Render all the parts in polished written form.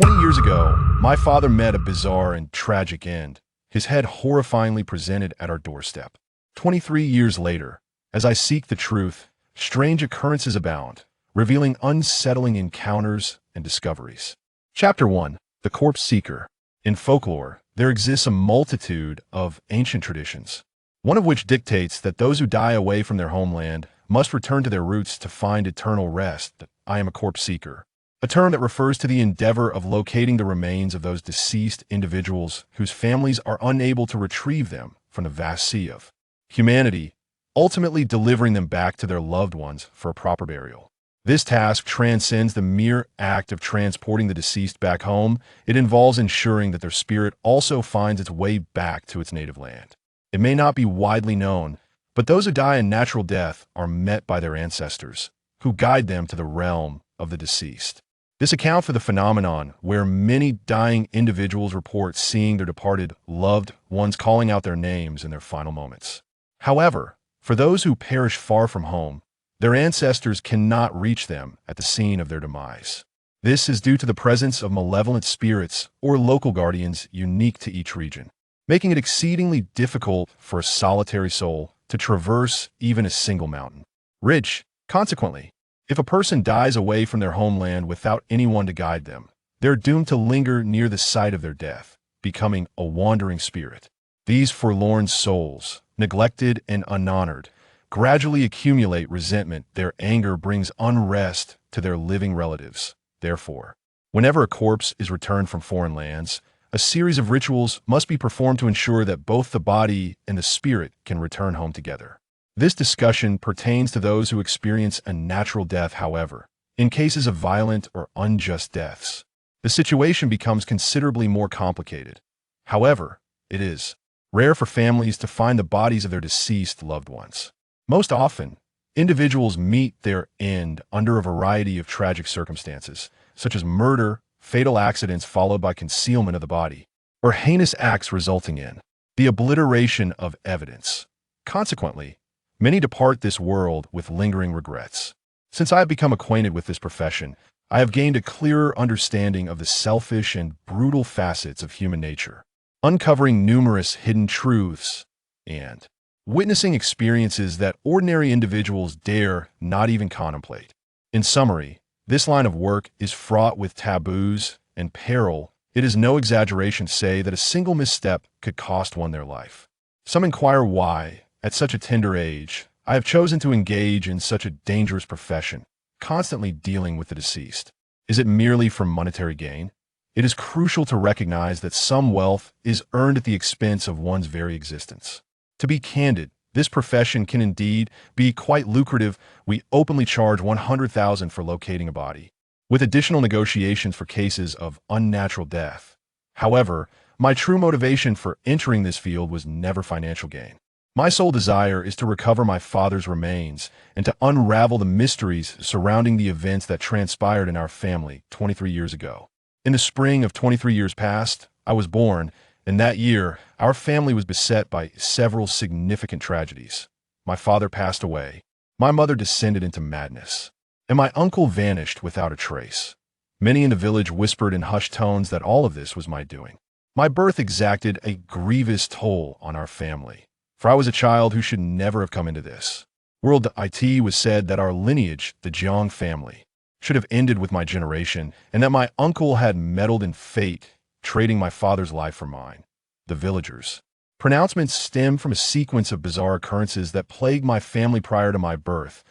20 years ago, my father met a bizarre and tragic end, his head horrifyingly presented at our doorstep. 23 years later, as I seek the truth, strange occurrences abound, revealing unsettling encounters and discoveries. Chapter 1. The Corpse Seeker. In folklore, there exists a multitude of ancient traditions, one of which dictates that those who die away from their homeland must return to their roots to find eternal rest. I am a corpse seeker, a term that refers to the endeavor of locating the remains of those deceased individuals whose families are unable to retrieve them from the vast sea of humanity, ultimately delivering them back to their loved ones for a proper burial. This task transcends the mere act of transporting the deceased back home. It involves ensuring that their spirit also finds its way back to its native land. It may not be widely known, but those who die a natural death are met by their ancestors, who guide them to the realm of the deceased. This accounts for the phenomenon where many dying individuals report seeing their departed loved ones calling out their names in their final moments. However, for those who perish far from home, their ancestors cannot reach them at the scene of their demise. This is due to the presence of malevolent spirits or local guardians unique to each region, making it exceedingly difficult for a solitary soul to traverse even a single mountain ridge. Consequently, if a person dies away from their homeland without anyone to guide them, they're doomed to linger near the site of their death, becoming a wandering spirit. These forlorn souls, neglected and unhonored, gradually accumulate resentment. Their anger brings unrest to their living relatives. Therefore, whenever a corpse is returned from foreign lands, a series of rituals must be performed to ensure that both the body and the spirit can return home together. This discussion pertains to those who experience a natural death. However, in cases of violent or unjust deaths, the situation becomes considerably more complicated. However, it is rare for families to find the bodies of their deceased loved ones. Most often, individuals meet their end under a variety of tragic circumstances, such as murder, fatal accidents followed by concealment of the body, or heinous acts resulting in the obliteration of evidence. Consequently, many depart this world with lingering regrets. Since I have become acquainted with this profession, I have gained a clearer understanding of the selfish and brutal facets of human nature, uncovering numerous hidden truths and witnessing experiences that ordinary individuals dare not even contemplate. In summary, this line of work is fraught with taboos and peril. It is no exaggeration to say that a single misstep could cost one their life. Some inquire why, at such a tender age, I have chosen to engage in such a dangerous profession, constantly dealing with the deceased. Is it merely for monetary gain? It is crucial to recognize that some wealth is earned at the expense of one's very existence. To be candid, this profession can indeed be quite lucrative. We openly charge $100,000 for locating a body, with additional negotiations for cases of unnatural death. However, my true motivation for entering this field was never financial gain. My sole desire is to recover my father's remains and to unravel the mysteries surrounding the events that transpired in our family 23 years ago. In the spring of 23 years past, I was born, and that year, our family was beset by several significant tragedies. My father passed away, my mother descended into madness, and my uncle vanished without a trace. Many in the village whispered in hushed tones that all of this was my doing. My birth exacted a grievous toll on our family, for I was a child who should never have come into this world. It was said that our lineage, the Jiang family, should have ended with my generation, and that my uncle had meddled in fate, trading my father's life for mine. The villagers' pronouncements stem from a sequence of bizarre occurrences that plagued my family prior to my birth.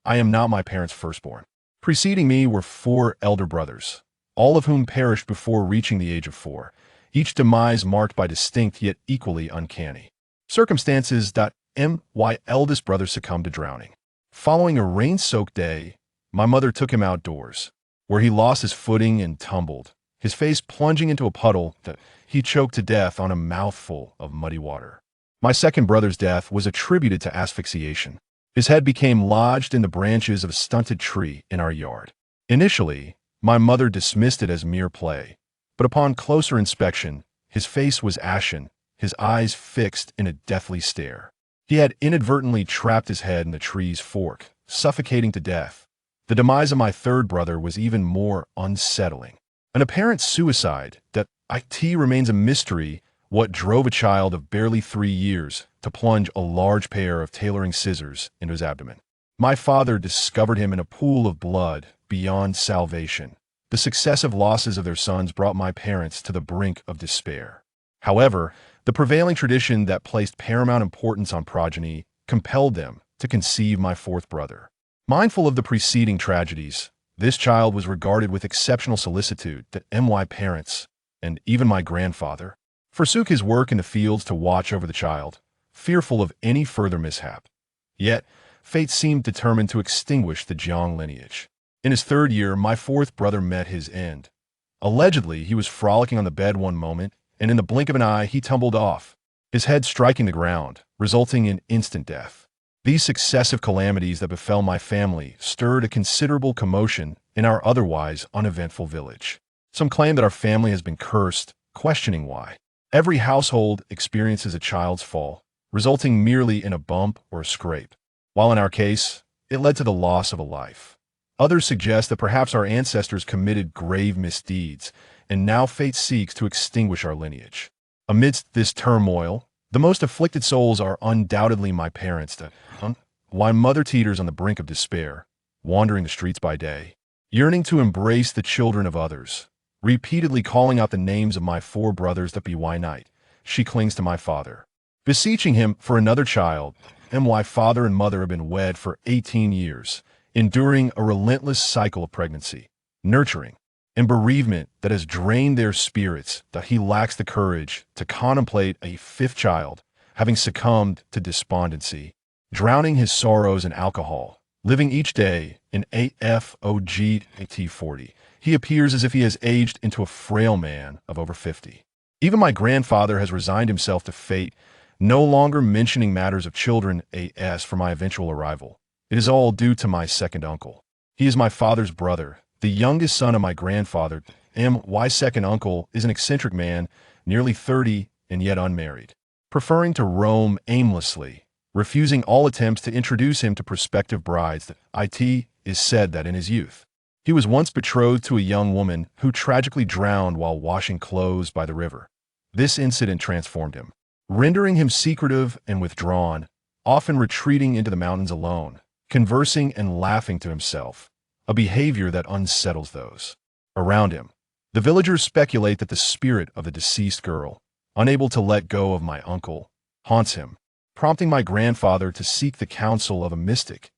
I am not my parents' firstborn. Preceding me were 4 elder brothers, all of whom perished before reaching the age of 4, each demise marked by distinct yet equally uncanny circumstances. My eldest brother succumbed to drowning. Following a rain-soaked day, my mother took him outdoors, where he lost his footing and tumbled, his face plunging into a puddle that he choked to death on a mouthful of muddy water. My second brother's death was attributed to asphyxiation. His head became lodged in the branches of a stunted tree in our yard. Initially, my mother dismissed it as mere play, but upon closer inspection, his face was ashen, his eyes fixed in a deathly stare. He had inadvertently trapped his head in the tree's fork, suffocating to death. The demise of my third brother was even more unsettling. An apparent suicide that IT remains a mystery. What drove a child of barely 3 years to plunge a large pair of tailoring scissors into his abdomen? My father discovered him in a pool of blood beyond salvation. The successive losses of their sons brought my parents to the brink of despair. However, the prevailing tradition that placed paramount importance on progeny compelled them to conceive my fourth brother. Mindful of the preceding tragedies, this child was regarded with exceptional solicitude that my parents, and even my grandfather, forsook his work in the fields to watch over the child, fearful of any further mishap. Yet, fate seemed determined to extinguish the Jiang lineage. In his third year, my fourth brother met his end. Allegedly, he was frolicking on the bed one moment, and in the blink of an eye, he tumbled off, his head striking the ground, resulting in instant death. These successive calamities that befell my family stirred a considerable commotion in our otherwise uneventful village. Some claim that our family has been cursed, questioning why. Every household experiences a child's fall, resulting merely in a bump or a scrape, while in our case, it led to the loss of a life. Others suggest that perhaps our ancestors committed grave misdeeds, and now fate seeks to extinguish our lineage. Amidst this turmoil, the most afflicted souls are undoubtedly my parents, why mother teeters on the brink of despair, wandering the streets by day, yearning to embrace the children of others, repeatedly calling out the names of my four brothers that be why night. She clings to my father, beseeching him for another child, and why father and mother have been wed for 18 years, enduring a relentless cycle of pregnancy, nurturing, and bereavement that has drained their spirits, that he lacks the courage to contemplate a fifth child, having succumbed to despondency, drowning his sorrows in alcohol, living each day in AFOGT40. He appears as if he has aged into a frail man of over 50. Even my grandfather has resigned himself to fate, no longer mentioning matters of children as for my eventual arrival. It is all due to my second uncle. He is my father's brother, the youngest son of my grandfather. My second uncle is an eccentric man, nearly 30 and yet unmarried, preferring to roam aimlessly, refusing all attempts to introduce him to prospective brides. It is said that in his youth, he was once betrothed to a young woman who tragically drowned while washing clothes by the river. This incident transformed him, rendering him secretive and withdrawn, often retreating into the mountains alone, conversing and laughing to himself, a behavior that unsettles those around him. The villagers speculate that the spirit of the deceased girl, unable to let go of my uncle, haunts him, prompting my grandfather to seek the counsel of a mystic.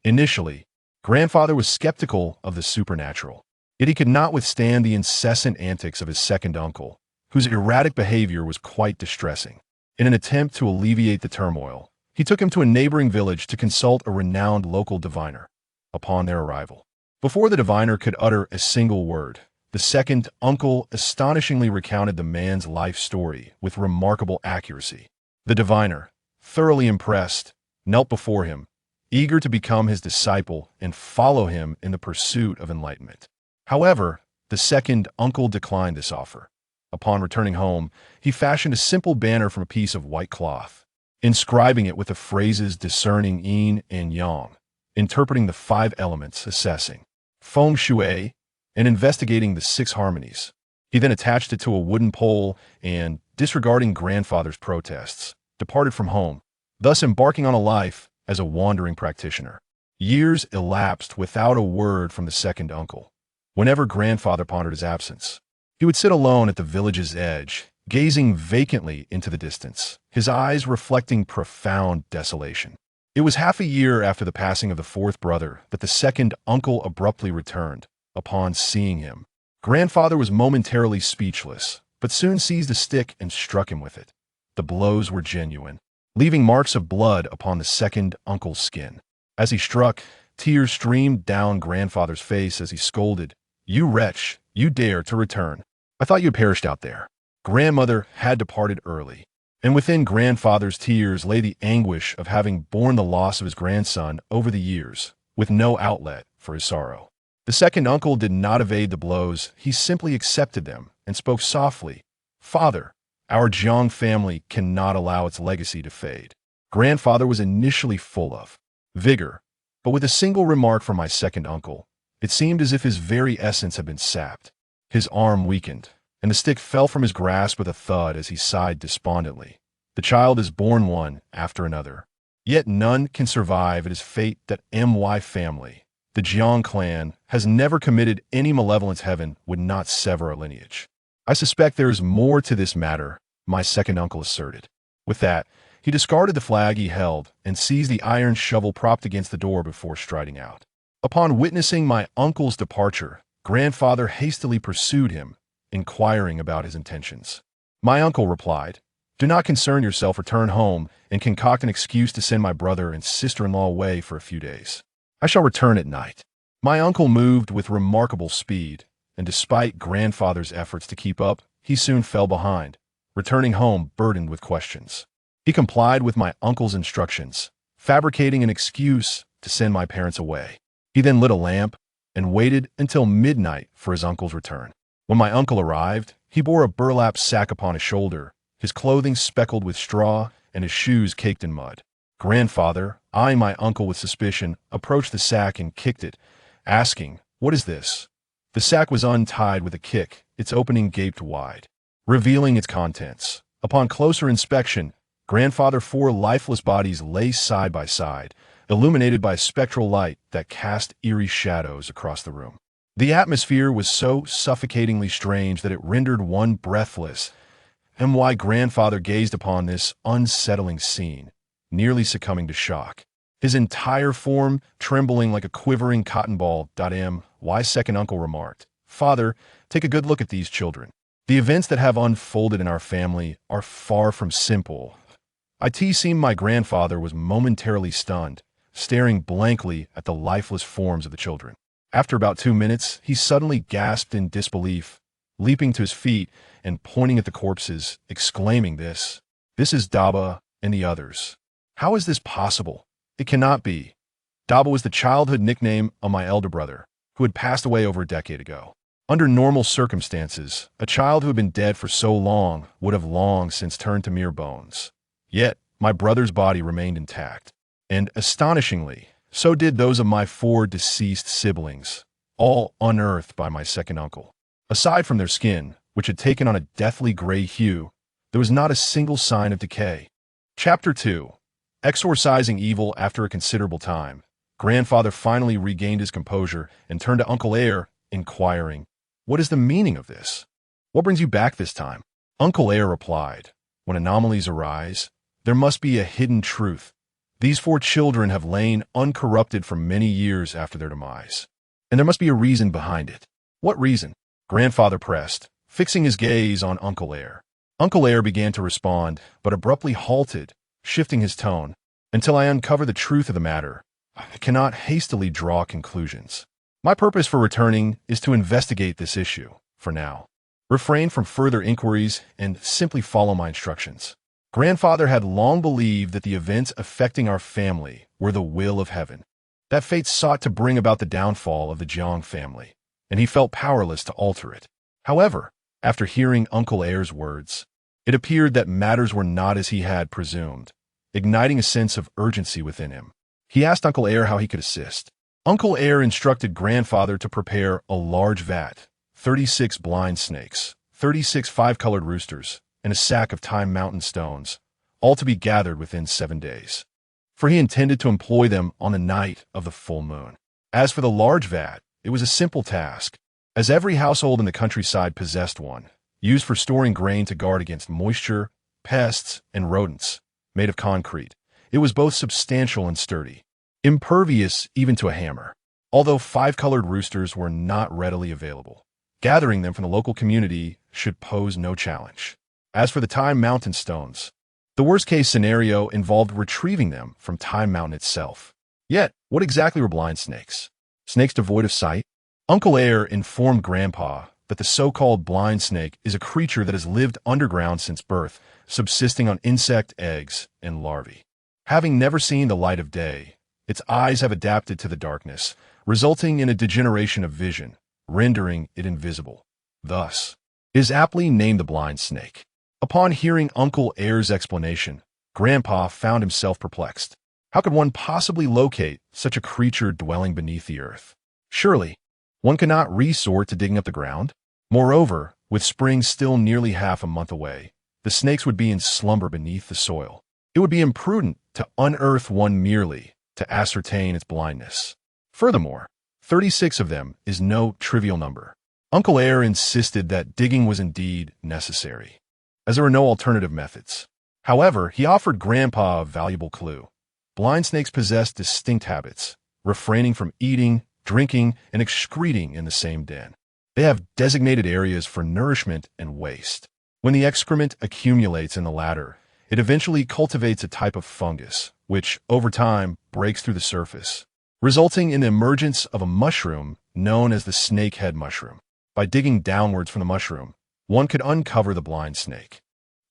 Initially, grandfather was skeptical of the supernatural, yet he could not withstand the incessant antics of his second uncle, whose erratic behavior was quite distressing. In an attempt to alleviate the turmoil, he took him to a neighboring village to consult a renowned local diviner. Upon their arrival, before the diviner could utter a single word, the second uncle astonishingly recounted the man's life story with remarkable accuracy. The diviner, thoroughly impressed, knelt before him, eager to become his disciple and follow him in the pursuit of enlightenment. However, the second uncle declined this offer. Upon returning home, he fashioned a simple banner from a piece of white cloth, inscribing it with the phrases discerning yin and yang, interpreting the 5 elements, assessing feng shui, and investigating the 6 harmonies. He then attached it to a wooden pole and, disregarding grandfather's protests, departed from home, thus embarking on a life as a wandering practitioner. Years elapsed without a word from the second uncle. Whenever grandfather pondered his absence, he would sit alone at the village's edge, gazing vacantly into the distance, his eyes reflecting profound desolation. It was half a year after the passing of the fourth brother that the second uncle abruptly returned. Upon seeing him, grandfather was momentarily speechless, but soon seized a stick and struck him with it. The blows were genuine, leaving marks of blood upon the second uncle's skin. As he struck, tears streamed down grandfather's face as he scolded, "You wretch, you dare to return. I thought you had perished out there." Grandmother had departed early, and within grandfather's tears lay the anguish of having borne the loss of his grandson over the years, with no outlet for his sorrow. The second uncle did not evade the blows, he simply accepted them and spoke softly, "Father, our Jiang family cannot allow its legacy to fade." Grandfather was initially full of vigor, but with a single remark from my second uncle, it seemed as if his very essence had been sapped. His arm weakened, and the stick fell from his grasp with a thud as he sighed despondently. The child is born one after another. Yet none can survive. It is fate that my family, the Jiang clan, has never committed any malevolence. Heaven would not sever a lineage. I suspect there is more to this matter, my second uncle asserted. With that, he discarded the flag he held and seized the iron shovel propped against the door before striding out. Upon witnessing my uncle's departure, grandfather hastily pursued him, inquiring about his intentions. My uncle replied, "Do not concern yourself. Return home and concoct an excuse to send my brother and sister-in-law away for a few days. I shall return at night." My uncle moved with remarkable speed, and despite grandfather's efforts to keep up, he soon fell behind, returning home burdened with questions. He complied with my uncle's instructions, fabricating an excuse to send my parents away. He then lit a lamp and waited until midnight for his uncle's return. When my uncle arrived, he bore a burlap sack upon his shoulder, his clothing speckled with straw and his shoes caked in mud. Grandfather, eyeing my uncle with suspicion, approached the sack and kicked it, asking, "What is this?" The sack was untied with a kick, its opening gaped wide, revealing its contents. Upon closer inspection, grandfather's four lifeless bodies lay side by side, illuminated by a spectral light that cast eerie shadows across the room. The atmosphere was so suffocatingly strange that it rendered one breathless, and my grandfather gazed upon this unsettling scene, nearly succumbing to shock, his entire form trembling like a quivering cotton ball. My second uncle remarked, "Father, take a good look at these children. The events that have unfolded in our family are far from simple." It seemed my grandfather was momentarily stunned, staring blankly at the lifeless forms of the children. After about 2 minutes, he suddenly gasped in disbelief, leaping to his feet and pointing at the corpses, exclaiming, This is Daba and the others. How is this possible? It cannot be." Daba was the childhood nickname of my elder brother, who had passed away over a decade ago. Under normal circumstances, a child who had been dead for so long would have long since turned to mere bones. Yet, my brother's body remained intact, and astonishingly, so did those of my 4 deceased siblings, all unearthed by my second uncle. Aside from their skin, which had taken on a deathly gray hue, there was not a single sign of decay. Chapter 2. Exorcising Evil. After a considerable time, grandfather finally regained his composure and turned to Uncle Air, inquiring, "What is the meaning of this? What brings you back this time?" Uncle Air replied, "When anomalies arise, there must be a hidden truth. These 4 children have lain uncorrupted for many years after their demise, and there must be a reason behind it." "What reason?" grandfather pressed, fixing his gaze on Uncle Air. Uncle Air began to respond, but abruptly halted, shifting his tone. "Until I uncover the truth of the matter, I cannot hastily draw conclusions. My purpose for returning is to investigate this issue, for now. Refrain from further inquiries and simply follow my instructions." Grandfather had long believed that the events affecting our family were the will of heaven, that fate sought to bring about the downfall of the Jiang family, and he felt powerless to alter it. However, after hearing Uncle Air's words, it appeared that matters were not as he had presumed, igniting a sense of urgency within him. He asked Uncle Air how he could assist. Uncle Air instructed grandfather to prepare a large vat, 36 blind snakes, 36 5-colored roosters, and a sack of Time Mountain stones, all to be gathered within 7 days, for he intended to employ them on the night of the full moon. As for the large vat, it was a simple task, as every household in the countryside possessed one, used for storing grain to guard against moisture, pests, and rodents. Made of concrete, it was both substantial and sturdy, impervious even to a hammer. Although 5-colored roosters were not readily available, gathering them from the local community should pose no challenge. As for the Time Mountain stones, the worst-case scenario involved retrieving them from Time Mountain itself. Yet, what exactly were blind snakes? Snakes devoid of sight? Uncle Air informed Grandpa that the so-called blind snake is a creature that has lived underground since birth, subsisting on insect eggs and larvae. Having never seen the light of day, its eyes have adapted to the darkness, resulting in a degeneration of vision, rendering it invisible. Thus, it is aptly named the blind snake. Upon hearing Uncle Air's explanation, Grandpa found himself perplexed. How could one possibly locate such a creature dwelling beneath the earth? Surely, one could not resort to digging up the ground? Moreover, with spring still nearly half a month away, the snakes would be in slumber beneath the soil. It would be imprudent to unearth one merely to ascertain its blindness. Furthermore, 36 of them is no trivial number. Uncle Air insisted that digging was indeed necessary, as there were no alternative methods. However, he offered Grandpa a valuable clue. Blind snakes possess distinct habits, refraining from eating, drinking, and excreting in the same den. They have designated areas for nourishment and waste. When the excrement accumulates in the latter, it eventually cultivates a type of fungus, which, over time, breaks through the surface, resulting in the emergence of a mushroom known as the snakehead mushroom. By digging downwards from the mushroom, one could uncover the blind snake.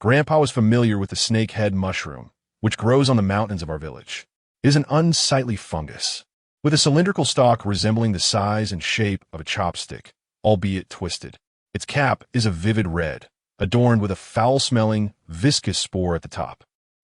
Grandpa was familiar with the snakehead mushroom, which grows on the mountains of our village. It is an unsightly fungus, with a cylindrical stalk resembling the size and shape of a chopstick, albeit twisted. Its cap is a vivid red, adorned with a foul-smelling, viscous spore at the top.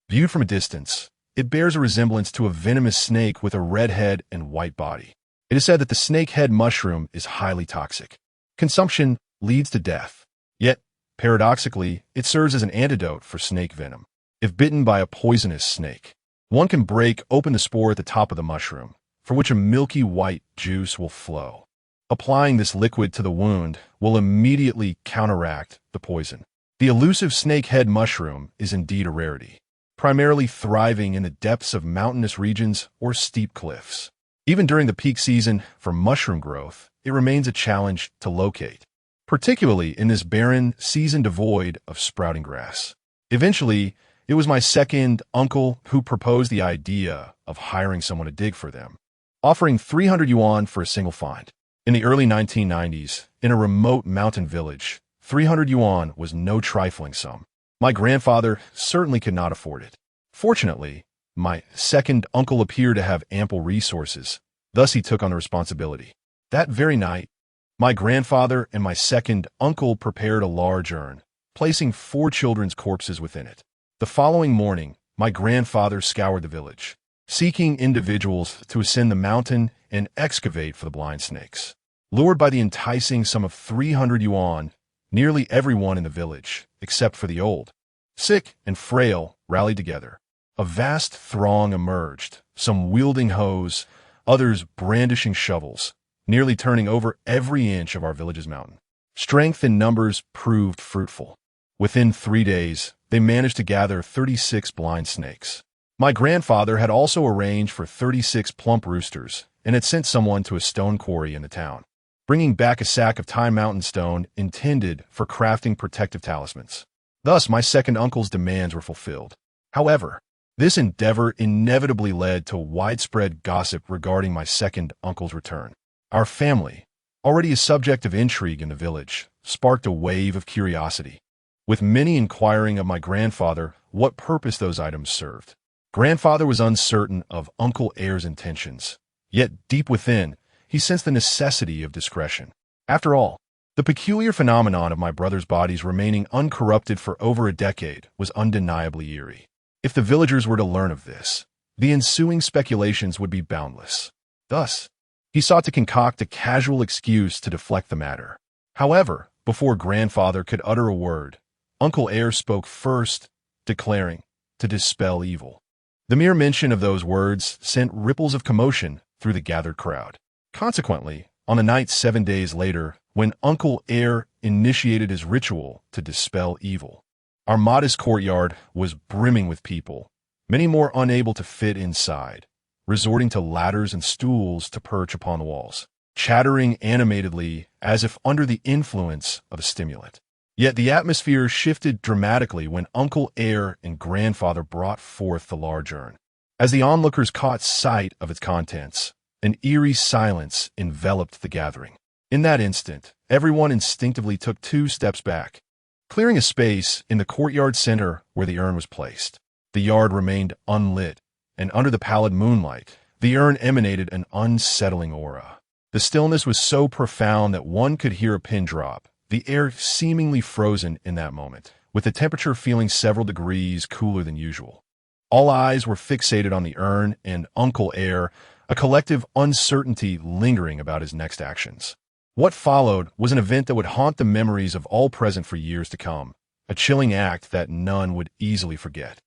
Viewed from a distance, it bears a resemblance to a venomous snake with a red head and white body. It is said that the snakehead mushroom is highly toxic. Consumption leads to death. Yet, paradoxically, it serves as an antidote for snake venom. If bitten by a poisonous snake, one can break open the spore at the top of the mushroom, from which a milky white juice will flow. Applying this liquid to the wound will immediately counteract the poison. The elusive snakehead mushroom is indeed a rarity, primarily thriving in the depths of mountainous regions or steep cliffs. Even during the peak season for mushroom growth, it remains a challenge to locate, particularly in this barren season devoid of sprouting grass. Eventually, it was my second uncle who proposed the idea of hiring someone to dig for them, offering 300 yuan for a single find. In the early 1990s, in a remote mountain village, 300 yuan was no trifling sum. My grandfather certainly could not afford it. Fortunately, my second uncle appeared to have ample resources, thus he took on the responsibility. That very night, my grandfather and my second uncle prepared a large urn, placing 4 children's corpses within it. The following morning, my grandfather scoured the village, seeking individuals to ascend the mountain and excavate for the blind snakes. Lured by the enticing sum of 300 yuan, nearly everyone in the village, except for the old, sick, and frail, rallied together. A vast throng emerged, some wielding hoes, others brandishing shovels, nearly turning over every inch of our village's mountain. Strength in numbers proved fruitful. Within 3 days, they managed to gather 36 blind snakes. My grandfather had also arranged for 36 plump roosters and had sent someone to a stone quarry in the town, bringing back a sack of Time Mountain stone intended for crafting protective talismans. Thus, my second uncle's demands were fulfilled. However, this endeavor inevitably led to widespread gossip regarding my second uncle's return. Our family, already a subject of intrigue in the village, sparked a wave of curiosity, with many inquiring of my grandfather what purpose those items served. Grandfather was uncertain of Uncle Air's intentions, yet deep within, he sensed the necessity of discretion. After all, the peculiar phenomenon of my brother's bodies remaining uncorrupted for over a decade was undeniably eerie. If the villagers were to learn of this, the ensuing speculations would be boundless. Thus, he sought to concoct a casual excuse to deflect the matter. However, before grandfather could utter a word, Uncle Air spoke first, declaring to dispel evil. The mere mention of those words sent ripples of commotion through the gathered crowd. Consequently, on the night 7 days later, when Uncle Air initiated his ritual to dispel evil, our modest courtyard was brimming with people, many more unable to fit inside, resorting to ladders and stools to perch upon the walls, chattering animatedly as if under the influence of a stimulant. Yet the atmosphere shifted dramatically when Uncle Air and grandfather brought forth the large urn. As the onlookers caught sight of its contents, an eerie silence enveloped the gathering. In that instant, everyone instinctively took 2 steps back, clearing a space in the courtyard center where the urn was placed. The yard remained unlit, and under the pallid moonlight, the urn emanated an unsettling aura. The stillness was so profound that one could hear a pin drop, the air seemingly frozen in that moment, with the temperature feeling several degrees cooler than usual. All eyes were fixated on the urn and Uncle Air, a collective uncertainty lingering about his next actions. What followed was an event that would haunt the memories of all present for years to come, a chilling act that none would easily forget.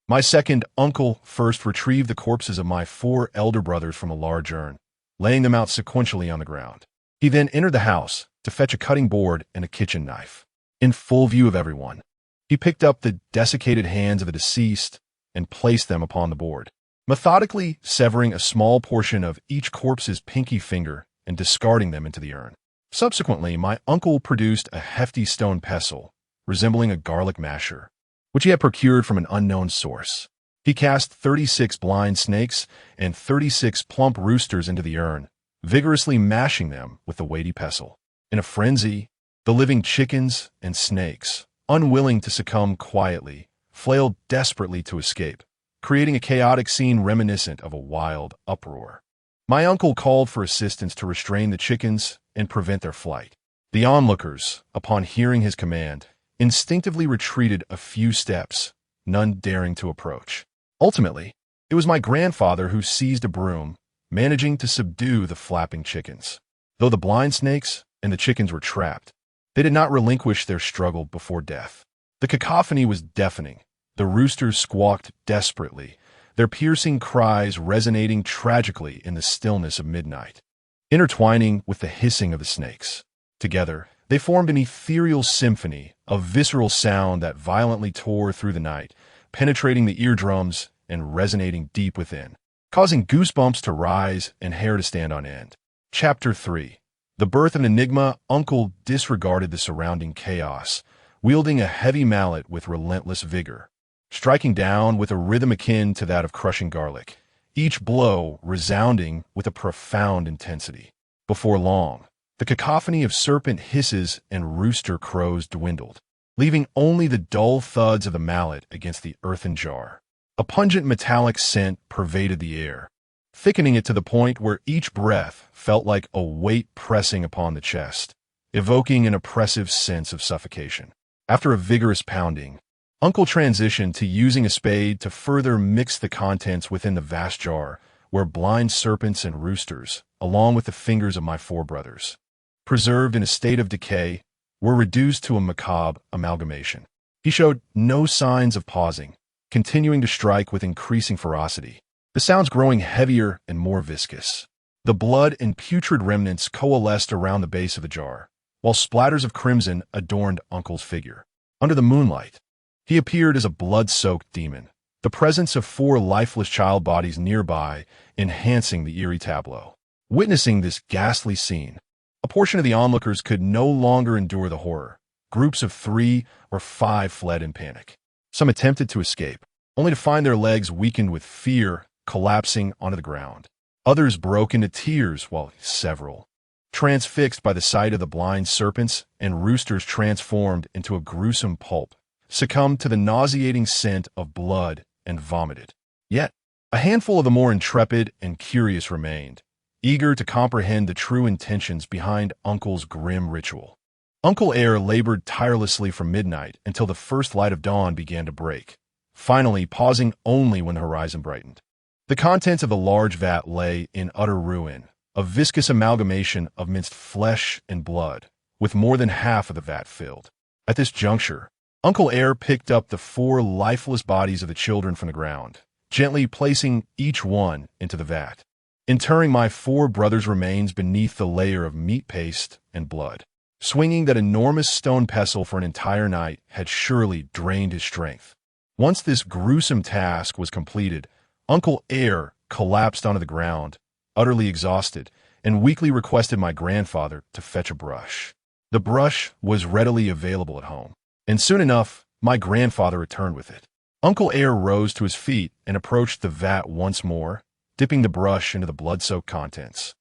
My second uncle first retrieved the corpses of my 4 elder brothers from a large urn, laying them out sequentially on the ground. He then entered the house to fetch a cutting board and a kitchen knife. In full view of everyone, he picked up the desiccated hands of the deceased and placed them upon the board, methodically severing a small portion of each corpse's pinky finger and discarding them into the urn. Subsequently, my uncle produced a hefty stone pestle, resembling a garlic masher, which he had procured from an unknown source. He cast 36 blind snakes and 36 plump roosters into the urn, vigorously mashing them with the weighty pestle. In a frenzy, the living chickens and snakes, unwilling to succumb quietly, flailed desperately to escape, creating a chaotic scene reminiscent of a wild uproar. My uncle called for assistance to restrain the chickens and prevent their flight. The onlookers, upon hearing his command, instinctively retreated a few steps, none daring to approach. Ultimately, it was my grandfather who seized a broom, managing to subdue the flapping chickens. Though the blind snakes and the chickens were trapped, they did not relinquish their struggle before death. The cacophony was deafening. The roosters squawked desperately, their piercing cries resonating tragically in the stillness of midnight, intertwining with the hissing of the snakes. Together, they formed an ethereal symphony of visceral sound that violently tore through the night, penetrating the eardrums and resonating deep within, causing goosebumps to rise and hair to stand on end. Chapter 3. The birth of an enigma. Uncle disregarded the surrounding chaos, wielding a heavy mallet with relentless vigor, striking down with a rhythm akin to that of crushing garlic, each blow resounding with a profound intensity. Before long, the cacophony of serpent hisses and rooster crows dwindled, leaving only the dull thuds of the mallet against the earthen jar. A pungent metallic scent pervaded the air, thickening it to the point where each breath felt like a weight pressing upon the chest, evoking an oppressive sense of suffocation. After a vigorous pounding, Uncle transitioned to using a spade to further mix the contents within the vast jar, where blind serpents and roosters, along with the fingers of my 4 brothers, preserved in a state of decay, were reduced to a macabre amalgamation. He showed no signs of pausing, continuing to strike with increasing ferocity, the sounds growing heavier and more viscous. The blood and putrid remnants coalesced around the base of the jar, while splatters of crimson adorned Uncle's figure. Under the moonlight, he appeared as a blood-soaked demon, the presence of 4 lifeless child bodies nearby enhancing the eerie tableau. Witnessing this ghastly scene, a portion of the onlookers could no longer endure the horror. Groups of 3 or 5 fled in panic. Some attempted to escape, only to find their legs weakened with fear, collapsing onto the ground. Others broke into tears, while several, transfixed by the sight of the blind serpents and roosters transformed into a gruesome pulp, succumbed to the nauseating scent of blood and vomited. Yet, a handful of the more intrepid and curious remained, eager to comprehend the true intentions behind Uncle's grim ritual. Uncle Air labored tirelessly from midnight until the first light of dawn began to break, finally pausing only when the horizon brightened. The contents of the large vat lay in utter ruin, a viscous amalgamation of minced flesh and blood, with more than half of the vat filled. At this juncture, Uncle Air picked up the 4 lifeless bodies of the children from the ground, gently placing each one into the vat, interring my 4 brothers' remains beneath the layer of meat paste and blood. Swinging that enormous stone pestle for an entire night had surely drained his strength. Once this gruesome task was completed, Uncle Air collapsed onto the ground, utterly exhausted, and weakly requested my grandfather to fetch a brush. The brush was readily available at home, and soon enough, my grandfather returned with it. Uncle Air rose to his feet and approached the vat once more, dipping the brush into the blood-soaked contents,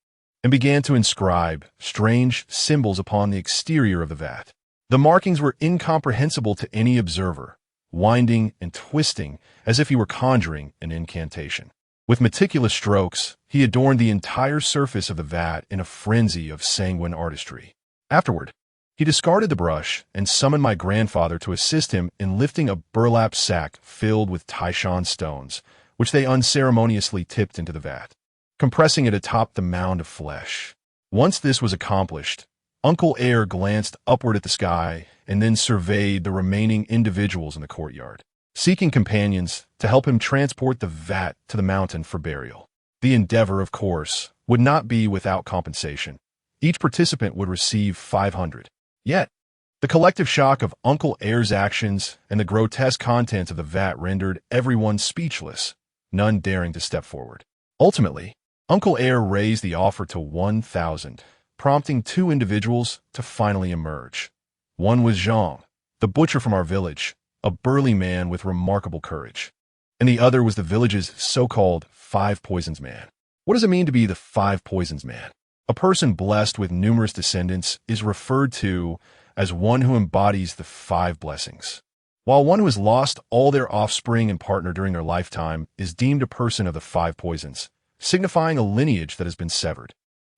and began to inscribe strange symbols upon the exterior of the vat. The markings were incomprehensible to any observer, winding and twisting as if he were conjuring an incantation. With meticulous strokes, he adorned the entire surface of the vat in a frenzy of sanguine artistry. Afterward, he discarded the brush and summoned my grandfather to assist him in lifting a burlap sack filled with Taishan stones, which they unceremoniously tipped into the vat, compressing it atop the mound of flesh. Once this was accomplished, Uncle Air glanced upward at the sky and then surveyed the remaining individuals in the courtyard, seeking companions to help him transport the vat to the mountain for burial. The endeavor, of course, would not be without compensation. Each participant would receive 500. Yet, the collective shock of Uncle Air's actions and the grotesque contents of the vat rendered everyone speechless, none daring to step forward. Ultimately, Uncle Air raised the offer to 1,000, prompting two individuals to finally emerge. One was Jean, the butcher from our village, a burly man with remarkable courage. And the other was the village's so-called Five Poisons Man. What does it mean to be the Five Poisons Man? A person blessed with numerous descendants is referred to as one who embodies the five blessings, while one who has lost all their offspring and partner during their lifetime is deemed a person of the five poisons, signifying a lineage that has been severed.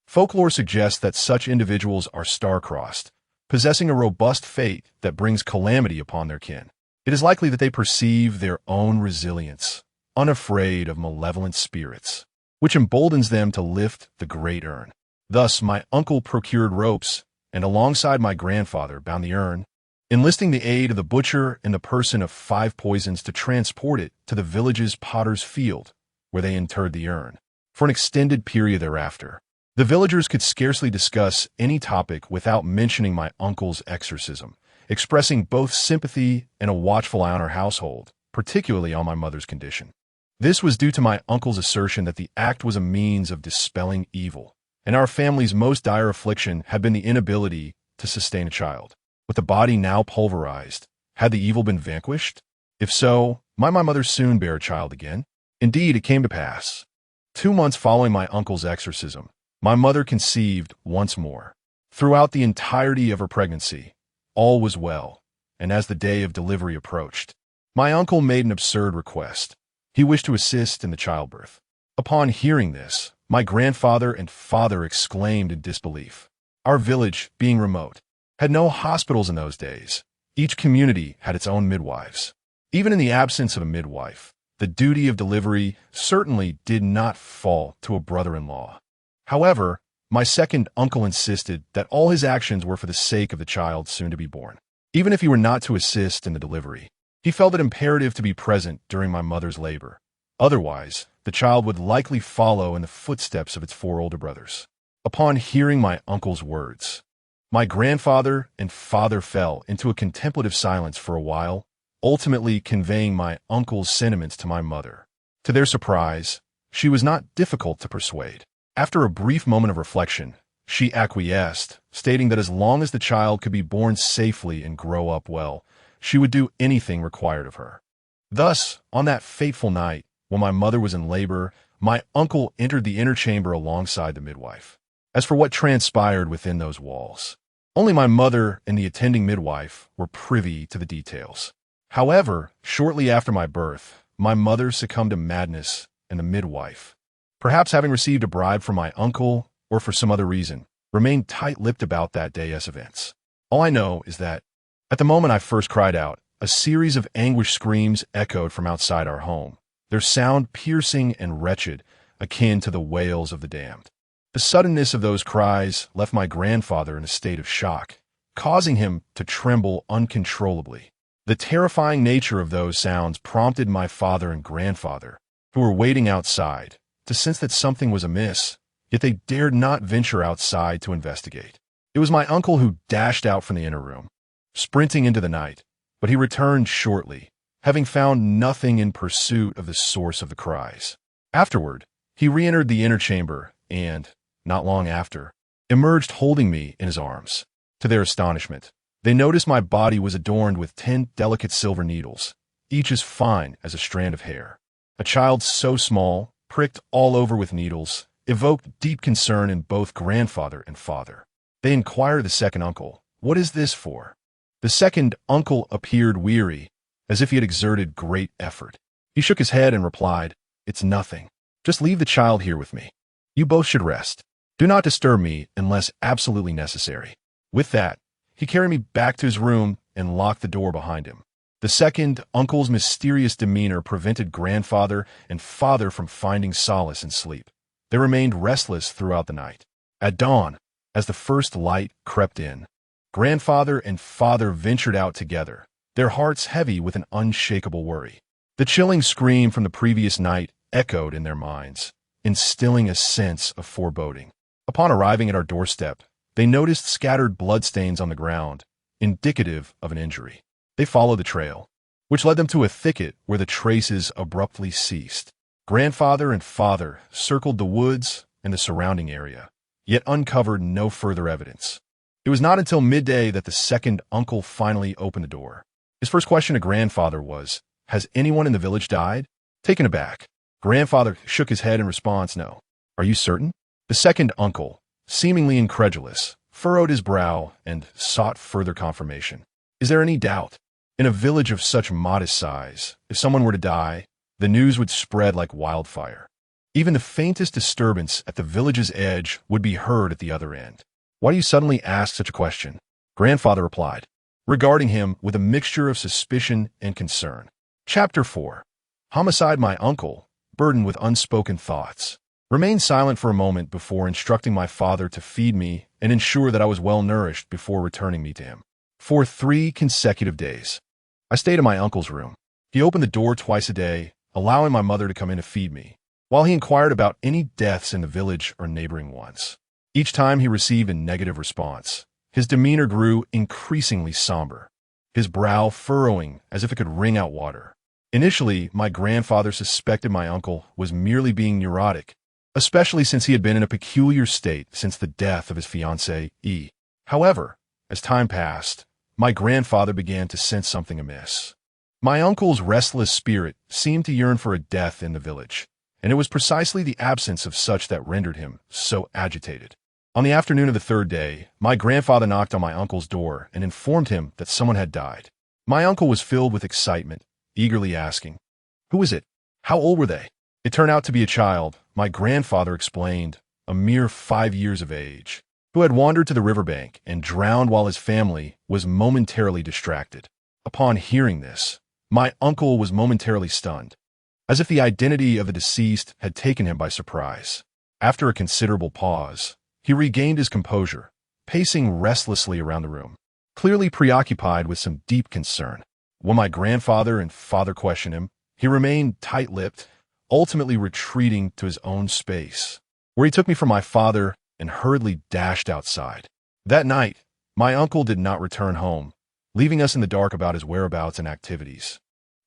Folklore suggests that such individuals are star-crossed, possessing a robust fate that brings calamity upon their kin. It is likely that they perceive their own resilience, unafraid of malevolent spirits, which emboldens them to lift the great urn. Thus, my uncle procured ropes, and alongside my grandfather bound the urn, enlisting the aid of the butcher in the person of Five Poisons to transport it to the village's potter's field, where they interred the urn. For an extended period thereafter, the villagers could scarcely discuss any topic without mentioning my uncle's exorcism, expressing both sympathy and a watchful eye on our household, particularly on my mother's condition. This was due to my uncle's assertion that the act was a means of dispelling evil, and our family's most dire affliction had been the inability to sustain a child. With the body now pulverized, had the evil been vanquished? If so, might my mother soon bear a child again? Indeed, it came to pass. 2 months following my uncle's exorcism, my mother conceived once more. Throughout the entirety of her pregnancy, all was well, and as the day of delivery approached, my uncle made an absurd request. He wished to assist in the childbirth. Upon hearing this, my grandfather and father exclaimed in disbelief. Our village, being remote, had no hospitals in those days. Each community had its own midwives. Even in the absence of a midwife, the duty of delivery certainly did not fall to a brother-in-law. However, my second uncle insisted that all his actions were for the sake of the child soon to be born. Even if he were not to assist in the delivery, he felt it imperative to be present during my mother's labor. Otherwise, the child would likely follow in the footsteps of its 4 older brothers. Upon hearing my uncle's words, my grandfather and father fell into a contemplative silence for a while, ultimately conveying my uncle's sentiments to my mother. To their surprise, she was not difficult to persuade. After a brief moment of reflection, she acquiesced, stating that as long as the child could be born safely and grow up well, she would do anything required of her. Thus, on that fateful night, when my mother was in labor, my uncle entered the inner chamber alongside the midwife. As for what transpired within those walls, only my mother and the attending midwife were privy to the details. However, shortly after my birth, my mother succumbed to madness, and the midwife, perhaps having received a bribe from my uncle or for some other reason, remained tight-lipped about that day's events. All I know is that, at the moment I first cried out, a series of anguished screams echoed from outside our home, their sound piercing and wretched, akin to the wails of the damned. The suddenness of those cries left my grandfather in a state of shock, causing him to tremble uncontrollably. The terrifying nature of those sounds prompted my father and grandfather, who were waiting outside, to sense that something was amiss, yet they dared not venture outside to investigate. It was my uncle who dashed out from the inner room, sprinting into the night, but he returned shortly, having found nothing in pursuit of the source of the cries. Afterward, he re-entered the inner chamber and, not long after, emerged holding me in his arms. To their astonishment, they noticed my body was adorned with 10 delicate silver needles, each as fine as a strand of hair. A child so small, pricked all over with needles, evoked deep concern in both grandfather and father. They inquired the second uncle, "What is this for?" The second uncle appeared weary, as if he had exerted great effort. He shook his head and replied, "It's nothing. Just leave the child here with me. You both should rest. Do not disturb me unless absolutely necessary." With that, he carried me back to his room and locked the door behind him. The second uncle's mysterious demeanor prevented grandfather and father from finding solace in sleep. They remained restless throughout the night. At dawn, As the first light crept in, grandfather and father ventured out together, their hearts heavy with an unshakable worry. The chilling scream from the previous night echoed in their minds, instilling a sense of foreboding. Upon arriving at our doorstep, they noticed scattered bloodstains on the ground, indicative of an injury. They followed the trail, which led them to a thicket where the traces abruptly ceased. Grandfather and father circled the woods and the surrounding area, yet uncovered no further evidence. It was not until midday that the second uncle finally opened the door. His first question to grandfather was, "Has anyone in the village died?" Taken aback, grandfather shook his head in response, "No." "Are you certain?" The second uncle, seemingly incredulous, furrowed his brow and sought further confirmation. "Is there any doubt? In a village of such modest size, if someone were to die, the news would spread like wildfire. Even the faintest disturbance at the village's edge would be heard at the other end." "Why do you suddenly ask such a question?" Grandfather replied, regarding him with a mixture of suspicion and concern. Chapter 4. Homicide. My uncle, burdened with unspoken thoughts, remained silent for a moment before instructing my father to feed me and ensure that I was well nourished before returning me to him. For 3 consecutive days, I stayed in my uncle's room. He opened the door twice a day, allowing my mother to come in to feed me, while he inquired about any deaths in the village or neighboring ones. Each time he received a negative response, his demeanor grew increasingly somber, his brow furrowing as if it could wring out water. Initially, my grandfather suspected my uncle was merely being neurotic, especially since he had been in a peculiar state since the death of his fiancée, E. However, as time passed, my grandfather began to sense something amiss. My uncle's restless spirit seemed to yearn for a death in the village, and it was precisely the absence of such that rendered him so agitated. On the afternoon of the 3rd day, my grandfather knocked on my uncle's door and informed him that someone had died. My uncle was filled with excitement, eagerly asking, "Who is it? How old were they?" It turned out to be a child, my grandfather explained, a mere 5 years of age, who had wandered to the riverbank and drowned while his family was momentarily distracted. Upon hearing this, my uncle was momentarily stunned, as if the identity of the deceased had taken him by surprise. After a considerable pause, he regained his composure, pacing restlessly around the room, clearly preoccupied with some deep concern. When my grandfather and father questioned him, he remained tight-lipped, ultimately retreating to his own space, where he took me from my father and hurriedly dashed outside. That night, my uncle did not return home, leaving us in the dark about his whereabouts and activities.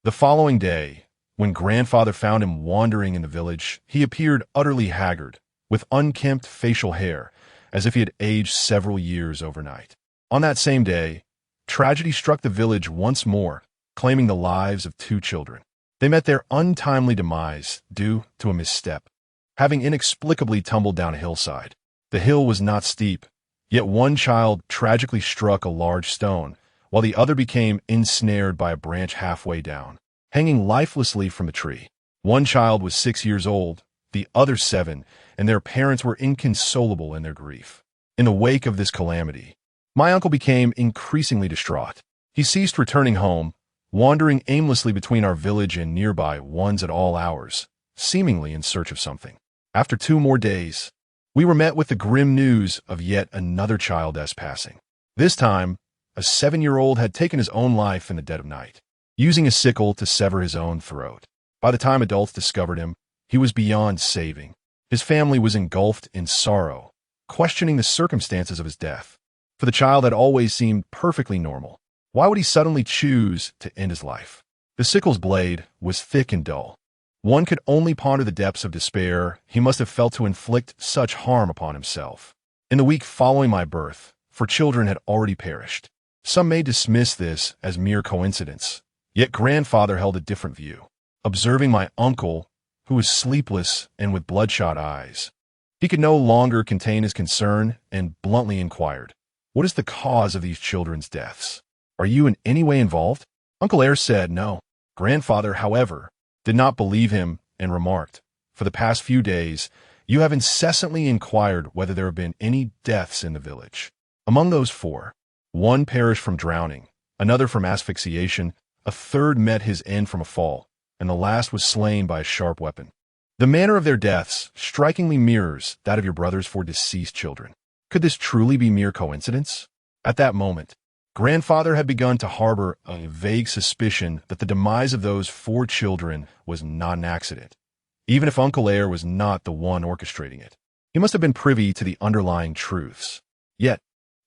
The following day, when grandfather found him wandering in the village, he appeared utterly haggard, with unkempt facial hair, as if he had aged several years overnight. On that same day, tragedy struck the village once more, claiming the lives of 2 children. They met their untimely demise due to a misstep, having inexplicably tumbled down a hillside. The hill was not steep, yet one child tragically struck a large stone, while the other became ensnared by a branch halfway down, hanging lifelessly from the tree. One child was 6 years old, the other 7, and their parents were inconsolable in their grief. In the wake of this calamity, my uncle became increasingly distraught. He ceased returning home, wandering aimlessly between our village and nearby ones at all hours, seemingly in search of something. After 2 more days, we were met with the grim news of yet another child's passing. This time, a 7-year-old had taken his own life in the dead of night, using a sickle to sever his own throat. By the time adults discovered him, he was beyond saving. His family was engulfed in sorrow, questioning the circumstances of his death. For the child had always seemed perfectly normal. Why would he suddenly choose to end his life? The sickle's blade was thick and dull. One could only ponder the depths of despair he must have felt to inflict such harm upon himself. In the week following my birth, 4 children had already perished. Some may dismiss this as mere coincidence, yet grandfather held a different view. Observing my uncle, who was sleepless and with bloodshot eyes, he could no longer contain his concern and bluntly inquired, "What is the cause of these children's deaths? Are you in any way involved?" Uncle Air said no. Grandfather, however, did not believe him and remarked, "For the past few days, you have incessantly inquired whether there have been any deaths in the village. Among those 4, 1 perished from drowning, another from asphyxiation, a 3rd met his end from a fall, and the last was slain by a sharp weapon. The manner of their deaths strikingly mirrors that of your brother's 4 deceased children. Could this truly be mere coincidence? At that moment, grandfather had begun to harbor a vague suspicion that the demise of those 4 children was not an accident. Even if Uncle Air was not the one orchestrating it, he must have been privy to the underlying truths. Yet,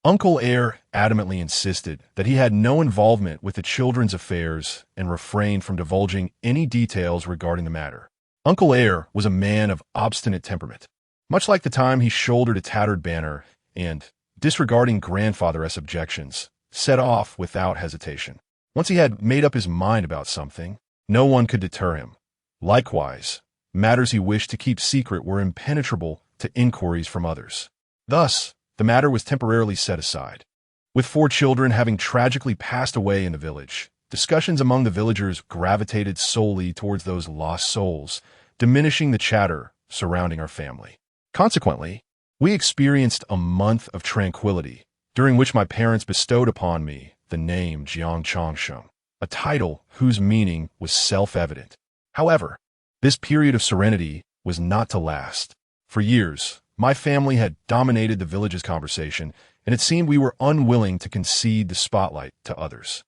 Uncle Air adamantly insisted that he had no involvement with the children's affairs and refrained from divulging any details regarding the matter. Uncle Air was a man of obstinate temperament. Much like the time he shouldered a tattered banner and, disregarding grandfather's objections, set off without hesitation. Once he had made up his mind about something, no one could deter him. Likewise, matters he wished to keep secret were impenetrable to inquiries from others. Thus, the matter was temporarily set aside. With 4 children having tragically passed away in the village, discussions among the villagers gravitated solely towards those lost souls, diminishing the chatter surrounding our family. Consequently, we experienced a month of tranquility, during which my parents bestowed upon me the name Jiang Changsheng, a title whose meaning was self-evident. However, this period of serenity was not to last. For years, my family had dominated the village's conversation, and it seemed we were unwilling to concede the spotlight to others.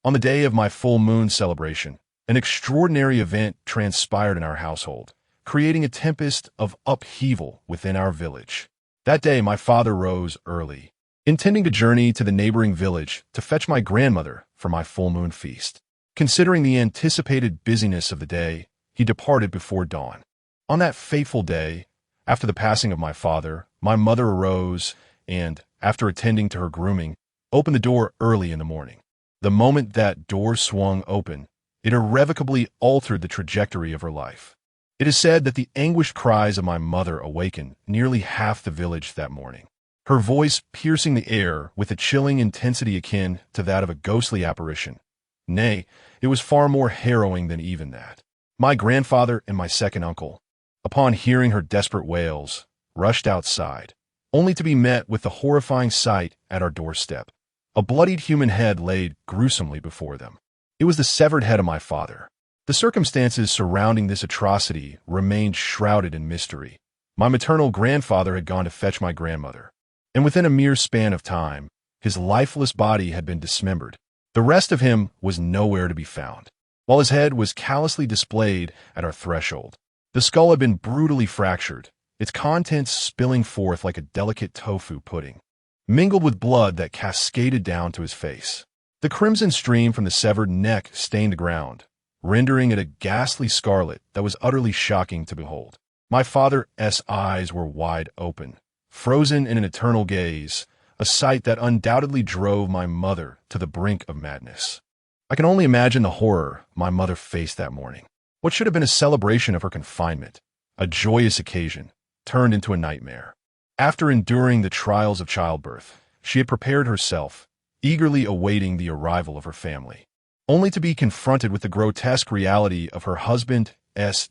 On the day of my full moon celebration, an extraordinary event transpired in our household, creating a tempest of upheaval within our village. That day, my father rose early, intending to journey to the neighboring village to fetch my grandmother for my full moon feast. Considering the anticipated busyness of the day, he departed before dawn. On that fateful day, after the passing of my father, my mother arose and, after attending to her grooming, opened the door early in the morning. The moment that door swung open, it irrevocably altered the trajectory of her life. It is said that the anguished cries of my mother awakened nearly half the village that morning, her voice piercing the air with a chilling intensity akin to that of a ghostly apparition. Nay, it was far more harrowing than even that. My grandfather and my second uncle, upon hearing her desperate wails, rushed outside, only to be met with the horrifying sight at our doorstep. A bloodied human head laid gruesomely before them. It was the severed head of my father. The circumstances surrounding this atrocity remained shrouded in mystery. My maternal grandfather had gone to fetch my grandmother, and within a mere span of time, his lifeless body had been dismembered. The rest of him was nowhere to be found, while his head was callously displayed at our threshold. The skull had been brutally fractured, its contents spilling forth like a delicate tofu pudding, mingled with blood that cascaded down to his face. The crimson stream from the severed neck stained the ground, rendering it a ghastly scarlet that was utterly shocking to behold. My father's eyes were wide open, frozen in an eternal gaze, a sight that undoubtedly drove my mother to the brink of madness. I can only imagine the horror my mother faced that morning. What should have been a celebration of her confinement, a joyous occasion, turned into a nightmare. After enduring the trials of childbirth, she had prepared herself, eagerly awaiting the arrival of her family, only to be confronted with the grotesque reality of her husband's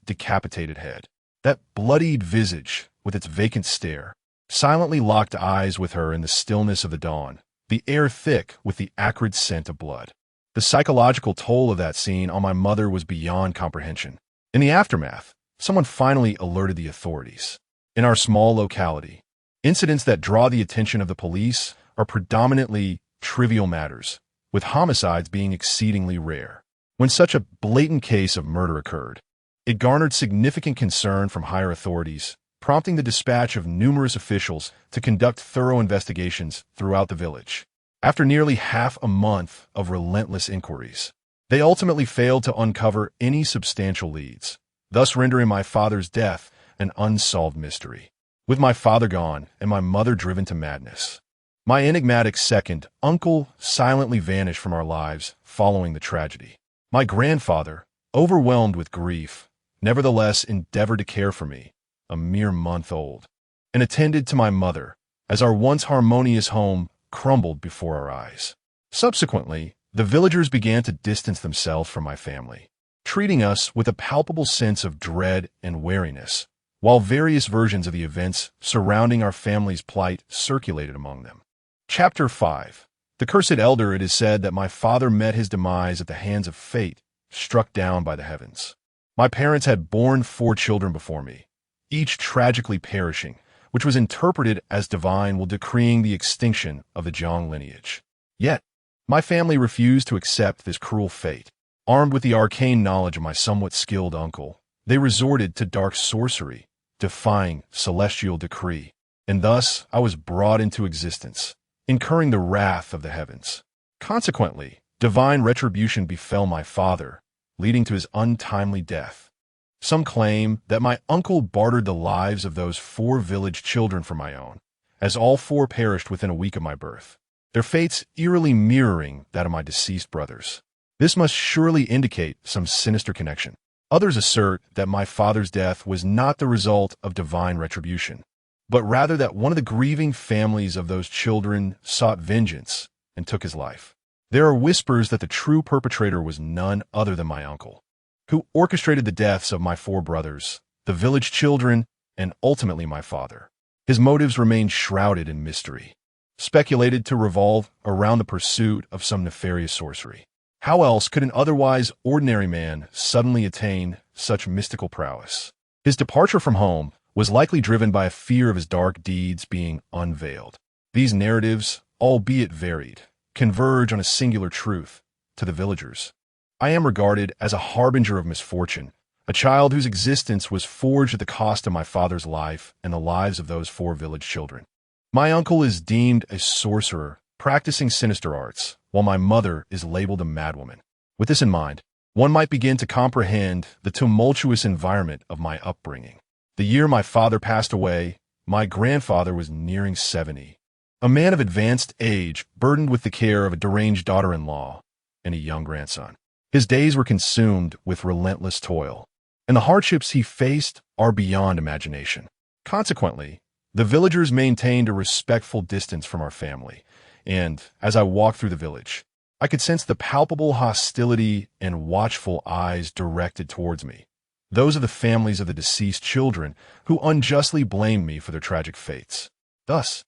decapitated head. That bloodied visage, with its vacant stare, silently locked eyes with her in the stillness of the dawn, the air thick with the acrid scent of blood. The psychological toll of that scene on my mother was beyond comprehension. In the aftermath, someone finally alerted the authorities. In our small locality, incidents that draw the attention of the police are predominantly trivial matters, with homicides being exceedingly rare. When such a blatant case of murder occurred, it garnered significant concern from higher authorities, prompting the dispatch of numerous officials to conduct thorough investigations throughout the village. After nearly half a month of relentless inquiries, they ultimately failed to uncover any substantial leads, thus rendering my father's death an unsolved mystery. With my father gone and my mother driven to madness, my enigmatic second uncle silently vanished from our lives following the tragedy. My grandfather, overwhelmed with grief, nevertheless endeavored to care for me, a mere month old, and attended to my mother as our once harmonious home crumbled before our eyes. Subsequently, the villagers began to distance themselves from my family, treating us with a palpable sense of dread and wariness, while various versions of the events surrounding our family's plight circulated among them. Chapter 5. The Cursed Elder. It is said that my father met his demise at the hands of fate, struck down by the heavens. My parents had borne 4 children before me, each tragically perishing, which was interpreted as divine while decreeing the extinction of the Zhang lineage. Yet, my family refused to accept this cruel fate. Armed with the arcane knowledge of my somewhat skilled uncle, they resorted to dark sorcery, defying celestial decree, and thus I was brought into existence, incurring the wrath of the heavens. Consequently, divine retribution befell my father, leading to his untimely death. Some claim that my uncle bartered the lives of those 4 village children for my own, as all 4 perished within a week of my birth, their fates eerily mirroring that of my deceased brothers. This must surely indicate some sinister connection. Others assert that my father's death was not the result of divine retribution, but rather that one of the grieving families of those children sought vengeance and took his life. There are whispers that the true perpetrator was none other than my uncle, who orchestrated the deaths of my 4 brothers, the village children, and ultimately my father. His motives remain shrouded in mystery, speculated to revolve around the pursuit of some nefarious sorcery. How else could an otherwise ordinary man suddenly attain such mystical prowess? His departure from home was likely driven by a fear of his dark deeds being unveiled. These narratives, albeit varied, converge on a singular truth. To the villagers, I am regarded as a harbinger of misfortune, a child whose existence was forged at the cost of my father's life and the lives of those 4 village children. My uncle is deemed a sorcerer, practicing sinister arts, while my mother is labeled a madwoman. With this in mind, one might begin to comprehend the tumultuous environment of my upbringing. The year my father passed away, my grandfather was nearing 70, a man of advanced age, burdened with the care of a deranged daughter-in-law and a young grandson. His days were consumed with relentless toil, and the hardships he faced are beyond imagination. Consequently, the villagers maintained a respectful distance from our family, and as I walked through the village, I could sense the palpable hostility and watchful eyes directed towards me, those of the families of the deceased children who unjustly blamed me for their tragic fates. Thus,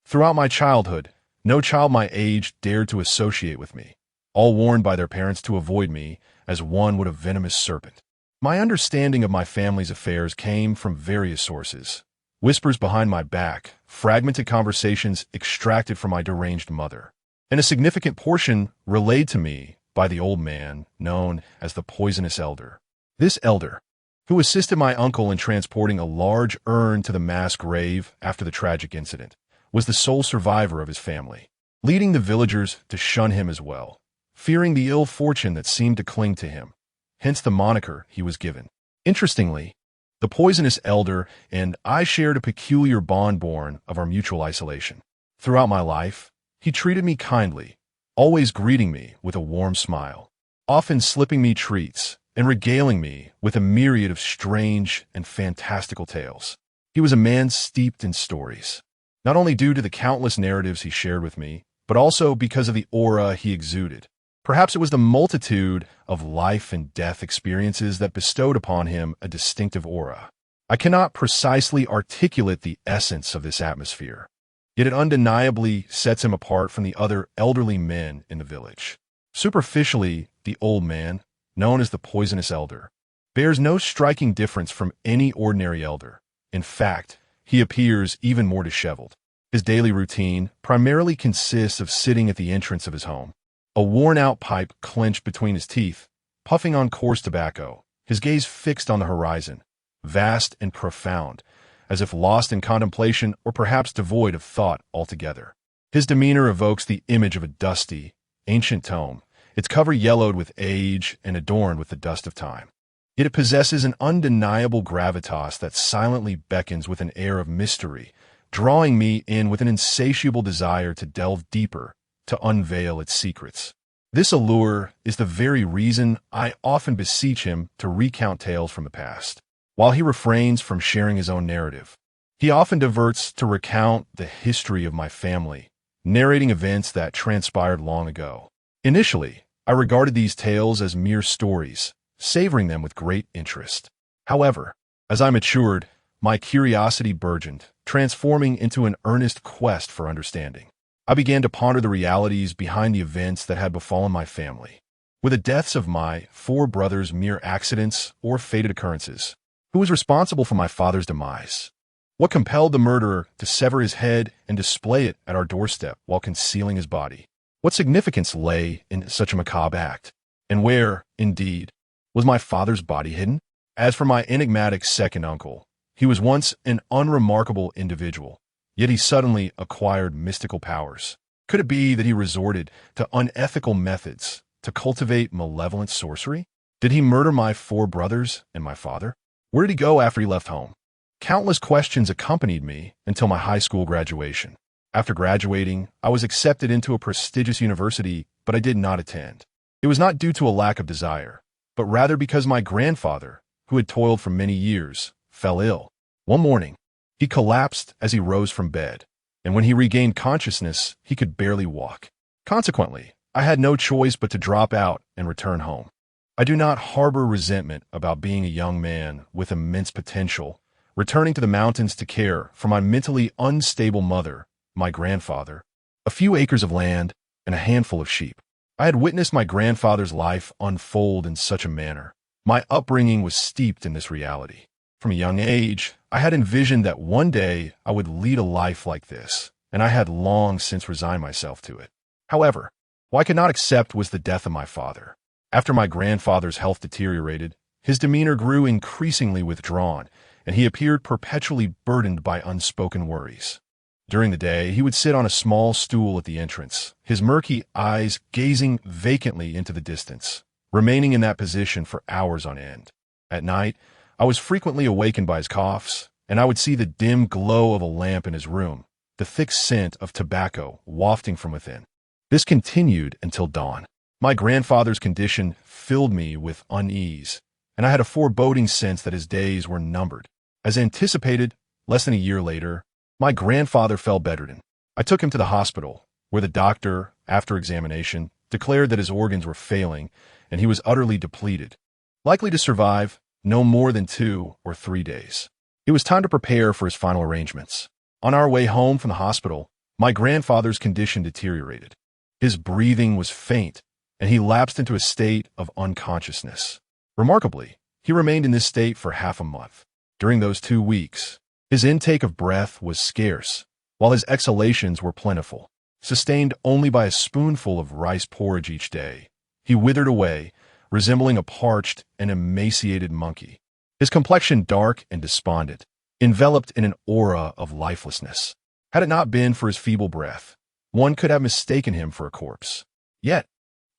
throughout my childhood, no child my age dared to associate with me, all warned by their parents to avoid me as one would a venomous serpent. My understanding of my family's affairs came from various sources: whispers behind my back, fragmented conversations extracted from my deranged mother, and a significant portion relayed to me by the old man known as the poisonous elder. This elder, who assisted my uncle in transporting a large urn to the mass grave after the tragic incident, was the sole survivor of his family, leading the villagers to shun him as well, fearing the ill fortune that seemed to cling to him, hence the moniker he was given. Interestingly, the poisonous elder and I shared a peculiar bond born of our mutual isolation. Throughout my life, he treated me kindly, always greeting me with a warm smile, often slipping me treats and regaling me with a myriad of strange and fantastical tales. He was a man steeped in stories, not only due to the countless narratives he shared with me, but also because of the aura he exuded. Perhaps it was the multitude of life and death experiences that bestowed upon him a distinctive aura. I cannot precisely articulate the essence of this atmosphere, yet it undeniably sets him apart from the other elderly men in the village. Superficially, the old man, known as the poisonous elder, bears no striking difference from any ordinary elder. In fact, he appears even more disheveled. His daily routine primarily consists of sitting at the entrance of his home, a worn-out pipe clenched between his teeth, puffing on coarse tobacco, his gaze fixed on the horizon, vast and profound, as if lost in contemplation or perhaps devoid of thought altogether. His demeanor evokes the image of a dusty, ancient tome, its cover yellowed with age and adorned with the dust of time. Yet it possesses an undeniable gravitas that silently beckons with an air of mystery, drawing me in with an insatiable desire to delve deeper, to unveil its secrets. This allure is the very reason I often beseech him to recount tales from the past. While he refrains from sharing his own narrative, he often diverts to recount the history of my family, narrating events that transpired long ago. Initially, I regarded these tales as mere stories, savoring them with great interest. However, as I matured, my curiosity burgeoned, transforming into an earnest quest for understanding. I began to ponder the realities behind the events that had befallen my family. Were the deaths of my 4 brothers mere accidents or fated occurrences? Who was responsible for my father's demise? What compelled the murderer to sever his head and display it at our doorstep while concealing his body? What significance lay in such a macabre act? And where, indeed, was my father's body hidden? As for my enigmatic second uncle, he was once an unremarkable individual, yet he suddenly acquired mystical powers. Could it be that he resorted to unethical methods to cultivate malevolent sorcery? Did he murder my 4 brothers and my father? Where did he go after he left home? Countless questions accompanied me until my high school graduation. After graduating, I was accepted into a prestigious university, but I did not attend. It was not due to a lack of desire, but rather because my grandfather, who had toiled for many years, fell ill. One morning, he collapsed as he rose from bed, and when he regained consciousness, he could barely walk. Consequently, I had no choice but to drop out and return home. I do not harbor resentment about being a young man with immense potential, returning to the mountains to care for my mentally unstable mother, my grandfather, a few acres of land, and a handful of sheep. I had witnessed my grandfather's life unfold in such a manner. My upbringing was steeped in this reality. From a young age, I had envisioned that one day I would lead a life like this, and I had long since resigned myself to it. However, what I could not accept was the death of my father. After my grandfather's health deteriorated, his demeanor grew increasingly withdrawn, and he appeared perpetually burdened by unspoken worries. During the day, he would sit on a small stool at the entrance, his murky eyes gazing vacantly into the distance, remaining in that position for hours on end. At night, I was frequently awakened by his coughs, and I would see the dim glow of a lamp in his room, the thick scent of tobacco wafting from within. This continued until dawn. My grandfather's condition filled me with unease, and I had a foreboding sense that his days were numbered. As anticipated, less than a year later, my grandfather fell bedridden. I took him to the hospital, where the doctor, after examination, declared that his organs were failing and he was utterly depleted, likely to survive no more than 2 or 3 days. It was time to prepare for his final arrangements. On our way home from the hospital, my grandfather's condition deteriorated. His breathing was faint, and he lapsed into a state of unconsciousness. Remarkably, he remained in this state for half a month. During those 2 weeks, his intake of breath was scarce, while his exhalations were plentiful. Sustained only by a spoonful of rice porridge each day, he withered away, resembling a parched and emaciated monkey. His complexion dark and despondent, enveloped in an aura of lifelessness. Had it not been for his feeble breath, one could have mistaken him for a corpse. Yet,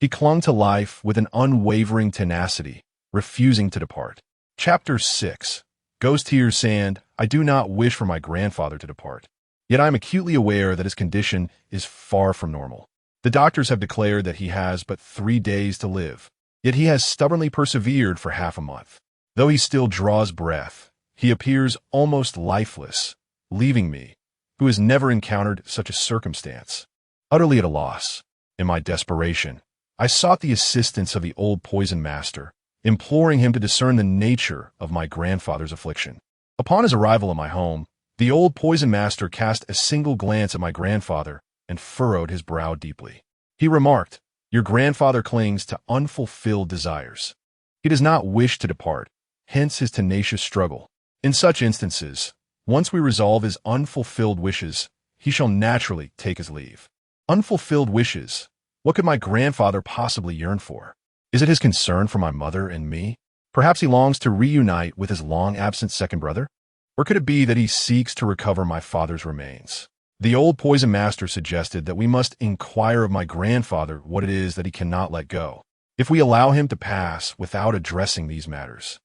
he clung to life with an unwavering tenacity, refusing to depart. Chapter 6. Ghost Hears Sand. I do not wish for my grandfather to depart. Yet I am acutely aware that his condition is far from normal. The doctors have declared that he has but 3 days to live. Yet he has stubbornly persevered for half a month. Though he still draws breath, he appears almost lifeless, leaving me, who has never encountered such a circumstance, utterly at a loss. In my desperation, I sought the assistance of the old poison master, imploring him to discern the nature of my grandfather's affliction. Upon his arrival at my home, the old poison master cast a single glance at my grandfather and furrowed his brow deeply. He remarked, "Your grandfather clings to unfulfilled desires. He does not wish to depart, hence his tenacious struggle. In such instances, once we resolve his unfulfilled wishes, he shall naturally take his leave." Unfulfilled wishes. What could my grandfather possibly yearn for? Is it his concern for my mother and me? Perhaps he longs to reunite with his long-absent second brother? Or could it be that he seeks to recover my father's remains? The old poison master suggested that we must inquire of my grandfather what it is that he cannot let go. If we allow him to pass without addressing these matters,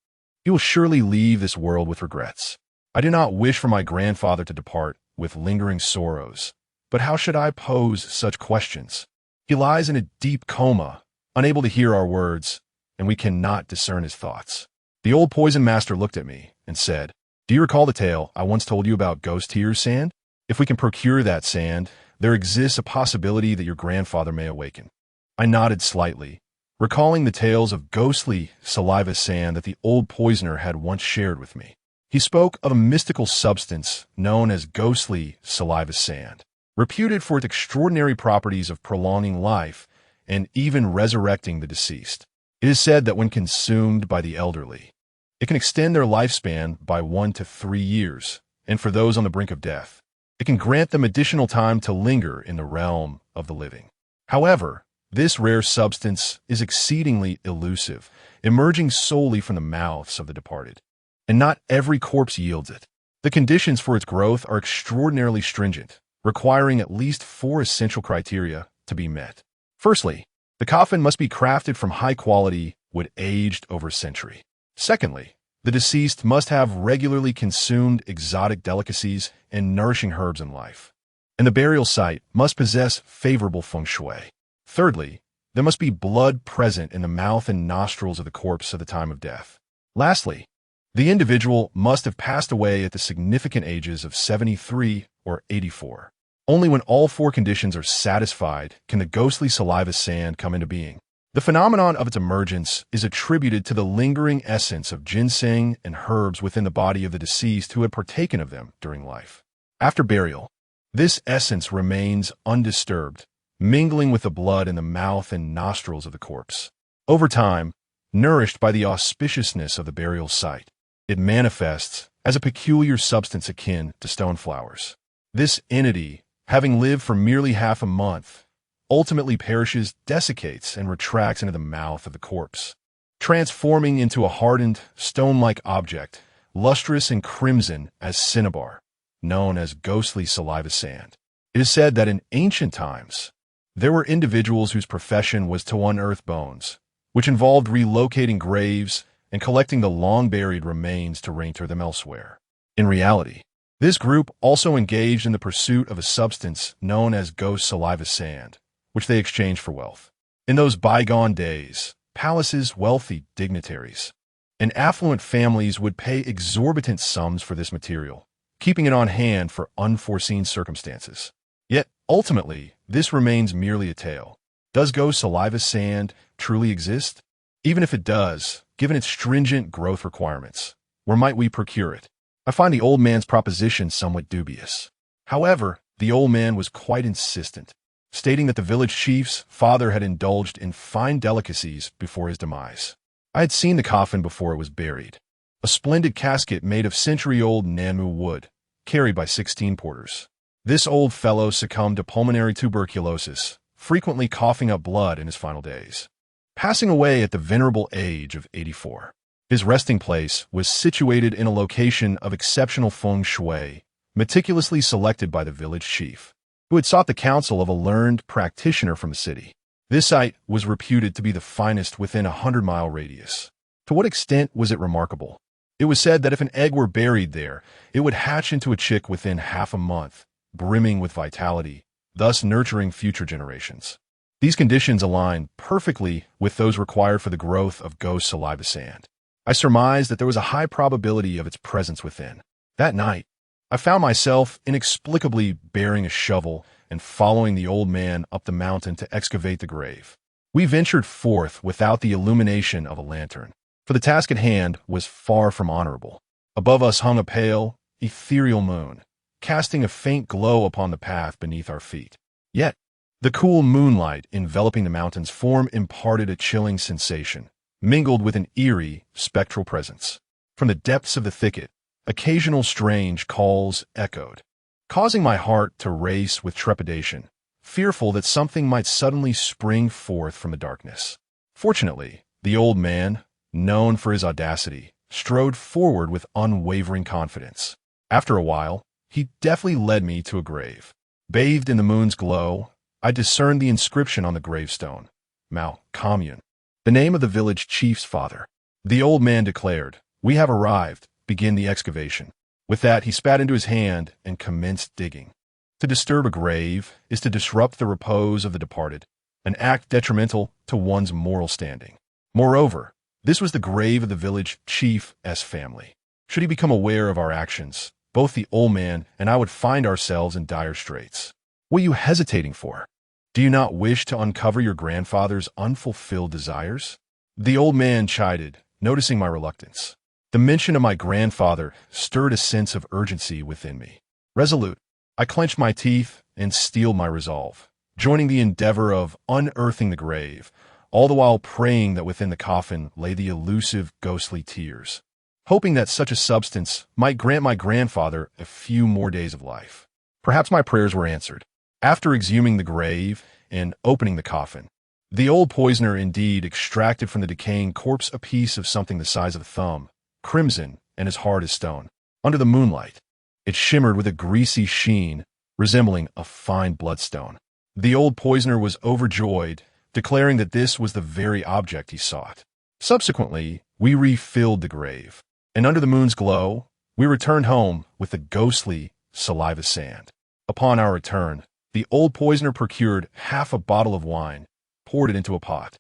he will surely leave this world with regrets. I do not wish for my grandfather to depart with lingering sorrows, but how should I pose such questions? He lies in a deep coma, unable to hear our words, and we cannot discern his thoughts. The old poison master looked at me and said, "Do you recall the tale I once told you about Ghost Hears Sand? If we can procure that sand, there exists a possibility that your grandfather may awaken." I nodded slightly, recalling the tales of ghostly saliva sand that the old poisoner had once shared with me. He spoke of a mystical substance known as ghostly saliva sand, reputed for its extraordinary properties of prolonging life and even resurrecting the deceased. It is said that when consumed by the elderly, it can extend their lifespan by 1 to 3 years, and for those on the brink of death. It can grant them additional time to linger in the realm of the living. However, this rare substance is exceedingly elusive, emerging solely from the mouths of the departed. And not every corpse yields it. The conditions for its growth are extraordinarily stringent, requiring at least 4 essential criteria to be met. Firstly, the coffin must be crafted from high-quality wood aged over a century. Secondly, the deceased must have regularly consumed exotic delicacies and nourishing herbs in life. And the burial site must possess favorable feng shui. Thirdly, there must be blood present in the mouth and nostrils of the corpse at the time of death. Lastly, the individual must have passed away at the significant ages of 73 or 84. Only when all 4 conditions are satisfied can the ghostly saliva sand come into being. The phenomenon of its emergence is attributed to the lingering essence of ginseng and herbs within the body of the deceased who had partaken of them during life. After burial, this essence remains undisturbed, mingling with the blood in the mouth and nostrils of the corpse. Over time, nourished by the auspiciousness of the burial site, it manifests as a peculiar substance akin to stone flowers. This entity, having lived for merely half a month, ultimately perishes, desiccates, and retracts into the mouth of the corpse, transforming into a hardened, stone-like object, lustrous and crimson as cinnabar, known as ghostly saliva sand. It is said that in ancient times, there were individuals whose profession was to unearth bones, which involved relocating graves and collecting the long-buried remains to reinter them elsewhere. In reality, this group also engaged in the pursuit of a substance known as ghost saliva sand, which they exchanged for wealth. In those bygone days, palaces, wealthy dignitaries, and affluent families would pay exorbitant sums for this material, keeping it on hand for unforeseen circumstances. Yet, ultimately, this remains merely a tale. Does ghost saliva sand truly exist? Even if it does, given its stringent growth requirements, where might we procure it? I find the old man's proposition somewhat dubious. However, the old man was quite insistent, stating that the village chief's father had indulged in fine delicacies before his demise. I had seen the coffin before it was buried, a splendid casket made of century-old Namu wood, carried by 16 porters. This old fellow succumbed to pulmonary tuberculosis, frequently coughing up blood in his final days, passing away at the venerable age of 84. His resting place was situated in a location of exceptional feng shui, meticulously selected by the village chief, who had sought the counsel of a learned practitioner from the city. This site was reputed to be the finest within a 100-mile radius. To what extent was it remarkable? It was said that if an egg were buried there, it would hatch into a chick within half a month, brimming with vitality, thus nurturing future generations. These conditions align perfectly with those required for the growth of ghost saliva sand. I surmised that there was a high probability of its presence within. That night, I found myself inexplicably bearing a shovel and following the old man up the mountain to excavate the grave. We ventured forth without the illumination of a lantern, for the task at hand was far from honorable. Above us hung a pale, ethereal moon, casting a faint glow upon the path beneath our feet. Yet, the cool moonlight enveloping the mountain's form imparted a chilling sensation, mingled with an eerie, spectral presence. From the depths of the thicket, occasional strange calls echoed, causing my heart to race with trepidation, fearful that something might suddenly spring forth from the darkness. Fortunately, the old man, known for his audacity, strode forward with unwavering confidence. After a while, he deftly led me to a grave. Bathed in the moon's glow, I discerned the inscription on the gravestone, Mao Commune, the name of the village chief's father. The old man declared, "We have arrived. Begin the excavation." With that, he spat into his hand and commenced digging. To disturb a grave is to disrupt the repose of the departed, an act detrimental to one's moral standing. Moreover, this was the grave of the village chief's family. Should he become aware of our actions, both the old man and I would find ourselves in dire straits. What are you hesitating for? Do you not wish to uncover your grandfather's unfulfilled desires? The old man chided, noticing my reluctance. The mention of my grandfather stirred a sense of urgency within me. Resolute, I clenched my teeth and steeled my resolve, joining the endeavor of unearthing the grave, all the while praying that within the coffin lay the elusive ghostly tears. hoping that such a substance might grant my grandfather a few more days of life. Perhaps my prayers were answered. After exhuming the grave and opening the coffin, the old poisoner indeed extracted from the decaying corpse a piece of something the size of a thumb, crimson and as hard as stone. Under the moonlight, it shimmered with a greasy sheen resembling a fine bloodstone. The old poisoner was overjoyed, declaring that this was the very object he sought. Subsequently, we refilled the grave, and under the moon's glow, we returned home with the ghostly saliva sand. Upon our return, the old poisoner procured half a bottle of wine, poured it into a pot,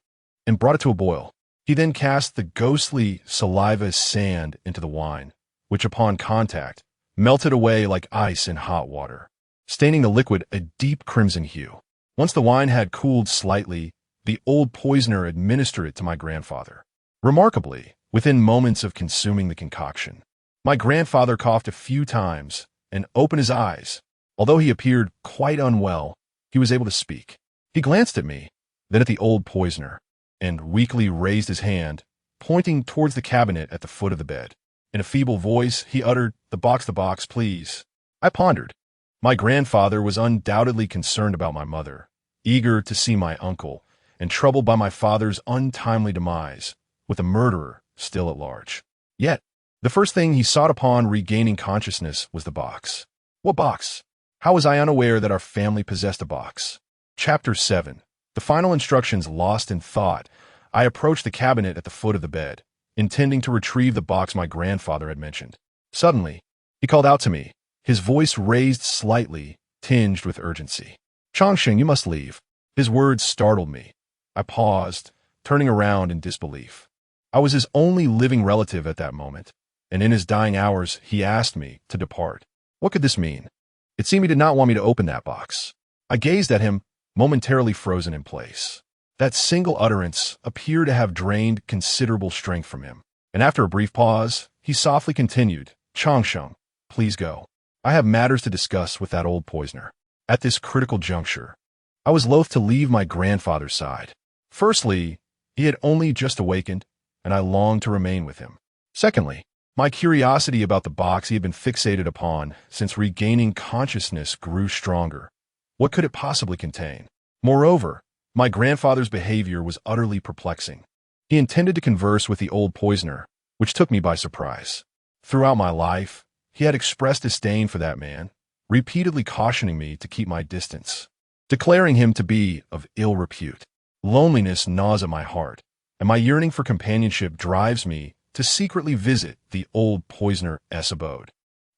and brought it to a boil. He then cast the ghostly saliva sand into the wine, which upon contact melted away like ice in hot water, staining the liquid a deep crimson hue. Once the wine had cooled slightly, the old poisoner administered it to my grandfather. Remarkably, within moments of consuming the concoction, my grandfather coughed a few times and opened his eyes. Although he appeared quite unwell, he was able to speak. He glanced at me, then at the old poisoner, and weakly raised his hand, pointing towards the cabinet at the foot of the bed. In a feeble voice, he uttered, the box, please." I pondered. My grandfather was undoubtedly concerned about my mother, eager to see my uncle, and troubled by my father's untimely demise, with the murderer still at large. Yet, the first thing he sought upon regaining consciousness was the box. What box? How was I unaware that our family possessed a box? Chapter 7. The final instructions lost in thought, I approached the cabinet at the foot of the bed, intending to retrieve the box my grandfather had mentioned. Suddenly, he called out to me, his voice raised slightly, tinged with urgency. "Chongqing, you must leave." His words startled me. I paused, turning around in disbelief. I was his only living relative at that moment, and in his dying hours he asked me to depart. What could this mean? It seemed he did not want me to open that box. I gazed at him, momentarily frozen in place. That single utterance appeared to have drained considerable strength from him, and after a brief pause, he softly continued, "Chongqing, please go. I have matters to discuss with that old poisoner." At this critical juncture, I was loath to leave my grandfather's side. Firstly, he had only just awakened, and I longed to remain with him. Secondly, my curiosity about the box he had been fixated upon since regaining consciousness grew stronger. What could it possibly contain? Moreover, my grandfather's behavior was utterly perplexing. He intended to converse with the old poisoner, which took me by surprise. Throughout my life, he had expressed disdain for that man, repeatedly cautioning me to keep my distance, declaring him to be of ill repute. Loneliness gnaws at my heart, and my yearning for companionship drives me to secretly visit the old poisoner's abode.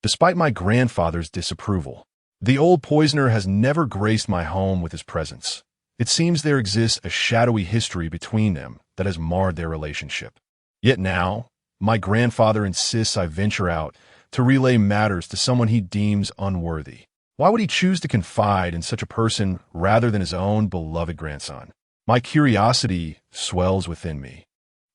Despite my grandfather's disapproval, the old poisoner has never graced my home with his presence. It seems there exists a shadowy history between them that has marred their relationship. Yet now, my grandfather insists I venture out to relay matters to someone he deems unworthy. Why would he choose to confide in such a person rather than his own beloved grandson? My curiosity swells within me,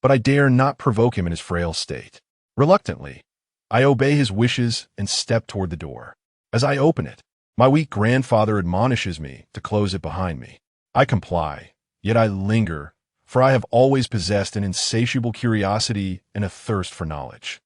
but I dare not provoke him in his frail state. Reluctantly, I obey his wishes and step toward the door. As I open it, my weak grandfather admonishes me to close it behind me. I comply, yet I linger, for I have always possessed an insatiable curiosity and a thirst for knowledge.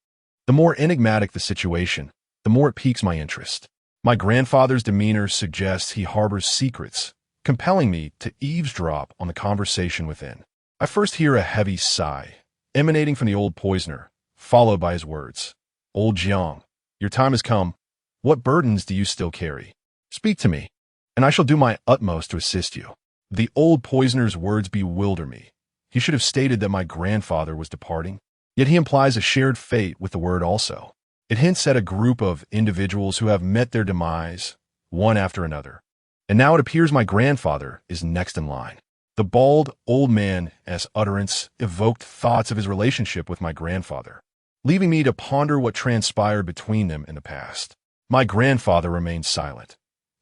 The more enigmatic the situation, the more it piques my interest. My grandfather's demeanor suggests he harbors secrets, compelling me to eavesdrop on the conversation within. I first hear a heavy sigh, emanating from the old poisoner, followed by his words. "Old Jiang, your time has come. What burdens do you still carry? Speak to me, and I shall do my utmost to assist you." The old poisoner's words bewilder me. He should have stated that my grandfather was departing, yet he implies a shared fate with the word also. It hints at a group of individuals who have met their demise, one after another. And now it appears my grandfather is next in line. The bald old man's utterance evoked thoughts of his relationship with my grandfather, leaving me to ponder what transpired between them in the past. My grandfather remained silent.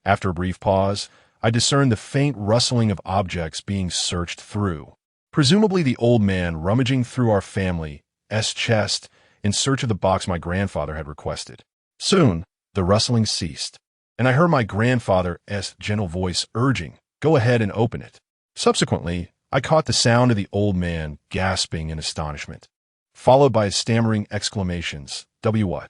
After a brief pause, I discerned the faint rustling of objects being searched through. Presumably the old man rummaging through our family's chest in search of the box my grandfather had requested. Soon, the rustling ceased, and I heard my grandfather's gentle voice urging, "Go ahead and open it." Subsequently, I caught the sound of the old man gasping in astonishment. followed by his stammering exclamations. What?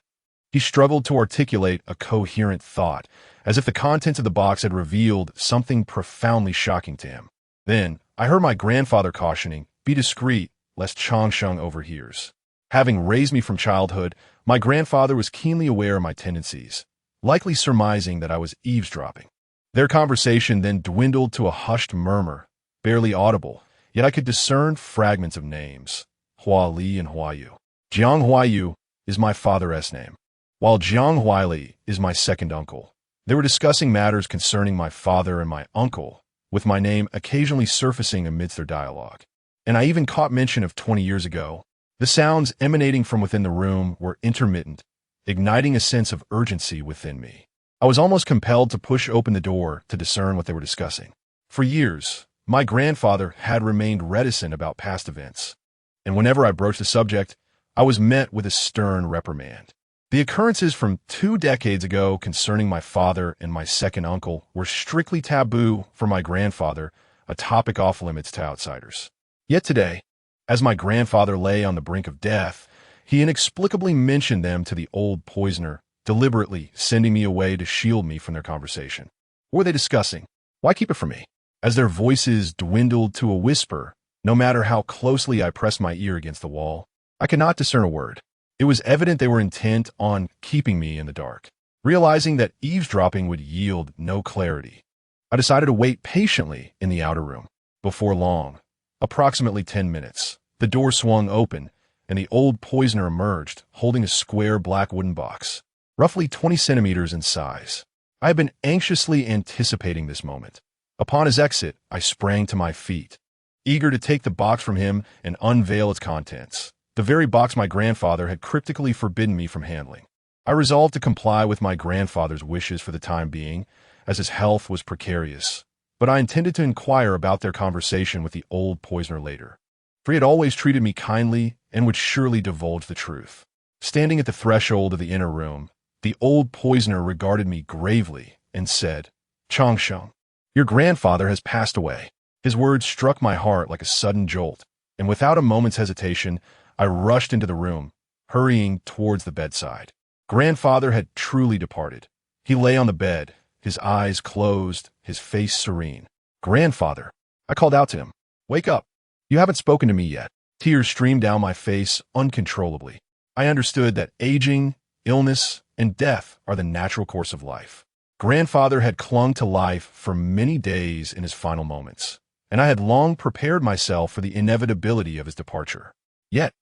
He struggled to articulate a coherent thought, as if the contents of the box had revealed something profoundly shocking to him. Then, I heard my grandfather cautioning, "Be discreet, lest Changsheng overhears." Having raised me from childhood, my grandfather was keenly aware of my tendencies, likely surmising that I was eavesdropping. Their conversation then dwindled to a hushed murmur, barely audible, yet I could discern fragments of names. Hua Li and Hua Yu. Jiang Hua Yu is my father's name, while Jiang Hua Li is my second uncle. They were discussing matters concerning my father and my uncle, with my name occasionally surfacing amidst their dialogue. And I even caught mention of 20 years ago. The sounds emanating from within the room were intermittent, igniting a sense of urgency within me. I was almost compelled to push open the door to discern what they were discussing. For years, my grandfather had remained reticent about past events, and whenever I broached the subject, I was met with a stern reprimand. The occurrences from 2 decades ago concerning my father and my second uncle were strictly taboo for my grandfather, a topic off limits to outsiders. Yet today, as my grandfather lay on the brink of death, he inexplicably mentioned them to the old poisoner, deliberately sending me away to shield me from their conversation. What were they discussing? Why keep it from me? As their voices dwindled to a whisper, no matter how closely I pressed my ear against the wall, I could not discern a word. It was evident they were intent on keeping me in the dark. Realizing that eavesdropping would yield no clarity, I decided to wait patiently in the outer room. Before long, approximately 10 minutes, the door swung open, and the old poisoner emerged, holding a square black wooden box, roughly 20 centimeters in size. I had been anxiously anticipating this moment. Upon his exit, I sprang to my feet, eager to take the box from him and unveil its contents, the very box my grandfather had cryptically forbidden me from handling. I resolved to comply with my grandfather's wishes for the time being, as his health was precarious, but I intended to inquire about their conversation with the old poisoner later, for he had always treated me kindly and would surely divulge the truth. Standing at the threshold of the inner room, the old poisoner regarded me gravely and said, "Changsheng, your grandfather has passed away." His words struck my heart like a sudden jolt, and without a moment's hesitation, I rushed into the room, hurrying towards the bedside. Grandfather had truly departed. He lay on the bed, his eyes closed, his face serene. "Grandfather," I called out to him, "wake up. You haven't spoken to me yet." Tears streamed down my face uncontrollably. I understood that aging, illness, and death are the natural course of life. Grandfather had clung to life for many days in his final moments, and I had long prepared myself for the inevitability of his departure. Yet,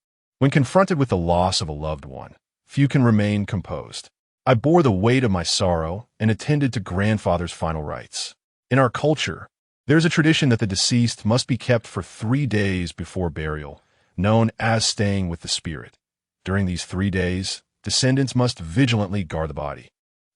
when confronted with the loss of a loved one, few can remain composed. I bore the weight of my sorrow and attended to grandfather's final rites. In our culture, there is a tradition that the deceased must be kept for 3 days before burial, known as staying with the spirit. During these 3 days, descendants must vigilantly guard the body.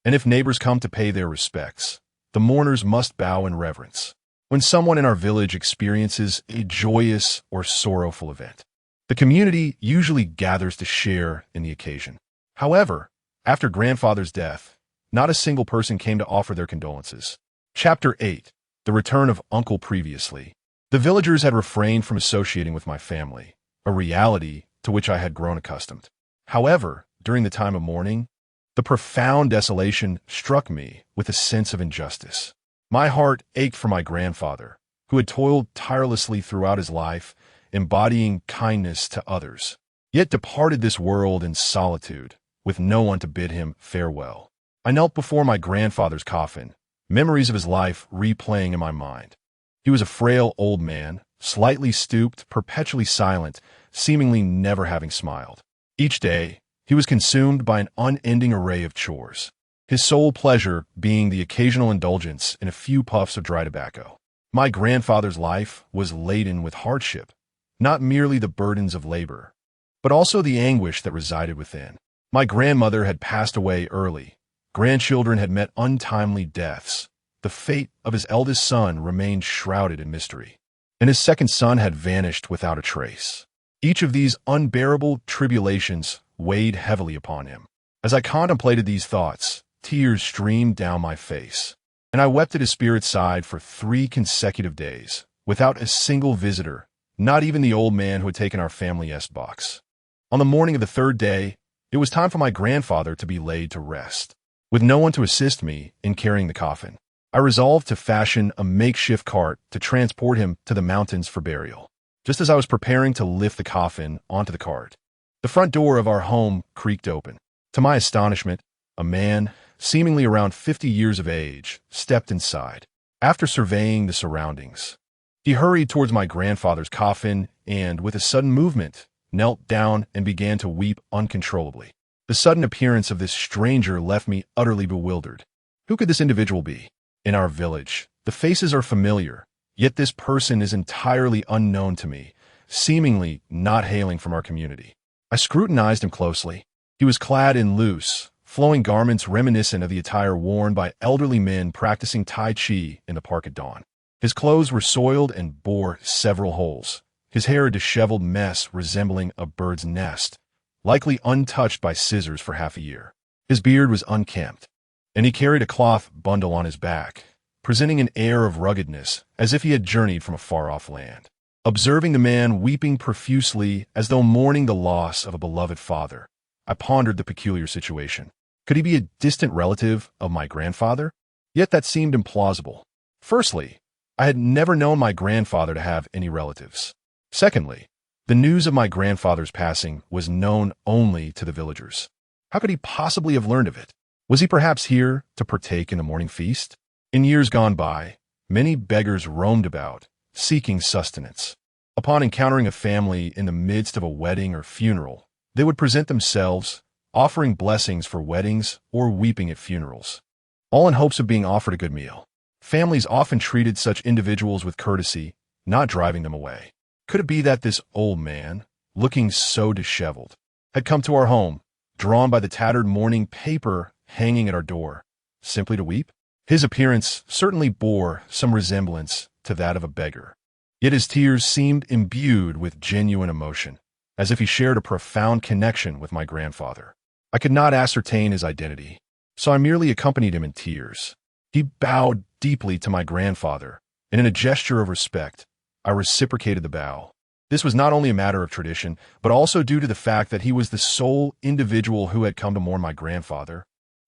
And if neighbors come to pay their respects, the mourners must bow in reverence. When someone in our village experiences a joyous or sorrowful event, the community usually gathers to share in the occasion. However, after grandfather's death, not a single person came to offer their condolences. Chapter 8. The Return of Uncle Previously. The villagers had refrained from associating with my family, a reality to which I had grown accustomed. However, during the time of mourning, the profound desolation struck me with a sense of injustice. My heart ached for my grandfather, who had toiled tirelessly throughout his life, embodying kindness to others, yet departed this world in solitude, with no one to bid him farewell. I knelt before my grandfather's coffin, memories of his life replaying in my mind. He was a frail old man, slightly stooped, perpetually silent, seemingly never having smiled. Each day, he was consumed by an unending array of chores, his sole pleasure being the occasional indulgence in a few puffs of dry tobacco. My grandfather's life was laden with hardship, not merely the burdens of labor, but also the anguish that resided within. My grandmother had passed away early. Grandchildren had met untimely deaths. The fate of his eldest son remained shrouded in mystery, and his second son had vanished without a trace. Each of these unbearable tribulations weighed heavily upon him. As I contemplated these thoughts, tears streamed down my face, and I wept at his spirit's side for 3 consecutive days, without a single visitor, not even the old man who had taken our family's box. On the morning of the third day, it was time for my grandfather to be laid to rest. With no one to assist me in carrying the coffin, I resolved to fashion a makeshift cart to transport him to the mountains for burial. Just as I was preparing to lift the coffin onto the cart, the front door of our home creaked open. To my astonishment, a man, seemingly around 50 years of age, stepped inside. After surveying the surroundings, he hurried towards my grandfather's coffin and, with a sudden movement, knelt down and began to weep uncontrollably. The sudden appearance of this stranger left me utterly bewildered. Who could this individual be? In our village, the faces are familiar, yet this person is entirely unknown to me, seemingly not hailing from our community. I scrutinized him closely. He was clad in loose, flowing garments reminiscent of the attire worn by elderly men practicing Tai Chi in the park at dawn. His clothes were soiled and bore several holes, his hair a disheveled mess resembling a bird's nest, likely untouched by scissors for half a year. His beard was unkempt, and he carried a cloth bundle on his back, presenting an air of ruggedness as if he had journeyed from a far-off land. Observing the man weeping profusely as though mourning the loss of a beloved father, I pondered the peculiar situation. Could he be a distant relative of my grandfather? Yet that seemed implausible. Firstly, I had never known my grandfather to have any relatives. Secondly, the news of my grandfather's passing was known only to the villagers. How could he possibly have learned of it? Was he perhaps here to partake in the morning feast? In years gone by, many beggars roamed about, seeking sustenance. Upon encountering a family in the midst of a wedding or funeral, they would present themselves, offering blessings for weddings or weeping at funerals, all in hopes of being offered a good meal. Families often treated such individuals with courtesy, not driving them away. Could it be that this old man, looking so disheveled, had come to our home, drawn by the tattered morning paper hanging at our door, simply to weep? His appearance certainly bore some resemblance to that of a beggar, yet his tears seemed imbued with genuine emotion, as if he shared a profound connection with my grandfather. I could not ascertain his identity, so I merely accompanied him in tears. He bowed deeply to my grandfather, and in a gesture of respect, I reciprocated the bow. This was not only a matter of tradition, but also due to the fact that he was the sole individual who had come to mourn my grandfather,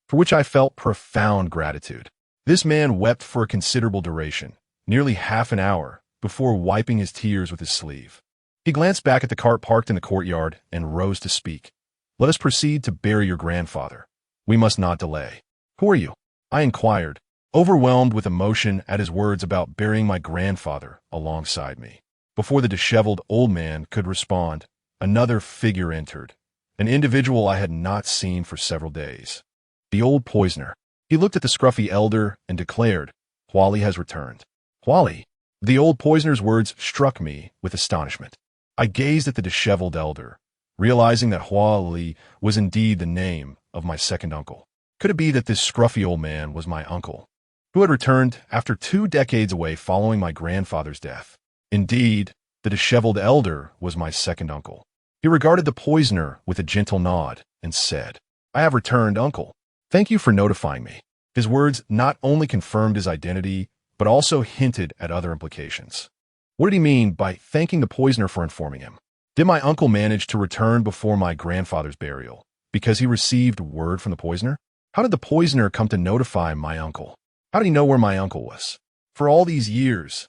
for which I felt profound gratitude. This man wept for a considerable duration, nearly half an hour, before wiping his tears with his sleeve. He glanced back at the cart parked in the courtyard and rose to speak. "Let us proceed to bury your grandfather. We must not delay." "Who are you?" I inquired, overwhelmed with emotion at his words about burying my grandfather alongside me. Before the disheveled old man could respond, another figure entered, an individual I had not seen for several days. The old poisoner. He looked at the scruffy elder and declared, "Wally has returned." Wally? The old poisoner's words struck me with astonishment. I gazed at the disheveled elder, realizing that Wally was indeed the name of my second uncle. Could it be that this scruffy old man was my uncle, who had returned after 2 decades away following my grandfather's death? Indeed, the disheveled elder was my second uncle. He regarded the poisoner with a gentle nod and said, "I have returned, uncle. Thank you for notifying me." His words not only confirmed his identity, but also hinted at other implications. What did he mean by thanking the poisoner for informing him? Did my uncle manage to return before my grandfather's burial because he received word from the poisoner? How did the poisoner come to notify my uncle? How did he know where my uncle was? For all these years,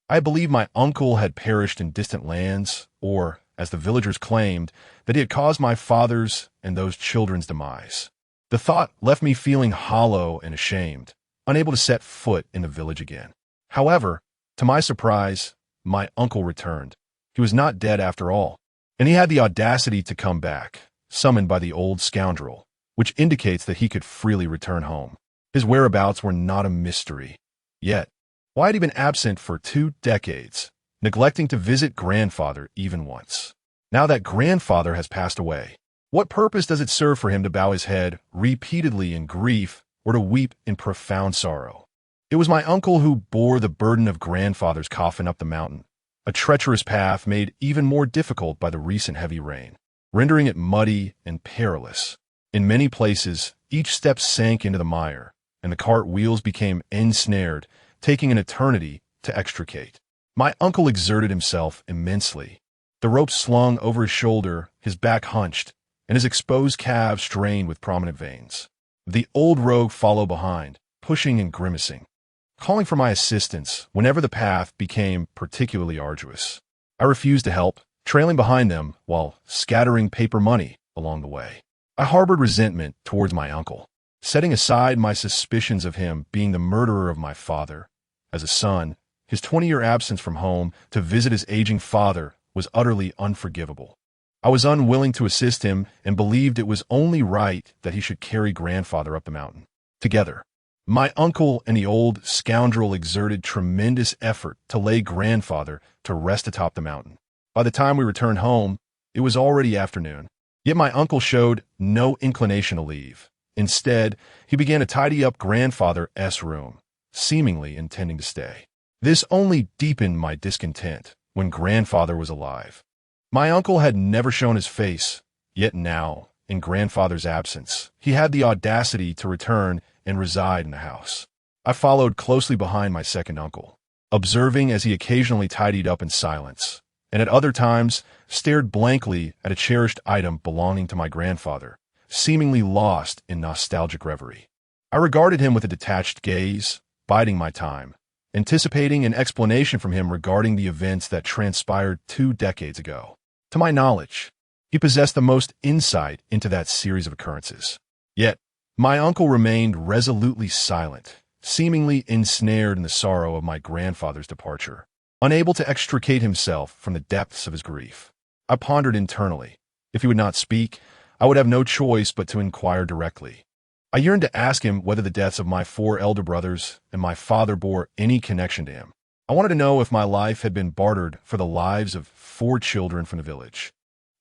I believed my uncle had perished in distant lands, or, as the villagers claimed, that he had caused my father's and those children's demise. The thought left me feeling hollow and ashamed, unable to set foot in the village again. However, to my surprise, my uncle returned. He was not dead after all, and he had the audacity to come back, summoned by the old scoundrel, which indicates that he could freely return home. His whereabouts were not a mystery. Yet, why had he been absent for 2 decades, neglecting to visit grandfather even once? Now that grandfather has passed away, what purpose does it serve for him to bow his head repeatedly in grief or to weep in profound sorrow? It was my uncle who bore the burden of grandfather's coffin up the mountain, a treacherous path made even more difficult by the recent heavy rain, rendering it muddy and perilous. In many places, each step sank into the mire, and the cart wheels became ensnared, taking an eternity to extricate. My uncle exerted himself immensely, the rope slung over his shoulder, his back hunched, and his exposed calves strained with prominent veins. The old rogue followed behind, pushing and grimacing, calling for my assistance whenever the path became particularly arduous. I refused to help, trailing behind them while scattering paper money along the way. I harbored resentment towards my uncle, setting aside my suspicions of him being the murderer of my father. As a son, his 20-year absence from home to visit his aging father was utterly unforgivable. I was unwilling to assist him and believed it was only right that he should carry grandfather up the mountain. Together, my uncle and the old scoundrel exerted tremendous effort to lay grandfather to rest atop the mountain. By the time we returned home, it was already afternoon. Yet my uncle showed no inclination to leave. Instead, he began to tidy up grandfather's room, seemingly intending to stay. This only deepened my discontent when grandfather was alive. My uncle had never shown his face, yet now, in grandfather's absence, he had the audacity to return and reside in the house. I followed closely behind my second uncle, observing as he occasionally tidied up in silence, and at other times stared blankly at a cherished item belonging to my grandfather, seemingly lost in nostalgic reverie. I regarded him with a detached gaze, biding my time, anticipating an explanation from him regarding the events that transpired 2 decades ago. To my knowledge, he possessed the most insight into that series of occurrences. Yet, my uncle remained resolutely silent, seemingly ensnared in the sorrow of my grandfather's departure, unable to extricate himself from the depths of his grief. I pondered internally. If he would not speak, I would have no choice but to inquire directly. I yearned to ask him whether the deaths of my 4 elder brothers and my father bore any connection to him. I wanted to know if my life had been bartered for the lives of 4 children from the village.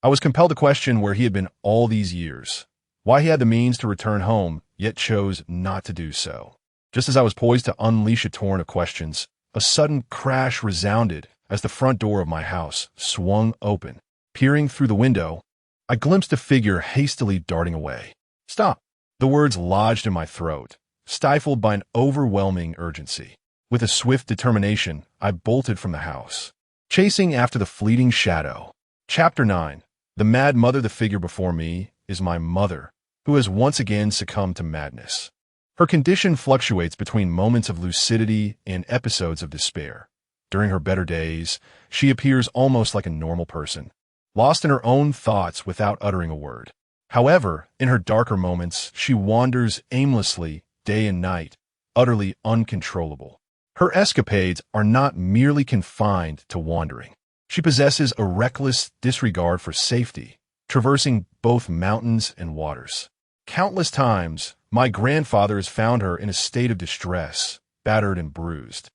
I was compelled to question where he had been all these years, why he had the means to return home, yet chose not to do so. Just as I was poised to unleash a torrent of questions, a sudden crash resounded as the front door of my house swung open. Peering through the window, I glimpsed a figure hastily darting away. "Stop!" The words lodged in my throat, stifled by an overwhelming urgency. With a swift determination, I bolted from the house, chasing after the fleeting shadow. Chapter 9. The mad mother. The figure before me is my mother, who has once again succumbed to madness. Her condition fluctuates between moments of lucidity and episodes of despair. During her better days, she appears almost like a normal person, lost in her own thoughts without uttering a word. However, in her darker moments, she wanders aimlessly day and night, utterly uncontrollable. Her escapades are not merely confined to wandering. She possesses a reckless disregard for safety, traversing both mountains and waters. Countless times, my grandfather has found her in a state of distress, battered and bruised,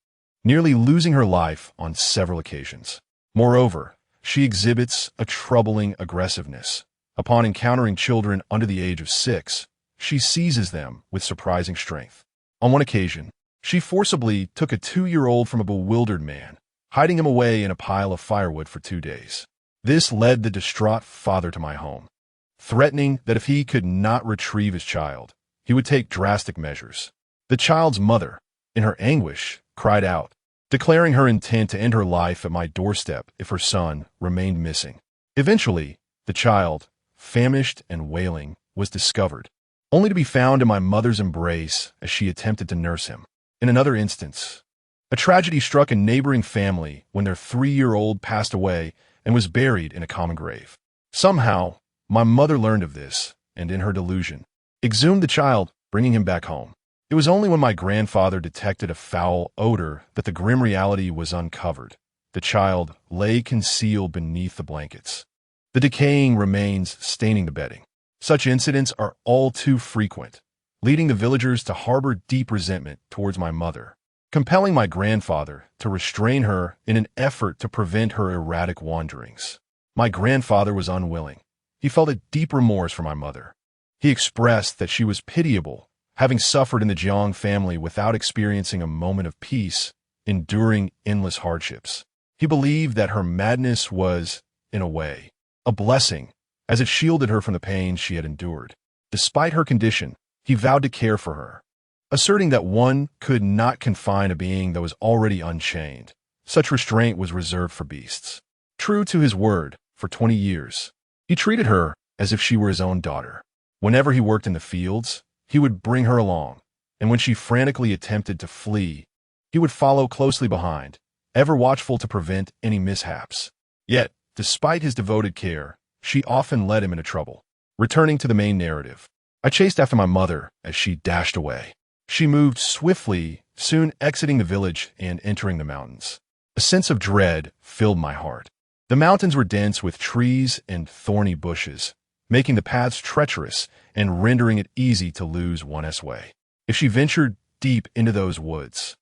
nearly losing her life on several occasions. Moreover, she exhibits a troubling aggressiveness. Upon encountering children under the age of 6, she seizes them with surprising strength. On one occasion, she forcibly took a 2-year-old from a bewildered man, hiding him away in a pile of firewood for 2 days. This led the distraught father to my home, threatening that if he could not retrieve his child, he would take drastic measures. The child's mother, in her anguish, cried out, declaring her intent to end her life at my doorstep if her son remained missing. Eventually, the child, famished and wailing, was discovered, only to be found in my mother's embrace as she attempted to nurse him. In another instance, a tragedy struck a neighboring family when their 3-year-old passed away and was buried in a common grave. Somehow, my mother learned of this, and in her delusion, exhumed the child, bringing him back home. It was only when my grandfather detected a foul odor that the grim reality was uncovered. The child lay concealed beneath the blankets, the decaying remains staining the bedding. Such incidents are all too frequent, leading the villagers to harbor deep resentment towards my mother, compelling my grandfather to restrain her in an effort to prevent her erratic wanderings. My grandfather was unwilling. He felt a deep remorse for my mother. He expressed that she was pitiable, having suffered in the Jiang family without experiencing a moment of peace, enduring endless hardships. He believed that her madness was, in a way, a blessing, as it shielded her from the pain she had endured. Despite her condition, he vowed to care for her, asserting that one could not confine a being that was already unchained. Such restraint was reserved for beasts. True to his word, for 20 years, he treated her as if she were his own daughter. Whenever he worked in the fields, he would bring her along, and when she frantically attempted to flee, he would follow closely behind, ever watchful to prevent any mishaps. Yet, despite his devoted care, she often led him into trouble. Returning to the main narrative, I chased after my mother as she dashed away. She moved swiftly, soon exiting the village and entering the mountains. A sense of dread filled my heart. The mountains were dense with trees and thorny bushes, making the paths treacherous and rendering it easy to lose one's way. If she ventured deep into those woods,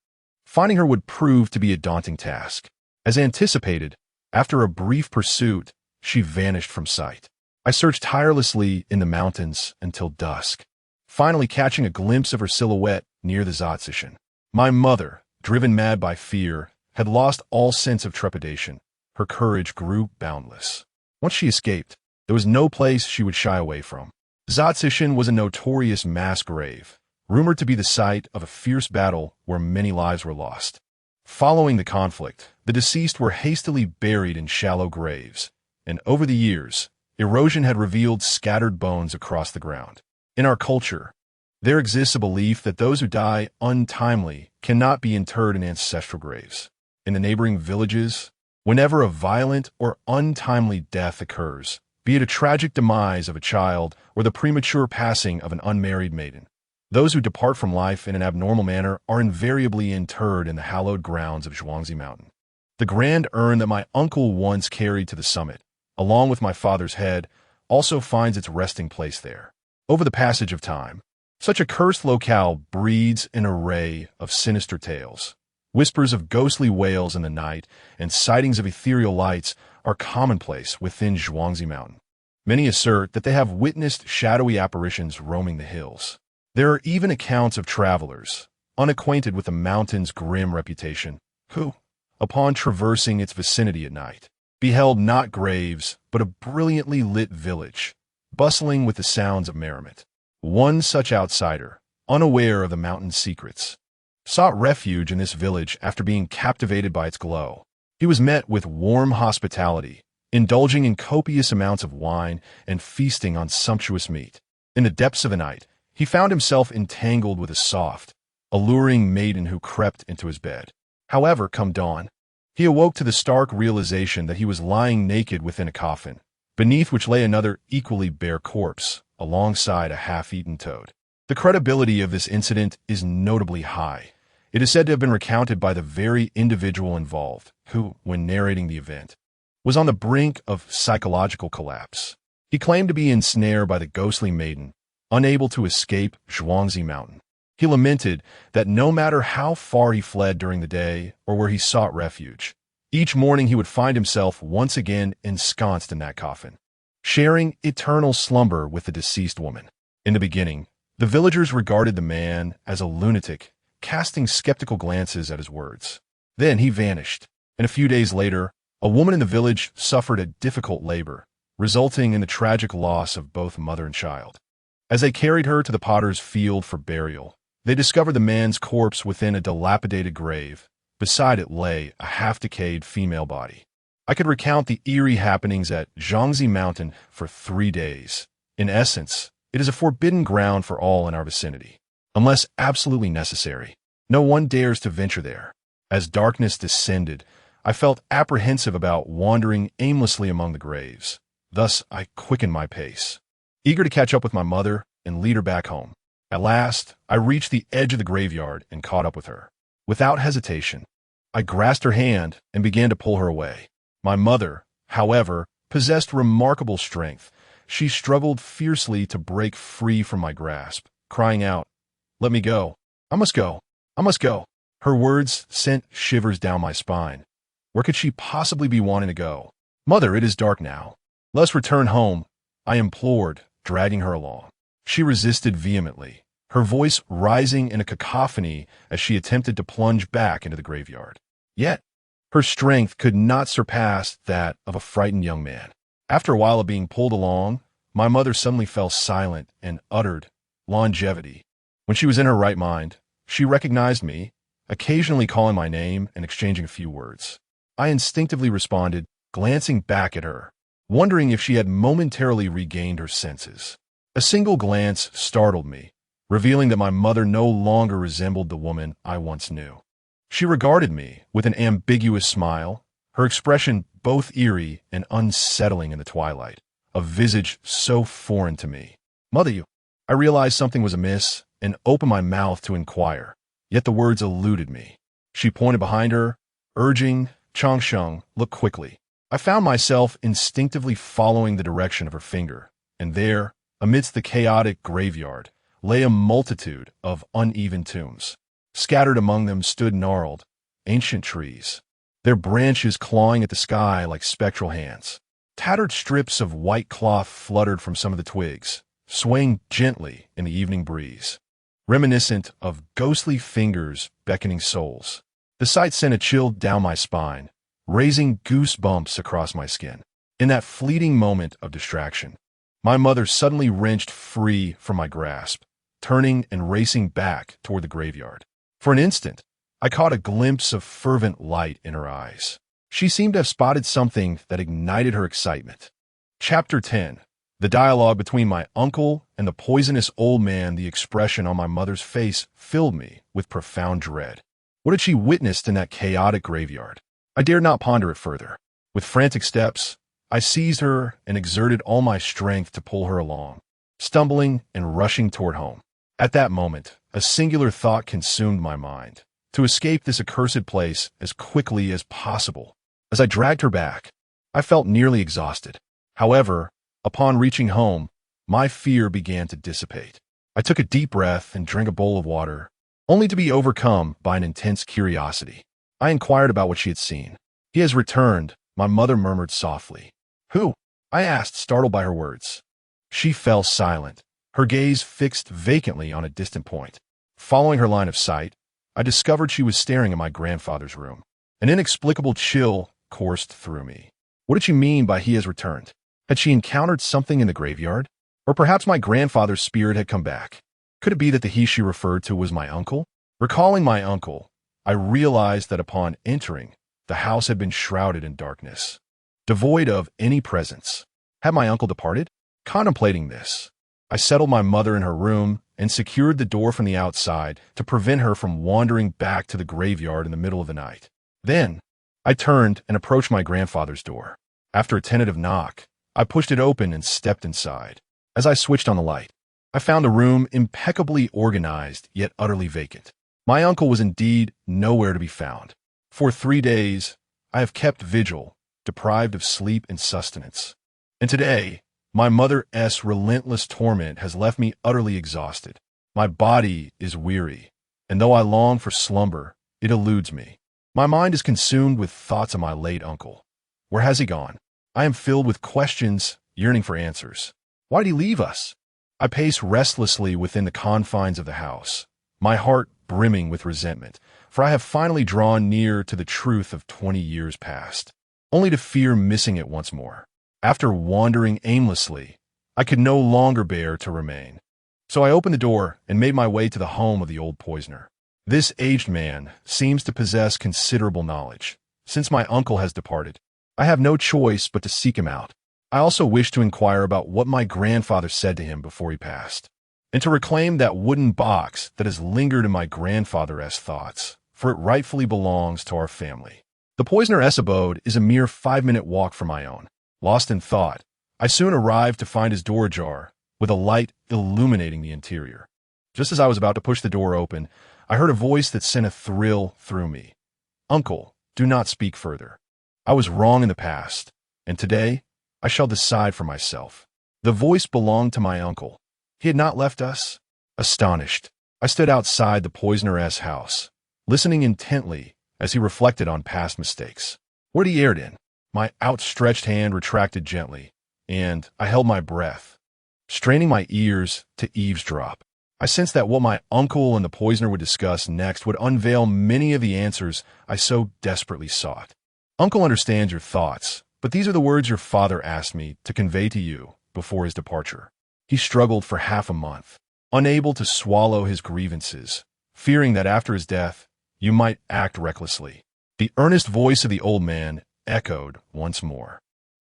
finding her would prove to be a daunting task. As anticipated, after a brief pursuit, she vanished from sight. I searched tirelessly in the mountains until dusk, finally catching a glimpse of her silhouette near the Zatzischen. My mother, driven mad by fear, had lost all sense of trepidation. Her courage grew boundless. Once she escaped, there was no place she would shy away from. Zatzischen was a notorious mass grave, rumored to be the site of a fierce battle where many lives were lost. Following the conflict, the deceased were hastily buried in shallow graves, and over the years, erosion had revealed scattered bones across the ground. In our culture, there exists a belief that those who die untimely cannot be interred in ancestral graves. In the neighboring villages, whenever a violent or untimely death occurs, be it a tragic demise of a child or the premature passing of an unmarried maiden, those who depart from life in an abnormal manner are invariably interred in the hallowed grounds of Zhuangzi Mountain. The grand urn that my uncle once carried to the summit, along with my father's head, also finds its resting place there. Over the passage of time, such a cursed locale breeds an array of sinister tales. Whispers of ghostly wails in the night and sightings of ethereal lights are commonplace within Zhuangzi Mountain. Many assert that they have witnessed shadowy apparitions roaming the hills. There are even accounts of travelers, unacquainted with the mountain's grim reputation, who, upon traversing its vicinity at night, beheld not graves, but a brilliantly lit village, bustling with the sounds of merriment. One such outsider, unaware of the mountain's secrets, sought refuge in this village after being captivated by its glow. He was met with warm hospitality, indulging in copious amounts of wine and feasting on sumptuous meat. In the depths of the night, he found himself entangled with a soft, alluring maiden who crept into his bed. However, come dawn, he awoke to the stark realization that he was lying naked within a coffin, beneath which lay another equally bare corpse, alongside a half-eaten toad. The credibility of this incident is notably high. It is said to have been recounted by the very individual involved, who, when narrating the event, was on the brink of psychological collapse. He claimed to be ensnared by the ghostly maiden, unable to escape Zhuangzi Mountain. He lamented that no matter how far he fled during the day or where he sought refuge, each morning he would find himself once again ensconced in that coffin, sharing eternal slumber with the deceased woman. In the beginning, the villagers regarded the man as a lunatic, casting skeptical glances at his words. Then he vanished, and a few days later, a woman in the village suffered a difficult labor, resulting in the tragic loss of both mother and child. As they carried her to the potter's field for burial, they discovered the man's corpse within a dilapidated grave. Beside it lay a half-decayed female body. I could recount the eerie happenings at Zhuangzi Mountain for 3 days. In essence, it is a forbidden ground for all in our vicinity. Unless absolutely necessary, no one dares to venture there. As darkness descended, I felt apprehensive about wandering aimlessly among the graves. Thus, I quickened my pace, eager to catch up with my mother and lead her back home. At last, I reached the edge of the graveyard and caught up with her. Without hesitation, I grasped her hand and began to pull her away. My mother, however, possessed remarkable strength. She struggled fiercely to break free from my grasp, crying out, "Let me go. I must go. I must go." Her words sent shivers down my spine. Where could she possibly be wanting to go? "Mother, it is dark now. Let us return home," I implored, dragging her along. She resisted vehemently, her voice rising in a cacophony as she attempted to plunge back into the graveyard. Yet, her strength could not surpass that of a frightened young man. After a while of being pulled along, my mother suddenly fell silent and uttered longevity. When she was in her right mind, she recognized me, occasionally calling my name and exchanging a few words. I instinctively responded, glancing back at her, wondering if she had momentarily regained her senses. A single glance startled me, revealing that my mother no longer resembled the woman I once knew. She regarded me with an ambiguous smile, her expression both eerie and unsettling in the twilight, a visage so foreign to me. "Mother, you—" I realized something was amiss and opened my mouth to inquire, yet the words eluded me. She pointed behind her, urging, "Changsheng, look quickly." I found myself instinctively following the direction of her finger, and there, amidst the chaotic graveyard, lay a multitude of uneven tombs. Scattered among them stood gnarled, ancient trees, their branches clawing at the sky like spectral hands. Tattered strips of white cloth fluttered from some of the twigs, swaying gently in the evening breeze, reminiscent of ghostly fingers beckoning souls. The sight sent a chill down my spine, raising goosebumps across my skin. In that fleeting moment of distraction, my mother suddenly wrenched free from my grasp, turning and racing back toward the graveyard. For an instant, I caught a glimpse of fervent light in her eyes. She seemed to have spotted something that ignited her excitement. Chapter 10. The dialogue between my uncle and the poisonous old man. The expression on my mother's face filled me with profound dread. What had she witnessed in that chaotic graveyard? I dared not ponder it further. With frantic steps, I seized her and exerted all my strength to pull her along, stumbling and rushing toward home. At that moment, a singular thought consumed my mind: to escape this accursed place as quickly as possible. As I dragged her back, I felt nearly exhausted. However, upon reaching home, my fear began to dissipate. I took a deep breath and drank a bowl of water, only to be overcome by an intense curiosity. I inquired about what she had seen. "He has returned," my mother murmured softly. "Who?" I asked, startled by her words. She fell silent, her gaze fixed vacantly on a distant point. Following her line of sight, I discovered she was staring at my grandfather's room. An inexplicable chill coursed through me. What did she mean by "he has returned"? Had she encountered something in the graveyard? Or perhaps my grandfather's spirit had come back? Could it be that the he she referred to was my uncle? Recalling my uncle, I realized that upon entering, the house had been shrouded in darkness, devoid of any presence. Had my uncle departed? Contemplating this, I settled my mother in her room and secured the door from the outside to prevent her from wandering back to the graveyard in the middle of the night. Then, I turned and approached my grandfather's door. After a tentative knock, I pushed it open and stepped inside. As I switched on the light, I found the room impeccably organized yet utterly vacant. My uncle was indeed nowhere to be found. For 3 days, I have kept vigil, deprived of sleep and sustenance. And today, my mother's relentless torment has left me utterly exhausted. My body is weary, and though I long for slumber, it eludes me. My mind is consumed with thoughts of my late uncle. Where has he gone? I am filled with questions, yearning for answers. Why did he leave us? I pace restlessly within the confines of the house, my heart brimming with resentment, for I have finally drawn near to the truth of 20 years past, only to fear missing it once more. After wandering aimlessly, I could no longer bear to remain. So I opened the door and made my way to the home of the old poisoner. This aged man seems to possess considerable knowledge. Since my uncle has departed, I have no choice but to seek him out. I also wish to inquire about what my grandfather said to him before he passed, and to reclaim that wooden box that has lingered in my grandfather's thoughts, for it rightfully belongs to our family. The poisoner's abode is a mere 5-minute walk from my own. Lost in thought, I soon arrived to find his door ajar, with a light illuminating the interior. Just as I was about to push the door open, I heard a voice that sent a thrill through me. "Uncle, do not speak further. I was wrong in the past, and today I shall decide for myself." The voice belonged to my uncle. He had not left us. Astonished, I stood outside the poisoner's house, listening intently as he reflected on past mistakes. What had he erred in? My outstretched hand retracted gently, and I held my breath, straining my ears to eavesdrop. I sensed that what my uncle and the poisoner would discuss next would unveil many of the answers I so desperately sought. "Uncle understands your thoughts, but these are the words your father asked me to convey to you before his departure. He struggled for half a month, unable to swallow his grievances, fearing that after his death, you might act recklessly." The earnest voice of the old man echoed once more.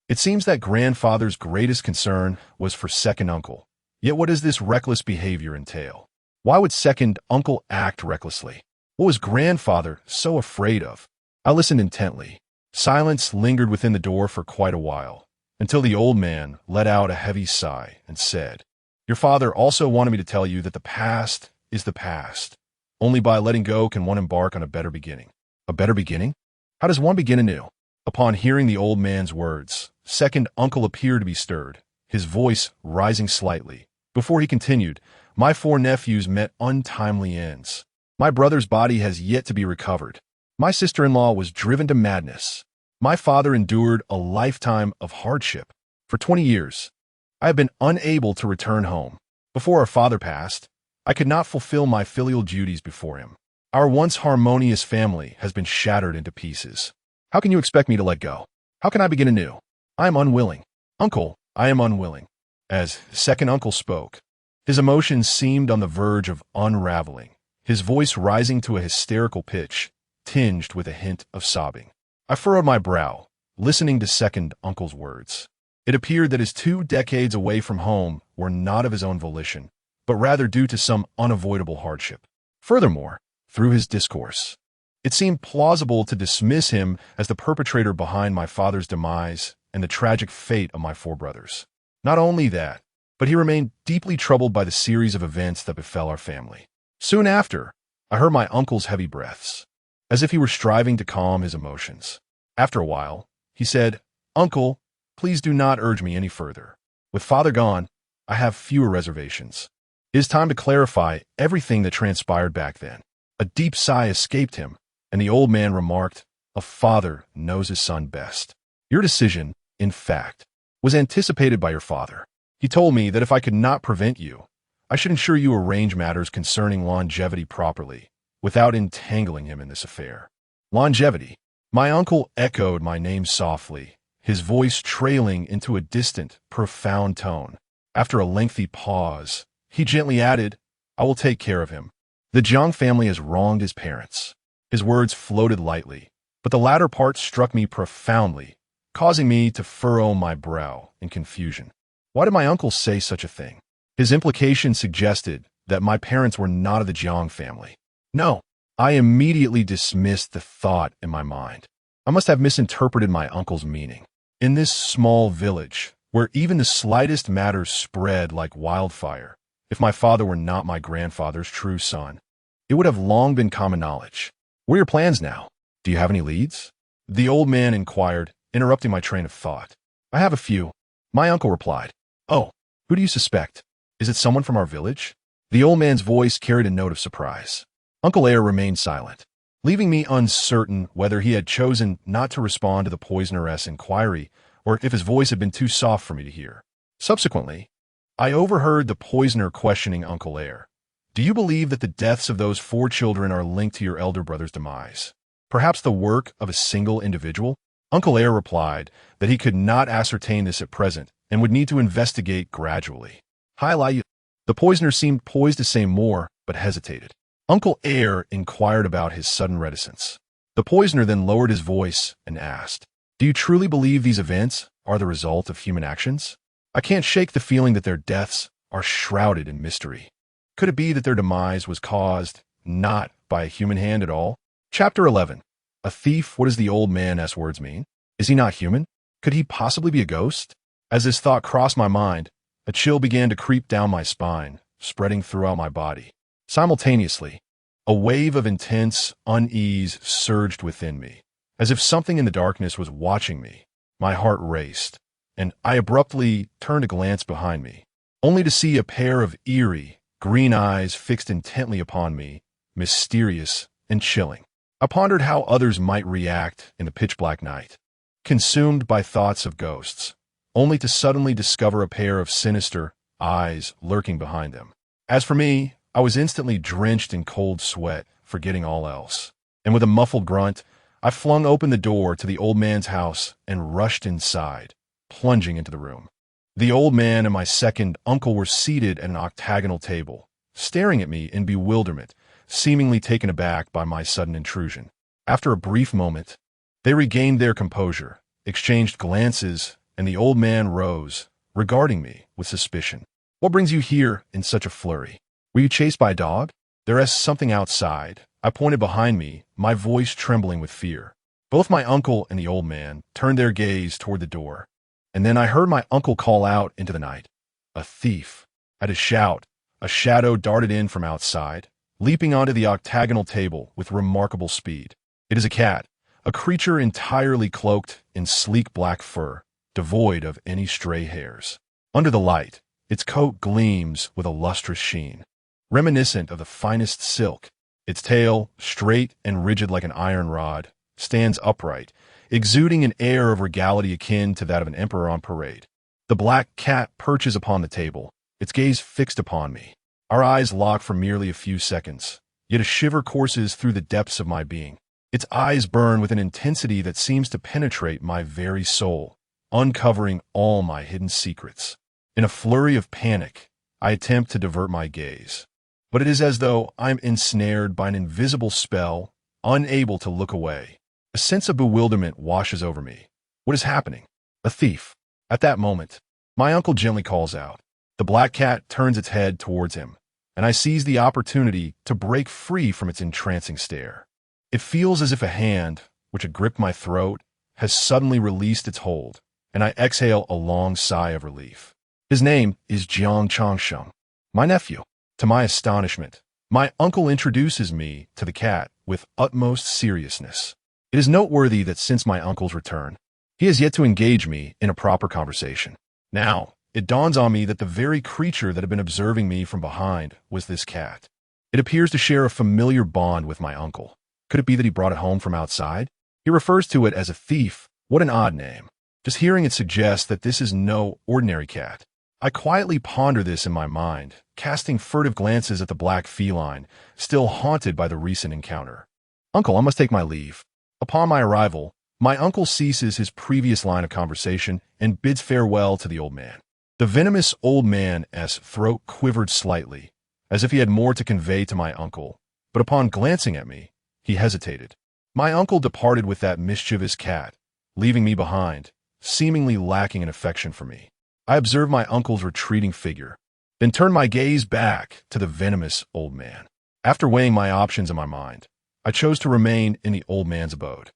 It seems that grandfather's greatest concern was for second uncle. Yet what does this reckless behavior entail? Why would second uncle act recklessly? What was grandfather so afraid of? I listened intently. Silence lingered within the door for quite a while, until the old man let out a heavy sigh and said, "Your father also wanted me to tell you that the past is the past. Only by letting go can one embark on a better beginning." A better beginning? How does one begin anew? Upon hearing the old man's words, second uncle appeared to be stirred, his voice rising slightly. Before he continued, "My 4 nephews met untimely ends. My brother's body has yet to be recovered. My sister-in-law was driven to madness. My father endured a lifetime of hardship. For 20 years, I have been unable to return home. Before our father passed, I could not fulfill my filial duties before him. Our once harmonious family has been shattered into pieces. How can you expect me to let go? How can I begin anew? I am unwilling. Uncle, I am unwilling." As second uncle spoke, his emotions seemed on the verge of unraveling, his voice rising to a hysterical pitch, tinged with a hint of sobbing. I furrowed my brow, listening to second uncle's words. It appeared that his 2 decades away from home were not of his own volition, but rather due to some unavoidable hardship. Furthermore, through his discourse, it seemed plausible to dismiss him as the perpetrator behind my father's demise and the tragic fate of my 4 brothers. Not only that, but he remained deeply troubled by the series of events that befell our family. Soon after, I heard my uncle's heavy breaths, as if he were striving to calm his emotions. After a while, he said, "Uncle, please do not urge me any further. With father gone, I have fewer reservations. It is time to clarify everything that transpired back then." A deep sigh escaped him, and the old man remarked, "A father knows his son best. Your decision, in fact, was anticipated by your father. He told me that if I could not prevent you, I should ensure you arrange matters concerning longevity properly, without entangling him in this affair." Longevity. My uncle echoed my name softly, his voice trailing into a distant, profound tone. After a lengthy pause, he gently added, "I will take care of him. The Jiang family has wronged his parents." His words floated lightly, but the latter part struck me profoundly, causing me to furrow my brow in confusion. Why did my uncle say such a thing? His implication suggested that my parents were not of the Jiang family. No, I immediately dismissed the thought in my mind. I must have misinterpreted my uncle's meaning. In this small village, where even the slightest matters spread like wildfire, if my father were not my grandfather's true son, it would have long been common knowledge. What are your plans now? Do you have any leads? The old man inquired, interrupting my train of thought. "I have a few," my uncle replied. "Oh, who do you suspect? Is it someone from our village?" The old man's voice carried a note of surprise. Uncle Air remained silent, leaving me uncertain whether he had chosen not to respond to the poisoneress' inquiry or if his voice had been too soft for me to hear. Subsequently, I overheard the poisoner questioning Uncle Air. "Do you believe that the deaths of those 4 children are linked to your elder brother's demise? Perhaps the work of a single individual?" Uncle Air replied that he could not ascertain this at present and would need to investigate gradually. Highlight. The poisoner seemed poised to say more, but hesitated. Uncle Air inquired about his sudden reticence. The poisoner then lowered his voice and asked, "Do you truly believe these events are the result of human actions? I can't shake the feeling that their deaths are shrouded in mystery. Could it be that their demise was caused not by a human hand at all?" Chapter 11. A thief. What does the old man's words mean? Is he not human? Could he possibly be a ghost? As this thought crossed my mind, a chill began to creep down my spine, spreading throughout my body. Simultaneously, a wave of intense unease surged within me, as if something in the darkness was watching me. My heart raced, and I abruptly turned to glance behind me, only to see a pair of eerie, green eyes fixed intently upon me, mysterious and chilling. I pondered how others might react in the pitch-black night, consumed by thoughts of ghosts, only to suddenly discover a pair of sinister eyes lurking behind them. As for me, I was instantly drenched in cold sweat, forgetting all else. And with a muffled grunt, I flung open the door to the old man's house and rushed inside, plunging into the room. The old man and my second uncle were seated at an octagonal table, staring at me in bewilderment, seemingly taken aback by my sudden intrusion. After a brief moment, They regained their composure, exchanged glances, and the old man rose, regarding me with suspicion. "What brings you here in such a flurry? Were you chased by a dog?" "There is something outside." I pointed behind me, my voice trembling with fear. Both my uncle and the old man turned their gaze toward the door, and then I heard my uncle call out into the night, "A thief!" At his shout, a shadow darted in from outside, leaping onto the octagonal table with remarkable speed. It is a cat, a creature entirely cloaked in sleek black fur, devoid of any stray hairs. Under the light, its coat gleams with a lustrous sheen, reminiscent of the finest silk. Its tail, straight and rigid like an iron rod, stands upright, exuding an air of regality akin to that of an emperor on parade. The black cat perches upon the table, its gaze fixed upon me. Our eyes lock for merely a few seconds, yet a shiver courses through the depths of my being. Its eyes burn with an intensity that seems to penetrate my very soul, uncovering all my hidden secrets. In a flurry of panic, I attempt to divert my gaze, but it is as though I'm ensnared by an invisible spell, unable to look away. A sense of bewilderment washes over me. What is happening? A thief. At that moment, my uncle gently calls out. The black cat turns its head towards him, and I seize the opportunity to break free from its entrancing stare. It feels as if a hand, which had gripped my throat, has suddenly released its hold, and I exhale a long sigh of relief. His name is Jiang Changsheng, my nephew. To my astonishment, my uncle introduces me to the cat with utmost seriousness. It is noteworthy that since my uncle's return, he has yet to engage me in a proper conversation. Now, it dawns on me that the very creature that had been observing me from behind was this cat. It appears to share a familiar bond with my uncle. Could it be that he brought it home from outside? He refers to it as a thief. What an odd name. Just hearing it suggests that this is no ordinary cat. I quietly ponder this in my mind, casting furtive glances at the black feline, still haunted by the recent encounter. "Uncle, I must take my leave." Upon my arrival, my uncle ceases his previous line of conversation and bids farewell to the old man. The venomous old man's throat quivered slightly, as if he had more to convey to my uncle, but upon glancing at me, he hesitated. My uncle departed with that mischievous cat, leaving me behind, seemingly lacking an affection for me. I observed my uncle's retreating figure, then turned my gaze back to the venomous old man. After weighing my options in my mind, I chose to remain in the old man's abode.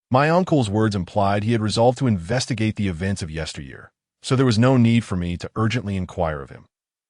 My uncle's words implied he had resolved to investigate the events of yesteryear, so there was no need for me to urgently inquire of him.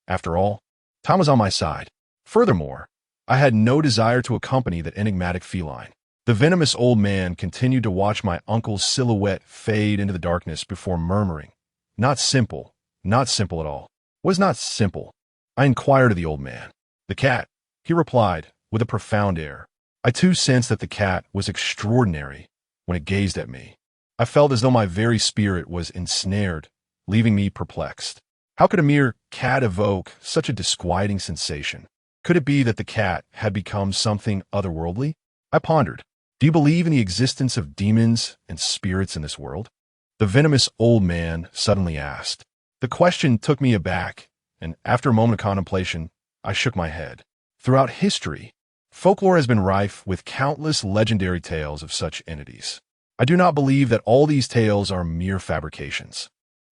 After all, time was on my side. Furthermore, I had no desire to accompany that enigmatic feline. The venomous old man continued to watch my uncle's silhouette fade into the darkness before murmuring, not simple at all. What is not simple? I inquired of the old man. "The cat," he replied, with a profound air. I too sensed that the cat was extraordinary when it gazed at me. I felt as though my very spirit was ensnared, leaving me perplexed. How could a mere cat evoke such a disquieting sensation? Could it be that the cat had become something otherworldly? I pondered. Do you believe in the existence of demons and spirits in this world? The venomous old man suddenly asked. The question took me aback, and after a moment of contemplation, I shook my head. Throughout history, folklore has been rife with countless legendary tales of such entities. I do not believe that all these tales are mere fabrications.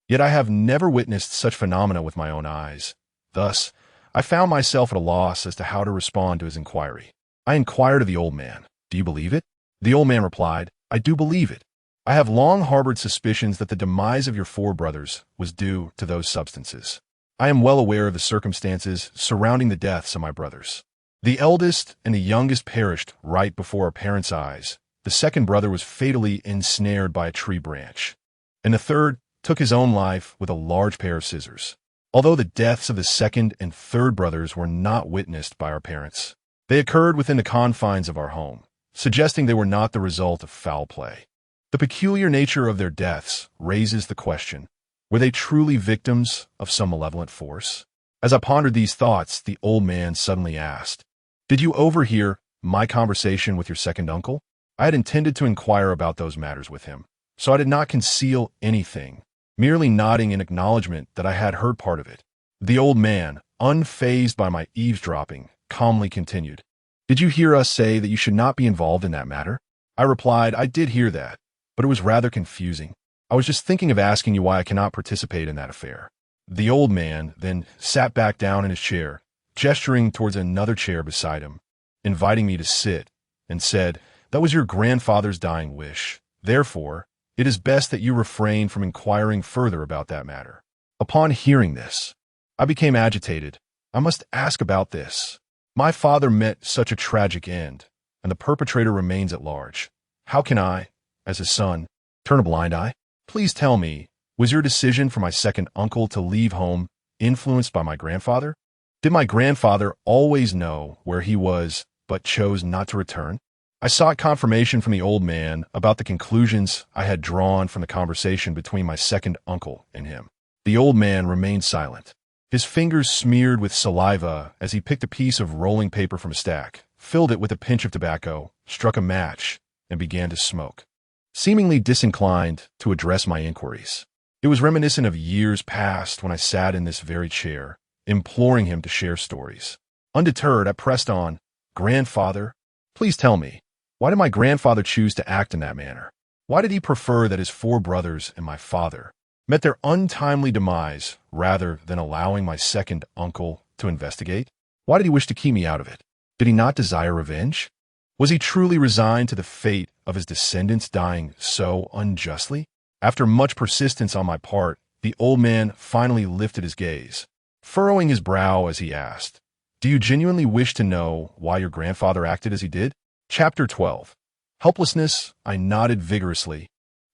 Yet I have never witnessed such phenomena with my own eyes. Thus, I found myself at a loss as to how to respond to his inquiry. I inquired of the old man, "Do you believe it?" The old man replied, "I do believe it. I have long harbored suspicions that the demise of your four brothers was due to those substances. I am well aware of the circumstances surrounding the deaths of my brothers. The eldest and the youngest perished right before our parents' eyes. The second brother was fatally ensnared by a tree branch, and the third took his own life with a large pair of scissors. Although the deaths of the second and third brothers were not witnessed by our parents, they occurred within the confines of our home, suggesting they were not the result of foul play. The peculiar nature of their deaths raises the question, were they truly victims of some malevolent force? As I pondered these thoughts, the old man suddenly asked, "Did you overhear my conversation with your second uncle?" I had intended to inquire about those matters with him, so I did not conceal anything, merely nodding in acknowledgement that I had heard part of it. The old man, unfazed by my eavesdropping, calmly continued, "Did you hear us say that you should not be involved in that matter?" I replied, "I did hear that, but it was rather confusing. I was just thinking of asking you why I cannot participate in that affair." The old man then sat back down in his chair, gesturing towards another chair beside him, inviting me to sit, and said, "That was your grandfather's dying wish. Therefore, it is best that you refrain from inquiring further about that matter." Upon hearing this, I became agitated. "I must ask about this. My father met such a tragic end, and the perpetrator remains at large. How can I, as his son, turn a blind eye? Please tell me, was your decision for my second uncle to leave home influenced by my grandfather? Did my grandfather always know where he was but chose not to return?" I sought confirmation from the old man about the conclusions I had drawn from the conversation between my second uncle and him. The old man remained silent, his fingers smeared with saliva as he picked a piece of rolling paper from a stack, filled it with a pinch of tobacco, struck a match, and began to smoke, seemingly disinclined to address my inquiries. It was reminiscent of years past when I sat in this very chair, imploring him to share stories. Undeterred, I pressed on, "Grandfather, please tell me, why did my grandfather choose to act in that manner? Why did he prefer that his 4 brothers and my father met their untimely demise rather than allowing my second uncle to investigate? Why did he wish to keep me out of it? Did he not desire revenge? Was he truly resigned to the fate of his descendants dying so unjustly?" After much persistence on my part, the old man finally lifted his gaze, furrowing his brow as he asked, "Do you genuinely wish to know why your grandfather acted as he did?" Chapter 12. Helplessness. I nodded vigorously,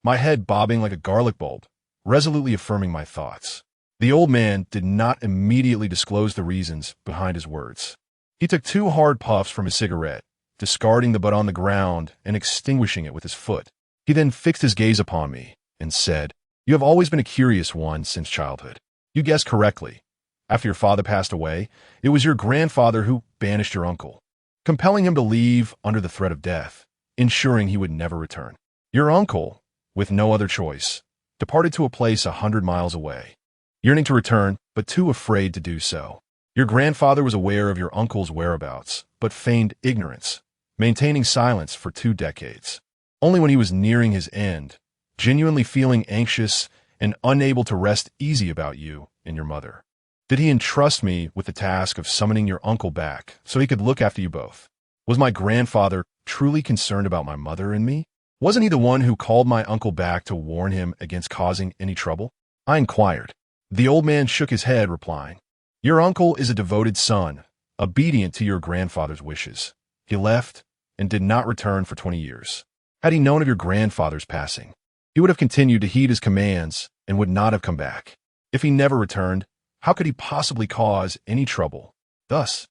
my head bobbing like a garlic bulb, resolutely affirming my thoughts. The old man did not immediately disclose the reasons behind his words. He took 2 hard puffs from his cigarette, discarding the butt on the ground and extinguishing it with his foot. He then fixed his gaze upon me and said, "You have always been a curious one since childhood. You guessed correctly. After your father passed away, it was your grandfather who banished your uncle, compelling him to leave under the threat of death, ensuring he would never return. Your uncle, with no other choice, departed to a place 100 miles away, yearning to return, but too afraid to do so. Your grandfather was aware of your uncle's whereabouts, but feigned ignorance, maintaining silence for 2 decades. Only when he was nearing his end, genuinely feeling anxious and unable to rest easy about you and your mother, did he entrust me with the task of summoning your uncle back so he could look after you both. Was my grandfather truly concerned about my mother and me? Wasn't he the one who called my uncle back to warn him against causing any trouble?" I inquired. The old man shook his head, replying, "Your uncle is a devoted son, obedient to your grandfather's wishes. He left and did not return for 20 years. Had he known of your grandfather's passing, he would have continued to heed his commands and would not have come back. If he never returned, how could he possibly cause any trouble? Thus,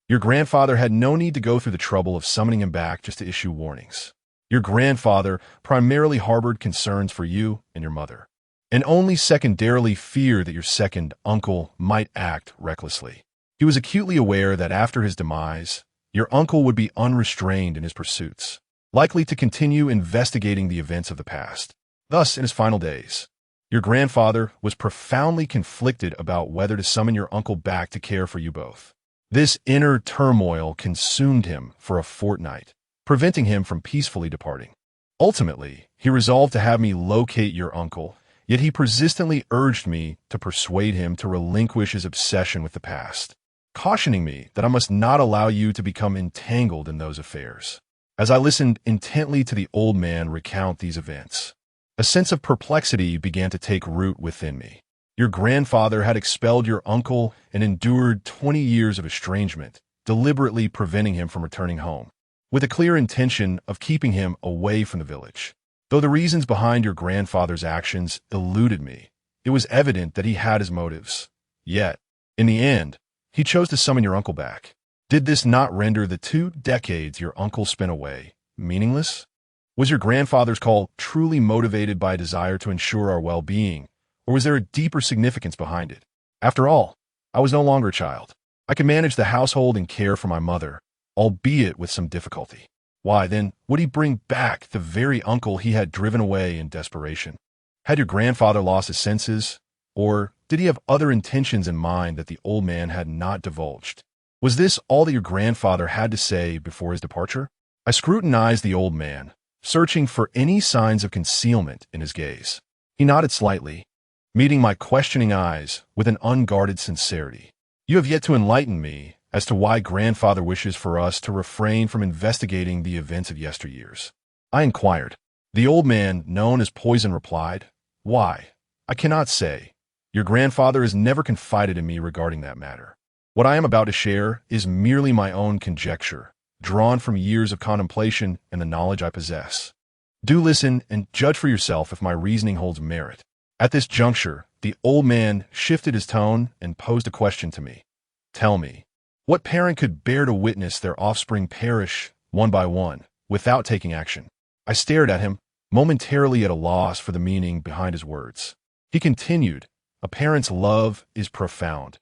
your grandfather had no need to go through the trouble of summoning him back just to issue warnings. Your grandfather primarily harbored concerns for you and your mother, and only secondarily feared that your second uncle might act recklessly. He was acutely aware that after his demise, your uncle would be unrestrained in his pursuits, likely to continue investigating the events of the past. Thus, in his final days, your grandfather was profoundly conflicted about whether to summon your uncle back to care for you both. This inner turmoil consumed him for a fortnight, preventing him from peacefully departing. Ultimately, he resolved to have me locate your uncle, yet he persistently urged me to persuade him to relinquish his obsession with the past, cautioning me that I must not allow you to become entangled in those affairs. As I listened intently to the old man recount these events, a sense of perplexity began to take root within me. Your grandfather had expelled your uncle and endured 20 years of estrangement, deliberately preventing him from returning home, with a clear intention of keeping him away from the village. Though the reasons behind your grandfather's actions eluded me, it was evident that he had his motives. Yet, in the end, he chose to summon your uncle back. Did this not render the 2 decades your uncle spent away meaningless? Was your grandfather's call truly motivated by a desire to ensure our well-being, or was there a deeper significance behind it? After all, I was no longer a child. I could manage the household and care for my mother, albeit with some difficulty. Why, then, would he bring back the very uncle he had driven away in desperation? Had your grandfather lost his senses, or did he have other intentions in mind that the old man had not divulged? Was this all that your grandfather had to say before his departure? I scrutinized the old man, searching for any signs of concealment in his gaze. He nodded slightly, meeting my questioning eyes with an unguarded sincerity. You have yet to enlighten me as to why grandfather wishes for us to refrain from investigating the events of yesteryears. I inquired. The old man, known as Poison, replied, Why? I cannot say. Your grandfather has never confided in me regarding that matter. What I am about to share is merely my own conjecture, drawn from years of contemplation and the knowledge I possess. Do listen and judge for yourself if my reasoning holds merit. At this juncture, the old man shifted his tone and posed a question to me. Tell me, what parent could bear to witness their offspring perish, one by one, without taking action? I stared at him, momentarily at a loss for the meaning behind his words. He continued, A parent's love is profound.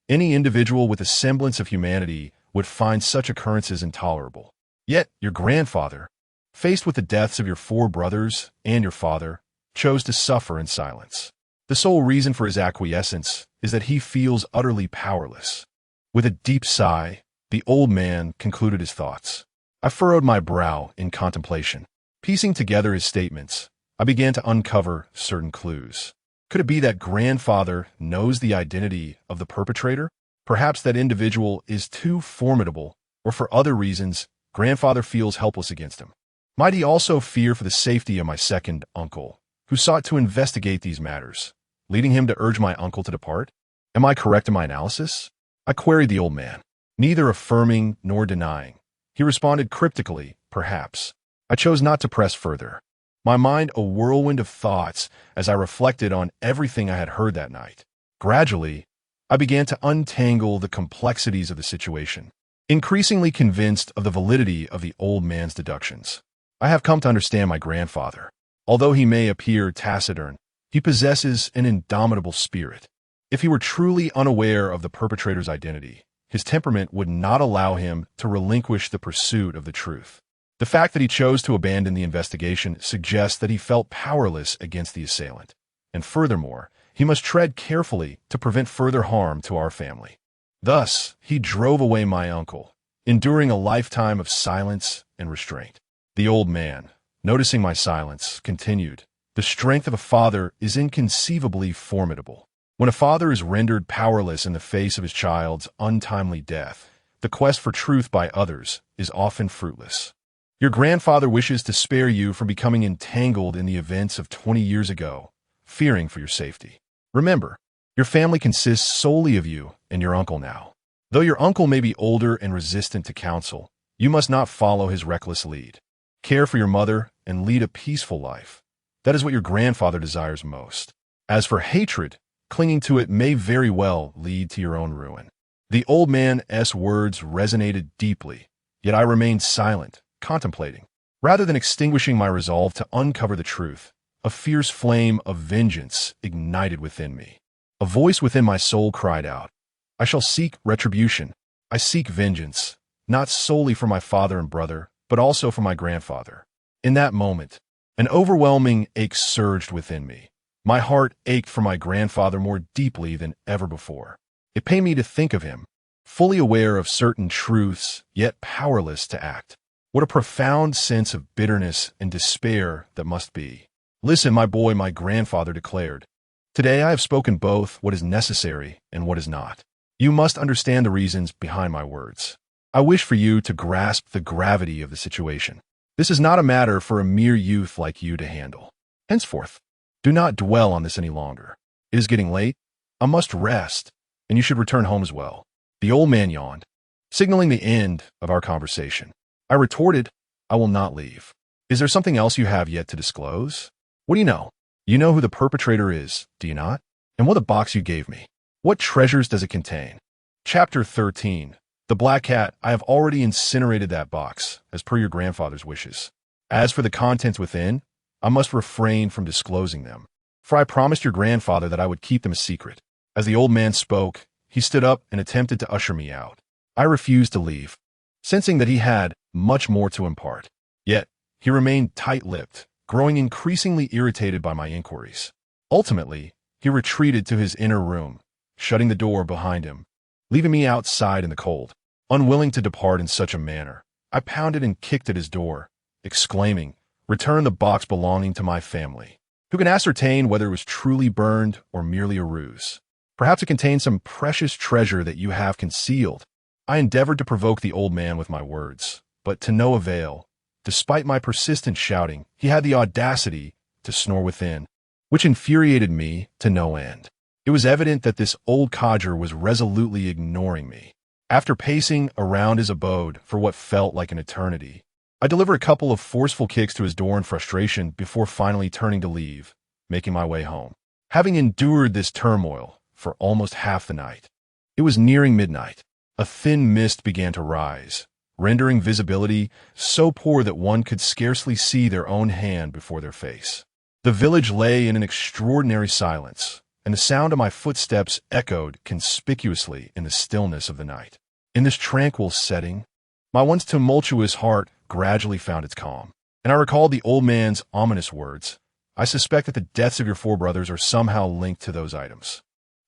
Any individual with a semblance of humanity would find such occurrences intolerable. Yet your grandfather, faced with the deaths of your 4 brothers and your father, chose to suffer in silence. The sole reason for his acquiescence is that he feels utterly powerless. With a deep sigh, the old man concluded his thoughts. I furrowed my brow in contemplation. Piecing together his statements, I began to uncover certain clues. Could it be that grandfather knows the identity of the perpetrator? Perhaps that individual is too formidable, or for other reasons, grandfather feels helpless against him. Might he also fear for the safety of my second uncle, who sought to investigate these matters, leading him to urge my uncle to depart? Am I correct in my analysis? I queried the old man, neither affirming nor denying. He responded cryptically, perhaps. I chose not to press further, my mind a whirlwind of thoughts as I reflected on everything I had heard that night. Gradually, I began to untangle the complexities of the situation, increasingly convinced of the validity of the old man's deductions. I have come to understand my grandfather. Although he may appear taciturn, he possesses an indomitable spirit. If he were truly unaware of the perpetrator's identity, his temperament would not allow him to relinquish the pursuit of the truth. The fact that he chose to abandon the investigation suggests that he felt powerless against the assailant. And furthermore, he must tread carefully to prevent further harm to our family. Thus, he drove away my uncle, enduring a lifetime of silence and restraint. The old man, noticing my silence, continued, The strength of a father is inconceivably formidable. When a father is rendered powerless in the face of his child's untimely death, the quest for truth by others is often fruitless. Your grandfather wishes to spare you from becoming entangled in the events of 20 years ago, fearing for your safety. Remember, your family consists solely of you and your uncle now. Though your uncle may be older and resistant to counsel, you must not follow his reckless lead. Care for your mother and lead a peaceful life. That is what your grandfather desires most. As for hatred, clinging to it may very well lead to your own ruin. The old man's words resonated deeply, yet I remained silent, contemplating. Rather than extinguishing my resolve to uncover the truth, a fierce flame of vengeance ignited within me. A voice within my soul cried out, I shall seek retribution. I seek vengeance, not solely for my father and brother, but also for my grandfather. In that moment, an overwhelming ache surged within me. My heart ached for my grandfather more deeply than ever before. It pained me to think of him, fully aware of certain truths, yet powerless to act. What a profound sense of bitterness and despair that must be. Listen, my boy, my grandfather declared. Today I have spoken both what is necessary and what is not. You must understand the reasons behind my words. I wish for you to grasp the gravity of the situation. This is not a matter for a mere youth like you to handle. Henceforth, do not dwell on this any longer. It is getting late. I must rest, and you should return home as well. The old man yawned, signaling the end of our conversation. I retorted, I will not leave. Is there something else you have yet to disclose? What do you know? You know who the perpetrator is, do you not? And what the box you gave me? What treasures does it contain? Chapter 13. The Black Cat. I have already incinerated that box, as per your grandfather's wishes. As for the contents within, I must refrain from disclosing them, for I promised your grandfather that I would keep them a secret. As the old man spoke, he stood up and attempted to usher me out. I refused to leave, sensing that he had much more to impart. Yet, he remained tight-lipped, growing increasingly irritated by my inquiries. Ultimately, he retreated to his inner room, shutting the door behind him, leaving me outside in the cold. Unwilling to depart in such a manner, I pounded and kicked at his door, exclaiming, return the box belonging to my family. Who can ascertain whether it was truly burned or merely a ruse? Perhaps it contained some precious treasure that you have concealed. I endeavored to provoke the old man with my words, but to no avail. Despite my persistent shouting, he had the audacity to snore within, which infuriated me to no end. It was evident that this old codger was resolutely ignoring me. After pacing around his abode for what felt like an eternity, I delivered a couple of forceful kicks to his door in frustration before finally turning to leave, making my way home. Having endured this turmoil for almost half the night, it was nearing midnight. A thin mist began to rise, rendering visibility so poor that one could scarcely see their own hand before their face. The village lay in an extraordinary silence, and the sound of my footsteps echoed conspicuously in the stillness of the night. In this tranquil setting, my once tumultuous heart gradually found its calm, and I recalled the old man's ominous words. I suspect that the deaths of your four brothers are somehow linked to those items.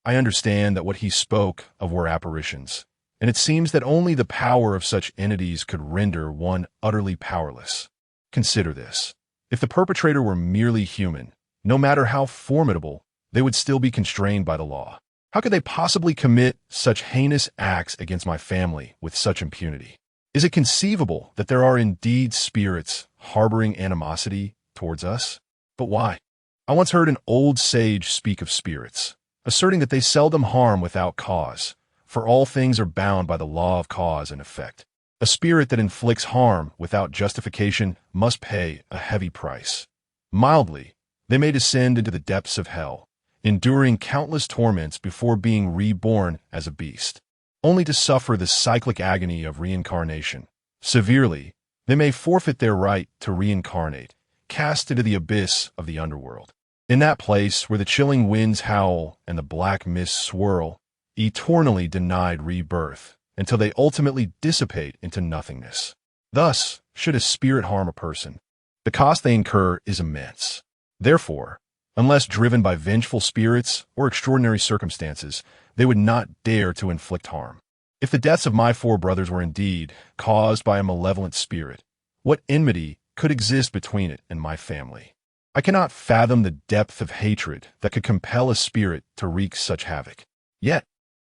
I understand that what he spoke of were apparitions, and it seems that only the power of such entities could render one utterly powerless. Consider this. If the perpetrator were merely human, no matter how formidable, they would still be constrained by the law. How could they possibly commit such heinous acts against my family with such impunity? Is it conceivable that there are indeed spirits harboring animosity towards us? But why? I once heard an old sage speak of spirits, asserting that they seldom harm without cause, for all things are bound by the law of cause and effect. A spirit that inflicts harm without justification must pay a heavy price. Mildly, they may descend into the depths of hell, enduring countless torments before being reborn as a beast, only to suffer the cyclic agony of reincarnation. Severely, they may forfeit their right to reincarnate, cast into the abyss of the underworld. In that place where the chilling winds howl and the black mists swirl, eternally denied rebirth, until they ultimately dissipate into nothingness. Thus, should a spirit harm a person, the cost they incur is immense. Therefore, unless driven by vengeful spirits or extraordinary circumstances, they would not dare to inflict harm. If the deaths of my four brothers were indeed caused by a malevolent spirit, what enmity could exist between it and my family? I cannot fathom the depth of hatred that could compel a spirit to wreak such havoc. Yet,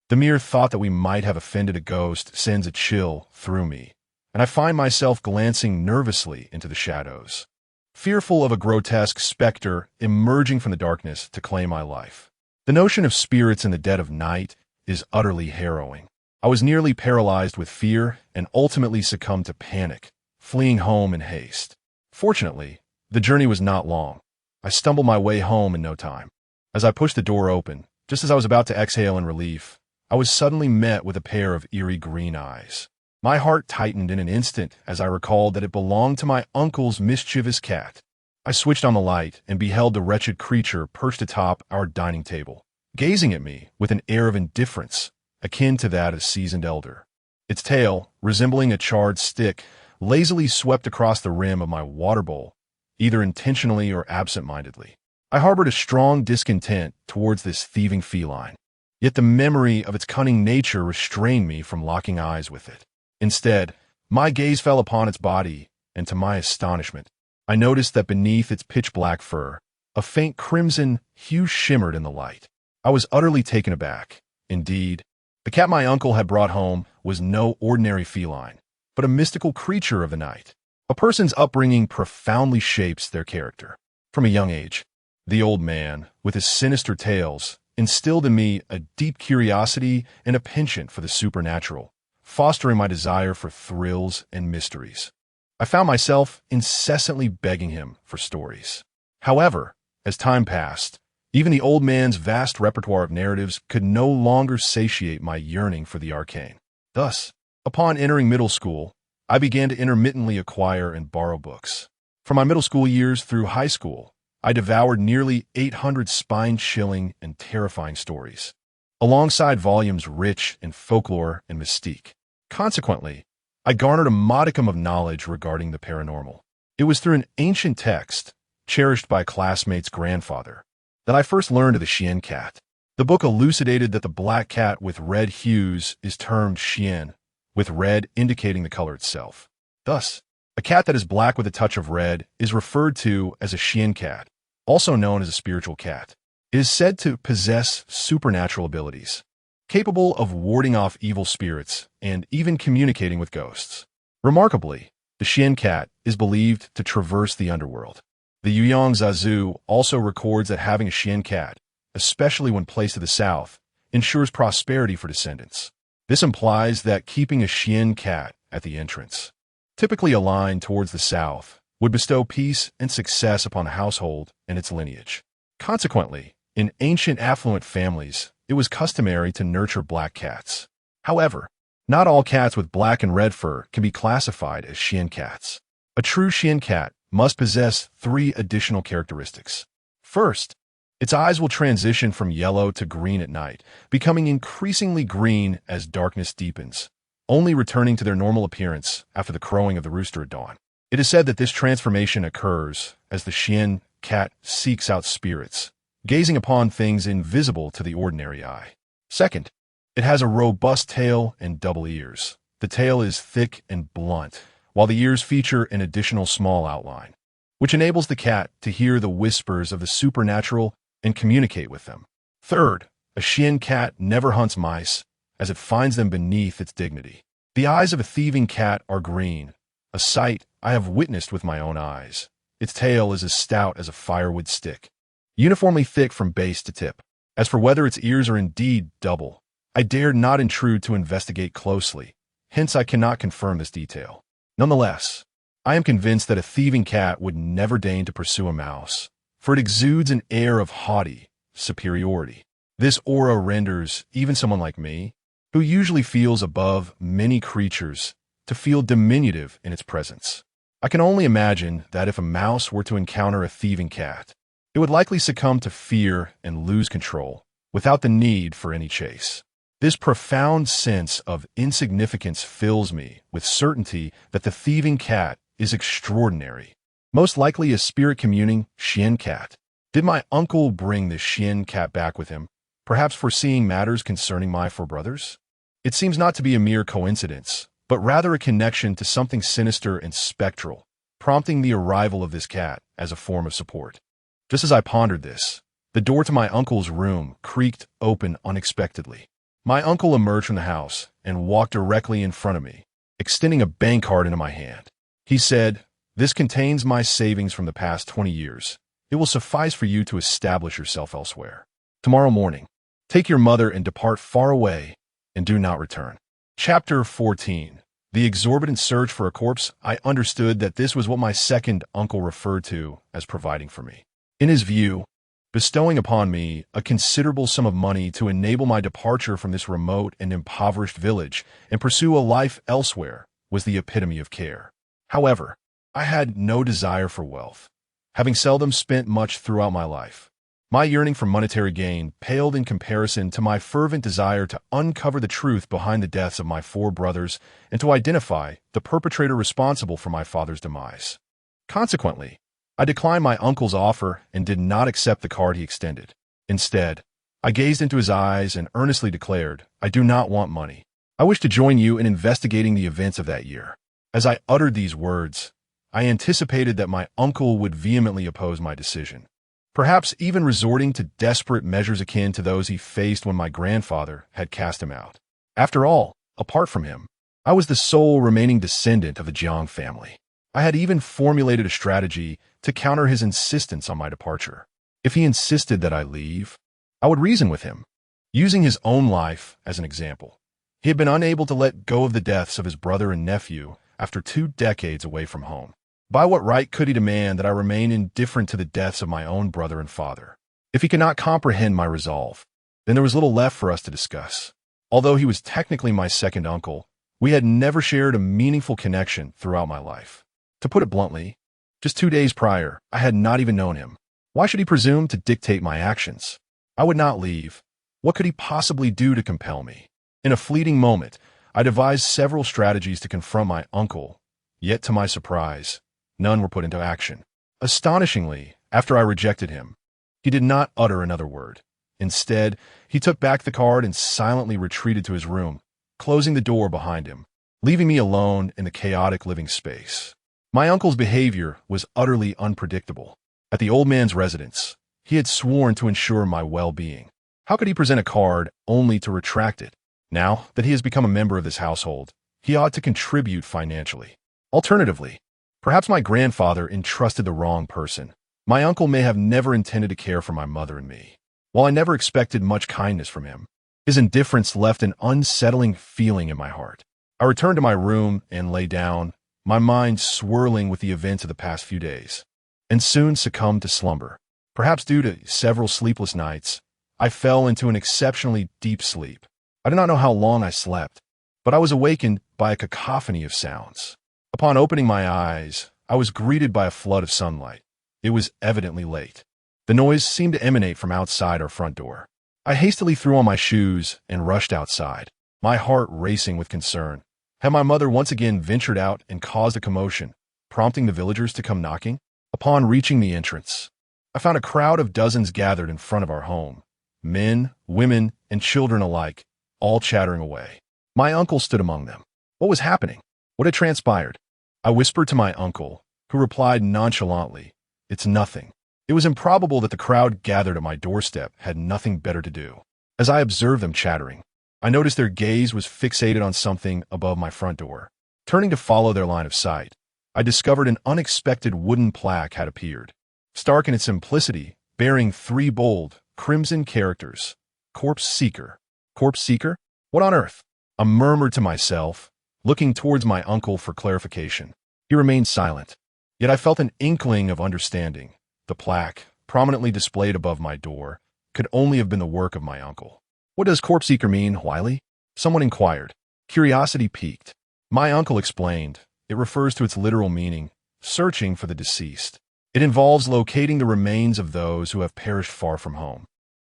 the mere thought that we might have offended a ghost sends a chill through me, and I find myself glancing nervously into the shadows, fearful of a grotesque specter emerging from the darkness to claim my life. The notion of spirits in the dead of night is utterly harrowing. I was nearly paralyzed with fear and ultimately succumbed to panic, fleeing home in haste. Fortunately, the journey was not long. I stumbled my way home in no time. As I pushed the door open, just as I was about to exhale in relief, I was suddenly met with a pair of eerie green eyes. My heart tightened in an instant as I recalled that it belonged to my uncle's mischievous cat. I switched on the light and beheld the wretched creature perched atop our dining table, gazing at me with an air of indifference, akin to that of a seasoned elder. Its tail, resembling a charred stick, lazily swept across the rim of my water bowl, either intentionally or absent-mindedly. I harbored a strong discontent towards this thieving feline, yet the memory of its cunning nature restrained me from locking eyes with it. Instead, my gaze fell upon its body, and to my astonishment, I noticed that beneath its pitch-black fur, a faint crimson hue shimmered in the light. I was utterly taken aback. Indeed, the cat my uncle had brought home was no ordinary feline, but a mystical creature of the night. A person's upbringing profoundly shapes their character. From a young age, the old man, with his sinister tales, instilled in me a deep curiosity and a penchant for the supernatural, fostering my desire for thrills and mysteries. I found myself incessantly begging him for stories. However, as time passed, even the old man's vast repertoire of narratives could no longer satiate my yearning for the arcane. Thus, upon entering middle school, I began to intermittently acquire and borrow books. From my middle school years through high school, I devoured nearly 800 spine-chilling and terrifying stories, alongside volumes rich in folklore and mystique. Consequently, I garnered a modicum of knowledge regarding the paranormal. It was through an ancient text, cherished by a classmate's grandfather, that I first learned of the Chien cat. The book elucidated that the black cat with red hues is termed Chien, with red indicating the color itself. Thus, A cat that is black with a touch of red is referred to as a xian cat, also known as a spiritual cat. It is said to possess supernatural abilities, capable of warding off evil spirits and even communicating with ghosts. Remarkably, the xian cat is believed to traverse the underworld. The Yuyang Zazu also records that having a xian cat, especially when placed to the south, ensures prosperity for descendants. This implies that keeping a xian cat at the entrance, typically aligned towards the south, would bestow peace and success upon the household and its lineage. Consequently, in ancient affluent families, it was customary to nurture black cats. However, not all cats with black and red fur can be classified as xian cats. A true xian cat must possess 3 additional characteristics. First, its eyes will transition from yellow to green at night, becoming increasingly green as darkness deepens, only returning to their normal appearance after the crowing of the rooster at dawn. It is said that this transformation occurs as the xian cat seeks out spirits, gazing upon things invisible to the ordinary eye. Second, it has a robust tail and double ears. The tail is thick and blunt, while the ears feature an additional small outline, which enables the cat to hear the whispers of the supernatural and communicate with them. Third, a xian cat never hunts mice, as it finds them beneath its dignity. The eyes of a thieving cat are green, a sight I have witnessed with my own eyes. Its tail is as stout as a firewood stick, uniformly thick from base to tip. As for whether its ears are indeed double, I dared not intrude to investigate closely, hence I cannot confirm this detail. Nonetheless, I am convinced that a thieving cat would never deign to pursue a mouse, for it exudes an air of haughty superiority. This aura renders even someone like me, who usually feels above many creatures, to feel diminutive in its presence. I can only imagine that if a mouse were to encounter a thieving cat, it would likely succumb to fear and lose control, without the need for any chase. This profound sense of insignificance fills me with certainty that the thieving cat is extraordinary, most likely a spirit-communing xian cat. Did my uncle bring the xian cat back with him, perhaps foreseeing matters concerning my 4 brothers? It seems not to be a mere coincidence, but rather a connection to something sinister and spectral, prompting the arrival of this cat as a form of support. Just as I pondered this, the door to my uncle's room creaked open unexpectedly. My uncle emerged from the house and walked directly in front of me, extending a bank card into my hand. He said, "This contains my savings from the past 20 years. It will suffice for you to establish yourself elsewhere. Tomorrow morning, take your mother and depart far away, and do not return." Chapter 14. The exorbitant search for a corpse. I understood that this was what my second uncle referred to as providing for me. In his view, bestowing upon me a considerable sum of money to enable my departure from this remote and impoverished village and pursue a life elsewhere was the epitome of care. However, I had no desire for wealth, having seldom spent much throughout my life. My yearning for monetary gain paled in comparison to my fervent desire to uncover the truth behind the deaths of my 4 brothers and to identify the perpetrator responsible for my father's demise. Consequently, I declined my uncle's offer and did not accept the card he extended. Instead, I gazed into his eyes and earnestly declared, "I do not want money. I wish to join you in investigating the events of that year." As I uttered these words, I anticipated that my uncle would vehemently oppose my decision, perhaps even resorting to desperate measures akin to those he faced when my grandfather had cast him out. After all, apart from him, I was the sole remaining descendant of the Jiang family. I had even formulated a strategy to counter his insistence on my departure. If he insisted that I leave, I would reason with him, using his own life as an example. He had been unable to let go of the deaths of his brother and nephew after 2 decades away from home. By what right could he demand that I remain indifferent to the deaths of my own brother and father? If he could not comprehend my resolve, then there was little left for us to discuss. Although he was technically my second uncle, we had never shared a meaningful connection throughout my life. To put it bluntly, just 2 days prior, I had not even known him. Why should he presume to dictate my actions? I would not leave. What could he possibly do to compel me? In a fleeting moment, I devised several strategies to confront my uncle, yet to my surprise, none were put into action. Astonishingly, after I rejected him, he did not utter another word. Instead, he took back the card and silently retreated to his room, closing the door behind him, leaving me alone in the chaotic living space. My uncle's behavior was utterly unpredictable. At the old man's residence, he had sworn to ensure my well-being. How could he present a card only to retract it? Now that he has become a member of this household, he ought to contribute financially. Alternatively, perhaps my grandfather entrusted the wrong person. My uncle may have never intended to care for my mother and me. While I never expected much kindness from him, his indifference left an unsettling feeling in my heart. I returned to my room and lay down, my mind swirling with the events of the past few days, and soon succumbed to slumber. Perhaps due to several sleepless nights, I fell into an exceptionally deep sleep. I do not know how long I slept, but I was awakened by a cacophony of sounds. Upon opening my eyes, I was greeted by a flood of sunlight. It was evidently late. The noise seemed to emanate from outside our front door. I hastily threw on my shoes and rushed outside, my heart racing with concern. Had my mother once again ventured out and caused a commotion, prompting the villagers to come knocking? Upon reaching the entrance, I found a crowd of dozens gathered in front of our home. Men, women, and children alike, all chattering away. My uncle stood among them. What was happening? What had transpired? I whispered to my uncle, who replied nonchalantly, "It's nothing." It was improbable that the crowd gathered at my doorstep had nothing better to do. As I observed them chattering, I noticed their gaze was fixated on something above my front door. Turning to follow their line of sight, I discovered an unexpected wooden plaque had appeared. Stark in its simplicity, bearing 3 bold, crimson characters. Corpse Seeker. Corpse Seeker? What on earth? I murmured to myself, looking towards my uncle for clarification. He remained silent, yet I felt an inkling of understanding. The plaque, prominently displayed above my door, could only have been the work of my uncle. "What does Corpse Seeker mean, Wiley?" someone inquired. Curiosity piqued. My uncle explained, it refers to its literal meaning, searching for the deceased. It involves locating the remains of those who have perished far from home,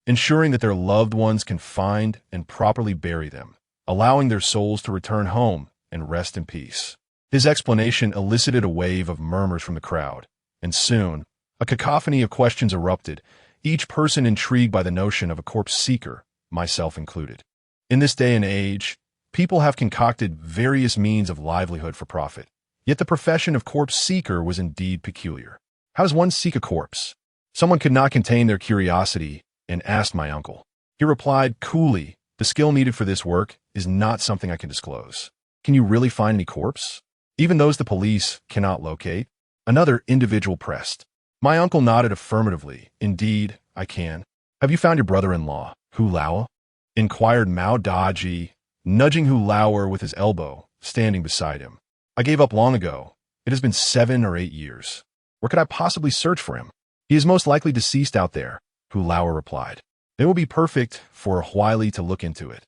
ensuring that their loved ones can find and properly bury them, allowing their souls to return home and rest in peace. His explanation elicited a wave of murmurs from the crowd, and soon, a cacophony of questions erupted, each person intrigued by the notion of a corpse seeker, myself included. In this day and age, people have concocted various means of livelihood for profit, yet the profession of corpse seeker was indeed peculiar. How does one seek a corpse? Someone could not contain their curiosity and asked my uncle. He replied coolly, "The skill needed for this work is not something I can disclose." "Can you really find any corpse? Even those the police cannot locate?" Another individual pressed. My uncle nodded affirmatively. "Indeed, I can." "Have you found your brother-in-law, Hu Lao?" inquired Mao Daji, nudging Hu Lauer with his elbow, standing beside him. "I gave up long ago. It has been 7 or 8 years. Where could I possibly search for him?" "He is most likely deceased out there," Hu Lauer replied. "It will be perfect for a Wiley to look into it."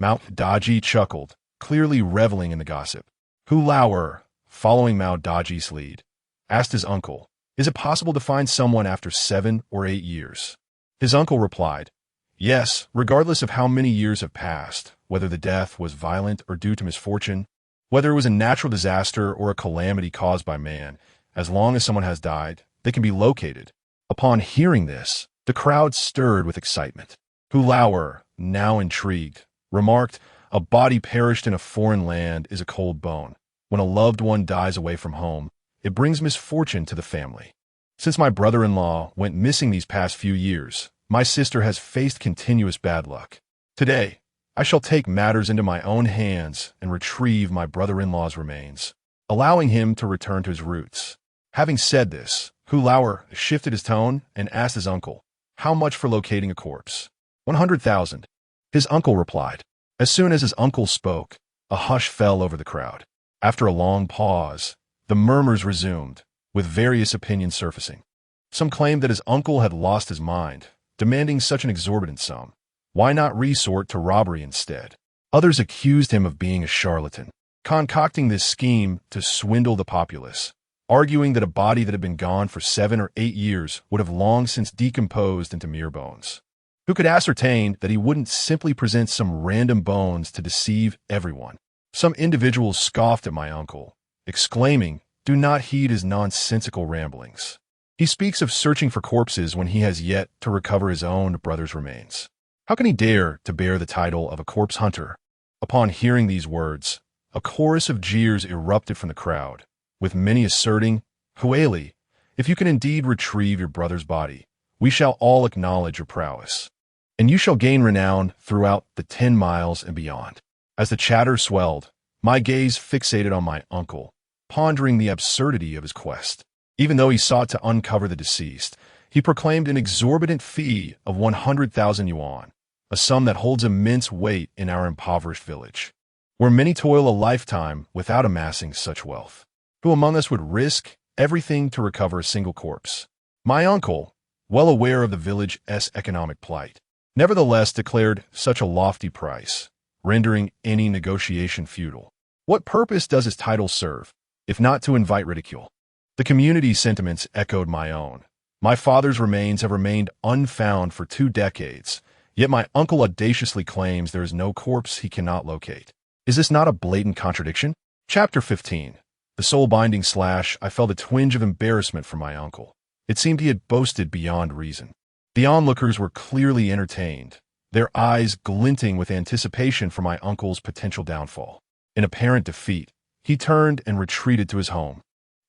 Mao Daji chuckled, clearly reveling in the gossip. Hu Lauer, following Mao Daji's lead, asked his uncle, "Is it possible to find someone after 7 or 8 years?" His uncle replied, "Yes, regardless of how many years have passed, whether the death was violent or due to misfortune, whether it was a natural disaster or a calamity caused by man, as long as someone has died, they can be located." Upon hearing this, the crowd stirred with excitement. Hu Lauer, now intrigued, remarked, "A body perished in a foreign land is a cold bone. When a loved one dies away from home, it brings misfortune to the family. Since my brother-in-law went missing these past few years, my sister has faced continuous bad luck. Today, I shall take matters into my own hands and retrieve my brother-in-law's remains, allowing him to return to his roots." Having said this, Hu Lauer shifted his tone and asked his uncle, "How much for locating a corpse?" 100,000. His uncle replied. As soon as his uncle spoke, a hush fell over the crowd. After a long pause, the murmurs resumed, with various opinions surfacing. Some claimed that his uncle had lost his mind, demanding such an exorbitant sum. Why not resort to robbery instead? Others accused him of being a charlatan, concocting this scheme to swindle the populace, arguing that a body that had been gone for 7 or 8 years would have long since decomposed into mere bones. Who could ascertain that he wouldn't simply present some random bones to deceive everyone? Some individuals scoffed at my uncle, exclaiming, "Do not heed his nonsensical ramblings. He speaks of searching for corpses when he has yet to recover his own brother's remains. How can he dare to bear the title of a corpse hunter?" Upon hearing these words, a chorus of jeers erupted from the crowd, with many asserting, "Hueli, if you can indeed retrieve your brother's body, we shall all acknowledge your prowess, and you shall gain renown throughout the 10 miles and beyond." As the chatter swelled, my gaze fixated on my uncle, pondering the absurdity of his quest. Even though he sought to uncover the deceased, he proclaimed an exorbitant fee of 100,000 yuan, a sum that holds immense weight in our impoverished village, where many toil a lifetime without amassing such wealth. Who among us would risk everything to recover a single corpse? My uncle, well aware of the village's economic plight, nevertheless declared such a lofty price, rendering any negotiation futile. What purpose does his title serve, if not to invite ridicule? The community's sentiments echoed my own. My father's remains have remained unfound for 2 decades, yet my uncle audaciously claims there is no corpse he cannot locate. Is this not a blatant contradiction? Chapter 15. The soul-binding slash. I felt a twinge of embarrassment for my uncle. It seemed he had boasted beyond reason. The onlookers were clearly entertained, their eyes glinting with anticipation for my uncle's potential downfall. In apparent defeat, he turned and retreated to his home,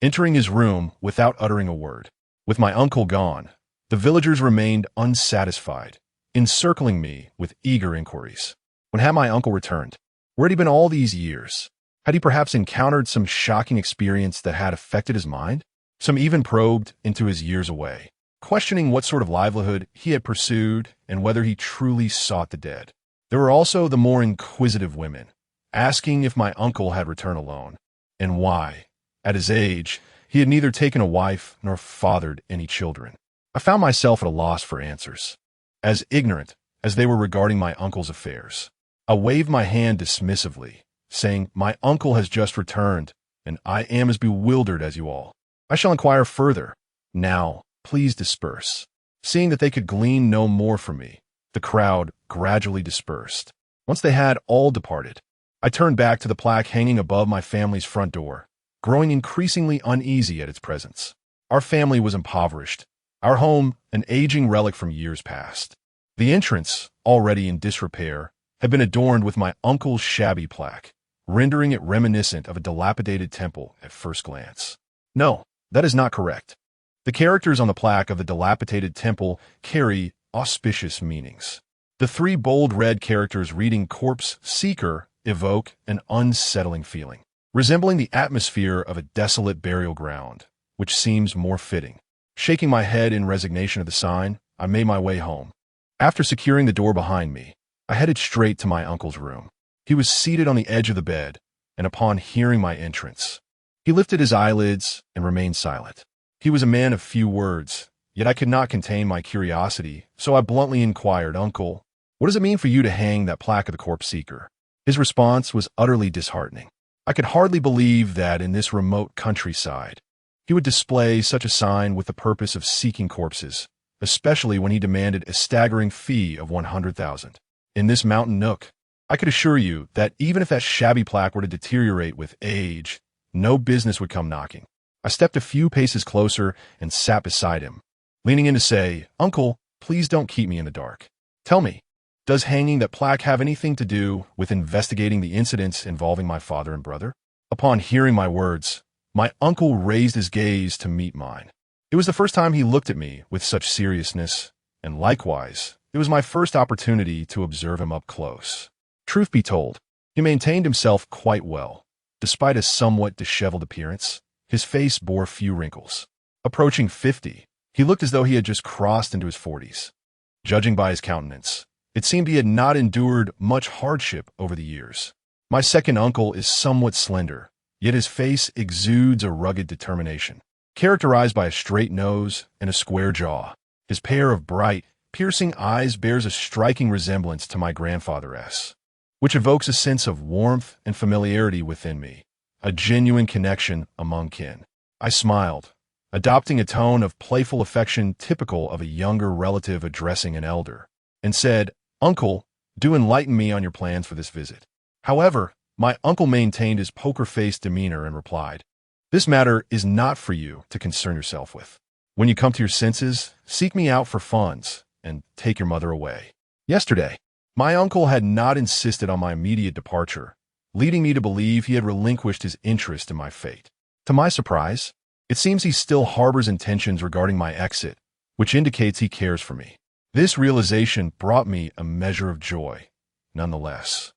entering his room without uttering a word. With my uncle gone, the villagers remained unsatisfied, encircling me with eager inquiries. When had my uncle returned? Where had he been all these years? Had he perhaps encountered some shocking experience that had affected his mind? Some even probed into his years away, questioning what sort of livelihood he had pursued and whether he truly sought the dead. There were also the more inquisitive women, asking if my uncle had returned alone, and why. At his age, he had neither taken a wife nor fathered any children. I found myself at a loss for answers, as ignorant as they were regarding my uncle's affairs. I waved my hand dismissively, saying, "My uncle has just returned, and I am as bewildered as you all. I shall inquire further. Now, please disperse." Seeing that they could glean no more from me, the crowd gradually dispersed. Once they had all departed, I turned back to the plaque hanging above my family's front door, growing increasingly uneasy at its presence. Our family was impoverished, our home an aging relic from years past. The entrance, already in disrepair, had been adorned with my uncle's shabby plaque, rendering it reminiscent of a dilapidated temple at first glance. No, that is not correct. The characters on the plaque of the dilapidated temple carry auspicious meanings. The 3 bold red characters reading "Corpse Seeker" evoke an unsettling feeling, resembling the atmosphere of a desolate burial ground, which seems more fitting. Shaking my head in resignation of the sign, I made my way home. After securing the door behind me, I headed straight to my uncle's room. He was seated on the edge of the bed, and upon hearing my entrance, he lifted his eyelids and remained silent. He was a man of few words, yet I could not contain my curiosity, so I bluntly inquired, "Uncle, what does it mean for you to hang that plaque of the corpse seeker?" His response was utterly disheartening. I could hardly believe that in this remote countryside, he would display such a sign with the purpose of seeking corpses, especially when he demanded a staggering fee of 100,000. In this mountain nook, I could assure you that even if that shabby plaque were to deteriorate with age, no business would come knocking. I stepped a few paces closer and sat beside him, leaning in to say, "Uncle, please don't keep me in the dark. Tell me, does hanging that plaque have anything to do with investigating the incidents involving my father and brother?" Upon hearing my words, my uncle raised his gaze to meet mine. It was the first time he looked at me with such seriousness, and likewise, it was my first opportunity to observe him up close. Truth be told, he maintained himself quite well. Despite a somewhat disheveled appearance, his face bore few wrinkles. Approaching 50, he looked as though he had just crossed into his 40s. Judging by his countenance, it seemed he had not endured much hardship over the years. My second uncle is somewhat slender, yet his face exudes a rugged determination, characterized by a straight nose and a square jaw. His pair of bright, piercing eyes bears a striking resemblance to my grandfather's, which evokes a sense of warmth and familiarity within me, a genuine connection among kin. I smiled, adopting a tone of playful affection typical of a younger relative addressing an elder, and said, "Uncle, do enlighten me on your plans for this visit." However, my uncle maintained his poker-faced demeanor and replied, "This matter is not for you to concern yourself with. When you come to your senses, seek me out for funds, and take your mother away." Yesterday, my uncle had not insisted on my immediate departure, leading me to believe he had relinquished his interest in my fate. To my surprise, it seems he still harbors intentions regarding my exit, which indicates he cares for me. This realization brought me a measure of joy. Nonetheless,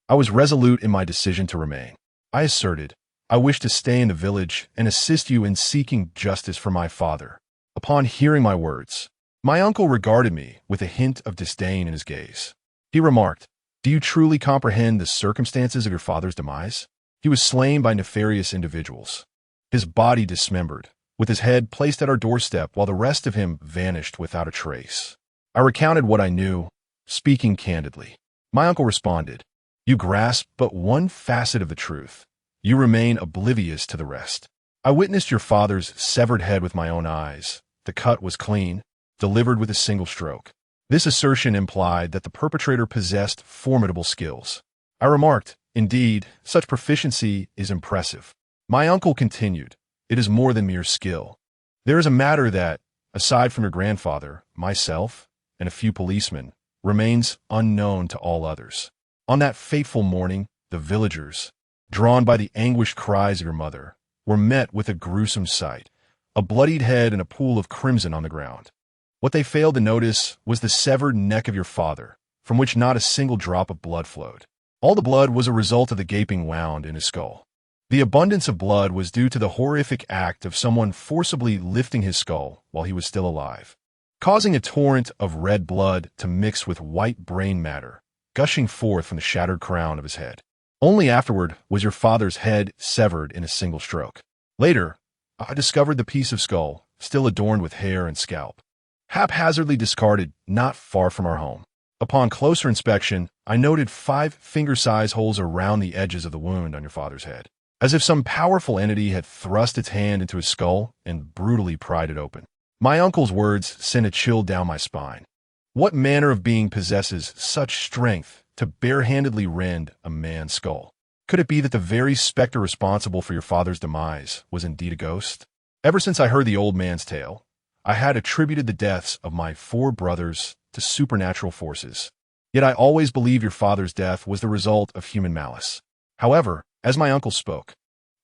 I was resolute in my decision to remain. I asserted, I wish to stay in the village and assist you in seeking justice for my father. Upon hearing my words, my uncle regarded me with a hint of disdain in his gaze. He remarked, "Do you truly comprehend the circumstances of your father's demise? He was slain by nefarious individuals. His body dismembered, with his head placed at our doorstep while the rest of him vanished without a trace." I recounted what I knew, speaking candidly. My uncle responded, "You grasp but one facet of the truth. You remain oblivious to the rest. I witnessed your father's severed head with my own eyes. The cut was clean, delivered with a single stroke." This assertion implied that the perpetrator possessed formidable skills. I remarked, "Indeed, such proficiency is impressive." My uncle continued, "It is more than mere skill. There is a matter that, aside from your grandfather, myself, and a few policemen, remains unknown to all others. On that fateful morning, the villagers, drawn by the anguished cries of your mother, were met with a gruesome sight, a bloodied head and a pool of crimson on the ground. What they failed to notice was the severed neck of your father, from which not a single drop of blood flowed. All the blood was a result of the gaping wound in his skull. The abundance of blood was due to the horrific act of someone forcibly lifting his skull while he was still alive, causing a torrent of red blood to mix with white brain matter, gushing forth from the shattered crown of his head. Only afterward was your father's head severed in a single stroke. Later, I discovered the piece of skull, still adorned with hair and scalp, haphazardly discarded not far from our home. Upon closer inspection, I noted 5 finger-sized holes around the edges of the wound on your father's head, as if some powerful entity had thrust its hand into his skull and brutally pried it open. My uncle's words sent a chill down my spine. What manner of being possesses such strength to barehandedly rend a man's skull? Could it be that the very specter responsible for your father's demise was indeed a ghost? Ever since I heard the old man's tale, I had attributed the deaths of my 4 brothers to supernatural forces. Yet I always believed your father's death was the result of human malice. However, as my uncle spoke,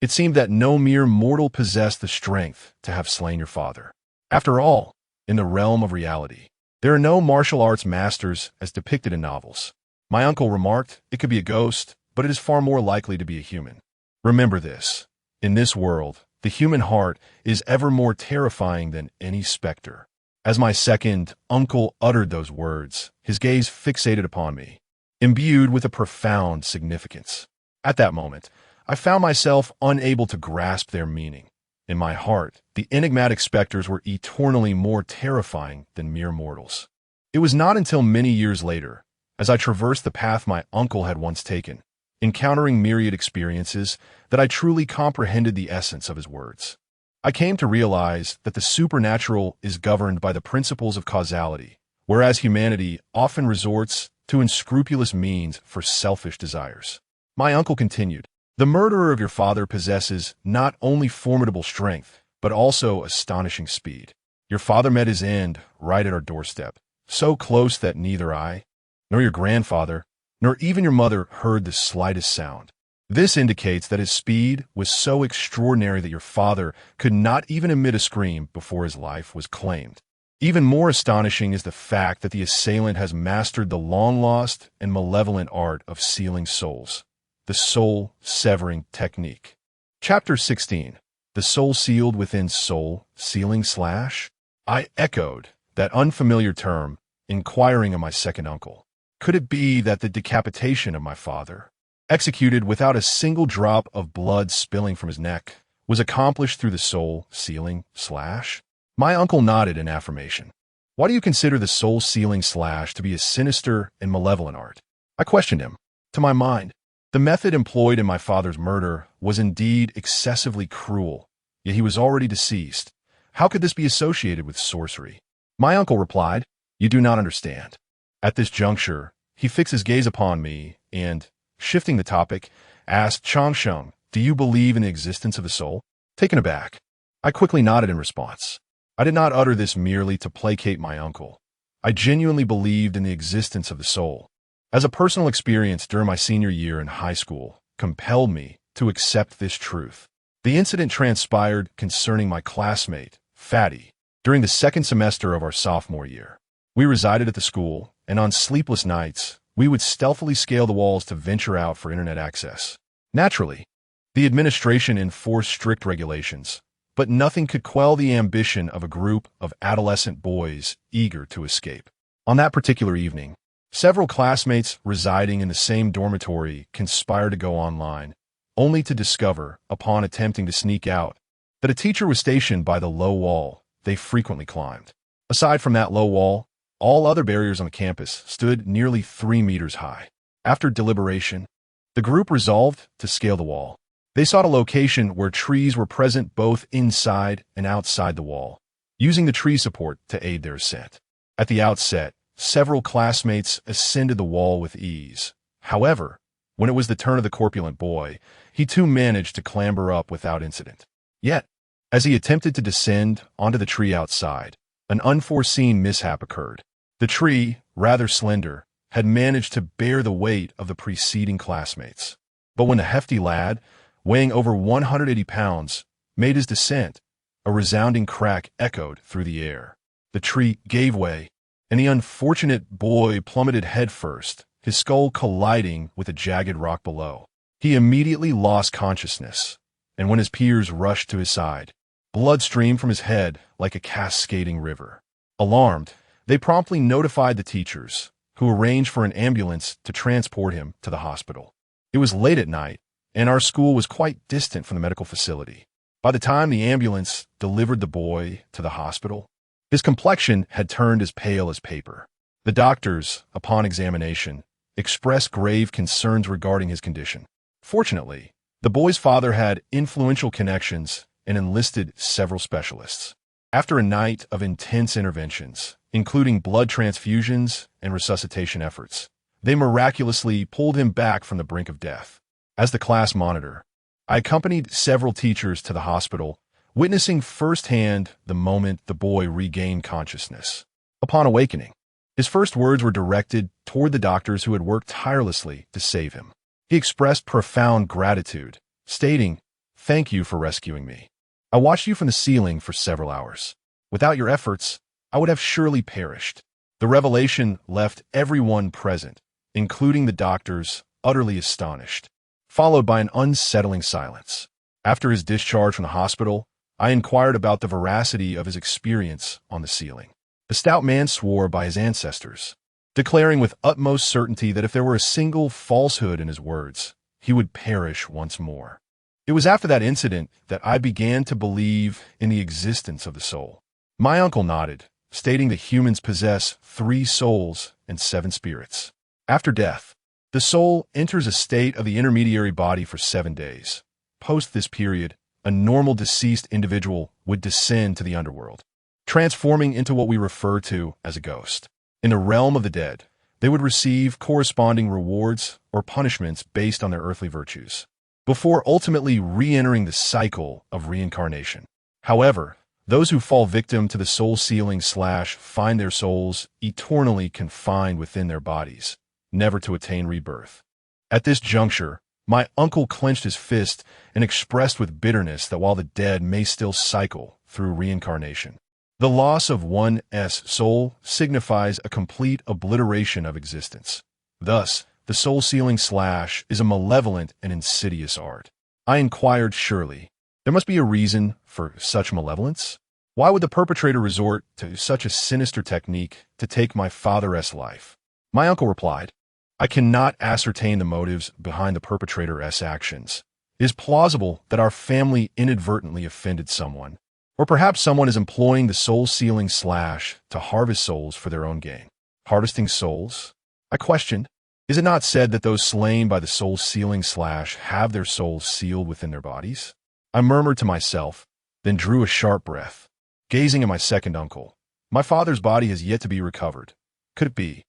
it seemed that no mere mortal possessed the strength to have slain your father. After all, in the realm of reality, there are no martial arts masters as depicted in novels. My uncle remarked, "It could be a ghost, but it is far more likely to be a human. Remember this. In this world, the human heart is ever more terrifying than any specter." As my second uncle uttered those words, his gaze fixated upon me, imbued with a profound significance. At that moment, I found myself unable to grasp their meaning. In my heart, the enigmatic specters were eternally more terrifying than mere mortals. It was not until many years later, as I traversed the path my uncle had once taken, encountering myriad experiences, that I truly comprehended the essence of his words. I came to realize that the supernatural is governed by the principles of causality, whereas humanity often resorts to unscrupulous means for selfish desires. My uncle continued, "The murderer of your father possesses not only formidable strength, but also astonishing speed. Your father met his end right at our doorstep, so close that neither I, nor your grandfather, nor even your mother heard the slightest sound. This indicates that his speed was so extraordinary that your father could not even emit a scream before his life was claimed. Even more astonishing is the fact that the assailant has mastered the long-lost and malevolent art of sealing souls, the soul-severing technique." Chapter 16. The soul sealed within soul, sealing slash? I echoed that unfamiliar term, inquiring of my second uncle. Could it be that the decapitation of my father, executed without a single drop of blood spilling from his neck, was accomplished through the soul sealing slash? My uncle nodded in affirmation. "Why do you consider the soul sealing slash to be a sinister and malevolent art?" I questioned him. To my mind, the method employed in my father's murder was indeed excessively cruel, yet he was already deceased. How could this be associated with sorcery? My uncle replied, "You do not understand." At this juncture, he fixed his gaze upon me and, shifting the topic, asked, "Changsheng, do you believe in the existence of the soul?" Taken aback, I quickly nodded in response. I did not utter this merely to placate my uncle. I genuinely believed in the existence of the soul, as a personal experience during my senior year in high school compelled me to accept this truth. The incident transpired concerning my classmate, Fatty, during the second semester of our sophomore year. We resided at the school, and on sleepless nights, we would stealthily scale the walls to venture out for internet access. Naturally, the administration enforced strict regulations, but nothing could quell the ambition of a group of adolescent boys eager to escape. On that particular evening, several classmates residing in the same dormitory conspired to go online, only to discover, upon attempting to sneak out, that a teacher was stationed by the low wall they frequently climbed. Aside from that low wall, all other barriers on the campus stood nearly 3 meters high. After deliberation, the group resolved to scale the wall. They sought a location where trees were present both inside and outside the wall, using the tree support to aid their ascent. At the outset, several classmates ascended the wall with ease. However, when it was the turn of the corpulent boy, he too managed to clamber up without incident. Yet, as he attempted to descend onto the tree outside, an unforeseen mishap occurred. The tree, rather slender, had managed to bear the weight of the preceding classmates. But when a hefty lad, weighing over 180 pounds, made his descent, a resounding crack echoed through the air. The tree gave way, and the unfortunate boy plummeted headfirst, his skull colliding with a jagged rock below. He immediately lost consciousness, and when his peers rushed to his side, blood streamed from his head like a cascading river. Alarmed, they promptly notified the teachers, who arranged for an ambulance to transport him to the hospital. It was late at night, and our school was quite distant from the medical facility. By the time the ambulance delivered the boy to the hospital, his complexion had turned as pale as paper. The doctors, upon examination, expressed grave concerns regarding his condition. Fortunately, the boy's father had influential connections and enlisted several specialists. After a night of intense interventions, including blood transfusions and resuscitation efforts, they miraculously pulled him back from the brink of death. As the class monitor, I accompanied several teachers to the hospital, witnessing firsthand the moment the boy regained consciousness. Upon awakening, his first words were directed toward the doctors who had worked tirelessly to save him. He expressed profound gratitude, stating, "Thank you for rescuing me. I watched you from the ceiling for several hours. Without your efforts, I would have surely perished." The revelation left everyone present, including the doctors, utterly astonished, followed by an unsettling silence. After his discharge from the hospital, I inquired about the veracity of his experience on the ceiling. The stout man swore by his ancestors, declaring with utmost certainty that if there were a single falsehood in his words, he would perish once more. It was after that incident that I began to believe in the existence of the soul. My uncle nodded, stating that humans possess 3 souls and 7 spirits. After death, the soul enters a state of the intermediary body for 7 days. Post this period, a normal deceased individual would descend to the underworld, transforming into what we refer to as a ghost. In the realm of the dead, they would receive corresponding rewards or punishments based on their earthly virtues, before ultimately re-entering the cycle of reincarnation. However, those who fall victim to the soul sealing / find their souls eternally confined within their bodies, never to attain rebirth. At this juncture, my uncle clenched his fist and expressed with bitterness that while the dead may still cycle through reincarnation, the loss of one's soul signifies a complete obliteration of existence. Thus, the soul sealing / is a malevolent and insidious art. I inquired, surely, there must be a reason for such malevolence? Why would the perpetrator resort to such a sinister technique to take my father's life? My uncle replied, "I cannot ascertain the motives behind the perpetrator's actions. It is plausible that our family inadvertently offended someone, or perhaps someone is employing the soul sealing / to harvest souls for their own gain." Harvesting souls? I questioned. Is it not said that those slain by the soul sealing / have their souls sealed within their bodies? I murmured to myself, then drew a sharp breath, gazing at my second uncle. My father's body has yet to be recovered. Could it be?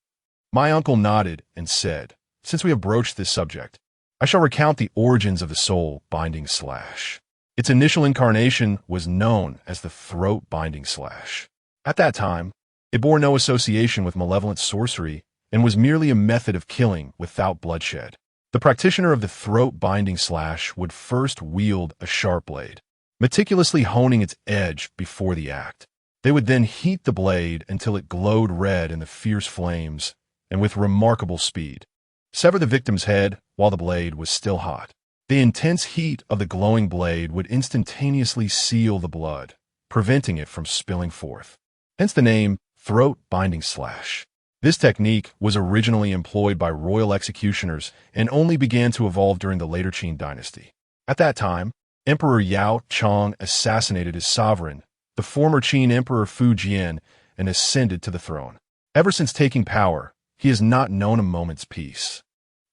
My uncle nodded and said, "Since we have broached this subject, I shall recount the origins of the soul binding / Its initial incarnation was known as the throat binding / At that time, it bore no association with malevolent sorcery and was merely a method of killing without bloodshed. The practitioner of the throat-binding slash would first wield a sharp blade, meticulously honing its edge before the act. They would then heat the blade until it glowed red in the fierce flames, and with remarkable speed, sever the victim's head while the blade was still hot. The intense heat of the glowing blade would instantaneously seal the blood, preventing it from spilling forth. Hence the name throat-binding slash. This technique was originally employed by royal executioners and only began to evolve during the later Qin dynasty. At that time, Emperor Yao Chong assassinated his sovereign, the former Qin Emperor Fu Jian, and ascended to the throne. Ever since taking power, he has not known a moment's peace.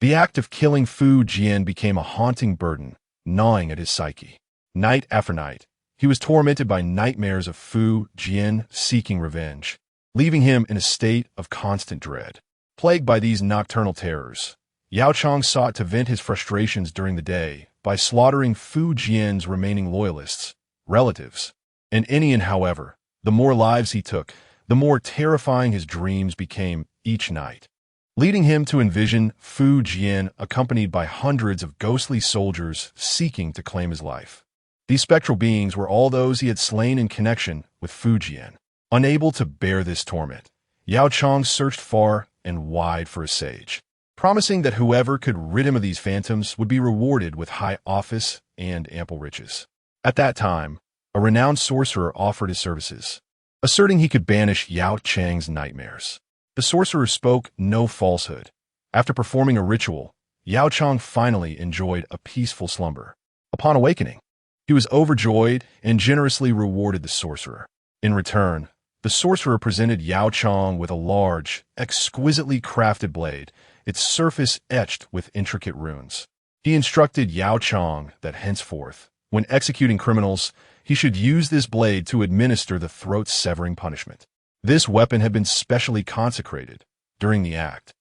The act of killing Fu Jian became a haunting burden, gnawing at his psyche. Night after night, he was tormented by nightmares of Fu Jian seeking revenge, leaving him in a state of constant dread. Plagued by these nocturnal terrors, Yao Chong sought to vent his frustrations during the day by slaughtering Fu Jian's remaining loyalists, relatives, and Indian. However, the more lives he took, the more terrifying his dreams became each night, leading him to envision Fu Jian accompanied by hundreds of ghostly soldiers seeking to claim his life. These spectral beings were all those he had slain in connection with Fu Jian. Unable to bear this torment, Yao Chong searched far and wide for a sage, promising that whoever could rid him of these phantoms would be rewarded with high office and ample riches. At that time, a renowned sorcerer offered his services, asserting he could banish Yao Chang's nightmares. The sorcerer spoke no falsehood. After performing a ritual, Yao Chong finally enjoyed a peaceful slumber. Upon awakening, he was overjoyed and generously rewarded the sorcerer. In return, the sorcerer presented Yao Chong with a large, exquisitely crafted blade, its surface etched with intricate runes. He instructed Yao Chong that henceforth, when executing criminals, he should use this blade to administer the throat-severing punishment. This weapon had been specially consecrated during the act.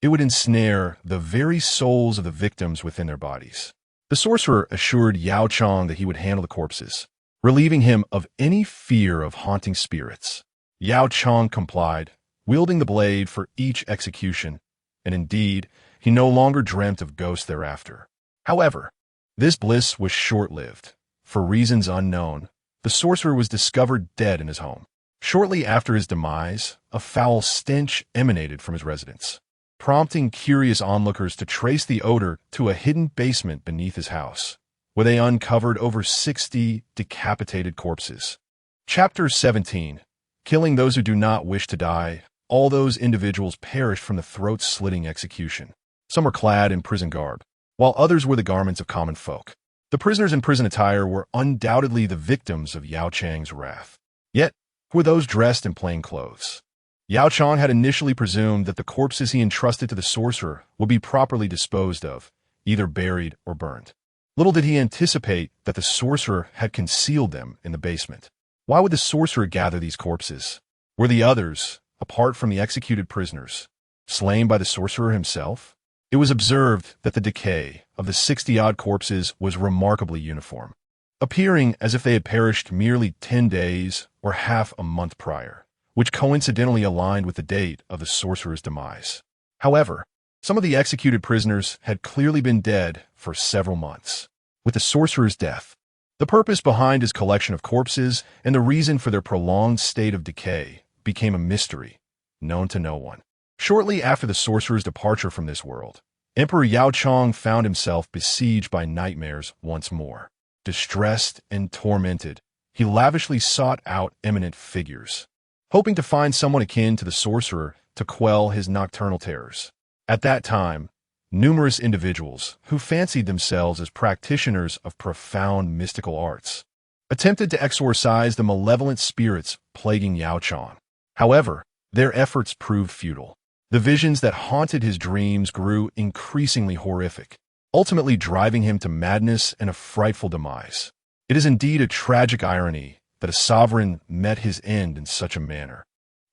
It would ensnare the very souls of the victims within their bodies. The sorcerer assured Yao Chong that he would handle the corpses, relieving him of any fear of haunting spirits. Yao Chong complied, wielding the blade for each execution, and indeed, he no longer dreamt of ghosts thereafter. However, this bliss was short-lived. For reasons unknown, the sorcerer was discovered dead in his home. Shortly after his demise, a foul stench emanated from his residence, prompting curious onlookers to trace the odor to a hidden basement beneath his house, where they uncovered over 60 decapitated corpses. Chapter 17. Killing those who do not wish to die. All those individuals perished from the throat-slitting execution. Some were clad in prison garb, while others wore the garments of common folk. The prisoners in prison attire were undoubtedly the victims of Yao Chang's wrath. Yet, who were those dressed in plain clothes? Yao Chang had initially presumed that the corpses he entrusted to the sorcerer would be properly disposed of, either buried or burned. Little did he anticipate that the sorcerer had concealed them in the basement. Why would the sorcerer gather these corpses? Were the others, apart from the executed prisoners, slain by the sorcerer himself? It was observed that the decay of the 60-odd corpses was remarkably uniform, appearing as if they had perished merely 10 days or half a month prior, which coincidentally aligned with the date of the sorcerer's demise. However, some of the executed prisoners had clearly been dead for several months. With the sorcerer's death, the purpose behind his collection of corpses and the reason for their prolonged state of decay became a mystery, known to no one. Shortly after the sorcerer's departure from this world, Emperor Yao Chong found himself besieged by nightmares once more. Distressed and tormented, he lavishly sought out eminent figures, hoping to find someone akin to the sorcerer to quell his nocturnal terrors. At that time, numerous individuals who fancied themselves as practitioners of profound mystical arts attempted to exorcise the malevolent spirits plaguing Yao Chong. However, their efforts proved futile. The visions that haunted his dreams grew increasingly horrific, ultimately driving him to madness and a frightful demise. It is indeed a tragic irony that a sovereign met his end in such a manner.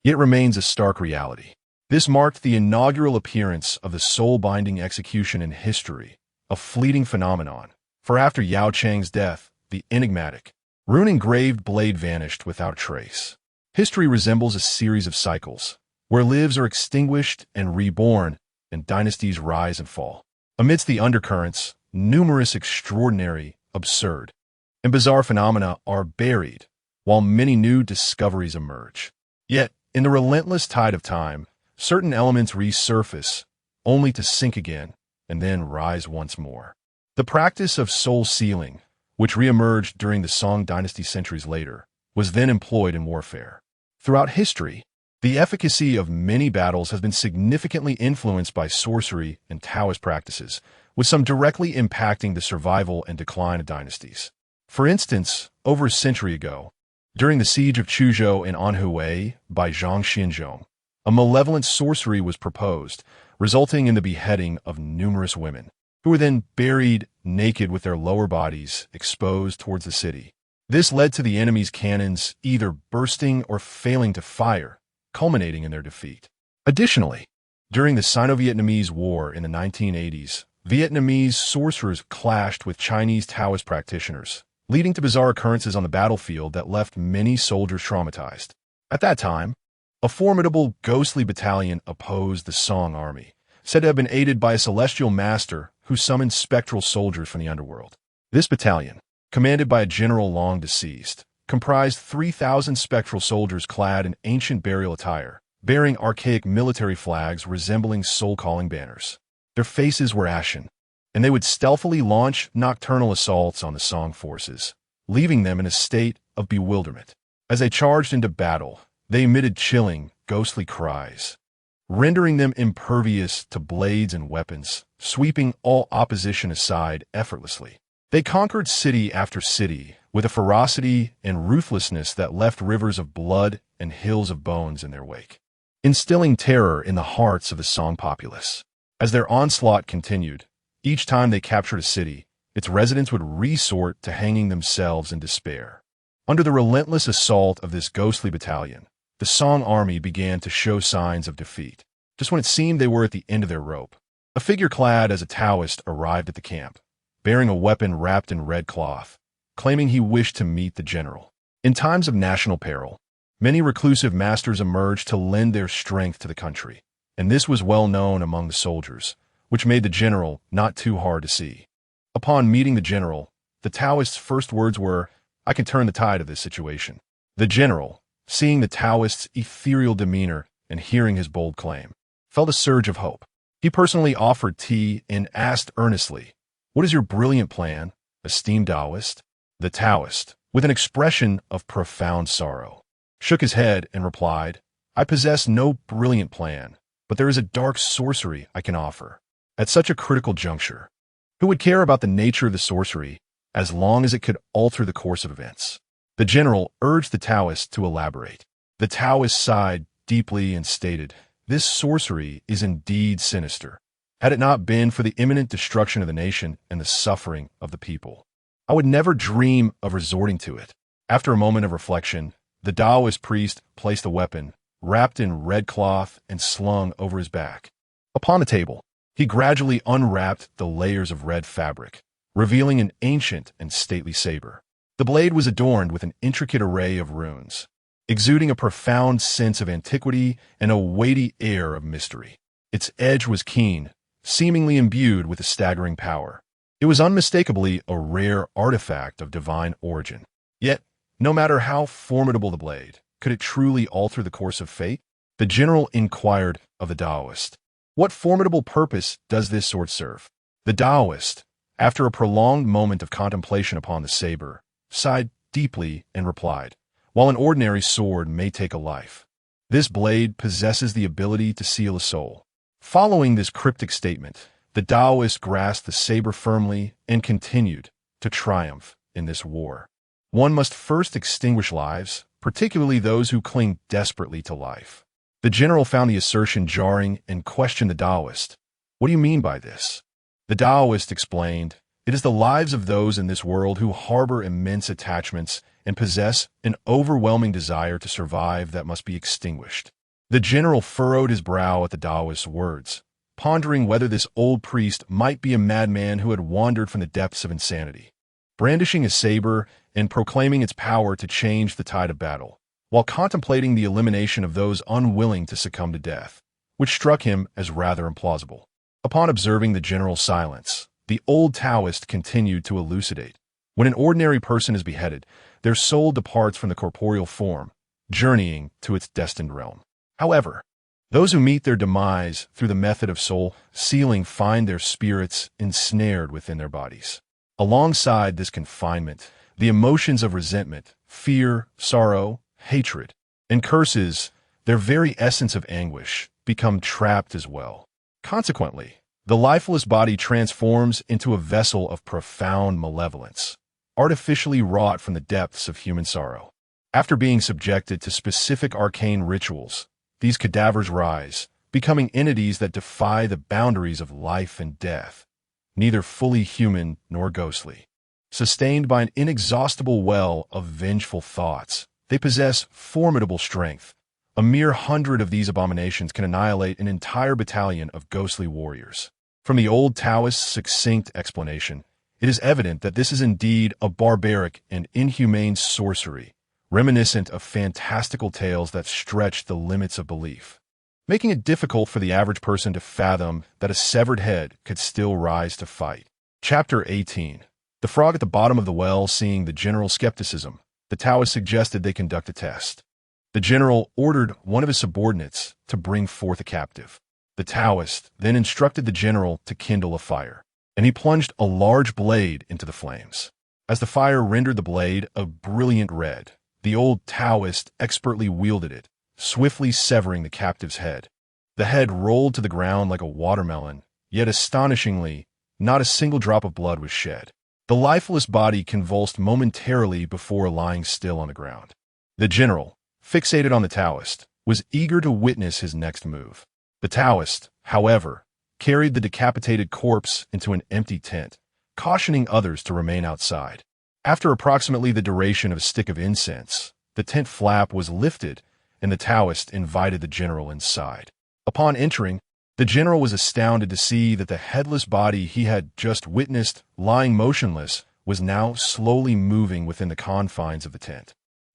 Yet remains a stark reality. This marked the inaugural appearance of the soul-binding execution in history, a fleeting phenomenon, for after Yao Chang's death, the enigmatic, rune-engraved blade vanished without trace. History resembles a series of cycles, where lives are extinguished and reborn, and dynasties rise and fall. Amidst the undercurrents, numerous extraordinary, absurd, and bizarre phenomena are buried, while many new discoveries emerge. Yet, in the relentless tide of time, certain elements resurface, only to sink again, and then rise once more. The practice of soul sealing, which reemerged during the Song dynasty centuries later, was then employed in warfare. Throughout history, the efficacy of many battles has been significantly influenced by sorcery and Taoist practices, with some directly impacting the survival and decline of dynasties. For instance, over a century ago, during the siege of Chuzhou in Anhui by Zhang Xinzhong, a malevolent sorcery was proposed, resulting in the beheading of numerous women, who were then buried naked with their lower bodies exposed towards the city. This led to the enemy's cannons either bursting or failing to fire, culminating in their defeat. Additionally, during the Sino-Vietnamese War in the 1980s, Vietnamese sorcerers clashed with Chinese Taoist practitioners, leading to bizarre occurrences on the battlefield that left many soldiers traumatized. At that time, a formidable ghostly battalion opposed the Song army, said to have been aided by a celestial master who summoned spectral soldiers from the underworld. This battalion, commanded by a general long deceased, comprised 3,000 spectral soldiers clad in ancient burial attire, bearing archaic military flags resembling soul-calling banners. Their faces were ashen, and they would stealthily launch nocturnal assaults on the Song forces, leaving them in a state of bewilderment. As they charged into battle, they emitted chilling, ghostly cries, rendering them impervious to blades and weapons, sweeping all opposition aside effortlessly. They conquered city after city with a ferocity and ruthlessness that left rivers of blood and hills of bones in their wake, instilling terror in the hearts of the Song populace. As their onslaught continued, each time they captured a city, its residents would resort to hanging themselves in despair. Under the relentless assault of this ghostly battalion, the Song army began to show signs of defeat. Just when it seemed they were at the end of their rope, a figure clad as a Taoist arrived at the camp, bearing a weapon wrapped in red cloth, claiming he wished to meet the general. In times of national peril, many reclusive masters emerged to lend their strength to the country, and this was well known among the soldiers, which made the general not too hard to see. Upon meeting the general, the Taoist's first words were, "I can turn the tide of this situation." The general, seeing the Taoist's ethereal demeanor and hearing his bold claim, felt a surge of hope. He personally offered tea and asked earnestly, "What is your brilliant plan, esteemed Taoist?" The Taoist, with an expression of profound sorrow, shook his head and replied, "I possess no brilliant plan, but there is a dark sorcery I can offer." At such a critical juncture, who would care about the nature of the sorcery as long as it could alter the course of events? The general urged the Taoist to elaborate. The Taoist sighed deeply and stated, "This sorcery is indeed sinister. Had it not been for the imminent destruction of the nation and the suffering of the people, I would never dream of resorting to it." After a moment of reflection, the Taoist priest placed a weapon, wrapped in red cloth and slung over his back. Upon a table, he gradually unwrapped the layers of red fabric, revealing an ancient and stately saber. The blade was adorned with an intricate array of runes, exuding a profound sense of antiquity and a weighty air of mystery. Its edge was keen, seemingly imbued with a staggering power. It was unmistakably a rare artifact of divine origin. Yet, no matter how formidable the blade, could it truly alter the course of fate? The general inquired of the Taoist, "What formidable purpose does this sword serve?" The Taoist, after a prolonged moment of contemplation upon the saber, sighed deeply and replied, "While an ordinary sword may take a life, this blade possesses the ability to seal a soul." Following this cryptic statement, the Taoist grasped the saber firmly and continued to triumph in this war. One must first extinguish lives, particularly those who cling desperately to life. The general found the assertion jarring and questioned the Taoist. "What do you mean by this?" The Taoist explained, "It is the lives of those in this world who harbor immense attachments and possess an overwhelming desire to survive that must be extinguished." The general furrowed his brow at the Taoist's words, pondering whether this old priest might be a madman who had wandered from the depths of insanity. Brandishing a saber and proclaiming its power to change the tide of battle, while contemplating the elimination of those unwilling to succumb to death, which struck him as rather implausible. Upon observing the general silence, the old Taoist continued to elucidate. When an ordinary person is beheaded, their soul departs from the corporeal form, journeying to its destined realm. However, those who meet their demise through the method of soul sealing find their spirits ensnared within their bodies. Alongside this confinement, the emotions of resentment, fear, sorrow, hatred, and curses, their very essence of anguish, become trapped as well. Consequently, the lifeless body transforms into a vessel of profound malevolence, artificially wrought from the depths of human sorrow. After being subjected to specific arcane rituals, these cadavers rise, becoming entities that defy the boundaries of life and death, neither fully human nor ghostly. Sustained by an inexhaustible well of vengeful thoughts, they possess formidable strength. A mere 100 of these abominations can annihilate an entire battalion of ghostly warriors. From the old Taoist's succinct explanation, it is evident that this is indeed a barbaric and inhumane sorcery, reminiscent of fantastical tales that stretch the limits of belief, making it difficult for the average person to fathom that a severed head could still rise to fight. Chapter 18. The frog at the bottom of the well. Seeing the general skepticism, the Taoist suggested they conduct a test. The general ordered one of his subordinates to bring forth a captive. The Taoist then instructed the general to kindle a fire, and he plunged a large blade into the flames. As the fire rendered the blade a brilliant red, the old Taoist expertly wielded it, swiftly severing the captive's head. The head rolled to the ground like a watermelon, yet astonishingly, not a single drop of blood was shed. The lifeless body convulsed momentarily before lying still on the ground. The general, fixated on the Taoist, was eager to witness his next move. The Taoist, however, carried the decapitated corpse into an empty tent, cautioning others to remain outside. After approximately the duration of a stick of incense, the tent flap was lifted, and the Taoist invited the general inside. Upon entering, the general was astounded to see that the headless body he had just witnessed lying motionless was now slowly moving within the confines of the tent.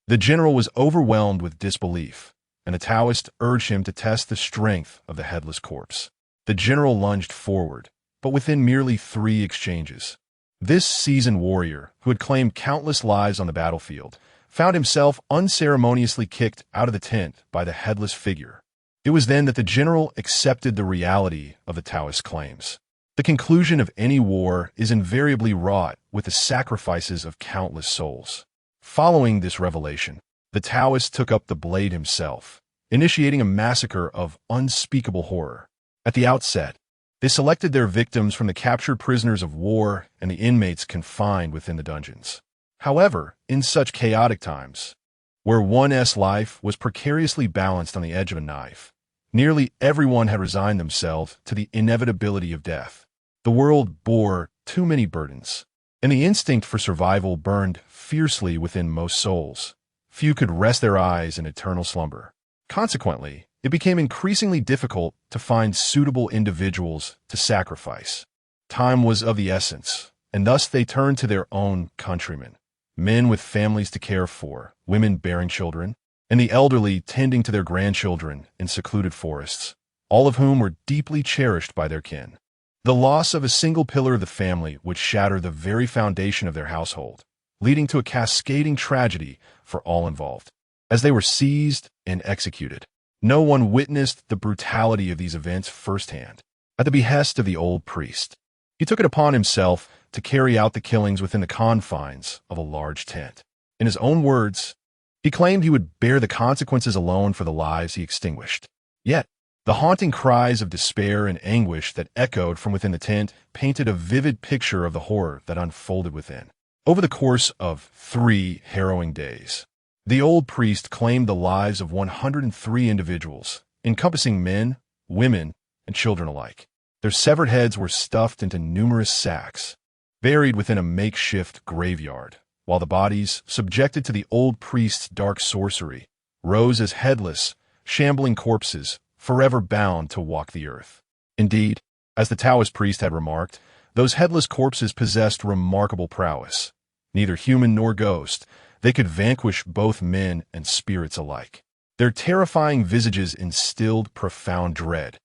The general was overwhelmed with disbelief, and the Taoist urged him to test the strength of the headless corpse. The general lunged forward, but within merely 3 exchanges. This seasoned warrior, who had claimed countless lives on the battlefield, found himself unceremoniously kicked out of the tent by the headless figure. It was then that the general accepted the reality of the Taoist claims. The conclusion of any war is invariably wrought with the sacrifices of countless souls. Following this revelation, the Taoist took up the blade himself, initiating a massacre of unspeakable horror. At the outset, they selected their victims from the captured prisoners of war and the inmates confined within the dungeons. However, in such chaotic times, where one's life was precariously balanced on the edge of a knife, nearly everyone had resigned themselves to the inevitability of death. The world bore too many burdens, and the instinct for survival burned fiercely within most souls. Few could rest their eyes in eternal slumber. Consequently, it became increasingly difficult to find suitable individuals to sacrifice. Time was of the essence, and thus they turned to their own countrymen, men with families to care for, women bearing children, and the elderly tending to their grandchildren in secluded forests, all of whom were deeply cherished by their kin. The loss of a single pillar of the family would shatter the very foundation of their household, leading to a cascading tragedy for all involved. As they were seized and executed, no one witnessed the brutality of these events firsthand. At the behest of the old priest, he took it upon himself to carry out the killings within the confines of a large tent. In his own words, he claimed he would bear the consequences alone for the lives he extinguished. Yet, the haunting cries of despair and anguish that echoed from within the tent painted a vivid picture of the horror that unfolded within. Over the course of 3 harrowing days, the old priest claimed the lives of 103 individuals, encompassing men, women, and children alike. Their severed heads were stuffed into numerous sacks, buried within a makeshift graveyard, while the bodies, subjected to the old priest's dark sorcery, rose as headless, shambling corpses, forever bound to walk the earth. Indeed, as the Taoist priest had remarked, those headless corpses possessed remarkable prowess. Neither human nor ghost, they could vanquish both men and spirits alike. Their terrifying visages instilled profound dread,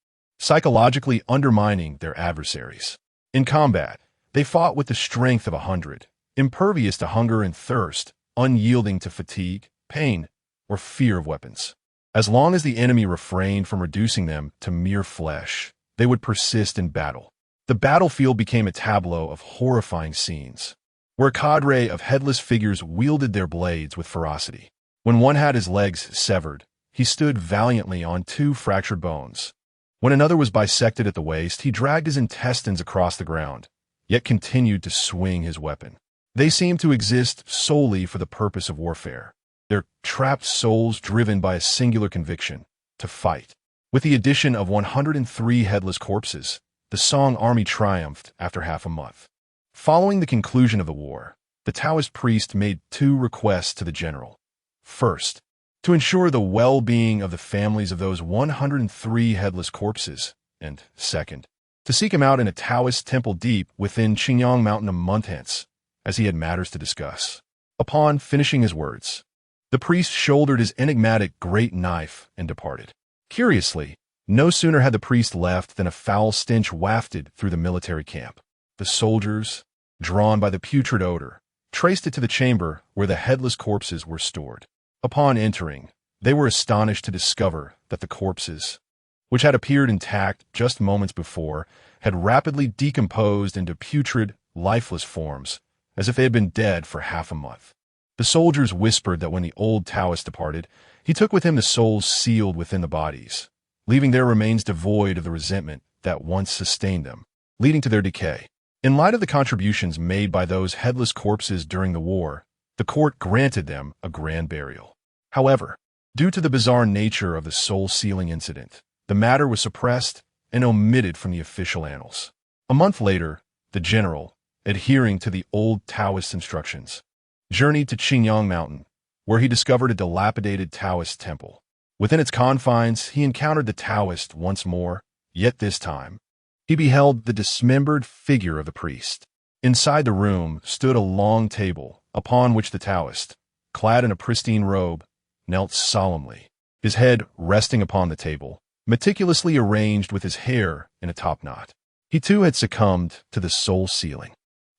psychologically undermining their adversaries. In combat, they fought with the strength of 100, impervious to hunger and thirst, unyielding to fatigue, pain, or fear of weapons. As long as the enemy refrained from reducing them to mere flesh, they would persist in battle. The battlefield became a tableau of horrifying scenes, where a cadre of headless figures wielded their blades with ferocity. When one had his legs severed, he stood valiantly on 2 fractured bones. When another was bisected at the waist, he dragged his intestines across the ground, yet continued to swing his weapon. They seemed to exist solely for the purpose of warfare, their trapped souls driven by a singular conviction: to fight. With the addition of 103 headless corpses, the Song army triumphed after half a month. Following the conclusion of the war, the Taoist priest made 2 requests to the general. First, to ensure the well-being of the families of those 103 headless corpses, and second, to seek him out in a Taoist temple deep within Qingyang Mountain a month hence, as he had matters to discuss. Upon finishing his words, the priest shouldered his enigmatic great knife and departed. Curiously, no sooner had the priest left than a foul stench wafted through the military camp. The soldiers, drawn by the putrid odor, traced it to the chamber where the headless corpses were stored. Upon entering, they were astonished to discover that the corpses, which had appeared intact just moments before, had rapidly decomposed into putrid, lifeless forms, as if they had been dead for half a month. The soldiers whispered that when the old Taoist departed, he took with him the souls sealed within the bodies, leaving their remains devoid of the resentment that once sustained them, leading to their decay. In light of the contributions made by those headless corpses during the war, the court granted them a grand burial. However, due to the bizarre nature of the soul-sealing incident, the matter was suppressed and omitted from the official annals. A month later, the general, adhering to the old Taoist instructions, journeyed to Qingyang Mountain, where he discovered a dilapidated Taoist temple. Within its confines, he encountered the Taoist once more, yet this time, he beheld the dismembered figure of the priest. Inside the room stood a long table, upon which the Taoist, clad in a pristine robe, knelt solemnly, his head resting upon the table, meticulously arranged with his hair in a topknot. He too had succumbed to the soul sealing.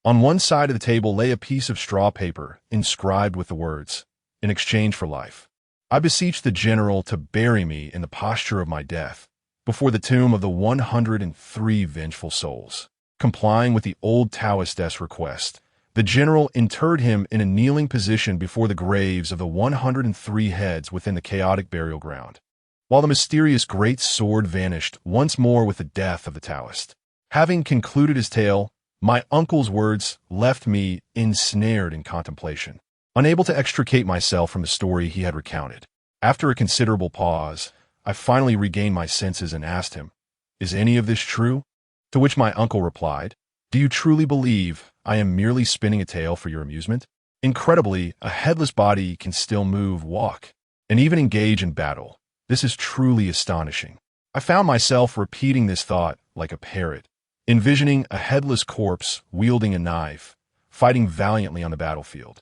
On one side of the table lay a piece of straw paper inscribed with the words, "In exchange for life, I beseech the general to bury me in the posture of my death, before the tomb of the 103 vengeful souls." Complying with the old Taoistess' request, the general interred him in a kneeling position before the graves of the 103 heads within the chaotic burial ground, while the mysterious great sword vanished once more with the death of the Taoist. Having concluded his tale, my uncle's words left me ensnared in contemplation, unable to extricate myself from the story he had recounted. After a considerable pause, I finally regained my senses and asked him, "Is any of this true?" To which my uncle replied, "Do you truly believe I am merely spinning a tale for your amusement? Incredibly, a headless body can still move, walk, and even engage in battle. This is truly astonishing." I found myself repeating this thought like a parrot, envisioning a headless corpse wielding a knife, fighting valiantly on the battlefield.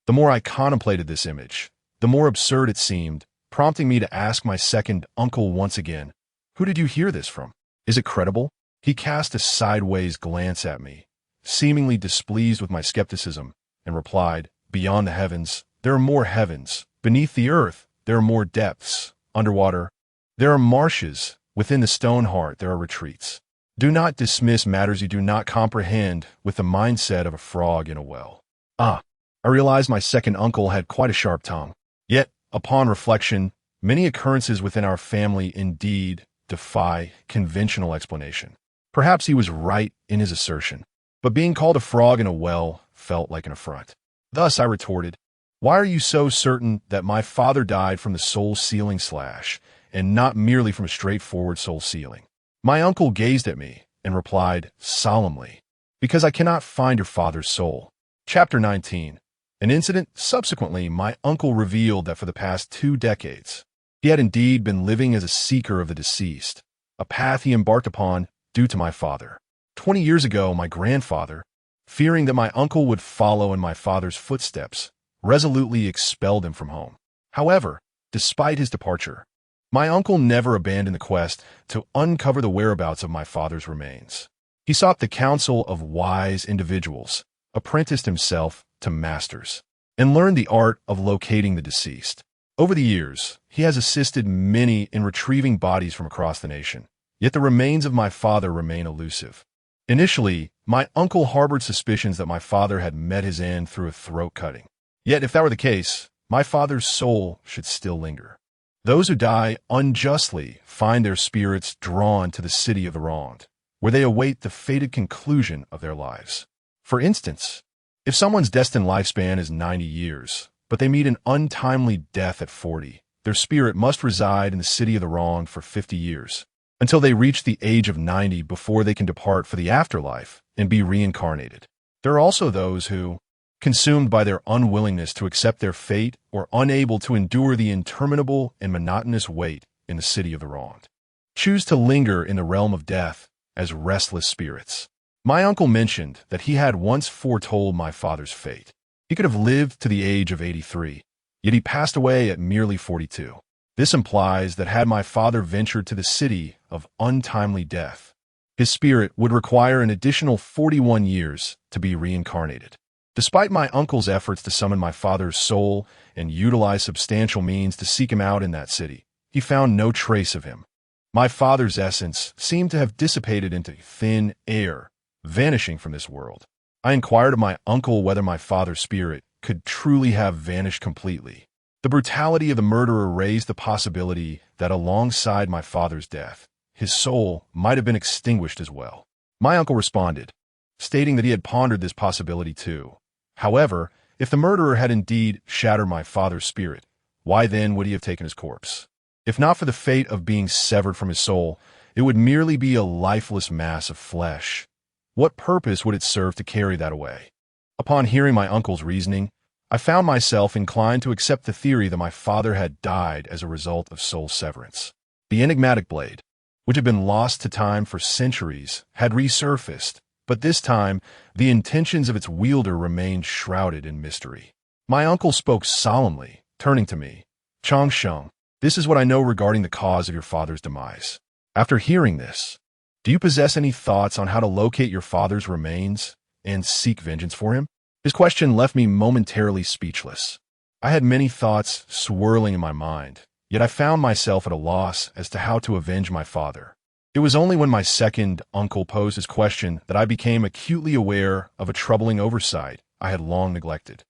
The more I contemplated this image, the more absurd it seemed, prompting me to ask my second uncle once again, "Who did you hear this from? Is it credible?" He cast a sideways glance at me, seemingly displeased with my skepticism, and replied, "Beyond the heavens, there are more heavens. Beneath the earth, there are more depths. Underwater, there are marshes. Within the stone heart, there are retreats. Do not dismiss matters you do not comprehend with the mindset of a frog in a well." I realized my second uncle had quite a sharp tongue. Yet, upon reflection, many occurrences within our family indeed defy conventional explanation. Perhaps he was right in his assertion, but being called a frog in a well felt like an affront. Thus I retorted, "Why are you so certain that my father died from the soul-sealing slash, and not merely from a straightforward soul-sealing?" My uncle gazed at me and replied solemnly, "Because I cannot find your father's soul." Chapter 19. An incident subsequently, my uncle revealed that for the past 2 decades, he had indeed been living as a seeker of the deceased, a path he embarked upon due to my father. 20 years ago, my grandfather, fearing that my uncle would follow in my father's footsteps, resolutely expelled him from home. However, despite his departure, My uncle never abandoned the quest to uncover the whereabouts of my father's remains. He sought the counsel of wise individuals, apprenticed himself to masters, and learned the art of locating the deceased. Over the years, he has assisted many in retrieving bodies from across the nation, yet the remains of my father remain elusive. Initially, my uncle harbored suspicions that my father had met his end through a throat cutting. Yet if that were the case, my father's soul should still linger. Those who die unjustly find their spirits drawn to the city of the wronged, where they await the fated conclusion of their lives. For instance, if someone's destined lifespan is 90 years, but they meet an untimely death at 40, their spirit must reside in the city of the wronged for 50 years, until they reach the age of 90 before they can depart for the afterlife and be reincarnated. There are also those who, consumed by their unwillingness to accept their fate or unable to endure the interminable and monotonous wait in the city of the wronged, choose to linger in the realm of death as restless spirits. My uncle mentioned that he had once foretold my father's fate. He could have lived to the age of 83, yet he passed away at merely 42. This implies that had my father ventured to the city of untimely death, his spirit would require an additional 41 years to be reincarnated. Despite my uncle's efforts to summon my father's soul and utilize substantial means to seek him out in that city, he found no trace of him. My father's essence seemed to have dissipated into thin air, vanishing from this world. I inquired of my uncle whether my father's spirit could truly have vanished completely. The brutality of the murderer raised the possibility that alongside my father's death, his soul might have been extinguished as well. My uncle responded, stating that he had pondered this possibility too. However, if the murderer had indeed shattered my father's spirit, why then would he have taken his corpse? If not for the fate of being severed from his soul, it would merely be a lifeless mass of flesh. What purpose would it serve to carry that away? Upon hearing my uncle's reasoning, I found myself inclined to accept the theory that my father had died as a result of soul severance. The enigmatic blade, which had been lost to time for centuries, had resurfaced, but this time the intentions of its wielder remained shrouded in mystery. My uncle spoke solemnly, turning to me. "Chang Sheng, this is what I know regarding the cause of your father's demise. After hearing this, do you possess any thoughts on how to locate your father's remains and seek vengeance for him?" His question left me momentarily speechless. I had many thoughts swirling in my mind, yet I found myself at a loss as to how to avenge my father. It was only when my second uncle posed his question that I became acutely aware of a troubling oversight I had long neglected.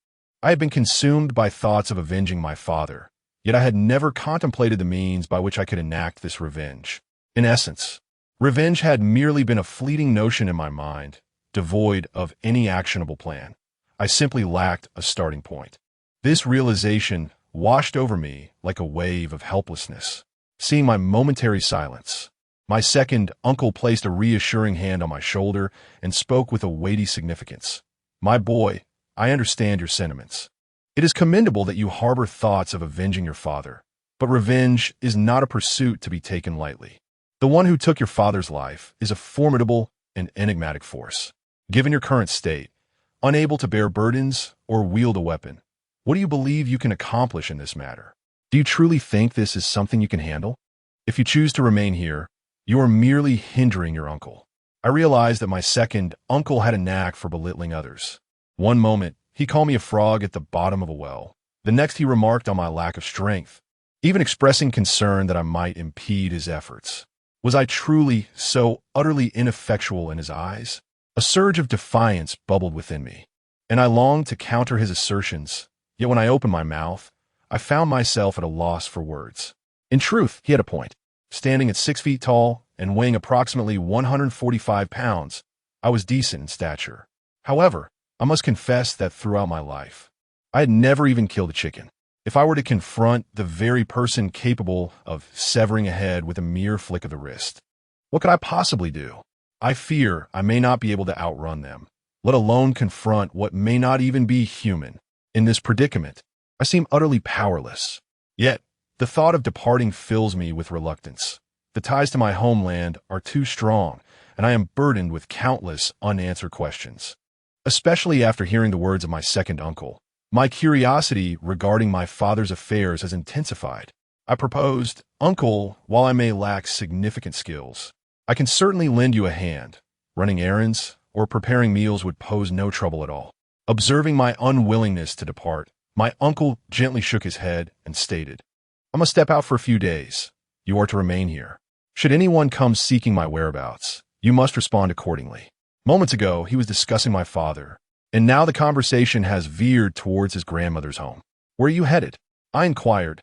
I had been consumed by thoughts of avenging my father, yet I had never contemplated the means by which I could enact this revenge. In essence, revenge had merely been a fleeting notion in my mind, devoid of any actionable plan. I simply lacked a starting point. This realization washed over me like a wave of helplessness. Seeing my momentary silence, my second uncle placed a reassuring hand on my shoulder and spoke with a weighty significance. "My boy, I understand your sentiments. It is commendable that you harbor thoughts of avenging your father, but revenge is not a pursuit to be taken lightly. The one who took your father's life is a formidable and enigmatic force. Given your current state, unable to bear burdens or wield a weapon, what do you believe you can accomplish in this matter? Do you truly think this is something you can handle? If you choose to remain here, you are merely hindering your uncle." I realized that my second uncle had a knack for belittling others. One moment, he called me a frog at the bottom of a well. The next, he remarked on my lack of strength, even expressing concern that I might impede his efforts. Was I truly so utterly ineffectual in his eyes? A surge of defiance bubbled within me, and I longed to counter his assertions, yet when I opened my mouth, I found myself at a loss for words. In truth, he had a point. Standing at 6 feet tall and weighing approximately 145 pounds, I was decent in stature. However, I must confess that throughout my life, I had never even killed a chicken. If I were to confront the very person capable of severing a head with a mere flick of the wrist, what could I possibly do? I fear I may not be able to outrun them, let alone confront what may not even be human. In this predicament, I seem utterly powerless. Yet, the thought of departing fills me with reluctance. The ties to my homeland are too strong, and I am burdened with countless unanswered questions. Especially after hearing the words of my second uncle, my curiosity regarding my father's affairs has intensified. I proposed, "Uncle, while I may lack significant skills, I can certainly lend you a hand. Running errands or preparing meals would pose no trouble at all." Observing my unwillingness to depart, my uncle gently shook his head and stated, "I must step out for a few days. You are to remain here. Should anyone come seeking my whereabouts, you must respond accordingly." Moments ago, he was discussing my father, and now the conversation has veered towards his grandmother's home. "Where are you headed?" I inquired,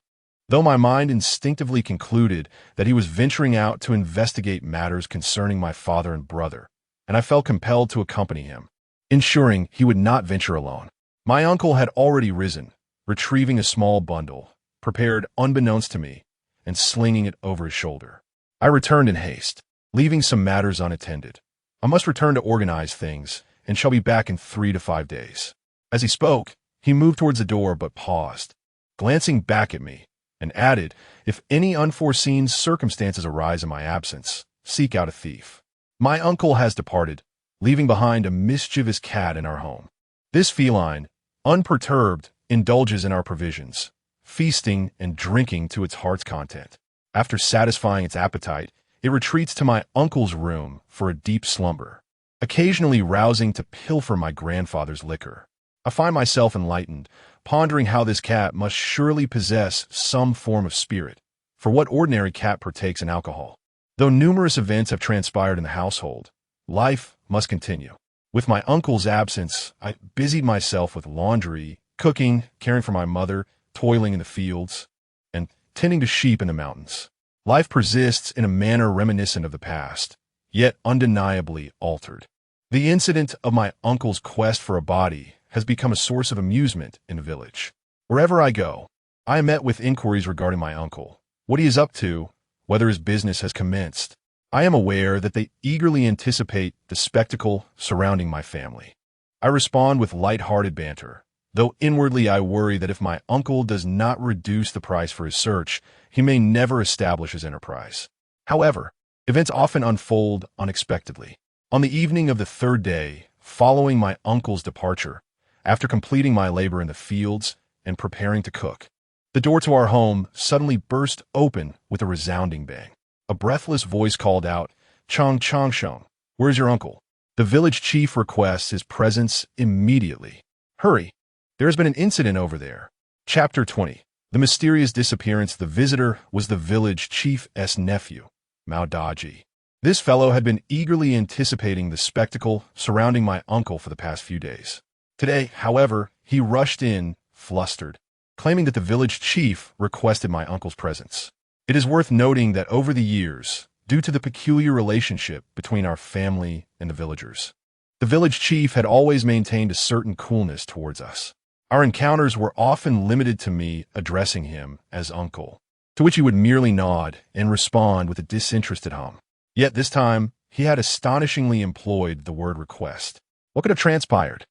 though my mind instinctively concluded that he was venturing out to investigate matters concerning my father and brother, and I felt compelled to accompany him, ensuring he would not venture alone. My uncle had already risen, retrieving a small bundle, prepared unbeknownst to me, and slinging it over his shoulder. I returned in haste, leaving some matters unattended. I must return to organize things, and shall be back in 3 to 5 days. As he spoke, he moved towards the door but paused, glancing back at me, and added, "If any unforeseen circumstances arise in my absence, seek out a thief." My uncle has departed, leaving behind a mischievous cat in our home. This feline, unperturbed, indulges in our provisions, feasting and drinking to its heart's content. After satisfying its appetite, it retreats to my uncle's room for a deep slumber, occasionally rousing to pilfer my grandfather's liquor. I find myself enlightened, pondering how this cat must surely possess some form of spirit, for what ordinary cat partakes in alcohol? Though numerous events have transpired in the household, life must continue. With my uncle's absence, I busied myself with laundry, cooking, caring for my mother, toiling in the fields, and tending to sheep in the mountains. Life persists in a manner reminiscent of the past, yet undeniably altered. The incident of my uncle's quest for a body has become a source of amusement in the village. Wherever I go, I am met with inquiries regarding my uncle, what he is up to, whether his business has commenced. I am aware that they eagerly anticipate the spectacle surrounding my family. I respond with light-hearted banter, though inwardly I worry that if my uncle does not reduce the price for his search, he may never establish his enterprise. However, events often unfold unexpectedly. On the evening of the 3rd day, following my uncle's departure, after completing my labor in the fields and preparing to cook, the door to our home suddenly burst open with a resounding bang. A breathless voice called out, "Chong Chong Shong, where's your uncle?" The village chief requests his presence immediately. "Hurry, there has been an incident over there." Chapter 20. The mysterious disappearance. The visitor was the village chief's nephew, Mao Daji. This fellow had been eagerly anticipating the spectacle surrounding my uncle for the past few days. Today, however, he rushed in, flustered, claiming that the village chief requested my uncle's presence. It is worth noting that over the years, due to the peculiar relationship between our family and the villagers, the village chief had always maintained a certain coolness towards us. Our encounters were often limited to me addressing him as uncle, to which he would merely nod and respond with a disinterested hum. Yet this time, he had astonishingly employed the word request. What could have transpired?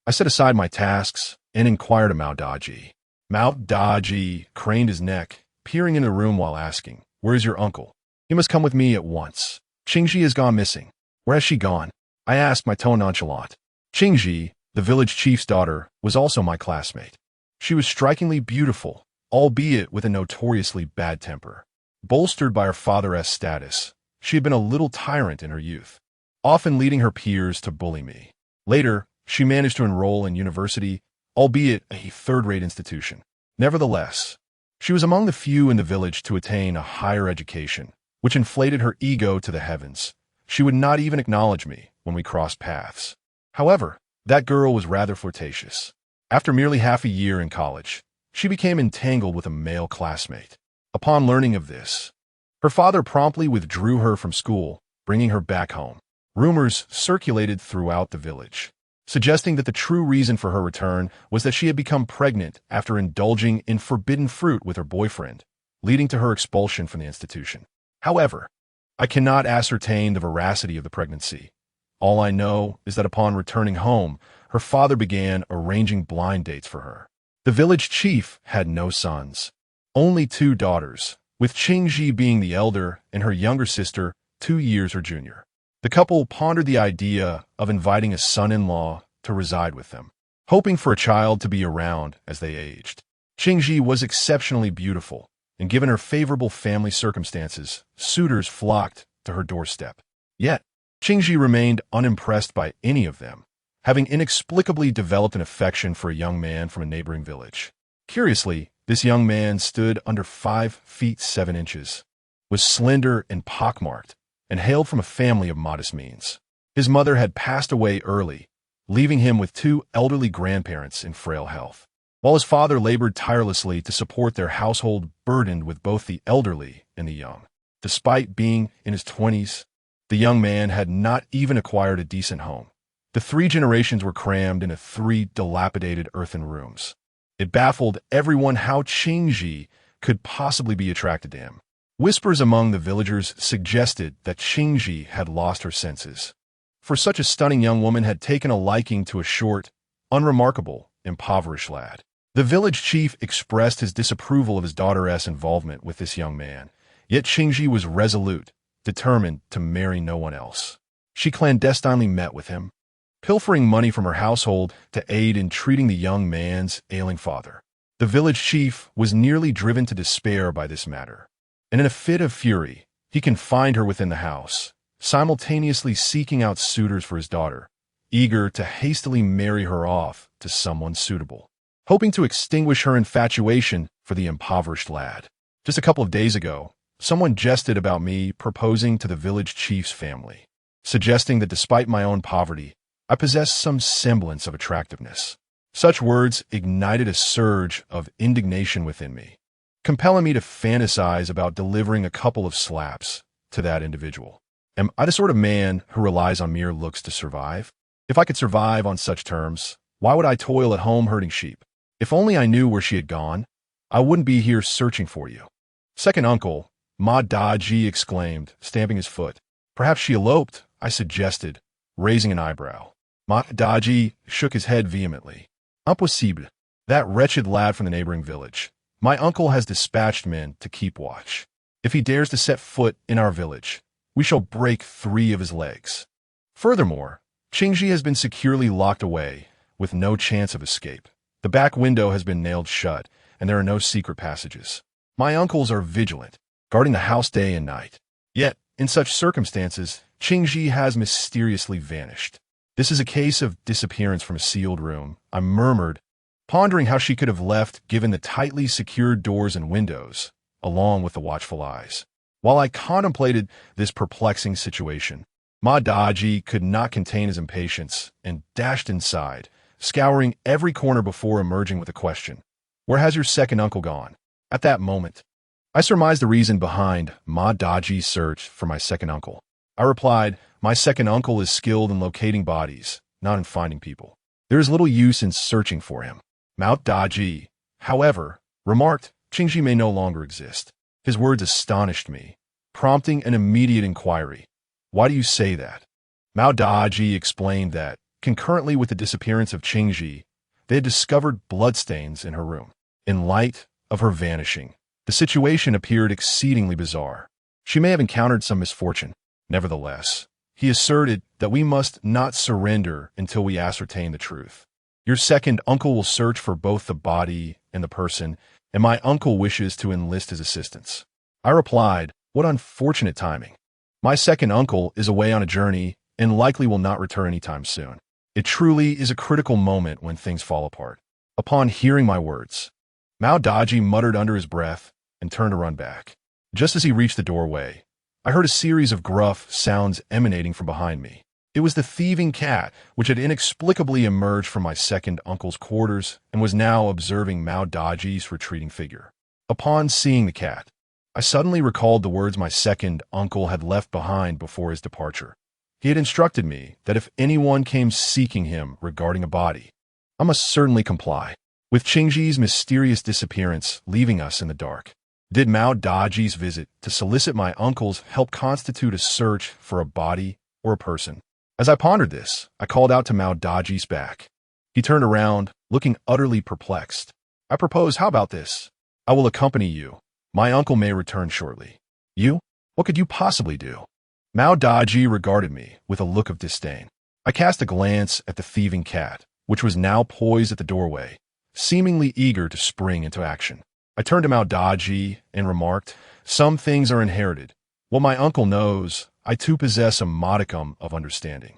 I set aside my tasks and inquired of Mao Daji. Mao Daji craned his neck, peering into the room while asking, "Where is your uncle? He must come with me at once. Qingji has gone missing." "Where has she gone?" I asked, my tone nonchalant. Qingji, the village chief's daughter, was also my classmate. She was strikingly beautiful, albeit with a notoriously bad temper. Bolstered by her father's status, she had been a little tyrant in her youth, often leading her peers to bully me. Later, she managed to enroll in university, albeit a third-rate institution. Nevertheless, she was among the few in the village to attain a higher education, which inflated her ego to the heavens. She would not even acknowledge me when we crossed paths. However, that girl was rather flirtatious. After merely half a year in college, she became entangled with a male classmate. Upon learning of this, her father promptly withdrew her from school, bringing her back home. Rumors circulated throughout the village, suggesting that the true reason for her return was that she had become pregnant after indulging in forbidden fruit with her boyfriend, leading to her expulsion from the institution. However, I cannot ascertain the veracity of the pregnancy. All I know is that upon returning home, her father began arranging blind dates for her. The village chief had no sons, only 2 daughters, with Qingji being the elder and her younger sister 2 years her junior. The couple pondered the idea of inviting a son-in-law to reside with them, hoping for a child to be around as they aged. Qingji was exceptionally beautiful, and given her favorable family circumstances, suitors flocked to her doorstep. Yet, Qingji remained unimpressed by any of them, having inexplicably developed an affection for a young man from a neighboring village. Curiously, this young man stood under 5 feet 7 inches, was slender and pockmarked, and hailed from a family of modest means. His mother had passed away early, leaving him with 2 elderly grandparents in frail health, while his father labored tirelessly to support their household burdened with both the elderly and the young. Despite being in his 20s, the young man had not even acquired a decent home. The 3 generations were crammed into 3 dilapidated earthen rooms. It baffled everyone how Qingji could possibly be attracted to him. Whispers among the villagers suggested that Qingji had lost her senses, for such a stunning young woman had taken a liking to a short, unremarkable, impoverished lad. The village chief expressed his disapproval of his daughter's involvement with this young man, yet Qingji was resolute, determined to marry no one else. She clandestinely met with him, pilfering money from her household to aid in treating the young man's ailing father. The village chief was nearly driven to despair by this matter, and in a fit of fury, he confined her within the house, simultaneously seeking out suitors for his daughter, eager to hastily marry her off to someone suitable, hoping to extinguish her infatuation for the impoverished lad. Just a couple of days ago, someone jested about me proposing to the village chief's family, suggesting that despite my own poverty, I possessed some semblance of attractiveness. Such words ignited a surge of indignation within me, compelling me to fantasize about delivering a couple of slaps to that individual. Am I the sort of man who relies on mere looks to survive? If I could survive on such terms, why would I toil at home herding sheep? If only I knew where she had gone, I wouldn't be here searching for you. Second uncle, Ma Daji exclaimed, stamping his foot. Perhaps she eloped, I suggested, raising an eyebrow. Ma Daji shook his head vehemently. Impossible. That wretched lad from the neighboring village. My uncle has dispatched men to keep watch. If he dares to set foot in our village, we shall break 3 of his legs. Furthermore, Qingji has been securely locked away, with no chance of escape. The back window has been nailed shut, and there are no secret passages. My uncles are vigilant, guarding the house day and night. Yet, in such circumstances, Qingji has mysteriously vanished. This is a case of disappearance from a sealed room, I murmured, pondering how she could have left given the tightly secured doors and windows, along with the watchful eyes. While I contemplated this perplexing situation, Ma Daji could not contain his impatience and dashed inside, scouring every corner before emerging with a question. Where has your second uncle gone? At that moment, I surmised the reason behind Ma Daji's search for my second uncle. I replied, my second uncle is skilled in locating bodies, not in finding people. There is little use in searching for him. Ma Daji, however, remarked, Qingji may no longer exist. His words astonished me, prompting an immediate inquiry. Why do you say that? Ma Daji explained that, concurrently with the disappearance of Qingji, they had discovered bloodstains in her room. In light of her vanishing, the situation appeared exceedingly bizarre. She may have encountered some misfortune. Nevertheless, he asserted that we must not surrender until we ascertain the truth. Your second uncle will search for both the body and the person, and my uncle wishes to enlist his assistance. I replied, what unfortunate timing. My second uncle is away on a journey and likely will not return anytime soon. It truly is a critical moment when things fall apart. Upon hearing my words, Ma Daji muttered under his breath and turned to run back. Just as he reached the doorway, I heard a series of gruff sounds emanating from behind me. It was the thieving cat, which had inexplicably emerged from my second uncle's quarters and was now observing Ma Daji's retreating figure. Upon seeing the cat, I suddenly recalled the words my second uncle had left behind before his departure. He had instructed me that if anyone came seeking him regarding a body, I must certainly comply. With Qingji's mysterious disappearance leaving us in the dark, did Ma Daji's visit to solicit my uncle's help constitute a search for a body or a person? As I pondered this, I called out to Ma Daji's back. He turned around, looking utterly perplexed. I propose, how about this? I will accompany you. My uncle may return shortly. You? What could you possibly do? Ma Daji regarded me with a look of disdain. I cast a glance at the thieving cat, which was now poised at the doorway, seemingly eager to spring into action. I turned to Mao Daji and remarked, "Some things are inherited. What my uncle knows, I too possess a modicum of understanding."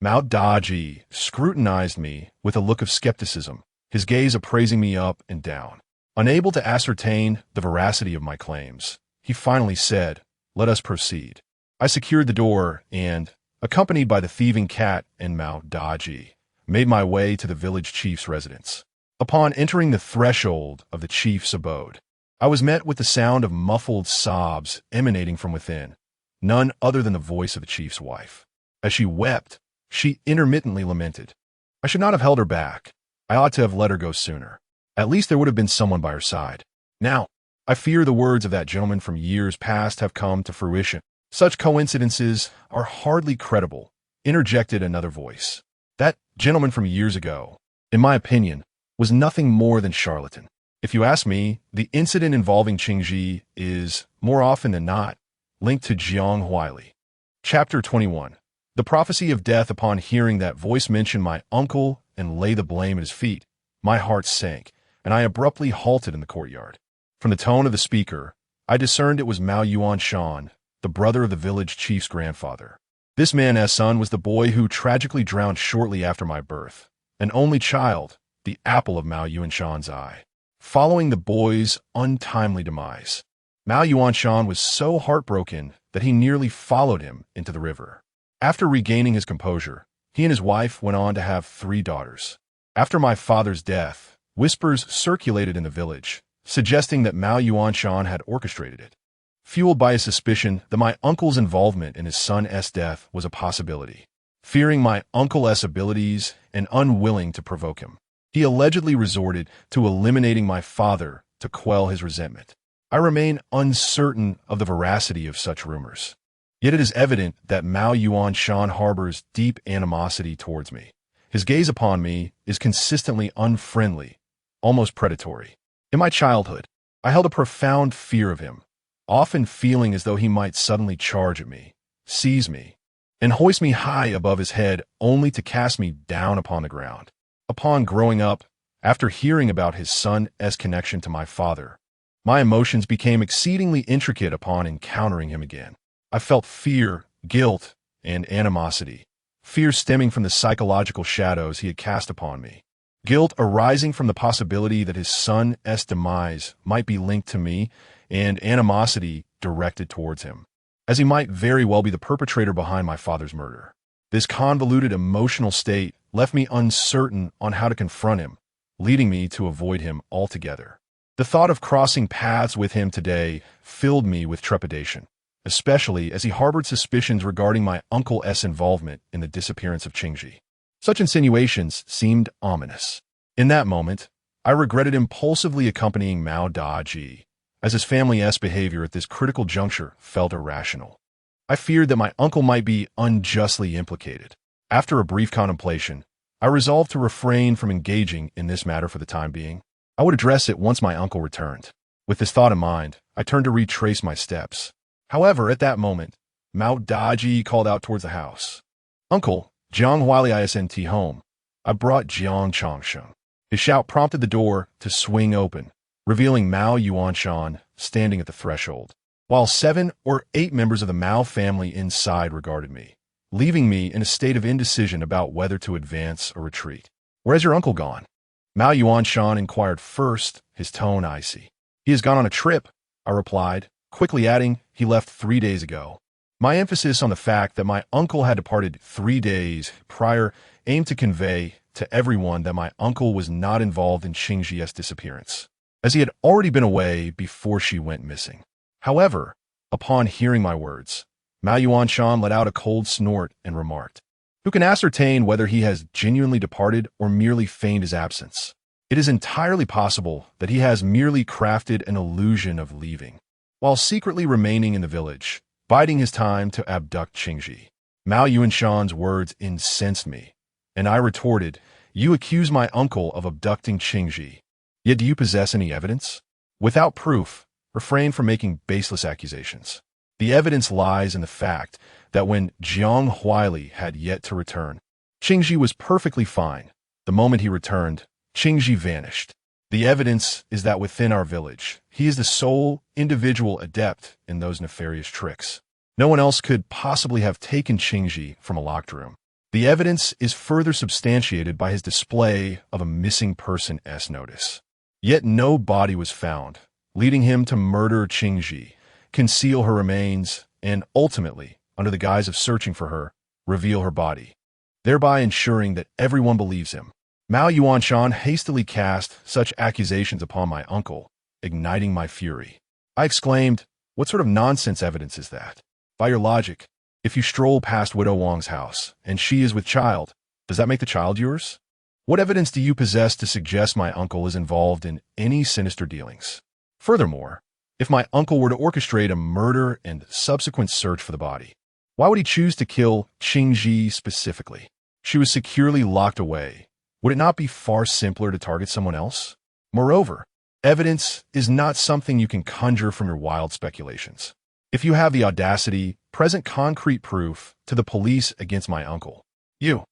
Mao Daji scrutinized me with a look of skepticism, his gaze appraising me up and down. Unable to ascertain the veracity of my claims, he finally said, "Let us proceed." I secured the door and, accompanied by the thieving cat and Mao Daji, made my way to the village chief's residence. Upon entering the threshold of the chief's abode, I was met with the sound of muffled sobs emanating from within, none other than the voice of the chief's wife. As she wept, she intermittently lamented. I should not have held her back. I ought to have let her go sooner. At least there would have been someone by her side. Now, I fear the words of that gentleman from years past have come to fruition. Such coincidences are hardly credible, interjected another voice. That gentleman from years ago, in my opinion, was nothing more than charlatan. If you ask me, the incident involving Qingji is, more often than not, linked to Jiang Huaili. Chapter 21. The prophecy of death. Upon hearing that voice mention my uncle and lay the blame at his feet, my heart sank, and I abruptly halted in the courtyard. From the tone of the speaker, I discerned it was Mao Yuanshan, the brother of the village chief's grandfather. This man's son was the boy who tragically drowned shortly after my birth, an only child, the apple of Mao Yuanshan's eye. Following the boy's untimely demise, Mao Yuanshan was so heartbroken that he nearly followed him into the river. After regaining his composure, he and his wife went on to have 3 daughters. After my father's death, whispers circulated in the village, suggesting that Mao Yuanshan had orchestrated it. Fueled by a suspicion that my uncle's involvement in his son's death was a possibility. Fearing my uncle's abilities and unwilling to provoke him, he allegedly resorted to eliminating my father to quell his resentment. I remain uncertain of the veracity of such rumors. Yet it is evident that Mao Yuanshan harbors deep animosity towards me. His gaze upon me is consistently unfriendly, almost predatory. In my childhood, I held a profound fear of him, often feeling as though he might suddenly charge at me, seize me, and hoist me high above his head only to cast me down upon the ground. Upon growing up, after hearing about his son's connection to my father, my emotions became exceedingly intricate upon encountering him again. I felt fear, guilt, and animosity. Fear stemming from the psychological shadows he had cast upon me. Guilt arising from the possibility that his son's demise might be linked to me, and animosity directed towards him, as he might very well be the perpetrator behind my father's murder. This convoluted emotional state left me uncertain on how to confront him, leading me to avoid him altogether. The thought of crossing paths with him today filled me with trepidation, especially as he harbored suspicions regarding my uncle's involvement in the disappearance of Qingji. Such insinuations seemed ominous. In that moment, I regretted impulsively accompanying Mao Daji, as his family's behavior at this critical juncture felt irrational. I feared that my uncle might be unjustly implicated. After a brief contemplation, I resolved to refrain from engaging in this matter for the time being. I would address it once my uncle returned. With this thought in mind, I turned to retrace my steps. However, at that moment, Mao Daji called out towards the house. "Uncle, Jiang Huaili isn't home. I brought Jiang Changsheng." His shout prompted the door to swing open, revealing Mao Yuanshan standing at the threshold, while 7 or 8 members of the Mao family inside regarded me, leaving me in a state of indecision about whether to advance or retreat. "Where's your uncle gone?" Mao Yuanshan inquired first, his tone icy. "He has gone on a trip," I replied, quickly adding, "He left 3 days ago." My emphasis on the fact that my uncle had departed 3 days prior aimed to convey to everyone that my uncle was not involved in Qingji's disappearance, as he had already been away before she went missing. However, upon hearing my words, Mao Yuanshan let out a cold snort and remarked, "Who can ascertain whether he has genuinely departed or merely feigned his absence? It is entirely possible that he has merely crafted an illusion of leaving, while secretly remaining in the village, biding his time to abduct Qingji." Mao Yuanshan's words incensed me, and I retorted, "You accuse my uncle of abducting Qingji, yet do you possess any evidence? Without proof, refrain from making baseless accusations. The evidence lies in the fact that when Jiang Huaili had yet to return, Qingji was perfectly fine. The moment he returned, Qingji vanished. The evidence is that within our village, he is the sole individual adept in those nefarious tricks. No one else could possibly have taken Qingji from a locked room. The evidence is further substantiated by his display of a missing person S notice. Yet no body was found, leading him to murder Qingji, conceal her remains, and ultimately, under the guise of searching for her, reveal her body, thereby ensuring that everyone believes him. Mao Yuanshan hastily cast such accusations upon my uncle, igniting my fury. I exclaimed, "What sort of nonsense evidence is that? By your logic, if you stroll past Widow Wang's house and she is with child, does that make the child yours? What evidence do you possess to suggest my uncle is involved in any sinister dealings? Furthermore, if my uncle were to orchestrate a murder and subsequent search for the body, why would he choose to kill Qingji specifically? She was securely locked away. Would it not be far simpler to target someone else? Moreover, evidence is not something you can conjure from your wild speculations. If you have the audacity, present concrete proof to the police against my uncle. You.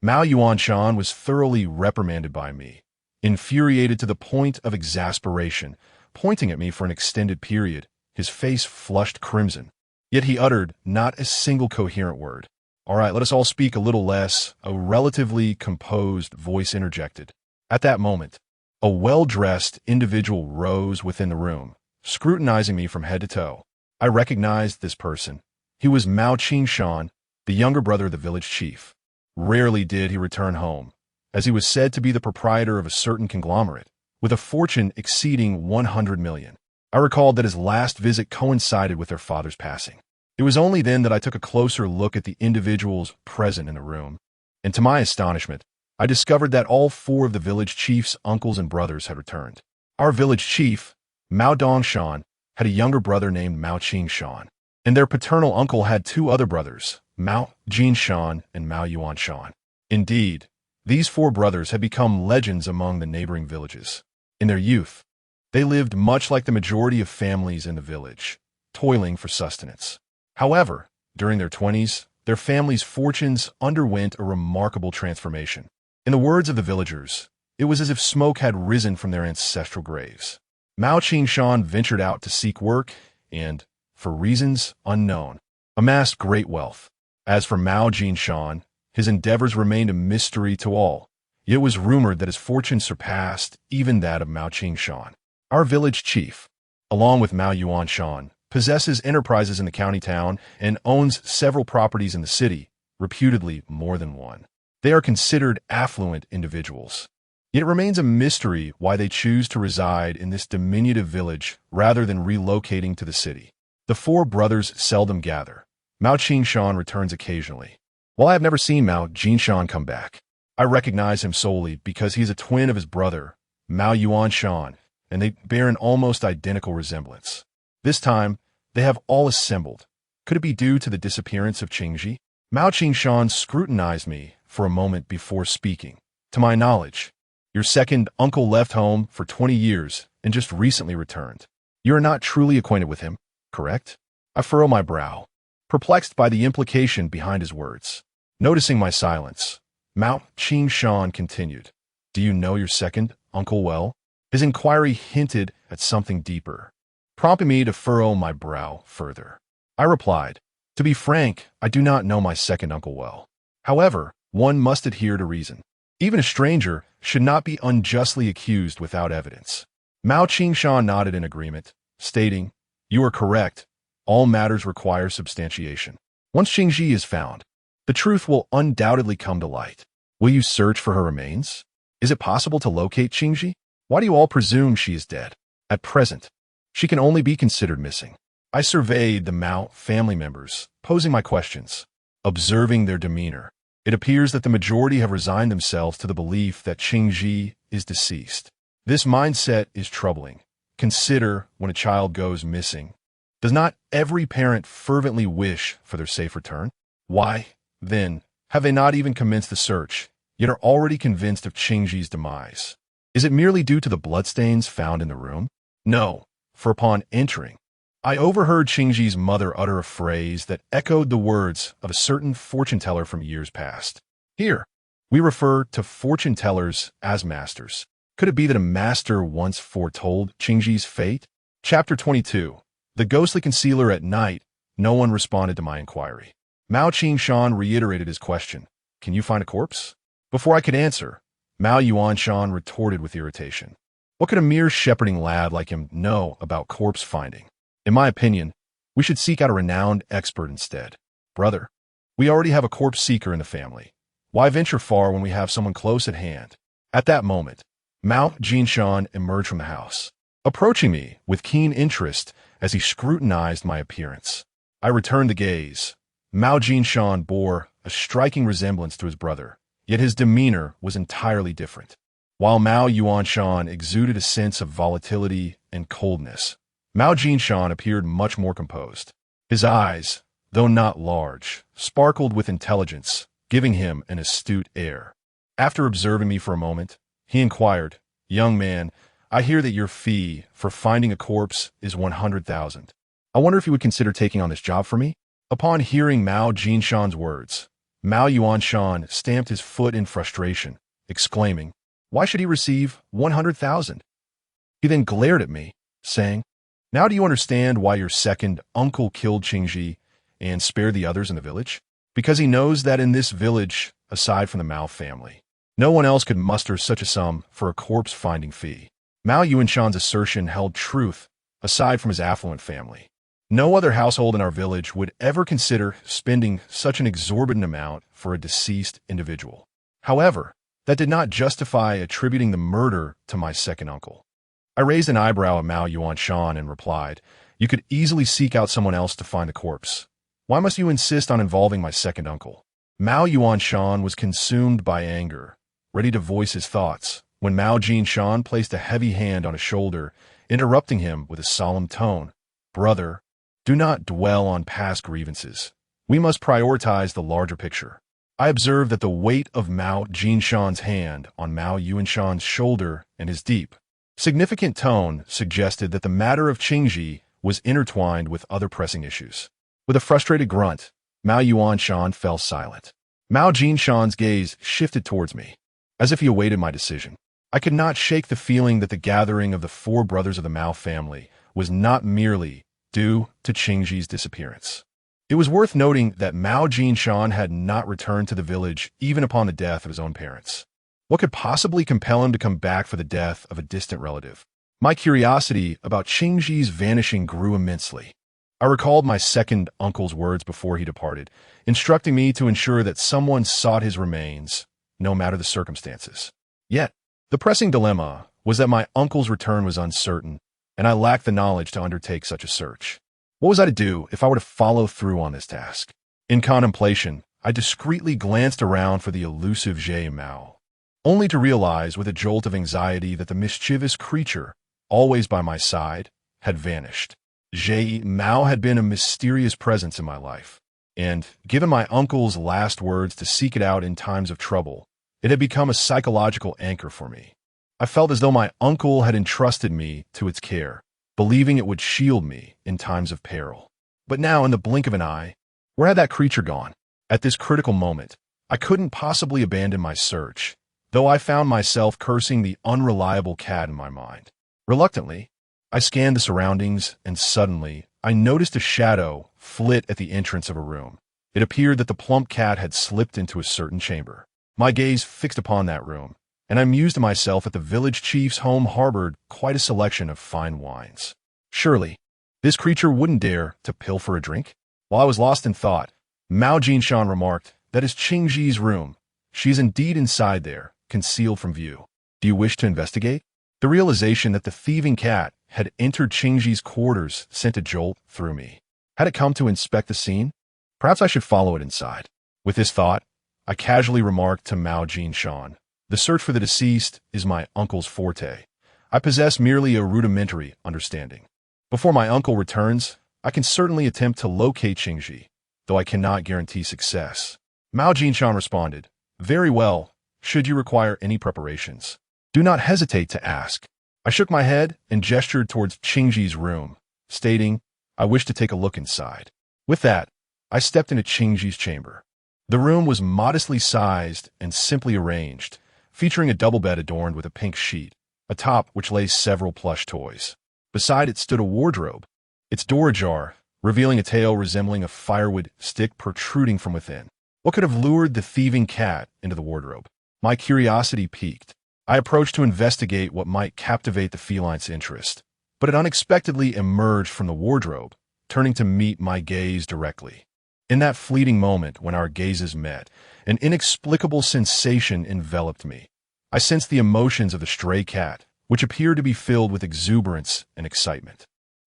Mao Yuanshan was thoroughly reprimanded by me, infuriated to the point of exasperation, pointing at me for an extended period, his face flushed crimson. Yet he uttered not a single coherent word. "All right, let us all speak a little less," a relatively composed voice interjected. At that moment, a well-dressed individual rose within the room, scrutinizing me from head to toe. I recognized this person. He was Mao Qingshan, the younger brother of the village chief. Rarely did he return home, as he was said to be the proprietor of a certain conglomerate, with a fortune exceeding 100 million. I recalled that his last visit coincided with their father's passing. It was only then that I took a closer look at the individuals present in the room, and to my astonishment, I discovered that all four of the village chief's uncles and brothers had returned. Our village chief, Mao Dongshan, had a younger brother named Mao Qingshan, and their paternal uncle had two other brothers, Mao Jinshan and Mao Yuanshan. Indeed, these four brothers had become legends among the neighboring villages. In their youth, they lived much like the majority of families in the village, toiling for sustenance. However, during their 20s, their family's fortunes underwent a remarkable transformation. In the words of the villagers, it was as if smoke had risen from their ancestral graves. Mao Qingshan ventured out to seek work and, for reasons unknown, amassed great wealth. As for Mao Jinshan, his endeavors remained a mystery to all. Yet it was rumored that his fortune surpassed even that of Mao Qingshan. Our village chief, along with Mao Yuanshan, possesses enterprises in the county town and owns several properties in the city, reputedly more than one. They are considered affluent individuals. Yet it remains a mystery why they choose to reside in this diminutive village rather than relocating to the city. The four brothers seldom gather. Mao Qingshan returns occasionally. While I have never seen Mao Jinshan come back, I recognize him solely because he is a twin of his brother, Mao Yuanshan, and they bear an almost identical resemblance. This time, they have all assembled. Could it be due to the disappearance of Qingji? Mao Qingshan scrutinized me for a moment before speaking. To my knowledge, your second uncle left home for 20 years and just recently returned. You are not truly acquainted with him, correct? I furrow my brow, perplexed by the implication behind his words. Noticing my silence, Mao Qingshan continued, "Do you know your second uncle well?" His inquiry hinted at something deeper, prompting me to furrow my brow further. I replied, "To be frank, I do not know my second uncle well. However, one must adhere to reason. Even a stranger should not be unjustly accused without evidence." Mao Qingshan nodded in agreement, stating, "You are correct. All matters require substantiation. Once Qingji is found, the truth will undoubtedly come to light. Will you search for her remains? Is it possible to locate Qingji? Why do you all presume she is dead? At present, she can only be considered missing." I surveyed the Mao family members, posing my questions. Observing their demeanor, it appears that the majority have resigned themselves to the belief that Qingji is deceased. This mindset is troubling. Consider when a child goes missing. Does not every parent fervently wish for their safe return? Why, then, have they not even commenced the search, yet are already convinced of Qingji's demise? Is it merely due to the bloodstains found in the room? No, for upon entering, I overheard Qingji's mother utter a phrase that echoed the words of a certain fortune-teller from years past. Here, we refer to fortune-tellers as masters. Could it be that a master once foretold Qingji's fate? Chapter 22. The ghostly concealer at night. No one responded to my inquiry. Mao Qingshan reiterated his question. Can you find a corpse? Before I could answer, Mao Yuanshan retorted with irritation. What could a mere shepherding lad like him know about corpse finding? In my opinion, we should seek out a renowned expert instead. Brother, we already have a corpse seeker in the family. Why venture far when we have someone close at hand? At that moment, Mao Jinshan emerged from the house, approaching me with keen interest as he scrutinized my appearance. I returned the gaze. Mao Jinshan bore a striking resemblance to his brother, yet his demeanor was entirely different. While Mao Yuanshan exuded a sense of volatility and coldness, Mao Jinshan appeared much more composed. His eyes, though not large, sparkled with intelligence, giving him an astute air. After observing me for a moment, he inquired, Young man, I hear that your fee for finding a corpse is 100,000. I wonder if you would consider taking on this job for me? Upon hearing Mao Jinshan's words, Mao Yuanshan stamped his foot in frustration, exclaiming, Why should he receive 100,000? He then glared at me, saying, Now do you understand why your second uncle killed Qingji and spared the others in the village? Because he knows that in this village, aside from the Mao family, no one else could muster such a sum for a corpse-finding fee. Mao Yuanshan's assertion held truth, aside from his affluent family. No other household in our village would ever consider spending such an exorbitant amount for a deceased individual. However, that did not justify attributing the murder to my second uncle. I raised an eyebrow at Mao Yuanshan and replied, You could easily seek out someone else to find the corpse. Why must you insist on involving my second uncle? Mao Yuanshan was consumed by anger, ready to voice his thoughts, when Mao Jinshan placed a heavy hand on his shoulder, interrupting him with a solemn tone. Brother, do not dwell on past grievances. We must prioritize the larger picture. I observed that the weight of Mao Jinshan's hand on Mao Yuanshan's shoulder and his deep, significant tone suggested that the matter of Qingji was intertwined with other pressing issues. With a frustrated grunt, Mao Yuanshan fell silent. Mao Jinshan's gaze shifted towards me, as if he awaited my decision. I could not shake the feeling that the gathering of the four brothers of the Mao family was not merely due to Qingji's disappearance. It was worth noting that Mao Jinshan had not returned to the village even upon the death of his own parents. What could possibly compel him to come back for the death of a distant relative? My curiosity about Qingji's vanishing grew immensely. I recalled my second uncle's words before he departed, instructing me to ensure that someone sought his remains, no matter the circumstances. Yet, the pressing dilemma was that my uncle's return was uncertain, and I lacked the knowledge to undertake such a search. What was I to do if I were to follow through on this task? In contemplation, I discreetly glanced around for the elusive Zhe Mao, only to realize with a jolt of anxiety that the mischievous creature, always by my side, had vanished. Zhe Mao had been a mysterious presence in my life, and, given my uncle's last words to seek it out in times of trouble, it had become a psychological anchor for me. I felt as though my uncle had entrusted me to its care, believing it would shield me in times of peril. But now, in the blink of an eye, where had that creature gone? At this critical moment, I couldn't possibly abandon my search, though I found myself cursing the unreliable cat in my mind. Reluctantly, I scanned the surroundings, and suddenly, I noticed a shadow flit at the entrance of a room. It appeared that the plump cat had slipped into a certain chamber. My gaze fixed upon that room, and I mused to myself that the village chief's home harbored quite a selection of fine wines. Surely, this creature wouldn't dare to pilfer a drink? While I was lost in thought, Mao Jinshan remarked, That is Qingji's room. She is indeed inside there, concealed from view. Do you wish to investigate? The realization that the thieving cat had entered Qingji's quarters sent a jolt through me. Had it come to inspect the scene? Perhaps I should follow it inside. With this thought, I casually remarked to Mao Jinshan, The search for the deceased is my uncle's forte. I possess merely a rudimentary understanding. Before my uncle returns, I can certainly attempt to locate Qingji, though I cannot guarantee success. Mao Jinshan responded, Very well, should you require any preparations. Do not hesitate to ask. I shook my head and gestured towards Qingji's room, stating, I wish to take a look inside. With that, I stepped into Qingji's chamber. The room was modestly sized and simply arranged, featuring a double bed adorned with a pink sheet, atop which lay several plush toys. Beside it stood a wardrobe, its door ajar, revealing a tail resembling a firewood stick protruding from within. What could have lured the thieving cat into the wardrobe? My curiosity piqued. I approached to investigate what might captivate the feline's interest, but it unexpectedly emerged from the wardrobe, turning to meet my gaze directly. In that fleeting moment when our gazes met, an inexplicable sensation enveloped me. I sensed the emotions of the stray cat, which appeared to be filled with exuberance and excitement.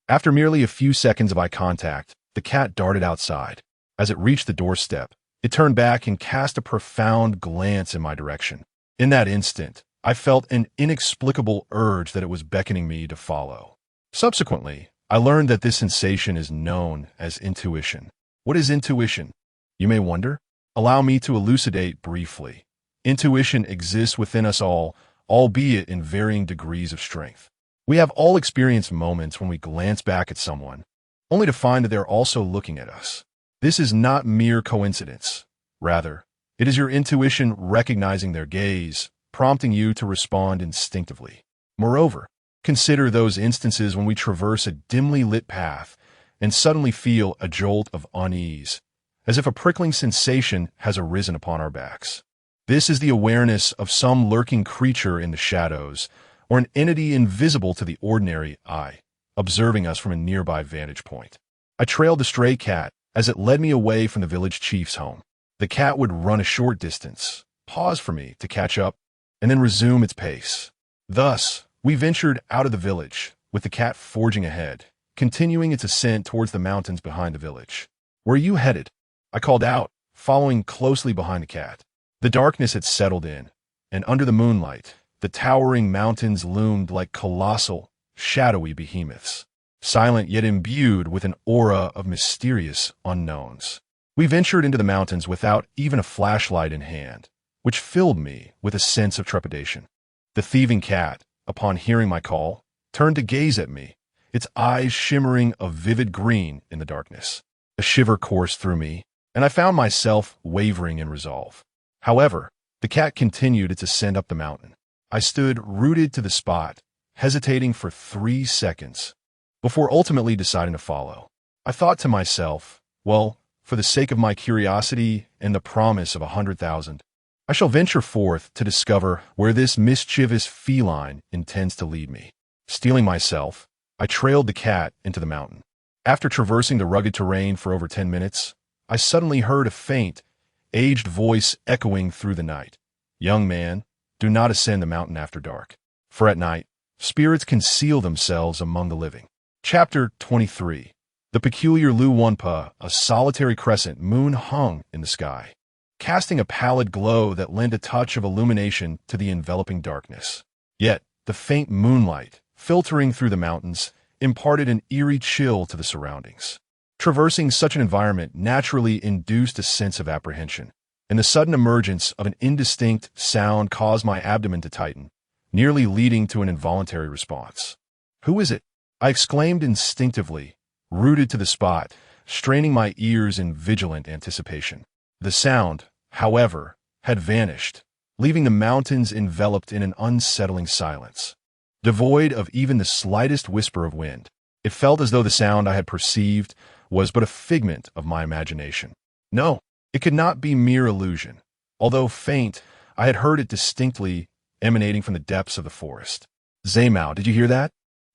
After merely a few seconds of eye contact, the cat darted outside. As it reached the doorstep, it turned back and cast a profound glance in my direction. In that instant, I felt an inexplicable urge that it was beckoning me to follow. Subsequently, I learned that this sensation is known as intuition. What is intuition? You may wonder. Allow me to elucidate briefly. Intuition exists within us all, albeit in varying degrees of strength. We have all experienced moments when we glance back at someone, only to find that they're also looking at us. This is not mere coincidence. Rather, it is your intuition recognizing their gaze, prompting you to respond instinctively. Moreover, consider those instances when we traverse a dimly lit path and suddenly feel a jolt of unease, as if a prickling sensation has arisen upon our backs. This is the awareness of some lurking creature in the shadows, or an entity invisible to the ordinary eye, observing us from a nearby vantage point. I trailed the stray cat as it led me away from the village chief's home. The cat would run a short distance, pause for me to catch up, and then resume its pace. Thus, we ventured out of the village, with the cat forging ahead, continuing its ascent towards the mountains behind the village. "Where are you headed?" I called out, following closely behind the cat. The darkness had settled in, and under the moonlight, the towering mountains loomed like colossal, shadowy behemoths, silent yet imbued with an aura of mysterious unknowns. We ventured into the mountains without even a flashlight in hand, which filled me with a sense of trepidation. The thieving cat, upon hearing my call, turned to gaze at me, its eyes shimmering a vivid green in the darkness. A shiver coursed through me, and I found myself wavering in resolve. However, the cat continued its ascent up the mountain. I stood rooted to the spot, hesitating for 3 seconds, before ultimately deciding to follow. I thought to myself, well, for the sake of my curiosity and the promise of 100,000, I shall venture forth to discover where this mischievous feline intends to lead me. Steeling myself, I trailed the cat into the mountain. After traversing the rugged terrain for over 10 minutes, I suddenly heard a faint, aged voice echoing through the night. "Young man, do not ascend the mountain after dark, for at night, spirits conceal themselves among the living." Chapter 23. The peculiar Lu Wunpa, a solitary crescent moon hung in the sky, casting a pallid glow that lent a touch of illumination to the enveloping darkness. Yet, the faint moonlight, filtering through the mountains, imparted an eerie chill to the surroundings. Traversing such an environment naturally induced a sense of apprehension, and the sudden emergence of an indistinct sound caused my abdomen to tighten, nearly leading to an involuntary response. "Who is it?" I exclaimed instinctively, rooted to the spot, straining my ears in vigilant anticipation. The sound, however, had vanished, leaving the mountains enveloped in an unsettling silence. Devoid of even the slightest whisper of wind, it felt as though the sound I had perceived was but a figment of my imagination. No, it could not be mere illusion. Although faint, I had heard it distinctly, emanating from the depths of the forest. "Zaymao, did you hear that?"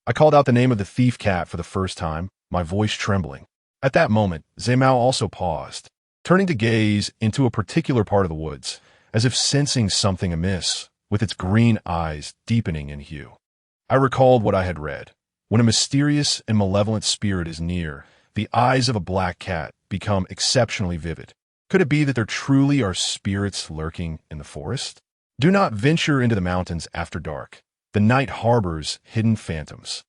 I called out the name of the thief cat for the first time, my voice trembling. At that moment, Zaymao also paused, turning to gaze into a particular part of the woods, as if sensing something amiss, with its green eyes deepening in hue. I recalled what I had read. When a mysterious and malevolent spirit is near, the eyes of a black cat become exceptionally vivid. Could it be that there truly are spirits lurking in the forest? Do not venture into the mountains after dark. The night harbors hidden phantoms.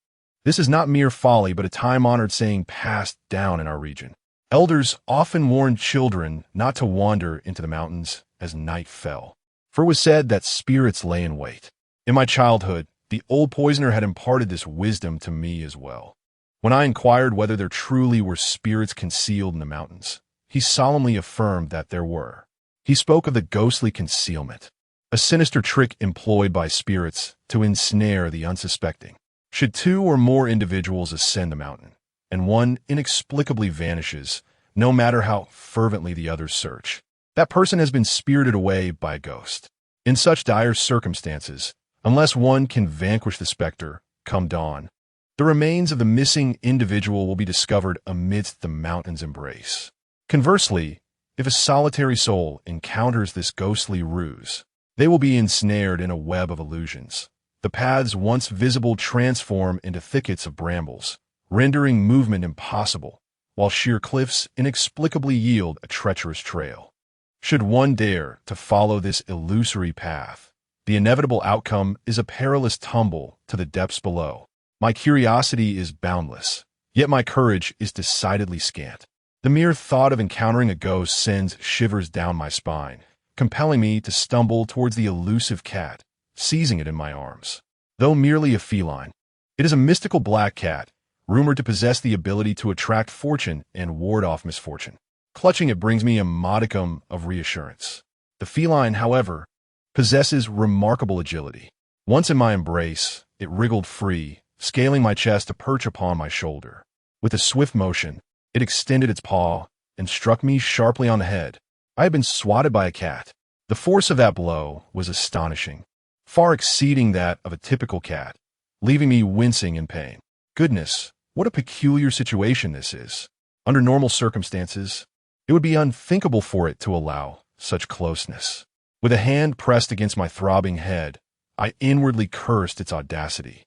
This is not mere folly, but a time-honored saying passed down in our region. Elders often warned children not to wander into the mountains as night fell, for it was said that spirits lay in wait. In my childhood, the old poisoner had imparted this wisdom to me as well. When I inquired whether there truly were spirits concealed in the mountains, he solemnly affirmed that there were. He spoke of the ghostly concealment, a sinister trick employed by spirits to ensnare the unsuspecting. Should two or more individuals ascend the mountain, and one inexplicably vanishes, no matter how fervently the others search, that person has been spirited away by a ghost. In such dire circumstances, unless one can vanquish the specter, come dawn, the remains of the missing individual will be discovered amidst the mountain's embrace. Conversely, if a solitary soul encounters this ghostly ruse, they will be ensnared in a web of illusions. The paths once visible transform into thickets of brambles, rendering movement impossible, while sheer cliffs inexplicably yield a treacherous trail. Should one dare to follow this illusory path, the inevitable outcome is a perilous tumble to the depths below. My curiosity is boundless, yet my courage is decidedly scant. The mere thought of encountering a ghost sends shivers down my spine, compelling me to stumble towards the elusive cat, seizing it in my arms. Though merely a feline, it is a mystical black cat, rumored to possess the ability to attract fortune and ward off misfortune. Clutching it brings me a modicum of reassurance. The feline, however, possesses remarkable agility. Once in my embrace, it wriggled free, scaling my chest to perch upon my shoulder. With a swift motion, it extended its paw and struck me sharply on the head. I had been swatted by a cat. The force of that blow was astonishing, far exceeding that of a typical cat, leaving me wincing in pain. Goodness, what a peculiar situation this is. Under normal circumstances, it would be unthinkable for it to allow such closeness. With a hand pressed against my throbbing head, I inwardly cursed its audacity.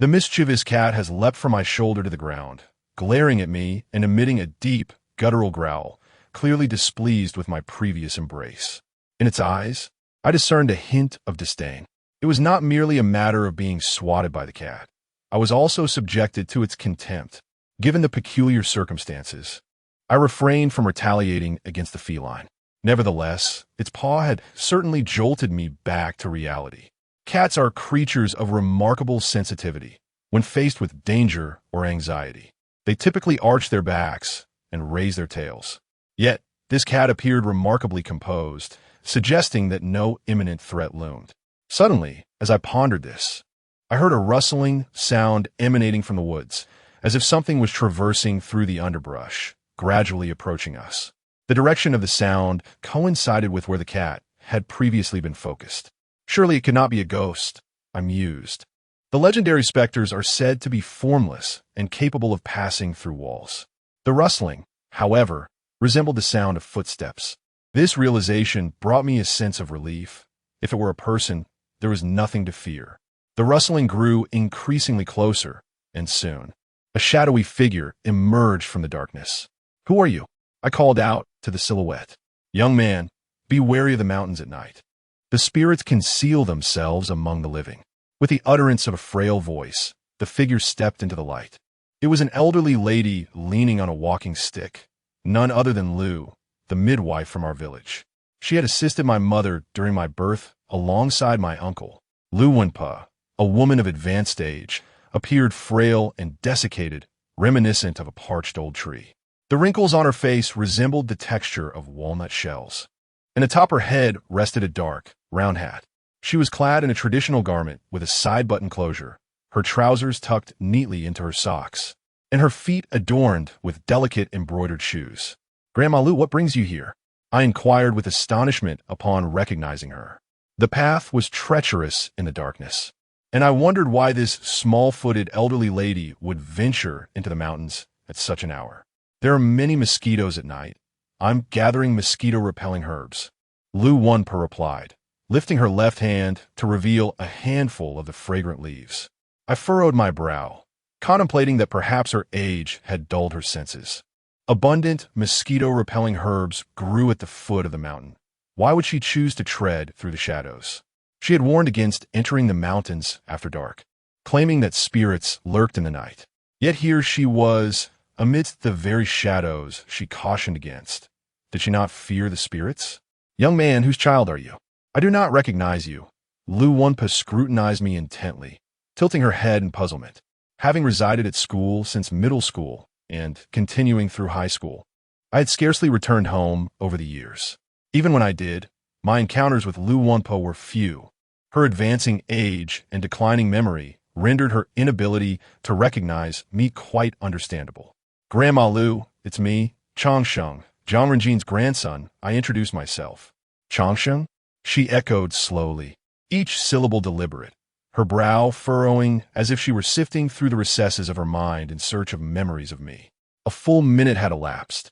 The mischievous cat has leapt from my shoulder to the ground, glaring at me and emitting a deep, guttural growl, clearly displeased with my previous embrace. In its eyes, I discerned a hint of disdain. It was not merely a matter of being swatted by the cat. I was also subjected to its contempt. Given the peculiar circumstances, I refrained from retaliating against the feline. Nevertheless, its paw had certainly jolted me back to reality. Cats are creatures of remarkable sensitivity. When faced with danger or anxiety, they typically arch their backs and raise their tails. Yet, this cat appeared remarkably composed, suggesting that no imminent threat loomed. Suddenly, as I pondered this, I heard a rustling sound emanating from the woods, as if something was traversing through the underbrush, gradually approaching us. The direction of the sound coincided with where the cat had previously been focused. Surely it could not be a ghost, I mused. The legendary specters are said to be formless and capable of passing through walls. The rustling, however, resembled the sound of footsteps. This realization brought me a sense of relief. If it were a person, there was nothing to fear. The rustling grew increasingly closer, and soon, a shadowy figure emerged from the darkness. "Who are you?" I called out to the silhouette. "Young man, be wary of the mountains at night. The spirits conceal themselves among the living." With the utterance of a frail voice, the figure stepped into the light. It was an elderly lady leaning on a walking stick, none other than Lou, the midwife from our village. She had assisted my mother during my birth alongside my uncle. Lou Wunpa, a woman of advanced age, appeared frail and desiccated, reminiscent of a parched old tree. The wrinkles on her face resembled the texture of walnut shells, and atop her head rested a dark, round hat. She was clad in a traditional garment with a side-button closure, her trousers tucked neatly into her socks, and her feet adorned with delicate embroidered shoes. "Grandma Lou, what brings you here?" I inquired with astonishment upon recognizing her. The path was treacherous in the darkness, and I wondered why this small-footed elderly lady would venture into the mountains at such an hour. "There are many mosquitoes at night. I'm gathering mosquito-repelling herbs," Lou Wunpa replied, lifting her left hand to reveal a handful of the fragrant leaves. I furrowed my brow, contemplating that perhaps her age had dulled her senses. Abundant mosquito-repelling herbs grew at the foot of the mountain. Why would she choose to tread through the shadows? She had warned against entering the mountains after dark, claiming that spirits lurked in the night. Yet here she was, amidst the very shadows she cautioned against. Did she not fear the spirits? "Young man, whose child are you?" "I do not recognize you." Lou Wunpa scrutinized me intently, tilting her head in puzzlement. Having resided at school since middle school and continuing through high school, I had scarcely returned home over the years. Even when I did, My encounters with Lu Wunpa were few. Her advancing age and declining memory rendered her inability to recognize me quite understandable. Grandma Lu, it's me, Changsheng, Jiang Renjin's grandson. I introduced myself. Changsheng? She echoed slowly, each syllable deliberate, her brow furrowing as if she were sifting through the recesses of her mind in search of memories of me. A full minute had elapsed,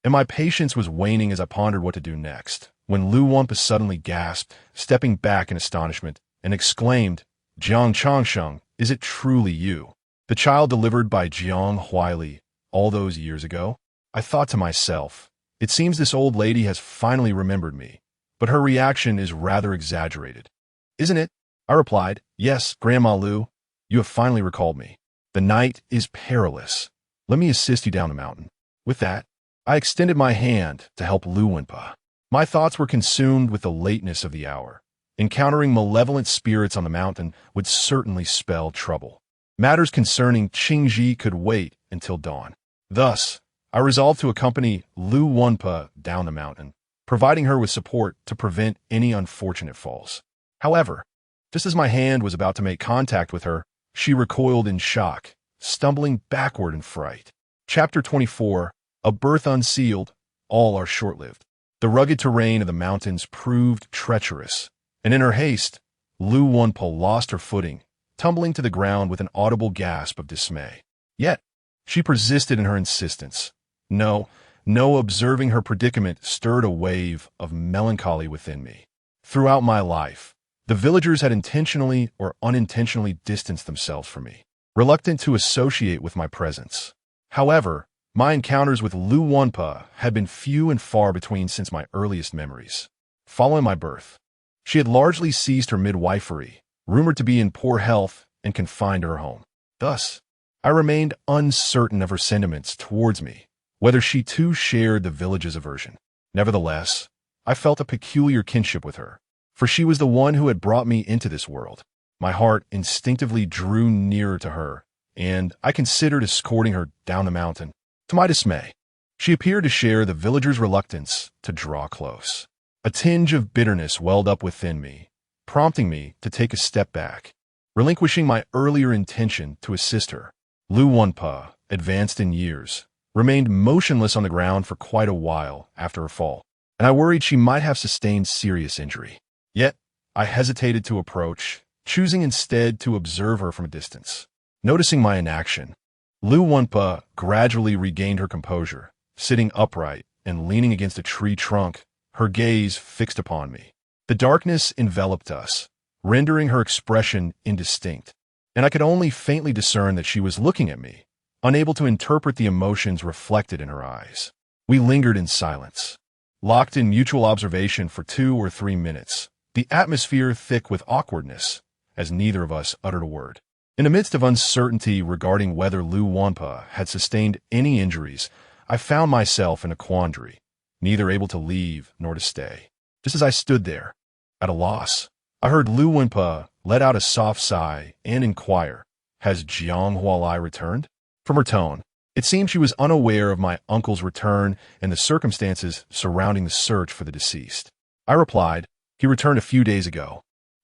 and my patience was waning as I pondered what to do next, when Lu Wunpa suddenly gasped, stepping back in astonishment, and exclaimed, "Jiang Changsheng, is it truly you? The child delivered by Jiang Huaili all those years ago?" I thought to myself, it seems this old lady has finally remembered me, but her reaction is rather exaggerated. "Isn't it?" I replied. "Yes, Grandma Lu, you have finally recalled me. The night is perilous. Let me assist you down the mountain." With that, I extended my hand to help Lu Wunpa. My thoughts were consumed with the lateness of the hour. Encountering malevolent spirits on the mountain would certainly spell trouble. Matters concerning Qingji could wait until dawn. Thus, I resolved to accompany Lu Wunpa down the mountain, providing her with support to prevent any unfortunate falls. However, just as my hand was about to make contact with her, she recoiled in shock, stumbling backward in fright. Chapter 24, A Birth Unsealed. All are short-lived. The rugged terrain of the mountains proved treacherous, and in her haste, Lu Wunpa lost her footing, tumbling to the ground with an audible gasp of dismay. Yet, she persisted in her insistence. No, observing her predicament stirred a wave of melancholy within me. Throughout my life, the villagers had intentionally or unintentionally distanced themselves from me, reluctant to associate with my presence. However, my encounters with Lu Wunpa had been few and far between since my earliest memories. Following my birth, she had largely ceased her midwifery, rumored to be in poor health and confined to her home. Thus, I remained uncertain of her sentiments towards me, whether she too shared the village's aversion. Nevertheless, I felt a peculiar kinship with her, for she was the one who had brought me into this world. My heart instinctively drew nearer to her, and I considered escorting her down the mountain. To my dismay, she appeared to share the villagers' reluctance to draw close. A tinge of bitterness welled up within me, prompting me to take a step back, relinquishing my earlier intention to assist her. Lu Wunpa, advanced in years, remained motionless on the ground for quite a while after her fall, and I worried she might have sustained serious injury. Yet, I hesitated to approach, choosing instead to observe her from a distance. Noticing my inaction, Lu Wunpa gradually regained her composure, sitting upright and leaning against a tree trunk, her gaze fixed upon me. The darkness enveloped us, rendering her expression indistinct, and I could only faintly discern that she was looking at me, unable to interpret the emotions reflected in her eyes. We lingered in silence, locked in mutual observation for 2 or 3 minutes, the atmosphere thick with awkwardness, as neither of us uttered a word. In the midst of uncertainty regarding whether Lu Wunpa had sustained any injuries, I found myself in a quandary, neither able to leave nor to stay. Just as I stood there, at a loss, I heard Lu Wunpa let out a soft sigh and inquire, "Has Jiang Hualai returned?" From her tone, it seemed she was unaware of my uncle's return and the circumstances surrounding the search for the deceased. I replied, "He returned a few days ago."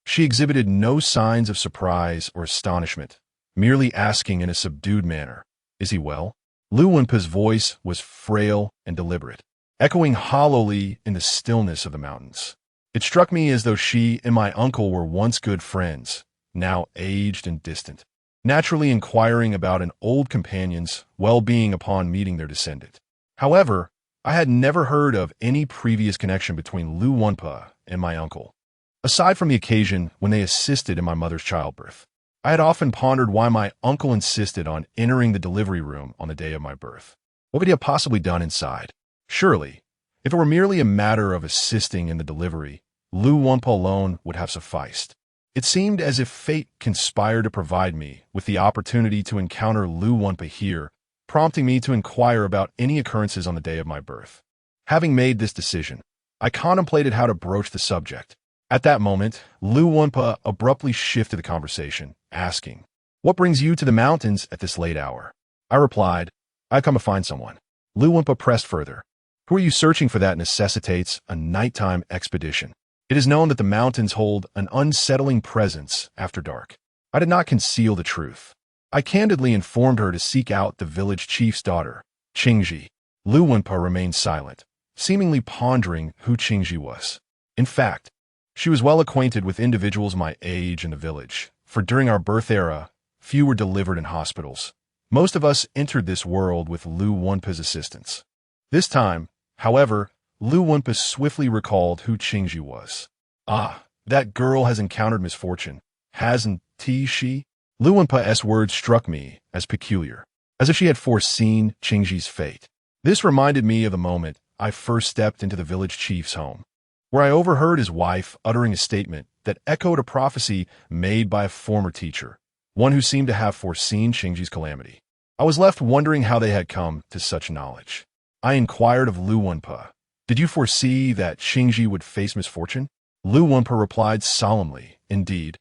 She exhibited no signs of surprise or astonishment, merely asking in a subdued manner, "Is he well?" Lu Wunpa's voice was frail and deliberate, echoing hollowly in the stillness of the mountains. It struck me as though she and my uncle were once good friends, now aged and distant, naturally inquiring about an old companion's well-being upon meeting their descendant. However, I had never heard of any previous connection between Lu Wunpa and my uncle, aside from the occasion when they assisted in my mother's childbirth. I had often pondered why my uncle insisted on entering the delivery room on the day of my birth. What could he have possibly done inside? Surely, if it were merely a matter of assisting in the delivery, Lu Wunpa alone would have sufficed. It seemed as if fate conspired to provide me with the opportunity to encounter Lu Wunpa here, prompting me to inquire about any occurrences on the day of my birth. Having made this decision, I contemplated how to broach the subject. At that moment, Lu Wunpa abruptly shifted the conversation, asking, "What brings you to the mountains at this late hour?" I replied, "I've come to find someone." Lu Wunpa pressed further, "Who are you searching for that necessitates a nighttime expedition?" It is known that the mountains hold an unsettling presence after dark. I did not conceal the truth. I candidly informed her to seek out the village chief's daughter, Qingji. Lu Wenpa remained silent, seemingly pondering who Qingji was. In fact, she was well acquainted with individuals my age in the village, for during our birth era, few were delivered in hospitals. Most of us entered this world with Lu Wenpa's assistance. This time, however, Lu Wenpa swiftly recalled who Qingji was. Ah, that girl has encountered misfortune, hasn't she? Lu Wenpa's words struck me as peculiar, as if she had foreseen Qingji's fate. This reminded me of the moment I first stepped into the village chief's home, where I overheard his wife uttering a statement that echoed a prophecy made by a former teacher, one who seemed to have foreseen Qingji's calamity. I was left wondering how they had come to such knowledge. I inquired of Lu Wenpa, "Did you foresee that Qingji would face misfortune?" Lu Wenpa replied solemnly, "Indeed,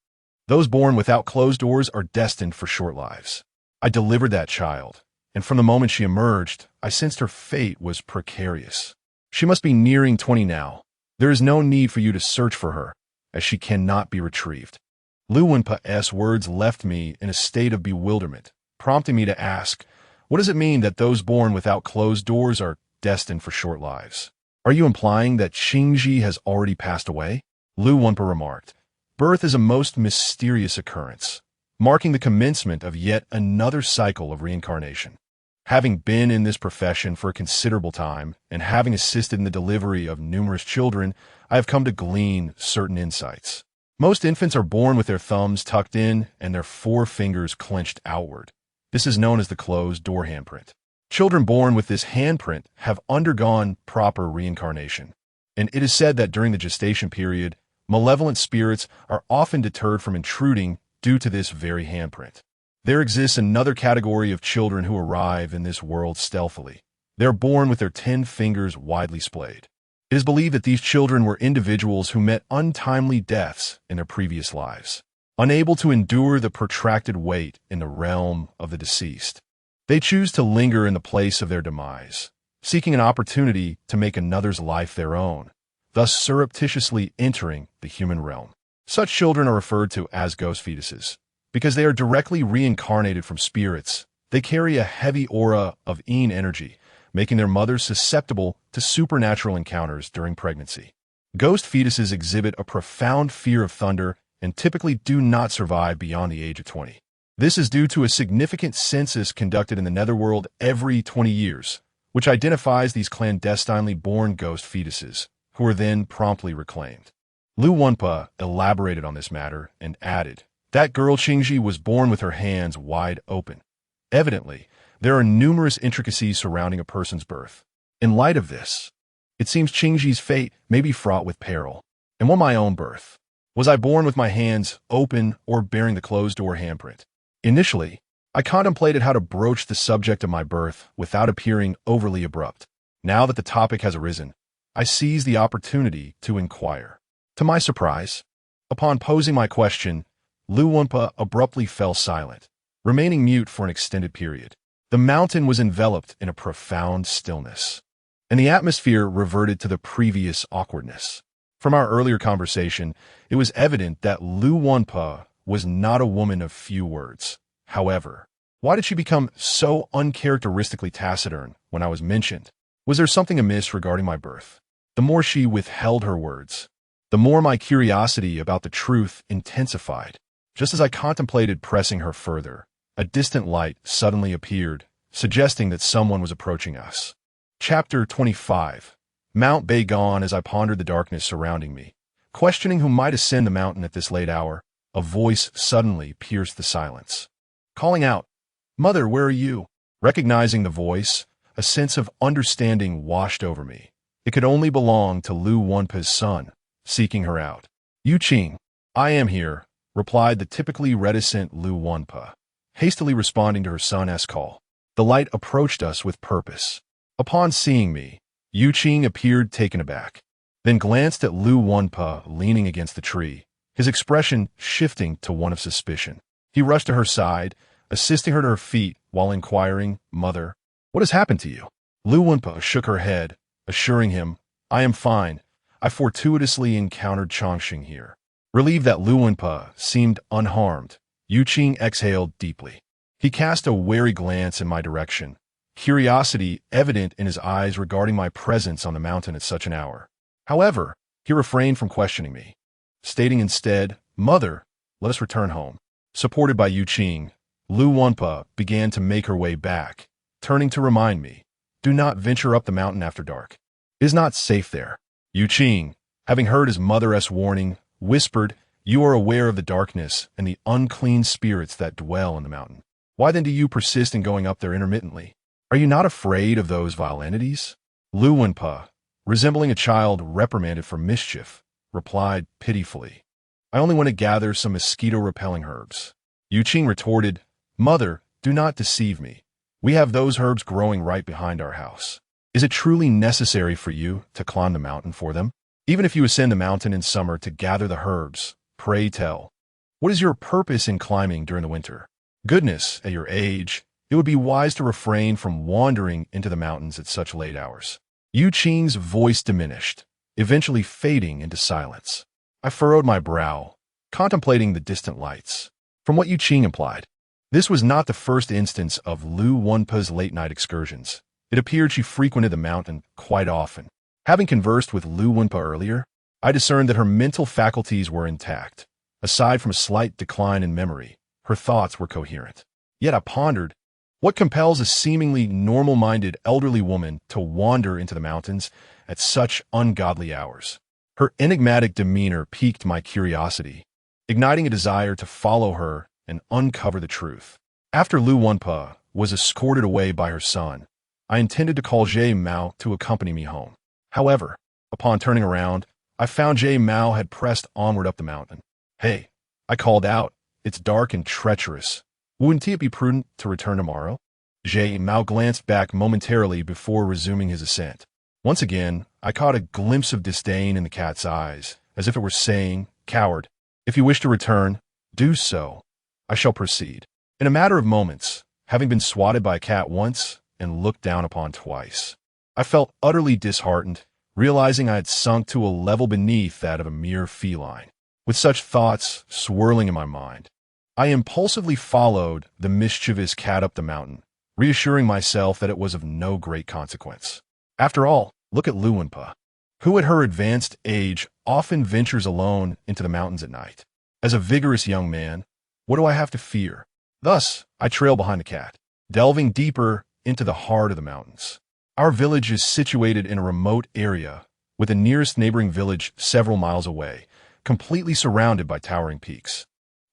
those born without closed doors are destined for short lives. I delivered that child, and from the moment she emerged, I sensed her fate was precarious. She must be nearing 20 now. There is no need for you to search for her, as she cannot be retrieved." Lu Wenpa's words left me in a state of bewilderment, prompting me to ask, what does it mean that those born without closed doors are destined for short lives? Are you implying that Qingji has already passed away? Lu Wenpa remarked, "Birth is a most mysterious occurrence, marking the commencement of yet another cycle of reincarnation. Having been in this profession for a considerable time and having assisted in the delivery of numerous children, I have come to glean certain insights. Most infants are born with their thumbs tucked in and their forefingers clenched outward. This is known as the closed door handprint. Children born with this handprint have undergone proper reincarnation, and it is said that during the gestation period, malevolent spirits are often deterred from intruding due to this very handprint. There exists another category of children who arrive in this world stealthily. They are born with their 10 fingers widely splayed. It is believed that these children were individuals who met untimely deaths in their previous lives, unable to endure the protracted wait in the realm of the deceased. They choose to linger in the place of their demise, seeking an opportunity to make another's life their own, thus surreptitiously entering the human realm. Such children are referred to as ghost fetuses. Because they are directly reincarnated from spirits, they carry a heavy aura of yin energy, making their mothers susceptible to supernatural encounters during pregnancy. Ghost fetuses exhibit a profound fear of thunder and typically do not survive beyond the age of 20. This is due to a significant census conducted in the netherworld every 20 years, which identifies these clandestinely born ghost fetuses, who are then promptly reclaimed. Lu Wenpa elaborated on this matter and added, "That girl Qingji was born with her hands wide open. Evidently, there are numerous intricacies surrounding a person's birth. In light of this, it seems Qingji's fate may be fraught with peril. And on my own birth, was I born with my hands open or bearing the closed-door handprint? Initially, I contemplated how to broach the subject of my birth without appearing overly abrupt. Now that the topic has arisen, I seize the opportunity to inquire. To my surprise, upon posing my question, Lu Wenpa abruptly fell silent, remaining mute for an extended period. The mountain was enveloped in a profound stillness, and the atmosphere reverted to the previous awkwardness. From our earlier conversation, it was evident that Lu Wenpa was not a woman of few words. However, why did she become so uncharacteristically taciturn when I was mentioned? Was there something amiss regarding my birth? The more she withheld her words, the more my curiosity about the truth intensified. Just as I contemplated pressing her further, a distant light suddenly appeared, suggesting that someone was approaching us. Chapter 25. Mount Bagan. As I pondered the darkness surrounding me, questioning who might ascend the mountain at this late hour, a voice suddenly pierced the silence, calling out, "Mother, where are you?" Recognizing the voice, a sense of understanding washed over me. It could only belong to Lu Wenpa's son, seeking her out. "Yu Qing, I am here," replied the typically reticent Lu Wenpa, hastily responding to her son's call. The light approached us with purpose. Upon seeing me, Yu Qing appeared taken aback, then glanced at Lu Wenpa leaning against the tree, his expression shifting to one of suspicion. He rushed to her side, assisting her to her feet while inquiring, "Mother, what has happened to you?" Lu Wenpa shook her head, assuring him, "I am fine. I fortuitously encountered Chongqing here. Relieved that Lu Wenpa seemed unharmed, Yu Qing exhaled deeply. He cast a wary glance in my direction, curiosity evident in his eyes regarding my presence on the mountain at such an hour. However, he refrained from questioning me, stating instead, "Mother, let us return home." Supported by Yu Qing, Lu Wenpa began to make her way back, turning to remind me, "Do not venture up the mountain after dark. It is not safe there." Yu Qing, having heard his mother's warning, whispered, "You are aware of the darkness and the unclean spirits that dwell in the mountain. Why then do you persist in going up there intermittently? Are you not afraid of those vile entities?" Lu Wenpa, resembling a child reprimanded for mischief, replied pitifully, "I only want to gather some mosquito-repelling herbs." Yu Qing retorted, "Mother, do not deceive me. We have those herbs growing right behind our house. Is it truly necessary for you to climb the mountain for them? Even if you ascend the mountain in summer to gather the herbs, pray tell, what is your purpose in climbing during the winter? Goodness, at your age, it would be wise to refrain from wandering into the mountains at such late hours." Yu Qing's voice diminished, eventually fading into silence. I furrowed my brow, contemplating the distant lights. From what Yu Qing implied, this was not the first instance of Lu Wenpa's late-night excursions. It appeared she frequented the mountain quite often. Having conversed with Lu Wenpa earlier, I discerned that her mental faculties were intact. Aside from a slight decline in memory, her thoughts were coherent. Yet I pondered, what compels a seemingly normal-minded elderly woman to wander into the mountains at such ungodly hours? Her enigmatic demeanor piqued my curiosity, igniting a desire to follow her and uncover the truth. After Lu Wenpa was escorted away by her son, I intended to call Jie Mao to accompany me home. However, upon turning around, I found Jie Mao had pressed onward up the mountain. "Hey," I called out, "it's dark and treacherous. Wouldn't it be prudent to return tomorrow?" Jie Mao glanced back momentarily before resuming his ascent. Once again, I caught a glimpse of disdain in the cat's eyes, as if it were saying, "Coward, if you wish to return, do so. I shall proceed." In a matter of moments, having been swatted by a cat once and looked down upon twice, I felt utterly disheartened, realizing I had sunk to a level beneath that of a mere feline. With such thoughts swirling in my mind, I impulsively followed the mischievous cat up the mountain, reassuring myself that it was of no great consequence. After all, look at Lu Wenpa, who at her advanced age often ventures alone into the mountains at night. As a vigorous young man, what do I have to fear? Thus, I trail behind the cat, delving deeper into the heart of the mountains. Our village is situated in a remote area, with the nearest neighboring village several miles away, completely surrounded by towering peaks.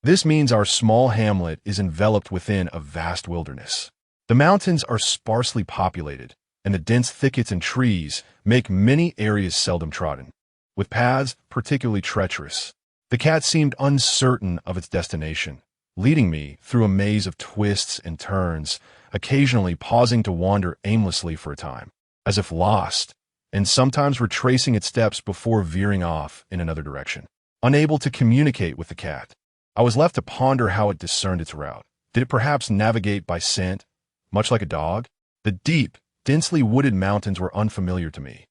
This means our small hamlet is enveloped within a vast wilderness. The mountains are sparsely populated, and the dense thickets and trees make many areas seldom trodden, with paths particularly treacherous. The cat seemed uncertain of its destination, leading me through a maze of twists and turns, occasionally pausing to wander aimlessly for a time, as if lost, and sometimes retracing its steps before veering off in another direction. Unable to communicate with the cat, I was left to ponder how it discerned its route. Did it perhaps navigate by scent, much like a dog? The deep, densely wooded mountains were unfamiliar to me,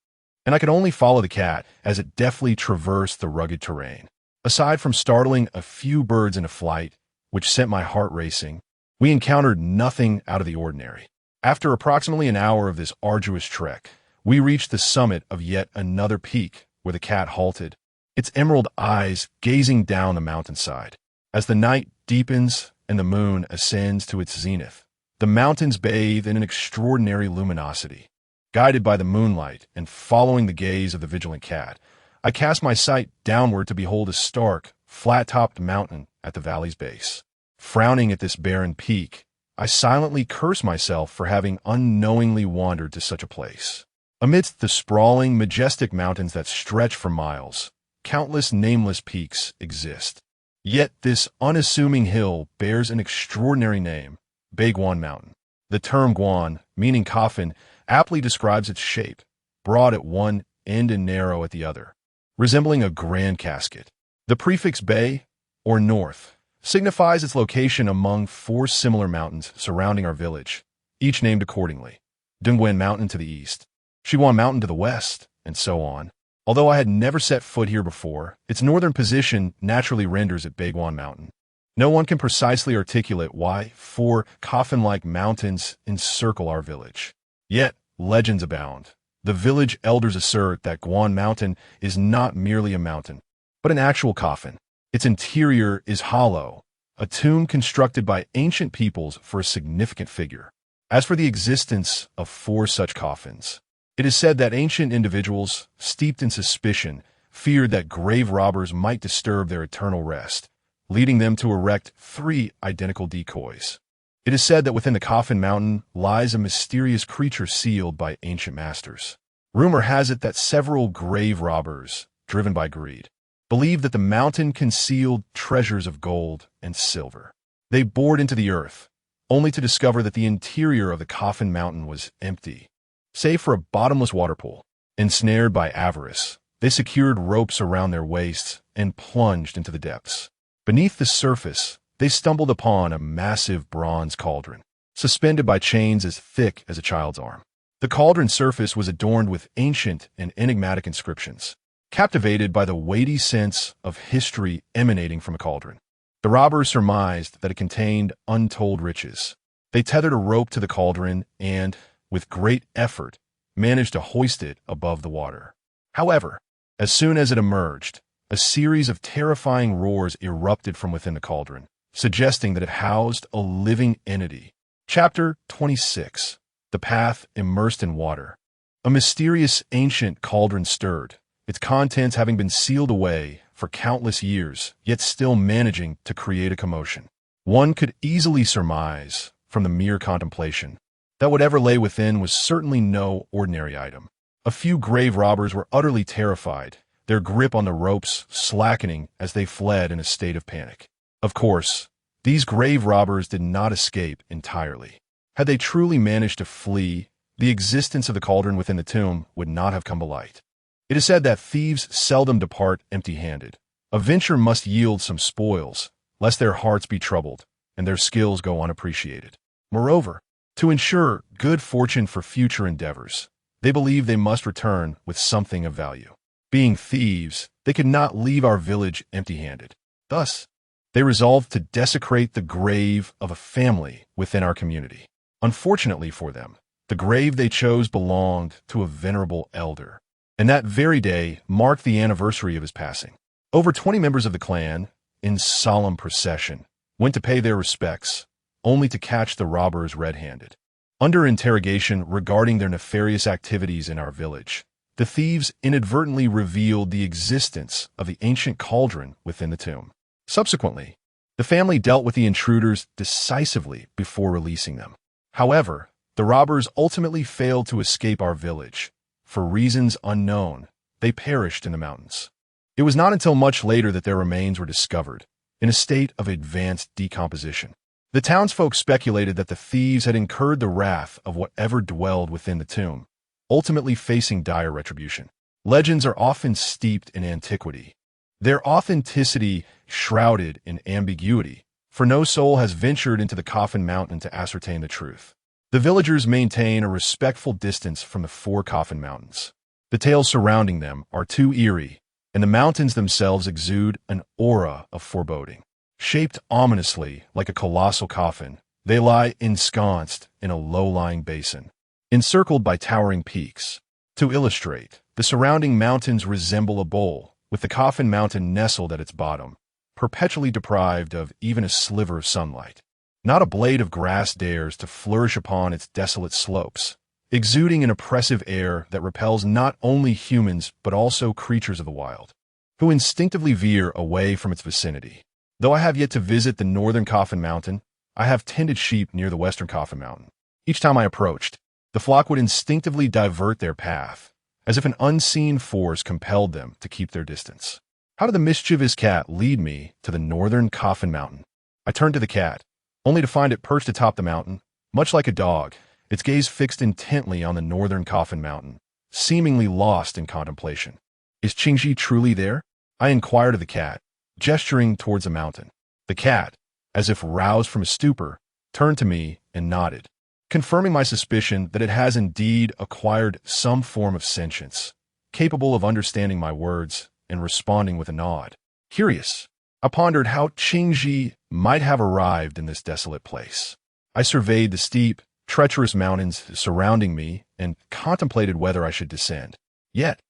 and I could only follow the cat as it deftly traversed the rugged terrain. Aside from startling a few birds into flight, which sent my heart racing, we encountered nothing out of the ordinary. After approximately an hour of this arduous trek, we reached the summit of yet another peak where the cat halted, its emerald eyes gazing down the mountainside. As the night deepens and the moon ascends to its zenith, the mountains bathe in an extraordinary luminosity. Guided by the moonlight and following the gaze of the vigilant cat, I cast my sight downward to behold a stark, flat-topped mountain at the valley's base. Frowning at this barren peak, I silently cursed myself for having unknowingly wandered to such a place. Amidst the sprawling, majestic mountains that stretch for miles, countless nameless peaks exist. Yet this unassuming hill bears an extraordinary name, Baiguan Mountain. The term guan, meaning coffin, aptly describes its shape, broad at one end and narrow at the other, resembling a grand casket. The prefix Bei, or north, signifies its location among four similar mountains surrounding our village, each named accordingly. Dongguan Mountain to the east, Shiguan Mountain to the west, and so on. Although I had never set foot here before, its northern position naturally renders it Baguan Mountain. No one can precisely articulate why 4 coffin-like mountains encircle our village. Yet, legends abound. The village elders assert that Guan Mountain is not merely a mountain, but an actual coffin. Its interior is hollow, a tomb constructed by ancient peoples for a significant figure. As for the existence of 4 such coffins, it is said that ancient individuals, steeped in suspicion, feared that grave robbers might disturb their eternal rest, leading them to erect 3 identical decoys. It is said that within the Coffin Mountain lies a mysterious creature sealed by ancient masters. Rumor has it that several grave robbers, driven by greed, believed that the mountain concealed treasures of gold and silver. They bored into the earth, only to discover that the interior of the Coffin Mountain was empty, save for a bottomless water pool. Ensnared by avarice, they secured ropes around their waists and plunged into the depths. Beneath the surface, they stumbled upon a massive bronze cauldron, suspended by chains as thick as a child's arm. The cauldron's surface was adorned with ancient and enigmatic inscriptions. Captivated by the weighty sense of history emanating from a cauldron, the robbers surmised that it contained untold riches. They tethered a rope to the cauldron and, with great effort, managed to hoist it above the water. However, as soon as it emerged, a series of terrifying roars erupted from within the cauldron, suggesting that it housed a living entity. Chapter 26. The Path Immersed in Water. A mysterious ancient cauldron stirred, its contents having been sealed away for countless years, yet still managing to create a commotion. One could easily surmise, from the mere contemplation, that whatever lay within was certainly no ordinary item. A few grave robbers were utterly terrified, their grip on the ropes slackening as they fled in a state of panic. Of course, these grave robbers did not escape entirely. Had they truly managed to flee, the existence of the cauldron within the tomb would not have come to light. It is said that thieves seldom depart empty-handed. A venture must yield some spoils, lest their hearts be troubled and their skills go unappreciated. Moreover, to ensure good fortune for future endeavors, they believe they must return with something of value. Being thieves, they could not leave our village empty-handed. Thus, they resolved to desecrate the grave of a family within our community. Unfortunately for them, the grave they chose belonged to a venerable elder, and that very day marked the anniversary of his passing. Over 20 members of the clan, in solemn procession, went to pay their respects, only to catch the robbers red-handed. Under interrogation regarding their nefarious activities in our village, the thieves inadvertently revealed the existence of the ancient cauldron within the tomb. Subsequently, the family dealt with the intruders decisively before releasing them. However, the robbers ultimately failed to escape our village. For reasons unknown, they perished in the mountains. It was not until much later that their remains were discovered, in a state of advanced decomposition. The townsfolk speculated that the thieves had incurred the wrath of whatever dwelled within the tomb, ultimately facing dire retribution. Legends are often steeped in antiquity, their authenticity shrouded in ambiguity, for no soul has ventured into the Coffin Mountain to ascertain the truth. The villagers maintain a respectful distance from the 4 Coffin Mountains. The tales surrounding them are too eerie, and the mountains themselves exude an aura of foreboding. Shaped ominously like a colossal coffin, they lie ensconced in a low-lying basin, encircled by towering peaks. To illustrate, the surrounding mountains resemble a bowl, with the Coffin Mountain nestled at its bottom, perpetually deprived of even a sliver of sunlight. Not a blade of grass dares to flourish upon its desolate slopes, exuding an oppressive air that repels not only humans but also creatures of the wild, who instinctively veer away from its vicinity. Though I have yet to visit the northern Coffin Mountain, I have tended sheep near the western Coffin Mountain. Each time I approached, the flock would instinctively divert their path, as if an unseen force compelled them to keep their distance. How did the mischievous cat lead me to the northern Coffin Mountain? I turned to the cat, only to find it perched atop the mountain, much like a dog, its gaze fixed intently on the northern Coffin Mountain, seemingly lost in contemplation. Is Qingxi truly there? I inquired of the cat, gesturing towards the mountain. The cat, as if roused from a stupor, turned to me and nodded, confirming my suspicion that it has indeed acquired some form of sentience, capable of understanding my words and responding with a nod. Curious, I pondered how Qingji might have arrived in this desolate place. I surveyed the steep, treacherous mountains surrounding me and contemplated whether I should descend. Yet,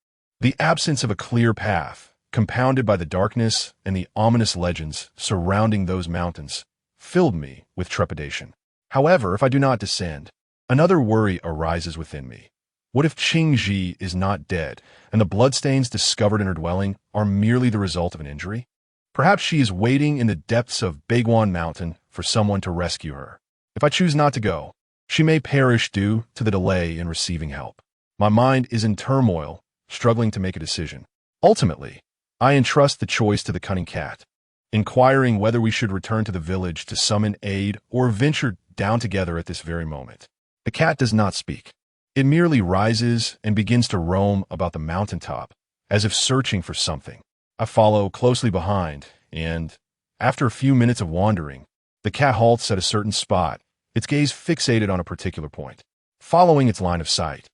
the absence of a clear path, compounded by the darkness and the ominous legends surrounding those mountains, filled me with trepidation. However, if I do not descend, another worry arises within me. What if Qingji is not dead, and the bloodstains discovered in her dwelling are merely the result of an injury? Perhaps she is waiting in the depths of Baiguan Mountain for someone to rescue her. If I choose not to go, she may perish due to the delay in receiving help. My mind is in turmoil, struggling to make a decision. Ultimately, I entrust the choice to the cunning cat, inquiring whether we should return to the village to summon aid or venture down together at this very moment. The cat does not speak. It merely rises and begins to roam about the mountaintop, as if searching for something. I follow closely behind, and, after a few minutes of wandering, the cat halts at a certain spot, its gaze fixated on a particular point. Following its line of sight,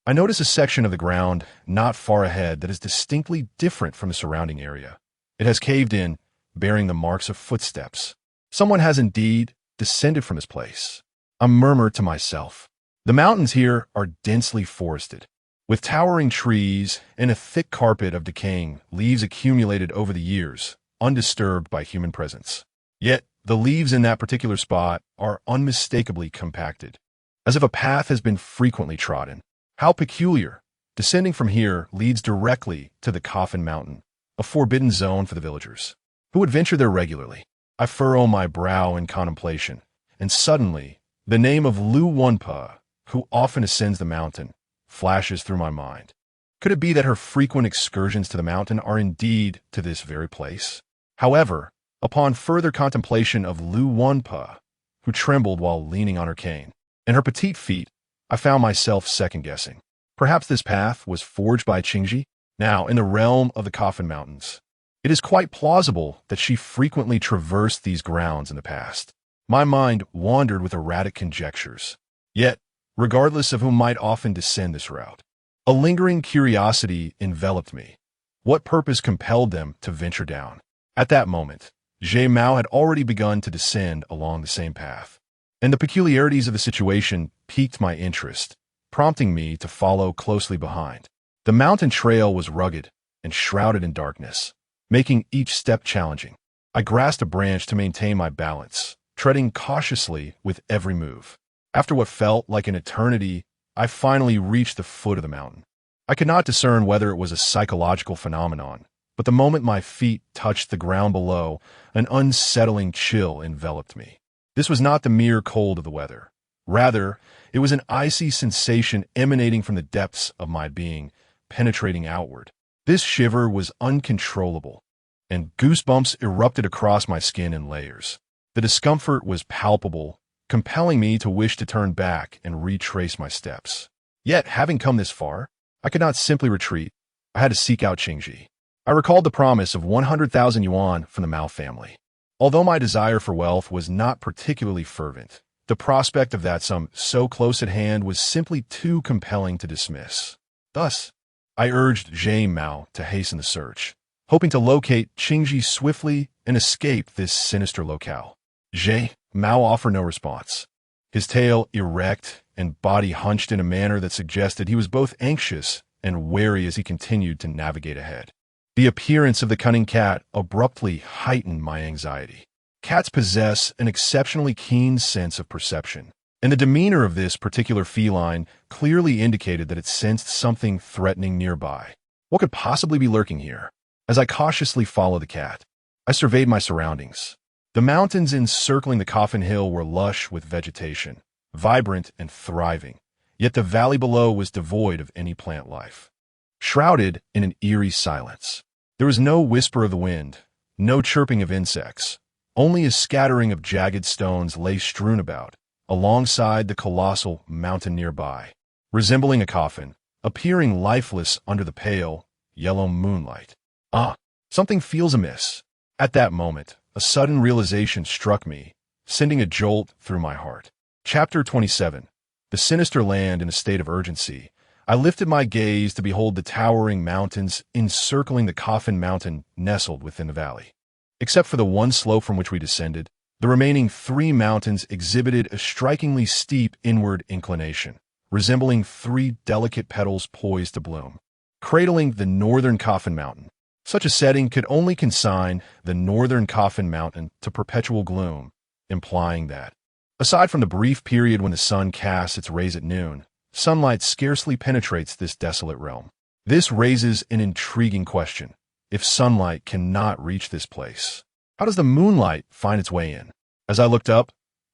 I notice a section of the ground not far ahead that is distinctly different from the surrounding area. It has caved in, bearing the marks of footsteps. Someone has indeed descended from this place. I murmur to myself. The mountains here are densely forested, with towering trees and a thick carpet of decaying leaves accumulated over the years, undisturbed by human presence. Yet, the leaves in that particular spot are unmistakably compacted, as if a path has been frequently trodden. How peculiar! Descending from here leads directly to the Coffin Mountain, a forbidden zone for the villagers, who would venture there regularly. I furrow my brow in contemplation, and suddenly, the name of Lu Wunpa, who often ascends the mountain, flashes through my mind. Could it be that her frequent excursions to the mountain are indeed to this very place? However, upon further contemplation of Lu Wunpa, who trembled while leaning on her cane, and her petite feet, I found myself second-guessing. Perhaps this path was forged by Qingji, now in the realm of the Coffin Mountains. It is quite plausible that she frequently traversed these grounds in the past. My mind wandered with erratic conjectures. Yet, regardless of who might often descend this route, a lingering curiosity enveloped me. What purpose compelled them to venture down? At that moment, Zhe Mao had already begun to descend along the same path, and the peculiarities of the situation piqued my interest, prompting me to follow closely behind. The mountain trail was rugged and shrouded in darkness, making each step challenging. I grasped a branch to maintain my balance, treading cautiously with every move. After what felt like an eternity, I finally reached the foot of the mountain. I could not discern whether it was a psychological phenomenon, but the moment my feet touched the ground below, an unsettling chill enveloped me. This was not the mere cold of the weather. Rather, it was an icy sensation emanating from the depths of my being, penetrating outward. This shiver was uncontrollable, and goosebumps erupted across my skin in layers. The discomfort was palpable, compelling me to wish to turn back and retrace my steps. Yet, having come this far, I could not simply retreat. I had to seek out Qingji. I recalled the promise of 100,000 yuan from the Mao family. Although my desire for wealth was not particularly fervent, the prospect of that sum so close at hand was simply too compelling to dismiss. Thus, I urged Zhe Mao to hasten the search, hoping to locate Qingji swiftly and escape this sinister locale. Zhe Mao offered no response, his tail erect and body hunched in a manner that suggested he was both anxious and wary as he continued to navigate ahead. The appearance of the cunning cat abruptly heightened my anxiety. Cats possess an exceptionally keen sense of perception, and the demeanor of this particular feline clearly indicated that it sensed something threatening nearby. What could possibly be lurking here? As I cautiously followed the cat, I surveyed my surroundings. The mountains encircling the Coffin Hill were lush with vegetation, vibrant and thriving, yet the valley below was devoid of any plant life. Shrouded in an eerie silence, there was no whisper of the wind, no chirping of insects, only a scattering of jagged stones lay strewn about, alongside the colossal mountain nearby, resembling a coffin, appearing lifeless under the pale, yellow moonlight. Something feels amiss. At that moment, a sudden realization struck me, sending a jolt through my heart. Chapter 27. The sinister land in a state of urgency, I lifted my gaze to behold the towering mountains encircling the Coffin Mountain nestled within the valley. Except for the one slope from which we descended, the remaining 3 mountains exhibited a strikingly steep inward inclination, resembling 3 delicate petals poised to bloom, cradling the northern Coffin Mountain. Such a setting could only consign the northern Coffin Mountain to perpetual gloom, implying that, aside from the brief period when the sun casts its rays at noon, sunlight scarcely penetrates this desolate realm. This raises an intriguing question. If sunlight cannot reach this place, how does the moonlight find its way in? As I looked up,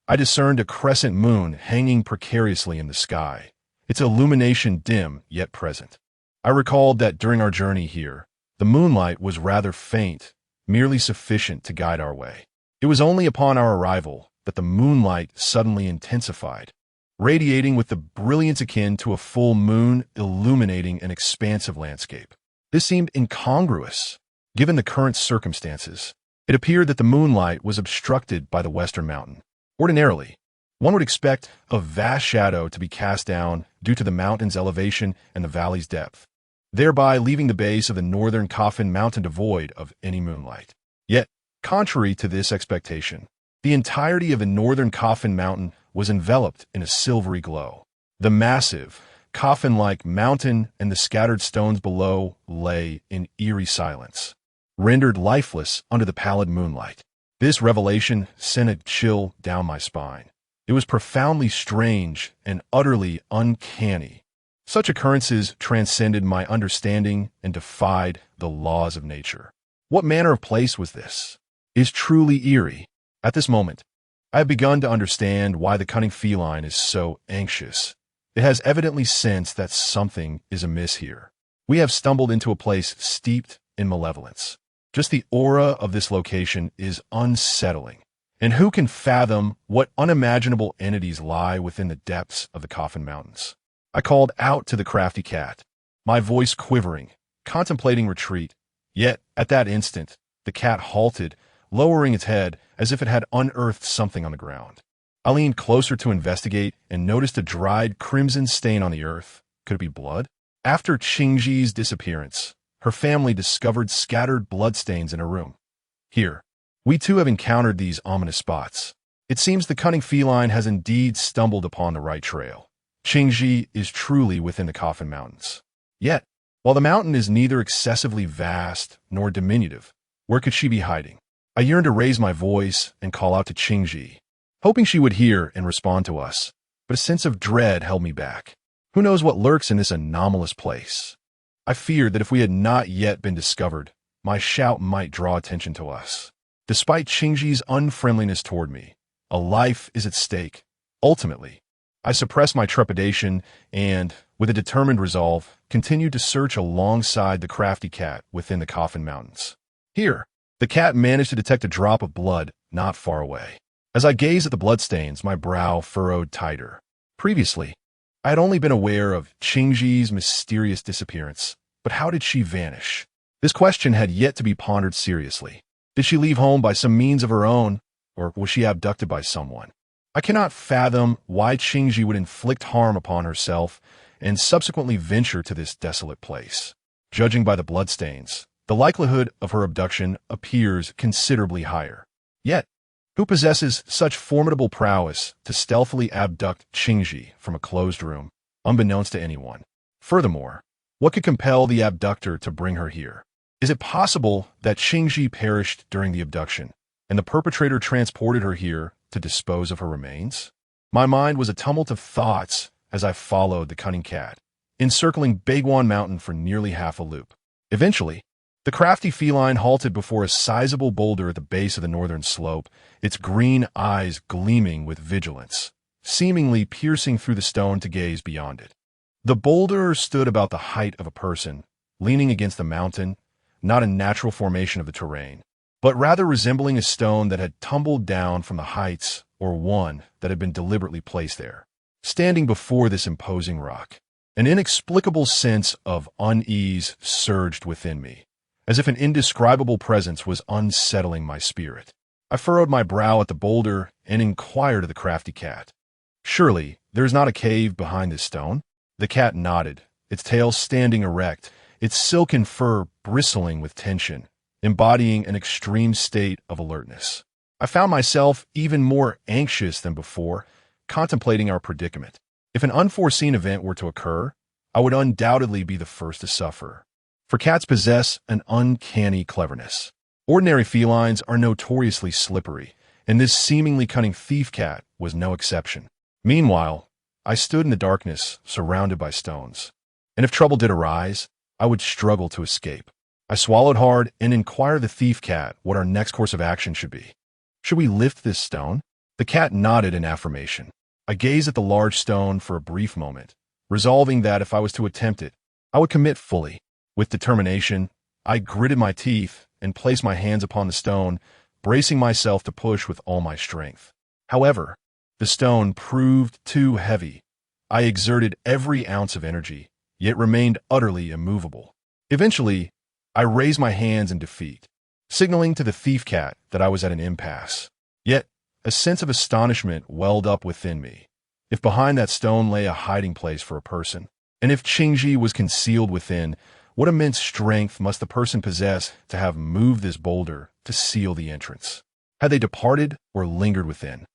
I discerned a crescent moon hanging precariously in the sky, its illumination dim yet present. I recalled that during our journey here, the moonlight was rather faint, merely sufficient to guide our way. It was only upon our arrival that the moonlight suddenly intensified, radiating with the brilliance akin to a full moon illuminating an expansive landscape. This seemed incongruous, given the current circumstances. It appeared that the moonlight was obstructed by the western mountain. Ordinarily, one would expect a vast shadow to be cast down due to the mountain's elevation and the valley's depth, thereby leaving the base of the northern Coffin Mountain devoid of any moonlight. Yet, contrary to this expectation, the entirety of the northern Coffin Mountain was enveloped in a silvery glow. The massive, coffin-like mountain and the scattered stones below lay in eerie silence, rendered lifeless under the pallid moonlight. This revelation sent a chill down my spine. It was profoundly strange and utterly uncanny. Such occurrences transcended my understanding and defied the laws of nature. What manner of place was this? It is truly eerie. At this moment, I have begun to understand why the cunning feline is so anxious. It has evidently sensed that something is amiss here. We have stumbled into a place steeped in malevolence. Just the aura of this location is unsettling. And who can fathom what unimaginable entities lie within the depths of the Coffin Mountains? I called out to the crafty cat, my voice quivering, contemplating retreat. Yet, at that instant, the cat halted, lowering its head as if it had unearthed something on the ground. I leaned closer to investigate and noticed a dried crimson stain on the earth. Could it be blood? After Qingji's disappearance, her family discovered scattered bloodstains in her room. Here, we too have encountered these ominous spots. It seems the cunning feline has indeed stumbled upon the right trail. Qingji is truly within the Coffin Mountains. Yet, while the mountain is neither excessively vast nor diminutive, where could she be hiding? I yearned to raise my voice and call out to Qingji, hoping she would hear and respond to us, but a sense of dread held me back. Who knows what lurks in this anomalous place? I feared that if we had not yet been discovered, my shout might draw attention to us. Despite Qingji's unfriendliness toward me, a life is at stake. Ultimately, I suppressed my trepidation and, with a determined resolve, continued to search alongside the crafty cat within the Coffin Mountains. Here, the cat managed to detect a drop of blood not far away. As I gazed at the bloodstains, my brow furrowed tighter. Previously, I had only been aware of Qingji's mysterious disappearance, but how did she vanish? This question had yet to be pondered seriously. Did she leave home by some means of her own, or was she abducted by someone? I cannot fathom why Qingji would inflict harm upon herself and subsequently venture to this desolate place. Judging by the bloodstains, the likelihood of her abduction appears considerably higher. Yet, who possesses such formidable prowess to stealthily abduct Qingji from a closed room, unbeknownst to anyone? Furthermore, what could compel the abductor to bring her here? Is it possible that Qingji perished during the abduction, and the perpetrator transported her here to dispose of her remains? My mind was a tumult of thoughts as I followed the cunning cat, encircling Baiguan Mountain for nearly half a loop. Eventually, the crafty feline halted before a sizable boulder at the base of the northern slope, its green eyes gleaming with vigilance, seemingly piercing through the stone to gaze beyond it. The boulder stood about the height of a person, leaning against the mountain, not a natural formation of the terrain, but rather resembling a stone that had tumbled down from the heights or one that had been deliberately placed there. Standing before this imposing rock, an inexplicable sense of unease surged within me, as if an indescribable presence was unsettling my spirit. I furrowed my brow at the boulder and inquired of the crafty cat, "Surely there is not a cave behind this stone?" The cat nodded, its tail standing erect, its silken fur bristling with tension, embodying an extreme state of alertness. I found myself even more anxious than before, contemplating our predicament. If an unforeseen event were to occur, I would undoubtedly be the first to suffer. For cats possess an uncanny cleverness. Ordinary felines are notoriously slippery, and this seemingly cunning thief cat was no exception. Meanwhile, I stood in the darkness, surrounded by stones. And if trouble did arise, I would struggle to escape. I swallowed hard and inquired the thief cat what our next course of action should be. Should we lift this stone? The cat nodded in affirmation. I gazed at the large stone for a brief moment, resolving that if I was to attempt it, I would commit fully. With determination, I gritted my teeth and placed my hands upon the stone, bracing myself to push with all my strength. However, the stone proved too heavy. I exerted every ounce of energy, yet remained utterly immovable. Eventually, I raised my hands in defeat, signaling to the thief cat that I was at an impasse. Yet, a sense of astonishment welled up within me. If behind that stone lay a hiding place for a person, and if Qingji was concealed within, what immense strength must the person possess to have moved this boulder to seal the entrance? Had they departed or lingered within?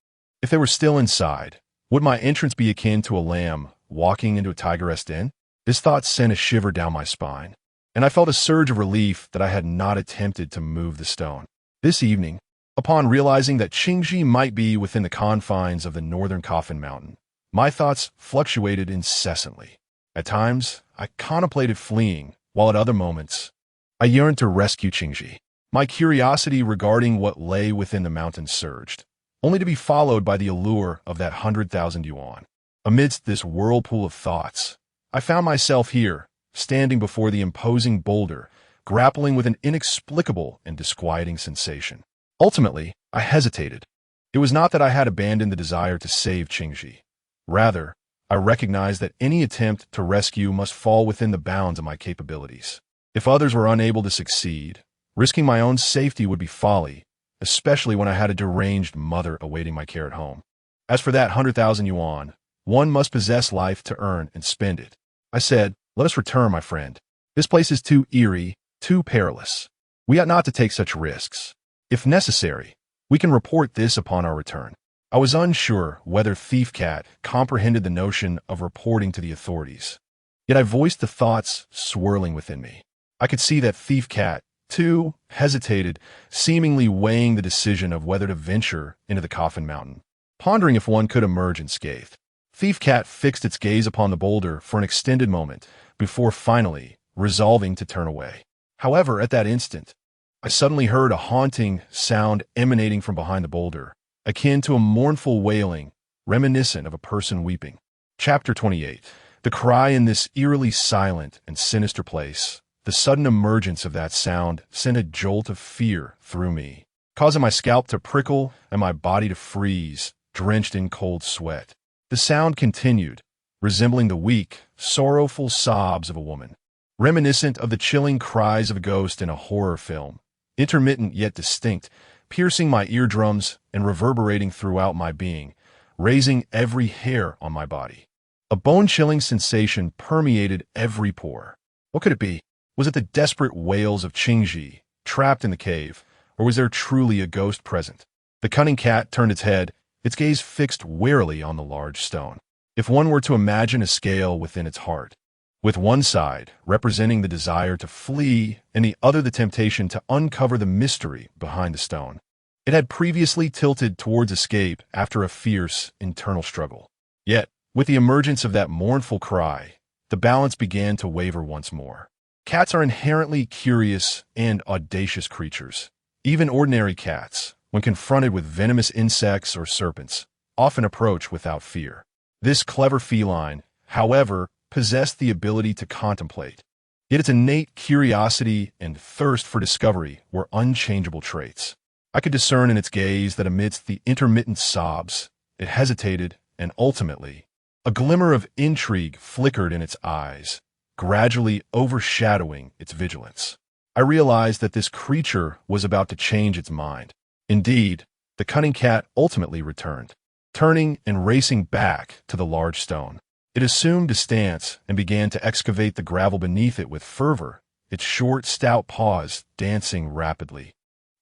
If they were still inside, would my entrance be akin to a lamb walking into a tigeress den? This thought sent a shiver down my spine, and I felt a surge of relief that I had not attempted to move the stone. This evening, upon realizing that Qingji might be within the confines of the northern Coffin Mountain, my thoughts fluctuated incessantly. At times, I contemplated fleeing, while at other moments, I yearned to rescue Qingji. My curiosity regarding what lay within the mountain surged, only to be followed by the allure of that 100,000 yuan. Amidst this whirlpool of thoughts, I found myself here, standing before the imposing boulder, grappling with an inexplicable and disquieting sensation. Ultimately, I hesitated. It was not that I had abandoned the desire to save Qingji. Rather, I recognized that any attempt to rescue must fall within the bounds of my capabilities. If others were unable to succeed, risking my own safety would be folly, especially when I had a deranged mother awaiting my care at home. As for that 100,000 yuan, one must possess life to earn and spend it. I said, "Let us return, my friend. This place is too eerie, too perilous. We ought not to take such risks. If necessary, we can report this upon our return." I was unsure whether Thief Cat comprehended the notion of reporting to the authorities. Yet I voiced the thoughts swirling within me. I could see that Thief Cat, too, hesitated, seemingly weighing the decision of whether to venture into the Coffin Mountain, pondering if one could emerge unscathed. Thief Cat fixed its gaze upon the boulder for an extended moment before finally resolving to turn away. However, at that instant, I suddenly heard a haunting sound emanating from behind the boulder, akin to a mournful wailing, reminiscent of a person weeping. Chapter 28. The cry in this eerily silent and sinister place, the sudden emergence of that sound sent a jolt of fear through me, causing my scalp to prickle and my body to freeze, drenched in cold sweat. The sound continued, resembling the weak, sorrowful sobs of a woman, reminiscent of the chilling cries of a ghost in a horror film, intermittent yet distinct, piercing my eardrums and reverberating throughout my being, raising every hair on my body. A bone-chilling sensation permeated every pore. What could it be? Was it the desperate wails of Qingji, trapped in the cave, or was there truly a ghost present? The cunning cat turned its head, its gaze fixed warily on the large stone. If one were to imagine a scale within its heart, with one side representing the desire to flee and the other the temptation to uncover the mystery behind the stone. It had previously tilted towards escape after a fierce internal struggle. Yet, with the emergence of that mournful cry, the balance began to waver once more. Cats are inherently curious and audacious creatures. Even ordinary cats, when confronted with venomous insects or serpents, often approach without fear. This clever feline, however, possessed the ability to contemplate. Yet its innate curiosity and thirst for discovery were unchangeable traits. I could discern in its gaze that amidst the intermittent sobs, it hesitated, and ultimately, a glimmer of intrigue flickered in its eyes, gradually overshadowing its vigilance. I realized that this creature was about to change its mind. Indeed, the cunning cat ultimately returned, turning and racing back to the large stone. It assumed a stance and began to excavate the gravel beneath it with fervor, its short, stout paws dancing rapidly,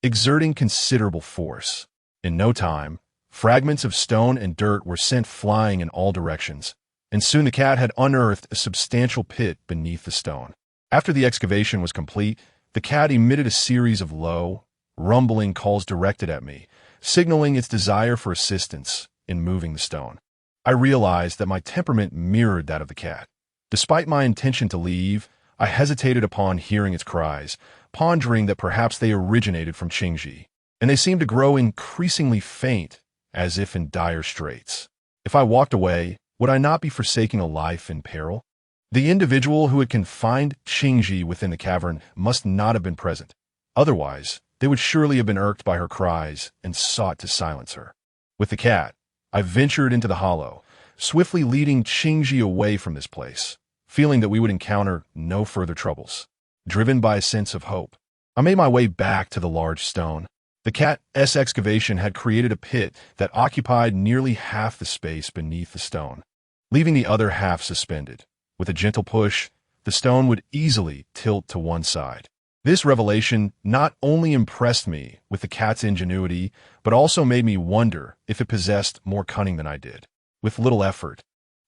exerting considerable force. In no time, fragments of stone and dirt were sent flying in all directions, and soon the cat had unearthed a substantial pit beneath the stone. After the excavation was complete, the cat emitted a series of low, rumbling calls directed at me, signaling its desire for assistance in moving the stone. I realized that my temperament mirrored that of the cat. Despite my intention to leave, I hesitated upon hearing its cries, pondering that perhaps they originated from Qingji, and they seemed to grow increasingly faint, as if in dire straits. If I walked away, would I not be forsaking a life in peril? The individual who had confined Qingji within the cavern must not have been present. Otherwise, they would surely have been irked by her cries and sought to silence her. With the cat, I ventured into the hollow, swiftly leading Qingji away from this place, feeling that we would encounter no further troubles. Driven by a sense of hope, I made my way back to the large stone. The cat's excavation had created a pit that occupied nearly half the space beneath the stone, leaving the other half suspended. With a gentle push, the stone would easily tilt to one side. This revelation not only impressed me with the cat's ingenuity, but also made me wonder if it possessed more cunning than I did. With little effort,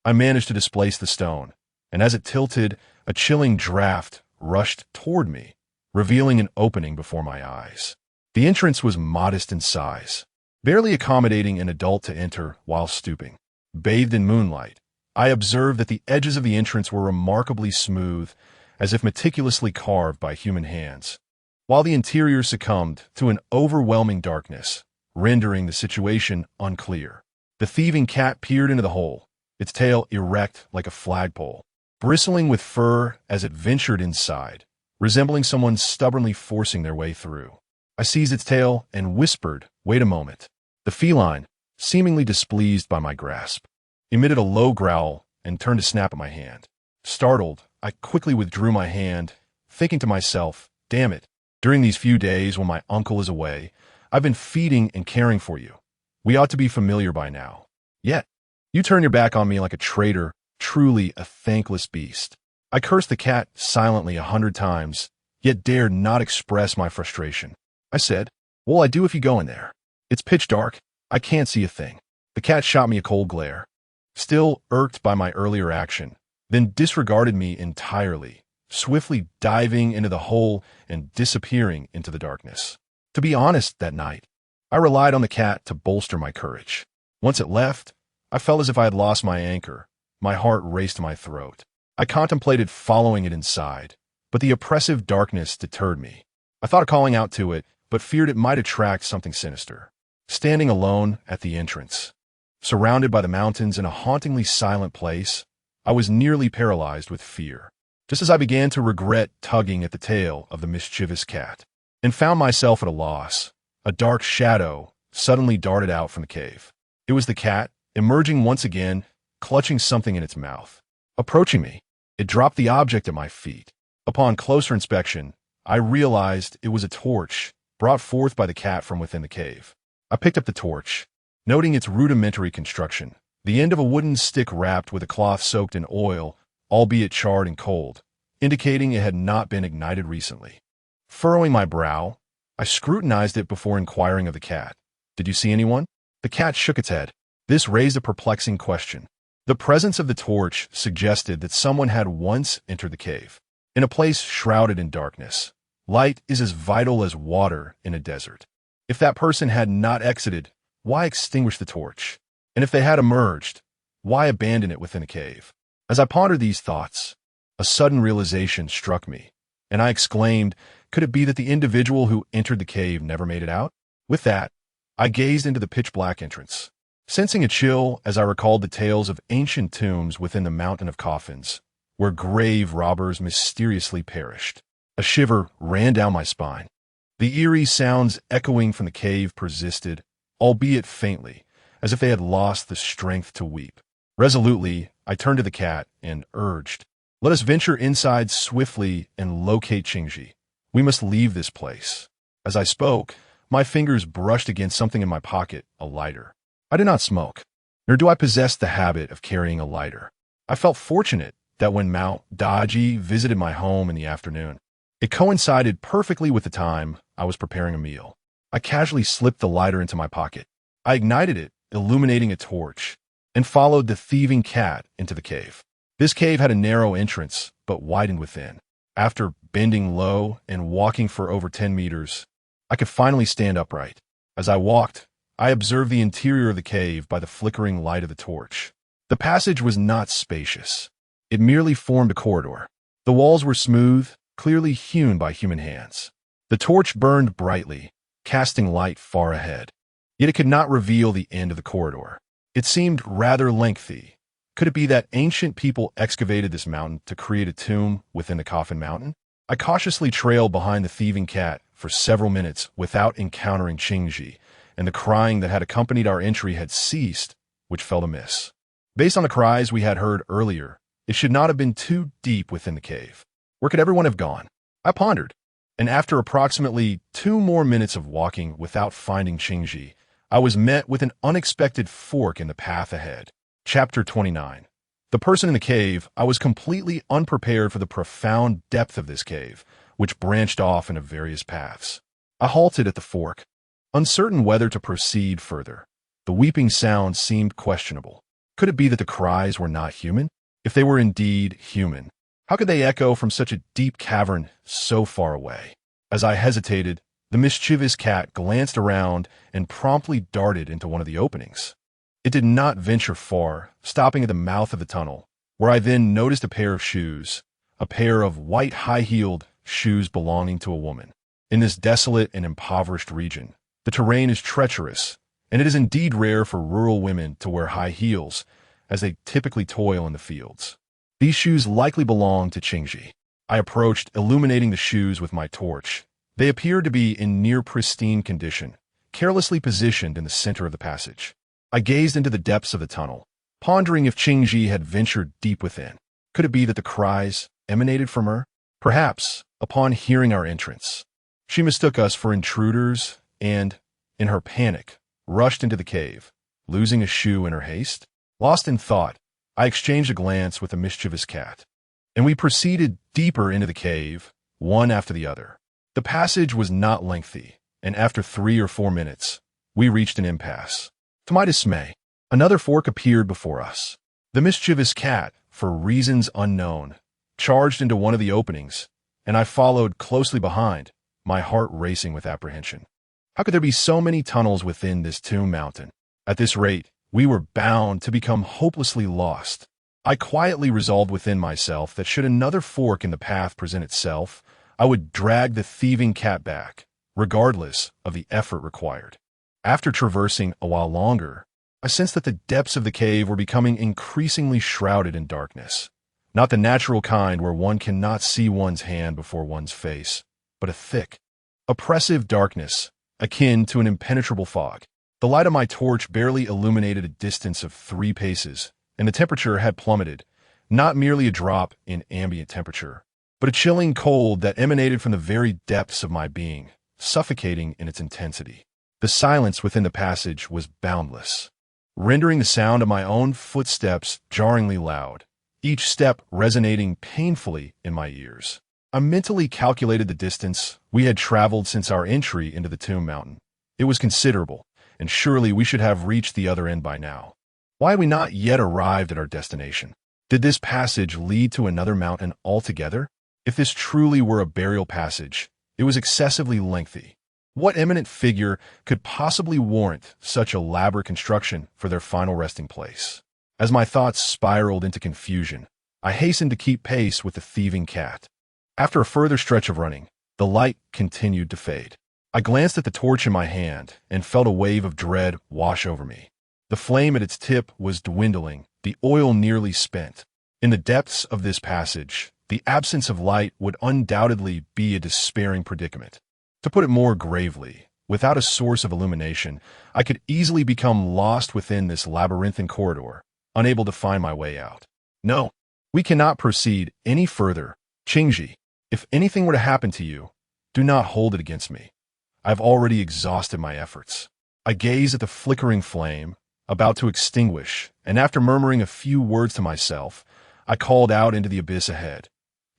I managed to displace the stone, and as it tilted, a chilling draft rushed toward me, revealing an opening before my eyes. The entrance was modest in size, barely accommodating an adult to enter while stooping. Bathed in moonlight, I observed that the edges of the entrance were remarkably smooth, as if meticulously carved by human hands, while the interior succumbed to an overwhelming darkness, rendering the situation unclear. The thieving cat peered into the hole, its tail erect like a flagpole, bristling with fur as it ventured inside, resembling someone stubbornly forcing their way through. I seized its tail and whispered, "Wait a moment." The feline, seemingly displeased by my grasp, emitted a low growl and turned to snap at my hand. Startled, I quickly withdrew my hand, thinking to myself, "Damn it, during these few days when my uncle is away, I've been feeding and caring for you. We ought to be familiar by now. Yet, you turn your back on me like a traitor, truly a thankless beast." I cursed the cat silently 100 times, yet dared not express my frustration. I said, "What'll I do if you go in there? It's pitch dark. I can't see a thing." The cat shot me a cold glare, still irked by my earlier action, then disregarded me entirely, swiftly diving into the hole and disappearing into the darkness. To be honest, that night, I relied on the cat to bolster my courage. Once it left, I felt as if I had lost my anchor. My heart raced to my throat. I contemplated following it inside, but the oppressive darkness deterred me. I thought of calling out to it, but feared it might attract something sinister. Standing alone at the entrance, surrounded by the mountains in a hauntingly silent place, I was nearly paralyzed with fear, just as I began to regret tugging at the tail of the mischievous cat, and found myself at a loss. A dark shadow suddenly darted out from the cave. It was the cat, emerging once again, clutching something in its mouth. Approaching me, it dropped the object at my feet. Upon closer inspection, I realized it was a torch brought forth by the cat from within the cave. I picked up the torch, noting its rudimentary construction, the end of a wooden stick wrapped with a cloth soaked in oil, albeit charred and cold, indicating it had not been ignited recently. Furrowing my brow, I scrutinized it before inquiring of the cat. "Did you see anyone?" The cat shook its head. This raised a perplexing question. The presence of the torch suggested that someone had once entered the cave. In a place shrouded in darkness, light is as vital as water in a desert. If that person had not exited, why extinguish the torch? And if they had emerged, why abandon it within a cave? As I pondered these thoughts, a sudden realization struck me, and I exclaimed, could it be that the individual who entered the cave never made it out? With that, I gazed into the pitch-black entrance, sensing a chill as I recalled the tales of ancient tombs within the mountain of coffins, where grave robbers mysteriously perished. A shiver ran down my spine. The eerie sounds echoing from the cave persisted, albeit faintly, as if they had lost the strength to weep. Resolutely, I turned to the cat and urged, "Let us venture inside swiftly and locate Qingji. We must leave this place." As I spoke, my fingers brushed against something in my pocket, a lighter. I do not smoke, nor do I possess the habit of carrying a lighter. I felt fortunate that when Mount Daji visited my home in the afternoon, it coincided perfectly with the time I was preparing a meal. I casually slipped the lighter into my pocket. I ignited it, illuminating a torch, and followed the thieving cat into the cave. This cave had a narrow entrance, but widened within. After bending low and walking for over 10 meters, I could finally stand upright. As I walked, I observed the interior of the cave by the flickering light of the torch. The passage was not spacious. It merely formed a corridor. The walls were smooth, clearly hewn by human hands. The torch burned brightly, casting light far ahead. Yet it could not reveal the end of the corridor. It seemed rather lengthy. Could it be that ancient people excavated this mountain to create a tomb within the Coffin Mountain? I cautiously trailed behind the thieving cat for several minutes without encountering Qingji, and the crying that had accompanied our entry had ceased, which felt amiss. Based on the cries we had heard earlier, it should not have been too deep within the cave. Where could everyone have gone? I pondered, and after approximately 2 more minutes of walking without finding Qingji, I was met with an unexpected fork in the path ahead. Chapter 29. The person in the cave. I was completely unprepared for the profound depth of this cave, which branched off into various paths. I halted at the fork, uncertain whether to proceed further. The weeping sound seemed questionable. Could it be that the cries were not human? If they were indeed human, how could they echo from such a deep cavern so far away? As I hesitated, the mischievous cat glanced around and promptly darted into one of the openings. It did not venture far, stopping at the mouth of the tunnel, where I then noticed a pair of shoes, a pair of white high-heeled shoes belonging to a woman. In this desolate and impoverished region, the terrain is treacherous, and it is indeed rare for rural women to wear high heels, as they typically toil in the fields. These shoes likely belonged to Qingji. I approached, illuminating the shoes with my torch. They appeared to be in near pristine condition, carelessly positioned in the center of the passage. I gazed into the depths of the tunnel, pondering if Qingji had ventured deep within. Could it be that the cries emanated from her? Perhaps, upon hearing our entrance, she mistook us for intruders and, in her panic, rushed into the cave, losing a shoe in her haste. Lost in thought, I exchanged a glance with the mischievous cat, and we proceeded deeper into the cave, one after the other. The passage was not lengthy, and after 3 or 4 minutes, we reached an impasse. To my dismay, another fork appeared before us. The mischievous cat, for reasons unknown, charged into one of the openings, and I followed closely behind, my heart racing with apprehension. How could there be so many tunnels within this tomb mountain? At this rate, we were bound to become hopelessly lost. I quietly resolved within myself that should another fork in the path present itself, I would drag the thieving cat back, regardless of the effort required. After traversing a while longer, I sensed that the depths of the cave were becoming increasingly shrouded in darkness. Not the natural kind where one cannot see one's hand before one's face, but a thick, oppressive darkness, akin to an impenetrable fog. The light of my torch barely illuminated a distance of 3 paces, and the temperature had plummeted, not merely a drop in ambient temperature, but a chilling cold that emanated from the very depths of my being, suffocating in its intensity. The silence within the passage was boundless, rendering the sound of my own footsteps jarringly loud, each step resonating painfully in my ears. I mentally calculated the distance we had traveled since our entry into the tomb mountain. It was considerable, and surely we should have reached the other end by now. Why had we not yet arrived at our destination? Did this passage lead to another mountain altogether? If this truly were a burial passage, it was excessively lengthy. What eminent figure could possibly warrant such elaborate construction for their final resting place? As my thoughts spiraled into confusion, I hastened to keep pace with the thieving cat. After a further stretch of running, the light continued to fade. I glanced at the torch in my hand and felt a wave of dread wash over me. The flame at its tip was dwindling, the oil nearly spent. In the depths of this passage, the absence of light would undoubtedly be a despairing predicament. To put it more gravely, without a source of illumination, I could easily become lost within this labyrinthine corridor, unable to find my way out. No, we cannot proceed any further. Qingji, if anything were to happen to you, do not hold it against me. I have already exhausted my efforts. I gazed at the flickering flame, about to extinguish, and after murmuring a few words to myself, I called out into the abyss ahead.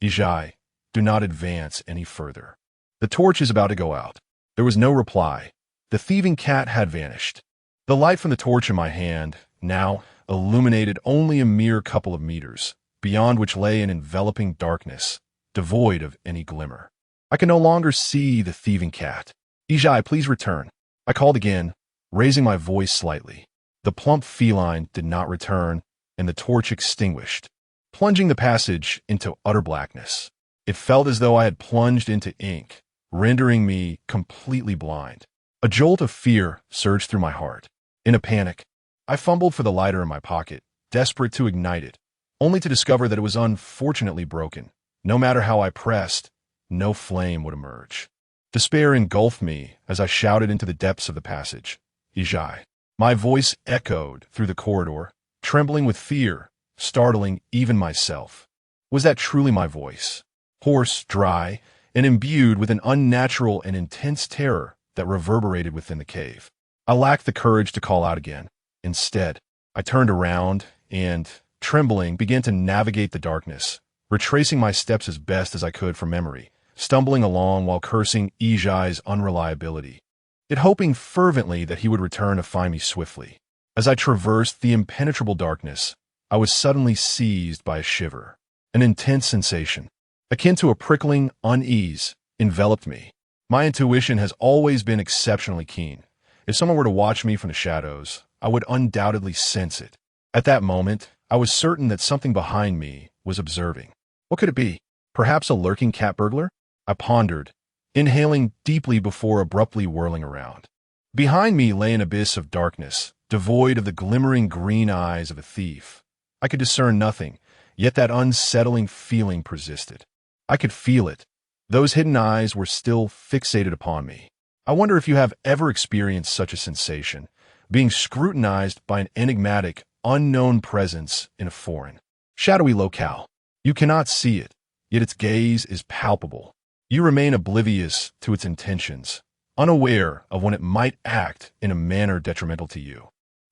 Ijai, do not advance any further. The torch is about to go out. There was no reply. The thieving cat had vanished. The light from the torch in my hand now illuminated only a mere couple of meters, beyond which lay an enveloping darkness, devoid of any glimmer. I could no longer see the thieving cat. Ijai, please return. I called again, raising my voice slightly. The plump feline did not return, and the torch extinguished, plunging the passage into utter blackness. It felt as though I had plunged into ink, rendering me completely blind. A jolt of fear surged through my heart. In a panic, I fumbled for the lighter in my pocket, desperate to ignite it, only to discover that it was unfortunately broken. No matter how I pressed, no flame would emerge. Despair engulfed me as I shouted into the depths of the passage. Ijai. My voice echoed through the corridor, trembling with fear, startling even myself. Was that truly my voice? Hoarse, dry, and imbued with an unnatural and intense terror that reverberated within the cave. I lacked the courage to call out again. Instead, I turned around and, trembling, began to navigate the darkness, retracing my steps as best as I could from memory, stumbling along while cursing Ijai's unreliability, yet hoping fervently that he would return to find me swiftly. As I traversed the impenetrable darkness, I was suddenly seized by a shiver. An intense sensation, akin to a prickling unease, enveloped me. My intuition has always been exceptionally keen. If someone were to watch me from the shadows, I would undoubtedly sense it. At that moment, I was certain that something behind me was observing. What could it be? Perhaps a lurking cat burglar? I pondered, inhaling deeply before abruptly whirling around. Behind me lay an abyss of darkness, devoid of the glimmering green eyes of a thief. I could discern nothing, yet that unsettling feeling persisted. I could feel it. Those hidden eyes were still fixated upon me. I wonder if you have ever experienced such a sensation, being scrutinized by an enigmatic, unknown presence in a foreign, shadowy locale. You cannot see it, yet its gaze is palpable. You remain oblivious to its intentions, unaware of when it might act in a manner detrimental to you.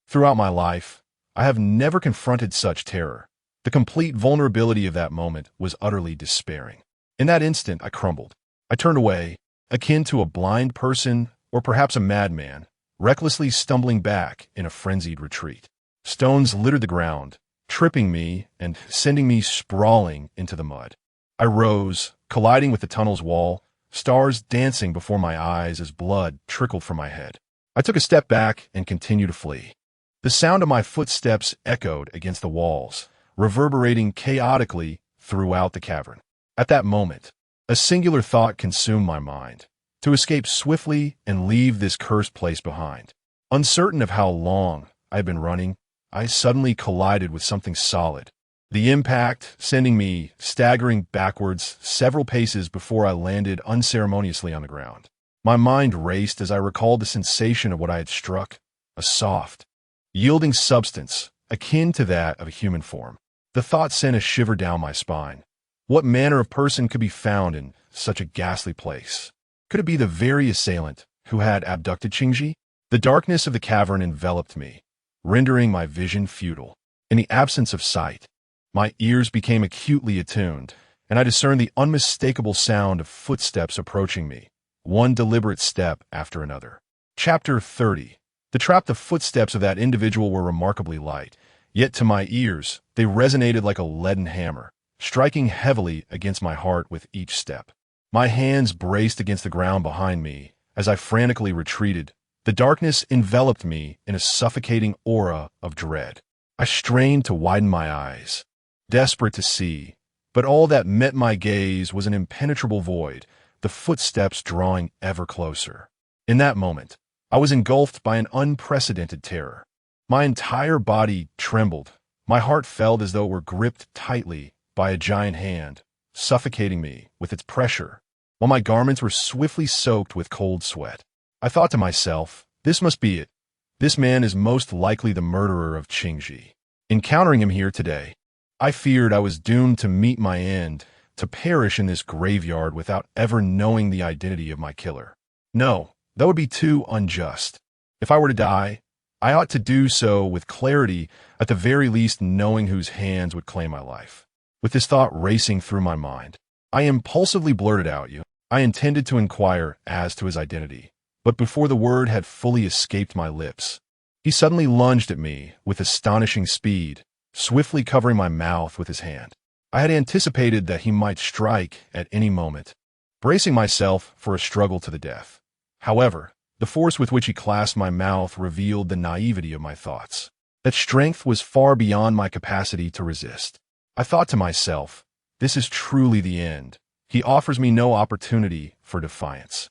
Throughout my life, I have never confronted such terror. The complete vulnerability of that moment was utterly despairing. In that instant, I crumbled. I turned away, akin to a blind person or perhaps a madman, recklessly stumbling back in a frenzied retreat. Stones littered the ground, tripping me and sending me sprawling into the mud. I rose, colliding with the tunnel's wall, stars dancing before my eyes as blood trickled from my head. I took a step back and continued to flee. The sound of my footsteps echoed against the walls, reverberating chaotically throughout the cavern. At that moment, a singular thought consumed my mind: to escape swiftly and leave this cursed place behind. Uncertain of how long I had been running, I suddenly collided with something solid. The impact sending me staggering backwards several paces before I landed unceremoniously on the ground. My mind raced as I recalled the sensation of what I had struck, a soft, yielding substance akin to that of a human form. The thought sent a shiver down my spine. What manner of person could be found in such a ghastly place? Could it be the very assailant who had abducted Qingji? The darkness of the cavern enveloped me, rendering my vision futile. In the absence of sight, my ears became acutely attuned, and I discerned the unmistakable sound of footsteps approaching me, one deliberate step after another. Chapter 30. The footsteps of that individual were remarkably light, yet to my ears they resonated like a leaden hammer, striking heavily against my heart with each step. My hands braced against the ground behind me as I frantically retreated. The darkness enveloped me in a suffocating aura of dread. I strained to widen my eyes, desperate to see, but all that met my gaze was an impenetrable void, the footsteps drawing ever closer. In that moment, I was engulfed by an unprecedented terror. My entire body trembled. My heart felt as though it were gripped tightly by a giant hand, suffocating me with its pressure, while my garments were swiftly soaked with cold sweat. I thought to myself, this must be it. This man is most likely the murderer of Qingji. Encountering him here today, I feared I was doomed to meet my end, to perish in this graveyard without ever knowing the identity of my killer. No, that would be too unjust. If I were to die, I ought to do so with clarity, at the very least knowing whose hands would claim my life. With this thought racing through my mind, I impulsively blurted out, "You." I intended to inquire as to his identity, but before the word had fully escaped my lips, he suddenly lunged at me with astonishing speed, swiftly covering my mouth with his hand. I had anticipated that he might strike at any moment, bracing myself for a struggle to the death. However, the force with which he clasped my mouth revealed the naivety of my thoughts. That strength was far beyond my capacity to resist. I thought to myself, this is truly the end. He offers me no opportunity for defiance.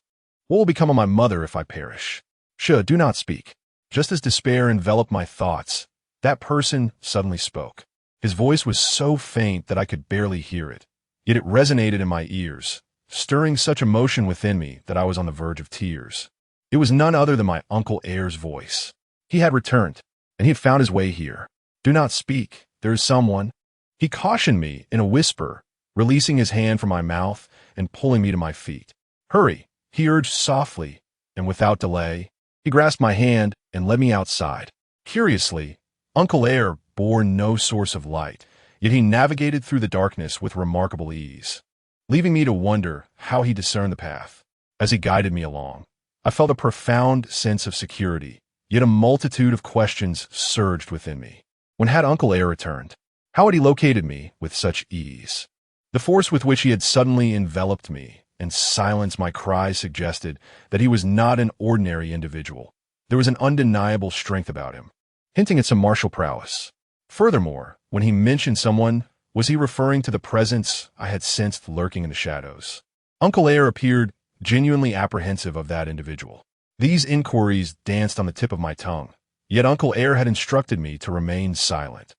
What will become of my mother if I perish? Do not speak. Just as despair enveloped my thoughts, that person suddenly spoke. His voice was so faint that I could barely hear it, yet it resonated in my ears, stirring such emotion within me that I was on the verge of tears. It was none other than my Uncle Ayre's voice. He had returned, and he had found his way here. "Do not speak. There is someone." He cautioned me in a whisper, releasing his hand from my mouth and pulling me to my feet. "Hurry," he urged softly, and without delay, he grasped my hand and led me outside. Curiously, Uncle Ayre bore no source of light, yet he navigated through the darkness with remarkable ease, leaving me to wonder how he discerned the path. As he guided me along, I felt a profound sense of security, yet a multitude of questions surged within me. When had Uncle Ayre returned? How had he located me with such ease? The force with which he had suddenly enveloped me and silenced my cries suggested that he was not an ordinary individual. There was an undeniable strength about him, hinting at some martial prowess. Furthermore, when he mentioned someone, was he referring to the presence I had sensed lurking in the shadows? Uncle Ayre appeared genuinely apprehensive of that individual. These inquiries danced on the tip of my tongue, yet Uncle Ayre had instructed me to remain silent,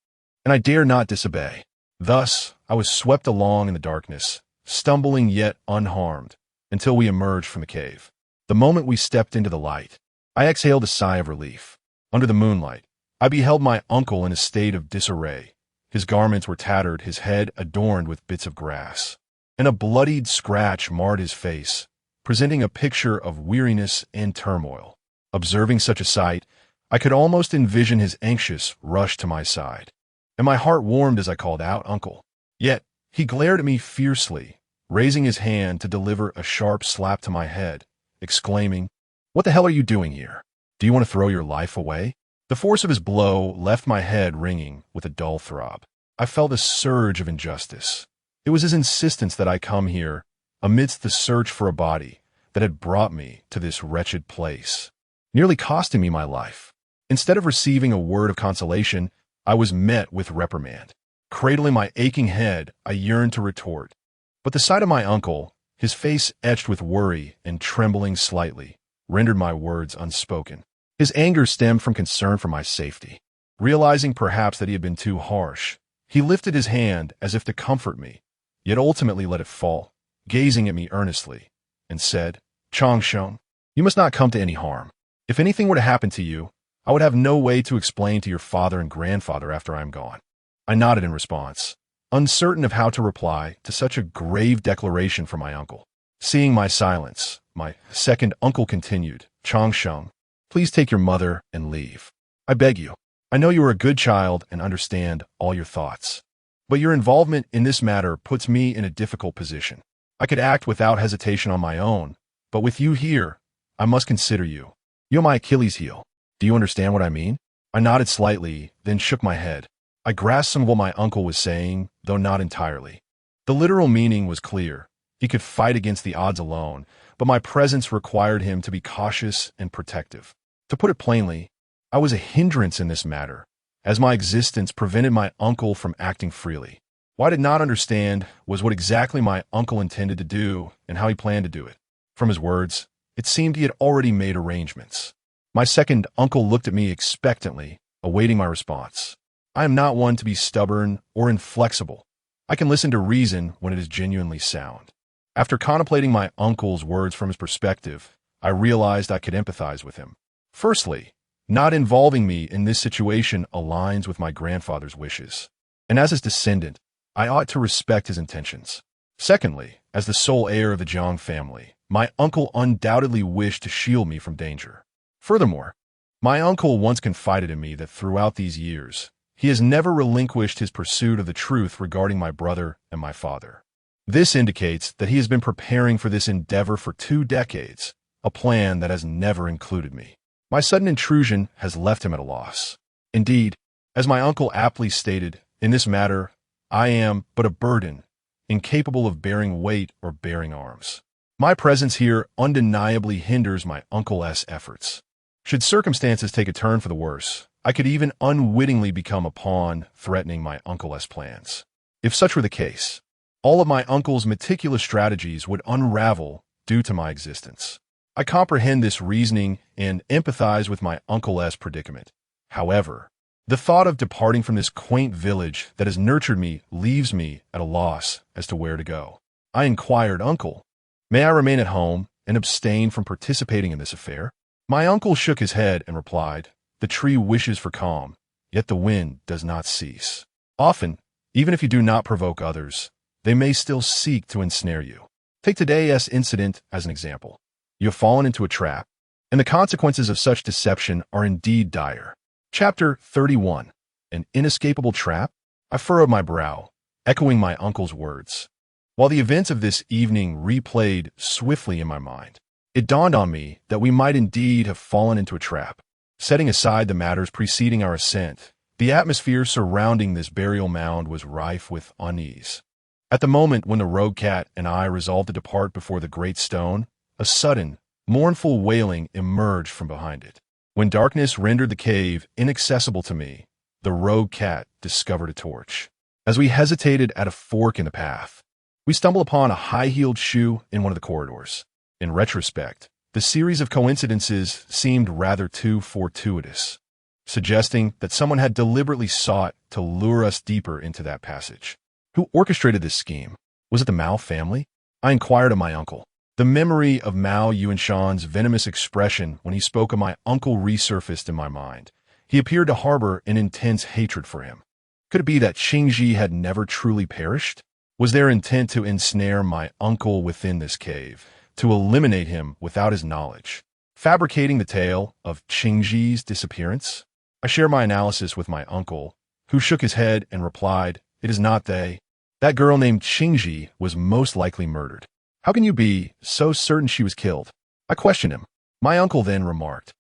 and I dare not disobey. Thus, I was swept along in the darkness, stumbling yet unharmed, until we emerged from the cave. The moment we stepped into the light, I exhaled a sigh of relief. Under the moonlight, I beheld my uncle in a state of disarray. His garments were tattered, his head adorned with bits of grass, and a bloodied scratch marred his face, presenting a picture of weariness and turmoil. Observing such a sight, I could almost envision his anxious rush to my side, and my heart warmed as I called out, "Uncle." Yet, he glared at me fiercely, raising his hand to deliver a sharp slap to my head, exclaiming, "What the hell are you doing here? Do you want to throw your life away?" The force of his blow left my head ringing with a dull throb. I felt a surge of injustice. It was his insistence that I come here, amidst the search for a body, that had brought me to this wretched place, nearly costing me my life. Instead of receiving a word of consolation, I was met with reprimand. Cradling my aching head, I yearned to retort, but the sight of my uncle, his face etched with worry and trembling slightly, rendered my words unspoken. His anger stemmed from concern for my safety. Realizing perhaps that he had been too harsh, he lifted his hand as if to comfort me, yet ultimately let it fall, gazing at me earnestly, and said, "Changsheng, you must not come to any harm. If anything were to happen to you, I would have no way to explain to your father and grandfather after I am gone." I nodded in response, uncertain of how to reply to such a grave declaration from my uncle. Seeing my silence, my second uncle continued, "Changsheng, please take your mother and leave. I beg you. I know you are a good child and understand all your thoughts, but your involvement in this matter puts me in a difficult position. I could act without hesitation on my own, but with you here, I must consider you. You're my Achilles heel. Do you understand what I mean?" I nodded slightly, then shook my head. I grasped some of what my uncle was saying, though not entirely. The literal meaning was clear. He could fight against the odds alone, but my presence required him to be cautious and protective. To put it plainly, I was a hindrance in this matter, as my existence prevented my uncle from acting freely. What I did not understand was what exactly my uncle intended to do and how he planned to do it. From his words, it seemed he had already made arrangements. My second uncle looked at me expectantly, awaiting my response. I am not one to be stubborn or inflexible. I can listen to reason when it is genuinely sound. After contemplating my uncle's words from his perspective, I realized I could empathize with him. Firstly, not involving me in this situation aligns with my grandfather's wishes, and as his descendant, I ought to respect his intentions. Secondly, as the sole heir of the Jiang family, my uncle undoubtedly wished to shield me from danger. Furthermore, My uncle once confided in me that throughout these years, he has never relinquished his pursuit of the truth regarding my brother and my father. This indicates that he has been preparing for this endeavor for 2 decades, a plan that has never included me. My sudden intrusion has left him at a loss. Indeed, as my uncle aptly stated, in this matter, I am but a burden, incapable of bearing weight or bearing arms. My presence here undeniably hinders my uncle's efforts. Should circumstances take a turn for the worse, I could even unwittingly become a pawn threatening my uncle's plans. If such were the case, all of my uncle's meticulous strategies would unravel due to my existence. I comprehend this reasoning and empathize with my uncle's predicament. However, the thought of departing from this quaint village that has nurtured me leaves me at a loss as to where to go. I inquired, "Uncle, may I remain at home and abstain from participating in this affair?" My uncle shook his head and replied, "The tree wishes for calm, yet the wind does not cease. Often, even if you do not provoke others, they may still seek to ensnare you. Take today's incident as an example. You have fallen into a trap, and the consequences of such deception are indeed dire." Chapter 31. An inescapable trap? I furrowed my brow, echoing my uncle's words. While the events of this evening replayed swiftly in my mind, it dawned on me that we might indeed have fallen into a trap. Setting aside the matters preceding our ascent, the atmosphere surrounding this burial mound was rife with unease. At the moment when the rogue cat and I resolved to depart before the great stone, a sudden, mournful wailing emerged from behind it. When darkness rendered the cave inaccessible to me, the rogue cat discovered a torch. As we hesitated at a fork in the path, we stumbled upon a high-heeled shoe in one of the corridors. In retrospect, the series of coincidences seemed rather too fortuitous, suggesting that someone had deliberately sought to lure us deeper into that passage. Who orchestrated this scheme? Was it the Mao family? I inquired of my uncle. The memory of Mao Yuanshan's venomous expression when he spoke of my uncle resurfaced in my mind. He appeared to harbor an intense hatred for him. Could it be that Qingji had never truly perished? Was their intent to ensnare my uncle within this cave, to eliminate him without his knowledge, fabricating the tale of Qingji's disappearance? I share my analysis with my uncle, who shook his head and replied, "It is not they. That girl named Qingji was most likely murdered." "How can you be so certain she was killed?" I questioned him. My uncle then remarked,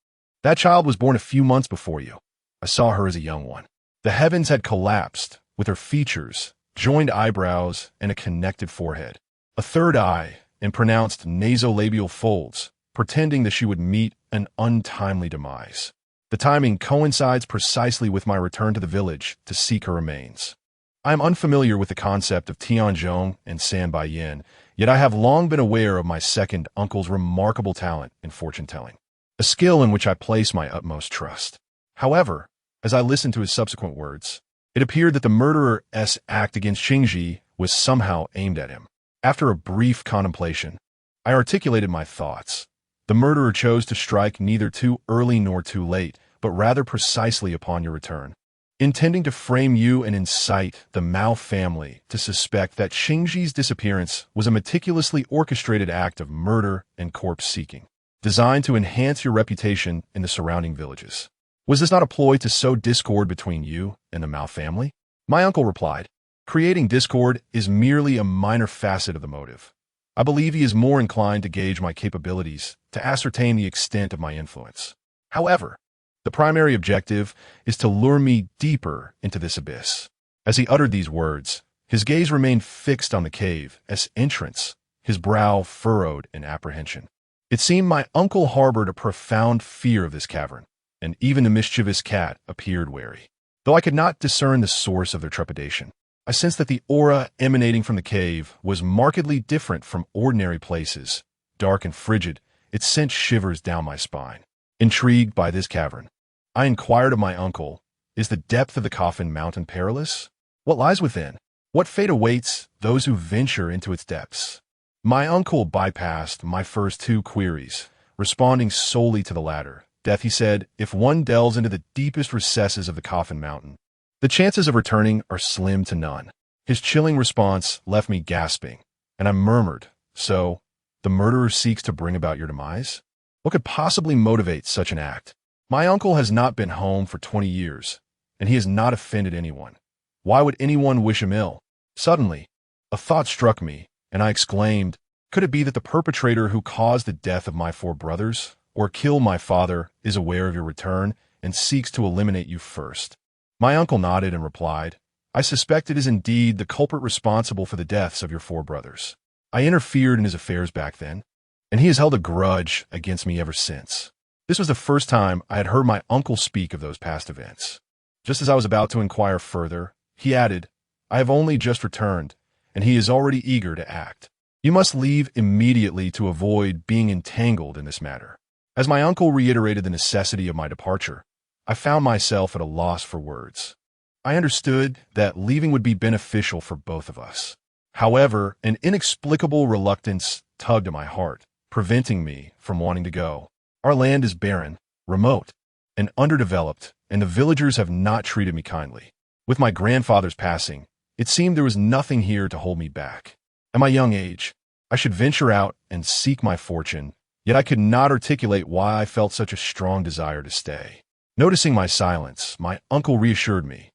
"That child was born a few months before you. I saw her as a young one. The heavens had collapsed, with her features, joined eyebrows, and a connected forehead, a third eye, and pronounced nasolabial folds, pretending that she would meet an untimely demise. The timing coincides precisely with my return to the village to seek her remains. I am unfamiliar with the concept of Tianzhong and Sanbaiyin, yet I have long been aware of my second uncle's remarkable talent in fortune-telling, a skill in which I place my utmost trust. However, as I listened to his subsequent words, it appeared that the murderer's act against Qingji was somehow aimed at him. After a brief contemplation, I articulated my thoughts. The murderer chose to strike neither too early nor too late, but rather precisely upon your return, intending to frame you and incite the Mao family to suspect that Qingji's disappearance was a meticulously orchestrated act of murder and corpse-seeking, designed to enhance your reputation in the surrounding villages. Was this not a ploy to sow discord between you and the Mao family? My uncle replied, "Creating discord is merely a minor facet of the motive. I believe he is more inclined to gauge my capabilities, to ascertain the extent of my influence. However, the primary objective is to lure me deeper into this abyss." As he uttered these words, his gaze remained fixed on the cave's entrance, his brow furrowed in apprehension. It seemed my uncle harbored a profound fear of this cavern, and even the mischievous cat appeared wary. Though I could not discern the source of their trepidation, I sensed that the aura emanating from the cave was markedly different from ordinary places. Dark and frigid, it sent shivers down my spine. Intrigued by this cavern, I inquired of my uncle, "Is the depth of the Coffin Mountain perilous? What lies within? What fate awaits those who venture into its depths?" My uncle bypassed my first 2 queries, responding solely to the latter. "Death," he said, "if one delves into the deepest recesses of the Coffin Mountain, the chances of returning are slim to none." His chilling response left me gasping, and I murmured, "So, the murderer seeks to bring about your demise? What could possibly motivate such an act?" My uncle has not been home for 20 years, and he has not offended anyone. Why would anyone wish him ill? Suddenly, a thought struck me, and I exclaimed, could it be that the perpetrator who caused the death of my 4 brothers, or killed my father, is aware of your return and seeks to eliminate you first? My uncle nodded and replied, I suspect it is indeed the culprit responsible for the deaths of your 4 brothers. I interfered in his affairs back then, and he has held a grudge against me ever since. This was the first time I had heard my uncle speak of those past events. Just as I was about to inquire further, he added, I have only just returned, and he is already eager to act. You must leave immediately to avoid being entangled in this matter. As my uncle reiterated the necessity of my departure, I found myself at a loss for words. I understood that leaving would be beneficial for both of us. However, an inexplicable reluctance tugged at my heart, preventing me from wanting to go. Our land is barren, remote, and underdeveloped, and the villagers have not treated me kindly. With my grandfather's passing, it seemed there was nothing here to hold me back. At my young age, I should venture out and seek my fortune, yet I could not articulate why I felt such a strong desire to stay. Noticing my silence, my uncle reassured me.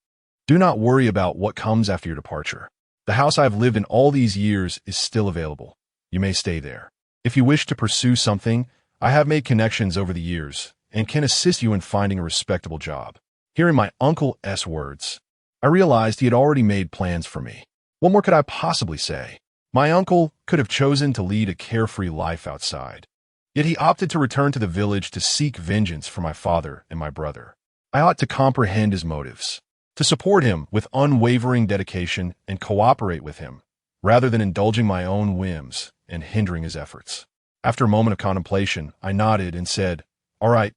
Do not worry about what comes after your departure. The house I have lived in all these years is still available. You may stay there. If you wish to pursue something, I have made connections over the years and can assist you in finding a respectable job. Hearing my uncle's words, I realized he had already made plans for me. What more could I possibly say? My uncle could have chosen to lead a carefree life outside. Yet he opted to return to the village to seek vengeance for my father and my brother. I ought to comprehend his motives, to support him with unwavering dedication and cooperate with him, rather than indulging my own whims and hindering his efforts. After a moment of contemplation, I nodded and said, All right,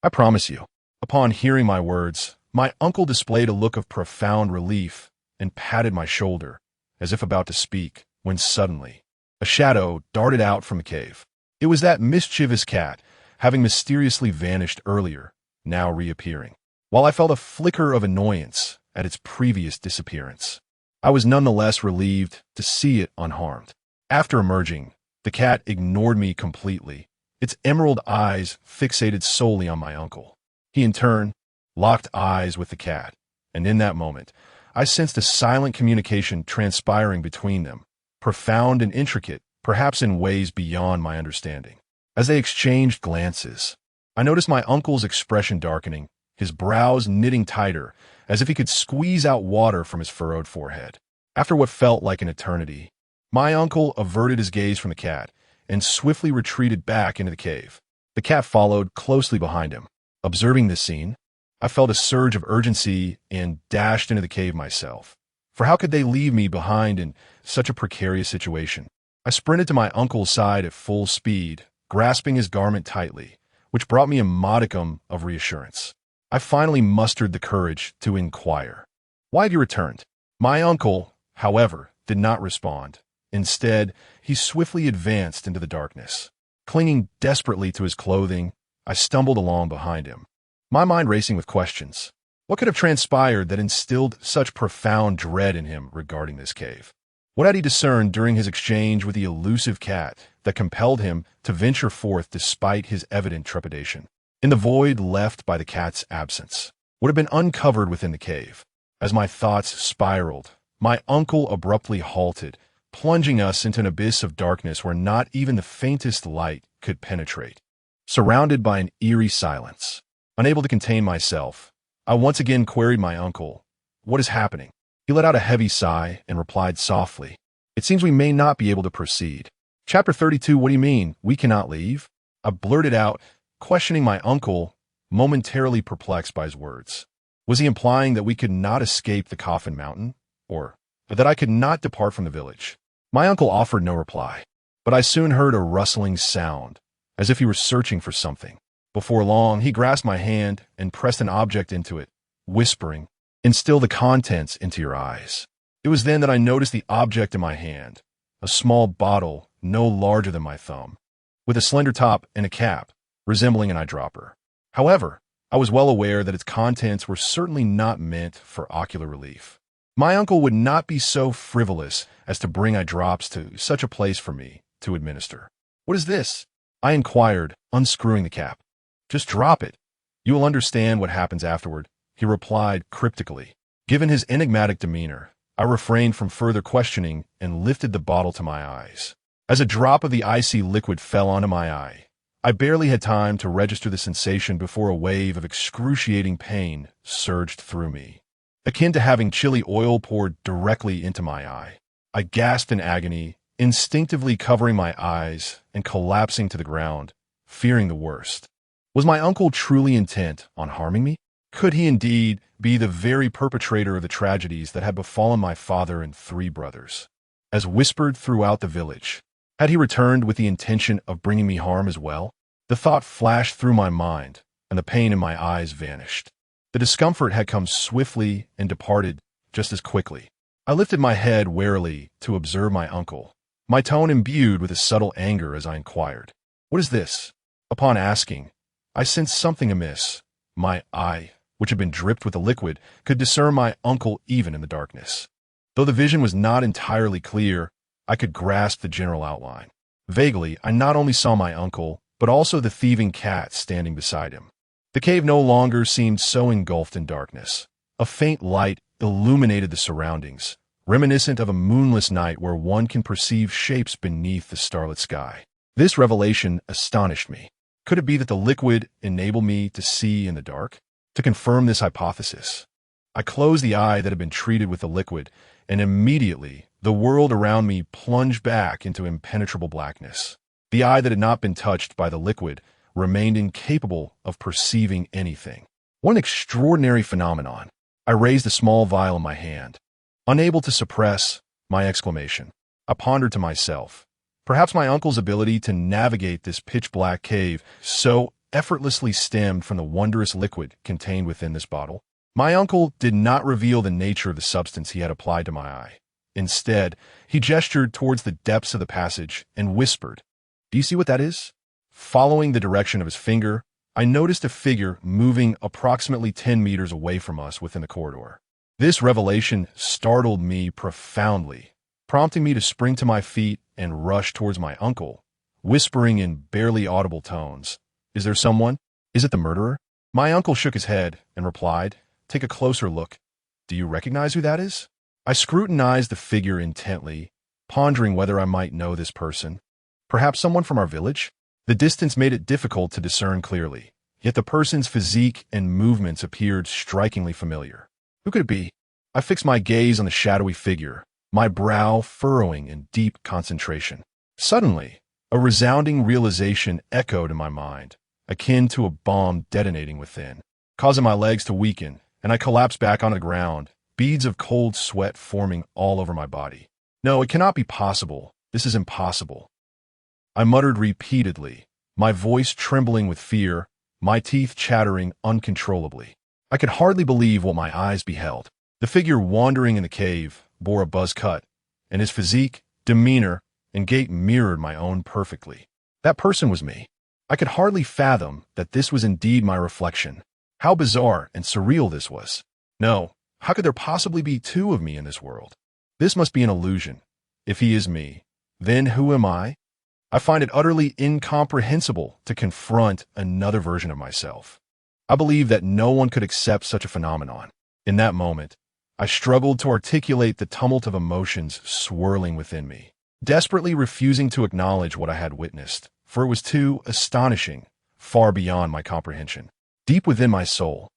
I promise you. Upon hearing my words, my uncle displayed a look of profound relief and patted my shoulder, as if about to speak, when suddenly, a shadow darted out from the cave. It was that mischievous cat, having mysteriously vanished earlier, now reappearing. While I felt a flicker of annoyance at its previous disappearance, I was nonetheless relieved to see it unharmed. After emerging, the cat ignored me completely, its emerald eyes fixated solely on my uncle. He, in turn, locked eyes with the cat, and in that moment, I sensed a silent communication transpiring between them, profound and intricate, perhaps in ways beyond my understanding. As they exchanged glances, I noticed my uncle's expression darkening, his brows knitting tighter, as if he could squeeze out water from his furrowed forehead. After what felt like an eternity, my uncle averted his gaze from the cat and swiftly retreated back into the cave. The cat followed closely behind him. Observing this scene, I felt a surge of urgency and dashed into the cave myself. For how could they leave me behind in such a precarious situation? I sprinted to my uncle's side at full speed, grasping his garment tightly, which brought me a modicum of reassurance. I finally mustered the courage to inquire, Why have you returned? My uncle, however, did not respond. Instead, he swiftly advanced into the darkness. Clinging desperately to his clothing, I stumbled along behind him, my mind racing with questions. What could have transpired that instilled such profound dread in him regarding this cave? What had he discerned during his exchange with the elusive cat that compelled him to venture forth despite his evident trepidation? In the void left by the cat's absence, would have been uncovered within the cave. As my thoughts spiraled, my uncle abruptly halted, plunging us into an abyss of darkness where not even the faintest light could penetrate. Surrounded by an eerie silence, unable to contain myself, I once again queried my uncle, What is happening? He let out a heavy sigh and replied softly, It seems we may not be able to proceed. Chapter 32, What do you mean, we cannot leave? I blurted out, questioning my uncle, momentarily perplexed by his words. Was he implying that we could not escape the Coffin Mountain? Or that I could not depart from the village? My uncle offered no reply, but I soon heard a rustling sound, as if he were searching for something. Before long, he grasped my hand and pressed an object into it, whispering, Instill the contents into your eyes. It was then that I noticed the object in my hand, a small bottle no larger than my thumb, with a slender top and a cap, resembling an eyedropper. However, I was well aware that its contents were certainly not meant for ocular relief. My uncle would not be so frivolous as to bring eye drops to such a place for me to administer. What is this? I inquired, unscrewing the cap. Just drop it. You will understand what happens afterward, he replied cryptically. Given his enigmatic demeanor, I refrained from further questioning and lifted the bottle to my eyes. As a drop of the icy liquid fell onto my eye, I barely had time to register the sensation before a wave of excruciating pain surged through me, akin to having chilly oil poured directly into my eye. I gasped in agony, instinctively covering my eyes and collapsing to the ground, fearing the worst. Was my uncle truly intent on harming me? Could he indeed be the very perpetrator of the tragedies that had befallen my father and 3 brothers? As whispered throughout the village, had he returned with the intention of bringing me harm as well? The thought flashed through my mind, and the pain in my eyes vanished. The discomfort had come swiftly and departed just as quickly. I lifted my head warily to observe my uncle, my tone imbued with a subtle anger as I inquired, "What is this?" Upon asking, I sensed something amiss. My eye, which had been dripped with the liquid, could discern my uncle even in the darkness. Though the vision was not entirely clear, I could grasp the general outline. Vaguely, I not only saw my uncle, but also the thieving cat standing beside him. The cave no longer seemed so engulfed in darkness. A faint light illuminated the surroundings, reminiscent of a moonless night where one can perceive shapes beneath the starlit sky. This revelation astonished me. Could it be that the liquid enabled me to see in the dark? To confirm this hypothesis, I closed the eye that had been treated with the liquid, and immediately the world around me plunged back into impenetrable blackness. The eye that had not been touched by the liquid remained incapable of perceiving anything. What an extraordinary phenomenon! I raised a small vial in my hand, unable to suppress my exclamation. I pondered to myself, perhaps my uncle's ability to navigate this pitch-black cave so effortlessly stemmed from the wondrous liquid contained within this bottle. My uncle did not reveal the nature of the substance he had applied to my eye. Instead, he gestured towards the depths of the passage and whispered, "Do you see what that is?" Following the direction of his finger, I noticed a figure moving approximately 10 meters away from us within the corridor. This revelation startled me profoundly, prompting me to spring to my feet and rush towards my uncle, whispering in barely audible tones, "Is there someone? Is it the murderer?" My uncle shook his head and replied, "Take a closer look. Do you recognize who that is?" I scrutinized the figure intently, pondering whether I might know this person. Perhaps someone from our village? The distance made it difficult to discern clearly, yet the person's physique and movements appeared strikingly familiar. Who could it be? I fixed my gaze on the shadowy figure, my brow furrowing in deep concentration. Suddenly, a resounding realization echoed in my mind, akin to a bomb detonating within, causing my legs to weaken, and I collapsed back onto the ground, beads of cold sweat forming all over my body. No, it cannot be possible. This is impossible. I muttered repeatedly, my voice trembling with fear, my teeth chattering uncontrollably. I could hardly believe what my eyes beheld. The figure wandering in the cave bore a buzz cut, and his physique, demeanor, and gait mirrored my own perfectly. That person was me. I could hardly fathom that this was indeed my reflection. How bizarre and surreal this was. No, how could there possibly be 2 of me in this world? This must be an illusion. If he is me, then who am I? I find it utterly incomprehensible to confront another version of myself. I believe that no one could accept such a phenomenon. In that moment, I struggled to articulate the tumult of emotions swirling within me, desperately refusing to acknowledge what I had witnessed, for it was too astonishing, far beyond my comprehension. Deep within my soul,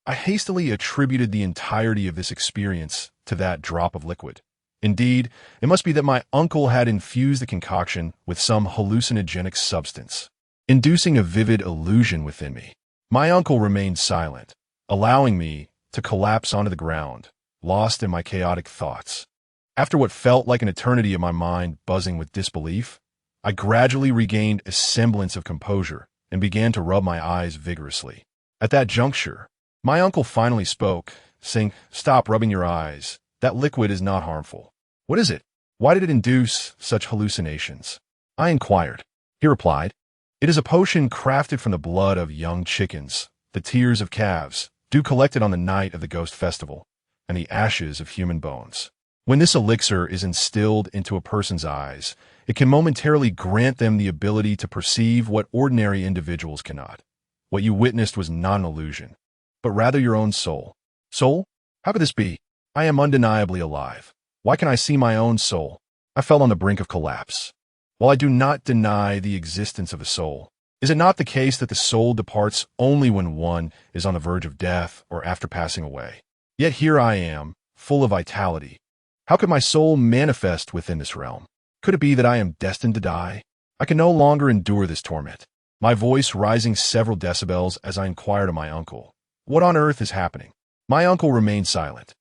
I hastily attributed the entirety of this experience to that drop of liquid. Indeed, it must be that my uncle had infused the concoction with some hallucinogenic substance, inducing a vivid illusion within me. My uncle remained silent, allowing me to collapse onto the ground, lost in my chaotic thoughts. After what felt like an eternity of my mind buzzing with disbelief, I gradually regained a semblance of composure and began to rub my eyes vigorously. At that juncture, my uncle finally spoke, saying, "Stop rubbing your eyes. That liquid is not harmful." "What is it? Why did it induce such hallucinations?" I inquired. He replied, "It is a potion crafted from the blood of young chickens, the tears of calves, dew collected on the night of the ghost festival, and the ashes of human bones. When this elixir is instilled into a person's eyes, it can momentarily grant them the ability to perceive what ordinary individuals cannot. What you witnessed was not an illusion, but rather your own soul. Soul? How could this be? I am undeniably alive. Why can I see my own soul? I felt on the brink of collapse. While I do not deny the existence of a soul, is it not the case that the soul departs only when one is on the verge of death or after passing away? Yet here I am, full of vitality. How could my soul manifest within this realm? Could it be that I am destined to die? I can no longer endure this torment. My voice rising several decibels as I inquired of my uncle, "What on earth is happening?" My uncle remained silent,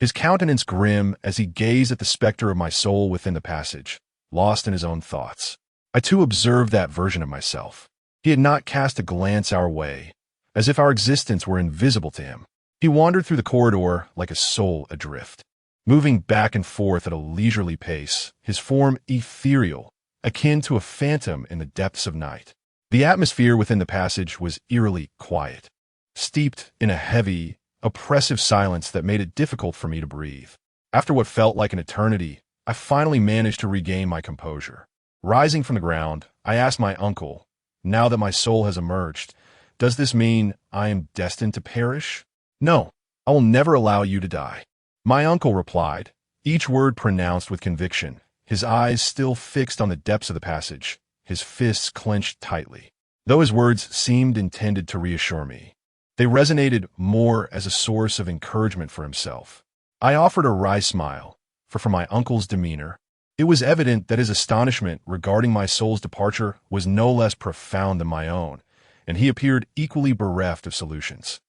his countenance grim as he gazed at the specter of my soul within the passage, lost in his own thoughts. I too observed that version of myself. He had not cast a glance our way, as if our existence were invisible to him. He wandered through the corridor like a soul adrift, moving back and forth at a leisurely pace, his form ethereal, akin to a phantom in the depths of night. The atmosphere within the passage was eerily quiet, steeped in a heavy, oppressive silence that made it difficult for me to breathe. After what felt like an eternity, I finally managed to regain my composure. Rising from the ground, I asked my uncle, "Now that my soul has emerged, does this mean I am destined to perish?" "No, I will never allow you to die." My uncle replied, each word pronounced with conviction, his eyes still fixed on the depths of the passage, his fists clenched tightly. Though his words seemed intended to reassure me, they resonated more as a source of encouragement for himself. I offered a wry smile, for from my uncle's demeanor, it was evident that his astonishment regarding my soul's departure was no less profound than my own, and he appeared equally bereft of solutions.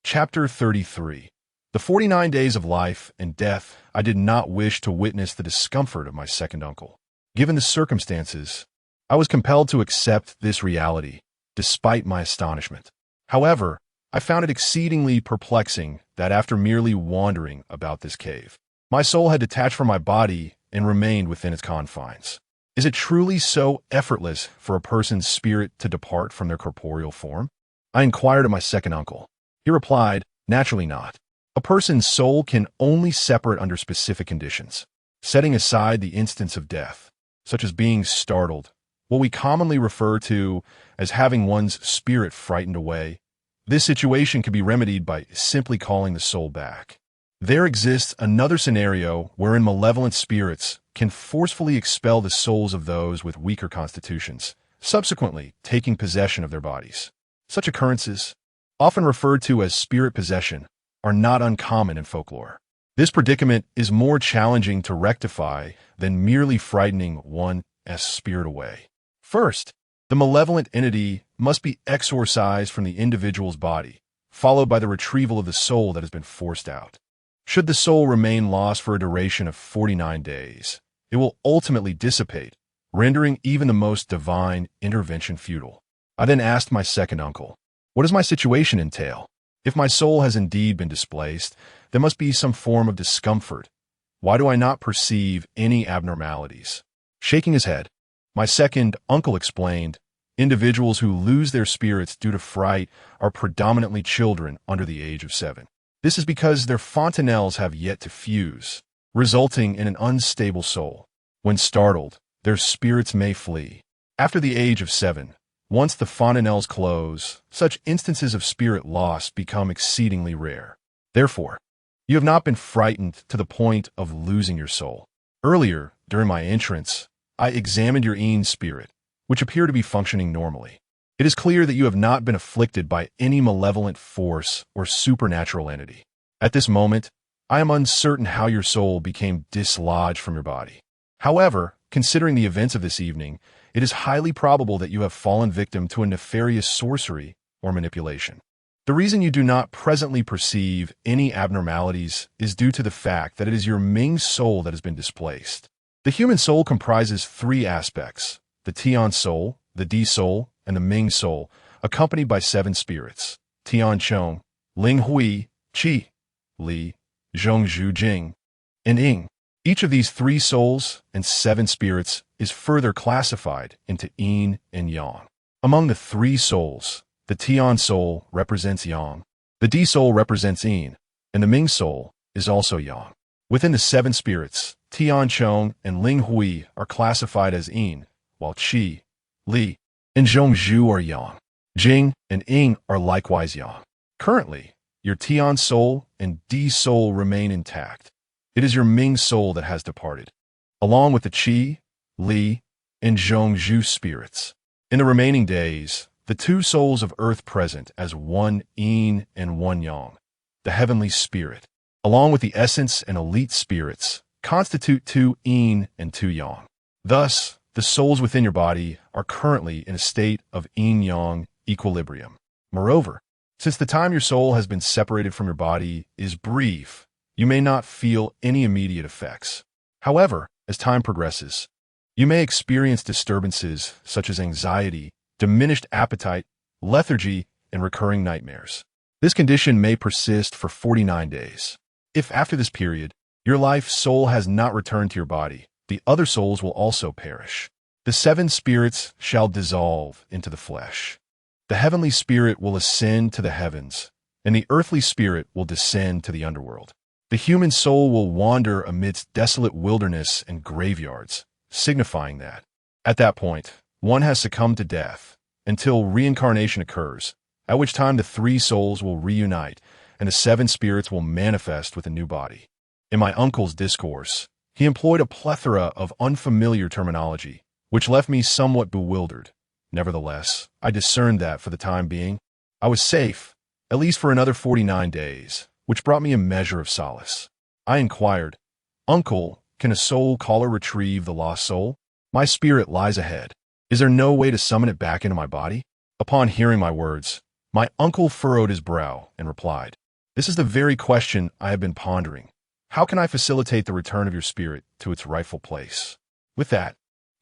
Chapter 33. The 49 days of life and death. I did not wish to witness the discomfort of my second uncle. Given the circumstances, I was compelled to accept this reality, despite my astonishment. However, I found it exceedingly perplexing that after merely wandering about this cave, my soul had detached from my body and remained within its confines. Is it truly so effortless for a person's spirit to depart from their corporeal form? I inquired of my second uncle. He replied, "Naturally not. A person's soul can only separate under specific conditions, setting aside the instance of death, such as being startled, what we commonly refer to as having one's spirit frightened away. This situation can be remedied by simply calling the soul back. There exists another scenario wherein malevolent spirits can forcefully expel the souls of those with weaker constitutions, subsequently taking possession of their bodies. Such occurrences, often referred to as spirit possession, are not uncommon in folklore. This predicament is more challenging to rectify than merely frightening one's spirit away. First, the malevolent entity must be exorcised from the individual's body, followed by the retrieval of the soul that has been forced out. Should the soul remain lost for a duration of 49 days, it will ultimately dissipate, rendering even the most divine intervention futile. I then asked my second uncle, "What does my situation entail? If my soul has indeed been displaced, there must be some form of discomfort. Why do I not perceive any abnormalities?" Shaking his head, my second uncle explained, "Individuals who lose their spirits due to fright are predominantly children under the age of 7. This is because their fontanelles have yet to fuse, resulting in an unstable soul. When startled, their spirits may flee. After the age of 7, once the fontanelles close, such instances of spirit loss become exceedingly rare. Therefore, you have not been frightened to the point of losing your soul. Earlier, during my entrance, I examined your spirit, which appear to be functioning normally. It is clear that you have not been afflicted by any malevolent force or supernatural entity. At this moment, I am uncertain how your soul became dislodged from your body. However, considering the events of this evening, it is highly probable that you have fallen victim to a nefarious sorcery or manipulation. The reason you do not presently perceive any abnormalities is due to the fact that it is your Ming soul that has been displaced. The human soul comprises 3 aspects: the Tian soul, the Di soul, and the Ming soul, accompanied by 7 spirits: Tian Chong, Ling Hui, Qi, Li, Zhong Zhu Jing, and Ying. Each of these 3 souls and 7 spirits is further classified into yin and yang. Among the 3 souls, the Tian soul represents yang, the Di soul represents yin, and the Ming soul is also yang. Within the 7 spirits, Tian Chong and Ling Hui are classified as yin, while Qi, Li, and Zhong Zhu are yang. Jing and Ing are likewise yang. Currently, your Tian soul and Di soul remain intact. It is your Ming soul that has departed, along with the Qi, Li, and Zhongzhu spirits. In the remaining days, the two souls of earth present as one yin and one yang, the heavenly spirit, along with the essence and elite spirits, constitute two yin and two yang. Thus, the souls within your body are currently in a state of yin-yang equilibrium. Moreover, since the time your soul has been separated from your body is brief, you may not feel any immediate effects. However, as time progresses, you may experience disturbances such as anxiety, diminished appetite, lethargy, and recurring nightmares. This condition may persist for 49 days. If after this period, your life soul has not returned to your body, the other souls will also perish. The seven spirits shall dissolve into the flesh. The heavenly spirit will ascend to the heavens, and the earthly spirit will descend to the underworld. The human soul will wander amidst desolate wilderness and graveyards, signifying that, at that point, one has succumbed to death, until reincarnation occurs, at which time the three souls will reunite, and the seven spirits will manifest with a new body. In my uncle's discourse, he employed a plethora of unfamiliar terminology, which left me somewhat bewildered. Nevertheless, I discerned that, for the time being, I was safe, at least for another 49 days, which brought me a measure of solace. I inquired, "Uncle, can a soul caller retrieve the lost soul? My spirit lies ahead. Is there no way to summon it back into my body?" Upon hearing my words, my uncle furrowed his brow and replied, "This is the very question I have been pondering. How can I facilitate the return of your spirit to its rightful place?" With that,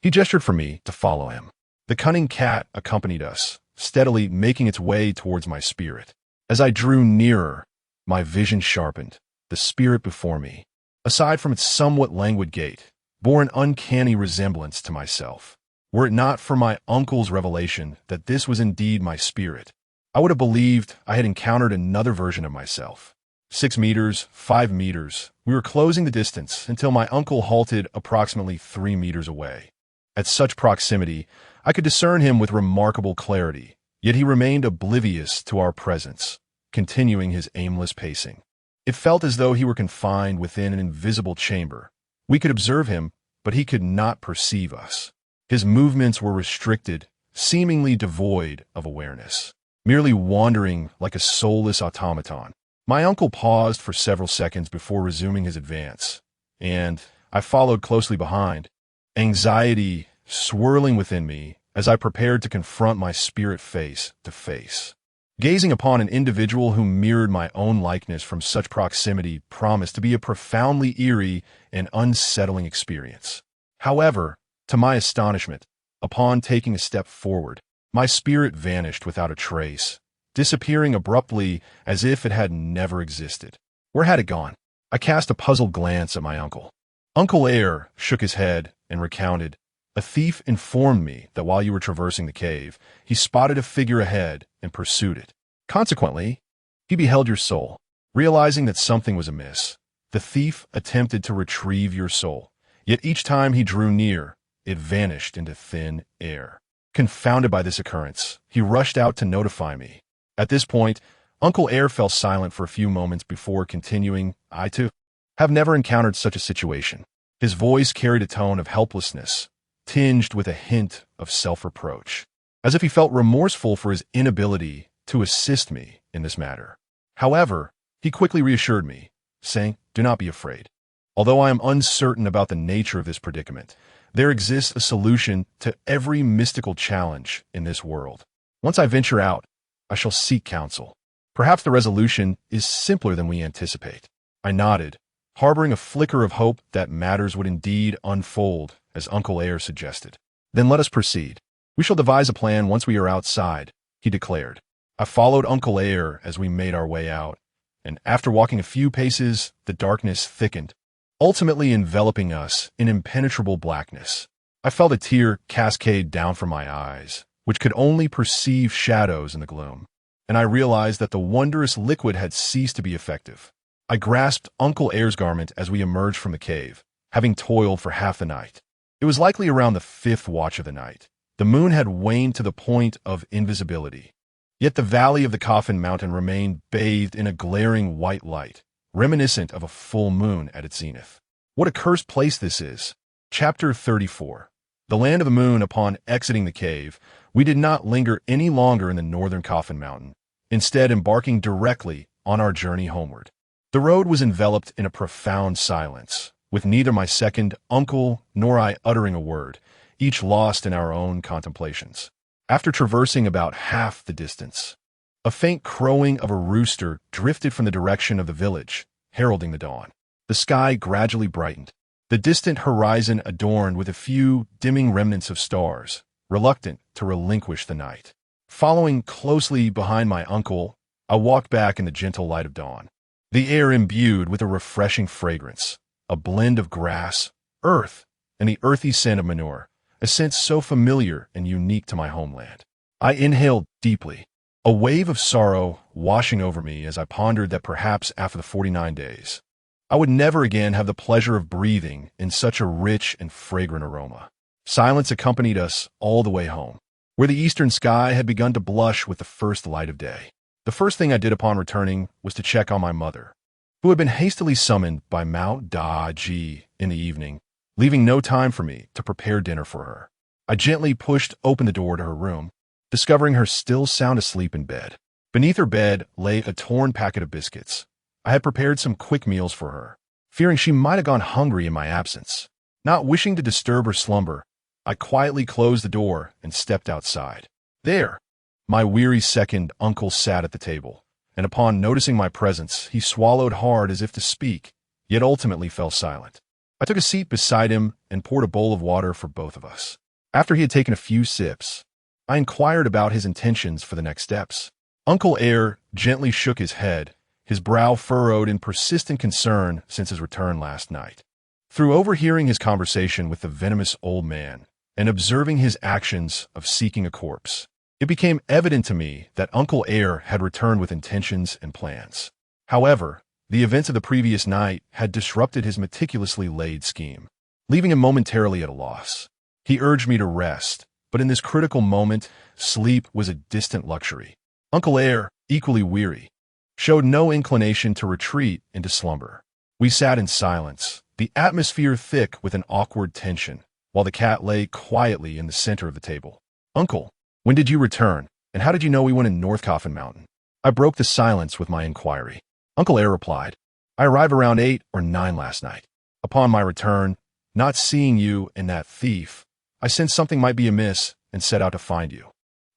he gestured for me to follow him. The cunning cat accompanied us, steadily making its way towards my spirit. As I drew nearer, my vision sharpened. The spirit before me, aside from its somewhat languid gait, bore an uncanny resemblance to myself. Were it not for my uncle's revelation that this was indeed my spirit, I would have believed I had encountered another version of myself. 6 meters, 5 meters, we were closing the distance until my uncle halted approximately 3 meters away. At such proximity, I could discern him with remarkable clarity, yet he remained oblivious to our presence, continuing his aimless pacing. It felt as though he were confined within an invisible chamber. We could observe him, but he could not perceive us. His movements were restricted, seemingly devoid of awareness, merely wandering like a soulless automaton. My uncle paused for several seconds before resuming his advance, and I followed closely behind, anxiety swirling within me as I prepared to confront my spirit face to face. Gazing upon an individual who mirrored my own likeness from such proximity promised to be a profoundly eerie and unsettling experience. However, to my astonishment, upon taking a step forward, my spirit vanished without a trace, disappearing abruptly as if it had never existed. Where had it gone? I cast a puzzled glance at my uncle. Uncle Air shook his head and recounted, "A thief informed me that while you were traversing the cave, he spotted a figure ahead and pursued it. Consequently, he beheld your soul. Realizing that something was amiss, the thief attempted to retrieve your soul, yet each time he drew near, it vanished into thin air. Confounded by this occurrence, he rushed out to notify me." At this point, Uncle Air fell silent for a few moments before continuing, "I, too, have never encountered such a situation." His voice carried a tone of helplessness, tinged with a hint of self-reproach, as if he felt remorseful for his inability to assist me in this matter. However, he quickly reassured me, saying, "Do not be afraid. Although I am uncertain about the nature of this predicament, there exists a solution to every mystical challenge in this world. Once I venture out, I shall seek counsel. Perhaps the resolution is simpler than we anticipate." I nodded, harboring a flicker of hope that matters would indeed unfold as Uncle Air suggested. "Then let us proceed. We shall devise a plan once we are outside," he declared. I followed Uncle Air as we made our way out, and after walking a few paces, the darkness thickened, ultimately enveloping us in impenetrable blackness. I felt a tear cascade down from my eyes, which could only perceive shadows in the gloom, and I realized that the wondrous liquid had ceased to be effective. I grasped Uncle Air's garment as we emerged from the cave, having toiled for half the night. It was likely around the 5th watch of the night. The moon had waned to the point of invisibility, Yet the valley of the Coffin Mountain remained bathed in a glaring white light, reminiscent of a full moon at its zenith. What a cursed place this is. Chapter 34. The Land of the Moon. Upon exiting the cave, we did not linger any longer in the northern Coffin Mountain, instead embarking directly on our journey homeward. The road was enveloped in a profound silence, with neither my second uncle nor I uttering a word, each lost in our own contemplations. After traversing about half the distance, a faint crowing of a rooster drifted from the direction of the village, heralding the dawn. The sky gradually brightened, the distant horizon adorned with a few dimming remnants of stars, reluctant to relinquish the night. Following closely behind my uncle, I walked back in the gentle light of dawn, the air imbued with a refreshing fragrance, a blend of grass, earth, and the earthy scent of manure, a scent so familiar and unique to my homeland. I inhaled deeply, a wave of sorrow washing over me as I pondered that perhaps after the 49 days, I would never again have the pleasure of breathing in such a rich and fragrant aroma. Silence accompanied us all the way home, where the eastern sky had begun to blush with the first light of day. The first thing I did upon returning was to check on my mother, who had been hastily summoned by Mount Da-ji in the evening, leaving no time for me to prepare dinner for her. I gently pushed open the door to her room, discovering her still sound asleep in bed. Beneath her bed lay a torn packet of biscuits. I had prepared some quick meals for her, fearing she might have gone hungry in my absence. Not wishing to disturb her slumber, I quietly closed the door and stepped outside. There, my weary second uncle sat at the table, and upon noticing my presence, he swallowed hard as if to speak, yet ultimately fell silent. I took a seat beside him and poured a bowl of water for both of us. After he had taken a few sips, I inquired about his intentions for the next steps. Uncle Air gently shook his head, his brow furrowed in persistent concern since his return last night. Through overhearing his conversation with the venomous old man and observing his actions of seeking a corpse, it became evident to me that Uncle Air had returned with intentions and plans. However, the events of the previous night had disrupted his meticulously laid scheme, leaving him momentarily at a loss. He urged me to rest, but in this critical moment, sleep was a distant luxury. Uncle Air, equally weary, showed no inclination to retreat into slumber. We sat in silence, the atmosphere thick with an awkward tension, while the cat lay quietly in the center of the table. "Uncle, when did you return, and how did you know we went in North Coffin Mountain?" I broke the silence with my inquiry. Uncle Air replied, "I arrived around 8 or 9 last night. Upon my return, not seeing you and that thief, I sensed something might be amiss and set out to find you.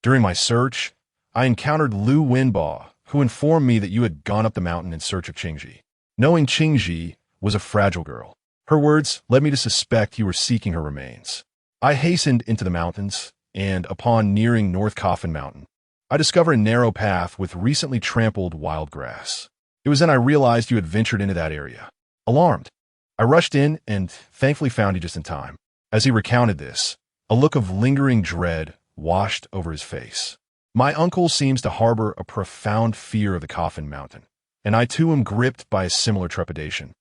During my search, I encountered Lu Wenba, who informed me that you had gone up the mountain in search of Qingji. Knowing Qingji was a fragile girl, her words led me to suspect you were seeking her remains. I hastened into the mountains, and upon nearing North Coffin Mountain, I discovered a narrow path with recently trampled wild grass. It was then I realized you had ventured into that area. Alarmed, I rushed in and thankfully found you just in time." As he recounted this, a look of lingering dread washed over his face. My uncle seems to harbor a profound fear of the Coffin Mountain, and I too am gripped by a similar trepidation,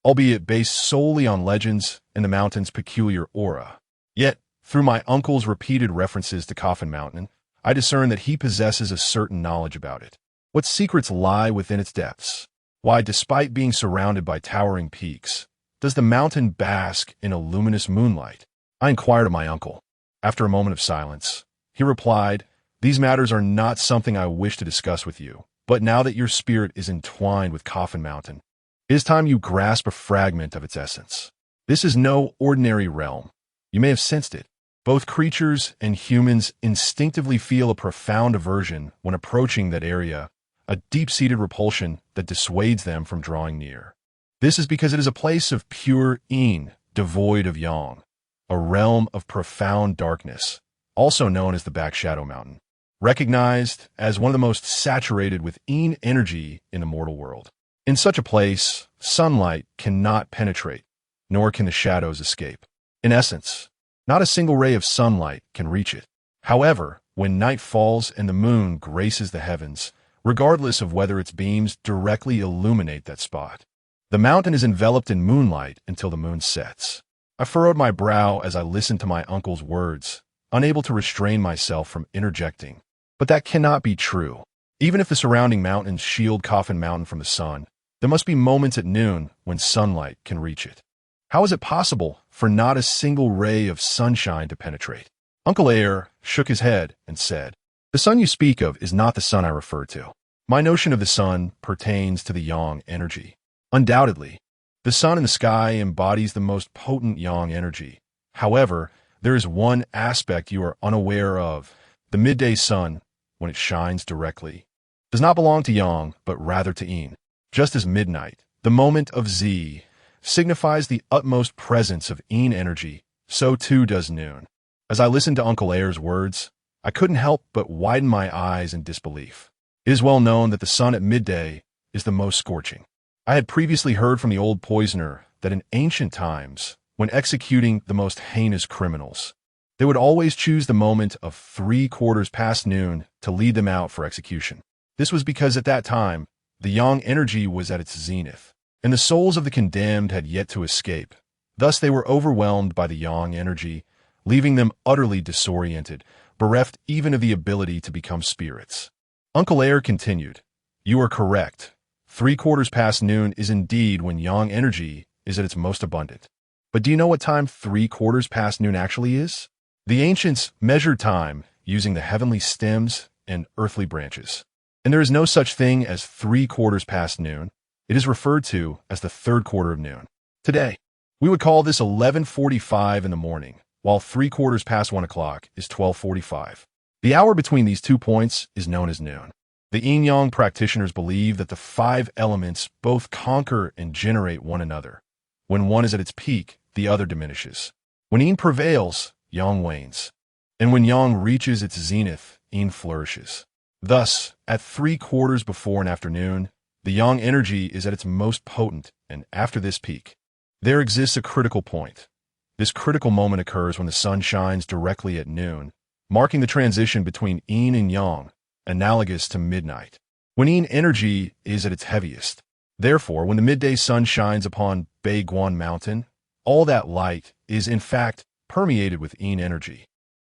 albeit based solely on legends and the mountain's peculiar aura. Yet, through my uncle's repeated references to Coffin Mountain, I discern that he possesses a certain knowledge about it. What secrets lie within its depths? Why, despite being surrounded by towering peaks, does the mountain bask in a luminous moonlight? I inquired of my uncle. After a moment of silence, he replied, "These matters are not something I wish to discuss with you, but now that your spirit is entwined with Coffin Mountain, it is time you grasp a fragment of its essence. This is no ordinary realm. You may have sensed it. Both creatures and humans instinctively feel a profound aversion when approaching that area, a deep-seated repulsion that dissuades them from drawing near. This is because it is a place of pure yin, devoid of yang, a realm of profound darkness, also known as the Back Shadow Mountain, recognized as one of the most saturated with yin energy in the mortal world. In such a place, sunlight cannot penetrate, nor can the shadows escape. In essence, not a single ray of sunlight can reach it. However, when night falls and the moon graces the heavens, regardless of whether its beams directly illuminate that spot, the mountain is enveloped in moonlight until the moon sets. I furrowed my brow as I listened to my uncle's words, unable to restrain myself from interjecting. But that cannot be true. Even if the surrounding mountains shield Coffin Mountain from the sun, there must be moments at noon when sunlight can reach it. How is it possible for not a single ray of sunshine to penetrate? Uncle Air shook his head and said, "The sun you speak of is not the sun I refer to. My notion of the sun pertains to the yang energy. Undoubtedly, the sun in the sky embodies the most potent yang energy. However, there is one aspect you are unaware of. The midday sun, when it shines directly, does not belong to yang, but rather to yin. Just as midnight, the moment of Z, signifies the utmost presence of yin energy, so too does noon." As I listened to Uncle Air's words, I couldn't help but widen my eyes in disbelief. It is well known that the sun at midday is the most scorching. I had previously heard from the old poisoner that in ancient times, when executing the most heinous criminals, they would always choose the moment of 3/4 past noon to lead them out for execution. This was because at that time, the yang energy was at its zenith, and the souls of the condemned had yet to escape. Thus they were overwhelmed by the yang energy, leaving them utterly disoriented, bereft even of the ability to become spirits. Uncle Air continued, "You are correct. 3/4 past noon is indeed when yang energy is at its most abundant. But do you know what time 3/4 past noon actually is? The ancients measured time using the heavenly stems and earthly branches. And there is no such thing as 3/4 past noon. It is referred to as the 3/4 of noon. Today, we would call this 11:45 in the morning, while 3/4 past 1 o'clock is 12:45. The hour between these 2 points is known as noon. The yin-yang practitioners believe that the 5 elements both conquer and generate one another. When one is at its peak, the other diminishes. When yin prevails, yang wanes. And when yang reaches its zenith, yin flourishes. Thus, at 3/4 before an afternoon, the yang energy is at its most potent, and after this peak, there exists a critical point. This critical moment occurs when the sun shines directly at noon, marking the transition between yin and yang, analogous to midnight, when yin energy is at its heaviest. Therefore, when the midday sun shines upon Baiguan Mountain, all that light is in fact permeated with yin energy.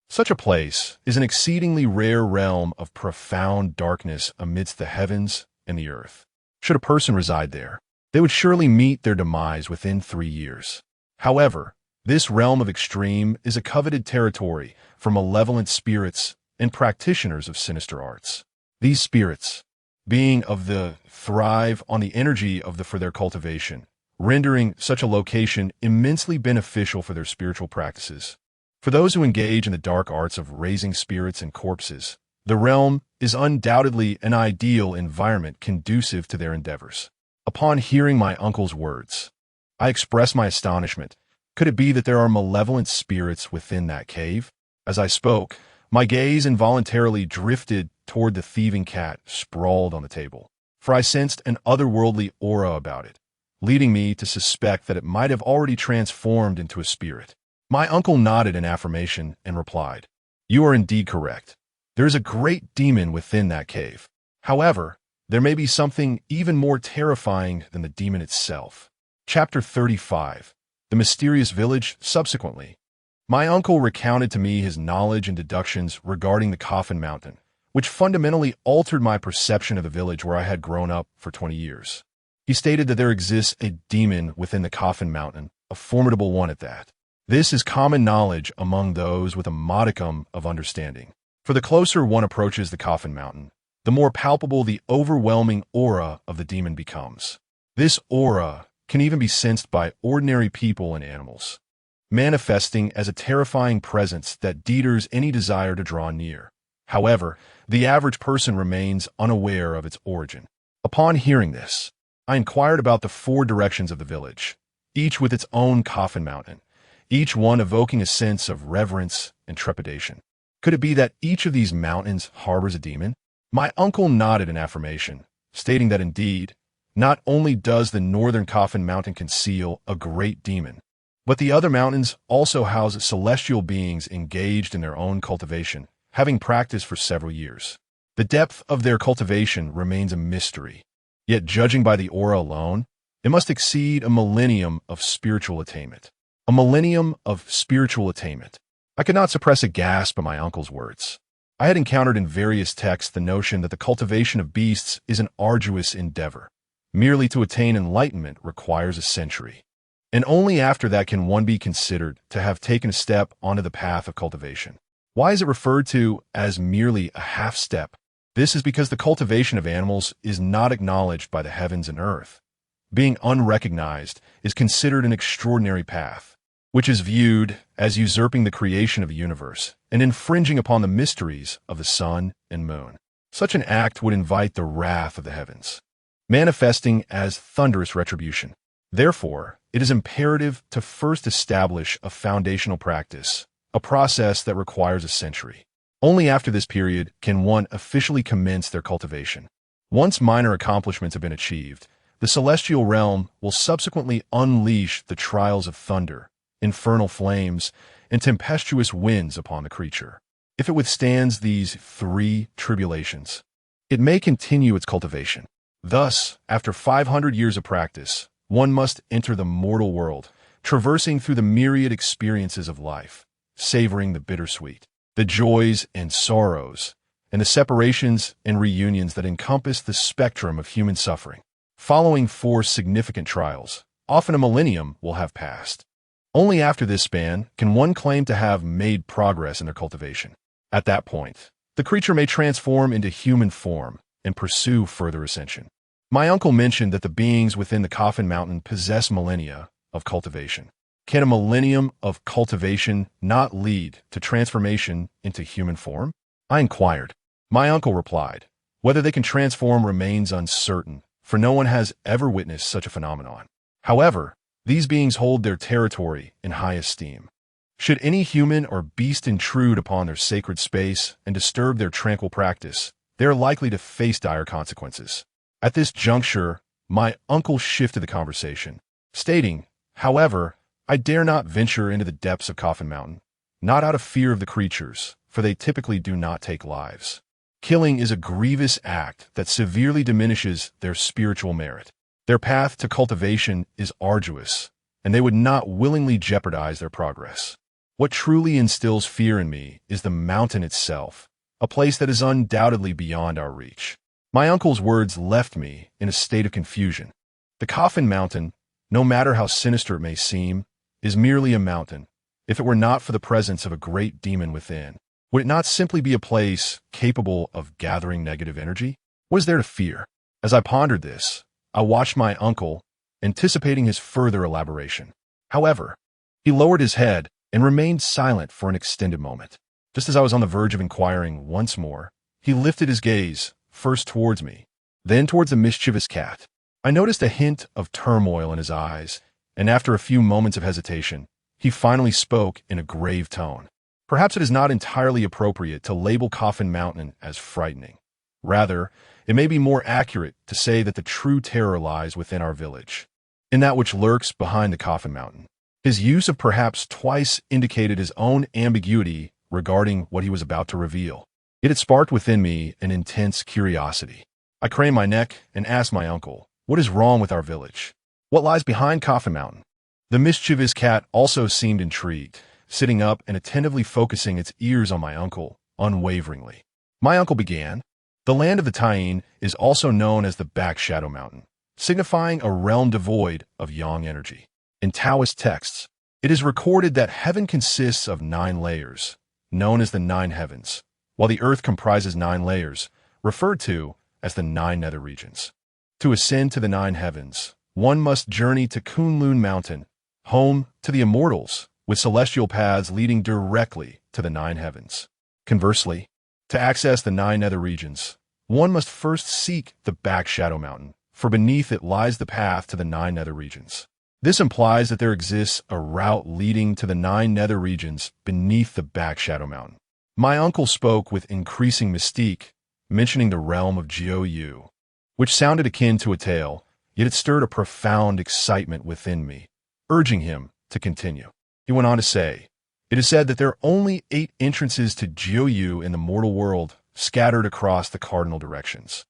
Such a place is an exceedingly rare realm of profound darkness amidst the heavens and the earth. Should a person reside there, they would surely meet their demise within 3 years. However, this realm of extreme is a coveted territory for malevolent spirits and practitioners of sinister arts. These spirits, being of the thrive on the energy of for their cultivation, rendering such a location immensely beneficial for their spiritual practices. For those who engage in the dark arts of raising spirits and corpses, the realm is undoubtedly an ideal environment conducive to their endeavors. Upon hearing my uncle's words, I expressed my astonishment. Could it be that there are malevolent spirits within that cave? As I spoke, my gaze involuntarily drifted toward the thieving cat sprawled on the table, for I sensed an otherworldly aura about it, leading me to suspect that it might have already transformed into a spirit. My uncle nodded in affirmation and replied, "You are indeed correct. There is a great demon within that cave. However, there may be something even more terrifying than the demon itself." Chapter 35. The Mysterious Village. Subsequently, my uncle recounted to me his knowledge and deductions regarding the Coffin Mountain, which fundamentally altered my perception of the village where I had grown up for 20 years. He stated that there exists a demon within the Coffin Mountain, a formidable one at that. This is common knowledge among those with a modicum of understanding. For the closer one approaches the Coffin Mountain, the more palpable the overwhelming aura of the demon becomes. This aura can even be sensed by ordinary people and animals, manifesting as a terrifying presence that deters any desire to draw near. However, the average person remains unaware of its origin. Upon hearing this, I inquired about the 4 directions of the village, each with its own Coffin Mountain, each one evoking a sense of reverence and trepidation. Could it be that each of these mountains harbors a demon? My uncle nodded in affirmation, stating that indeed, not only does the northern Coffin Mountain conceal a great demon, but the other mountains also house celestial beings engaged in their own cultivation, having practiced for several years. The depth of their cultivation remains a mystery, yet judging by the aura alone, it must exceed a millennium of spiritual attainment. A millennium of spiritual attainment. I could not suppress a gasp at my uncle's words. I had encountered in various texts the notion that the cultivation of beasts is an arduous endeavor. Merely to attain enlightenment requires a century. And only after that can one be considered to have taken a step onto the path of cultivation. Why is it referred to as merely a half step? This is because the cultivation of animals is not acknowledged by the heavens and earth. Being unrecognized is considered an extraordinary path, which is viewed as usurping the creation of a universe and infringing upon the mysteries of the sun and moon. Such an act would invite the wrath of the heavens, manifesting as thunderous retribution. Therefore, it is imperative to first establish a foundational practice, a process that requires a century. Only after this period can one officially commence their cultivation. Once minor accomplishments have been achieved, the celestial realm will subsequently unleash the trials of thunder, infernal flames, and tempestuous winds upon the creature. If it withstands these three tribulations, it may continue its cultivation. Thus, after 500 years of practice, one must enter the mortal world, traversing through the myriad experiences of life, savoring the bittersweet, the joys and sorrows, and the separations and reunions that encompass the spectrum of human suffering. Following 4 significant trials, often a millennium will have passed. Only after this span can one claim to have made progress in their cultivation. At that point, the creature may transform into human form and pursue further ascension. My uncle mentioned that the beings within the Coffin Mountain possess millennia of cultivation. Can a millennium of cultivation not lead to transformation into human form? I inquired. My uncle replied, whether they can transform remains uncertain, for no one has ever witnessed such a phenomenon. However, these beings hold their territory in high esteem. Should any human or beast intrude upon their sacred space and disturb their tranquil practice, they are likely to face dire consequences. At this juncture, my uncle shifted the conversation, stating, however, I dare not venture into the depths of Coffin Mountain, not out of fear of the creatures, for they typically do not take lives. Killing is a grievous act that severely diminishes their spiritual merit. Their path to cultivation is arduous, and they would not willingly jeopardize their progress. What truly instills fear in me is the mountain itself, a place that is undoubtedly beyond our reach. My uncle's words left me in a state of confusion. The Coffin Mountain, no matter how sinister it may seem, is merely a mountain. If it were not for the presence of a great demon within, would it not simply be a place capable of gathering negative energy? What is there to fear? As I pondered this, I watched my uncle, anticipating his further elaboration. However, he lowered his head and remained silent for an extended moment. Just as I was on the verge of inquiring once more, he lifted his gaze, first towards me, then towards the mischievous cat. I noticed a hint of turmoil in his eyes, and after a few moments of hesitation, he finally spoke in a grave tone. Perhaps it is not entirely appropriate to label Coffin Mountain as frightening. Rather, it may be more accurate to say that the true terror lies within our village, in that which lurks behind the Coffin Mountain. His use of perhaps twice indicated his own ambiguity regarding what he was about to reveal. It had sparked within me an intense curiosity. I craned my neck and asked my uncle, what is wrong with our village? What lies behind Coffin Mountain? The mischievous cat also seemed intrigued, sitting up and attentively focusing its ears on my uncle, unwaveringly. My uncle began, the land of the Tyene is also known as the Back Shadow Mountain, signifying a realm devoid of yang energy. In Taoist texts, it is recorded that heaven consists of 9 layers, known as the 9 heavens, while the earth comprises 9 layers, referred to as the 9 nether regions. To ascend to the 9 heavens, one must journey to Kunlun Mountain, home to the immortals, with celestial paths leading directly to the 9 heavens. Conversely, to access the 9 nether regions, one must first seek the Back Shadow Mountain, for beneath it lies the path to the 9 nether regions. This implies that there exists a route leading to the 9 nether regions beneath the Back Shadow Mountain. My uncle spoke with increasing mystique, mentioning the realm of Jiu-Yu, which sounded akin to a tale, yet it stirred a profound excitement within me, urging him to continue. He went on to say, it is said that there are only 8 entrances to Jiu-Yu in the mortal world, scattered across the cardinal directions.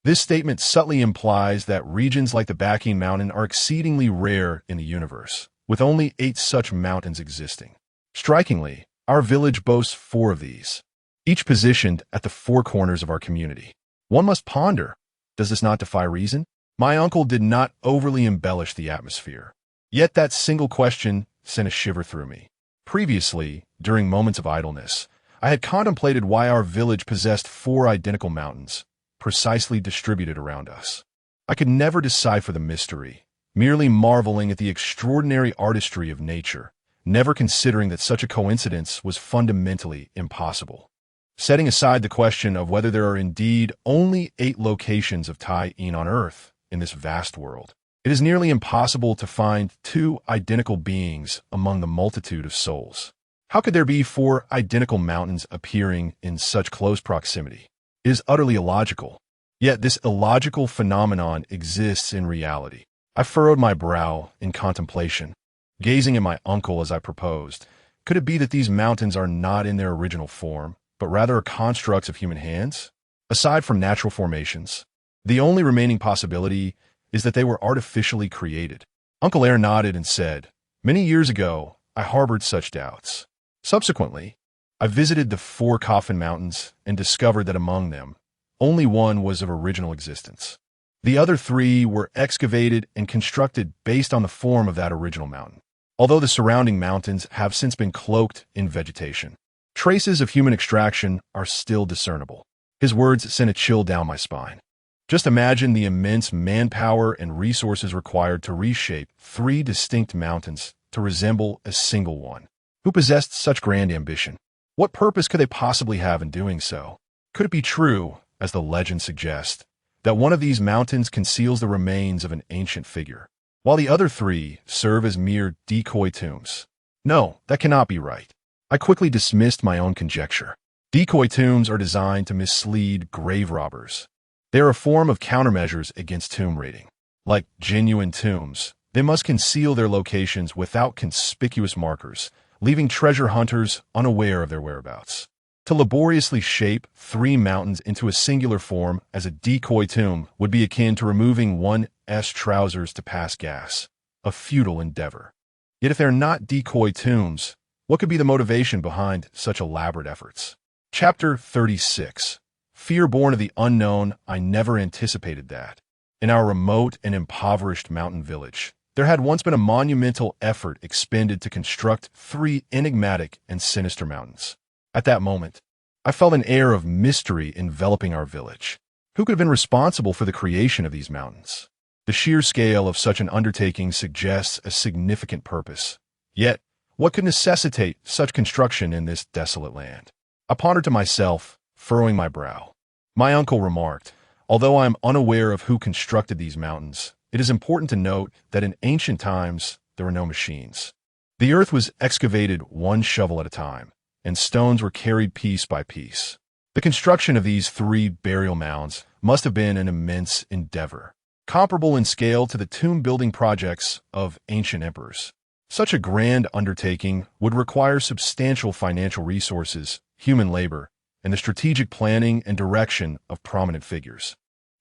This statement subtly implies that regions like the Backing Mountain are exceedingly rare in the universe, with only 8 such mountains existing. Strikingly, our village boasts 4 of these. each positioned at the four corners of our community. One must ponder, does this not defy reason? My uncle did not overly embellish the atmosphere. Yet that single question sent a shiver through me. Previously, during moments of idleness, I had contemplated why our village possessed four identical mountains, precisely distributed around us. I could never decipher the mystery, merely marveling at the extraordinary artistry of nature, never considering that such a coincidence was fundamentally impossible. Setting aside the question of whether there are indeed only 8 locations of Tai-In on Earth in this vast world, it is nearly impossible to find 2 identical beings among the multitude of souls. How could there be 4 identical mountains appearing in such close proximity? It is utterly illogical. Yet this illogical phenomenon exists in reality. I furrowed my brow in contemplation, gazing at my uncle as I proposed. Could it be that these mountains are not in their original form, but rather are constructs of human hands? Aside from natural formations, the only remaining possibility is that they were artificially created. Uncle Air nodded and said, "Many years ago, I harbored such doubts. Subsequently, I visited the 4 Coffin Mountains and discovered that among them, only one was of original existence. The other 3 were excavated and constructed based on the form of that original mountain. Although the surrounding mountains have since been cloaked in vegetation, traces of human extraction are still discernible." His words sent a chill down my spine. Just imagine the immense manpower and resources required to reshape 3 distinct mountains to resemble a single one. Who possessed such grand ambition? What purpose could they possibly have in doing so? Could it be true, as the legend suggests, that one of these mountains conceals the remains of an ancient figure, while the other 3 serve as mere decoy tombs? No, that cannot be right. I quickly dismissed my own conjecture. Decoy tombs are designed to mislead grave robbers. They are a form of countermeasures against tomb raiding. Like genuine tombs, they must conceal their locations without conspicuous markers, leaving treasure hunters unaware of their whereabouts. To laboriously shape 3 mountains into a singular form as a decoy tomb would be akin to removing one's trousers to pass gas, a futile endeavor. Yet if they're not decoy tombs, what could be the motivation behind such elaborate efforts? Chapter 36. Fear born of the unknown. I never anticipated that, in our remote and impoverished mountain village, there had once been a monumental effort expended to construct 3 enigmatic and sinister mountains. At that moment, I felt an air of mystery enveloping our village. Who could have been responsible for the creation of these mountains? The sheer scale of such an undertaking suggests a significant purpose. Yet, what could necessitate such construction in this desolate land? I pondered to myself, furrowing my brow. My uncle remarked, "Although I am unaware of who constructed these mountains, it is important to note that in ancient times there were no machines. The earth was excavated 1 shovel at a time, and stones were carried piece by piece. The construction of these 3 burial mounds must have been an immense endeavor, comparable in scale to the tomb-building projects of ancient emperors. Such a grand undertaking would require substantial financial resources, human labor, and the strategic planning and direction of prominent figures.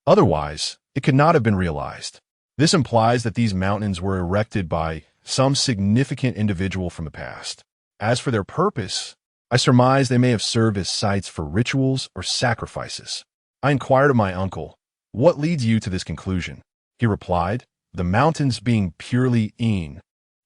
Otherwise, it could not have been realized. This implies that these mountains were erected by some significant individual from the past. As for their purpose, I surmise they may have served as sites for rituals or sacrifices. I inquired of my uncle, "What leads you to this conclusion?" He replied, "The mountains being purely In,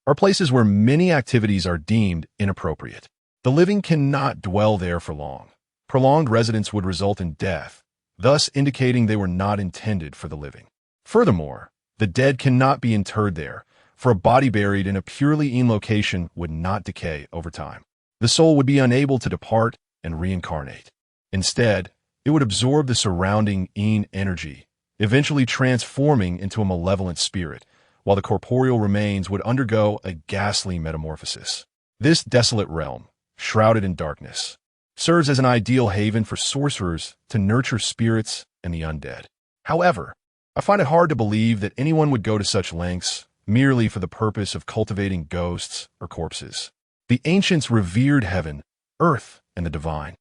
are places where many activities are deemed inappropriate. The living cannot dwell there for long. Prolonged residence would result in death, thus indicating they were not intended for the living. Furthermore, the dead cannot be interred there, for a body buried in a purely In location would not decay over time. The soul would be unable to depart and reincarnate. Instead, it would absorb the surrounding In energy, eventually transforming into a malevolent spirit, while the corporeal remains would undergo a ghastly metamorphosis. This desolate realm, shrouded in darkness, serves as an ideal haven for sorcerers to nurture spirits and the undead. However, I find it hard to believe that anyone would go to such lengths merely for the purpose of cultivating ghosts or corpses. The ancients revered heaven, earth, and the divine,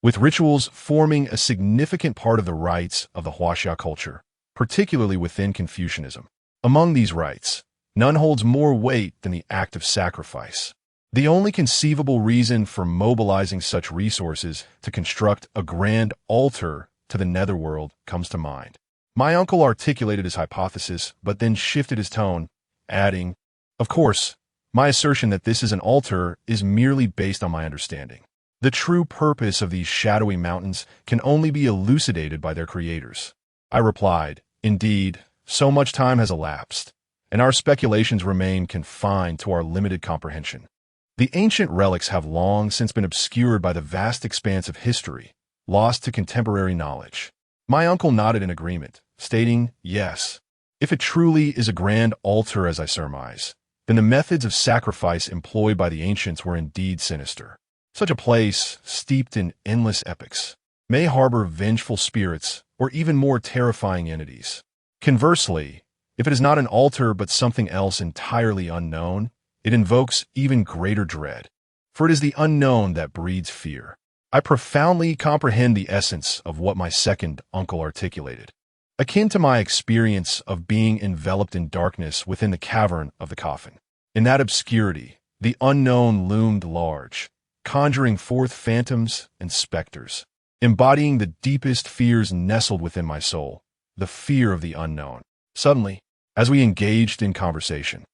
with rituals forming a significant part of the rites of the Huaxia culture, particularly within Confucianism. Among these rites, none holds more weight than the act of sacrifice. The only conceivable reason for mobilizing such resources to construct a grand altar to the netherworld comes to mind. My uncle articulated his hypothesis, but then shifted his tone, adding, "Of course, my assertion that this is an altar is merely based on my understanding. The true purpose of these shadowy mountains can only be elucidated by their creators." I replied, "Indeed, so much time has elapsed, and our speculations remain confined to our limited comprehension. The ancient relics have long since been obscured by the vast expanse of history, lost to contemporary knowledge." My uncle nodded in agreement, stating, "Yes, if it truly is a grand altar as I surmise, then the methods of sacrifice employed by the ancients were indeed sinister. Such a place, steeped in endless epics, may harbor vengeful spirits or even more terrifying entities. Conversely, if it is not an altar but something else entirely unknown, it invokes even greater dread, for it is the unknown that breeds fear." I profoundly comprehend the essence of what my second uncle articulated, akin to my experience of being enveloped in darkness within the cavern of the coffin. In that obscurity, the unknown loomed large, conjuring forth phantoms and specters, embodying the deepest fears nestled within my soul, the fear of the unknown. Suddenly, as we engaged in conversation,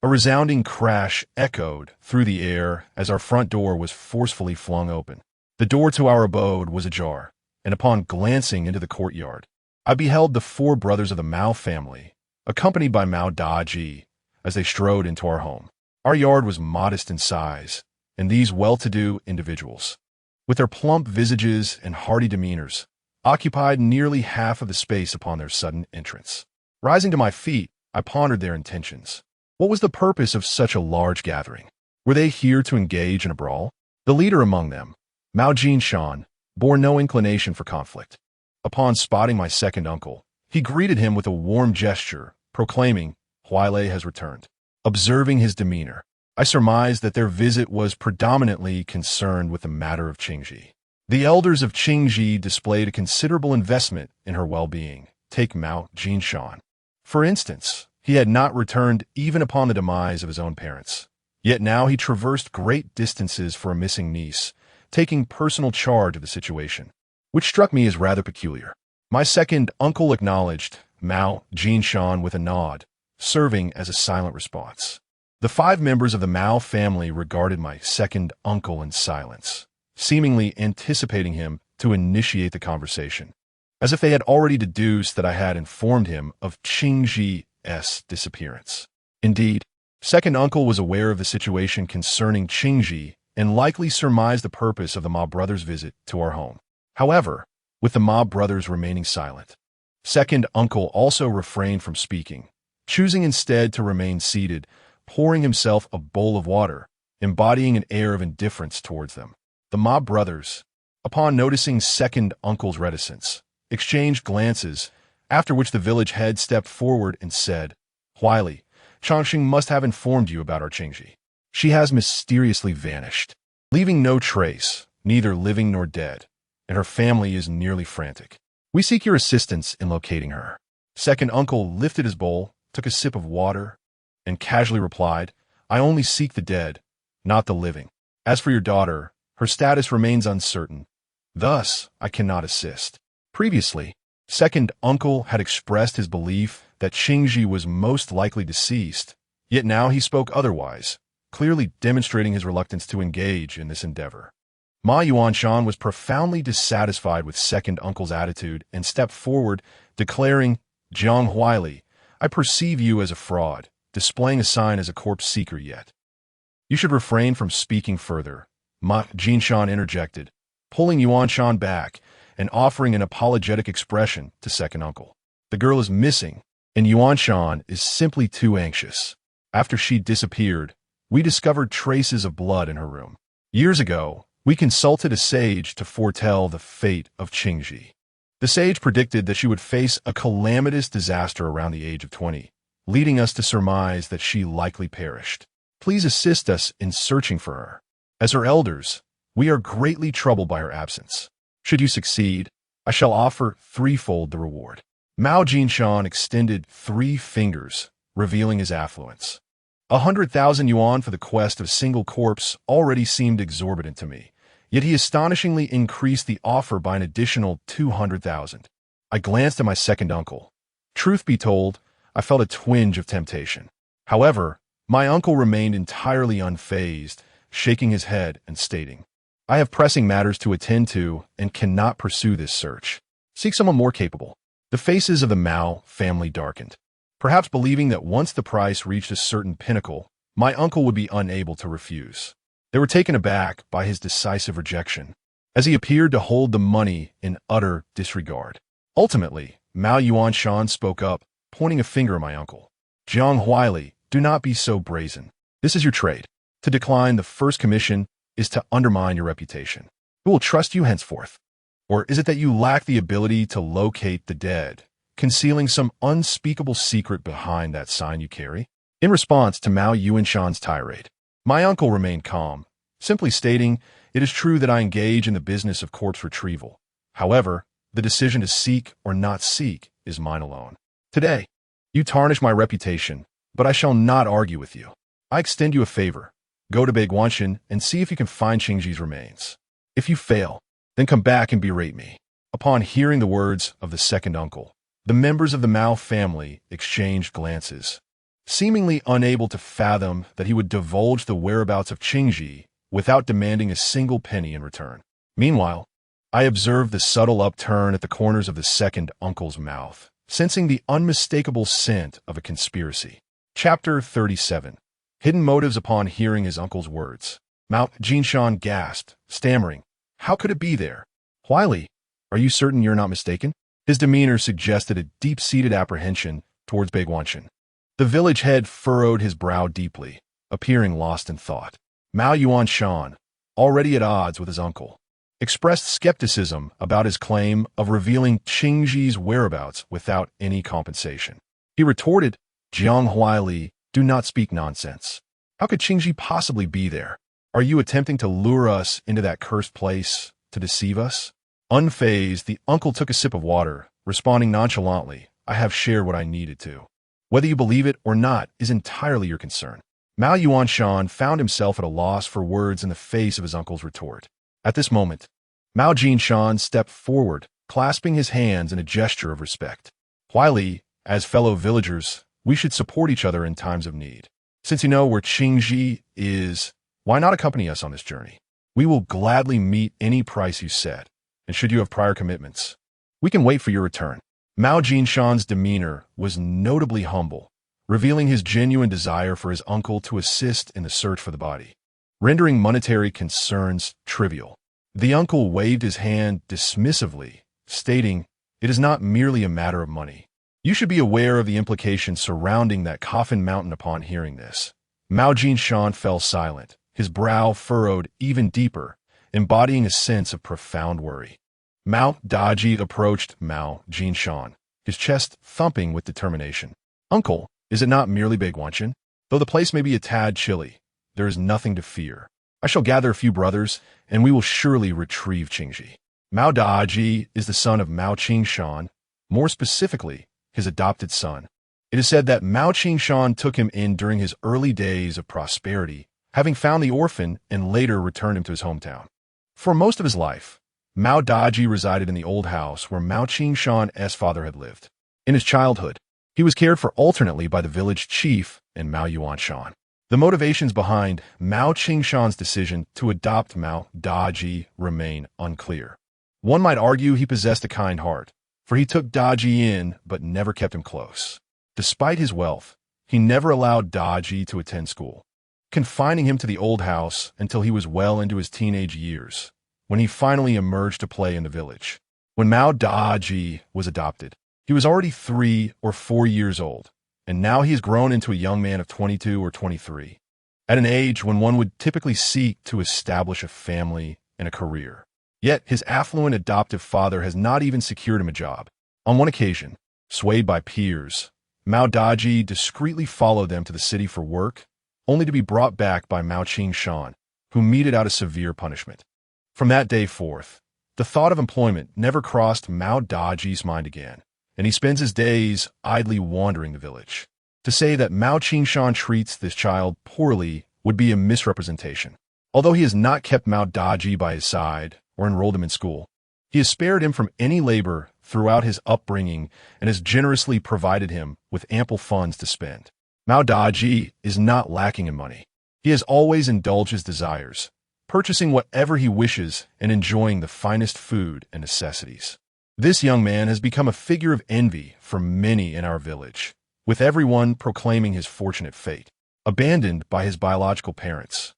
a resounding crash echoed through the air as our front door was forcefully flung open. The door to our abode was ajar, and upon glancing into the courtyard, I beheld the four brothers of the Mao family, accompanied by Mao Daji, as they strode into our home. Our yard was modest in size, and these well-to-do individuals, with their plump visages and hearty demeanors, occupied nearly half of the space upon their sudden entrance. Rising to my feet, I pondered their intentions. What was the purpose of such a large gathering? Were they here to engage in a brawl? The leader among them, Mao Jinshan, bore no inclination for conflict. Upon spotting my second uncle, he greeted him with a warm gesture, proclaiming, "Huailei has returned." Observing his demeanor, I surmised that their visit was predominantly concerned with the matter of Qingji. The elders of Qingji displayed a considerable investment in her well-being. Take Mao Jinshan, for instance. He had not returned even upon the demise of his own parents. Yet now he traversed great distances for a missing niece, taking personal charge of the situation, which struck me as rather peculiar. My second uncle acknowledged Mao Jinshan with a nod, serving as a silent response. The five members of the Mao family regarded my second uncle in silence, seemingly anticipating him to initiate the conversation, as if they had already deduced that I had informed him of Qingji's disappearance. Indeed, second uncle was aware of the situation concerning Qingji and likely surmised the purpose of the Ma brothers' visit to our home. However, with the Ma brothers remaining silent, second uncle also refrained from speaking, choosing instead to remain seated, pouring himself a bowl of water, embodying an air of indifference towards them. The Ma brothers, upon noticing second uncle's reticence, exchanged glances, after which the village head stepped forward and said, "Huailei, Changxing must have informed you about our Qingji. She has mysteriously vanished, leaving no trace, neither living nor dead, and her family is nearly frantic. We seek your assistance in locating her." Second uncle lifted his bowl, took a sip of water, and casually replied, "I only seek the dead, not the living. As for your daughter, her status remains uncertain. Thus, I cannot assist." Previously, second uncle had expressed his belief that Qingji was most likely deceased, yet now he spoke otherwise, clearly demonstrating his reluctance to engage in this endeavor. Ma Yuanshan was profoundly dissatisfied with second uncle's attitude and stepped forward, declaring, "Jiang Huailei, I perceive you as a fraud, displaying a sign as a corpse seeker yet. You should refrain from speaking further." Ma Jinshan interjected, pulling Yuanshan back and offering an apologetic expression to second uncle. "The girl is missing, and Yuanshan is simply too anxious. After she disappeared, we discovered traces of blood in her room. Years ago, we consulted a sage to foretell the fate of Qingji. The sage predicted that she would face a calamitous disaster around the age of 20, leading us to surmise that she likely perished. Please assist us in searching for her. As her elders, we are greatly troubled by her absence. Should you succeed, I shall offer threefold the reward." Mao Jinshan extended 3 fingers, revealing his affluence. 100,000 yuan for the quest of a single corpse already seemed exorbitant to me, yet he astonishingly increased the offer by an additional 200,000. I glanced at my second uncle. Truth be told, I felt a twinge of temptation. However, my uncle remained entirely unfazed, shaking his head and stating, "I have pressing matters to attend to and cannot pursue this search. Seek someone more capable." The faces of the Mao family darkened, perhaps believing that once the price reached a certain pinnacle, my uncle would be unable to refuse. They were taken aback by his decisive rejection, as he appeared to hold the money in utter disregard. Ultimately, Mao Yuanshan spoke up, pointing a finger at my uncle. "Jiang Huaili, do not be so brazen. This is your trade. To decline the first commission is to undermine your reputation. Who will trust you henceforth? Or is it that you lack the ability to locate the dead, concealing some unspeakable secret behind that sign you carry?" In response to Mao Yuanshan's tirade, my uncle remained calm, simply stating, "It is true that I engage in the business of corpse retrieval. However, the decision to seek or not seek is mine alone. Today, you tarnish my reputation, but I shall not argue with you. I extend you a favor. Go to Baiguanshan and see if you can find Qingji's remains. If you fail, then come back and berate me." Upon hearing the words of the second uncle, the members of the Mao family exchanged glances, seemingly unable to fathom that he would divulge the whereabouts of Qingji without demanding a single penny in return. Meanwhile, I observed the subtle upturn at the corners of the second uncle's mouth, sensing the unmistakable scent of a conspiracy. Chapter 37. Hidden motives. Upon hearing his uncle's words, Mao Jinshan gasped, stammering, "How could it be there? Huaili, are you certain you're not mistaken?" His demeanor suggested a deep-seated apprehension towards Baiguanshan. The village head furrowed his brow deeply, appearing lost in thought. Mao Yuanshan, already at odds with his uncle, expressed skepticism about his claim of revealing Qingji's whereabouts without any compensation. He retorted, "Jiang Huaili, do not speak nonsense. How could Qingji possibly be there? Are you attempting to lure us into that cursed place, to deceive us?" Unfazed, the uncle took a sip of water, responding nonchalantly, "I have shared what I needed to. Whether you believe it or not is entirely your concern." Mao Yuanshan found himself at a loss for words in the face of his uncle's retort. At this moment, Mao Jinshan stepped forward, clasping his hands in a gesture of respect. "Huaili, as fellow villagers, we should support each other in times of need. Since you know where Qingji is, why not accompany us on this journey? We will gladly meet any price you set, and should you have prior commitments, we can wait for your return." Mao Jinshan's demeanor was notably humble, revealing his genuine desire for his uncle to assist in the search for the body, rendering monetary concerns trivial. The uncle waved his hand dismissively, stating, "It is not merely a matter of money. You should be aware of the implications surrounding that coffin mountain." Upon hearing this, Mao Jinshan fell silent, his brow furrowed even deeper, embodying a sense of profound worry. Mao Daji approached Mao Jinshan, his chest thumping with determination. "Uncle, is it not merely Baiguanshan? Though the place may be a tad chilly, there is nothing to fear. I shall gather a few brothers, and we will surely retrieve Qingji." Mao Daji is the son of Mao Qingshan, more specifically, his adopted son. It is said that Mao Qingshan took him in during his early days of prosperity, having found the orphan and later returned him to his hometown. For most of his life, Mao Daji resided in the old house where Mao Qingshan's father had lived. In his childhood, he was cared for alternately by the village chief and Mao Yuanshan. The motivations behind Mao Qingshan's decision to adopt Mao Daji remain unclear. One might argue he possessed a kind heart, for he took Daji in but never kept him close. Despite his wealth, he never allowed Daji to attend school, confining him to the old house until he was well into his teenage years, when he finally emerged to play in the village. When Mao Daji was adopted, he was already 3 or 4 years old, and now he has grown into a young man of 22 or 23, at an age when one would typically seek to establish a family and a career. Yet his affluent adoptive father has not even secured him a job. On one occasion, swayed by peers, Mao Daji discreetly followed them to the city for work, only to be brought back by Mao Qingshan, who meted out a severe punishment. From that day forth, the thought of employment never crossed Mao Daji's mind again, and he spends his days idly wandering the village. To say that Mao Qingshan treats this child poorly would be a misrepresentation. Although he has not kept Mao Daji by his side or enrolled him in school, he has spared him from any labor throughout his upbringing and has generously provided him with ample funds to spend. Mao Daji is not lacking in money. He has always indulged his desires, purchasing whatever he wishes and enjoying the finest food and necessities. This young man has become a figure of envy for many in our village, with everyone proclaiming his fortunate fate. Abandoned by his biological parents,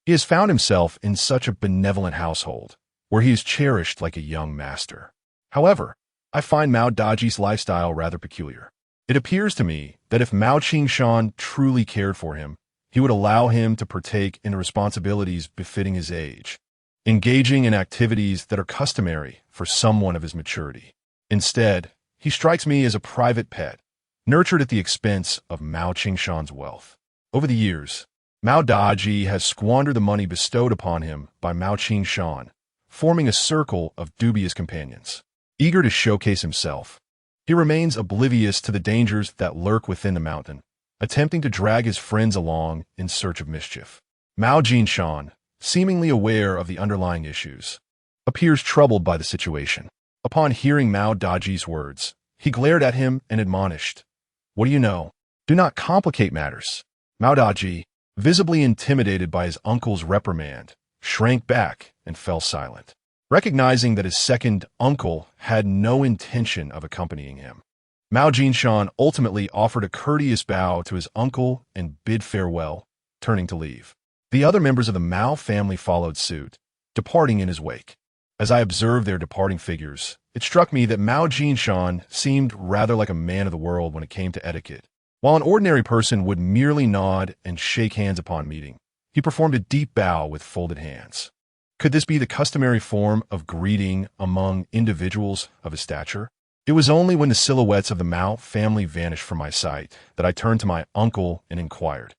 he has found himself in such a benevolent household, where he is cherished like a young master. However, I find Mao Daji's lifestyle rather peculiar. It appears to me that if Mao Qingshan truly cared for him, he would allow him to partake in the responsibilities befitting his age, engaging in activities that are customary for someone of his maturity. Instead, he strikes me as a private pet, nurtured at the expense of Mao Qingshan's wealth. Over the years, Mao Daji has squandered the money bestowed upon him by Mao Qingshan, forming a circle of dubious companions. Eager to showcase himself, he remains oblivious to the dangers that lurk within the mountain, attempting to drag his friends along in search of mischief. Mao Qingshan, seemingly aware of the underlying issues, appears troubled by the situation. Upon hearing Mao Daji's words, he glared at him and admonished, "What do you know? Do not complicate matters." Mao Daji, visibly intimidated by his uncle's reprimand, shrank back and fell silent, recognizing that his second uncle had no intention of accompanying him. Mao Qingshan ultimately offered a courteous bow to his uncle and bid farewell, turning to leave. The other members of the Mao family followed suit, departing in his wake. As I observed their departing figures, it struck me that Mao Qingshan seemed rather like a man of the world when it came to etiquette. While an ordinary person would merely nod and shake hands upon meeting, he performed a deep bow with folded hands. Could this be the customary form of greeting among individuals of his stature? It was only when the silhouettes of the Mao family vanished from my sight that I turned to my uncle and inquired.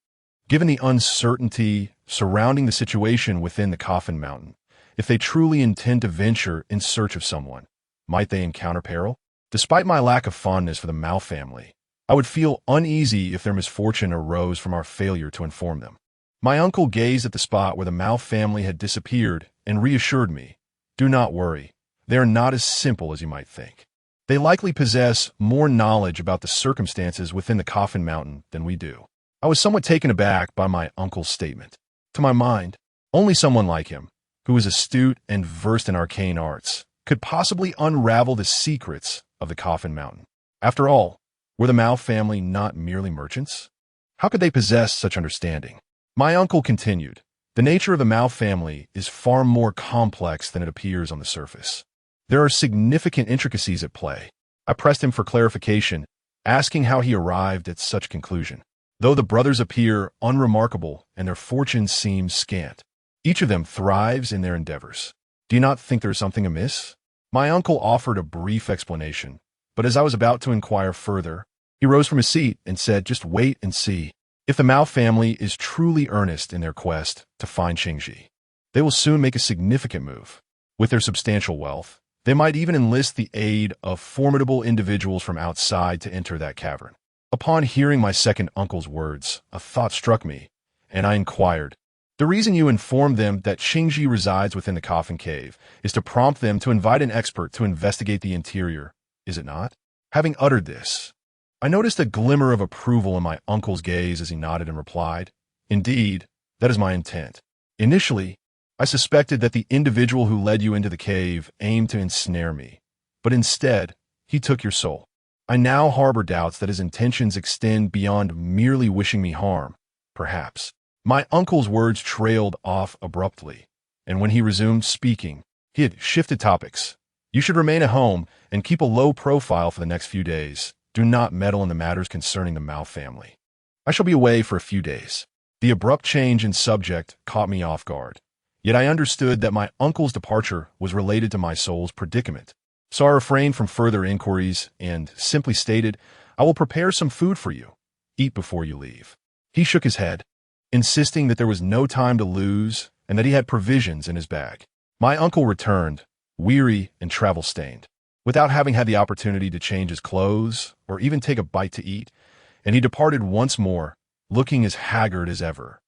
Given the uncertainty surrounding the situation within the Coffin Mountain, if they truly intend to venture in search of someone, might they encounter peril? Despite my lack of fondness for the Mao family, I would feel uneasy if their misfortune arose from our failure to inform them. My uncle gazed at the spot where the Mao family had disappeared and reassured me, "Do not worry, they are not as simple as you might think. They likely possess more knowledge about the circumstances within the Coffin Mountain than we do." I was somewhat taken aback by my uncle's statement. To my mind, only someone like him, who is astute and versed in arcane arts, could possibly unravel the secrets of the Coffin Mountain. After all, were the Mao family not merely merchants? How could they possess such understanding? My uncle continued, "The nature of the Mao family is far more complex than it appears on the surface. There are significant intricacies at play." I pressed him for clarification, asking how he arrived at such conclusion. Though the brothers appear unremarkable and their fortunes seem scant, each of them thrives in their endeavors. Do you not think there is something amiss? My uncle offered a brief explanation, but as I was about to inquire further, he rose from his seat and said, "Just wait and see. If the Mao family is truly earnest in their quest to find Qingji, they will soon make a significant move. With their substantial wealth, they might even enlist the aid of formidable individuals from outside to enter that cavern." Upon hearing my second uncle's words, a thought struck me, and I inquired, "The reason you informed them that Qingji resides within the Coffin Cave is to prompt them to invite an expert to investigate the interior, is it not?" Having uttered this, I noticed a glimmer of approval in my uncle's gaze as he nodded and replied, "Indeed, that is my intent. Initially, I suspected that the individual who led you into the cave aimed to ensnare me, but instead, he took your soul. I now harbor doubts that his intentions extend beyond merely wishing me harm, perhaps." My uncle's words trailed off abruptly, and when he resumed speaking, he had shifted topics. "You should remain at home and keep a low profile for the next few days. Do not meddle in the matters concerning the Mao family. I shall be away for a few days." The abrupt change in subject caught me off guard, yet I understood that my uncle's departure was related to my soul's predicament. So I refrained from further inquiries and simply stated, "I will prepare some food for you. Eat before you leave." He shook his head, insisting that there was no time to lose and that he had provisions in his bag. My uncle returned, weary and travel-stained. Without having had the opportunity to change his clothes or even take a bite to eat, and he departed once more, looking as haggard as ever,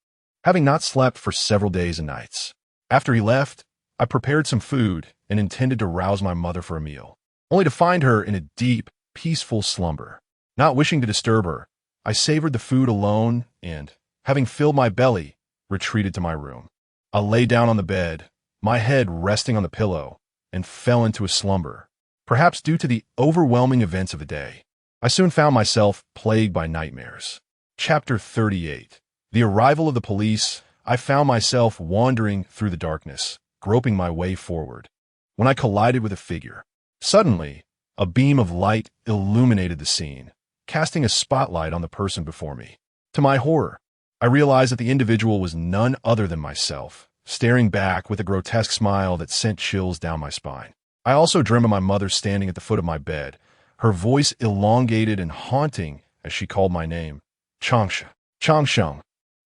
having not slept for several days and nights. After he left, I prepared some food and intended to rouse my mother for a meal, only to find her in a deep, peaceful slumber. Not wishing to disturb her, I savored the food alone and, having filled my belly, retreated to my room. I lay down on the bed, my head resting on the pillow, and fell into a slumber, perhaps due to the overwhelming events of the day. I soon found myself plagued by nightmares. Chapter 38. The arrival of the police. I found myself wandering through the darkness, groping my way forward, when I collided with a figure. Suddenly, a beam of light illuminated the scene, casting a spotlight on the person before me. To my horror, I realized that the individual was none other than myself, staring back with a grotesque smile that sent chills down my spine. I also dreamt of my mother standing at the foot of my bed, her voice elongated and haunting as she called my name. Changsha. Changsheng.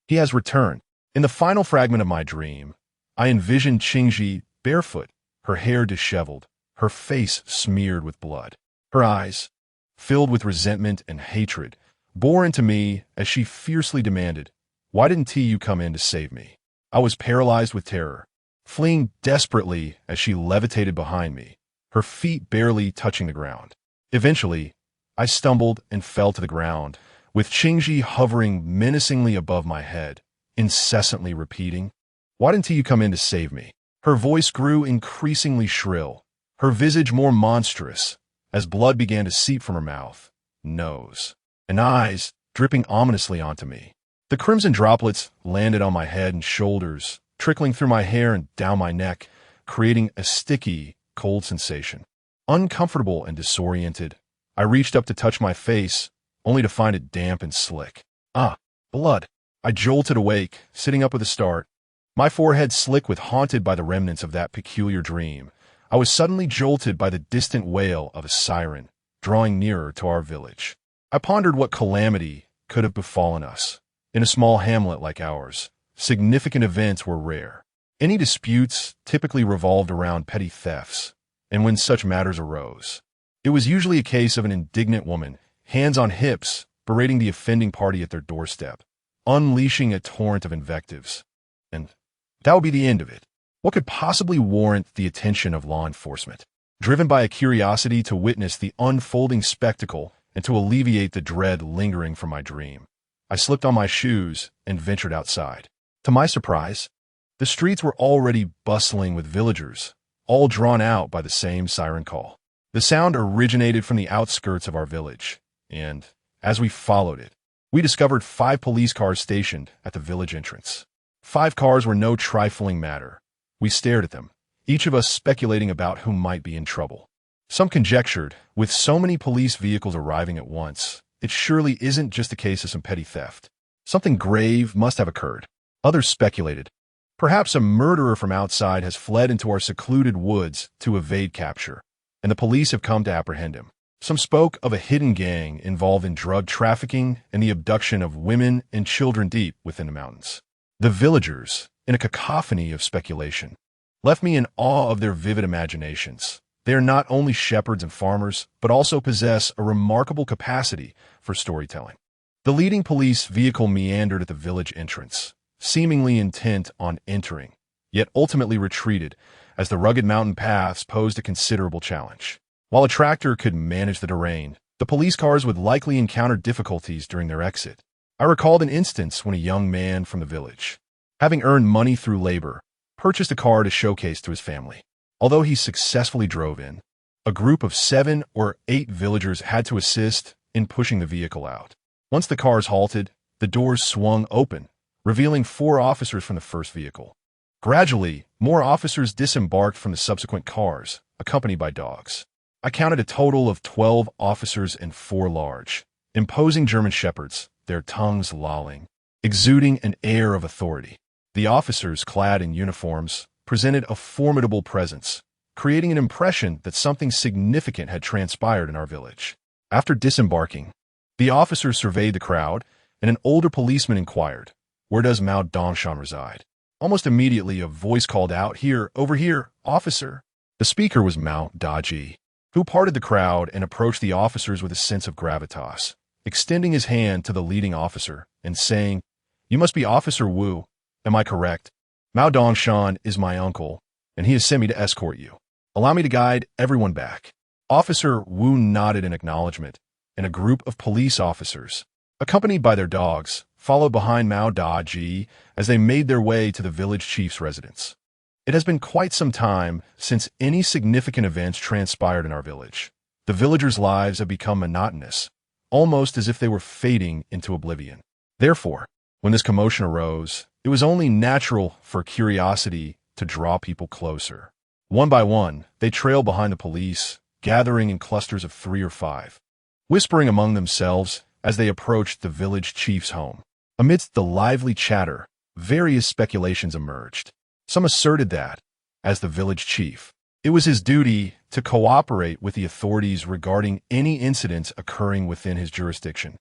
He has returned. In the final fragment of my dream, I envisioned Qingji barefoot, her hair disheveled, her face smeared with blood. Her eyes, filled with resentment and hatred, bore into me as she fiercely demanded, "Why didn't you come in to save me?" I was paralyzed with terror, fleeing desperately as she levitated behind me, her feet barely touching the ground. Eventually, I stumbled and fell to the ground, with Qingji hovering menacingly above my head, incessantly repeating, "Why didn't you come in to save me?" Her voice grew increasingly shrill, her visage more monstrous, as blood began to seep from her mouth, nose, and eyes, dripping ominously onto me. The crimson droplets landed on my head and shoulders, trickling through my hair and down my neck, creating a sticky, cold sensation. Uncomfortable and disoriented, I reached up to touch my face, only to find it damp and slick. Ah, blood. I jolted awake, sitting up with a start, my forehead slick with haunted by the remnants of that peculiar dream. I was suddenly jolted by the distant wail of a siren, drawing nearer to our village. I pondered what calamity could have befallen us. In a small hamlet like ours, significant events were rare. Any disputes typically revolved around petty thefts, and when such matters arose, it was usually a case of an indignant woman, hands on hips, berating the offending party at their doorstep, unleashing a torrent of invectives. And that would be the end of it. What could possibly warrant the attention of law enforcement? Driven by a curiosity to witness the unfolding spectacle and to alleviate the dread lingering from my dream, I slipped on my shoes and ventured outside. To my surprise, the streets were already bustling with villagers, all drawn out by the same siren call. The sound originated from the outskirts of our village, and, as we followed it, we discovered 5 police cars stationed at the village entrance. 5 cars were no trifling matter. We stared at them, each of us speculating about who might be in trouble. Some conjectured, with so many police vehicles arriving at once, it surely isn't just a case of some petty theft. Something grave must have occurred. Others speculated, perhaps a murderer from outside has fled into our secluded woods to evade capture, and the police have come to apprehend him. Some spoke of a hidden gang involved in drug trafficking and the abduction of women and children deep within the mountains. The villagers, in a cacophony of speculation, left me in awe of their vivid imaginations. They are not only shepherds and farmers, but also possess a remarkable capacity for storytelling. The leading police vehicle meandered at the village entrance, seemingly intent on entering, yet ultimately retreated as the rugged mountain paths posed a considerable challenge. While a tractor could manage the terrain, the police cars would likely encounter difficulties during their exit. I recalled an instance when a young man from the village, having earned money through labor, purchased a car to showcase to his family. Although he successfully drove in, a group of 7 or 8 villagers had to assist in pushing the vehicle out. Once the cars halted, the doors swung open, revealing 4 officers from the first vehicle. Gradually, more officers disembarked from the subsequent cars, accompanied by dogs. I counted a total of 12 officers and 4 large, imposing German shepherds, their tongues lolling, exuding an air of authority. The officers, clad in uniforms, presented a formidable presence, creating an impression that something significant had transpired in our village. After disembarking, the officers surveyed the crowd, and an older policeman inquired, "Where does Mao Dongshan reside?" Almost immediately, a voice called out, "Here, over here, officer." The speaker was Mao Daji, who parted the crowd and approached the officers with a sense of gravitas, extending his hand to the leading officer and saying, "You must be Officer Wu, am I correct? Mao Dongshan is my uncle, and he has sent me to escort you. Allow me to guide everyone back." Officer Wu nodded in acknowledgement, and a group of police officers, accompanied by their dogs, followed behind Mao Daji as they made their way to the village chief's residence. It has been quite some time since any significant events transpired in our village. The villagers' lives have become monotonous, almost as if they were fading into oblivion. Therefore, when this commotion arose, it was only natural for curiosity to draw people closer. One by one, they trailed behind the police, gathering in clusters of 3 or 5, whispering among themselves as they approached the village chief's home. Amidst the lively chatter, various speculations emerged. Some asserted that, as the village chief, it was his duty to cooperate with the authorities regarding any incidents occurring within his jurisdiction,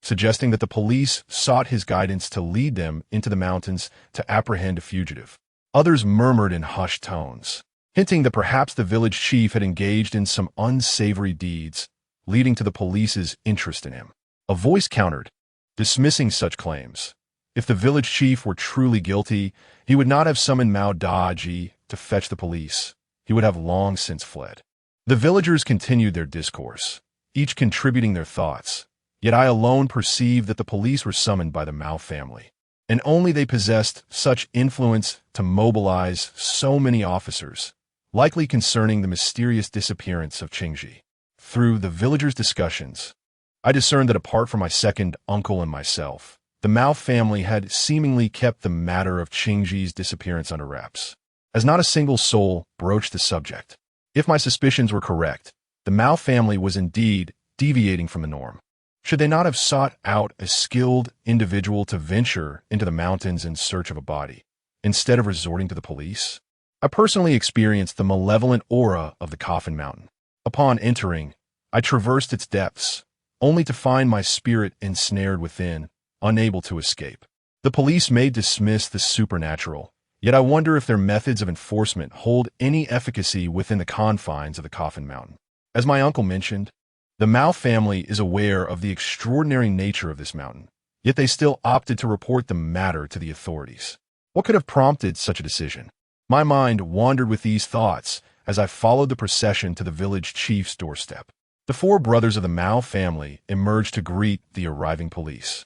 suggesting that the police sought his guidance to lead them into the mountains to apprehend a fugitive. Others murmured in hushed tones, hinting that perhaps the village chief had engaged in some unsavory deeds, leading to the police's interest in him. A voice countered, dismissing such claims. If the village chief were truly guilty, he would not have summoned Mao Daji to fetch the police. He would have long since fled. The villagers continued their discourse, each contributing their thoughts, yet I alone perceived that the police were summoned by the Mao family, and only they possessed such influence to mobilize so many officers, likely concerning the mysterious disappearance of Qingji. Through the villagers' discussions, I discerned that apart from my second uncle and myself, the Mao family had seemingly kept the matter of Qingji's disappearance under wraps, as not a single soul broached the subject. If my suspicions were correct, the Mao family was indeed deviating from the norm. Should they not have sought out a skilled individual to venture into the mountains in search of a body, instead of resorting to the police? I personally experienced the malevolent aura of the Coffin Mountain. Upon entering, I traversed its depths, only to find my spirit ensnared within, unable to escape. The police may dismiss the supernatural, yet I wonder if their methods of enforcement hold any efficacy within the confines of the Coffin Mountain. As my uncle mentioned, the Mao family is aware of the extraordinary nature of this mountain, yet they still opted to report the matter to the authorities. What could have prompted such a decision? My mind wandered with these thoughts as I followed the procession to the village chief's doorstep. The 4 brothers of the Mao family emerged to greet the arriving police,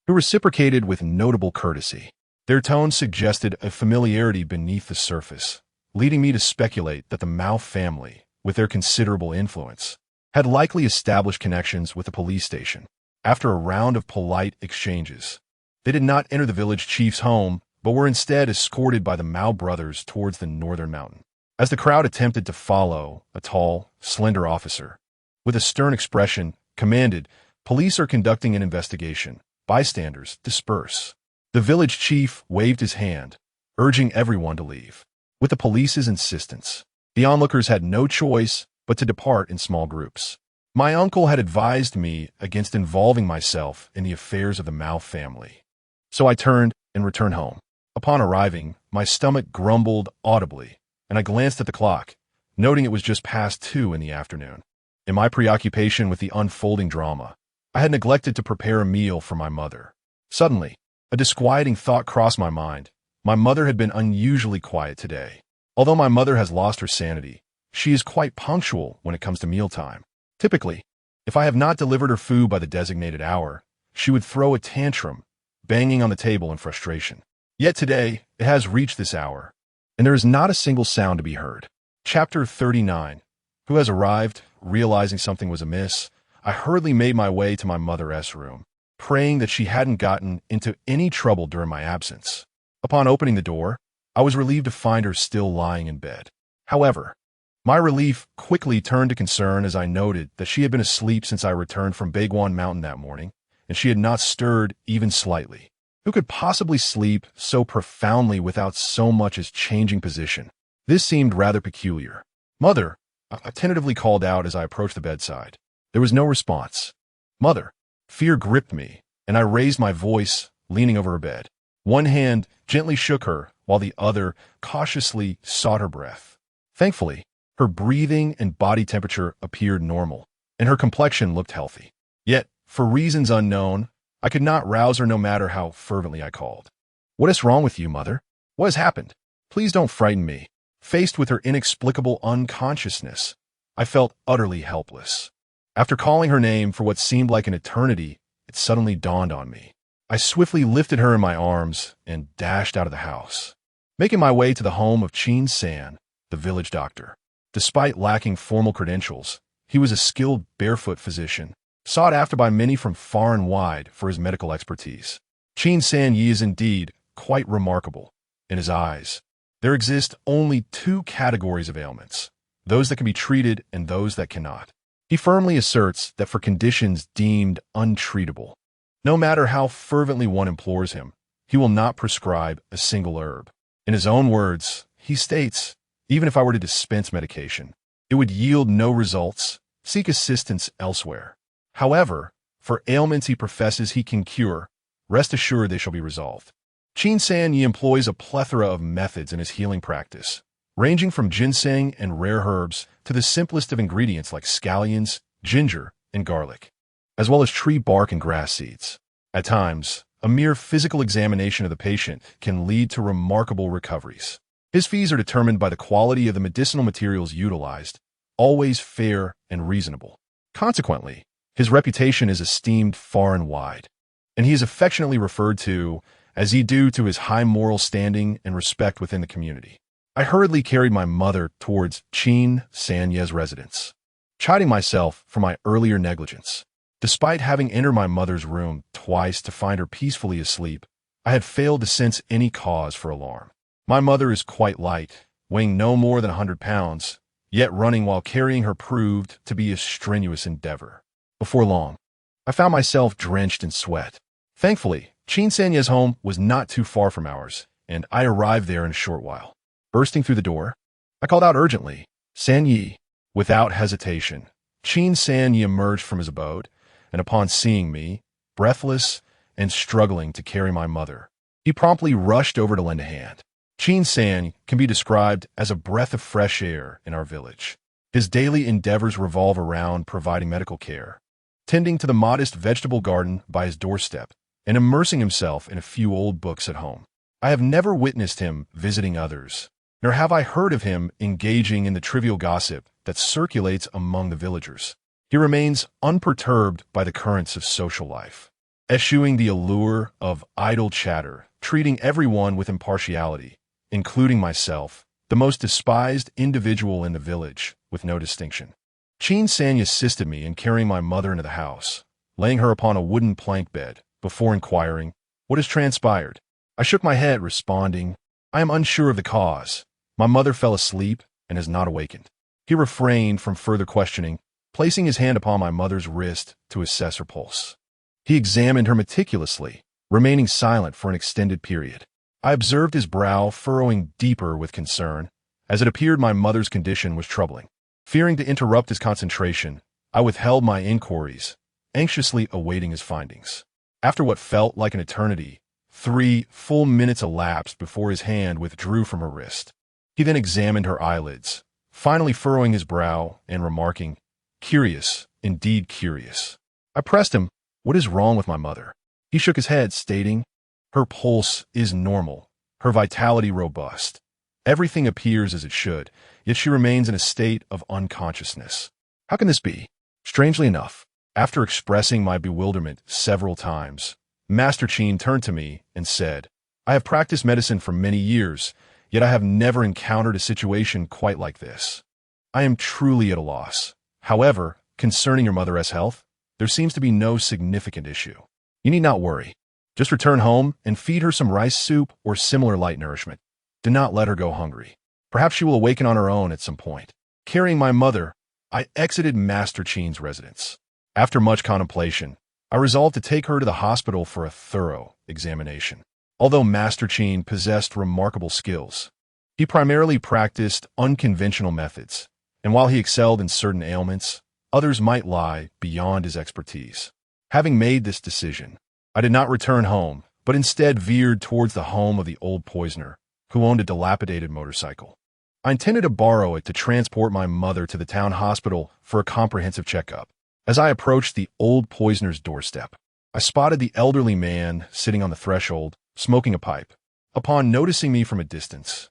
who reciprocated with notable courtesy. Their tone suggested a familiarity beneath the surface, leading me to speculate that the Mao family, with their considerable influence, had likely established connections with the police station. After a round of polite exchanges, they did not enter the village chief's home, but were instead escorted by the Mao brothers towards the northern mountain. As the crowd attempted to follow, a tall, slender officer, with a stern expression, commanded, "Police are conducting an investigation. Bystanders, disperse." The village chief waved his hand, urging everyone to leave. With the police's insistence, the onlookers had no choice but to depart in small groups. My uncle had advised me against involving myself in the affairs of the Mao family, so I turned and returned home. Upon arriving, my stomach grumbled audibly, and I glanced at the clock, noting it was just past 2 in the afternoon. In my preoccupation with the unfolding drama, I had neglected to prepare a meal for my mother. Suddenly, a disquieting thought crossed my mind. My mother had been unusually quiet today. Although my mother has lost her sanity, she is quite punctual when it comes to mealtime. Typically, if I have not delivered her food by the designated hour, she would throw a tantrum, banging on the table in frustration. Yet today, it has reached this hour, and there is not a single sound to be heard. Chapter 39. Who has arrived? Realizing something was amiss, I hurriedly made my way to my mother's room, praying that she hadn't gotten into any trouble during my absence. Upon opening the door, I was relieved to find her still lying in bed. However, my relief quickly turned to concern as I noted that she had been asleep since I returned from Baiguan Mountain that morning, and she had not stirred even slightly. Who could possibly sleep so profoundly without so much as changing position? This seemed rather peculiar. "Mother," I tentatively called out as I approached the bedside. There was no response. "Mother." Fear gripped me, and I raised my voice, leaning over her bed. One hand gently shook her, while the other cautiously sought her breath. Thankfully, her breathing and body temperature appeared normal, and her complexion looked healthy. Yet, For reasons unknown, I could not rouse her no matter how fervently I called. "What is wrong with you, mother? What has happened? Please don't frighten me." Faced with her inexplicable unconsciousness, I felt utterly helpless. After calling her name for what seemed like an eternity, it suddenly dawned on me. I swiftly lifted her in my arms and dashed out of the house, making my way to the home of Chin San, the village doctor. Despite lacking formal credentials, he was a skilled barefoot physician, sought after by many from far and wide for his medical expertise. Chin San Yi is indeed quite remarkable. In his eyes, there exist only two categories of ailments, those that can be treated and those that cannot. He firmly asserts that for conditions deemed untreatable, no matter how fervently one implores him, he will not prescribe a single herb. In his own words, he states, "Even if I were to dispense medication, it would yield no results. Seek assistance elsewhere." However, for ailments he professes he can cure, rest assured they shall be resolved. Chin San Yi employs a plethora of methods in his healing practice, ranging from ginseng and rare herbs to the simplest of ingredients like scallions, ginger, and garlic, as well as tree bark and grass seeds. At times, a mere physical examination of the patient can lead to remarkable recoveries. His fees are determined by the quality of the medicinal materials utilized, always fair and reasonable. Consequently, his reputation is esteemed far and wide, and he is affectionately referred to as he due to his high moral standing and respect within the community. I hurriedly carried my mother towards Chin San Yi's residence, chiding myself for my earlier negligence. Despite having entered my mother's room twice to find her peacefully asleep, I had failed to sense any cause for alarm. My mother is quite light, weighing no more than 100 pounds, yet running while carrying her proved to be a strenuous endeavor. Before long, I found myself drenched in sweat. Thankfully, Chin San Yi's home was not too far from ours, and I arrived there in a short while. Bursting through the door, I called out urgently, "San Yi." Without hesitation, Chin San Yi emerged from his abode, and upon seeing me, breathless and struggling to carry my mother, he promptly rushed over to lend a hand. Chin San can be described as a breath of fresh air in our village. His daily endeavors revolve around providing medical care, tending to the modest vegetable garden by his doorstep, and immersing himself in a few old books at home. I have never witnessed him visiting others, nor have I heard of him engaging in the trivial gossip that circulates among the villagers. He remains unperturbed by the currents of social life, eschewing the allure of idle chatter, treating everyone with impartiality, including myself, the most despised individual in the village, with no distinction. Chin San Yi assisted me in carrying my mother into the house, laying her upon a wooden plank bed, before inquiring, "What has transpired?" I shook my head, responding, "I am unsure of the cause. My mother fell asleep and has not awakened." He refrained from further questioning, placing his hand upon my mother's wrist to assess her pulse. He examined her meticulously, remaining silent for an extended period. I observed his brow furrowing deeper with concern, as it appeared my mother's condition was troubling. Fearing to interrupt his concentration, I withheld my inquiries, anxiously awaiting his findings. After what felt like an eternity, 3 full minutes elapsed before his hand withdrew from her wrist. He then examined her eyelids, finally furrowing his brow and remarking, "Curious, indeed curious." I pressed him, "What is wrong with my mother?" He shook his head, stating, "Her pulse is normal, her vitality robust. Everything appears as it should, yet she remains in a state of unconsciousness. How can this be?" Strangely enough, after expressing my bewilderment several times, Master Chin turned to me and said, "I have practiced medicine for many years, yet I have never encountered a situation quite like this. I am truly at a loss. However, concerning your mother's health, there seems to be no significant issue. You need not worry. Just return home and feed her some rice soup or similar light nourishment. Do not let her go hungry. Perhaps she will awaken on her own at some point." Carrying my mother, I exited Master Chin's residence. After much contemplation, I resolved to take her to the hospital for a thorough examination. Although Master Chin possessed remarkable skills, he primarily practiced unconventional methods, and while he excelled in certain ailments, others might lie beyond his expertise. Having made this decision, I did not return home, but instead veered towards the home of the old poisoner, who owned a dilapidated motorcycle. I intended to borrow it to transport my mother to the town hospital for a comprehensive checkup. As I approached the old poisoner's doorstep, I spotted the elderly man sitting on the threshold, smoking a pipe. Upon noticing me from a distance,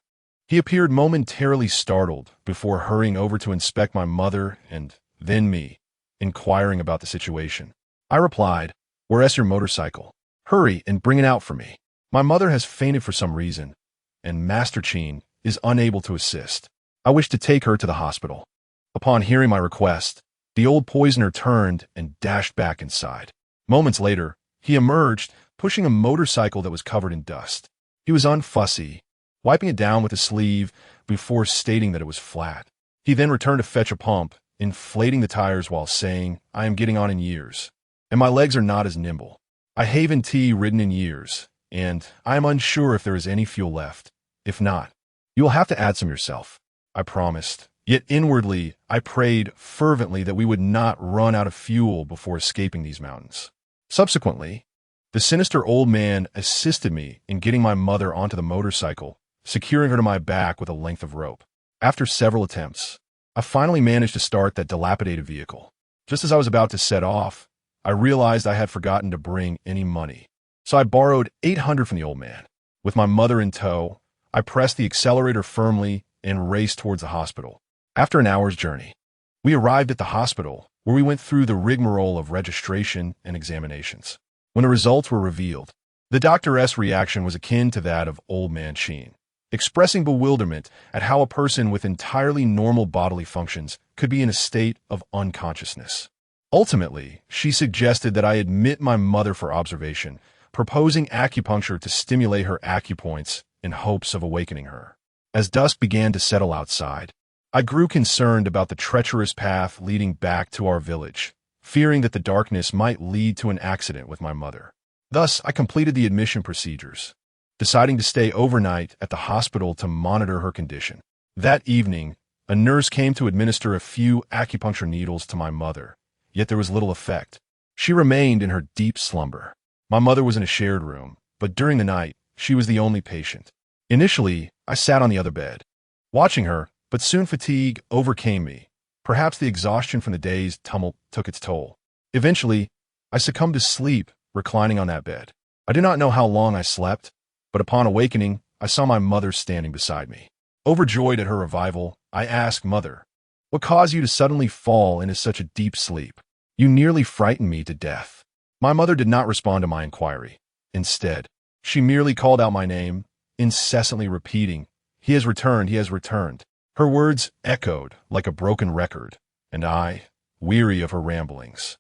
he appeared momentarily startled before hurrying over to inspect my mother and then me, inquiring about the situation. I replied, "Where's your motorcycle? Hurry and bring it out for me. My mother has fainted for some reason, and Master Cheen is unable to assist. I wish to take her to the hospital." Upon hearing my request, the old poisoner turned and dashed back inside. Moments later, he emerged, pushing a motorcycle that was covered in dust. He was unfussy, wiping it down with a sleeve before stating that it was flat. He then returned to fetch a pump, inflating the tires while saying, "I am getting on in years, and my legs are not as nimble. I haven't ridden in years, and I am unsure if there is any fuel left. If not, you will have to add some yourself," I promised. Yet inwardly, I prayed fervently that we would not run out of fuel before escaping these mountains. Subsequently, the sinister old man assisted me in getting my mother onto the motorcycle, securing her to my back with a length of rope. After several attempts, I finally managed to start that dilapidated vehicle. Just as I was about to set off, I realized I had forgotten to bring any money. So I borrowed $800 from the old man. With my mother in tow, I pressed the accelerator firmly and raced towards the hospital. After an hour's journey, we arrived at the hospital, where we went through the rigmarole of registration and examinations. When the results were revealed, the doctor's reaction was akin to that of old man Cheen, expressing bewilderment at how a person with entirely normal bodily functions could be in a state of unconsciousness. Ultimately, she suggested that I admit my mother for observation, proposing acupuncture to stimulate her acupoints in hopes of awakening her. As dusk began to settle outside, I grew concerned about the treacherous path leading back to our village, fearing that the darkness might lead to an accident with my mother. Thus, I completed the admission procedures, deciding to stay overnight at the hospital to monitor her condition. That evening, a nurse came to administer a few acupuncture needles to my mother, yet there was little effect. She remained in her deep slumber. My mother was in a shared room, but during the night, she was the only patient. Initially, I sat on the other bed, watching her, but soon fatigue overcame me. Perhaps the exhaustion from the day's tumult took its toll. Eventually, I succumbed to sleep, reclining on that bed. I do not know how long I slept, but upon awakening, I saw my mother standing beside me. Overjoyed at her revival, I asked, "Mother, what caused you to suddenly fall into such a deep sleep? You nearly frightened me to death." My mother did not respond to my inquiry. Instead, she merely called out my name, incessantly repeating, "He has returned, he has returned." Her words echoed like a broken record, and I, weary of her ramblings,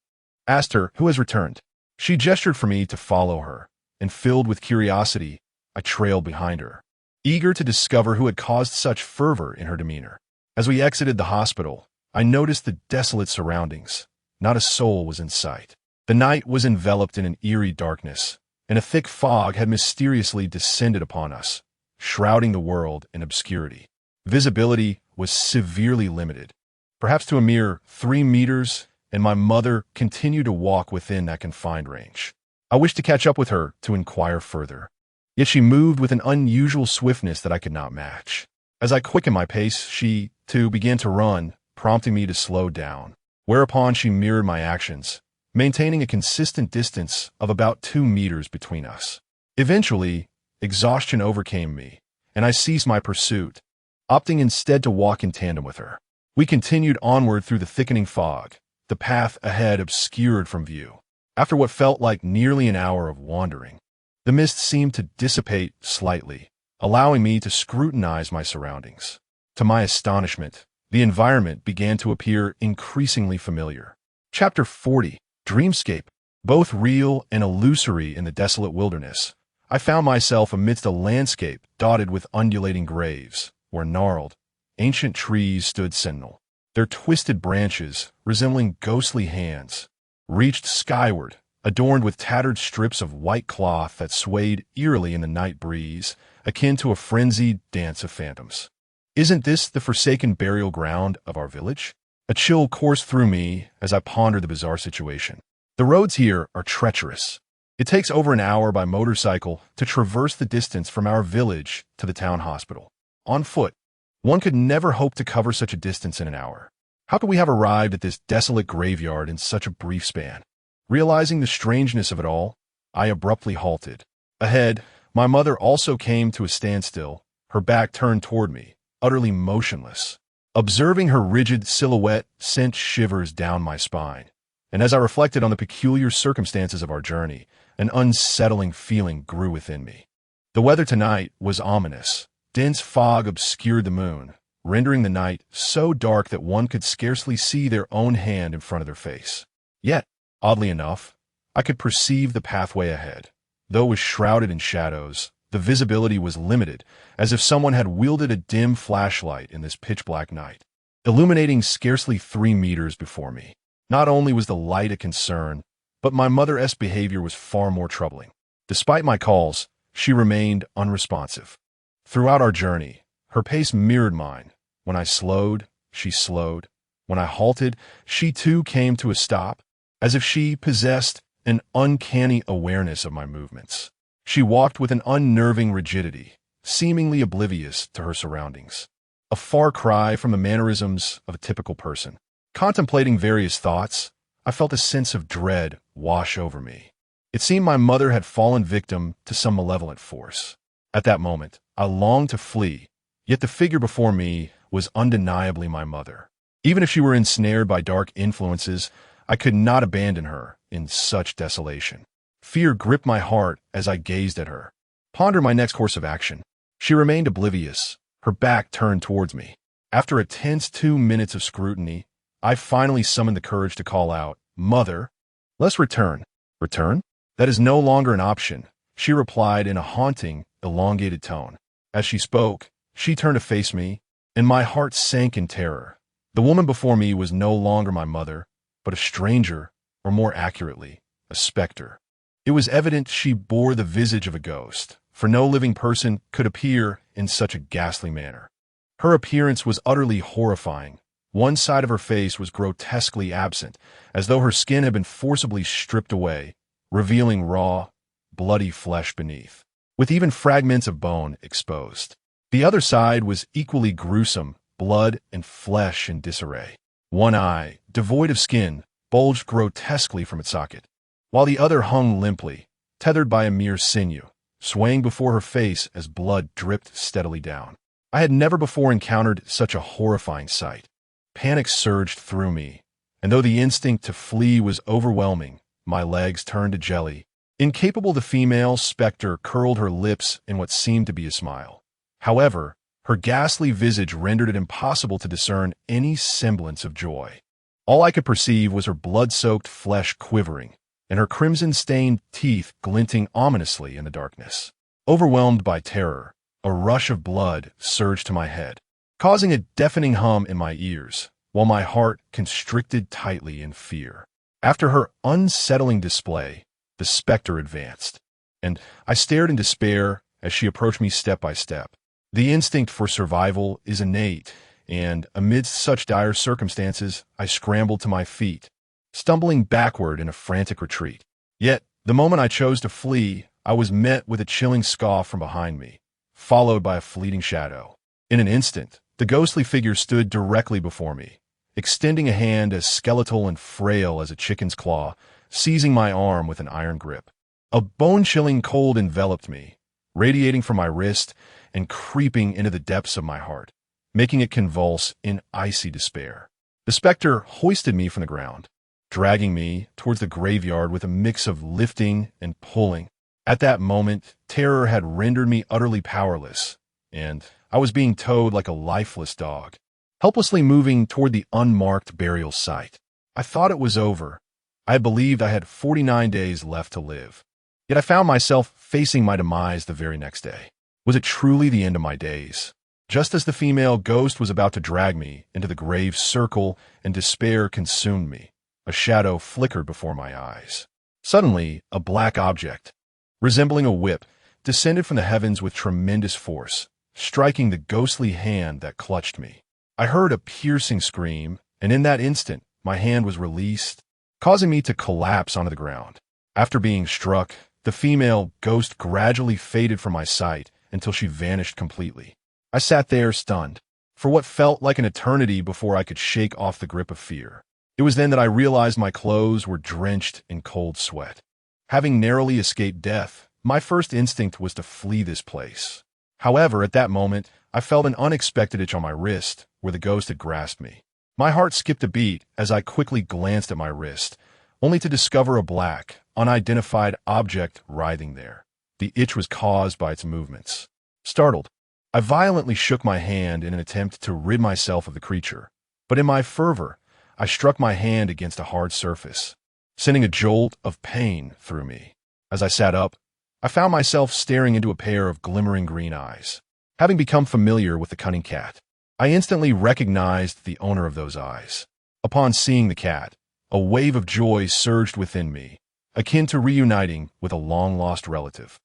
asked her, "Who has returned?" She gestured for me to follow her, and filled with curiosity, I trailed behind her, eager to discover who had caused such fervor in her demeanor. As we exited the hospital, I noticed the desolate surroundings. Not a soul was in sight. The night was enveloped in an eerie darkness, and a thick fog had mysteriously descended upon us, shrouding the world in obscurity. Visibility was severely limited, perhaps to a mere 3 meters, and my mother continued to walk within that confined range. I wished to catch up with her to inquire further, yet she moved with an unusual swiftness that I could not match. As I quickened my pace, she, too, began to run, prompting me to slow down, whereupon she mirrored my actions, maintaining a consistent distance of about 2 meters between us. Eventually, exhaustion overcame me, and I ceased my pursuit, opting instead to walk in tandem with her. We continued onward through the thickening fog, the path ahead obscured from view. After what felt like nearly an hour of wandering, the mist seemed to dissipate slightly, allowing me to scrutinize my surroundings. To my astonishment, the environment began to appear increasingly familiar. Chapter 40, Dreamscape. Both real and illusory in the desolate wilderness, I found myself amidst a landscape dotted with undulating graves, where gnarled, ancient trees stood sentinel. Their twisted branches, resembling ghostly hands, reached skyward, adorned with tattered strips of white cloth that swayed eerily in the night breeze, akin to a frenzied dance of phantoms. Isn't this the forsaken burial ground of our village? A chill coursed through me as I pondered the bizarre situation. The roads here are treacherous. It takes over an hour by motorcycle to traverse the distance from our village to the town hospital. On foot, one could never hope to cover such a distance in an hour. How could we have arrived at this desolate graveyard in such a brief span? Realizing the strangeness of it all, I abruptly halted. Ahead, my mother also came to a standstill, her back turned toward me, utterly motionless. Observing her rigid silhouette sent shivers down my spine, and as I reflected on the peculiar circumstances of our journey, an unsettling feeling grew within me. The weather tonight was ominous. Dense fog obscured the moon, rendering the night so dark that one could scarcely see their own hand in front of their face. Yet, oddly enough, I could perceive the pathway ahead. Though it was shrouded in shadows, the visibility was limited, as if someone had wielded a dim flashlight in this pitch-black night, illuminating scarcely 3 meters before me. Not only was the light a concern, but my mother's behavior was far more troubling. Despite my calls, she remained unresponsive. Throughout our journey, her pace mirrored mine. When I slowed, she slowed. When I halted, she too came to a stop, as if she possessed an uncanny awareness of my movements. She walked with an unnerving rigidity, seemingly oblivious to her surroundings. A far cry from the mannerisms of a typical person. Contemplating various thoughts, I felt a sense of dread wash over me. It seemed my mother had fallen victim to some malevolent force. At that moment, I longed to flee, yet the figure before me was undeniably my mother. Even if she were ensnared by dark influences, I could not abandon her in such desolation. Fear gripped my heart as I gazed at her. Ponder my next course of action. She remained oblivious, her back turned towards me. After a tense 2 minutes of scrutiny, I finally summoned the courage to call out, "Mother, let's return." "Return? That is no longer an option," she replied in a haunting, elongated tone. As she spoke, she turned to face me, and my heart sank in terror. The woman before me was no longer my mother, but a stranger, or more accurately, a specter. It was evident she bore the visage of a ghost, for no living person could appear in such a ghastly manner. Her appearance was utterly horrifying. One side of her face was grotesquely absent, as though her skin had been forcibly stripped away, revealing raw, bloody flesh beneath, with even fragments of bone exposed. The other side was equally gruesome, blood and flesh in disarray. One eye, devoid of skin, bulged grotesquely from its socket, while the other hung limply, tethered by a mere sinew, swaying before her face as blood dripped steadily down. I had never before encountered such a horrifying sight. Panic surged through me, and though the instinct to flee was overwhelming, my legs turned to jelly. Incapable, the female specter curled her lips in what seemed to be a smile. However, her ghastly visage rendered it impossible to discern any semblance of joy. All I could perceive was her blood-soaked flesh quivering, and her crimson-stained teeth glinting ominously in the darkness. Overwhelmed by terror, a rush of blood surged to my head, causing a deafening hum in my ears, while my heart constricted tightly in fear. After her unsettling display, the specter advanced, and I stared in despair as she approached me step by step. The instinct for survival is innate, and amidst such dire circumstances, I scrambled to my feet, stumbling backward in a frantic retreat. Yet, the moment I chose to flee, I was met with a chilling scoff from behind me, followed by a fleeting shadow. In an instant, the ghostly figure stood directly before me, extending a hand as skeletal and frail as a chicken's claw, seizing my arm with an iron grip. A bone-chilling cold enveloped me, radiating from my wrist and creeping into the depths of my heart, making it convulse in icy despair. The specter hoisted me from the ground, dragging me towards the graveyard with a mix of lifting and pulling. At that moment, terror had rendered me utterly powerless, and I was being towed like a lifeless dog, helplessly moving toward the unmarked burial site. I thought it was over. I had believed I had 49 days left to live. Yet I found myself facing my demise the very next day. Was it truly the end of my days? Just as the female ghost was about to drag me into the grave circle and despair consumed me, a shadow flickered before my eyes. Suddenly, a black object, resembling a whip, descended from the heavens with tremendous force, striking the ghostly hand that clutched me. I heard a piercing scream, and in that instant, my hand was released, causing me to collapse onto the ground. After being struck, the female ghost gradually faded from my sight until she vanished completely. I sat there stunned, for what felt like an eternity before I could shake off the grip of fear. It was then that I realized my clothes were drenched in cold sweat. Having narrowly escaped death, my first instinct was to flee this place. However, at that moment, I felt an unexpected itch on my wrist, where the ghost had grasped me. My heart skipped a beat as I quickly glanced at my wrist, only to discover a black, unidentified object writhing there. The itch was caused by its movements. Startled, I violently shook my hand in an attempt to rid myself of the creature, but in my fervor, I struck my hand against a hard surface, sending a jolt of pain through me. As I sat up, I found myself staring into a pair of glimmering green eyes. Having become familiar with the cunning cat, I instantly recognized the owner of those eyes. Upon seeing the cat, a wave of joy surged within me, akin to reuniting with a long-lost relative.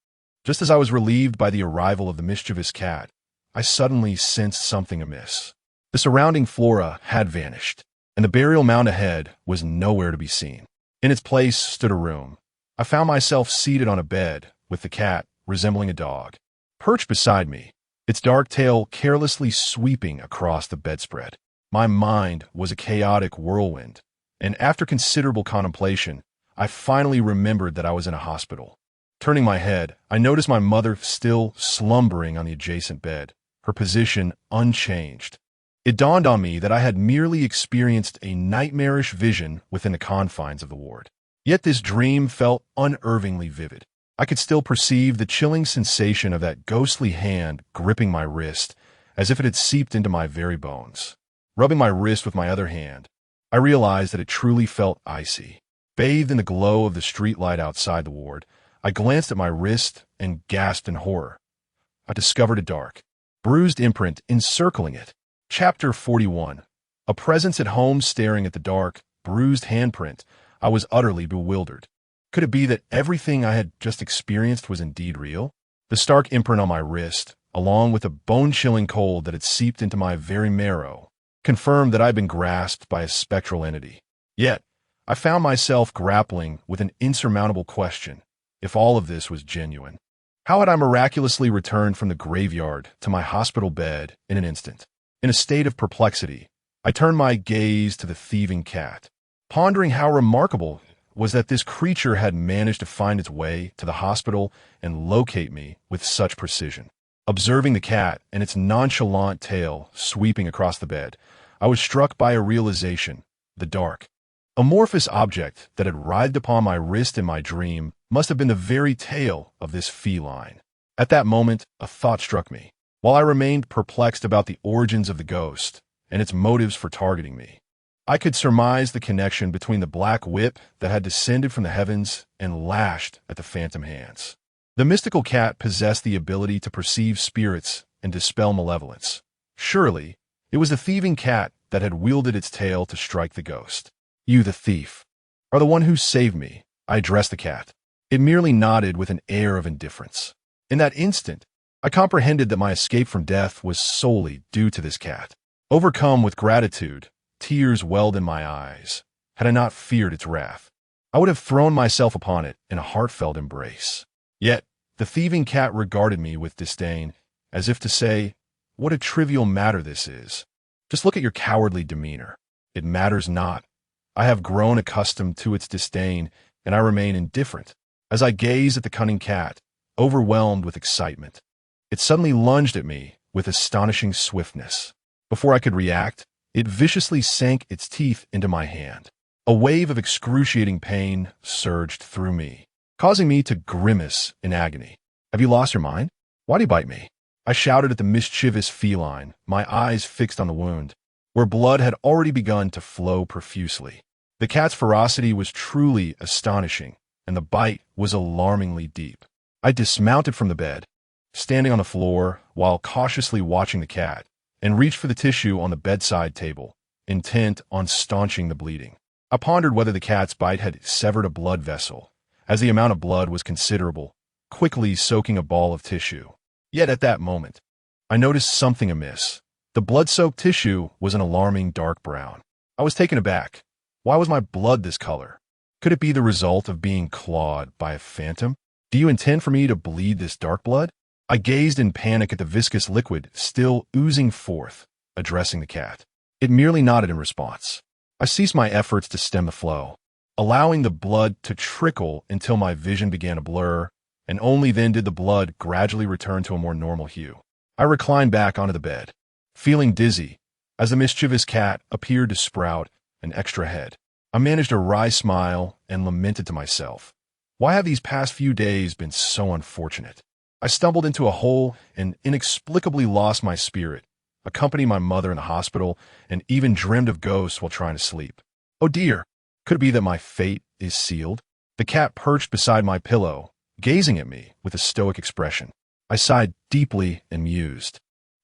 Just as I was relieved by the arrival of the mischievous cat, I suddenly sensed something amiss. The surrounding flora had vanished, and the burial mound ahead was nowhere to be seen. In its place stood a room. I found myself seated on a bed, with the cat, resembling a dog, perched beside me, its dark tail carelessly sweeping across the bedspread. My mind was a chaotic whirlwind, and after considerable contemplation, I finally remembered that I was in a hospital. Turning my head, I noticed my mother still slumbering on the adjacent bed, her position unchanged. It dawned on me that I had merely experienced a nightmarish vision within the confines of the ward. Yet this dream felt unnervingly vivid. I could still perceive the chilling sensation of that ghostly hand gripping my wrist, as if it had seeped into my very bones. Rubbing my wrist with my other hand, I realized that it truly felt icy. Bathed in the glow of the streetlight outside the ward, I glanced at my wrist and gasped in horror. I discovered a dark, bruised imprint encircling it. Chapter 41. A presence at home staring at the dark, bruised handprint. I was utterly bewildered. Could it be that everything I had just experienced was indeed real? The stark imprint on my wrist, along with a bone-chilling cold that had seeped into my very marrow, confirmed that I had been grasped by a spectral entity. Yet, I found myself grappling with an insurmountable question: if all of this was genuine, how had I miraculously returned from the graveyard to my hospital bed in an instant? In a state of perplexity, I turned my gaze to the thieving cat, pondering how remarkable was that this creature had managed to find its way to the hospital and locate me with such precision. Observing the cat and its nonchalant tail sweeping across the bed, I was struck by a realization: the dark, amorphous object that had writhed upon my wrist in my dream must have been the very tail of this feline. At that moment, a thought struck me. While I remained perplexed about the origins of the ghost and its motives for targeting me, I could surmise the connection between the black whip that had descended from the heavens and lashed at the phantom hands. The mystical cat possessed the ability to perceive spirits and dispel malevolence. Surely, it was the thieving cat that had wielded its tail to strike the ghost. "You, the thief, are the one who saved me," I addressed the cat. It merely nodded with an air of indifference. In that instant, I comprehended that my escape from death was solely due to this cat. Overcome with gratitude, tears welled in my eyes. Had I not feared its wrath, I would have thrown myself upon it in a heartfelt embrace. Yet, the thieving cat regarded me with disdain, as if to say, "What a trivial matter this is. Just look at your cowardly demeanor. It matters not." I have grown accustomed to its disdain, and I remain indifferent. As I gaze at the cunning cat, overwhelmed with excitement, it suddenly lunged at me with astonishing swiftness. Before I could react, it viciously sank its teeth into my hand. A wave of excruciating pain surged through me, causing me to grimace in agony. "Have you lost your mind? Why do you bite me?" I shouted at the mischievous feline, my eyes fixed on the wound, where blood had already begun to flow profusely. The cat's ferocity was truly astonishing, and the bite was alarmingly deep. I dismounted from the bed, standing on the floor while cautiously watching the cat, and reached for the tissue on the bedside table, intent on staunching the bleeding. I pondered whether the cat's bite had severed a blood vessel, as the amount of blood was considerable, quickly soaking a ball of tissue. Yet at that moment, I noticed something amiss. The blood-soaked tissue was an alarming dark brown. I was taken aback. Why was my blood this color? Could it be the result of being clawed by a phantom? "Do you intend for me to bleed this dark blood?" I gazed in panic at the viscous liquid still oozing forth, addressing the cat. It merely nodded in response. I ceased my efforts to stem the flow, allowing the blood to trickle until my vision began to blur, and only then did the blood gradually return to a more normal hue. I reclined back onto the bed, feeling dizzy, as the mischievous cat appeared to sprout an extra head. I managed a wry smile and lamented to myself, why have these past few days been so unfortunate? I stumbled into a hole and inexplicably lost my spirit, accompanied my mother in the hospital, and even dreamed of ghosts while trying to sleep. Oh dear, could it be that my fate is sealed? The cat perched beside my pillow, gazing at me with a stoic expression. I sighed deeply and mused.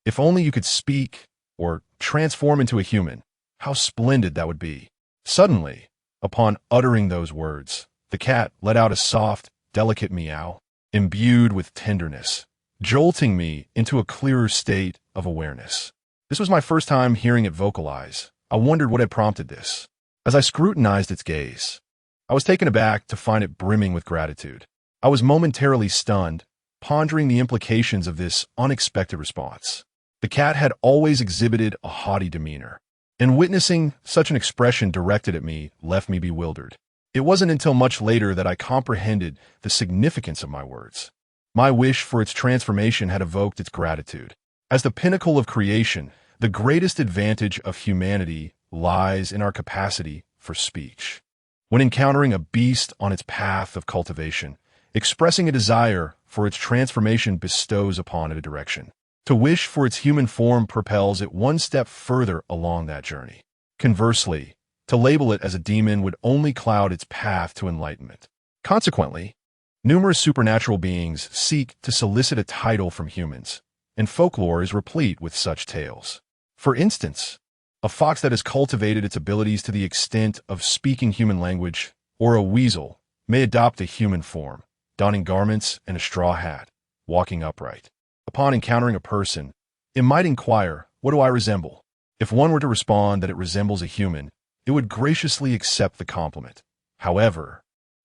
If only you could speak, or transform into a human, how splendid that would be. Suddenly, upon uttering those words, the cat let out a soft, delicate meow, imbued with tenderness, jolting me into a clearer state of awareness. This was my first time hearing it vocalize. I wondered what had prompted this. As I scrutinized its gaze, I was taken aback to find it brimming with gratitude. I was momentarily stunned, pondering the implications of this unexpected response. The cat had always exhibited a haughty demeanor, and witnessing such an expression directed at me left me bewildered. It wasn't until much later that I comprehended the significance of my words. My wish for its transformation had evoked its gratitude. As the pinnacle of creation, the greatest advantage of humanity lies in our capacity for speech. When encountering a beast on its path of cultivation, expressing a desire for its transformation bestows upon it a direction. To wish for its human form propels it one step further along that journey. Conversely, to label it as a demon would only cloud its path to enlightenment. Consequently, numerous supernatural beings seek to solicit a title from humans, and folklore is replete with such tales. For instance, a fox that has cultivated its abilities to the extent of speaking human language, or a weasel, may adopt a human form, donning garments and a straw hat, walking upright. Upon encountering a person, it might inquire, "What do I resemble?" If one were to respond that it resembles a human, it would graciously accept the compliment. However,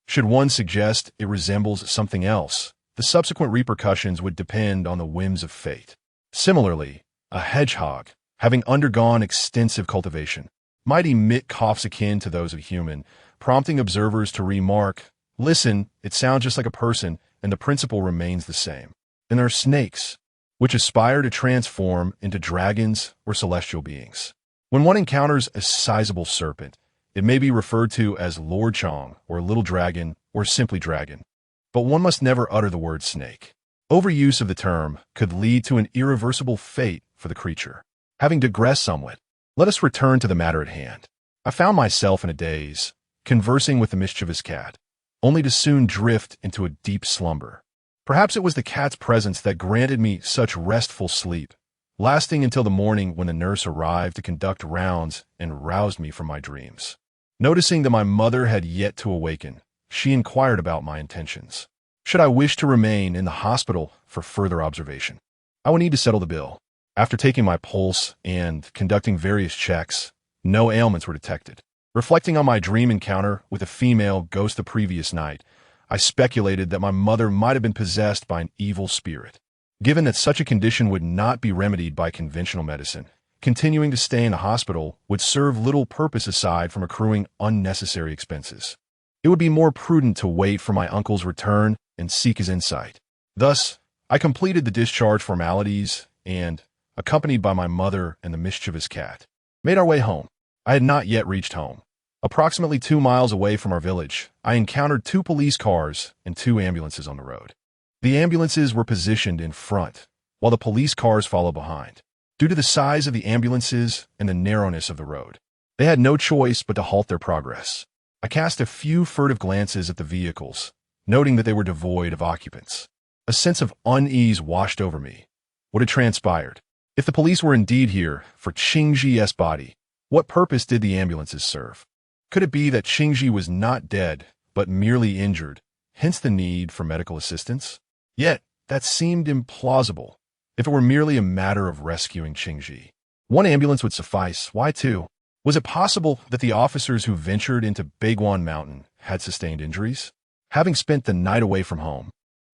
should one suggest it resembles something else, the subsequent repercussions would depend on the whims of fate. Similarly, a hedgehog, having undergone extensive cultivation, might emit coughs akin to those of a human, prompting observers to remark, "Listen, it sounds just like a person, and the principle remains the same." And there are snakes, which aspire to transform into dragons or celestial beings. When one encounters a sizable serpent, it may be referred to as Lord Chong, or Little Dragon, or simply Dragon. But one must never utter the word snake. Overuse of the term could lead to an irreversible fate for the creature. Having digressed somewhat, let us return to the matter at hand. I found myself in a daze, conversing with the mischievous cat, only to soon drift into a deep slumber. Perhaps it was the cat's presence that granted me such restful sleep, lasting until the morning when the nurse arrived to conduct rounds and roused me from my dreams. Noticing that my mother had yet to awaken, she inquired about my intentions. Should I wish to remain in the hospital for further observation? I would need to settle the bill. After taking my pulse and conducting various checks, no ailments were detected. Reflecting on my dream encounter with a female ghost the previous night, I speculated that my mother might have been possessed by an evil spirit. Given that such a condition would not be remedied by conventional medicine, continuing to stay in the hospital would serve little purpose aside from accruing unnecessary expenses. It would be more prudent to wait for my uncle's return and seek his insight. Thus, I completed the discharge formalities and, accompanied by my mother and the mischievous cat, made our way home. I had not yet reached home. Approximately 2 miles away from our village, I encountered 2 police cars and 2 ambulances on the road. The ambulances were positioned in front, while the police cars followed behind. Due to the size of the ambulances and the narrowness of the road, they had no choice but to halt their progress. I cast a few furtive glances at the vehicles, noting that they were devoid of occupants. A sense of unease washed over me. What had transpired? If the police were indeed here for Qingji's body, what purpose did the ambulances serve? Could it be that Qingji was not dead, but merely injured, hence the need for medical assistance? Yet, that seemed implausible. If it were merely a matter of rescuing Qingji, 1 ambulance would suffice. Why 2? Was it possible that the officers who ventured into Baiguan Mountain had sustained injuries? Having spent the night away from home,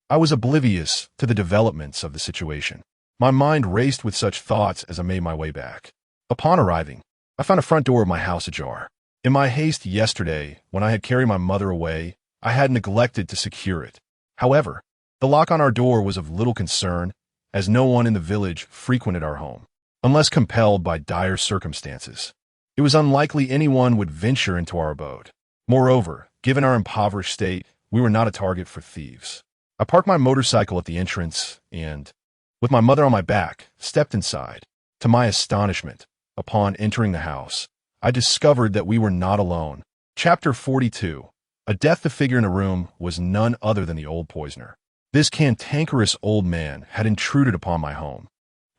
I was oblivious to the developments of the situation. My mind raced with such thoughts as I made my way back. Upon arriving, I found the front door of my house ajar. In my haste yesterday, when I had carried my mother away, I had neglected to secure it. However, the lock on our door was of little concern, as no one in the village frequented our home, unless compelled by dire circumstances. It was unlikely anyone would venture into our abode. Moreover, given our impoverished state, we were not a target for thieves. I parked my motorcycle at the entrance and, with my mother on my back, stepped inside. To my astonishment, upon entering the house, I discovered that we were not alone. Chapter 42. A death the figure in the room was none other than the old poisoner. This cantankerous old man had intruded upon my home,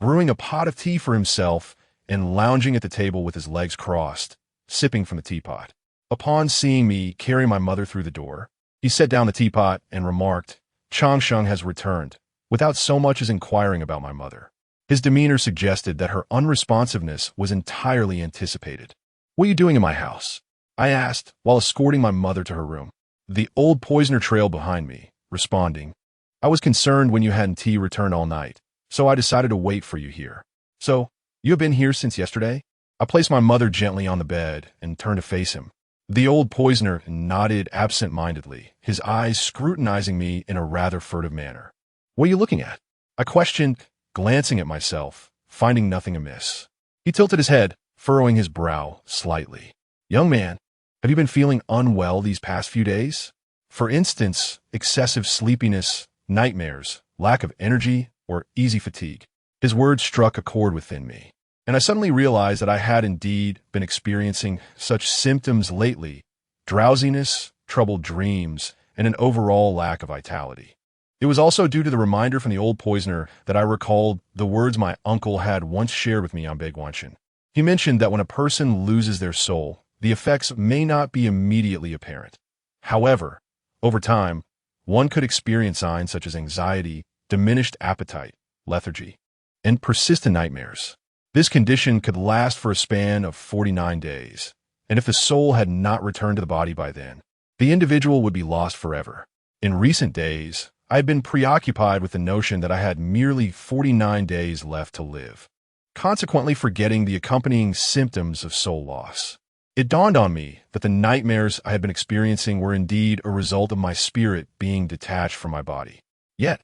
brewing a pot of tea for himself and lounging at the table with his legs crossed, sipping from the teapot. Upon seeing me carry my mother through the door, he set down the teapot and remarked, "Chang Sheng has returned," without so much as inquiring about my mother. His demeanor suggested that her unresponsiveness was entirely anticipated. "What are you doing in my house?" I asked, while escorting my mother to her room. The old poisoner trailed behind me, responding, "I was concerned when you hadn't tea returned all night, so I decided to wait for you here." "So, you have been here since yesterday?" I placed my mother gently on the bed and turned to face him. The old poisoner nodded absent-mindedly, his eyes scrutinizing me in a rather furtive manner. "What are you looking at?" I questioned, glancing at myself, finding nothing amiss. He tilted his head, furrowing his brow slightly. "Young man, have you been feeling unwell these past few days? For instance, excessive sleepiness, nightmares, lack of energy, or easy fatigue?" His words struck a chord within me, and I suddenly realized that I had indeed been experiencing such symptoms lately: drowsiness, troubled dreams, and an overall lack of vitality. It was also due to the reminder from the old poisoner that I recalled the words my uncle had once shared with me on Baguanchin. He mentioned that when a person loses their soul, the effects may not be immediately apparent. However, over time, one could experience signs such as anxiety, diminished appetite, lethargy, and persistent nightmares. This condition could last for a span of 49 days, and if the soul had not returned to the body by then, the individual would be lost forever. In recent days, I had been preoccupied with the notion that I had merely 49 days left to live, consequently forgetting the accompanying symptoms of soul loss. It dawned on me that the nightmares I had been experiencing were indeed a result of my spirit being detached from my body. Yet,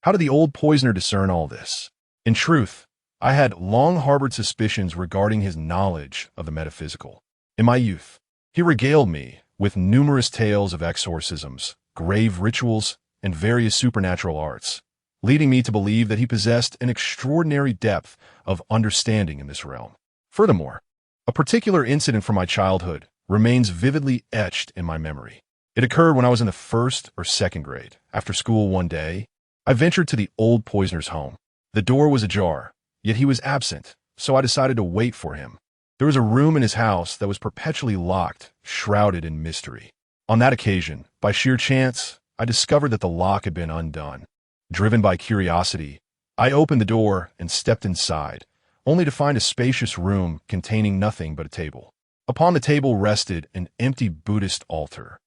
how did the old poisoner discern all this? In truth, I had long harbored suspicions regarding his knowledge of the metaphysical. In my youth, he regaled me with numerous tales of exorcisms, grave rituals, and various supernatural arts, leading me to believe that he possessed an extraordinary depth of understanding in this realm. Furthermore, a particular incident from my childhood remains vividly etched in my memory. It occurred when I was in the 1st or 2nd grade. After school one day, I ventured to the old poisoner's home. The door was ajar, yet he was absent, so I decided to wait for him. There was a room in his house that was perpetually locked, shrouded in mystery. On that occasion, by sheer chance, I discovered that the lock had been undone. Driven by curiosity, I opened the door and stepped inside, only to find a spacious room containing nothing but a table. Upon the table rested an empty Buddhist altar,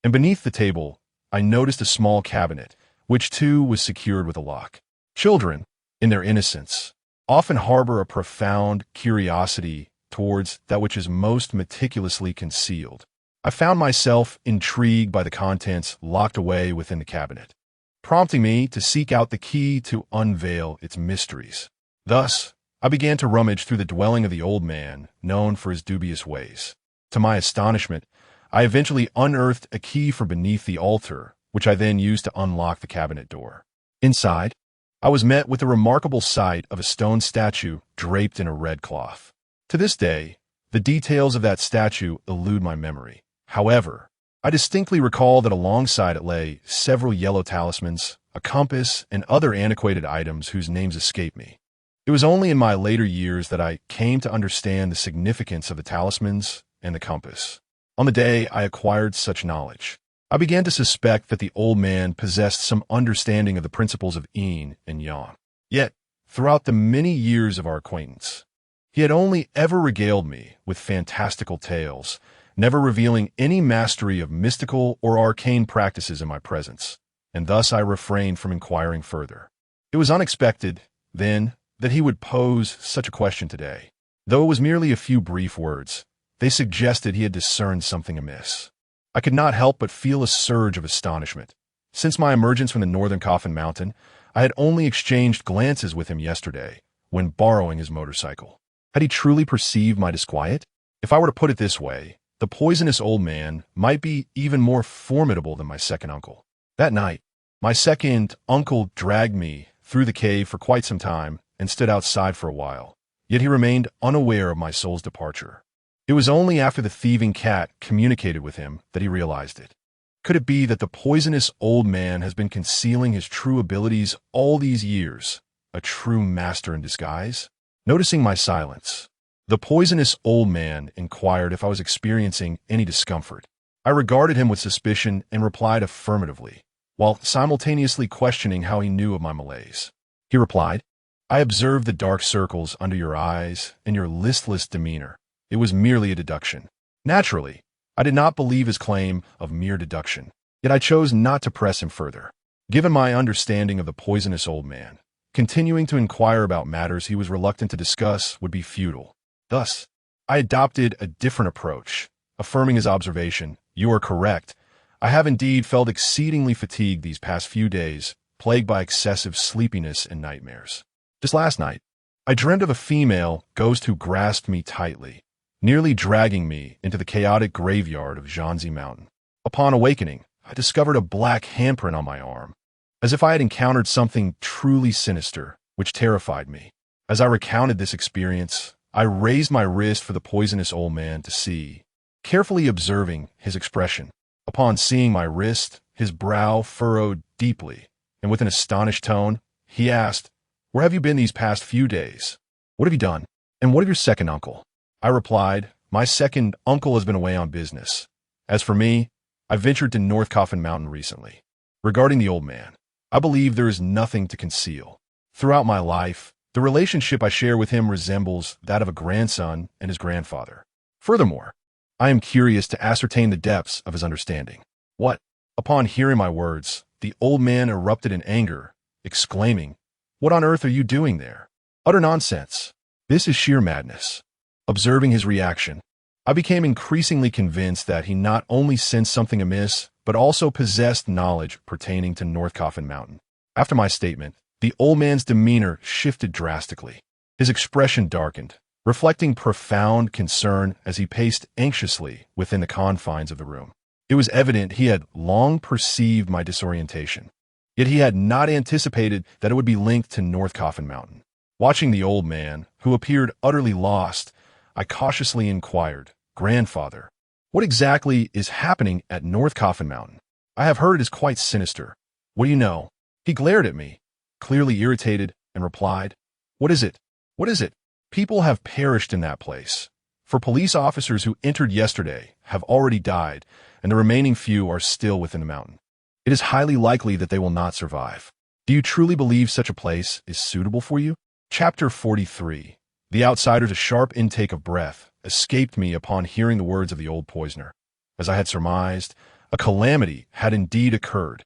and beneath the table, I noticed a small cabinet, which too was secured with a lock. Children, in their innocence, often harbor a profound curiosity towards that which is most meticulously concealed. I found myself intrigued by the contents locked away within the cabinet, prompting me to seek out the key to unveil its mysteries. Thus, I began to rummage through the dwelling of the old man, known for his dubious ways. To my astonishment, I eventually unearthed a key from beneath the altar, which I then used to unlock the cabinet door. Inside, I was met with the remarkable sight of a stone statue draped in a red cloth. To this day, the details of that statue elude my memory. However, I distinctly recall that alongside it lay several yellow talismans, a compass, and other antiquated items whose names escape me. It was only in my later years that I came to understand the significance of the talismans and the compass. On the day I acquired such knowledge, I began to suspect that the old man possessed some understanding of the principles of yin and yang. Yet, throughout the many years of our acquaintance, he had only ever regaled me with fantastical tales, never revealing any mastery of mystical or arcane practices in my presence, and thus I refrained from inquiring further. It was unexpected, then, that he would pose such a question today. Though it was merely a few brief words, they suggested he had discerned something amiss. I could not help but feel a surge of astonishment. Since my emergence from the northern Coffin Mountain, I had only exchanged glances with him yesterday, when borrowing his motorcycle. Had he truly perceived my disquiet? If I were to put it this way, the poisonous old man might be even more formidable than my second uncle. That night, my second uncle dragged me through the cave for quite some time and stood outside for a while, yet he remained unaware of my soul's departure. It was only after the thieving cat communicated with him that he realized it. Could it be that the poisonous old man has been concealing his true abilities all these years, a true master in disguise? Noticing my silence, the poisonous old man inquired if I was experiencing any discomfort. I regarded him with suspicion and replied affirmatively, while simultaneously questioning how he knew of my malaise. He replied, "I observed the dark circles under your eyes and your listless demeanor. It was merely a deduction." Naturally, I did not believe his claim of mere deduction, yet I chose not to press him further. Given my understanding of the poisonous old man, continuing to inquire about matters he was reluctant to discuss would be futile. Thus, I adopted a different approach, affirming his observation, "You are correct. I have indeed felt exceedingly fatigued these past few days, plagued by excessive sleepiness and nightmares. Just last night, I dreamed of a female ghost who grasped me tightly, nearly dragging me into the chaotic graveyard of Zhanzi Mountain. Upon awakening, I discovered a black handprint on my arm, as if I had encountered something truly sinister, which terrified me. As I recounted this experience, I raised my wrist for the poisonous old man to see, carefully observing his expression. Upon seeing my wrist, his brow furrowed deeply, and with an astonished tone, he asked, "Where have you been these past few days? What have you done? And what of your second uncle?" I replied, "My second uncle has been away on business. As for me, I ventured to North Coffin Mountain recently. Regarding the old man, I believe there is nothing to conceal. Throughout my life, the relationship I share with him resembles that of a grandson and his grandfather. Furthermore, I am curious to ascertain the depths of his understanding." "What?" Upon hearing my words, the old man erupted in anger, exclaiming, "What on earth are you doing there? Utter nonsense. This is sheer madness." Observing his reaction, I became increasingly convinced that he not only sensed something amiss, but also possessed knowledge pertaining to North Coffin Mountain. After my statement, the old man's demeanor shifted drastically. His expression darkened, reflecting profound concern as he paced anxiously within the confines of the room. It was evident he had long perceived my disorientation, yet he had not anticipated that it would be linked to North Coffin Mountain. Watching the old man, who appeared utterly lost, I cautiously inquired, "Grandfather, what exactly is happening at North Coffin Mountain? I have heard it is quite sinister. What do you know?" He glared at me, clearly irritated, and replied, "What is it? What is it? People have perished in that place. For police officers who entered yesterday have already died, and the remaining few are still within the mountain. It is highly likely that they will not survive. Do you truly believe such a place is suitable for you?" Chapter 43. The outsider's sharp intake of breath escaped me upon hearing the words of the old poisoner. As I had surmised, a calamity had indeed occurred.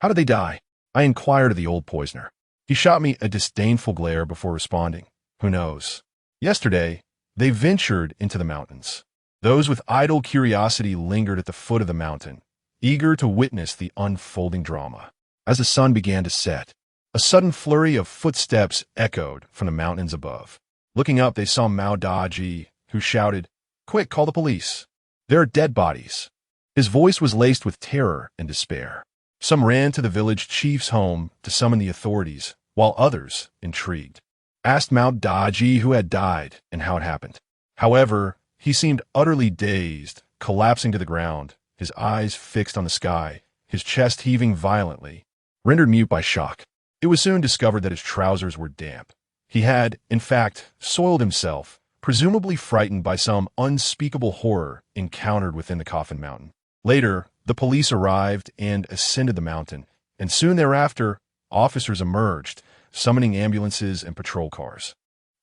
"How did they die?" I inquired of the old poisoner. He shot me a disdainful glare before responding, "Who knows? Yesterday, they ventured into the mountains. Those with idle curiosity lingered at the foot of the mountain, eager to witness the unfolding drama. As the sun began to set, a sudden flurry of footsteps echoed from the mountains above. Looking up, they saw Mao Daji, who shouted, "Quick, call the police. There are dead bodies." His voice was laced with terror and despair. Some ran to the village chief's home to summon the authorities, while others, intrigued, asked Mao Daji who had died and how it happened. However, he seemed utterly dazed, collapsing to the ground, his eyes fixed on the sky, his chest heaving violently, rendered mute by shock. It was soon discovered that his trousers were damp. He had, in fact, soiled himself, presumably frightened by some unspeakable horror encountered within the Coffin Mountain. Later, the police arrived and ascended the mountain, and soon thereafter, officers emerged, summoning ambulances and patrol cars.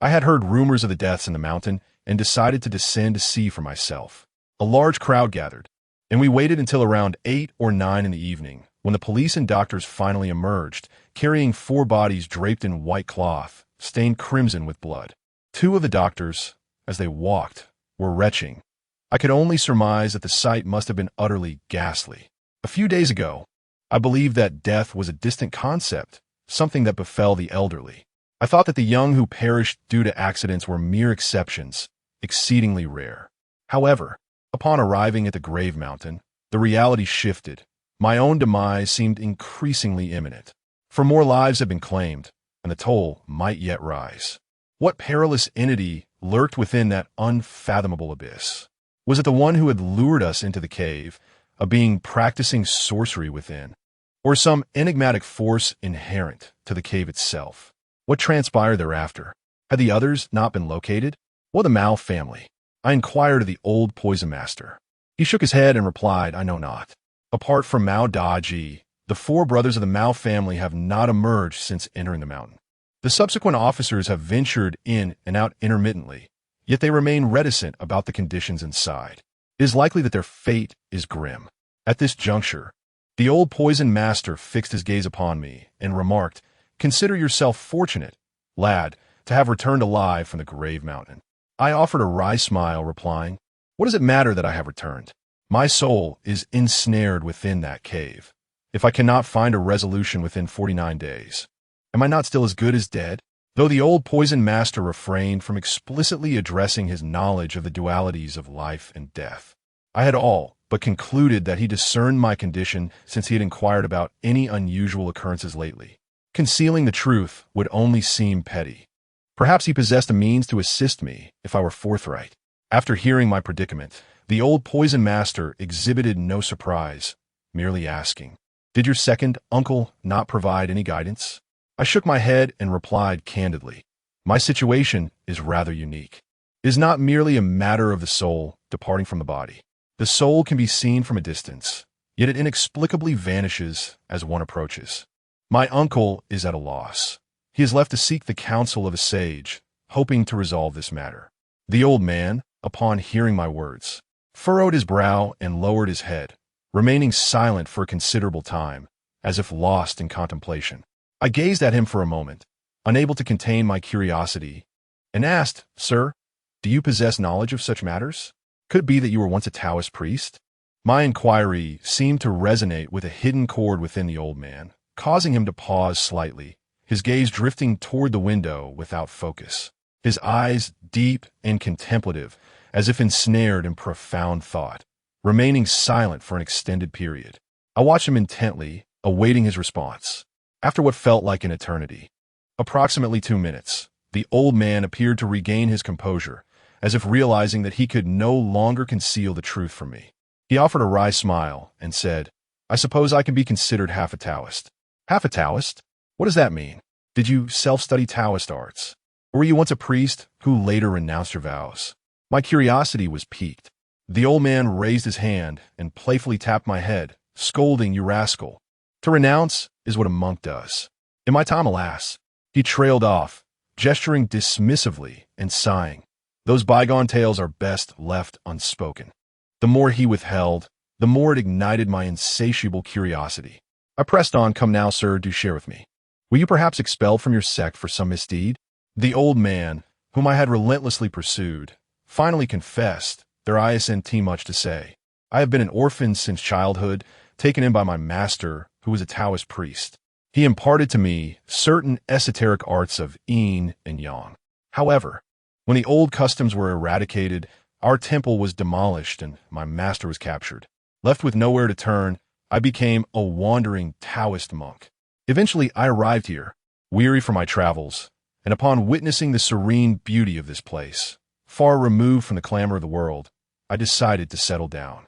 I had heard rumors of the deaths in the mountain and decided to descend to see for myself. A large crowd gathered, and we waited until around 8 or 9 in the evening, when the police and doctors finally emerged, carrying 4 bodies draped in white cloth, stained crimson with blood. 2 of the doctors, as they walked, were retching. I could only surmise that the sight must have been utterly ghastly. A few days ago, I believed that death was a distant concept, something that befell the elderly. I thought that the young who perished due to accidents were mere exceptions, exceedingly rare. However, upon arriving at the grave mountain, the reality shifted. My own demise seemed increasingly imminent. For more lives had been claimed, and the toll might yet rise. What perilous entity lurked within that unfathomable abyss? Was it the one who had lured us into the cave, a being practicing sorcery within, or some enigmatic force inherent to the cave itself? What transpired thereafter? Had the others not been located? What of the Mao family? I inquired of the old poison master. He shook his head and replied, "I know not. Apart from Mao Daji, the four brothers of the Mao family have not emerged since entering the mountain. The subsequent officers have ventured in and out intermittently, yet they remain reticent about the conditions inside. It is likely that their fate is grim." At this juncture, the old poison master fixed his gaze upon me and remarked, "Consider yourself fortunate, lad, to have returned alive from the grave mountain." I offered a wry smile, replying, "What does it matter that I have returned? My soul is ensnared within that cave. If I cannot find a resolution within 49 days, am I not still as good as dead?" Though the old poison master refrained from explicitly addressing his knowledge of the dualities of life and death, I had all but concluded that he discerned my condition since he had inquired about any unusual occurrences lately. Concealing the truth would only seem petty. Perhaps he possessed a means to assist me if I were forthright. After hearing my predicament, the old poison master exhibited no surprise, merely asking, "Did your second uncle not provide any guidance?" I shook my head and replied candidly, "My situation is rather unique. It is not merely a matter of the soul departing from the body. The soul can be seen from a distance, yet it inexplicably vanishes as one approaches. My uncle is at a loss. He is left to seek the counsel of a sage, hoping to resolve this matter." The old man, upon hearing my words, furrowed his brow and lowered his head, remaining silent for a considerable time, as if lost in contemplation. I gazed at him for a moment, unable to contain my curiosity, and asked, "Sir, do you possess knowledge of such matters? Could it be that you were once a Taoist priest?" My inquiry seemed to resonate with a hidden chord within the old man, causing him to pause slightly, his gaze drifting toward the window without focus, his eyes deep and contemplative, as if ensnared in profound thought, remaining silent for an extended period. I watched him intently, awaiting his response. After what felt like an eternity, approximately 2 minutes, the old man appeared to regain his composure, as if realizing that he could no longer conceal the truth from me. He offered a wry smile and said, "I suppose I can be considered half a Taoist." "Half a Taoist? What does that mean? Did you self-study Taoist arts? Or were you once a priest who later renounced your vows?" My curiosity was piqued. The old man raised his hand and playfully tapped my head, scolding, "You rascal. To renounce is what a monk does. In my time, alas." He trailed off, gesturing dismissively and sighing. Those bygone tales are best left unspoken. The more he withheld, the more it ignited my insatiable curiosity. I pressed on, "Come now, sir, do share with me. Were you perhaps expelled from your sect for some misdeed?" The old man, whom I had relentlessly pursued, finally confessed, "There isn't much to say. I have been an orphan since childhood, taken in by my master, who was a Taoist priest. He imparted to me certain esoteric arts of yin and yang. However, when the old customs were eradicated, our temple was demolished and my master was captured. Left with nowhere to turn, I became a wandering Taoist monk. Eventually, I arrived here, weary from my travels, and upon witnessing the serene beauty of this place, far removed from the clamor of the world, I decided to settle down."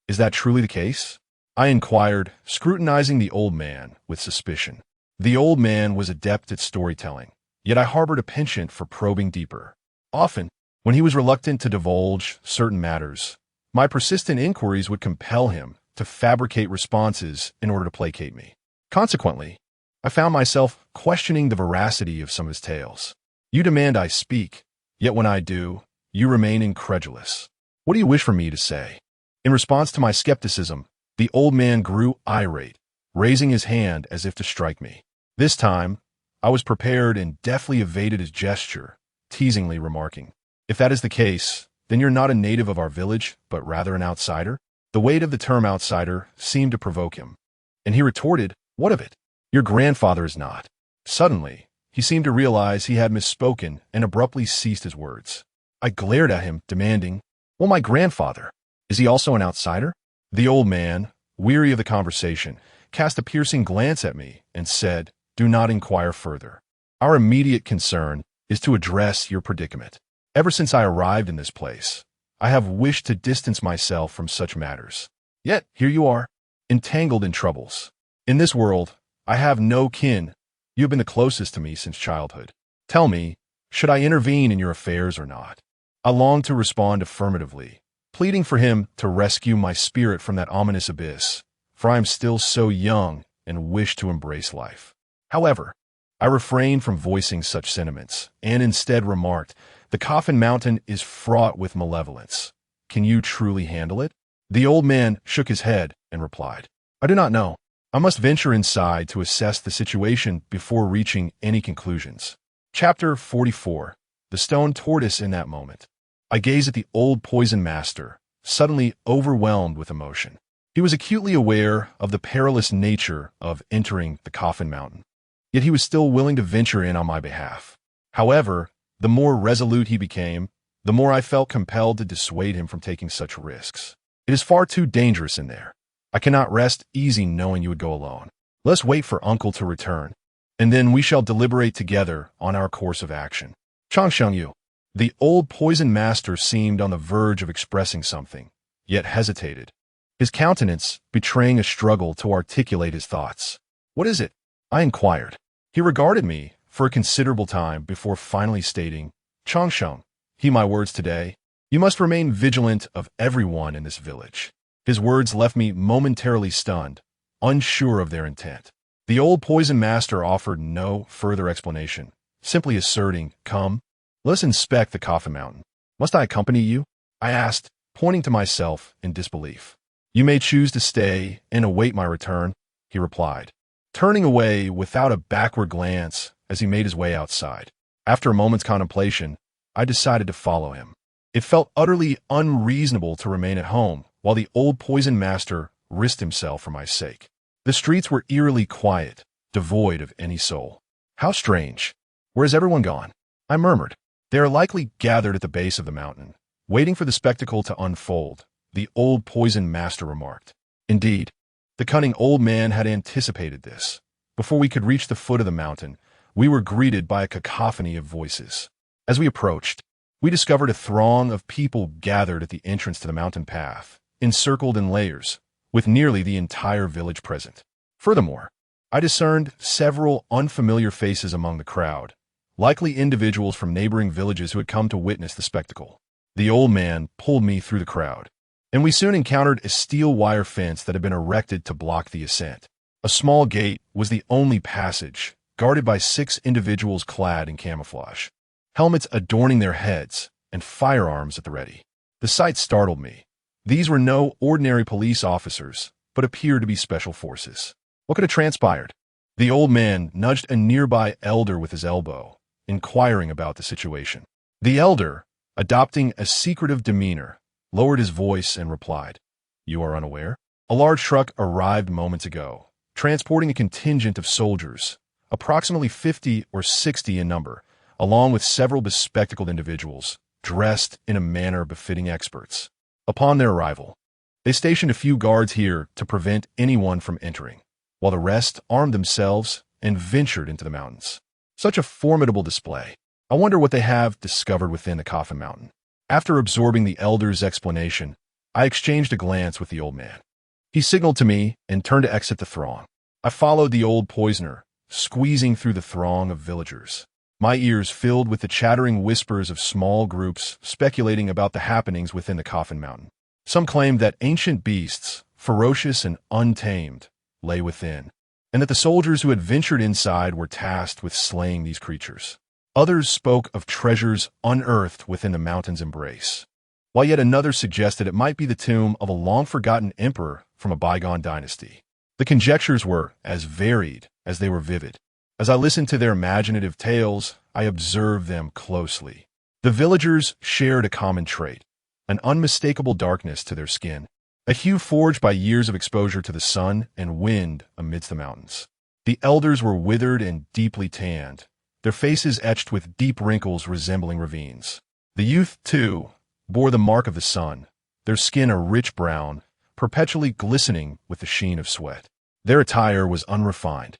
"Is that truly the case?" I inquired, scrutinizing the old man with suspicion. The old man was adept at storytelling, yet I harbored a penchant for probing deeper. Often, when he was reluctant to divulge certain matters, my persistent inquiries would compel him to fabricate responses in order to placate me. Consequently, I found myself questioning the veracity of some of his tales. "You demand I speak, yet when I do, you remain incredulous. What do you wish for me to say?" In response to my skepticism, the old man grew irate, raising his hand as if to strike me. This time, I was prepared and deftly evaded his gesture, teasingly remarking, If that is the case, then you're not a native of our village, but rather an outsider? The weight of the term outsider seemed to provoke him, and he retorted, "What of it? Your grandfather is not." Suddenly, he seemed to realize he had misspoken and abruptly ceased his words. I glared at him, demanding, "Well, my grandfather, is he also an outsider?" The old man, weary of the conversation, cast a piercing glance at me and said, "Do not inquire further. Our immediate concern is to address your predicament. Ever since I arrived in this place, I have wished to distance myself from such matters. Yet here you are, entangled in troubles. In this world, I have no kin. You have been the closest to me since childhood. Tell me, should I intervene in your affairs or not?" I longed to respond affirmatively, pleading for him to rescue my spirit from that ominous abyss, for I am still so young and wish to embrace life. However, I refrained from voicing such sentiments, and instead remarked, "The Coffin Mountain is fraught with malevolence. Can you truly handle it?" The old man shook his head and replied, "I do not know. I must venture inside to assess the situation before reaching any conclusions." Chapter 44. The Stone Tortoise. In that moment, I gazed at the old poison master, suddenly overwhelmed with emotion. He was acutely aware of the perilous nature of entering the Coffin Mountain, yet he was still willing to venture in on my behalf. However, the more resolute he became, the more I felt compelled to dissuade him from taking such risks. "It is far too dangerous in there. I cannot rest easy knowing you would go alone. Let's wait for Uncle to return, and then we shall deliberate together on our course of action." Changshengyu. The old poison master seemed on the verge of expressing something, yet hesitated, his countenance betraying a struggle to articulate his thoughts. "What is it?" I inquired. He regarded me for a considerable time before finally stating, "Changsheng, heed my words today. You must remain vigilant of everyone in this village." His words left me momentarily stunned, unsure of their intent. The old poison master offered no further explanation, simply asserting, "Come, let us inspect the Coffin Mountain." "Must I accompany you?" I asked, pointing to myself in disbelief. "You may choose to stay and await my return," he replied, turning away without a backward glance as he made his way outside. After a moment's contemplation, I decided to follow him. It felt utterly unreasonable to remain at home while the old poison master risked himself for my sake. The streets were eerily quiet, devoid of any soul. "How strange. Where has everyone gone?" I murmured. "They are likely gathered at the base of the mountain, waiting for the spectacle to unfold," the old poison master remarked. Indeed, the cunning old man had anticipated this. Before we could reach the foot of the mountain, we were greeted by a cacophony of voices. As we approached, we discovered a throng of people gathered at the entrance to the mountain path, encircled in layers, with nearly the entire village present. Furthermore, I discerned several unfamiliar faces among the crowd, likely individuals from neighboring villages who had come to witness the spectacle. The old man pulled me through the crowd, and we soon encountered a steel wire fence that had been erected to block the ascent. A small gate was the only passage, guarded by 6 individuals clad in camouflage, helmets adorning their heads, and firearms at the ready. The sight startled me. These were no ordinary police officers, but appeared to be special forces. What could have transpired? The old man nudged a nearby elder with his elbow, inquiring about the situation. The elder, adopting a secretive demeanor, lowered his voice and replied, "You are unaware? A large truck arrived moments ago, transporting a contingent of soldiers, approximately 50 or 60 in number, along with several bespectacled individuals, dressed in a manner befitting experts. Upon their arrival, they stationed a few guards here to prevent anyone from entering, while the rest armed themselves and ventured into the mountains." Such a formidable display. I wonder what they have discovered within the Coffin Mountain. After absorbing the elder's explanation, I exchanged a glance with the old man. He signaled to me and turned to exit the throng. I followed the old poisoner, squeezing through the throng of villagers, my ears filled with the chattering whispers of small groups speculating about the happenings within the Coffin Mountain. Some claimed that ancient beasts, ferocious and untamed, lay within, and that the soldiers who had ventured inside were tasked with slaying these creatures. Others spoke of treasures unearthed within the mountain's embrace, while yet another suggested it might be the tomb of a long-forgotten emperor from a bygone dynasty. The conjectures were as varied as they were vivid. As I listened to their imaginative tales, I observed them closely. The villagers shared a common trait, an unmistakable darkness to their skin, a hue forged by years of exposure to the sun and wind amidst the mountains. The elders were withered and deeply tanned, their faces etched with deep wrinkles resembling ravines. The youth, too, bore the mark of the sun, their skin a rich brown, perpetually glistening with the sheen of sweat. Their attire was unrefined.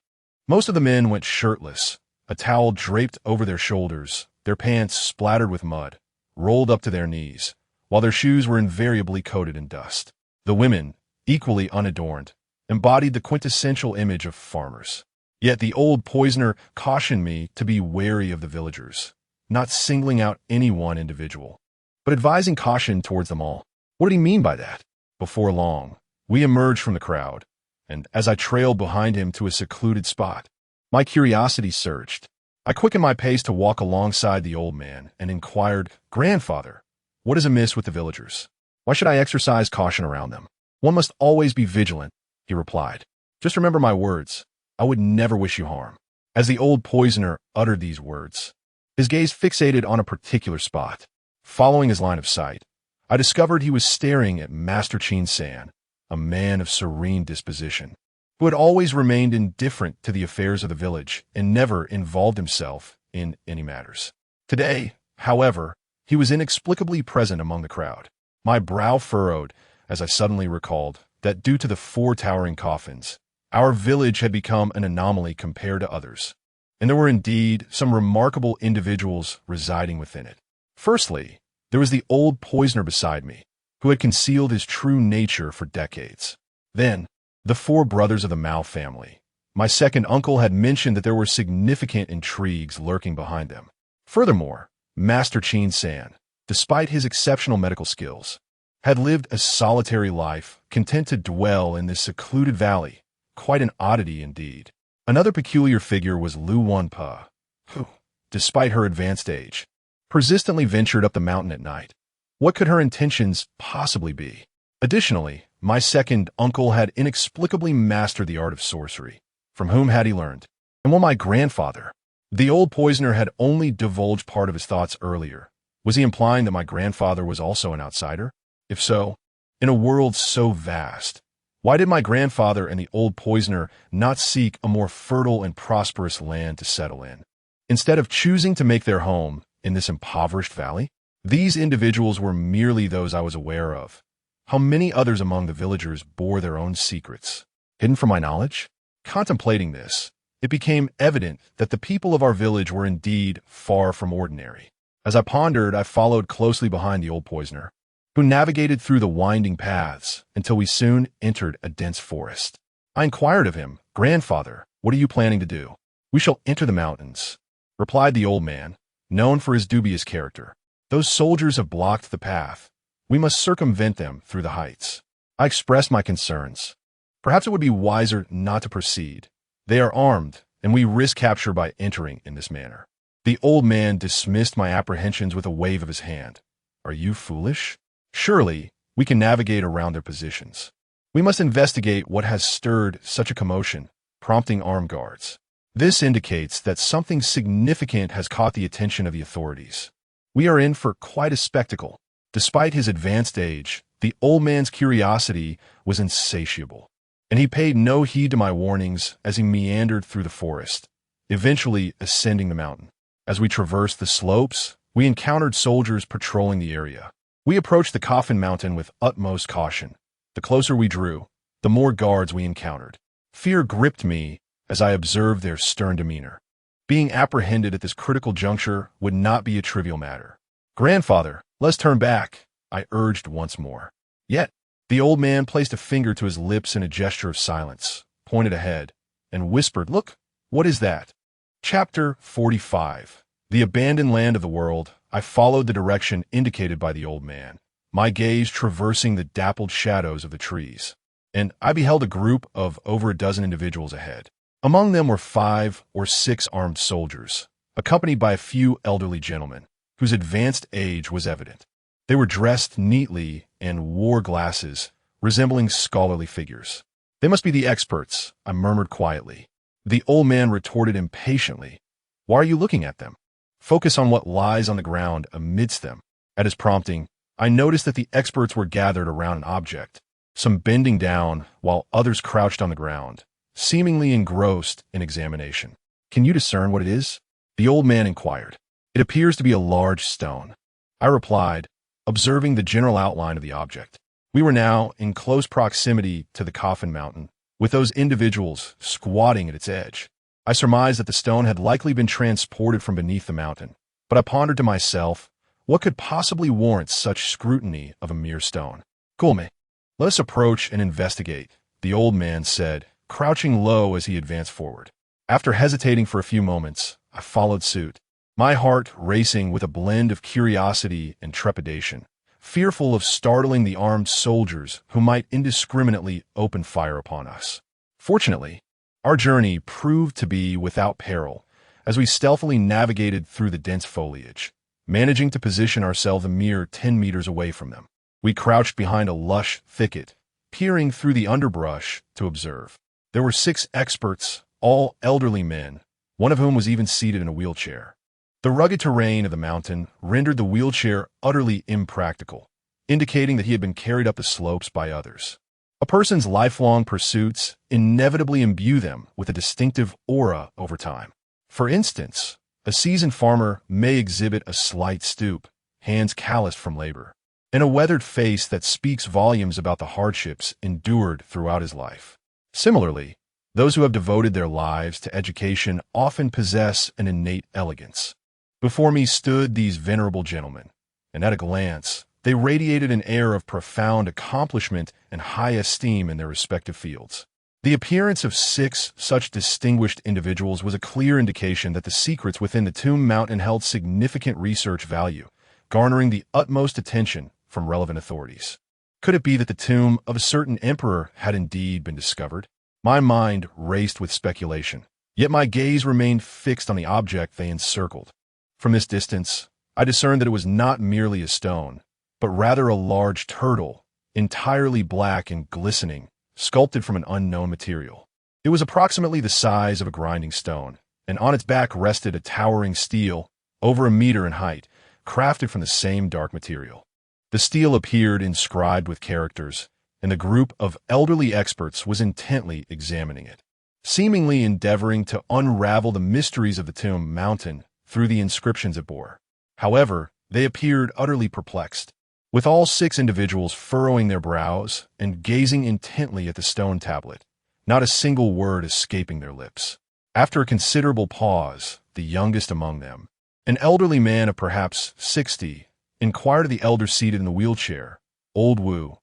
Most of the men went shirtless, a towel draped over their shoulders, their pants splattered with mud, rolled up to their knees, while their shoes were invariably coated in dust. The women, equally unadorned, embodied the quintessential image of farmers. Yet the old poisoner cautioned me to be wary of the villagers, not singling out any one individual, but advising caution towards them all. What did he mean by that? Before long, we emerged from the crowd, and as I trailed behind him to a secluded spot, my curiosity surged. I quickened my pace to walk alongside the old man and inquired, "Grandfather, what is amiss with the villagers? Why should I exercise caution around them?" "One must always be vigilant," he replied. "Just remember my words. I would never wish you harm." As the old poisoner uttered these words, his gaze fixated on a particular spot. Following his line of sight, I discovered he was staring at Master Chin San, a man of serene disposition, who had always remained indifferent to the affairs of the village and never involved himself in any matters. Today, however, he was inexplicably present among the crowd. My brow furrowed as I suddenly recalled that due to the 4 towering coffins, our village had become an anomaly compared to others, and there were indeed some remarkable individuals residing within it. Firstly, there was the old poisoner beside me, who had concealed his true nature for decades. Then, the 4 brothers of the Mao family. My second uncle had mentioned that there were significant intrigues lurking behind them. Furthermore, Master Chin San, despite his exceptional medical skills, had lived a solitary life, content to dwell in this secluded valley, quite an oddity indeed. Another peculiar figure was Lu Wunpa, who, despite her advanced age, persistently ventured up the mountain at night. What could her intentions possibly be? Additionally, my second uncle had inexplicably mastered the art of sorcery. From whom had he learned? And while my grandfather, the old poisoner, had only divulged part of his thoughts earlier, was he implying that my grandfather was also an outsider? If so, in a world so vast, why did my grandfather and the old poisoner not seek a more fertile and prosperous land to settle in, instead of choosing to make their home in this impoverished valley? These individuals were merely those I was aware of. How many others among the villagers bore their own secrets, hidden from my knowledge? Contemplating this, it became evident that the people of our village were indeed far from ordinary. As I pondered, I followed closely behind the old poisoner, who navigated through the winding paths until we soon entered a dense forest. I inquired of him, "Grandfather, what are you planning to do?" "We shall enter the mountains," replied the old man, known for his dubious character. "Those soldiers have blocked the path. We must circumvent them through the heights." I expressed my concerns. Perhaps it would be wiser not to proceed. They are armed, and we risk capture by entering in this manner. The old man dismissed my apprehensions with a wave of his hand. "Are you foolish? Surely we can navigate around their positions. We must investigate what has stirred such a commotion, prompting armed guards. This indicates that something significant has caught the attention of the authorities. We are in for quite a spectacle." Despite his advanced age, the old man's curiosity was insatiable, and he paid no heed to my warnings as he meandered through the forest, eventually ascending the mountain. As we traversed the slopes, we encountered soldiers patrolling the area. We approached the Coffin Mountain with utmost caution. The closer we drew, the more guards we encountered. Fear gripped me as I observed their stern demeanor. Being apprehended at this critical juncture would not be a trivial matter. "Grandfather, let's turn back," I urged once more. Yet, the old man placed a finger to his lips in a gesture of silence, pointed ahead, and whispered, "Look, what is that?" Chapter 45. The abandoned land of the world. I followed the direction indicated by the old man, my gaze traversing the dappled shadows of the trees, and I beheld a group of over a dozen individuals ahead. Among them were 5 or 6 armed soldiers, accompanied by a few elderly gentlemen, whose advanced age was evident. They were dressed neatly and wore glasses, resembling scholarly figures. "They must be the experts," I murmured quietly. The old man retorted impatiently, "Why are you looking at them?" Focus on what lies on the ground amidst them. At his prompting, I noticed that the experts were gathered around an object, some bending down while others crouched on the ground, seemingly engrossed in examination. Can you discern what it is? The old man inquired. It appears to be a large stone, I replied, observing the general outline of the object. We were now in close proximity to the coffin mountain, with those individuals squatting at its edge. I surmised that the stone had likely been transported from beneath the mountain, but I pondered to myself, what could possibly warrant such scrutiny of a mere stone? Gulme, let us approach and investigate, the old man said, crouching low as he advanced forward. After hesitating for a few moments, I followed suit, my heart racing with a blend of curiosity and trepidation, fearful of startling the armed soldiers who might indiscriminately open fire upon us. Fortunately, our journey proved to be without peril as we stealthily navigated through the dense foliage, managing to position ourselves a mere 10 meters away from them. We crouched behind a lush thicket, peering through the underbrush to observe. There were 6 experts, all elderly men, one of whom was even seated in a wheelchair. The rugged terrain of the mountain rendered the wheelchair utterly impractical, indicating that he had been carried up the slopes by others. A person's lifelong pursuits inevitably imbue them with a distinctive aura over time. For instance, a seasoned farmer may exhibit a slight stoop, hands calloused from labor, and a weathered face that speaks volumes about the hardships endured throughout his life. Similarly, those who have devoted their lives to education often possess an innate elegance. Before me stood these venerable gentlemen, and at a glance, they radiated an air of profound accomplishment and high esteem in their respective fields. The appearance of 6 such distinguished individuals was a clear indication that the secrets within the tomb mountain held significant research value, garnering the utmost attention from relevant authorities. Could it be that the tomb of a certain emperor had indeed been discovered? My mind raced with speculation, yet my gaze remained fixed on the object they encircled. From this distance, I discerned that it was not merely a stone, but rather a large turtle, entirely black and glistening, sculpted from an unknown material. It was approximately the size of a grinding stone, and on its back rested a towering stele, over a meter in height, crafted from the same dark material. The stele appeared inscribed with characters, and the group of elderly experts was intently examining it, seemingly endeavoring to unravel the mysteries of the tomb mountain through the inscriptions it bore. However, they appeared utterly perplexed, with all 6 individuals furrowing their brows and gazing intently at the stone tablet, not a single word escaping their lips. After a considerable pause, the youngest among them, an elderly man of perhaps 60, inquired of the elder seated in the wheelchair, Old Wu,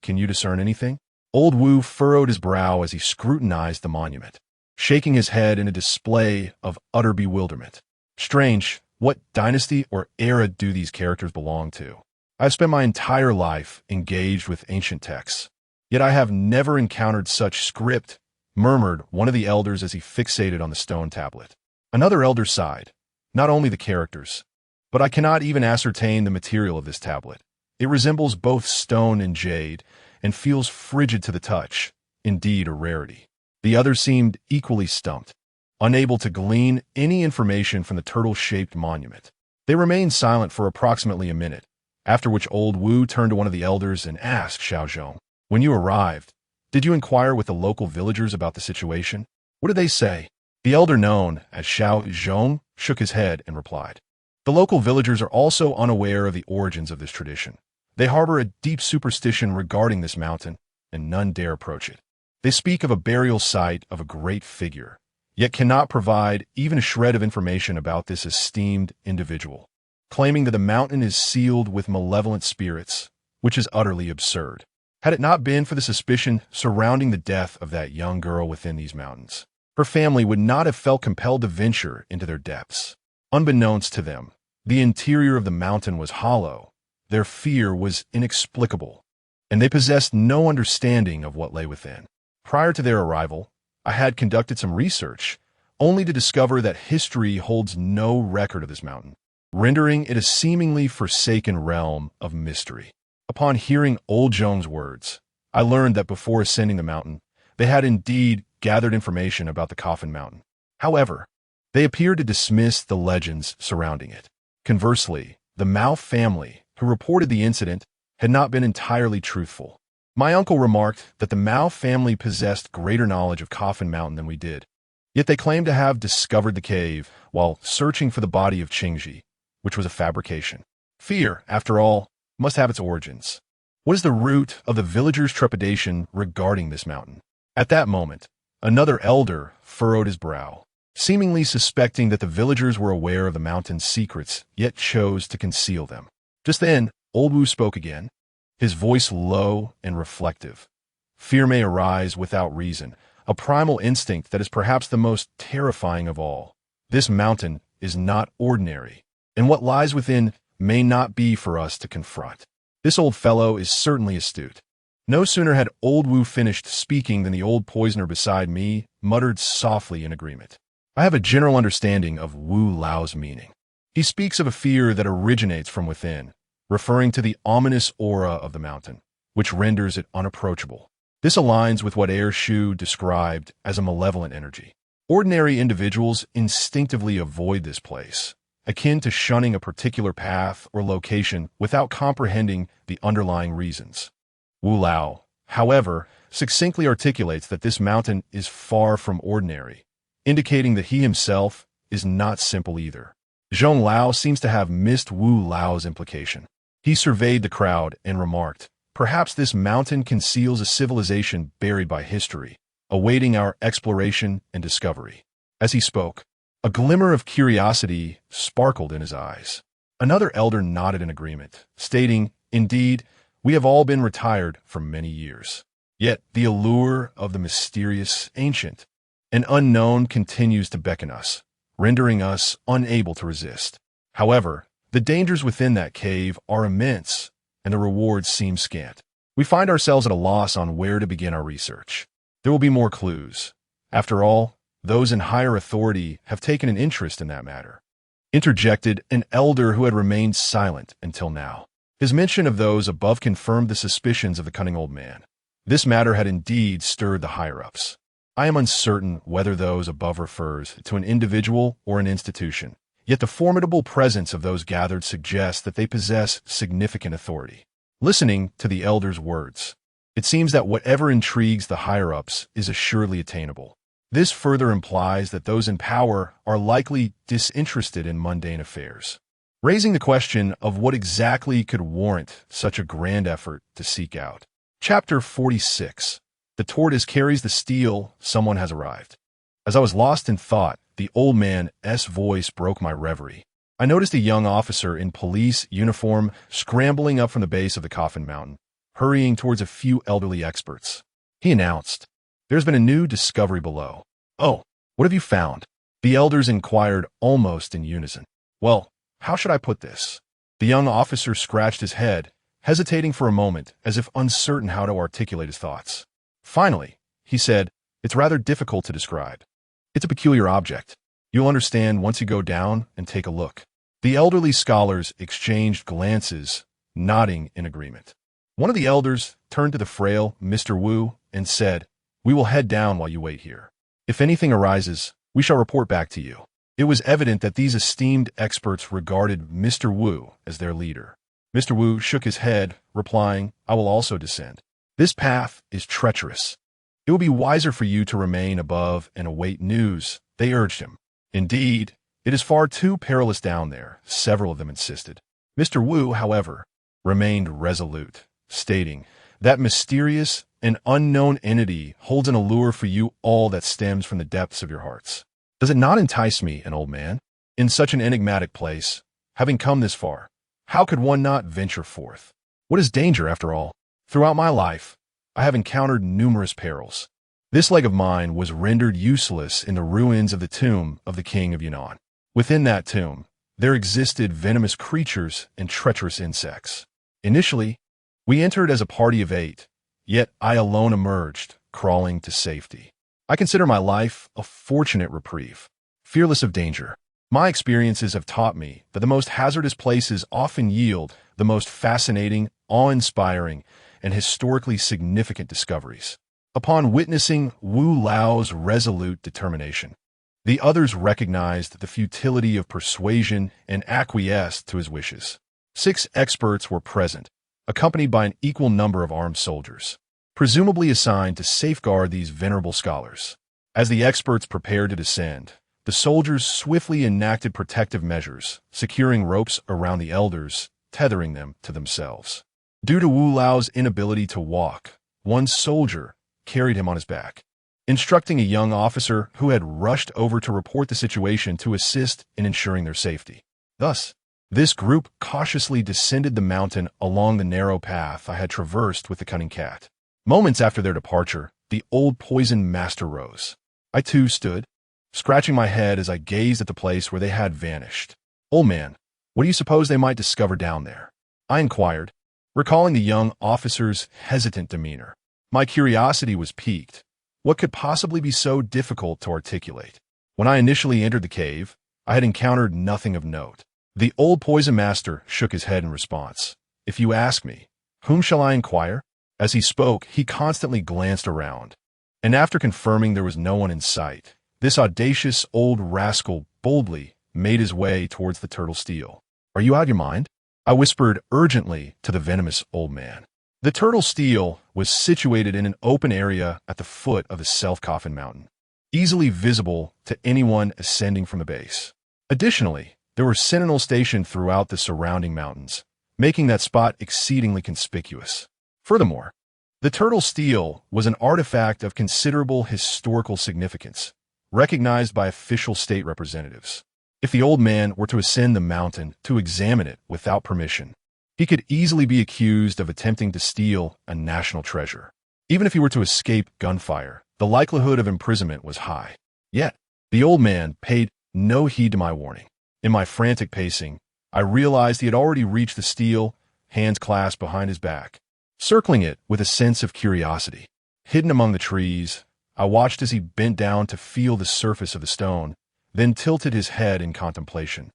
"Can you discern anything?" Old Wu furrowed his brow as he scrutinized the monument, shaking his head in a display of utter bewilderment. "Strange, what dynasty or era do these characters belong to? I've spent my entire life engaged with ancient texts, yet I have never encountered such script," murmured one of the elders as he fixated on the stone tablet. Another elder sighed. "Not only the characters, but I cannot even ascertain the material of this tablet. It resembles both stone and jade, and feels frigid to the touch, indeed a rarity." The others seemed equally stumped, unable to glean any information from the turtle-shaped monument. They remained silent for approximately a minute, after which Old Wu turned to one of the elders and asked Xiao Zhong, "When you arrived, did you inquire with the local villagers about the situation? What did they say?" The elder known as Xiao Zhong shook his head and replied, "The local villagers are also unaware of the origins of this tradition. They harbor a deep superstition regarding this mountain, and none dare approach it. They speak of a burial site of a great figure, yet cannot provide even a shred of information about this esteemed individual, claiming that the mountain is sealed with malevolent spirits, which is utterly absurd. Had it not been for the suspicion surrounding the death of that young girl within these mountains, her family would not have felt compelled to venture into their depths. Unbeknownst to them, the interior of the mountain was hollow, their fear was inexplicable, and they possessed no understanding of what lay within. Prior to their arrival, I had conducted some research, only to discover that history holds no record of this mountain, rendering it a seemingly forsaken realm of mystery. Upon hearing Old Zhong's words, I learned that before ascending the mountain, they had indeed gathered information about the Coffin Mountain. However, They appeared to dismiss the legends surrounding it. Conversely, the Mao family, who reported the incident, had not been entirely truthful. My uncle remarked that the Mao family possessed greater knowledge of Coffin Mountain than we did, yet they claimed to have discovered the cave while searching for the body of Qingji, which was a fabrication. Fear, after all, must have its origins. What is the root of the villagers' trepidation regarding this mountain? At that moment, another elder furrowed his brow, seemingly suspecting that the villagers were aware of the mountain's secrets, yet chose to conceal them. Just then, Old Wu spoke again, his voice low and reflective. Fear may arise without reason, a primal instinct that is perhaps the most terrifying of all. This mountain is not ordinary, and what lies within may not be for us to confront. This old fellow is certainly astute. No sooner had Old Wu finished speaking than the old poisoner beside me muttered softly in agreement. I have a general understanding of Wu Lao's meaning. He speaks of a fear that originates from within, referring to the ominous aura of the mountain, which renders it unapproachable. This aligns with what Shu described as a malevolent energy. Ordinary individuals instinctively avoid this place, akin to shunning a particular path or location without comprehending the underlying reasons. Wu Lao, however, succinctly articulates that this mountain is far from ordinary, indicating that he himself is not simple either. Zhong Lao seems to have missed Wu Lao's implication. He surveyed the crowd and remarked, "Perhaps this mountain conceals a civilization buried by history, awaiting our exploration and discovery." As he spoke, a glimmer of curiosity sparkled in his eyes. Another elder nodded in agreement, stating, "Indeed, we have all been retired for many years. Yet the allure of the mysterious, ancient, and unknown continues to beckon us, rendering us unable to resist. However, the dangers within that cave are immense, and the rewards seem scant. We find ourselves at a loss on where to begin our research. There will be more clues. After all, those in higher authority have taken an interest in that matter." Interjected an elder who had remained silent until now. His mention of those above confirmed the suspicions of the cunning old man. This matter had indeed stirred the higher-ups. I am uncertain whether those above refers to an individual or an institution, yet the formidable presence of those gathered suggests that they possess significant authority. Listening to the elder's words, it seems that whatever intrigues the higher-ups is assuredly attainable. This further implies that those in power are likely disinterested in mundane affairs, raising the question of what exactly could warrant such a grand effort to seek out. Chapter 46. The tortoise carries the steel, someone has arrived. As I was lost in thought, the old man's voice broke my reverie. I noticed a young officer in police uniform scrambling up from the base of the Coffin Mountain, hurrying towards a few elderly experts. He announced, "There's been a new discovery below." "Oh, what have you found?" the elders inquired almost in unison. "Well, how should I put this?" The young officer scratched his head, hesitating for a moment as if uncertain how to articulate his thoughts. Finally, he said, "It's rather difficult to describe. It's a peculiar object. You'll understand once you go down and take a look." The elderly scholars exchanged glances, nodding in agreement. One of the elders turned to the frail Mr. Wu and said, "We will head down while you wait here. If anything arises, we shall report back to you." It was evident that these esteemed experts regarded Mr. Wu as their leader. Mr. Wu shook his head, replying, "I will also descend. This path is treacherous. It will be wiser for you to remain above and await news," they urged him. "Indeed, it is far too perilous down there," several of them insisted. Mr. Wu, however, remained resolute, stating, "That mysterious and unknown entity holds an allure for you all that stems from the depths of your hearts. Does it not entice me, an old man? In such an enigmatic place, having come this far, how could one not venture forth? What is danger, after all? Throughout my life, I have encountered numerous perils. This leg of mine was rendered useless in the ruins of the tomb of the king of Yunnan. Within that tomb, there existed venomous creatures and treacherous insects. Initially, we entered as a party of 8, yet I alone emerged, crawling to safety. I consider my life a fortunate reprieve, fearless of danger. My experiences have taught me that the most hazardous places often yield the most fascinating, awe-inspiring, and historically significant discoveries. Upon witnessing Wu Lao's resolute determination, The others recognized the futility of persuasion and acquiesced to his wishes. 6 experts were present, accompanied by an equal number of armed soldiers, presumably assigned to safeguard these venerable scholars. As the experts prepared to descend, the soldiers swiftly enacted protective measures, securing ropes around the elders, tethering them to themselves. Due to Wu Lao's inability to walk, one soldier carried him on his back, instructing a young officer who had rushed over to report the situation to assist in ensuring their safety. Thus, this group cautiously descended the mountain along the narrow path I had traversed with the cunning cat. Moments after their departure, the old poison master rose. I too stood, scratching my head as I gazed at the place where they had vanished. "Old man, what do you suppose they might discover down there?" I inquired, recalling the young officer's hesitant demeanor. My curiosity was piqued. What could possibly be so difficult to articulate? When I initially entered the cave, I had encountered nothing of note. The old poison master shook his head in response. "If you ask me, whom shall I inquire?" As he spoke, he constantly glanced around, and after confirming there was no one in sight, this audacious old rascal boldly made his way towards the turtle steel. "Are you out of your mind?" I whispered urgently to the venomous old man. The turtle steel was situated in an open area at the foot of the self-coffin mountain, easily visible to anyone ascending from the base. Additionally, there were sentinels stationed throughout the surrounding mountains, making that spot exceedingly conspicuous. Furthermore, the turtle steel was an artifact of considerable historical significance, recognized by official state representatives. If the old man were to ascend the mountain to examine it without permission, he could easily be accused of attempting to steal a national treasure. Even if he were to escape gunfire, the likelihood of imprisonment was high. Yet, the old man paid no heed to my warning. In my frantic pacing, I realized he had already reached the steel, hands clasped behind his back, circling it with a sense of curiosity. Hidden among the trees, I watched as he bent down to feel the surface of the stone, then tilted his head in contemplation,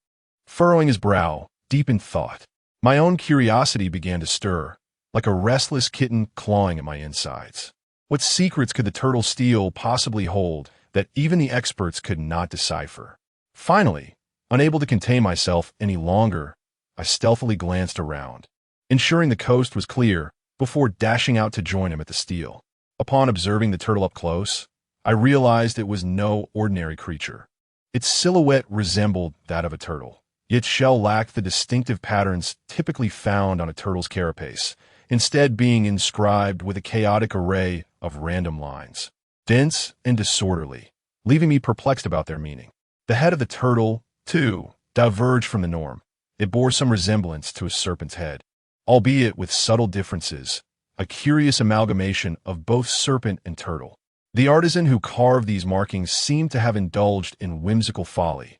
furrowing his brow, deep in thought. My own curiosity began to stir, like a restless kitten clawing at my insides. What secrets could the turtle steel possibly hold that even the experts could not decipher? Finally, unable to contain myself any longer, I stealthily glanced around, ensuring the coast was clear before dashing out to join him at the steel. Upon observing the turtle up close, I realized it was no ordinary creature. Its silhouette resembled that of a turtle, yet shell lacked the distinctive patterns typically found on a turtle's carapace, instead being inscribed with a chaotic array of random lines, dense and disorderly, leaving me perplexed about their meaning. The head of the turtle, too, diverged from the norm. It bore some resemblance to a serpent's head, albeit with subtle differences, a curious amalgamation of both serpent and turtle. The artisan who carved these markings seemed to have indulged in whimsical folly.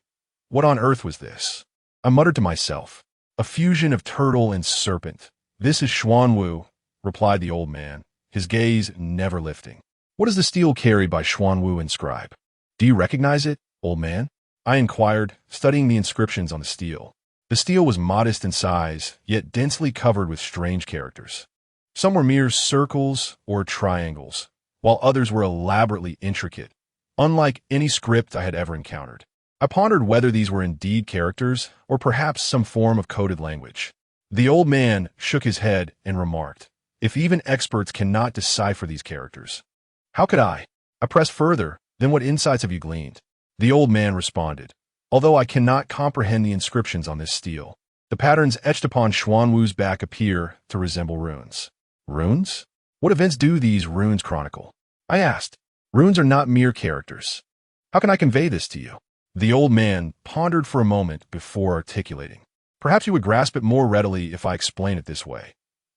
What on earth was this? I muttered to myself. A fusion of turtle and serpent. "This is Xuanwu," replied the old man, his gaze never lifting. "What does the steel carried by Xuanwu inscribe? Do you recognize it, old man?" I inquired, studying the inscriptions on the steel. The steel was modest in size, yet densely covered with strange characters. Some were mere circles or triangles, while others were elaborately intricate, unlike any script I had ever encountered. I pondered whether these were indeed characters or perhaps some form of coded language. The old man shook his head and remarked, "If even experts cannot decipher these characters, how could I?" I pressed further, "Then what insights have you gleaned?" The old man responded, "Although I cannot comprehend the inscriptions on this steel, the patterns etched upon Xuanwu's back appear to resemble runes." "Runes? What events do these runes chronicle?" I asked. "Runes are not mere characters. How can I convey this to you?" The old man pondered for a moment before articulating. "Perhaps you would grasp it more readily if I explain it this way.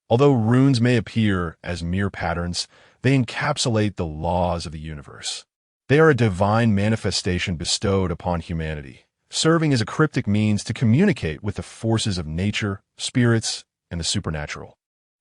Although runes may appear as mere patterns, they encapsulate the laws of the universe. They are a divine manifestation bestowed upon humanity, serving as a cryptic means to communicate with the forces of nature, spirits, and the supernatural.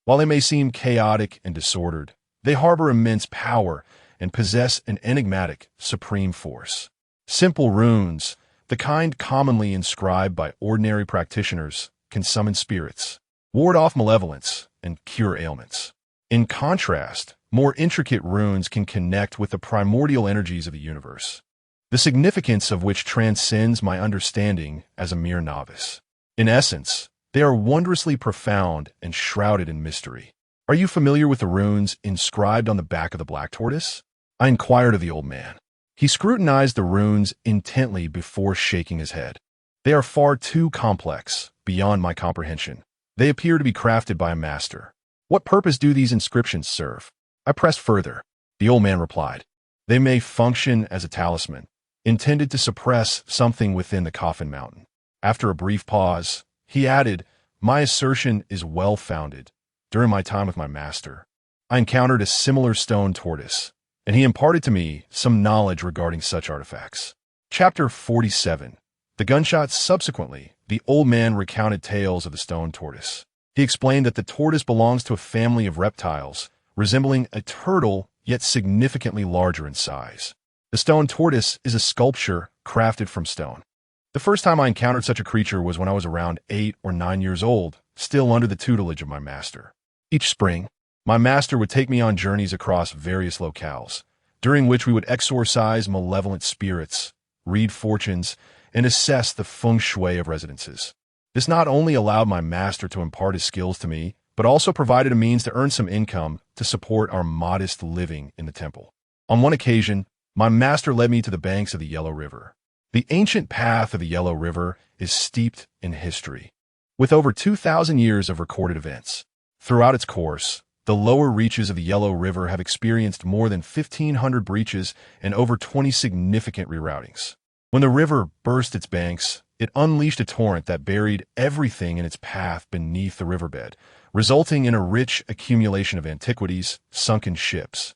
While they may seem chaotic and disordered, they harbor immense power and possess an enigmatic, supreme force. Simple runes, the kind commonly inscribed by ordinary practitioners, can summon spirits, ward off malevolence, and cure ailments. In contrast, more intricate runes can connect with the primordial energies of the universe, the significance of which transcends my understanding as a mere novice. In essence, they are wondrously profound and shrouded in mystery. Are you familiar with the runes inscribed on the back of the black tortoise? I inquired of the old man. He scrutinized the runes intently before shaking his head. They are far too complex, beyond my comprehension. They appear to be crafted by a master. What purpose do these inscriptions serve? I pressed further. The old man replied, they may function as a talisman, intended to suppress something within the coffin mountain. After a brief pause, he added, my assertion is well-founded. During my time with my master, I encountered a similar stone tortoise, and he imparted to me some knowledge regarding such artifacts. Chapter 47. The gunshots. Subsequently, the old man recounted tales of the stone tortoise. He explained that the tortoise belongs to a family of reptiles, resembling a turtle, yet significantly larger in size. The stone tortoise is a sculpture crafted from stone. The first time I encountered such a creature was when I was around 8 or 9 years old, still under the tutelage of my master. Each spring, my master would take me on journeys across various locales, during which we would exorcise malevolent spirits, read fortunes, and assess the feng shui of residences. This not only allowed my master to impart his skills to me, but also provided a means to earn some income to support our modest living in the temple. On one occasion, my master led me to the banks of the Yellow River. The ancient path of the Yellow River is steeped in history, with over 2,000 years of recorded events. Throughout its course, the lower reaches of the Yellow River have experienced more than 1,500 breaches and over 20 significant reroutings. When the river burst its banks, it unleashed a torrent that buried everything in its path beneath the riverbed, resulting in a rich accumulation of antiquities, sunken ships,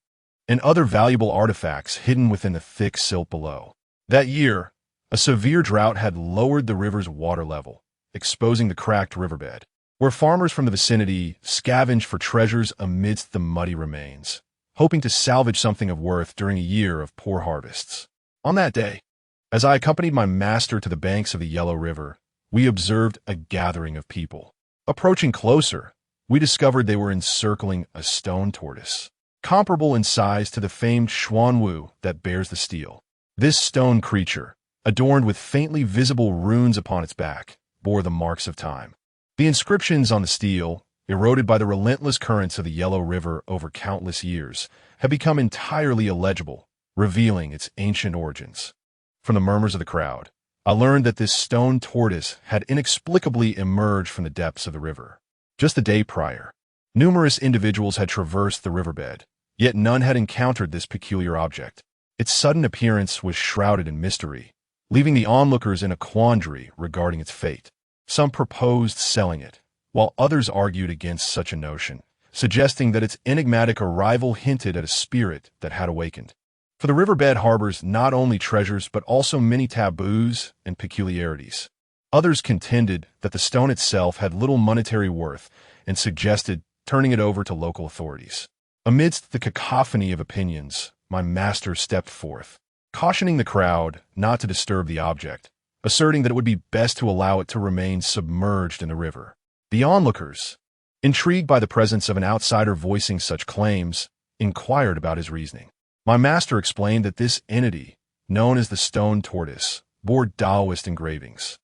and other valuable artifacts hidden within the thick silt below. That year, a severe drought had lowered the river's water level, exposing the cracked riverbed, where farmers from the vicinity scavenged for treasures amidst the muddy remains, hoping to salvage something of worth during a year of poor harvests. On that day, as I accompanied my master to the banks of the Yellow River, we observed a gathering of people. Approaching closer, we discovered they were encircling a stone tortoise, comparable in size to the famed Xuanwu that bears the steel. This stone creature, adorned with faintly visible runes upon its back, bore the marks of time. The inscriptions on the steel, eroded by the relentless currents of the Yellow River over countless years, have become entirely illegible, revealing its ancient origins. From the murmurs of the crowd, I learned that this stone tortoise had inexplicably emerged from the depths of the river. Just the day prior, numerous individuals had traversed the riverbed, yet none had encountered this peculiar object. Its sudden appearance was shrouded in mystery, leaving the onlookers in a quandary regarding its fate. Some proposed selling it, while others argued against such a notion, suggesting that its enigmatic arrival hinted at a spirit that had awakened. For the riverbed harbors not only treasures but also many taboos and peculiarities. Others contended that the stone itself had little monetary worth and suggested turning it over to local authorities. Amidst the cacophony of opinions, my master stepped forth, cautioning the crowd not to disturb the object, asserting that it would be best to allow it to remain submerged in the river. The onlookers, intrigued by the presence of an outsider voicing such claims, inquired about his reasoning. My master explained that this entity, known as the stone tortoise, bore Taoist engravings,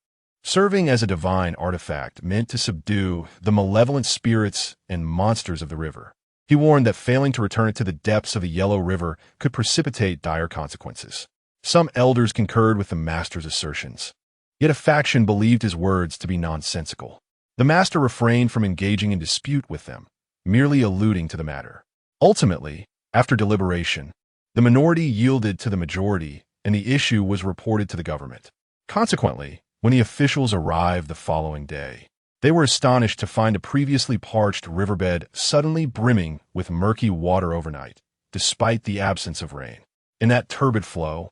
serving as a divine artifact meant to subdue the malevolent spirits and monsters of the river. He warned that failing to return it to the depths of the Yellow River could precipitate dire consequences. Some elders concurred with the master's assertions, yet a faction believed his words to be nonsensical. The master refrained from engaging in dispute with them, merely alluding to the matter. Ultimately, after deliberation, the minority yielded to the majority, and the issue was reported to the government. Consequently, when the officials arrived the following day, they were astonished to find a previously parched riverbed suddenly brimming with murky water overnight, despite the absence of rain. In that turbid flow,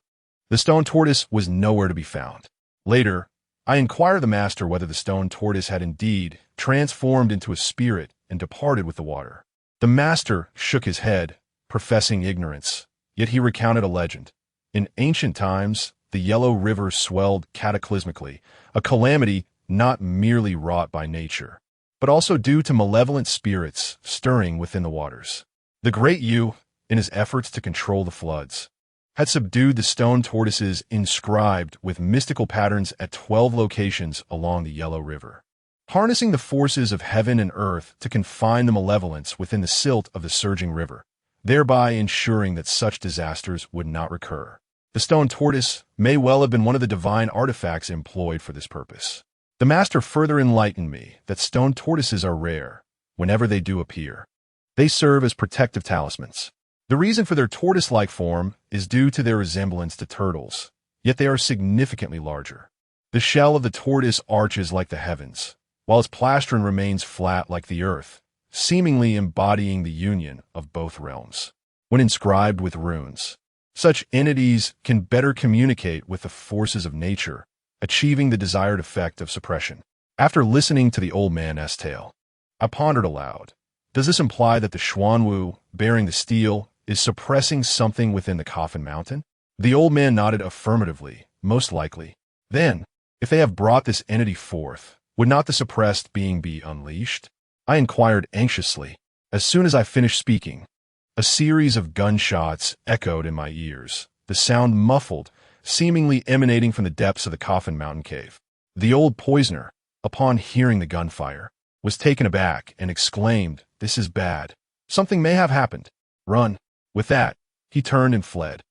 the stone tortoise was nowhere to be found. Later, I inquired of the master whether the stone tortoise had indeed transformed into a spirit and departed with the water. The master shook his head, professing ignorance, yet he recounted a legend. In ancient times, the Yellow River swelled cataclysmically, a calamity not merely wrought by nature, but also due to malevolent spirits stirring within the waters. The great Yu, in his efforts to control the floods, had subdued the stone tortoises inscribed with mystical patterns at 12 locations along the Yellow River, harnessing the forces of heaven and earth to confine the malevolence within the silt of the surging river, thereby ensuring that such disasters would not recur. The stone tortoise may well have been one of the divine artifacts employed for this purpose. The master further enlightened me that stone tortoises are rare whenever they do appear. They serve as protective talismans. The reason for their tortoise-like form is due to their resemblance to turtles, yet they are significantly larger. The shell of the tortoise arches like the heavens, while its plastron remains flat like the earth, seemingly embodying the union of both realms. When inscribed with runes, such entities can better communicate with the forces of nature, achieving the desired effect of suppression. After listening to the old man's tale, I pondered aloud. Does this imply that the Xuanwu, bearing the steel, is suppressing something within the Coffin Mountain? The old man nodded affirmatively, most likely. Then, if they have brought this entity forth, would not the suppressed being be unleashed? I inquired anxiously. As soon as I finished speaking, a series of gunshots echoed in my ears, the sound muffled, seemingly emanating from the depths of the Coffin Mountain cave. The old poisoner, upon hearing the gunfire, was taken aback and exclaimed, "This is bad. Something may have happened. Run." With that, he turned and fled,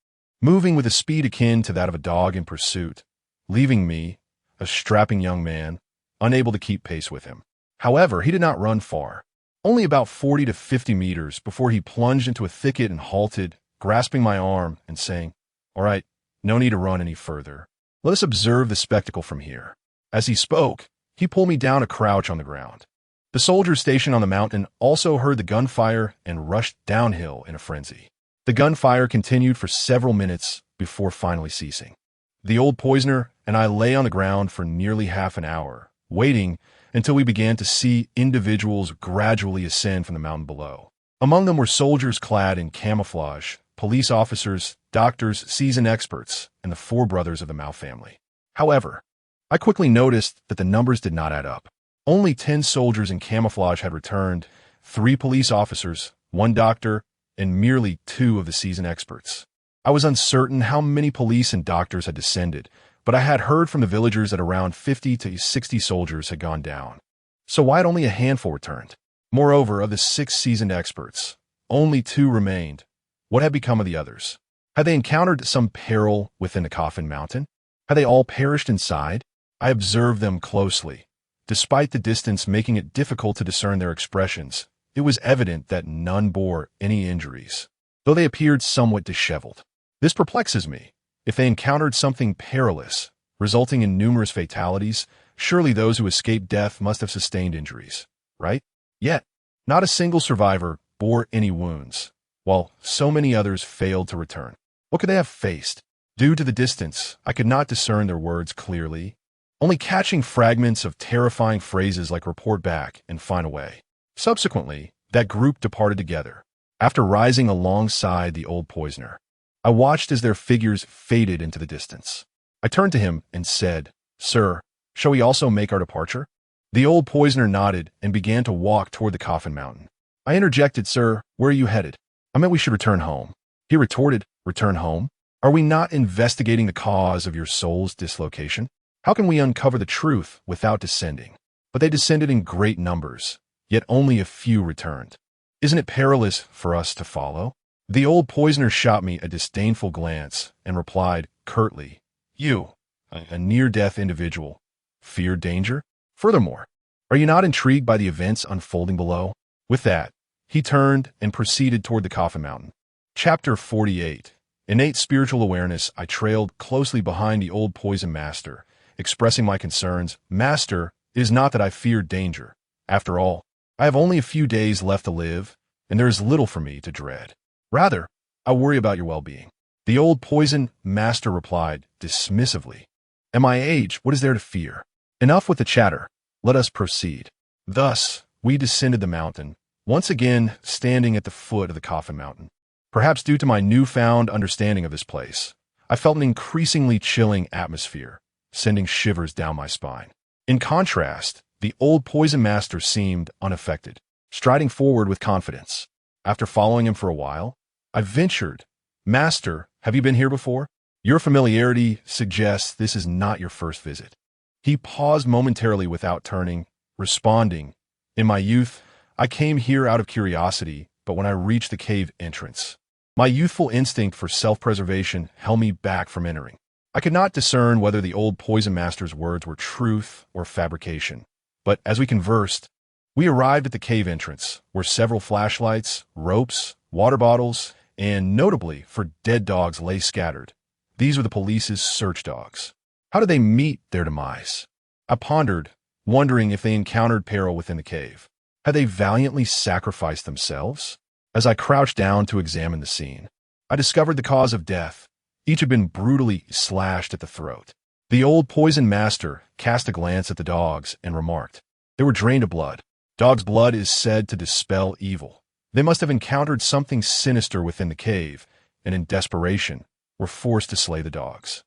moving with a speed akin to that of a dog in pursuit, leaving me, a strapping young man, unable to keep pace with him. However, he did not run far, only about 40 to 50 meters before he plunged into a thicket and halted, grasping my arm and saying, "All right, no need to run any further. Let us observe the spectacle from here." As he spoke, he pulled me down a crouch on the ground. The soldiers stationed on the mountain also heard the gunfire and rushed downhill in a frenzy. The gunfire continued for several minutes before finally ceasing. The old poisoner and I lay on the ground for nearly half an hour, waiting until we began to see individuals gradually ascend from the mountain below. Among them were soldiers clad in camouflage, police officers, doctors, seasoned experts, and the four brothers of the Mao family. However, I quickly noticed that the numbers did not add up. Only 10 soldiers in camouflage had returned, 3 police officers, 1 doctor, and merely 2 of the seasoned experts. I was uncertain how many police and doctors had descended, but I had heard from the villagers that around 50 to 60 soldiers had gone down. So why had only a handful returned? Moreover, of the 6 seasoned experts, only 2 remained. What had become of the others? Had they encountered some peril within the Coffin Mountain? Had they all perished inside? I observed them closely. Despite the distance making it difficult to discern their expressions, it was evident that none bore any injuries, though they appeared somewhat disheveled. This perplexes me. If they encountered something perilous, resulting in numerous fatalities, surely those who escaped death must have sustained injuries, right? Yet, not a single survivor bore any wounds, while so many others failed to return. What could they have faced? Due to the distance, I could not discern their words clearly, only catching fragments of terrifying phrases like "report back" and "find a way." Subsequently, that group departed together. After rising alongside the old poisoner, I watched as their figures faded into the distance. I turned to him and said, "Sir, shall we also make our departure?" The old poisoner nodded and began to walk toward the Coffin Mountain. I interjected, "Sir, where are you headed?" "I meant we should return home." He retorted, "Return home? Are we not investigating the cause of your soul's dislocation? How can we uncover the truth without descending?" But they descended in great numbers, yet only a few returned. "Isn't it perilous for us to follow?" The old poisoner shot me a disdainful glance and replied curtly, "You, a near-death individual, fear danger? Furthermore, are you not intrigued by the events unfolding below?" With that, he turned and proceeded toward the Coffin Mountain. Chapter 48. Innate spiritual awareness. I trailed closely behind the old poison master, expressing my concerns. "Master, it is not that I fear danger. After all, I have only a few days left to live, and there is little for me to dread. Rather, I worry about your well-being." The old poison master replied dismissively, "At my age, what is there to fear? Enough with the chatter. Let us proceed." Thus, we descended the mountain, once again standing at the foot of the Coffin Mountain. Perhaps due to my newfound understanding of this place, I felt an increasingly chilling atmosphere, sending shivers down my spine. In contrast, the old poison master seemed unaffected, striding forward with confidence. After following him for a while, I ventured, "Master, Have you been here before? Your familiarity suggests this is not your first visit. He paused momentarily without turning, responding, In my youth, I came here out of curiosity, but when I reached the cave entrance, my youthful instinct for self-preservation held me back from entering. I could not discern whether the old poison master's words were truth or fabrication, but as we conversed, we arrived at the cave entrance, where several flashlights, ropes, water bottles, and notably, for dead dogs lay scattered. These were the police's search dogs. How did they meet their demise? I pondered, wondering if they encountered peril within the cave. Had they valiantly sacrificed themselves? As I crouched down to examine the scene, I discovered the cause of death. Each had been brutally slashed at the throat. The old poison master cast a glance at the dogs and remarked, They were drained of blood. Dog's blood is said to dispel evil. They must have encountered something sinister within the cave, and in desperation, were forced to slay the dogs.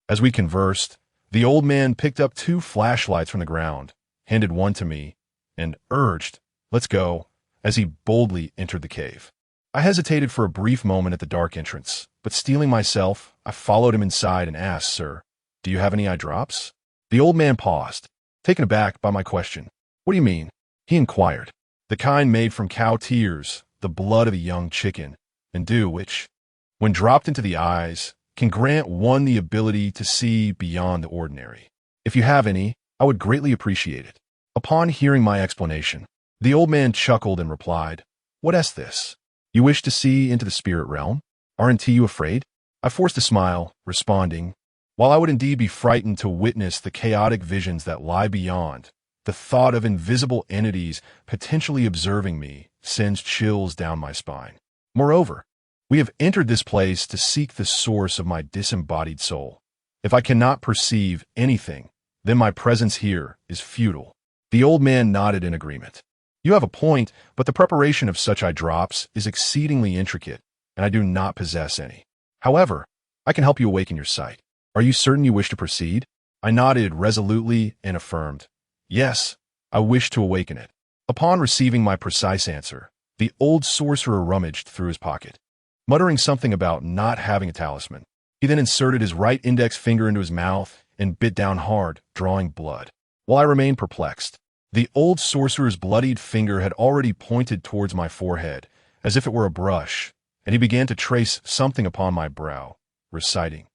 As we conversed, the old man picked up 2 flashlights from the ground, handed one to me, and urged, Let's go, as he boldly entered the cave. I hesitated for a brief moment at the dark entrance, but steeling myself, I followed him inside and asked, Sir, do you have any eye drops? The old man paused, taken aback by my question. What do you mean? He inquired. The kind made from cow tears, the blood of a young chicken, and dew which, when dropped into the eyes, can grant one the ability to see beyond the ordinary. If you have any, I would greatly appreciate it. Upon hearing my explanation, the old man chuckled and replied, What is this? You wish to see into the spirit realm? Aren't you afraid? I forced a smile, responding, While I would indeed be frightened to witness the chaotic visions that lie beyond, the thought of invisible entities potentially observing me sends chills down my spine. Moreover, we have entered this place to seek the source of my disembodied soul. If I cannot perceive anything, then my presence here is futile. The old man nodded in agreement. You have a point, but the preparation of such eye drops is exceedingly intricate, and I do not possess any. However, I can help you awaken your sight. Are you certain you wish to proceed? I nodded resolutely and affirmed, Yes, I wish to awaken it. Upon receiving my precise answer, the old sorcerer rummaged through his pocket, muttering something about not having a talisman. He then inserted his right index finger into his mouth and bit down hard, drawing blood. While I remained perplexed, the old sorcerer's bloodied finger had already pointed towards my forehead, as if it were a brush, and he began to trace something upon my brow, reciting,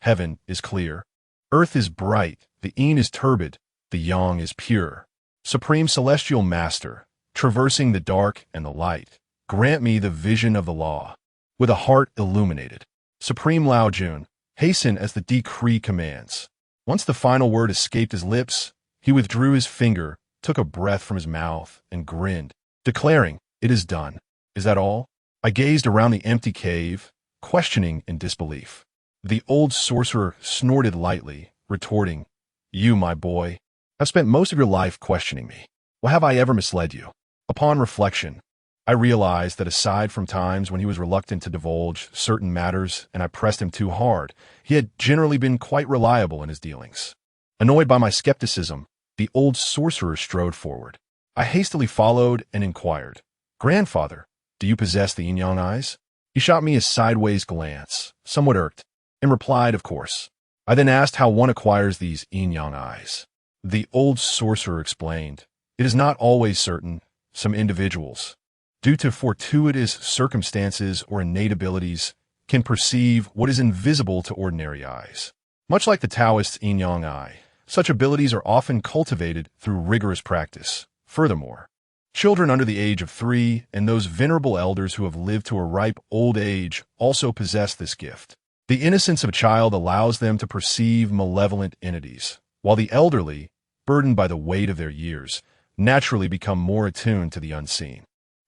Heaven is clear, earth is bright, the Een is turbid, the Yang is pure. Supreme Celestial Master, traversing the dark and the light, grant me the vision of the law. With a heart illuminated, Supreme Lao Jun, hasten as the decree commands. Once the final word escaped his lips, he withdrew his finger, took a breath from his mouth, and grinned, declaring, It is done. Is that all? I gazed around the empty cave, questioning in disbelief. The old sorcerer snorted lightly, retorting, You, my boy, have spent most of your life questioning me. Well, have I ever misled you? Upon reflection, I realized that aside from times when he was reluctant to divulge certain matters and I pressed him too hard, he had generally been quite reliable in his dealings. Annoyed by my skepticism, the old sorcerer strode forward. I hastily followed and inquired, Grandfather, do you possess the yin-yang eyes? He shot me a sideways glance, somewhat irked, and replied, Of course. I then asked how one acquires these yin-yang eyes. The old sorcerer explained, It is not always certain. Some individuals, due to fortuitous circumstances or innate abilities, can perceive what is invisible to ordinary eyes. Much like the Taoist's yin-yang eye, such abilities are often cultivated through rigorous practice. Furthermore, children under the age of 3 and those venerable elders who have lived to a ripe old age also possess this gift. The innocence of a child allows them to perceive malevolent entities, while the elderly, burdened by the weight of their years, naturally become more attuned to the unseen.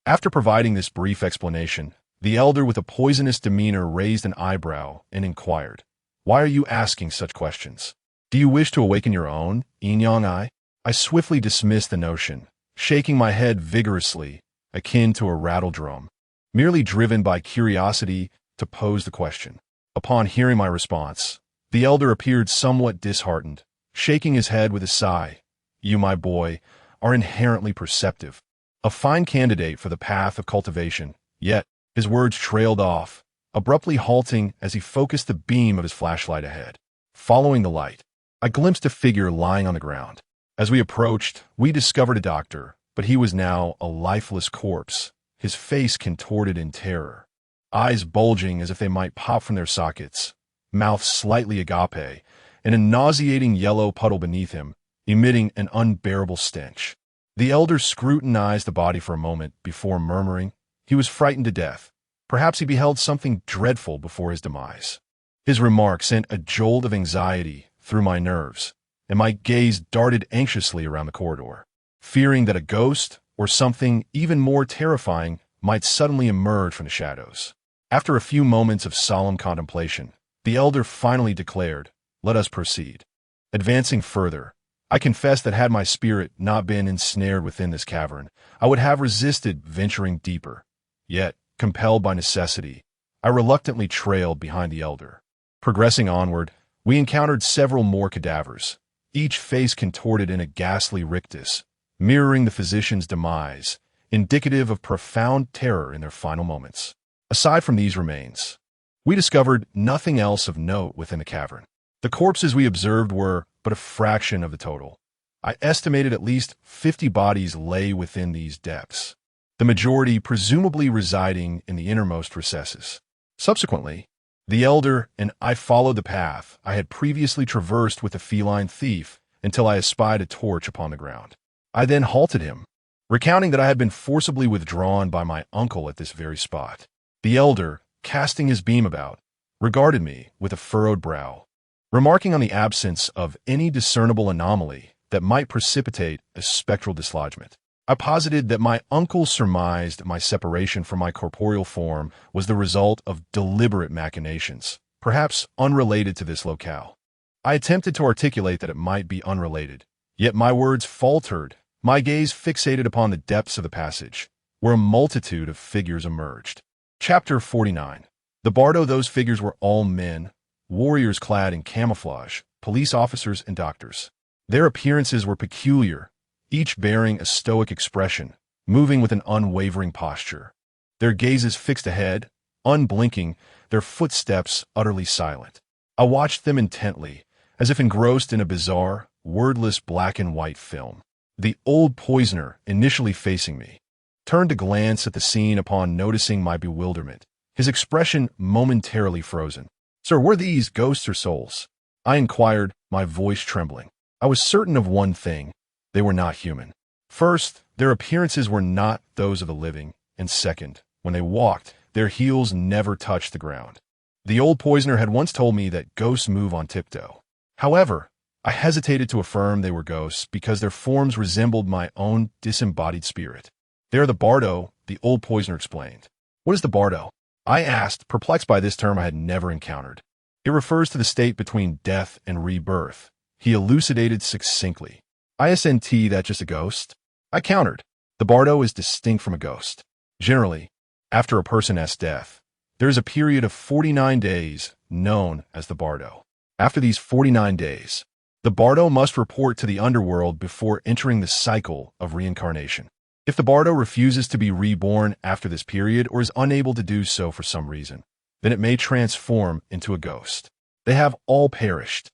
After providing this brief explanation, the elder with a poisonous demeanor raised an eyebrow and inquired, Why are you asking such questions? Do you wish to awaken your own yin-yang eye? I swiftly dismissed the notion, shaking my head vigorously, akin to a rattle drum, merely driven by curiosity to pose the question. Upon hearing my response, the elder appeared somewhat disheartened, shaking his head with a sigh. You, my boy, are inherently perceptive, a fine candidate for the path of cultivation, yet his words trailed off, abruptly halting as he focused the beam of his flashlight ahead. Following the light, I glimpsed a figure lying on the ground. As we approached, we discovered a doctor, but he was now a lifeless corpse, his face contorted in terror, eyes bulging as if they might pop from their sockets, mouth slightly agape, and a nauseating yellow puddle beneath him, emitting an unbearable stench. The elder scrutinized the body for a moment before murmuring, "He was frightened to death. Perhaps he beheld something dreadful before his demise." His remark sent a jolt of anxiety through my nerves, and my gaze darted anxiously around the corridor, fearing that a ghost or something even more terrifying might suddenly emerge from the shadows. After a few moments of solemn contemplation, the elder finally declared, "Let us proceed." Advancing further, I confess that had my spirit not been ensnared within this cavern, I would have resisted venturing deeper. Yet, compelled by necessity, I reluctantly trailed behind the elder. Progressing onward, we encountered several more cadavers, each face contorted in a ghastly rictus, mirroring the physician's demise, indicative of profound terror in their final moments. Aside from these remains, we discovered nothing else of note within the cavern. The corpses we observed were but a fraction of the total. I estimated at least 50 bodies lay within these depths, the majority presumably residing in the innermost recesses. Subsequently, the elder and I followed the path I had previously traversed with the feline thief until I espied a torch upon the ground. I then halted him, recounting that I had been forcibly withdrawn by my uncle at this very spot. The elder, casting his beam about, regarded me with a furrowed brow, remarking on the absence of any discernible anomaly that might precipitate a spectral dislodgement. I posited that my uncle surmised my separation from my corporeal form was the result of deliberate machinations, perhaps unrelated to this locale. I attempted to articulate that it might be unrelated, yet my words faltered, my gaze fixated upon the depths of the passage, where a multitude of figures emerged. Chapter 49. The Bardo. Those figures were all men, warriors clad in camouflage, police officers and doctors. Their appearances were peculiar, each bearing a stoic expression, moving with an unwavering posture. Their gazes fixed ahead, unblinking, their footsteps utterly silent. I watched them intently, as if engrossed in a bizarre, wordless black and white film. The old poisoner, initially facing me, turned to glance at the scene upon noticing my bewilderment, his expression momentarily frozen. "Sir, were these ghosts or souls?" I inquired, my voice trembling. I was certain of one thing. They were not human. First, their appearances were not those of the living, and second, when they walked, their heels never touched the ground. The old poisoner had once told me that ghosts move on tiptoe. However, I hesitated to affirm they were ghosts because their forms resembled my own disembodied spirit. "They are the Bardo," the old poisoner explained. "What is the Bardo?" I asked, perplexed by this term I had never encountered. "It refers to the state between death and rebirth," he elucidated succinctly. "Isn't that just a ghost?" I countered. "The Bardo is distinct from a ghost. Generally, after a person's death, there is a period of 49 days known as the Bardo. After these 49 days, the Bardo must report to the underworld before entering the cycle of reincarnation. If the Bardo refuses to be reborn after this period or is unable to do so for some reason, then it may transform into a ghost. They have all perished,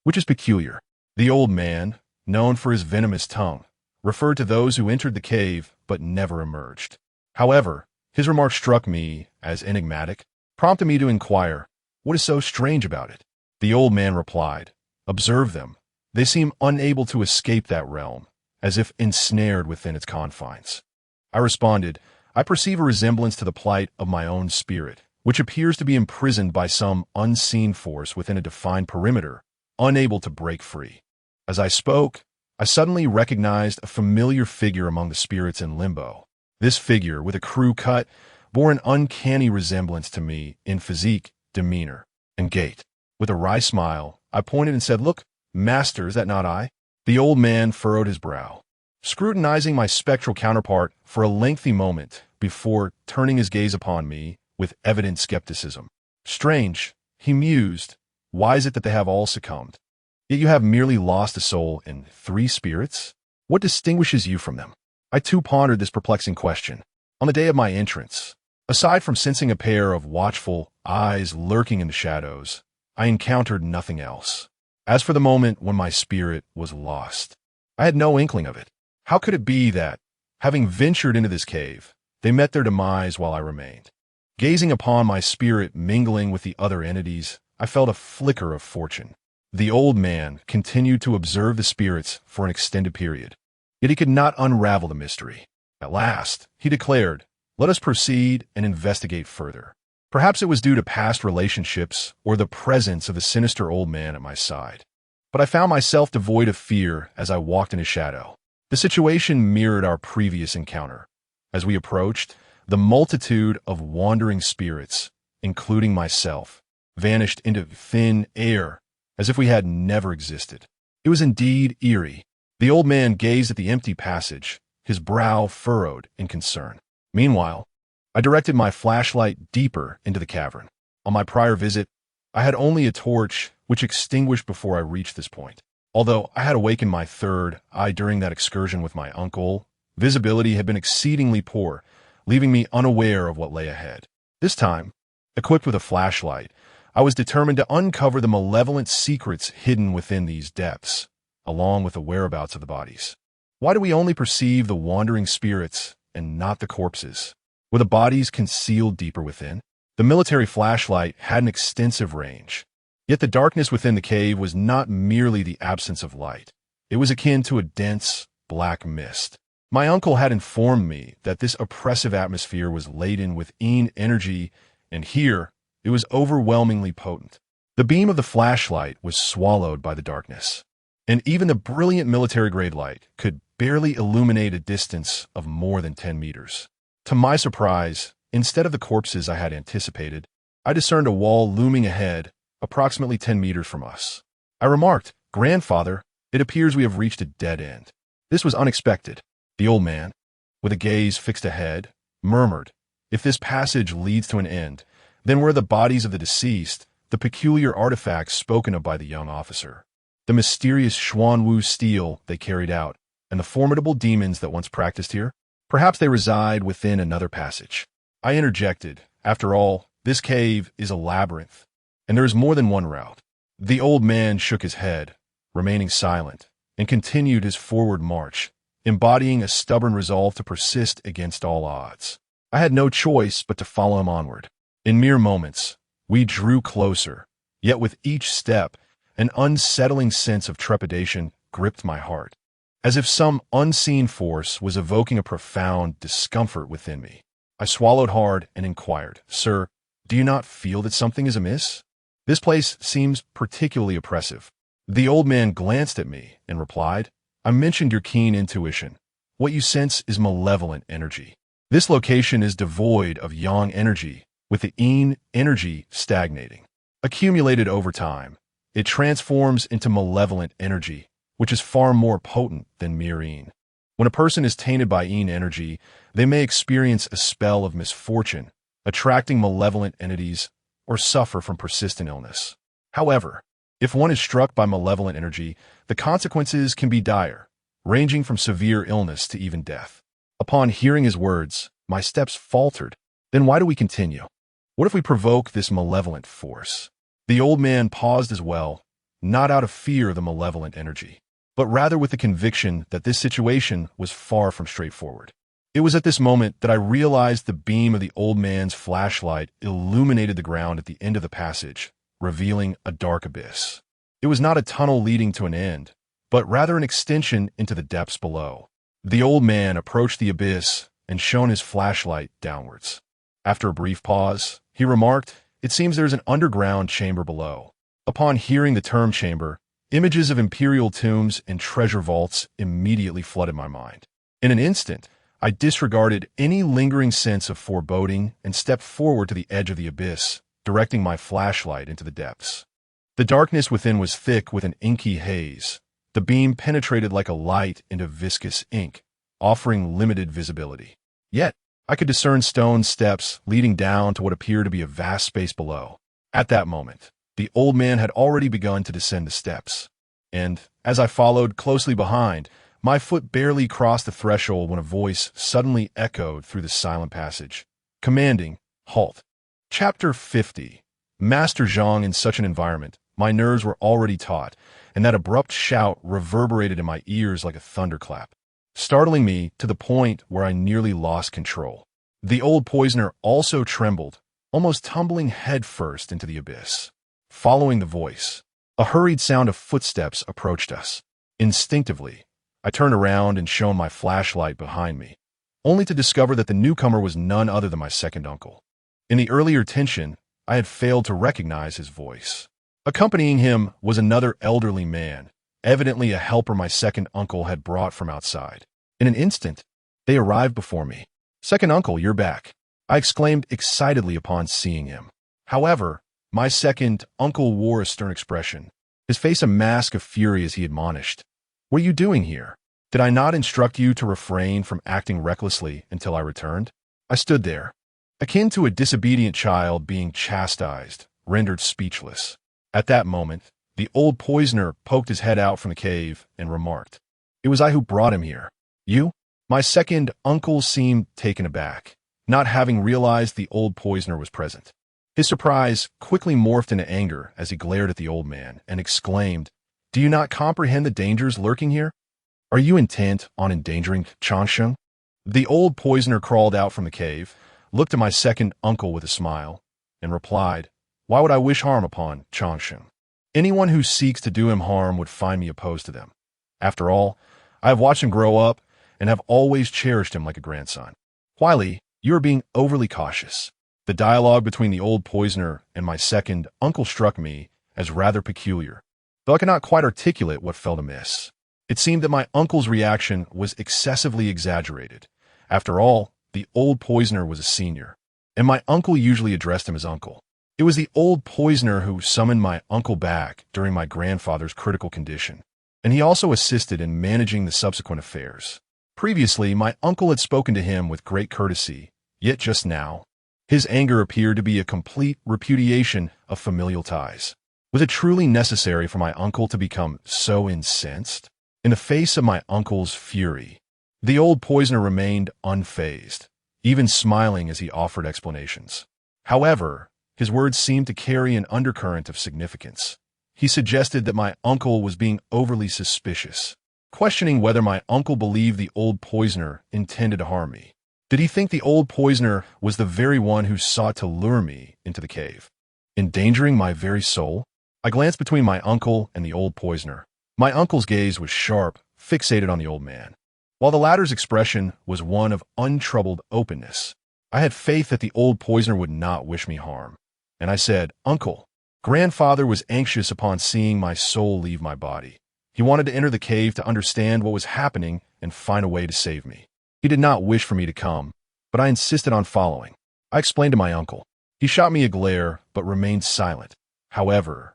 which is peculiar." The old man, known for his venomous tongue, referred to those who entered the cave but never emerged. However, his remark struck me as enigmatic, prompting me to inquire, "What is so strange about it?" The old man replied, "Observe them. They seem unable to escape that realm, as if ensnared within its confines." I responded, "I perceive a resemblance to the plight of my own spirit, which appears to be imprisoned by some unseen force within a defined perimeter, unable to break free." As I spoke, I suddenly recognized a familiar figure among the spirits in limbo. This figure, with a crew cut, bore an uncanny resemblance to me in physique, demeanor, and gait. With a wry smile, I pointed and said, "Look, master, is that not I?" The old man furrowed his brow, scrutinizing my spectral counterpart for a lengthy moment before turning his gaze upon me with evident skepticism. "Strange," he mused. "Why is it that they have all succumbed? Yet you have merely lost a soul and 3 spirits? What distinguishes you from them?" I too pondered this perplexing question. On the day of my entrance, Aside from sensing a pair of watchful eyes lurking in the shadows, I encountered nothing else. As for the moment when my spirit was lost, I had no inkling of it. How could it be that, having ventured into this cave, they met their demise while I remained? Gazing upon my spirit mingling with the other entities, I felt a flicker of fortune. The old man continued to observe the spirits for an extended period, yet he could not unravel the mystery. At last, he declared, "Let us proceed and investigate further." Perhaps it was due to past relationships or the presence of the sinister old man at my side, but I found myself devoid of fear as I walked in his shadow. The situation mirrored our previous encounter. As we approached, the multitude of wandering spirits, including myself, vanished into thin air as if we had never existed. It was indeed eerie. The old man gazed at the empty passage, his brow furrowed in concern. Meanwhile, I directed my flashlight deeper into the cavern. On my prior visit, I had only a torch, which extinguished before I reached this point. Although I had awakened my third eye during that excursion with my uncle, visibility had been exceedingly poor, leaving me unaware of what lay ahead. This time, equipped with a flashlight, I was determined to uncover the malevolent secrets hidden within these depths, along with the whereabouts of the bodies. Why do we only perceive the wandering spirits and not the corpses? Were the bodies concealed deeper within? The military flashlight had an extensive range. Yet the darkness within the cave was not merely the absence of light. It was akin to a dense, black mist. My uncle had informed me that this oppressive atmosphere was laden with energy, and here it was overwhelmingly potent. The beam of the flashlight was swallowed by the darkness, and even the brilliant military-grade light could barely illuminate a distance of more than 10 meters. To my surprise, instead of the corpses I had anticipated, I discerned a wall looming ahead, approximately 10 meters from us. I remarked, "Grandfather, it appears we have reached a dead end." This was unexpected. The old man, with a gaze fixed ahead, murmured, "If this passage leads to an end, then where are the bodies of the deceased, the peculiar artifacts spoken of by the young officer, the mysterious Xuanwu steel they carried out, and the formidable demons that once practiced here? Perhaps they reside within another passage." I interjected, "After all, this cave is a labyrinth, and there is more than one route." The old man shook his head, remaining silent, and continued his forward march, embodying a stubborn resolve to persist against all odds. I had no choice but to follow him onward. In mere moments, we drew closer, yet with each step, an unsettling sense of trepidation gripped my heart, as if some unseen force was evoking a profound discomfort within me. I swallowed hard and inquired, "Sir, do you not feel that something is amiss? This place seems particularly oppressive." The old man glanced at me and replied, "I mentioned your keen intuition. What you sense is malevolent energy. This location is devoid of yang energy, with the yin energy stagnating. Accumulated over time, it transforms into malevolent energy, which is far more potent than mere yin. When a person is tainted by yin energy, they may experience a spell of misfortune, attracting malevolent entities, or suffer from persistent illness. However, if one is struck by malevolent energy, the consequences can be dire, ranging from severe illness to even death." Upon hearing his words, my steps faltered. Then why do we continue? What if we provoke this malevolent force? The old man paused as well, not out of fear of the malevolent energy, but rather with the conviction that this situation was far from straightforward. It was at this moment that I realized the beam of the old man's flashlight illuminated the ground at the end of the passage, revealing a dark abyss. It was not a tunnel leading to an end, but rather an extension into the depths below. The old man approached the abyss and shone his flashlight downwards. After a brief pause, he remarked, "It seems there is an underground chamber below." Upon hearing the term chamber, images of imperial tombs and treasure vaults immediately flooded my mind. In an instant, I disregarded any lingering sense of foreboding and stepped forward to the edge of the abyss, directing my flashlight into the depths. The darkness within was thick with an inky haze. The beam penetrated like a light into viscous ink, offering limited visibility. Yet, I could discern stone steps leading down to what appeared to be a vast space below. At that moment, the old man had already begun to descend the steps, and, as I followed closely behind, my foot barely crossed the threshold when a voice suddenly echoed through the silent passage. commanding, "Halt." Chapter 50. Master Zhang. In such an environment, my nerves were already taut, and that abrupt shout reverberated in my ears like a thunderclap, startling me to the point where I nearly lost control. The old poisoner also trembled, almost tumbling headfirst into the abyss. Following the voice, a hurried sound of footsteps approached us. Instinctively, I turned around and shone my flashlight behind me, only to discover that the newcomer was none other than my second uncle. In the earlier tension, I had failed to recognize his voice. Accompanying him was another elderly man, evidently a helper my second uncle had brought from outside. In an instant, they arrived before me. "Second uncle, you're back," I exclaimed excitedly upon seeing him. However, my second uncle wore a stern expression, his face a mask of fury as he admonished. "What are you doing here? Did I not instruct you to refrain from acting recklessly until I returned?" I stood there, akin to a disobedient child being chastised, rendered speechless. At that moment, the old poisoner poked his head out from the cave and remarked, "It was I who brought him here." "You?" My second uncle seemed taken aback, not having realized the old poisoner was present. His surprise quickly morphed into anger as he glared at the old man and exclaimed, "Do you not comprehend the dangers lurking here? Are you intent on endangering Changsheng?" The old poisoner crawled out from the cave, looked at my second uncle with a smile, and replied, "Why would I wish harm upon Changsheng? Anyone who seeks to do him harm would find me opposed to them. After all, I have watched him grow up and have always cherished him like a grandson." "Huili, you are being overly cautious." The dialogue between the old poisoner and my second uncle struck me as rather peculiar, though I could not quite articulate what felt amiss. It seemed that my uncle's reaction was excessively exaggerated. After all, the old poisoner was a senior, and my uncle usually addressed him as uncle. It was the old poisoner who summoned my uncle back during my grandfather's critical condition, and he also assisted in managing the subsequent affairs. Previously, my uncle had spoken to him with great courtesy, yet just now, his anger appeared to be a complete repudiation of familial ties. Was it truly necessary for my uncle to become so incensed? In the face of my uncle's fury, the old poisoner remained unfazed, even smiling as he offered explanations. However, his words seemed to carry an undercurrent of significance. He suggested that my uncle was being overly suspicious, questioning whether my uncle believed the old poisoner intended to harm me. Did he think the old poisoner was the very one who sought to lure me into the cave, endangering my very soul? I glanced between my uncle and the old poisoner. My uncle's gaze was sharp, fixated on the old man, while the latter's expression was one of untroubled openness. I had faith that the old poisoner would not wish me harm, and I said, "Uncle, grandfather was anxious upon seeing my soul leave my body. He wanted to enter the cave to understand what was happening and find a way to save me. He did not wish for me to come, but I insisted on following." I explained to my uncle. He shot me a glare, but remained silent. However,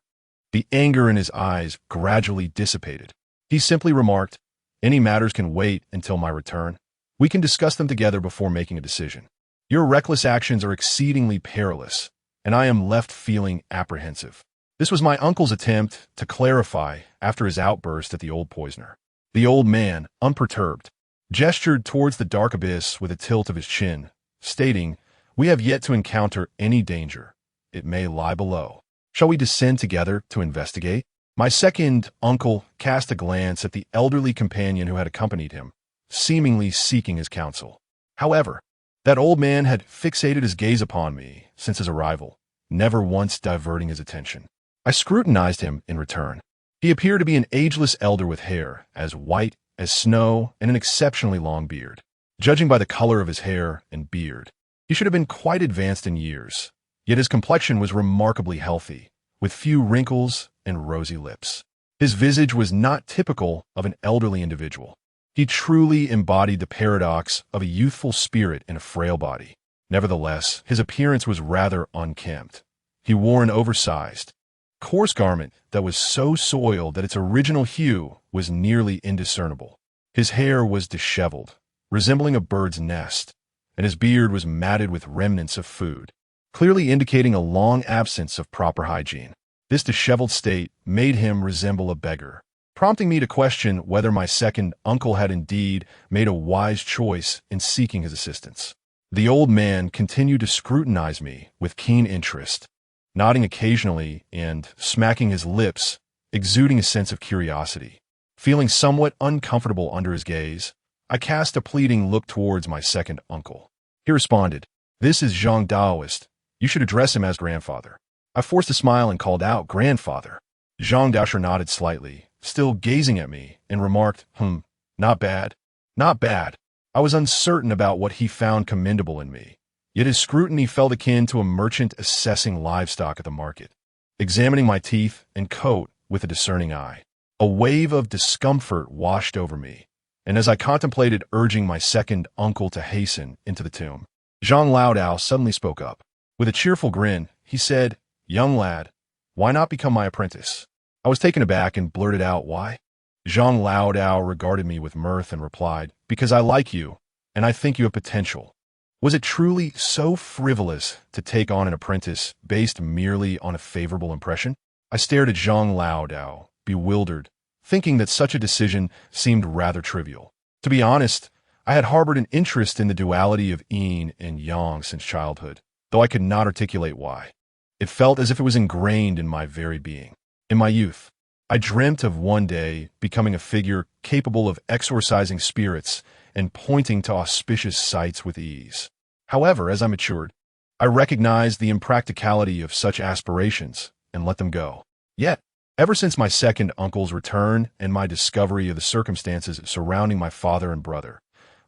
the anger in his eyes gradually dissipated. He simply remarked, "Any matters can wait until my return. We can discuss them together before making a decision. Your reckless actions are exceedingly perilous, and I am left feeling apprehensive." This was my uncle's attempt to clarify after his outburst at the old poisoner. The old man, unperturbed, gestured towards the dark abyss with a tilt of his chin, stating, "We have yet to encounter any danger. It may lie below. Shall we descend together to investigate?" My second uncle cast a glance at the elderly companion who had accompanied him, seemingly seeking his counsel. However, that old man had fixated his gaze upon me since his arrival, never once diverting his attention. I scrutinized him in return. He appeared to be an ageless elder with hair as white as snow and an exceptionally long beard. Judging by the color of his hair and beard, he should have been quite advanced in years, yet his complexion was remarkably healthy, with few wrinkles and rosy lips. His visage was not typical of an elderly individual. He truly embodied the paradox of a youthful spirit in a frail body. Nevertheless, his appearance was rather unkempt. He wore an oversized, coarse garment that was so soiled that its original hue was nearly indiscernible. His hair was disheveled, resembling a bird's nest, and his beard was matted with remnants of food, clearly indicating a long absence of proper hygiene. This disheveled state made him resemble a beggar, prompting me to question whether my second uncle had indeed made a wise choice in seeking his assistance. The old man continued to scrutinize me with keen interest, nodding occasionally and smacking his lips, exuding a sense of curiosity. Feeling somewhat uncomfortable under his gaze, I cast a pleading look towards my second uncle. He responded, "This is Zhang Daoist. You should address him as grandfather." I forced a smile and called out, "Grandfather." Zhang Daoshi nodded slightly, still gazing at me, and remarked, "Not bad. Not bad." I was uncertain about what he found commendable in me, yet his scrutiny felt akin to a merchant assessing livestock at the market. Examining my teeth and coat with a discerning eye, a wave of discomfort washed over me, and as I contemplated urging my second uncle to hasten into the tomb, Zhang Laodao suddenly spoke up. With a cheerful grin, he said, "Young lad, why not become my apprentice?" I was taken aback and blurted out, "Why?" Zhang Laodao regarded me with mirth and replied, "Because I like you, and I think you have potential." Was it truly so frivolous to take on an apprentice based merely on a favorable impression? I stared at Zhang Laodao, bewildered, thinking that such a decision seemed rather trivial. To be honest, I had harbored an interest in the duality of yin and yang since childhood, though I could not articulate why. It felt as if it was ingrained in my very being. In my youth, I dreamt of one day becoming a figure capable of exorcising spirits and pointing to auspicious sights with ease. However, as I matured, I recognized the impracticality of such aspirations and let them go. Yet, ever since my second uncle's return and my discovery of the circumstances surrounding my father and brother,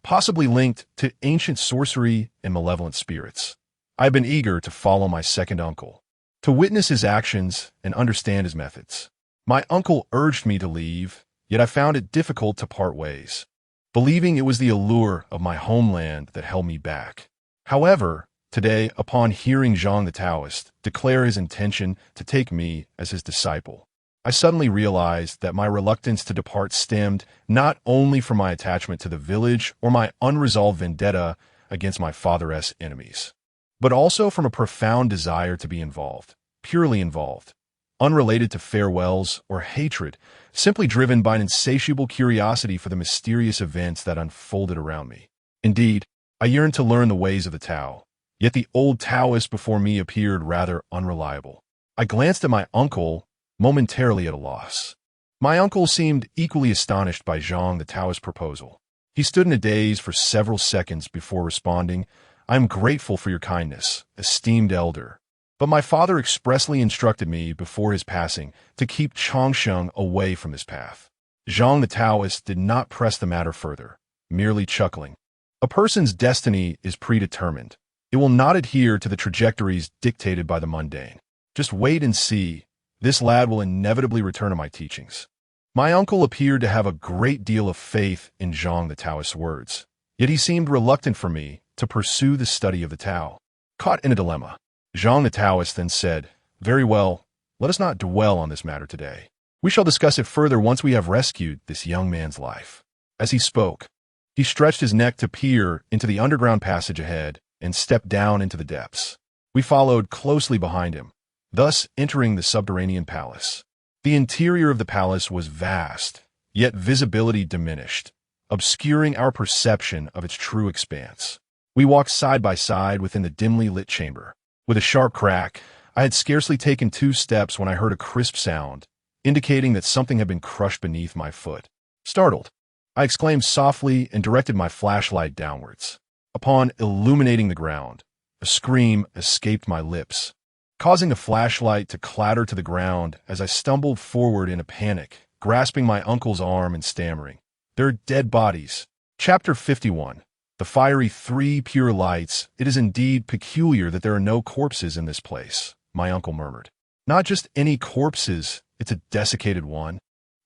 possibly linked to ancient sorcery and malevolent spirits, I have been eager to follow my second uncle, to witness his actions and understand his methods. My uncle urged me to leave, yet I found it difficult to part ways, believing it was the allure of my homeland that held me back. However, today, upon hearing Zhang the Taoist declare his intention to take me as his disciple, I suddenly realized that my reluctance to depart stemmed not only from my attachment to the village or my unresolved vendetta against my father's enemies, but also from a profound desire to be involved, purely involved, unrelated to farewells or hatred, simply driven by an insatiable curiosity for the mysterious events that unfolded around me. Indeed, I yearned to learn the ways of the Tao, yet the old Taoist before me appeared rather unreliable. I glanced at my uncle, momentarily at a loss. My uncle seemed equally astonished by Zhang the Taoist's proposal. He stood in a daze for several seconds before responding, "I am grateful for your kindness, esteemed elder. But my father expressly instructed me before his passing to keep Changsheng away from this path." Zhang the Taoist did not press the matter further, merely chuckling. "A person's destiny is predetermined. It will not adhere to the trajectories dictated by the mundane. Just wait and see. This lad will inevitably return to my teachings." My uncle appeared to have a great deal of faith in Zhang the Taoist's words, yet he seemed reluctant for me to pursue the study of the Tao. Caught in a dilemma, Zhang the Taoist then said, "Very well, let us not dwell on this matter today. We shall discuss it further once we have rescued this young man's life." As he spoke, he stretched his neck to peer into the underground passage ahead and stepped down into the depths. We followed closely behind him, thus entering the subterranean palace. The interior of the palace was vast, yet visibility diminished, obscuring our perception of its true expanse. We walked side by side within the dimly lit chamber. With a sharp crack, I had scarcely taken 2 steps when I heard a crisp sound, indicating that something had been crushed beneath my foot. Startled, I exclaimed softly and directed my flashlight downwards. Upon illuminating the ground, a scream escaped my lips, causing the flashlight to clatter to the ground as I stumbled forward in a panic, grasping my uncle's arm and stammering, "There are dead bodies." Chapter 51. The fiery 3 pure lights. "It is indeed peculiar that there are no corpses in this place," my uncle murmured. "Not just any corpses, it's a desiccated one,"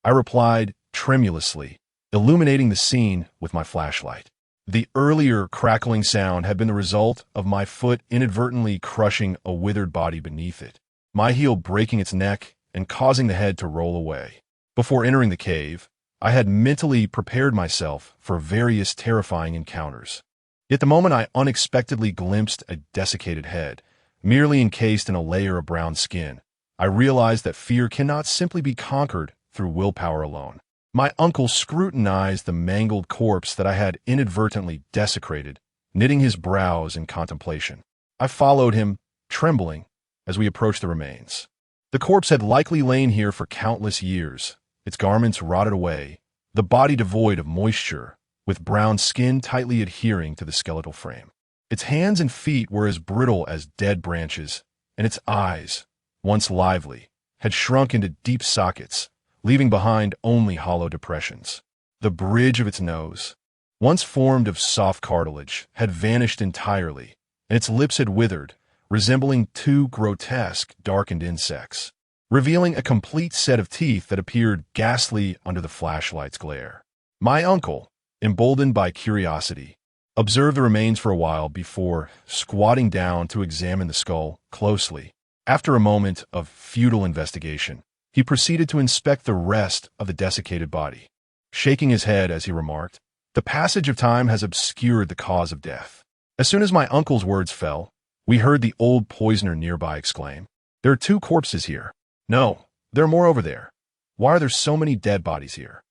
I replied tremulously, illuminating the scene with my flashlight. The earlier crackling sound had been the result of my foot inadvertently crushing a withered body beneath it, my heel breaking its neck and causing the head to roll away. Before entering the cave, I had mentally prepared myself for various terrifying encounters. Yet the moment I unexpectedly glimpsed a desiccated head, merely encased in a layer of brown skin, I realized that fear cannot simply be conquered through willpower alone. My uncle scrutinized the mangled corpse that I had inadvertently desecrated, knitting his brows in contemplation. I followed him, trembling, as we approached the remains. The corpse had likely lain here for countless years, its garments rotted away, the body devoid of moisture, with brown skin tightly adhering to the skeletal frame. Its hands and feet were as brittle as dead branches, and its eyes, once lively, had shrunk into deep sockets, leaving behind only hollow depressions. The bridge of its nose, once formed of soft cartilage, had vanished entirely, and its lips had withered, resembling two grotesque, darkened insects, revealing a complete set of teeth that appeared ghastly under the flashlight's glare. My uncle, emboldened by curiosity, observed the remains for a while before squatting down to examine the skull closely. After a moment of futile investigation, he proceeded to inspect the rest of the desiccated body, shaking his head as he remarked, "The passage of time has obscured the cause of death." As soon as my uncle's words fell, we heard the old poisoner nearby exclaim, "There are two corpses here. No, there are more over there. Why are there so many dead bodies here?"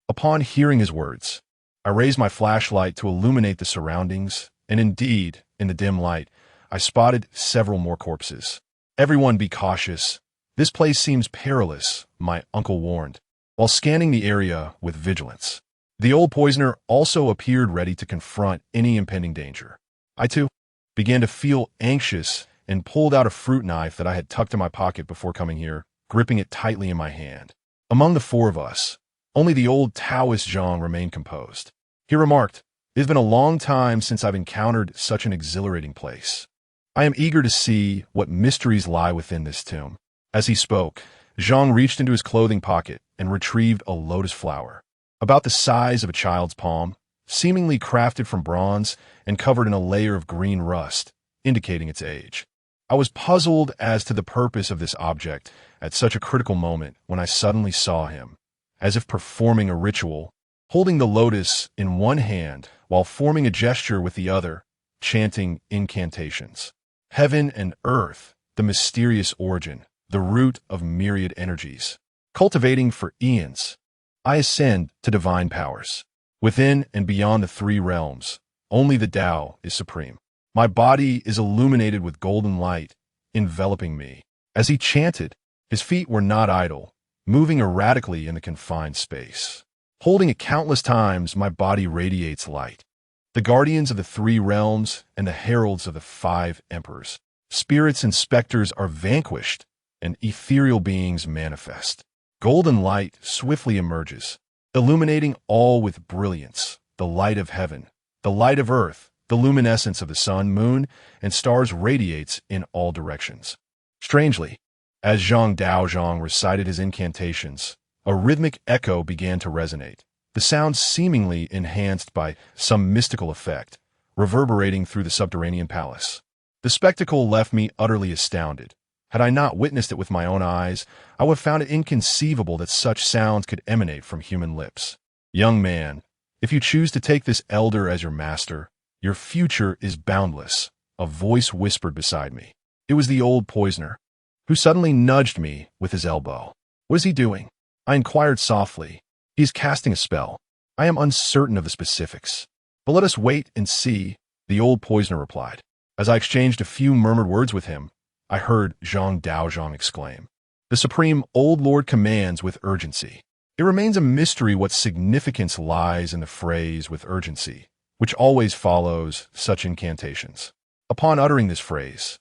Upon hearing his words, I raised my flashlight to illuminate the surroundings, and indeed, in the dim light, I spotted several more corpses. "Everyone be cautious. This place seems perilous," my uncle warned, while scanning the area with vigilance. The old poisoner also appeared ready to confront any impending danger. I, too, began to feel anxious and pulled out a fruit knife that I had tucked in my pocket before coming here, gripping it tightly in my hand. Among the four of us, only the old Taoist Zhang remained composed. He remarked, "It has been a long time since I've encountered such an exhilarating place. I am eager to see what mysteries lie within this tomb." As he spoke, Zhang reached into his clothing pocket and retrieved a lotus flower, about the size of a child's palm, seemingly crafted from bronze and covered in a layer of green rust, indicating its age. I was puzzled as to the purpose of this object at such a critical moment when I suddenly saw him, as if performing a ritual, holding the lotus in one hand while forming a gesture with the other, chanting incantations. Heaven and earth, the mysterious origin, the root of myriad energies, cultivating for eons. I ascend to divine powers. Within and beyond the three realms, only the Tao is supreme. My body is illuminated with golden light, enveloping me. As he chanted, his feet were not idle, moving erratically in the confined space. Holding it countless times, my body radiates light. The guardians of the three realms and the heralds of the five emperors, spirits and specters are vanquished, and ethereal beings manifest. Golden light swiftly emerges, illuminating all with brilliance, the light of heaven, the light of earth, the luminescence of the sun, moon, and stars radiates in all directions. Strangely, as Zhang Daozhang recited his incantations, a rhythmic echo began to resonate, the sound seemingly enhanced by some mystical effect, reverberating through the subterranean palace. The spectacle left me utterly astounded. Had I not witnessed it with my own eyes, I would have found it inconceivable that such sounds could emanate from human lips. "Young man, if you choose to take this elder as your master, your future is boundless," a voice whispered beside me. It was the old poisoner, who suddenly nudged me with his elbow. "What is he doing?" I inquired softly. "He is casting a spell. I am uncertain of the specifics. But let us wait and see," the old poisoner replied. As I exchanged a few murmured words with him, I heard Zhang Daozhang exclaim, "The Supreme Old Lord commands with urgency." It remains a mystery what significance lies in the phrase "with urgency," which always follows such incantations. Upon uttering this phrase,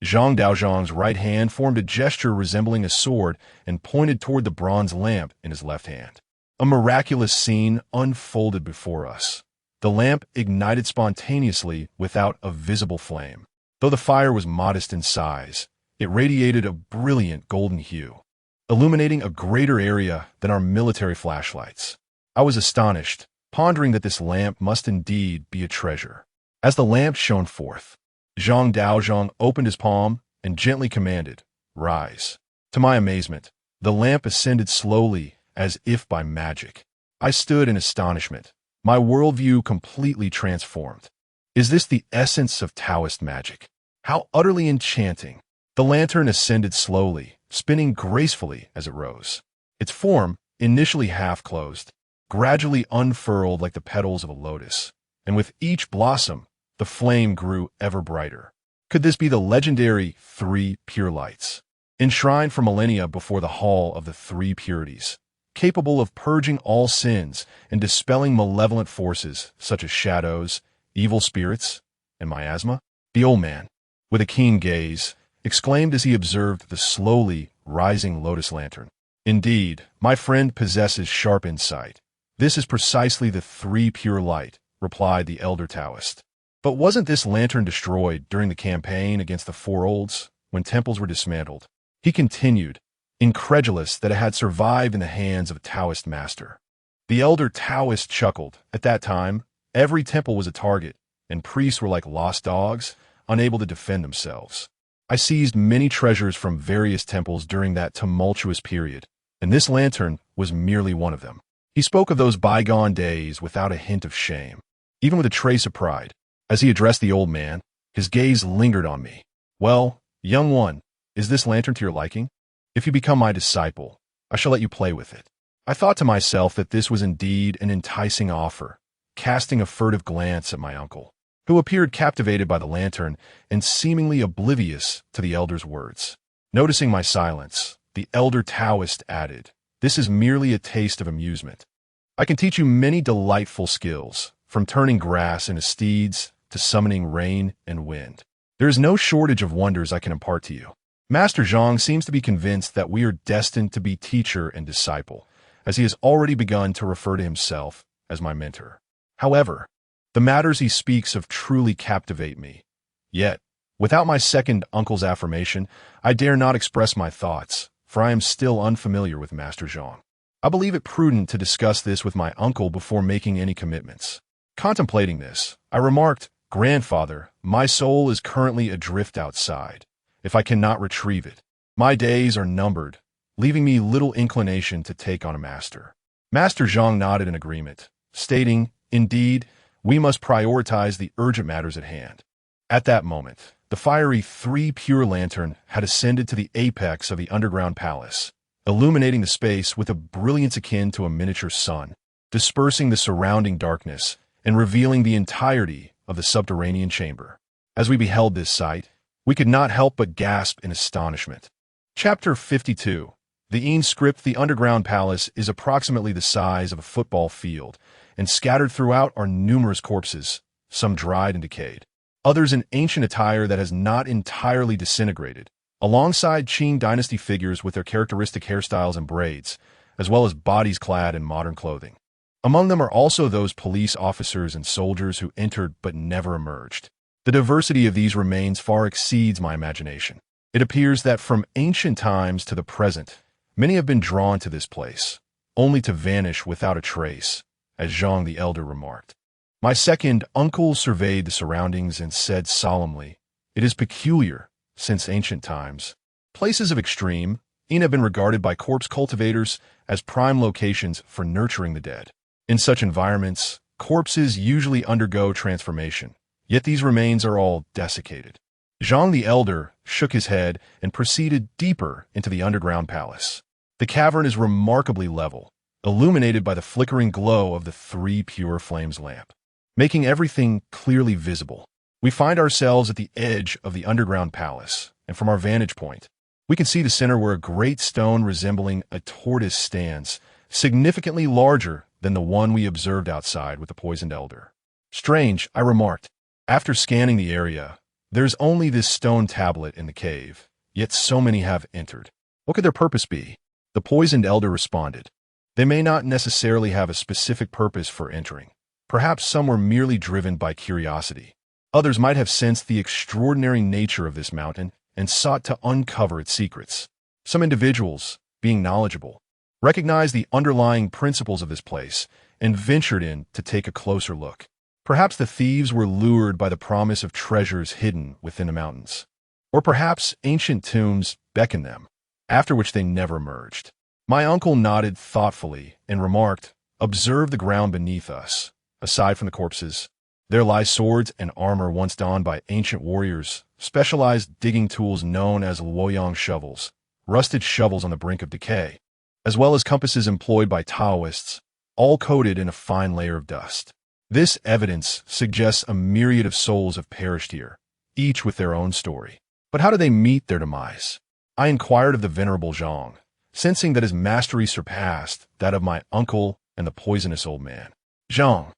Zhang Daozhang's right hand formed a gesture resembling a sword and pointed toward the bronze lamp in his left hand. A miraculous scene unfolded before us. The lamp ignited spontaneously without a visible flame. Though the fire was modest in size, it radiated a brilliant golden hue, illuminating a greater area than our military flashlights. I was astonished, pondering that this lamp must indeed be a treasure. As the lamp shone forth, Zhang Daozhang opened his palm and gently commanded, "Rise." To my amazement, the lamp ascended slowly as if by magic. I stood in astonishment, my worldview completely transformed. Is this the essence of Taoist magic? How utterly enchanting! The lantern ascended slowly, spinning gracefully as it rose. Its form, initially half-closed, gradually unfurled like the petals of a lotus, and with each blossom, The flame grew ever brighter. Could this be the legendary three pure lights, enshrined for millennia before the Hall of the Three Purities, capable of purging all sins and dispelling malevolent forces such as shadows, evil spirits, and miasma? The old man, with a keen gaze, exclaimed as he observed the slowly rising lotus lantern. Indeed, my friend possesses sharp insight. This is precisely the three pure light, replied the elder Taoist. But wasn't this lantern destroyed during the campaign against the Four Olds, when temples were dismantled? He continued, incredulous that it had survived in the hands of a Taoist master. The elder Taoist chuckled. At that time, every temple was a target, and priests were like lost dogs, unable to defend themselves. I seized many treasures from various temples during that tumultuous period, and this lantern was merely one of them. He spoke of those bygone days without a hint of shame, even with a trace of pride. As he addressed the old man, his gaze lingered on me. Well, young one, is this lantern to your liking? If you become my disciple, I shall let you play with it. I thought to myself that this was indeed an enticing offer, casting a furtive glance at my uncle, who appeared captivated by the lantern and seemingly oblivious to the elder's words. Noticing my silence, the elder Taoist added, "This is merely a taste of amusement. I can teach you many delightful skills, from turning grass into steeds to summoning rain and wind. There is no shortage of wonders I can impart to you." Master Zhang seems to be convinced that we are destined to be teacher and disciple, as he has already begun to refer to himself as my mentor. However, the matters he speaks of truly captivate me. Yet, without my second uncle's affirmation, I dare not express my thoughts, for I am still unfamiliar with Master Zhang. I believe it prudent to discuss this with my uncle before making any commitments. Contemplating this, I remarked, "Grandfather, my soul is currently adrift outside. If I cannot retrieve it, my days are numbered, leaving me little inclination to take on a master." Master Zhang nodded in agreement, stating, "Indeed, we must prioritize the urgent matters at hand." At that moment, the fiery three pure lantern had ascended to the apex of the underground palace, illuminating the space with a brilliance akin to a miniature sun, dispersing the surrounding darkness and revealing the entirety of the subterranean chamber. As we beheld this sight, we could not help but gasp in astonishment. Chapter 52. The inscript The underground palace is approximately the size of a football field, and scattered throughout are numerous corpses, some dried and decayed, others in ancient attire that has not entirely disintegrated, alongside Qing dynasty figures with their characteristic hairstyles and braids, as well as bodies clad in modern clothing. Among them are also those police officers and soldiers who entered but never emerged. The diversity of these remains far exceeds my imagination. It appears that from ancient times to the present, many have been drawn to this place, only to vanish without a trace, as Zhang the Elder remarked. My second uncle surveyed the surroundings and said solemnly, "It is peculiar, since ancient times. Places of extreme have been regarded by corpse cultivators as prime locations for nurturing the dead. In such environments, corpses usually undergo transformation, yet these remains are all desiccated." Zhang the Elder shook his head and proceeded deeper into the underground palace. The cavern is remarkably level, illuminated by the flickering glow of the three pure flames lamp, making everything clearly visible. We find ourselves at the edge of the underground palace, and from our vantage point, we can see the center where a great stone resembling a tortoise stands, significantly larger than the one we observed outside with the poisoned elder. "Strange," I remarked. After scanning the area, there's only this stone tablet in the cave, yet so many have entered. What could their purpose be? The poisoned elder responded, "They may not necessarily have a specific purpose for entering. Perhaps some were merely driven by curiosity. Others might have sensed the extraordinary nature of this mountain and sought to uncover its secrets. Some individuals, being knowledgeable, recognized the underlying principles of this place and ventured in to take a closer look. Perhaps the thieves were lured by the promise of treasures hidden within the mountains. Or perhaps ancient tombs beckoned them, after which they never emerged." My uncle nodded thoughtfully and remarked, "Observe the ground beneath us. Aside from the corpses, there lie swords and armor once donned by ancient warriors, specialized digging tools known as luoyang shovels, rusted shovels on the brink of decay, as well as compasses employed by Taoists, all coated in a fine layer of dust. This evidence suggests a myriad of souls have perished here, each with their own story. But how did they meet their demise? I inquired of the venerable Zhang, sensing that his mastery surpassed that of my uncle and the poisonous old man. Zhang,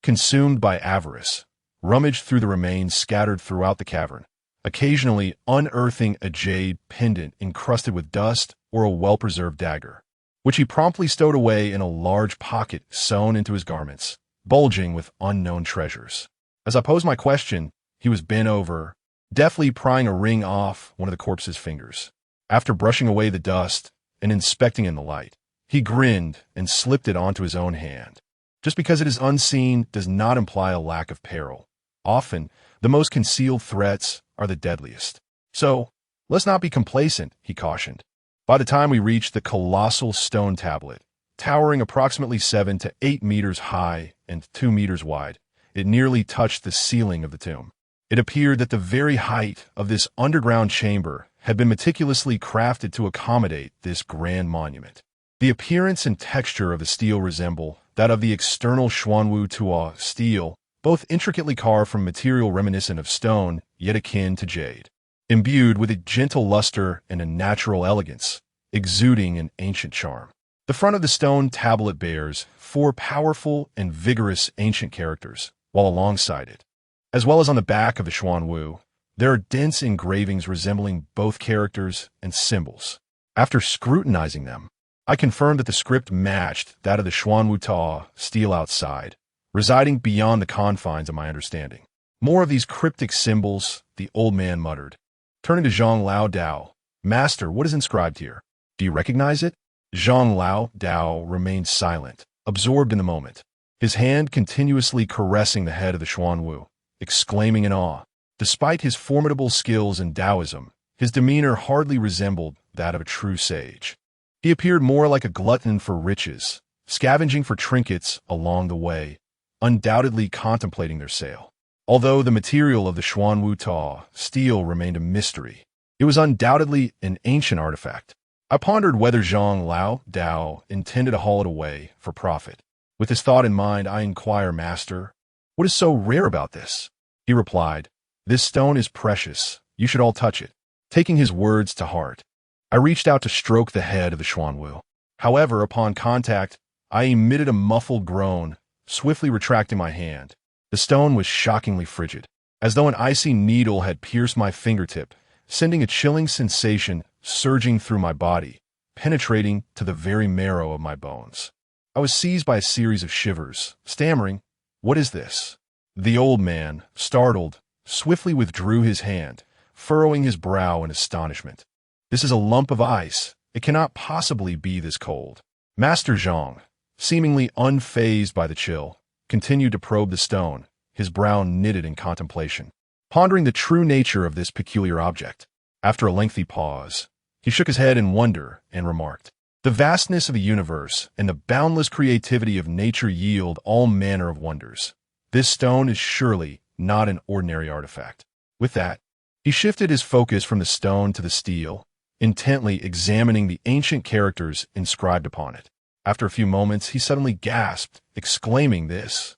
consumed by avarice, rummaged through the remains scattered throughout the cavern, occasionally unearthing a jade pendant encrusted with dust or a well-preserved dagger, which he promptly stowed away in a large pocket sewn into his garments, bulging with unknown treasures. As I posed my question, he was bent over, deftly prying a ring off one of the corpse's fingers. After brushing away the dust and inspecting in the light, he grinned and slipped it onto his own hand. Just because it is unseen does not imply a lack of peril. Often, the most concealed threats are the deadliest. So, let's not be complacent, he cautioned. By the time we reached the colossal stone tablet, towering approximately 7 to 8 meters high and 2 meters wide, it nearly touched the ceiling of the tomb. It appeared that the very height of this underground chamber had been meticulously crafted to accommodate this grand monument. The appearance and texture of the steel resemble that of the external Xuanwu Tuo steel, both intricately carved from material reminiscent of stone, yet akin to jade, imbued with a gentle luster and a natural elegance, exuding an ancient charm. The front of the stone tablet bears 4 powerful and vigorous ancient characters, while alongside it, as well as on the back of the Xuanwu, there are dense engravings resembling both characters and symbols. After scrutinizing them, I confirmed that the script matched that of the Xuanwu Ta steel outside, residing beyond the confines of my understanding. More of these cryptic symbols, the old man muttered. Turning to Zhang Lao Dao, Master, what is inscribed here? Do you recognize it? Zhang Lao Dao remained silent, absorbed in the moment, his hand continuously caressing the head of the Xuanwu, exclaiming in awe. Despite his formidable skills in Taoism, his demeanor hardly resembled that of a true sage. He appeared more like a glutton for riches, scavenging for trinkets along the way, undoubtedly contemplating their sale. Although the material of the Xuanwu Ta steel remained a mystery, it was undoubtedly an ancient artifact. I pondered whether Zhang Lao Dao intended to haul it away for profit. With this thought in mind, I inquire, Master, what is so rare about this? He replied, This stone is precious. You should all touch it. Taking his words to heart, I reached out to stroke the head of the Xuanwu. However, upon contact, I emitted a muffled groan, swiftly retracting my hand. The stone was shockingly frigid, as though an icy needle had pierced my fingertip, sending a chilling sensation surging through my body, penetrating to the very marrow of my bones. I was seized by a series of shivers, stammering, What is this? The old man, startled, swiftly withdrew his hand, furrowing his brow in astonishment. This is a lump of ice. It cannot possibly be this cold. Master Zhang, seemingly unfazed by the chill, continued to probe the stone, his brow knitted in contemplation, pondering the true nature of this peculiar object. After a lengthy pause, he shook his head in wonder and remarked, The vastness of the universe and the boundless creativity of nature yield all manner of wonders. This stone is surely not an ordinary artifact. With that, he shifted his focus from the stone to the steel, intently examining the ancient characters inscribed upon it. After a few moments, he suddenly gasped, exclaiming, This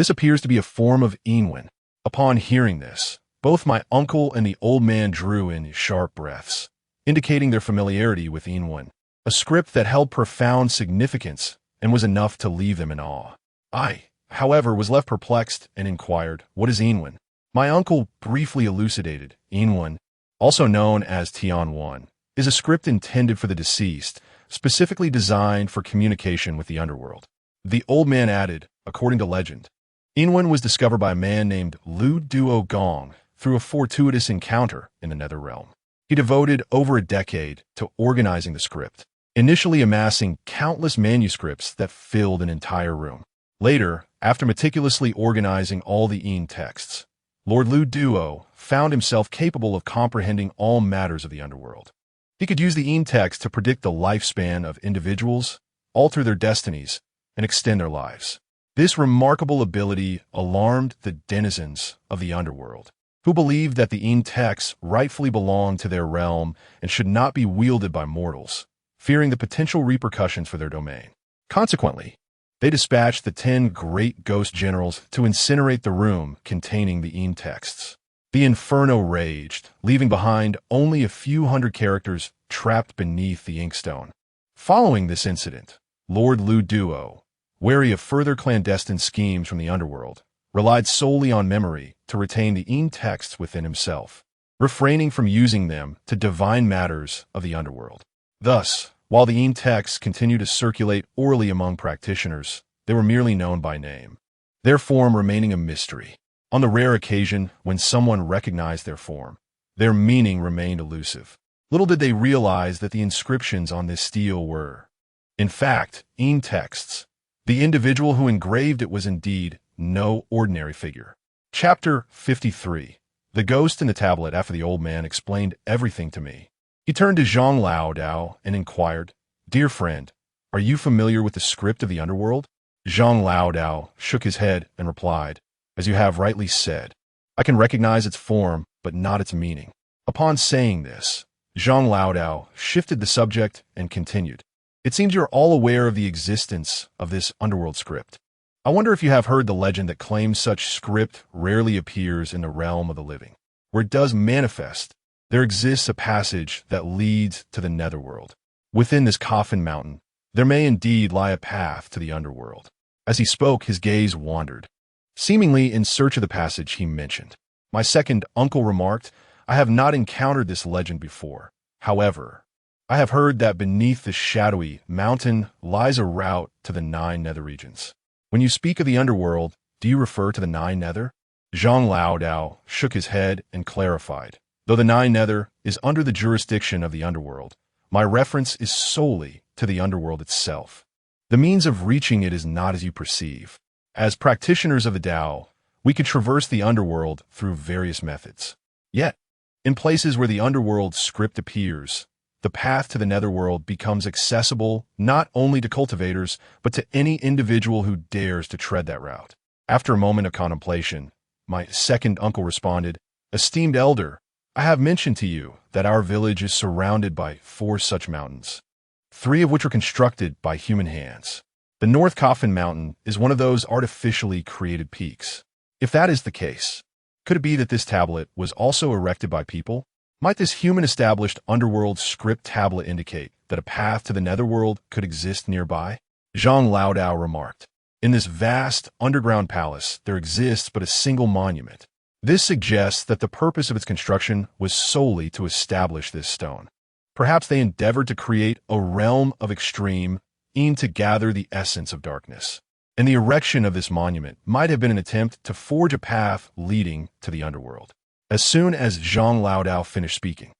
appears to be a form of Yinwen. Upon hearing this, both my uncle and the old man drew in sharp breaths, indicating their familiarity with Yinwen, a script that held profound significance and was enough to leave them in awe. I, however, was left perplexed and inquired, What is Yinwen? My uncle briefly elucidated. Yinwen, also known as Tianwen, is a script intended for the deceased, specifically designed for communication with the underworld. The old man added, according to legend, Yinwen was discovered by a man named Lu Duo Gong through a fortuitous encounter in the nether realm. He devoted over a decade to organizing the script, initially amassing countless manuscripts that filled an entire room. Later, after meticulously organizing all the Yin texts, Lord Lu Duo found himself capable of comprehending all matters of the underworld. He could use the Yin text to predict the lifespan of individuals, alter their destinies, and extend their lives. This remarkable ability alarmed the denizens of the underworld, who believed that the Yin texts rightfully belonged to their realm and should not be wielded by mortals, fearing the potential repercussions for their domain. Consequently, They dispatched the 10 great ghost generals to incinerate the room containing the Een texts. The inferno raged, leaving behind only a few hundred characters trapped beneath the inkstone. Following this incident, Lord Lu Duo, wary of further clandestine schemes from the underworld, relied solely on memory to retain the Een texts within himself, refraining from using them to divine matters of the underworld. Thus, while the Een texts continued to circulate orally among practitioners, they were merely known by name, their form remaining a mystery. On the rare occasion when someone recognized their form, their meaning remained elusive. Little did they realize that the inscriptions on this stele were, in fact, Een texts. The individual who engraved it was indeed no ordinary figure. Chapter 53. The ghost in the tablet. After the old man explained everything to me, he turned to Zhang Lao Dao and inquired, "Dear friend, are you familiar with the script of the underworld?" Zhang Lao Dao shook his head and replied, "As you have rightly said, I can recognize its form, but not its meaning." Upon saying this, Zhang Lao Dao shifted the subject and continued, "It seems you're all aware of the existence of this underworld script. I wonder if you have heard the legend that claims such script rarely appears in the realm of the living. Where it does manifest, there exists a passage that leads to the netherworld. Within this coffin mountain, there may indeed lie a path to the underworld." As he spoke, his gaze wandered, seemingly in search of the passage he mentioned. My second uncle remarked, "I have not encountered this legend before. However, I have heard that beneath the shadowy mountain lies a route to the 9 nether regions. When you speak of the underworld, do you refer to the 9 nether?" Zhang Lao Dao shook his head and clarified, "Though the 9 nether is under the jurisdiction of the underworld, my reference is solely to the underworld itself. The means of reaching it is not as you perceive. As practitioners of the Tao, we can traverse the underworld through various methods. Yet, in places where the underworld script appears, the path to the netherworld becomes accessible not only to cultivators, but to any individual who dares to tread that route." After a moment of contemplation, my second uncle responded, "Esteemed elder, I have mentioned to you that our village is surrounded by 4 such mountains, 3 of which are constructed by human hands. The North Coffin Mountain is one of those artificially created peaks. If that is the case, could it be that this tablet was also erected by people? Might this human-established underworld script tablet indicate that a path to the netherworld could exist nearby?" Zhang Lao Dao remarked, "In this vast underground palace, there exists but a single monument. This suggests that the purpose of its construction was solely to establish this stone. Perhaps they endeavored to create a realm of extreme, aimed to gather the essence of darkness. And the erection of this monument might have been an attempt to forge a path leading to the underworld." As soon as Zhang Lao Dao finished speaking,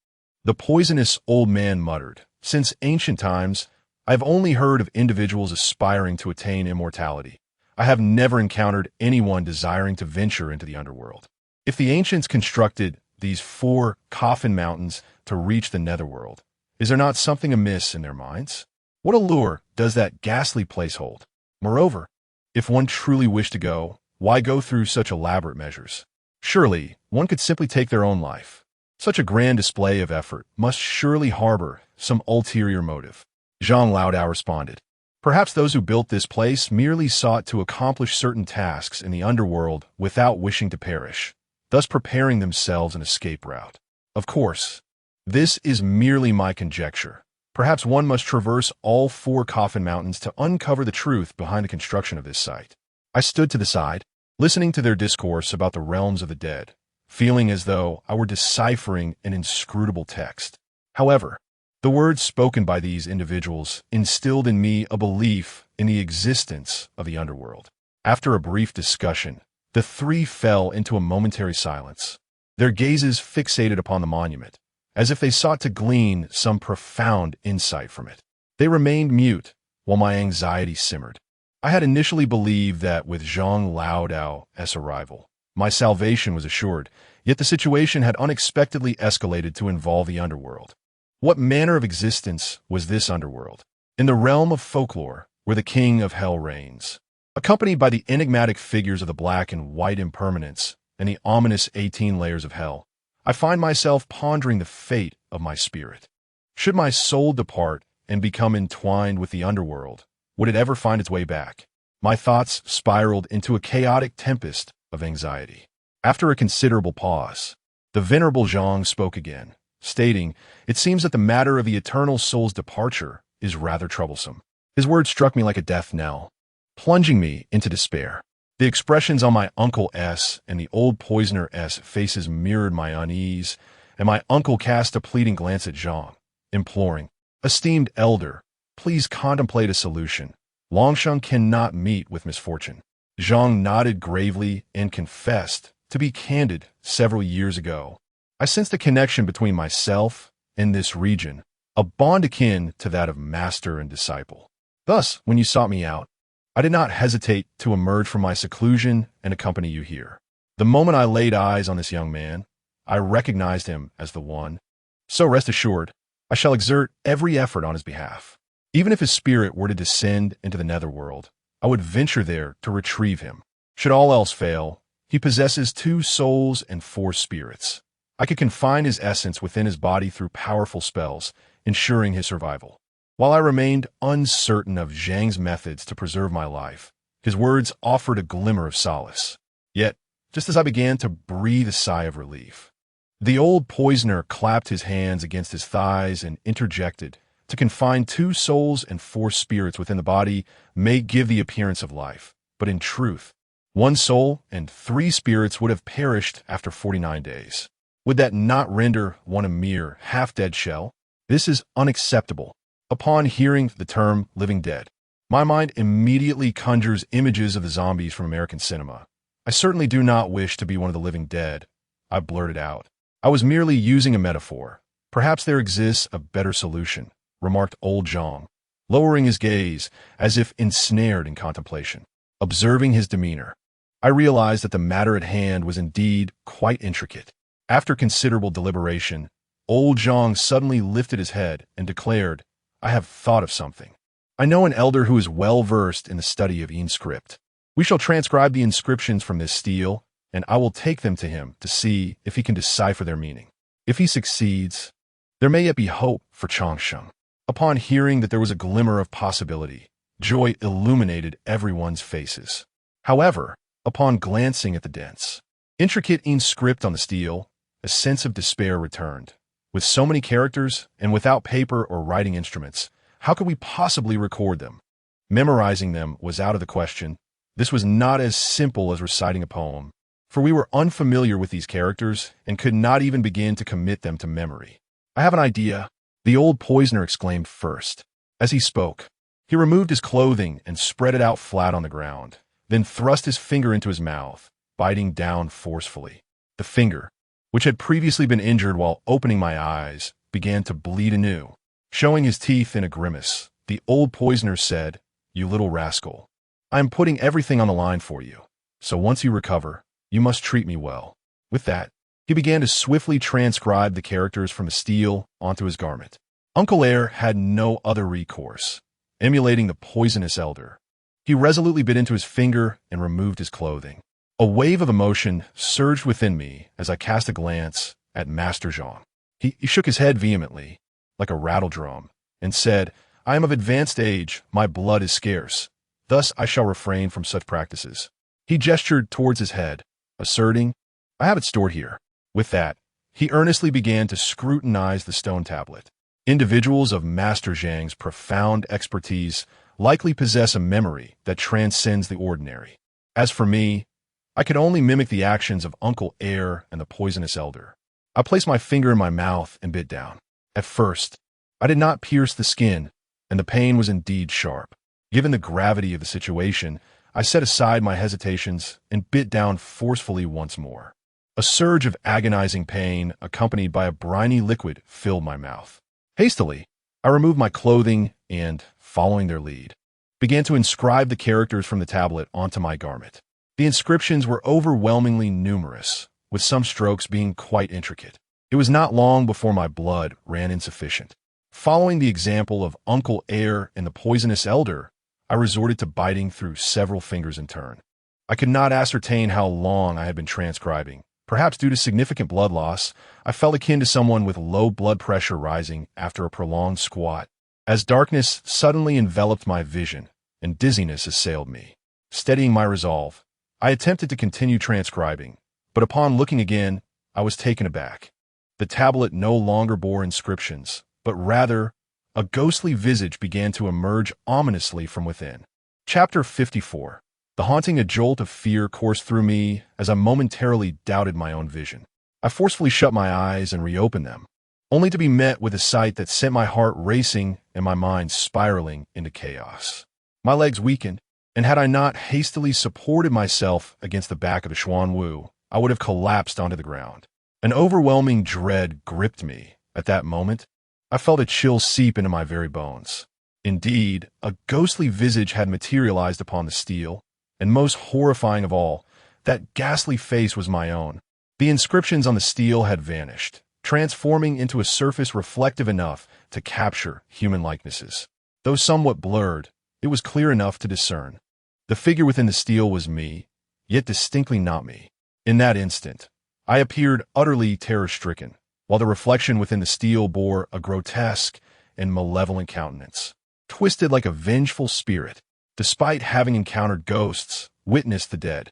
the poisonous old man muttered, "Since ancient times, I have only heard of individuals aspiring to attain immortality. I have never encountered anyone desiring to venture into the underworld. If the ancients constructed these 4 coffin mountains to reach the netherworld, is there not something amiss in their minds? What allure does that ghastly place hold? Moreover, if one truly wished to go, why go through such elaborate measures? Surely, one could simply take their own life. Such a grand display of effort must surely harbor some ulterior motive." Zhang Lao Dao responded, "Perhaps those who built this place merely sought to accomplish certain tasks in the underworld without wishing to perish, thus preparing themselves an escape route. Of course, this is merely my conjecture. Perhaps one must traverse all 4 coffin mountains to uncover the truth behind the construction of this site." I stood to the side, listening to their discourse about the realms of the dead, feeling as though I were deciphering an inscrutable text. However, the words spoken by these individuals instilled in me a belief in the existence of the underworld. After a brief discussion, the 3 fell into a momentary silence, their gazes fixated upon the monument, as if they sought to glean some profound insight from it. They remained mute, while my anxiety simmered. I had initially believed that with Zhang Lao Dao's arrival, my salvation was assured, yet the situation had unexpectedly escalated to involve the underworld. What manner of existence was this underworld? In the realm of folklore, where the king of hell reigns, accompanied by the enigmatic figures of the black and white impermanence and the ominous 18 layers of hell, I find myself pondering the fate of my spirit. Should my soul depart and become entwined with the underworld, would it ever find its way back? My thoughts spiraled into a chaotic tempest of anxiety. After a considerable pause, the Venerable Zhang spoke again, stating, "It seems that the matter of the eternal soul's departure is rather troublesome." His words struck me like a death knell, plunging me into despair. The expressions on my Uncle S and the old poisoner S faces mirrored my unease, and my uncle cast a pleading glance at Zhang, imploring, "Esteemed elder, please contemplate a solution. Longsheng cannot meet with misfortune." Zhang nodded gravely and confessed, "To be candid, several years ago, I sensed a connection between myself and this region, a bond akin to that of master and disciple. Thus, when you sought me out, I did not hesitate to emerge from my seclusion and accompany you here. The moment I laid eyes on this young man, I recognized him as the one. So rest assured, I shall exert every effort on his behalf. Even if his spirit were to descend into the netherworld, I would venture there to retrieve him. Should all else fail, he possesses 2 souls and 4 spirits. I could confine his essence within his body through powerful spells, ensuring his survival." While I remained uncertain of Zhang's methods to preserve my life, his words offered a glimmer of solace. Yet, just as I began to breathe a sigh of relief, the old poisoner clapped his hands against his thighs and interjected, "To confine 2 souls and 4 spirits within the body may give the appearance of life, but in truth, 1 soul and 3 spirits would have perished after 49 days. Would that not render one a mere half-dead shell? This is unacceptable." Upon hearing the term living dead, my mind immediately conjures images of the zombies from American cinema. "I certainly do not wish to be one of the living dead," I blurted out. "I was merely using a metaphor. Perhaps there exists a better solution," remarked old Zhang, lowering his gaze as if ensnared in contemplation. Observing his demeanor, I realized that the matter at hand was indeed quite intricate. After considerable deliberation, old Zhang suddenly lifted his head and declared, "I have thought of something. I know an elder who is well versed in the study of inscript. We shall transcribe the inscriptions from this stele, and I will take them to him to see if he can decipher their meaning. If he succeeds, there may yet be hope for Changsheng." Upon hearing that there was a glimmer of possibility, joy illuminated everyone's faces. However, upon glancing at the dense, intricate inscript on the stele, a sense of despair returned. With so many characters, and without paper or writing instruments, how could we possibly record them? Memorizing them was out of the question. This was not as simple as reciting a poem, for we were unfamiliar with these characters and could not even begin to commit them to memory. "I have an idea," the old poisoner exclaimed first. As he spoke, he removed his clothing and spread it out flat on the ground, then thrust his finger into his mouth, biting down forcefully. The finger, which had previously been injured while opening my eyes, began to bleed anew. Showing his teeth in a grimace, the old poisoner said, "You little rascal, I am putting everything on the line for you, so once you recover, you must treat me well." With that, he began to swiftly transcribe the characters from the stele onto his garment. Uncle Air had no other recourse. Emulating the poisonous elder, he resolutely bit into his finger and removed his clothing. A wave of emotion surged within me as I cast a glance at Master Zhang. He shook his head vehemently, like a rattledrum, and said, "I am of advanced age, my blood is scarce. Thus I shall refrain from such practices." He gestured towards his head, asserting, "I have it stored here." With that, he earnestly began to scrutinize the stone tablet. Individuals of Master Zhang's profound expertise likely possess a memory that transcends the ordinary. As for me, I could only mimic the actions of Uncle Air and the poisonous elder. I placed my finger in my mouth and bit down. At first, I did not pierce the skin, and the pain was indeed sharp. Given the gravity of the situation, I set aside my hesitations and bit down forcefully once more. A surge of agonizing pain, accompanied by a briny liquid, filled my mouth. Hastily, I removed my clothing and, following their lead, began to inscribe the characters from the tablet onto my garment. The inscriptions were overwhelmingly numerous, with some strokes being quite intricate. It was not long before my blood ran insufficient. Following the example of Uncle Air and the poisonous elder, I resorted to biting through several fingers in turn. I could not ascertain how long I had been transcribing. Perhaps due to significant blood loss, I felt akin to someone with low blood pressure rising after a prolonged squat. As darkness suddenly enveloped my vision and dizziness assailed me, Steadying my resolve, I attempted to continue transcribing, but upon looking again, I was taken aback. The tablet no longer bore inscriptions, but rather, a ghostly visage began to emerge ominously from within. Chapter 54. The haunting jolt of fear coursed through me as I momentarily doubted my own vision. I forcefully shut my eyes and reopened them, only to be met with a sight that sent my heart racing and my mind spiraling into chaos. My legs weakened, and had I not hastily supported myself against the back of the Xuan Wu, I would have collapsed onto the ground. An overwhelming dread gripped me. At that moment, I felt a chill seep into my very bones. Indeed, a ghostly visage had materialized upon the steel, and most horrifying of all, that ghastly face was my own. The inscriptions on the steel had vanished, transforming into a surface reflective enough to capture human likenesses. Though somewhat blurred, it was clear enough to discern. The figure within the steel was me, yet distinctly not me. In that instant, I appeared utterly terror-stricken, while the reflection within the steel bore a grotesque and malevolent countenance, twisted like a vengeful spirit. Despite having encountered ghosts, witnessed the dead,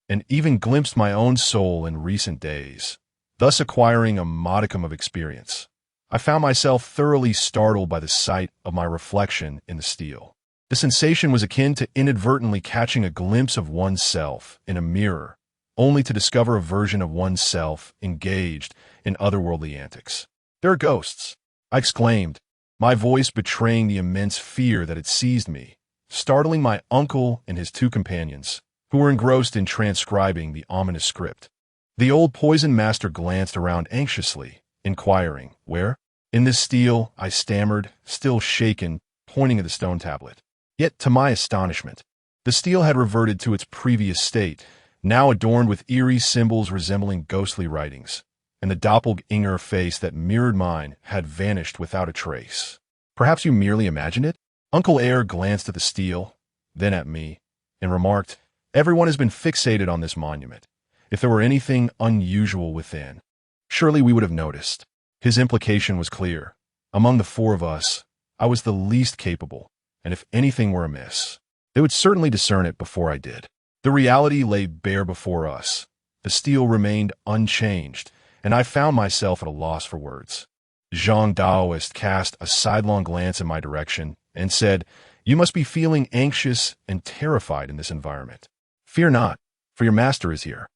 and even glimpsed my own soul in recent days, thus acquiring a modicum of experience, I found myself thoroughly startled by the sight of my reflection in the steel. The sensation was akin to inadvertently catching a glimpse of oneself in a mirror, only to discover a version of oneself engaged in otherworldly antics. "There are ghosts," I exclaimed, my voice betraying the immense fear that had seized me, startling my uncle and his two companions, who were engrossed in transcribing the ominous script. The old poison master glanced around anxiously, inquiring, "Where?" "In this steel," I stammered, still shaken, pointing at the stone tablet. Yet, to my astonishment, the steel had reverted to its previous state, now adorned with eerie symbols resembling ghostly writings, and the doppelganger face that mirrored mine had vanished without a trace. "Perhaps you merely imagined it?" Uncle Air glanced at the steel, then at me, and remarked, "Everyone has been fixated on this monument. If there were anything unusual within, surely we would have noticed." His implication was clear. Among the four of us, I was the least capable, and if anything were amiss, they would certainly discern it before I did. The reality lay bare before us. The steel remained unchanged, and I found myself at a loss for words. Zhang Daoist cast a sidelong glance in my direction and said, "You must be feeling anxious and terrified in this environment. Fear not, for your master is here.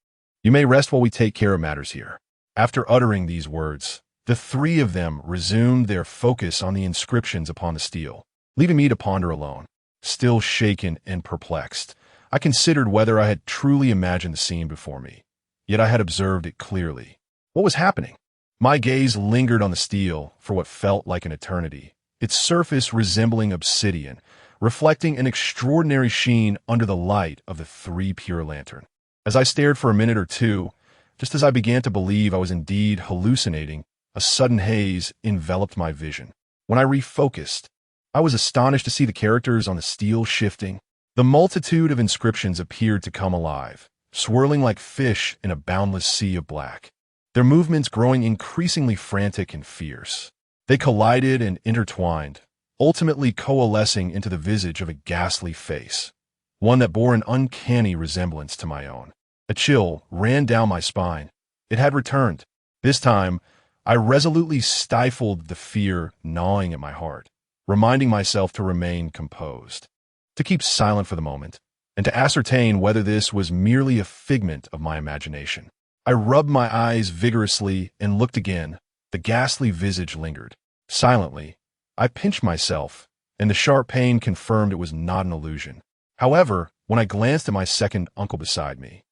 You may rest while we take care of matters here." After uttering these words, the three of them resumed their focus on the inscriptions upon the steel, leaving me to ponder alone. Still shaken and perplexed, I considered whether I had truly imagined the scene before me, yet I had observed it clearly. What was happening? My gaze lingered on the steel for what felt like an eternity, its surface resembling obsidian, reflecting an extraordinary sheen under the light of the three pure lantern. As I stared for a minute or two, just as I began to believe I was indeed hallucinating, a sudden haze enveloped my vision. When I refocused, I was astonished to see the characters on the steel shifting. The multitude of inscriptions appeared to come alive, swirling like fish in a boundless sea of black, their movements growing increasingly frantic and fierce. They collided and intertwined, ultimately coalescing into the visage of a ghastly face, one that bore an uncanny resemblance to my own. A chill ran down my spine. It had returned. This time, I resolutely stifled the fear gnawing at my heart, reminding myself to remain composed, to keep silent for the moment, and to ascertain whether this was merely a figment of my imagination. I rubbed my eyes vigorously and looked again. The ghastly visage lingered. Silently, I pinched myself, and the sharp pain confirmed it was not an illusion. However, when I glanced at my second uncle beside me,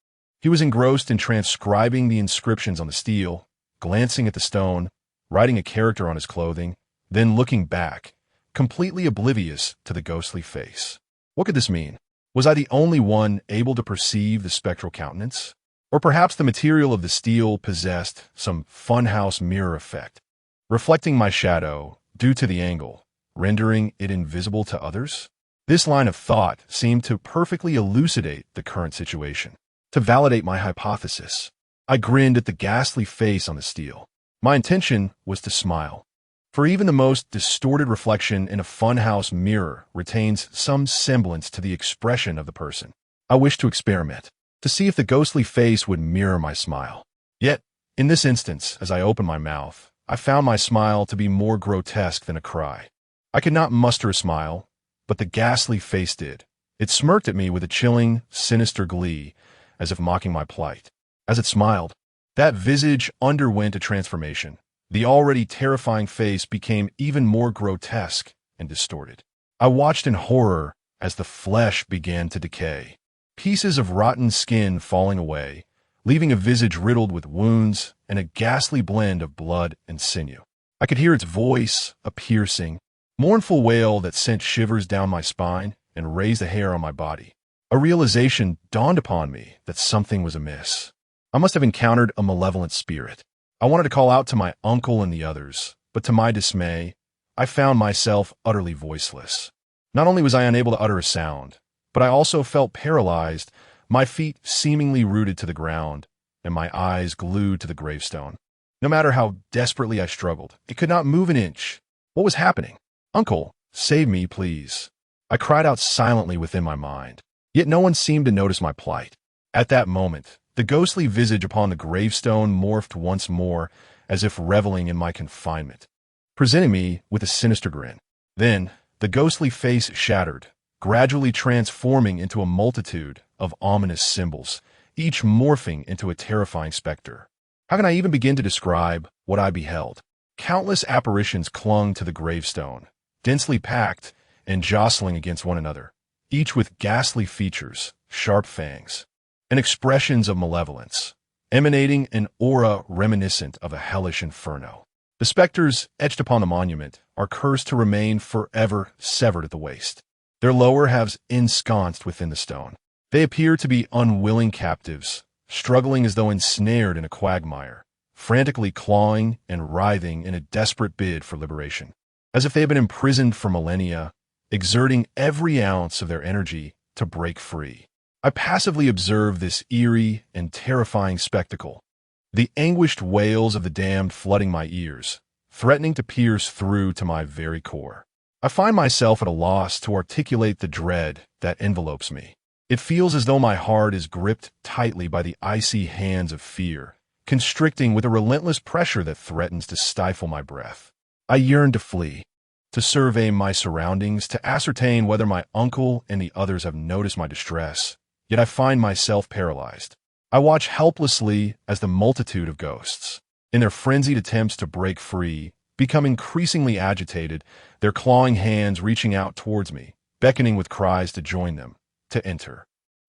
he was engrossed in transcribing the inscriptions on the steel, glancing at the stone, writing a character on his clothing, then looking back, completely oblivious to the ghostly face. What could this mean? Was I the only one able to perceive the spectral countenance? Or perhaps the material of the steel possessed some funhouse mirror effect, reflecting my shadow due to the angle, rendering it invisible to others? This line of thought seemed to perfectly elucidate the current situation, to validate my hypothesis. I grinned at the ghastly face on the steel. My intention was to smile, for even the most distorted reflection in a funhouse mirror retains some semblance to the expression of the person. I wished to experiment, to see if the ghostly face would mirror my smile. Yet, in this instance, as I opened my mouth, I found my smile to be more grotesque than a cry. I could not muster a smile, but the ghastly face did. It smirked at me with a chilling, sinister glee, as if mocking my plight. As it smiled, that visage underwent a transformation. The already terrifying face became even more grotesque and distorted. I watched in horror as the flesh began to decay, pieces of rotten skin falling away, leaving a visage riddled with wounds and a ghastly blend of blood and sinew. I could hear its voice, a piercing, mournful wail that sent shivers down my spine and raised the hair on my body. A realization dawned upon me that something was amiss. I must have encountered a malevolent spirit. I wanted to call out to my uncle and the others, but to my dismay, I found myself utterly voiceless. Not only was I unable to utter a sound, but I also felt paralyzed, my feet seemingly rooted to the ground, and my eyes glued to the gravestone. No matter how desperately I struggled, it could not move an inch. What was happening? Uncle, save me, please. I cried out silently within my mind, yet no one seemed to notice my plight. At that moment, the ghostly visage upon the gravestone morphed once more, as if reveling in my confinement, presenting me with a sinister grin. Then, the ghostly face shattered, gradually transforming into a multitude of ominous symbols, each morphing into a terrifying specter. How can I even begin to describe what I beheld? Countless apparitions clung to the gravestone, densely packed and jostling against one another, each with ghastly features, sharp fangs, and expressions of malevolence, emanating an aura reminiscent of a hellish inferno. The specters etched upon the monument are cursed to remain forever severed at the waist, their lower halves ensconced within the stone. They appear to be unwilling captives, struggling as though ensnared in a quagmire, frantically clawing and writhing in a desperate bid for liberation. As if they had been imprisoned for millennia, exerting every ounce of their energy to break free. I passively observed this eerie and terrifying spectacle, the anguished wails of the damned flooding my ears, threatening to pierce through to my very core. I find myself at a loss to articulate the dread that envelopes me. It feels as though my heart is gripped tightly by the icy hands of fear, constricting with a relentless pressure that threatens to stifle my breath. I yearn to flee, to survey my surroundings, to ascertain whether my uncle and the others have noticed my distress. Yet I find myself paralyzed. I watch helplessly as the multitude of ghosts, in their frenzied attempts to break free, become increasingly agitated, their clawing hands reaching out towards me, beckoning with cries to join them, to enter.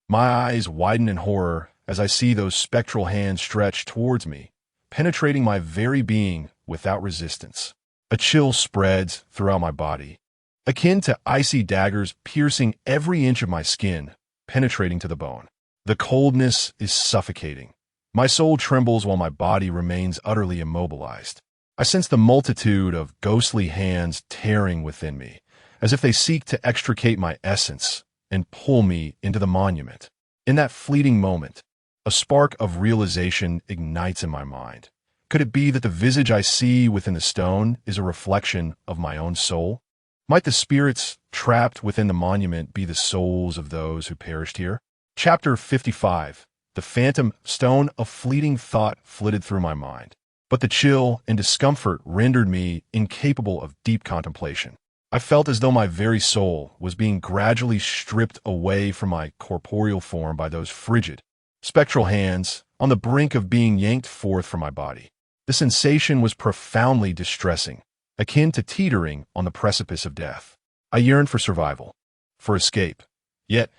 My eyes widen in horror as I see those spectral hands stretch towards me, penetrating my very being without resistance. A chill spreads throughout my body, akin to icy daggers piercing every inch of my skin, penetrating to the bone. The coldness is suffocating. My soul trembles while my body remains utterly immobilized. I sense the multitude of ghostly hands tearing within me, as if they seek to extricate my essence and pull me into the monument. In that fleeting moment, a spark of realization ignites in my mind. Could it be that the visage I see within the stone is a reflection of my own soul? Might the spirits trapped within the monument be the souls of those who perished here? Chapter 55. The phantom stone. A fleeting thought flitted through my mind, but the chill and discomfort rendered me incapable of deep contemplation. I felt as though my very soul was being gradually stripped away from my corporeal form by those frigid, spectral hands, on the brink of being yanked forth from my body. The sensation was profoundly distressing, akin to teetering on the precipice of death. I yearned for survival, for escape. Yet,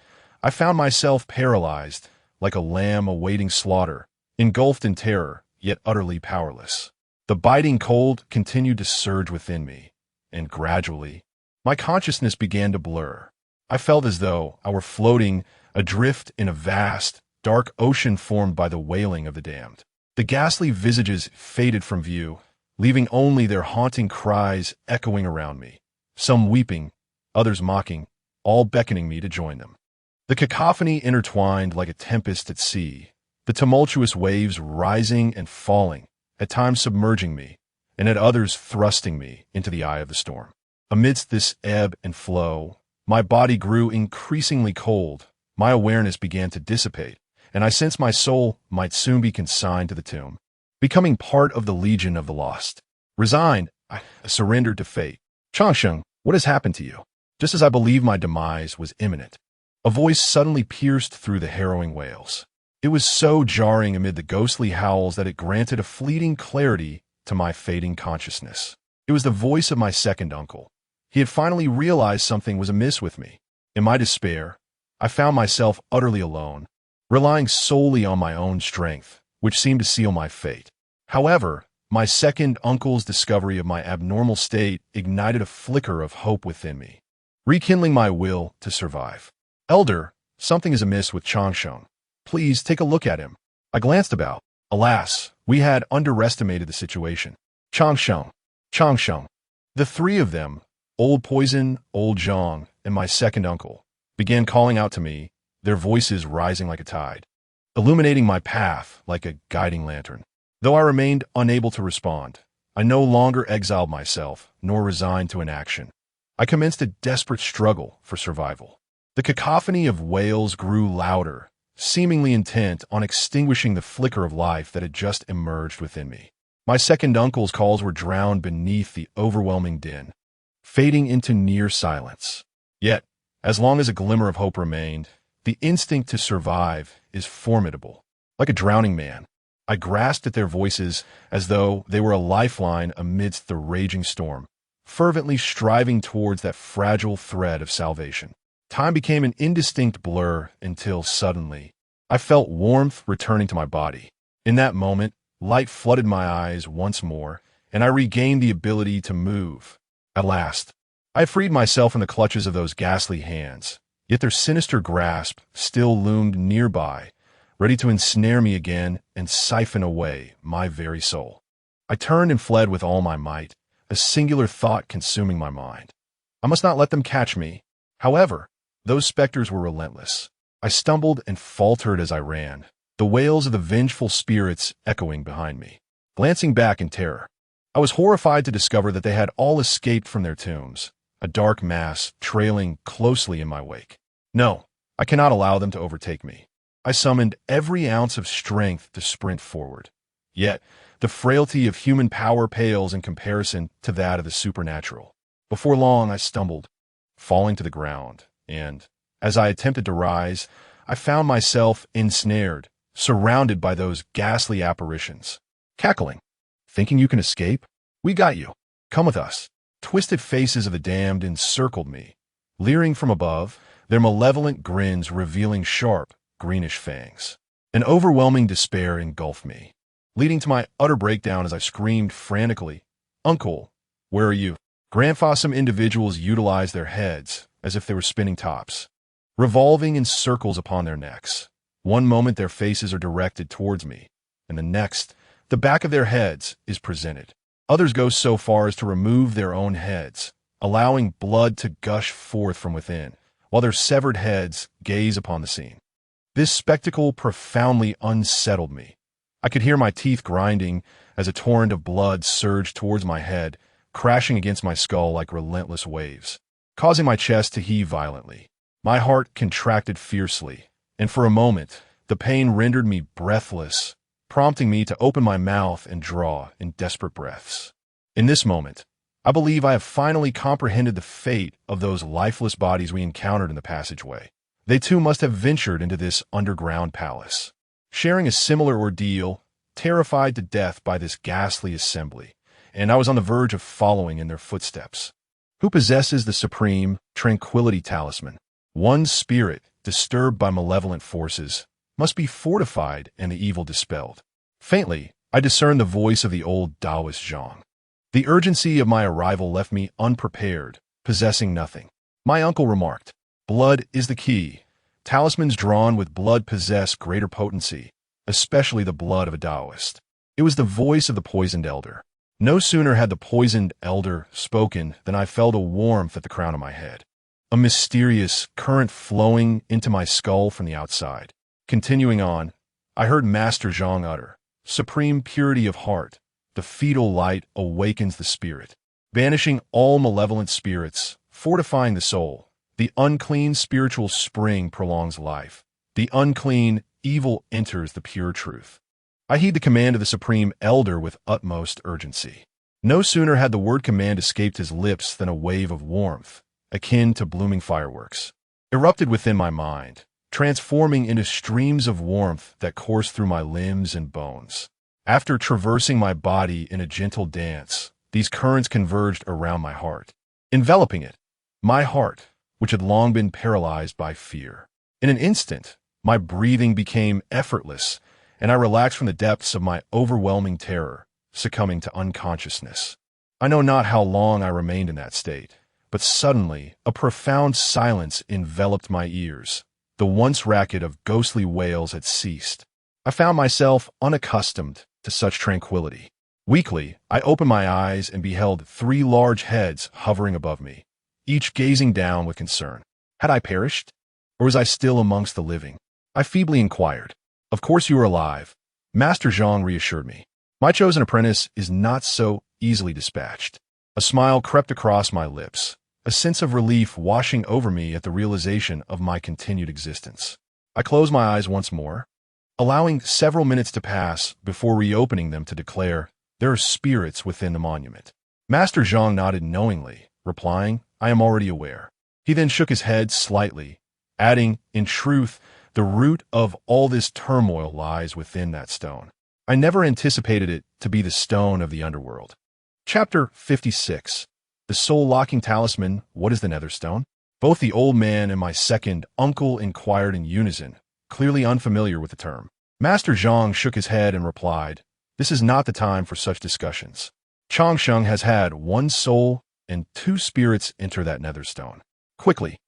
I found myself paralyzed, like a lamb awaiting slaughter, engulfed in terror, yet utterly powerless. The biting cold continued to surge within me, and gradually, my consciousness began to blur. I felt as though I were floating adrift in a vast, dark ocean formed by the wailing of the damned. The ghastly visages faded from view, leaving only their haunting cries echoing around me, some weeping, others mocking, all beckoning me to join them. The cacophony intertwined like a tempest at sea, the tumultuous waves rising and falling, at times submerging me, and at others thrusting me into the eye of the storm. Amidst this ebb and flow, my body grew increasingly cold, my awareness began to dissipate, and I sensed my soul might soon be consigned to the tomb, becoming part of the Legion of the Lost. Resigned, I surrendered to fate. Changsheng, what has happened to you? Just as I believed my demise was imminent, a voice suddenly pierced through the harrowing wails. It was so jarring amid the ghostly howls that it granted a fleeting clarity to my fading consciousness. It was the voice of my second uncle. He had finally realized something was amiss with me. In my despair, I found myself utterly alone, relying solely on my own strength, which seemed to seal my fate. However, my second uncle's discovery of my abnormal state ignited a flicker of hope within me, rekindling my will to survive. Elder, something is amiss with Changsheng. Please take a look at him. I glanced about. Alas, we had underestimated the situation. Changsheng, Changsheng. The three of them, Old Poison, Old Zhang, and my second uncle, began calling out to me, their voices rising like a tide, illuminating my path like a guiding lantern. Though I remained unable to respond, I no longer exiled myself, nor resigned to inaction. I commenced a desperate struggle for survival. The cacophony of wails grew louder, seemingly intent on extinguishing the flicker of life that had just emerged within me. My second uncle's calls were drowned beneath the overwhelming din, fading into near silence. Yet, as long as a glimmer of hope remained, the instinct to survive is formidable. Like a drowning man, I grasped at their voices as though they were a lifeline amidst the raging storm, fervently striving towards that fragile thread of salvation. Time became an indistinct blur until suddenly, I felt warmth returning to my body. In that moment, light flooded my eyes once more, and I regained the ability to move. At last, I freed myself from the clutches of those ghastly hands, yet their sinister grasp still loomed nearby, ready to ensnare me again and siphon away my very soul. I turned and fled with all my might, a singular thought consuming my mind. I must not let them catch me. However, those specters were relentless. I stumbled and faltered as I ran, the wails of the vengeful spirits echoing behind me. Glancing back in terror, I was horrified to discover that they had all escaped from their tombs, a dark mass trailing closely in my wake. No, I cannot allow them to overtake me. I summoned every ounce of strength to sprint forward. Yet, the frailty of human power pales in comparison to that of the supernatural. Before long, I stumbled, falling to the ground, and, as I attempted to rise, I found myself ensnared, surrounded by those ghastly apparitions. Cackling, thinking you can escape? We got you. Come with us. Twisted faces of the damned encircled me, leering from above, their malevolent grins revealing sharp, greenish fangs. An overwhelming despair engulfed me, leading to my utter breakdown as I screamed frantically, "Uncle, where are you?" Grandpa, some individuals utilized their heads as if they were spinning tops, revolving in circles upon their necks. One moment their faces are directed towards me, and the next, the back of their heads is presented. Others go so far as to remove their own heads, allowing blood to gush forth from within, while their severed heads gaze upon the scene. This spectacle profoundly unsettled me. I could hear my teeth grinding as a torrent of blood surged towards my head, crashing against my skull like relentless waves, causing my chest to heave violently. My heart contracted fiercely, and for a moment, the pain rendered me breathless, prompting me to open my mouth and draw in desperate breaths. In this moment, I believe I have finally comprehended the fate of those lifeless bodies we encountered in the passageway. They too must have ventured into this underground palace, sharing a similar ordeal, terrified to death by this ghastly assembly, and I was on the verge of following in their footsteps. Who possesses the supreme tranquility talisman? One spirit, disturbed by malevolent forces, must be fortified and the evil dispelled. Faintly, I discerned the voice of the old Taoist Zhang. The urgency of my arrival left me unprepared, possessing nothing. My uncle remarked, "Blood is the key. Talismans drawn with blood possess greater potency, especially the blood of a Taoist." It was the voice of the poisoned elder. No sooner had the poisoned elder spoken than I felt a warmth at the crown of my head, a mysterious current flowing into my skull from the outside. Continuing on, I heard Master Zhang utter, "Supreme purity of heart, the fetal light awakens the spirit, banishing all malevolent spirits, fortifying the soul, The unclean spiritual spring prolongs life. The unclean evil enters the pure truth. I heed the command of the Supreme Elder with utmost urgency. No sooner had the word command escaped his lips than a wave of warmth, akin to blooming fireworks, erupted within my mind, transforming into streams of warmth that coursed through my limbs and bones. After traversing my body in a gentle dance, these currents converged around my heart, enveloping it, my heart, which had long been paralyzed by fear. In an instant, my breathing became effortless, and I relaxed from the depths of my overwhelming terror, succumbing to unconsciousness. I know not how long I remained in that state, but suddenly a profound silence enveloped my ears. The once racket of ghostly wails had ceased. I found myself unaccustomed to such tranquility. Weakly, I opened my eyes and beheld 3 large heads hovering above me, each gazing down with concern. Had I perished? Or was I still amongst the living? I feebly inquired. "Of course you are alive," Master Zhang reassured me. "My chosen apprentice is not so easily dispatched." A smile crept across my lips, a sense of relief washing over me at the realization of my continued existence. I closed my eyes once more, allowing several minutes to pass before reopening them to declare, "There are spirits within the monument." Master Zhang nodded knowingly, replying, "I am already aware." He then shook his head slightly, adding, "In truth, the root of all this turmoil lies within that stone. I never anticipated it to be the stone of the underworld." Chapter 56. The Soul-Locking Talisman, What is the Netherstone? Both the old man and my second uncle inquired in unison, clearly unfamiliar with the term. Master Zhang shook his head and replied, "This is not the time for such discussions. Changsheng has had 1 soul and 2 spirits enter that netherstone. Quickly,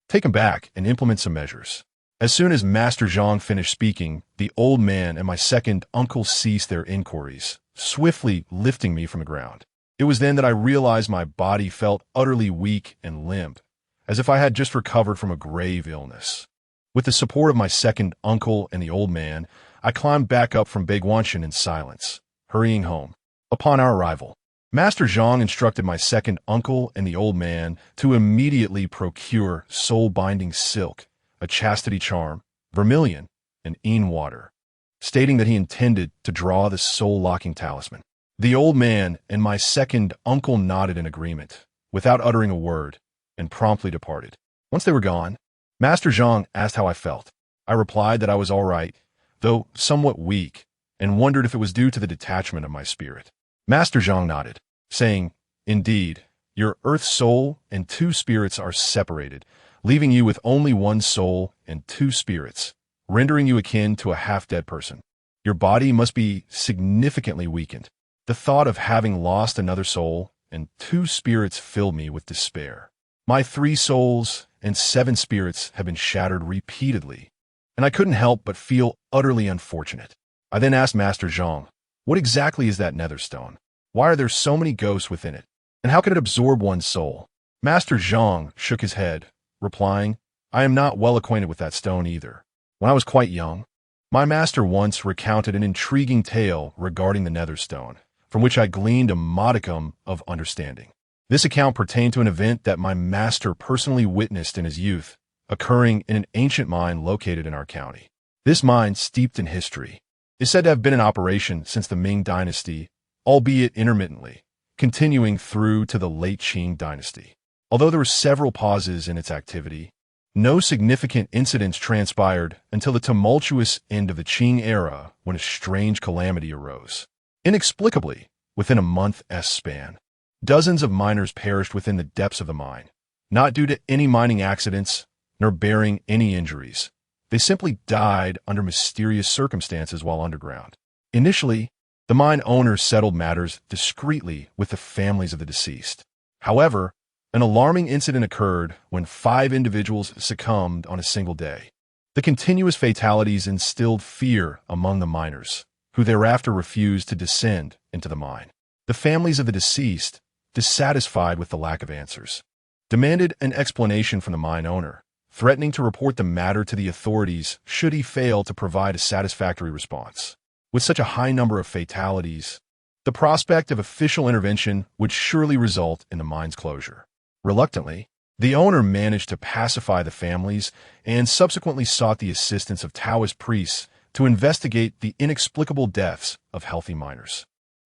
take him back and implement some measures." As soon as Master Zhang finished speaking, the old man and my second uncle ceased their inquiries, swiftly lifting me from the ground. It was then that I realized my body felt utterly weak and limp, as if I had just recovered from a grave illness. With the support of my second uncle and the old man, I climbed back up from Baiguanshan in silence, hurrying home. Upon our arrival, Master Zhang instructed my second uncle and the old man to immediately procure soul-binding silk, a chastity charm, vermilion, and een water, stating that he intended to draw the soul-locking talisman. The old man and my second uncle nodded in agreement, without uttering a word, and promptly departed. Once they were gone, Master Zhang asked how I felt. I replied that I was all right, though somewhat weak, and wondered if it was due to the detachment of my spirit. Master Zhang nodded, saying, "Indeed, your earth soul and 2 spirits are separated, leaving you with only 1 soul and 2 spirits, rendering you akin to a half-dead person. Your body must be significantly weakened." The thought of having lost another soul and 2 spirits filled me with despair. My 3 souls and 7 spirits have been shattered repeatedly, and I couldn't help but feel utterly unfortunate. I then asked Master Zhang, "What exactly is that netherstone? Why are there so many ghosts within it? And how can it absorb 1's soul?" Master Zhang shook his head, replying, "I am not well acquainted with that stone either. When I was quite young, my master once recounted an intriguing tale regarding the netherstone, from which I gleaned a modicum of understanding. This account pertained to an event that my master personally witnessed in his youth, occurring in an ancient mine located in our county. This mine, steeped in history, is said to have been in operation since the Ming Dynasty, albeit intermittently, continuing through to the late Qing Dynasty. Although there were several pauses in its activity, no significant incidents transpired until the tumultuous end of the Qing era, when a strange calamity arose. Inexplicably, within a month's span, dozens of miners perished within the depths of the mine, not due to any mining accidents, nor bearing any injuries. They simply died under mysterious circumstances while underground. Initially, the mine owners settled matters discreetly with the families of the deceased. However, an alarming incident occurred when 5 individuals succumbed on a single day. The continuous fatalities instilled fear among the miners, who thereafter refused to descend into the mine. The families of the deceased, dissatisfied with the lack of answers, demanded an explanation from the mine owner, threatening to report the matter to the authorities should he fail to provide a satisfactory response. With such a high number of fatalities, the prospect of official intervention would surely result in the mine's closure. Reluctantly, The owner managed to pacify the families and subsequently sought the assistance of Taoist priests to investigate the inexplicable deaths of healthy miners.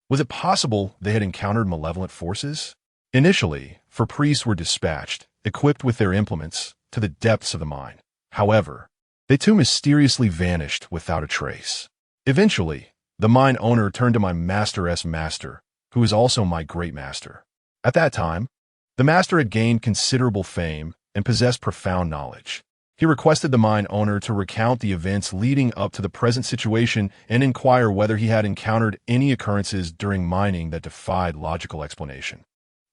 Was it possible they had encountered malevolent forces? Initially, four priests were dispatched, equipped with their implements, to the depths of the mine. However, they too mysteriously vanished without a trace. Eventually, the mine owner turned to my master's master, who is also my great master. At that time, the master had gained considerable fame and possessed profound knowledge. He requested the mine owner to recount the events leading up to the present situation and inquire whether he had encountered any occurrences during mining that defied logical explanation.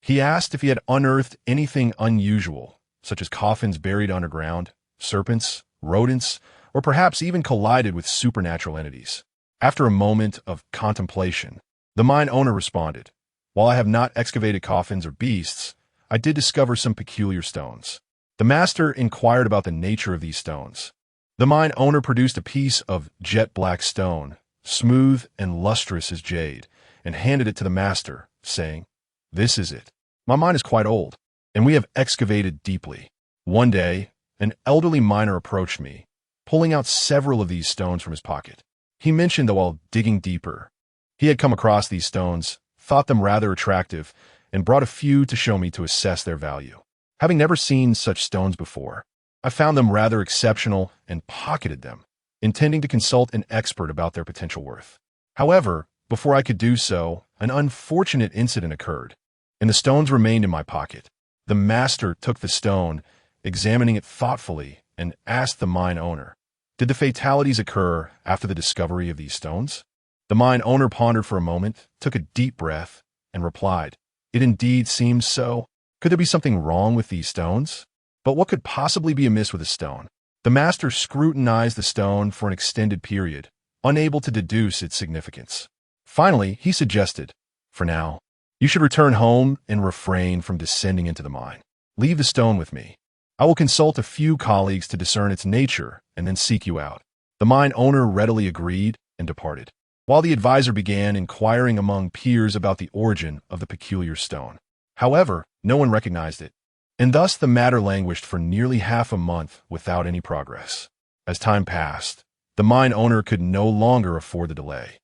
He asked if he had unearthed anything unusual, such as coffins buried underground, serpents, rodents, or perhaps even collided with supernatural entities. After a moment of contemplation, the mine owner responded, "While I have not excavated coffins or beasts, I did discover some peculiar stones." The master inquired about the nature of these stones. The mine owner produced a piece of jet black stone, smooth and lustrous as jade, and handed it to the master, saying, "This is it. My mine is quite old, and we have excavated deeply." One day, an elderly miner approached me, pulling out several of these stones from his pocket. He mentioned that while digging deeper, he had come across these stones, thought them rather attractive, and brought a few to show me to assess their value. Having never seen such stones before, I found them rather exceptional and pocketed them, intending to consult an expert about their potential worth. However, before I could do so, an unfortunate incident occurred, and the stones remained in my pocket. The master took the stone, examining it thoughtfully, and asked the mine owner, "Did the fatalities occur after the discovery of these stones?" The mine owner pondered for a moment, took a deep breath, and replied, "It indeed seems so. Could there be something wrong with these stones? But what could possibly be amiss with a stone?" The master scrutinized the stone for an extended period, unable to deduce its significance. Finally, he suggested, "For now, you should return home and refrain from descending into the mine. Leave the stone with me. I will consult a few colleagues to discern its nature and then seek you out." The mine owner readily agreed and departed, while the advisor began inquiring among peers about the origin of the peculiar stone. However, no one recognized it, and thus the matter languished for nearly half a month without any progress. As time passed, the mine owner could no longer afford the delay.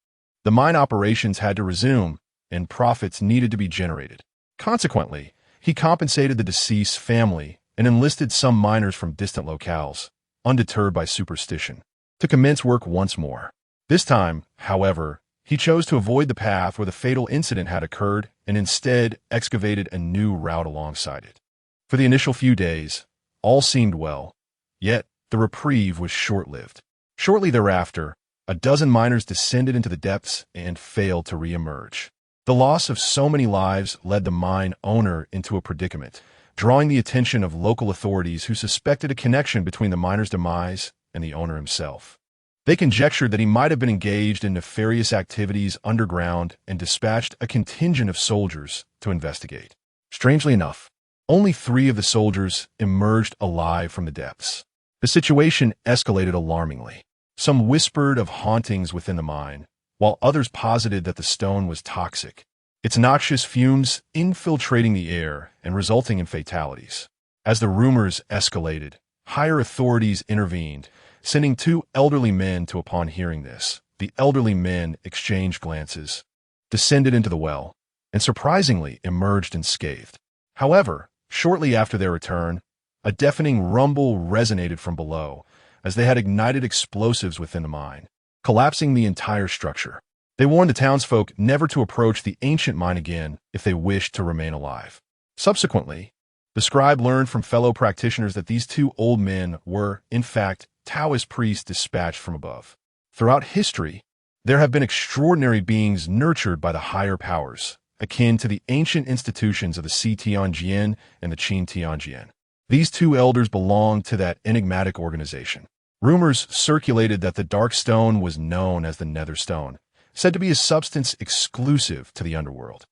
The mine operations had to resume, and profits needed to be generated. Consequently, he compensated the deceased's family and enlisted some miners from distant locales, undeterred by superstition, to commence work once more. This time, however, he chose to avoid the path where the fatal incident had occurred and instead excavated a new route alongside it. For the initial few days, all seemed well, yet the reprieve was short-lived. Shortly thereafter, a dozen miners descended into the depths and failed to re-emerge. The loss of so many lives led the mine owner into a predicament, drawing the attention of local authorities who suspected a connection between the miner's demise and the owner himself. They conjectured that he might have been engaged in nefarious activities underground and dispatched a contingent of soldiers to investigate. Strangely enough, only 3 of the soldiers emerged alive from the depths. The situation escalated alarmingly. Some whispered of hauntings within the mine, while others posited that the stone was toxic, its noxious fumes infiltrating the air and resulting in fatalities. As the rumors escalated, higher authorities intervened, sending 2 elderly men to. Upon hearing this, the elderly men exchanged glances, descended into the well, and surprisingly emerged unscathed. However, shortly after their return, a deafening rumble resonated from below, as they had ignited explosives within the mine, collapsing the entire structure. They warned the townsfolk never to approach the ancient mine again if they wished to remain alive. Subsequently, the scribe learned from fellow practitioners that these 2 old men were, in fact, Taoist priests dispatched from above. Throughout history, there have been extraordinary beings nurtured by the higher powers, akin to the ancient institutions of the Si Tianjian and the Qin Tianjian. These 2 elders belonged to that enigmatic organization. Rumors circulated that the dark stone was known as the Nether Stone, said to be a substance exclusive to the underworld.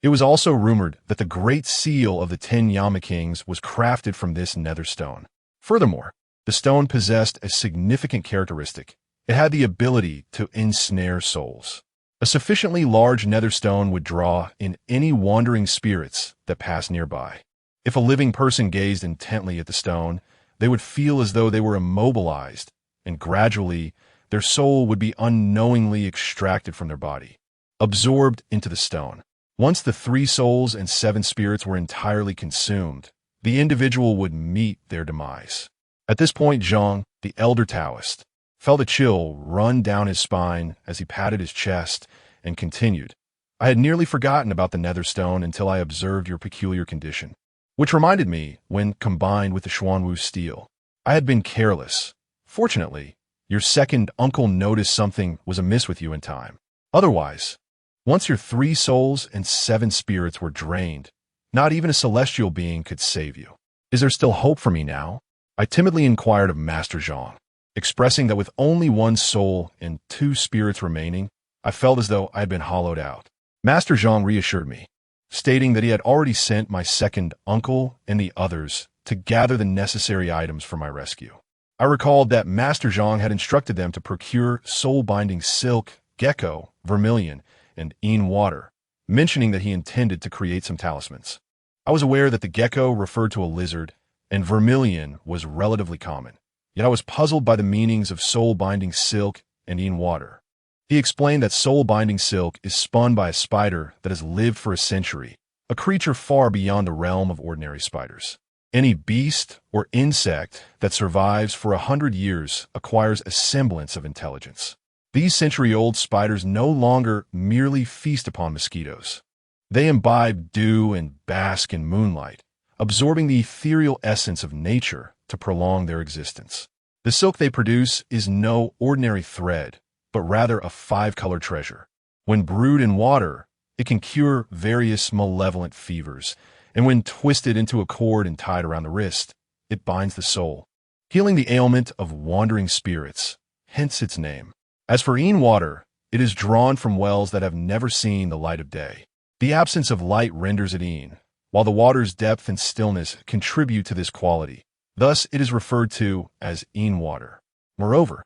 It was also rumored that the Great Seal of the 10 Yama Kings was crafted from this nether stone. Furthermore, the stone possessed a significant characteristic. It had the ability to ensnare souls. A sufficiently large nether stone would draw in any wandering spirits that passed nearby. If a living person gazed intently at the stone, they would feel as though they were immobilized, and gradually their soul would be unknowingly extracted from their body, absorbed into the stone. Once the 3 souls and 7 spirits were entirely consumed, the individual would meet their demise. At this point, Zhang, the elder Taoist, felt a chill run down his spine as he patted his chest and continued. I had nearly forgotten about the nether stone until I observed your peculiar condition, which reminded me, when combined with the Xuanwu steel, I had been careless. Fortunately, your second uncle noticed something was amiss with you in time. Otherwise, once your 3 souls and 7 spirits were drained, not even a celestial being could save you. Is there still hope for me now? I timidly inquired of Master Zhang, expressing that with only 1 soul and 2 spirits remaining, I felt as though I had been hollowed out. Master Zhang reassured me, stating that he had already sent my second uncle and the others to gather the necessary items for my rescue. I recalled that Master Zhang had instructed them to procure soul-binding silk, gecko, vermilion, and Yin water, mentioning that he intended to create some talismans. I was aware that the gecko referred to a lizard, and vermilion was relatively common, yet I was puzzled by the meanings of soul-binding silk and Yin water. He explained that soul-binding silk is spun by a spider that has lived for a century, a creature far beyond the realm of ordinary spiders. Any beast or insect that survives for 100 years acquires a semblance of intelligence. These century-old spiders no longer merely feast upon mosquitoes. They imbibe dew and bask in moonlight, absorbing the ethereal essence of nature to prolong their existence. The silk they produce is no ordinary thread, but rather a 5-color treasure. When brewed in water, it can cure various malevolent fevers, and when twisted into a cord and tied around the wrist, it binds the soul, healing the ailment of wandering spirits, hence its name. As for Yin water, it is drawn from wells that have never seen the light of day. The absence of light renders it Yin, while the water's depth and stillness contribute to this quality. Thus, it is referred to as Yin water. Moreover,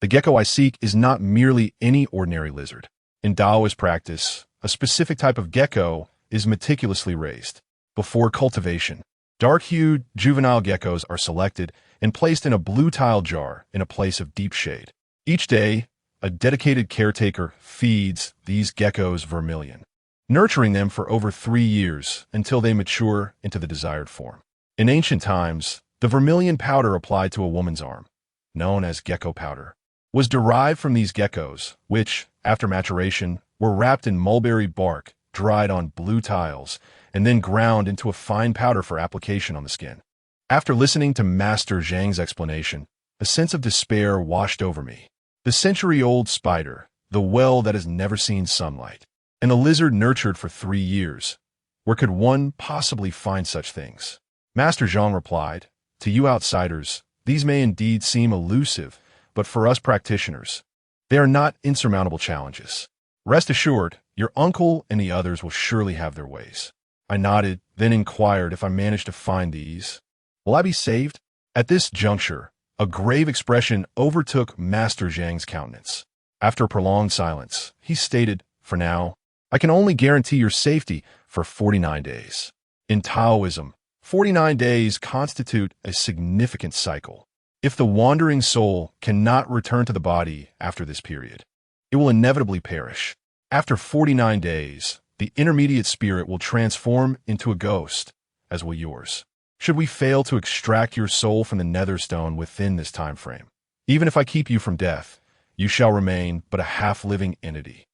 the gecko I seek is not merely any ordinary lizard. In Taoist practice, a specific type of gecko is meticulously raised. Before cultivation, dark-hued juvenile geckos are selected and placed in a blue tile jar in a place of deep shade. Each day, a dedicated caretaker feeds these geckos vermilion, nurturing them for over 3 years until they mature into the desired form. In ancient times, the vermilion powder applied to a woman's arm, known as gecko powder, was derived from these geckos, which, after maturation, were wrapped in mulberry bark, dried on blue tiles, and then ground into a fine powder for application on the skin. After listening to Master Zhang's explanation, a sense of despair washed over me. The century-old spider, the well that has never seen sunlight, and the lizard nurtured for 3 years. Where could one possibly find such things? Master Zhang replied, to you outsiders, these may indeed seem elusive, but for us practitioners, they are not insurmountable challenges. Rest assured, your uncle and the others will surely have their ways. I nodded, then inquired if I managed to find these. Will I be saved? At this juncture, a grave expression overtook Master Zhang's countenance. After a prolonged silence, he stated, for now, I can only guarantee your safety for 49 days. In Taoism, 49 days constitute a significant cycle. If the wandering soul cannot return to the body after this period, it will inevitably perish. After 49 days, the intermediate spirit will transform into a ghost, as will yours. Should we fail to extract your soul from the nether stone within this time frame, even if I keep you from death, you shall remain but a half-living entity.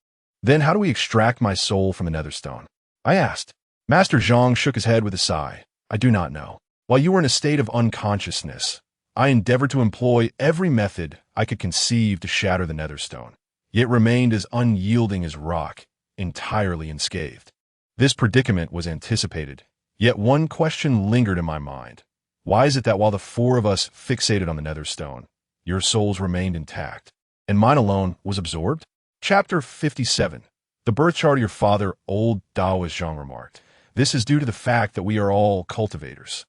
Then how do we extract my soul from the nether stone? I asked. Master Zhang shook his head with a sigh. I do not know. While you were in a state of unconsciousness, I endeavored to employ every method I could conceive to shatter the nether stone, yet remained as unyielding as rock, entirely unscathed. This predicament was anticipated, yet one question lingered in my mind. Why is it that while the 4 of us fixated on the nether stone, your souls remained intact, and mine alone was absorbed? Chapter 57. The birth chart of your father, old Taoist Zhang remarked. This is due to the fact that we are all cultivators.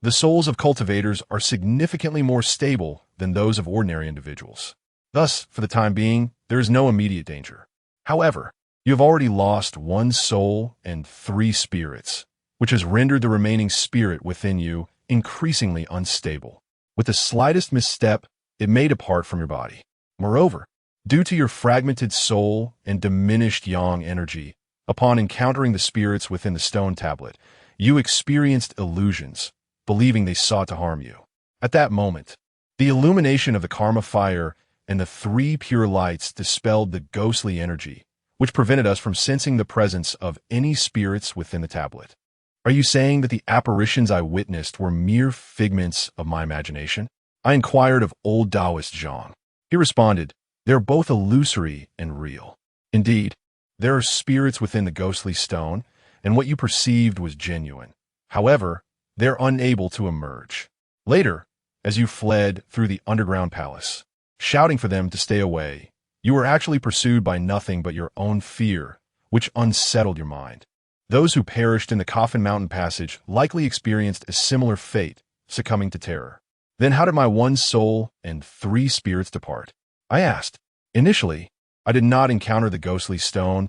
The souls of cultivators are significantly more stable than those of ordinary individuals. Thus, for the time being, there is no immediate danger. However, you have already lost 1 soul and 3 spirits, which has rendered the remaining spirit within you increasingly unstable. With the slightest misstep, it may depart from your body. Moreover, due to your fragmented soul and diminished yang energy, upon encountering the spirits within the stone tablet, you experienced illusions, believing they sought to harm you. At that moment, the illumination of the karma fire and the three pure lights dispelled the ghostly energy, which prevented us from sensing the presence of any spirits within the tablet. Are you saying that the apparitions I witnessed were mere figments of my imagination? I inquired of old Taoist Zhang. He responded, "They're both illusory and real. Indeed, there are spirits within the ghostly stone, and what you perceived was genuine. However, they're unable to emerge. Later, as you fled through the underground palace, shouting for them to stay away, you were actually pursued by nothing but your own fear, which unsettled your mind. Those who perished in the Coffin Mountain passage likely experienced a similar fate, succumbing to terror. Then how did my one soul and three spirits depart?" I asked. Initially, I did not encounter the ghostly stone,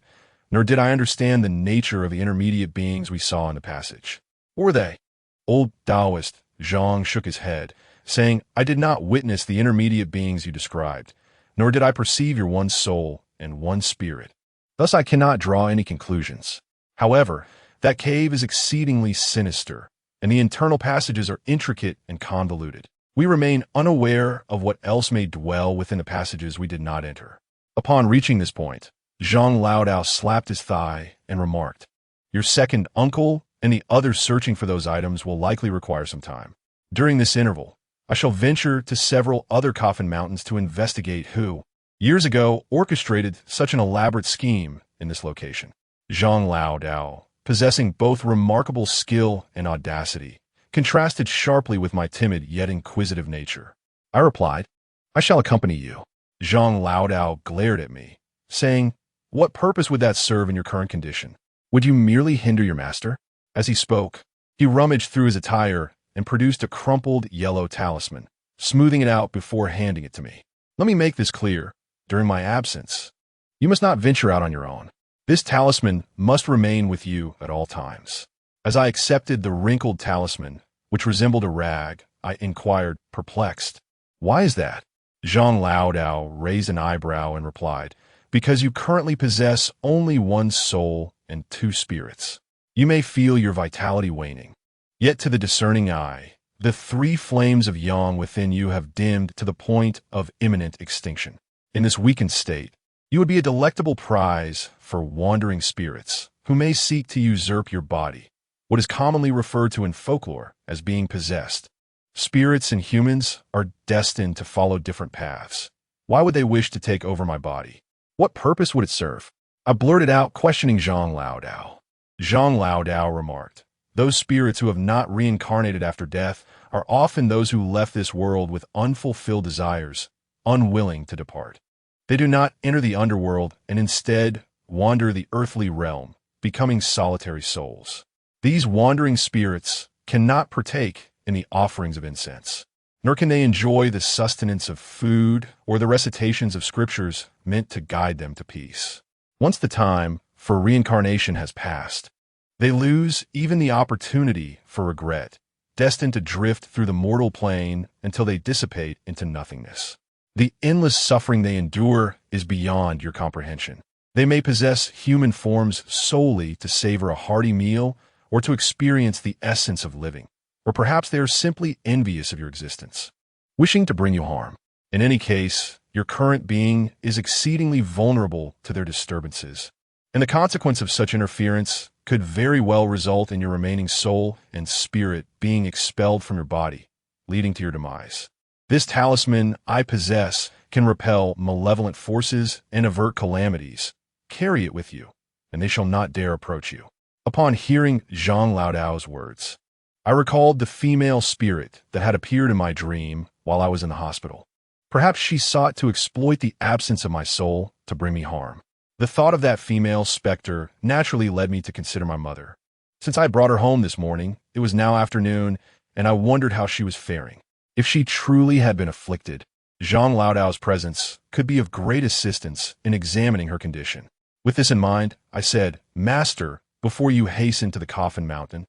nor did I understand the nature of the intermediate beings we saw in the passage. Were they? Old Taoist Zhang shook his head, saying, "I did not witness the intermediate beings you described, nor did I perceive your one soul and one spirit. Thus I cannot draw any conclusions. However, that cave is exceedingly sinister, and the internal passages are intricate and convoluted. We remain unaware of what else may dwell within the passages we did not enter." Upon reaching this point, Zhang Laodao slapped his thigh and remarked, "Your second uncle and the others searching for those items will likely require some time. During this interval, I shall venture to several other Coffin Mountains to investigate who, years ago, orchestrated such an elaborate scheme in this location." Zhang Laodao, possessing both remarkable skill and audacity, contrasted sharply with my timid yet inquisitive nature. I replied, "I shall accompany you." Zhang Laodao glared at me, saying, "What purpose would that serve in your current condition? Would you merely hinder your master?" As he spoke, he rummaged through his attire and produced a crumpled yellow talisman, smoothing it out before handing it to me. "Let me make this clear. During my absence, you must not venture out on your own. This talisman must remain with you at all times." As I accepted the wrinkled talisman, which resembled a rag, I inquired, perplexed, "Why is that?" Zhang Laodao raised an eyebrow and replied, "Because you currently possess only one soul and two spirits. You may feel your vitality waning. Yet to the discerning eye, the three flames of yang within you have dimmed to the point of imminent extinction. In this weakened state, you would be a delectable prize for wandering spirits who may seek to usurp your body, what is commonly referred to in folklore as being possessed. Spirits and humans are destined to follow different paths. Why would they wish to take over my body? What purpose would it serve?" I blurted out, questioning Zhang Laodao. Zhang Laodao remarked, "Those spirits who have not reincarnated after death are often those who left this world with unfulfilled desires, unwilling to depart. They do not enter the underworld and instead wander the earthly realm, becoming solitary souls. These wandering spirits cannot partake in the offerings of incense, nor can they enjoy the sustenance of food or the recitations of scriptures meant to guide them to peace. Once the time for reincarnation has passed, they lose even the opportunity for regret, destined to drift through the mortal plane until they dissipate into nothingness. The endless suffering they endure is beyond your comprehension. They may possess human forms solely to savor a hearty meal or to experience the essence of living, or perhaps they are simply envious of your existence, wishing to bring you harm. In any case, your current being is exceedingly vulnerable to their disturbances, and the consequence of such interference could very well result in your remaining soul and spirit being expelled from your body, leading to your demise. This talisman I possess can repel malevolent forces and avert calamities. Carry it with you, and they shall not dare approach you." Upon hearing Zhang Laodao's words, I recalled the female spirit that had appeared in my dream while I was in the hospital. Perhaps she sought to exploit the absence of my soul to bring me harm. The thought of that female specter naturally led me to consider my mother. Since I brought her home this morning, it was now afternoon, and I wondered how she was faring. If she truly had been afflicted, Zhang Laodao's presence could be of great assistance in examining her condition. With this in mind, I said, "Master, before you hasten to the Coffin Mountain,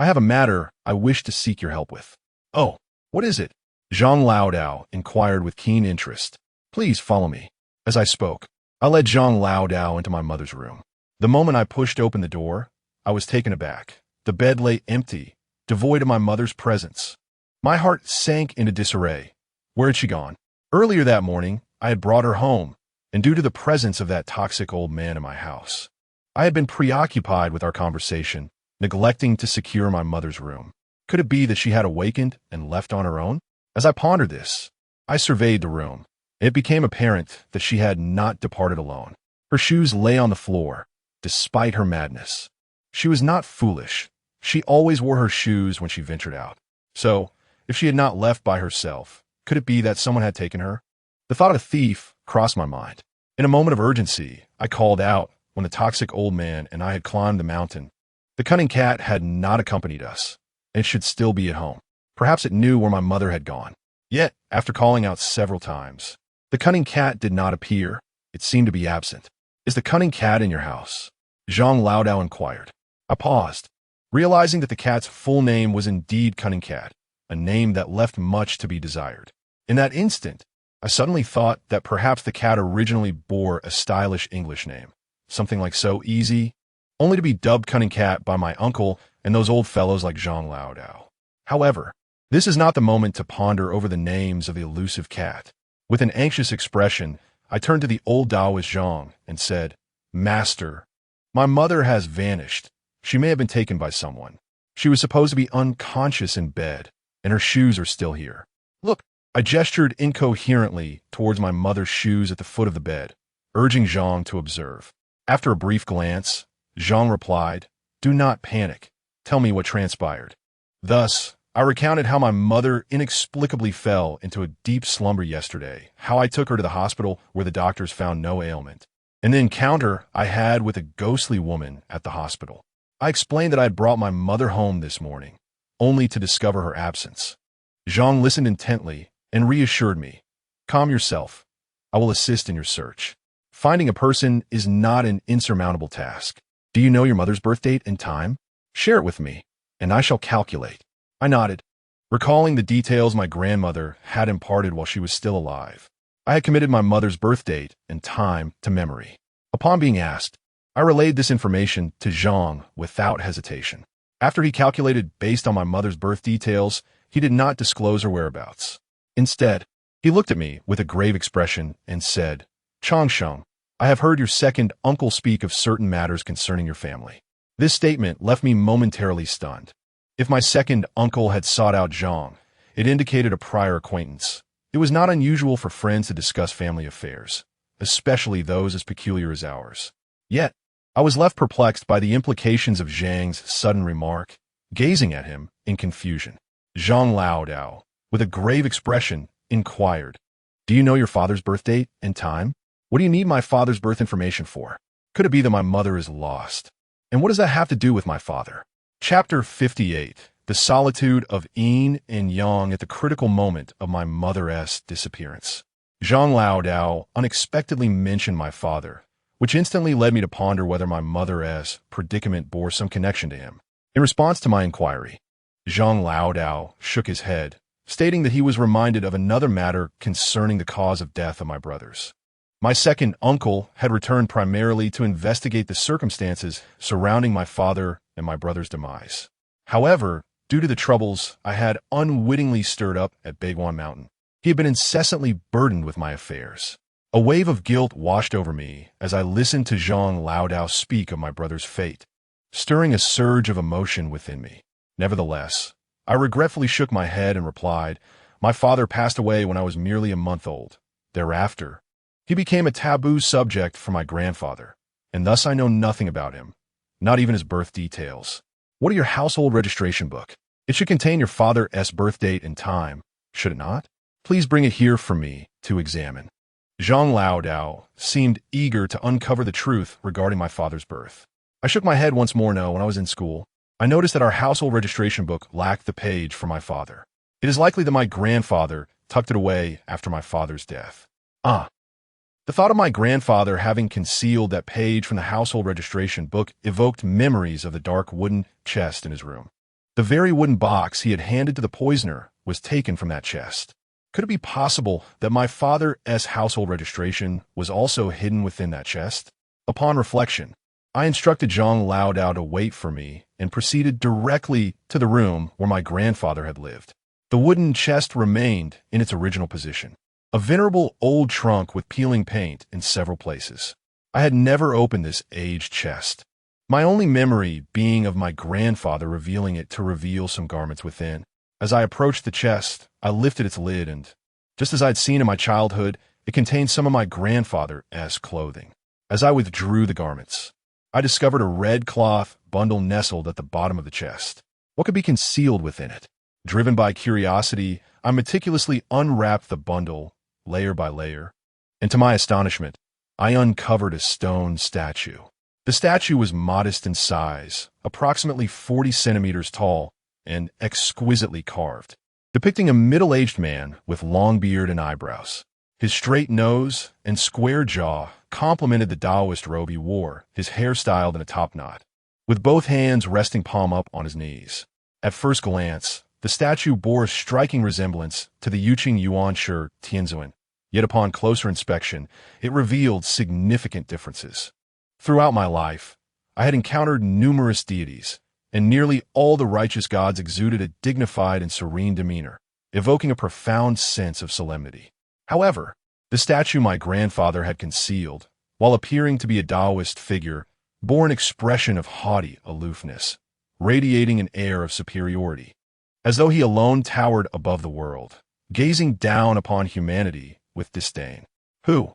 I have a matter I wish to seek your help with. Oh, what is it? Zhang Laodao inquired with keen interest. Please follow me. As I spoke, I led Zhang Laodao into my mother's room. The moment I pushed open the door, I was taken aback. The bed lay empty, devoid of my mother's presence. My heart sank into disarray. Where had she gone? Earlier that morning, I had brought her home, and due to the presence of that toxic old man in my house, I had been preoccupied with our conversation, neglecting to secure my mother's room. Could it be that she had awakened and left on her own? As I pondered this, I surveyed the room. It became apparent that she had not departed alone. Her shoes lay on the floor, despite her madness. She was not foolish. She always wore her shoes when she ventured out. So, if she had not left by herself, could it be that someone had taken her? The thought of a thief crossed my mind. In a moment of urgency, I called out when the toxic old man and I had climbed the mountain. The cunning cat had not accompanied us, and should still be at home. Perhaps it knew where my mother had gone. Yet, after calling out several times, the cunning cat did not appear. It seemed to be absent. Is the cunning cat in your house? Zhang Laodao inquired. I paused, realizing that the cat's full name was indeed Cunning Cat, a name that left much to be desired. In that instant, I suddenly thought that perhaps the cat originally bore a stylish English name, something like So Easy, only to be dubbed Cunning Cat by my uncle and those old fellows like Zhang Laodao. However, this is not the moment to ponder over the names of the elusive cat. With an anxious expression, I turned to the old Taoist Zhang and said, Master, my mother has vanished. She may have been taken by someone. She was supposed to be unconscious in bed, and her shoes are still here. Look, I gestured incoherently towards my mother's shoes at the foot of the bed, urging Zhang to observe. After a brief glance, Zhang replied, Do not panic. Tell me what transpired. Thus, I recounted how my mother inexplicably fell into a deep slumber yesterday, how I took her to the hospital where the doctors found no ailment, and the encounter I had with a ghostly woman at the hospital. I explained that I had brought my mother home this morning, only to discover her absence. Zhang listened intently and reassured me. Calm yourself. I will assist in your search. Finding a person is not an insurmountable task. Do you know your mother's birth date and time? Share it with me, and I shall calculate. I nodded, recalling the details my grandmother had imparted while she was still alive. I had committed my mother's birth date and time to memory. Upon being asked, I relayed this information to Zhang without hesitation. After he calculated based on my mother's birth details, he did not disclose her whereabouts. Instead, he looked at me with a grave expression and said, Changsheng, I have heard your second uncle speak of certain matters concerning your family. This statement left me momentarily stunned. If my second uncle had sought out Zhang, it indicated a prior acquaintance. It was not unusual for friends to discuss family affairs, especially those as peculiar as ours. Yet, I was left perplexed by the implications of Zhang's sudden remark, gazing at him in confusion. Zhang Laodao, with a grave expression, inquired, Do you know your father's birth date and time? What do you need my father's birth information for? Could it be that my mother is lost? And what does that have to do with my father? Chapter 58. The solitude of yin and yang at the critical moment of my mother's disappearance. Zhang Laodao unexpectedly mentioned my father, which instantly led me to ponder whether my mother's predicament bore some connection to him. In response to my inquiry, Zhang Laodao shook his head, stating that he was reminded of another matter concerning the cause of death of my brothers. My second uncle had returned primarily to investigate the circumstances surrounding my father and my brother's demise. However, due to the troubles I had unwittingly stirred up at Baiguan Mountain, he had been incessantly burdened with my affairs. A wave of guilt washed over me as I listened to Zhang Laodao speak of my brother's fate, stirring a surge of emotion within me. Nevertheless, I regretfully shook my head and replied, My father passed away when I was merely a month old. Thereafter, he became a taboo subject for my grandfather, and thus I know nothing about him, not even his birth details. What are your household registration book? It should contain your father's birth date and time, should it not? Please bring it here for me to examine. Zhang Laodao seemed eager to uncover the truth regarding my father's birth. I shook my head once more. No, when I was in school, I noticed that our household registration book lacked the page for my father. It is likely that my grandfather tucked it away after my father's death. The thought of my grandfather having concealed that page from the household registration book evoked memories of the dark wooden chest in his room. The very wooden box he had handed to the poisoner was taken from that chest. Could it be possible that my father's household registration was also hidden within that chest? Upon reflection, I instructed Zhang Laodao to wait for me and proceeded directly to the room where my grandfather had lived. The wooden chest remained in its original position, a venerable old trunk with peeling paint in several places. I had never opened this aged chest, my only memory being of my grandfather revealing it to reveal some garments within. As I approached the chest, I lifted its lid and, just as I'd seen in my childhood, it contained some of my grandfather's clothing. As I withdrew the garments, I discovered a red cloth bundle nestled at the bottom of the chest. What could be concealed within it? Driven by curiosity, I meticulously unwrapped the bundle, layer by layer, and to my astonishment, I uncovered a stone statue. The statue was modest in size, approximately 40 centimeters tall, and exquisitely carved, depicting a middle-aged man with long beard and eyebrows. His straight nose and square jaw complemented the Taoist robe he wore, his hair styled in a top knot, with both hands resting palm up on his knees. At first glance, the statue bore a striking resemblance to the Yuqing Yuanshi Tianzuan, yet upon closer inspection, it revealed significant differences. Throughout my life, I had encountered numerous deities, and nearly all the righteous gods exuded a dignified and serene demeanor, evoking a profound sense of solemnity. However, the statue my grandfather had concealed, while appearing to be a Taoist figure, bore an expression of haughty aloofness, radiating an air of superiority, as though he alone towered above the world, gazing down upon humanity with disdain. Who,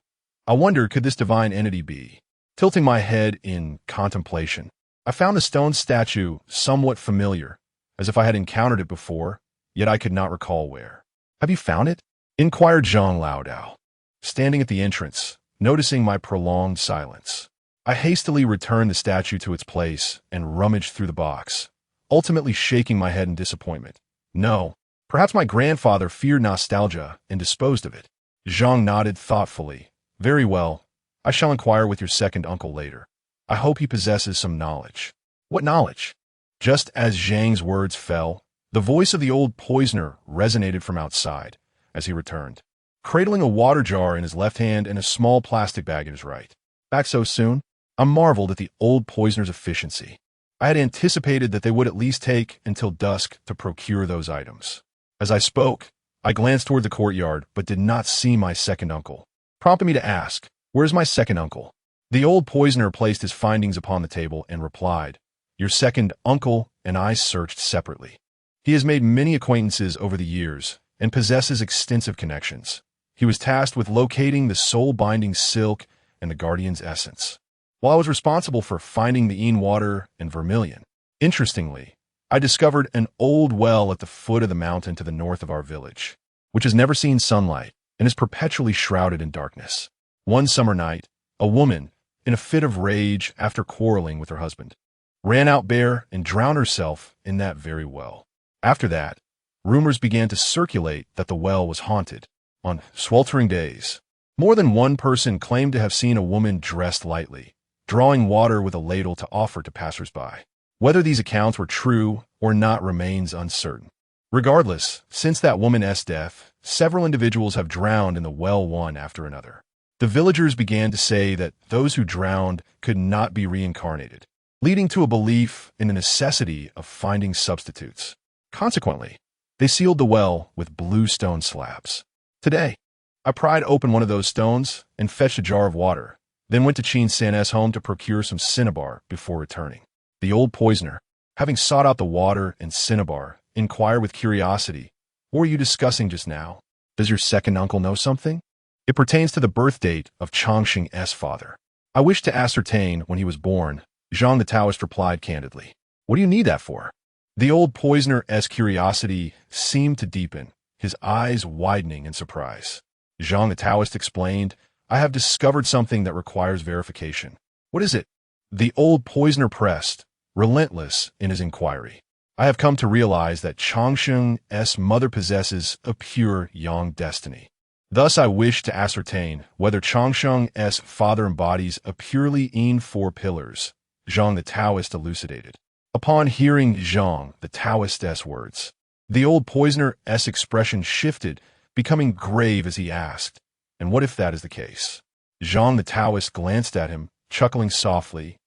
I wondered, could this divine entity be? Tilting my head in contemplation, I found the stone statue somewhat familiar, as if I had encountered it before, yet I could not recall where. "Have you found it?" inquired Zhang Laodao, standing at the entrance, noticing my prolonged silence. I hastily returned the statue to its place and rummaged through the box, ultimately shaking my head in disappointment. No, perhaps my grandfather feared nostalgia and disposed of it. Zhang nodded thoughtfully. "Very well. I shall inquire with your second uncle later. I hope he possesses some knowledge." "What knowledge?" Just as Zhang's words fell, the voice of the old poisoner resonated from outside as he returned, cradling a water jar in his left hand and a small plastic bag in his right. "Back so soon?" I marveled at the old poisoner's efficiency. I had anticipated that they would at least take until dusk to procure those items. As I spoke, I glanced toward the courtyard but did not see my second uncle, prompting me to ask, "Where's my second uncle?" The old poisoner placed his findings upon the table and replied, "Your second uncle and I searched separately. He has made many acquaintances over the years and possesses extensive connections. He was tasked with locating the soul-binding silk and the guardian's essence, while I was responsible for finding the Een water and vermilion. Interestingly, I discovered an old well at the foot of the mountain to the north of our village, which has never seen sunlight and is perpetually shrouded in darkness. One summer night, a woman, in a fit of rage after quarreling with her husband, ran out bare and drowned herself in that very well. After that, rumors began to circulate that the well was haunted. On sweltering days, more than one person claimed to have seen a woman dressed lightly, drawing water with a ladle to offer to passers-by. Whether these accounts were true or not remains uncertain. Regardless, since that woman's death, several individuals have drowned in the well one after another. The villagers began to say that those who drowned could not be reincarnated, leading to a belief in the necessity of finding substitutes. Consequently, they sealed the well with blue stone slabs. Today, I pried open one of those stones and fetched a jar of water, then went to Qin San's home to procure some cinnabar before returning. The old poisoner, having sought out the water and cinnabar, inquired with curiosity, "What were you discussing just now? Does your second uncle know something?" "It pertains to the birth date of Changsheng's father. I wish to ascertain when he was born," Zhang the Taoist replied candidly. "What do you need that for?" The old poisoner's curiosity seemed to deepen, his eyes widening in surprise. Zhang the Taoist explained, "I have discovered something that requires verification." "What is it?" The old poisoner pressed, relentless in his inquiry. "I have come to realize that Changsheng's mother possesses a pure yang destiny. Thus I wish to ascertain whether Changsheng's father embodies a purely Een four pillars," Zhang the Taoist elucidated. Upon hearing Zhang, the Taoist's words, the old poisoner's expression shifted, becoming grave as he asked, "And what if that is the case?" Zhang the Taoist glanced at him, chuckling softly.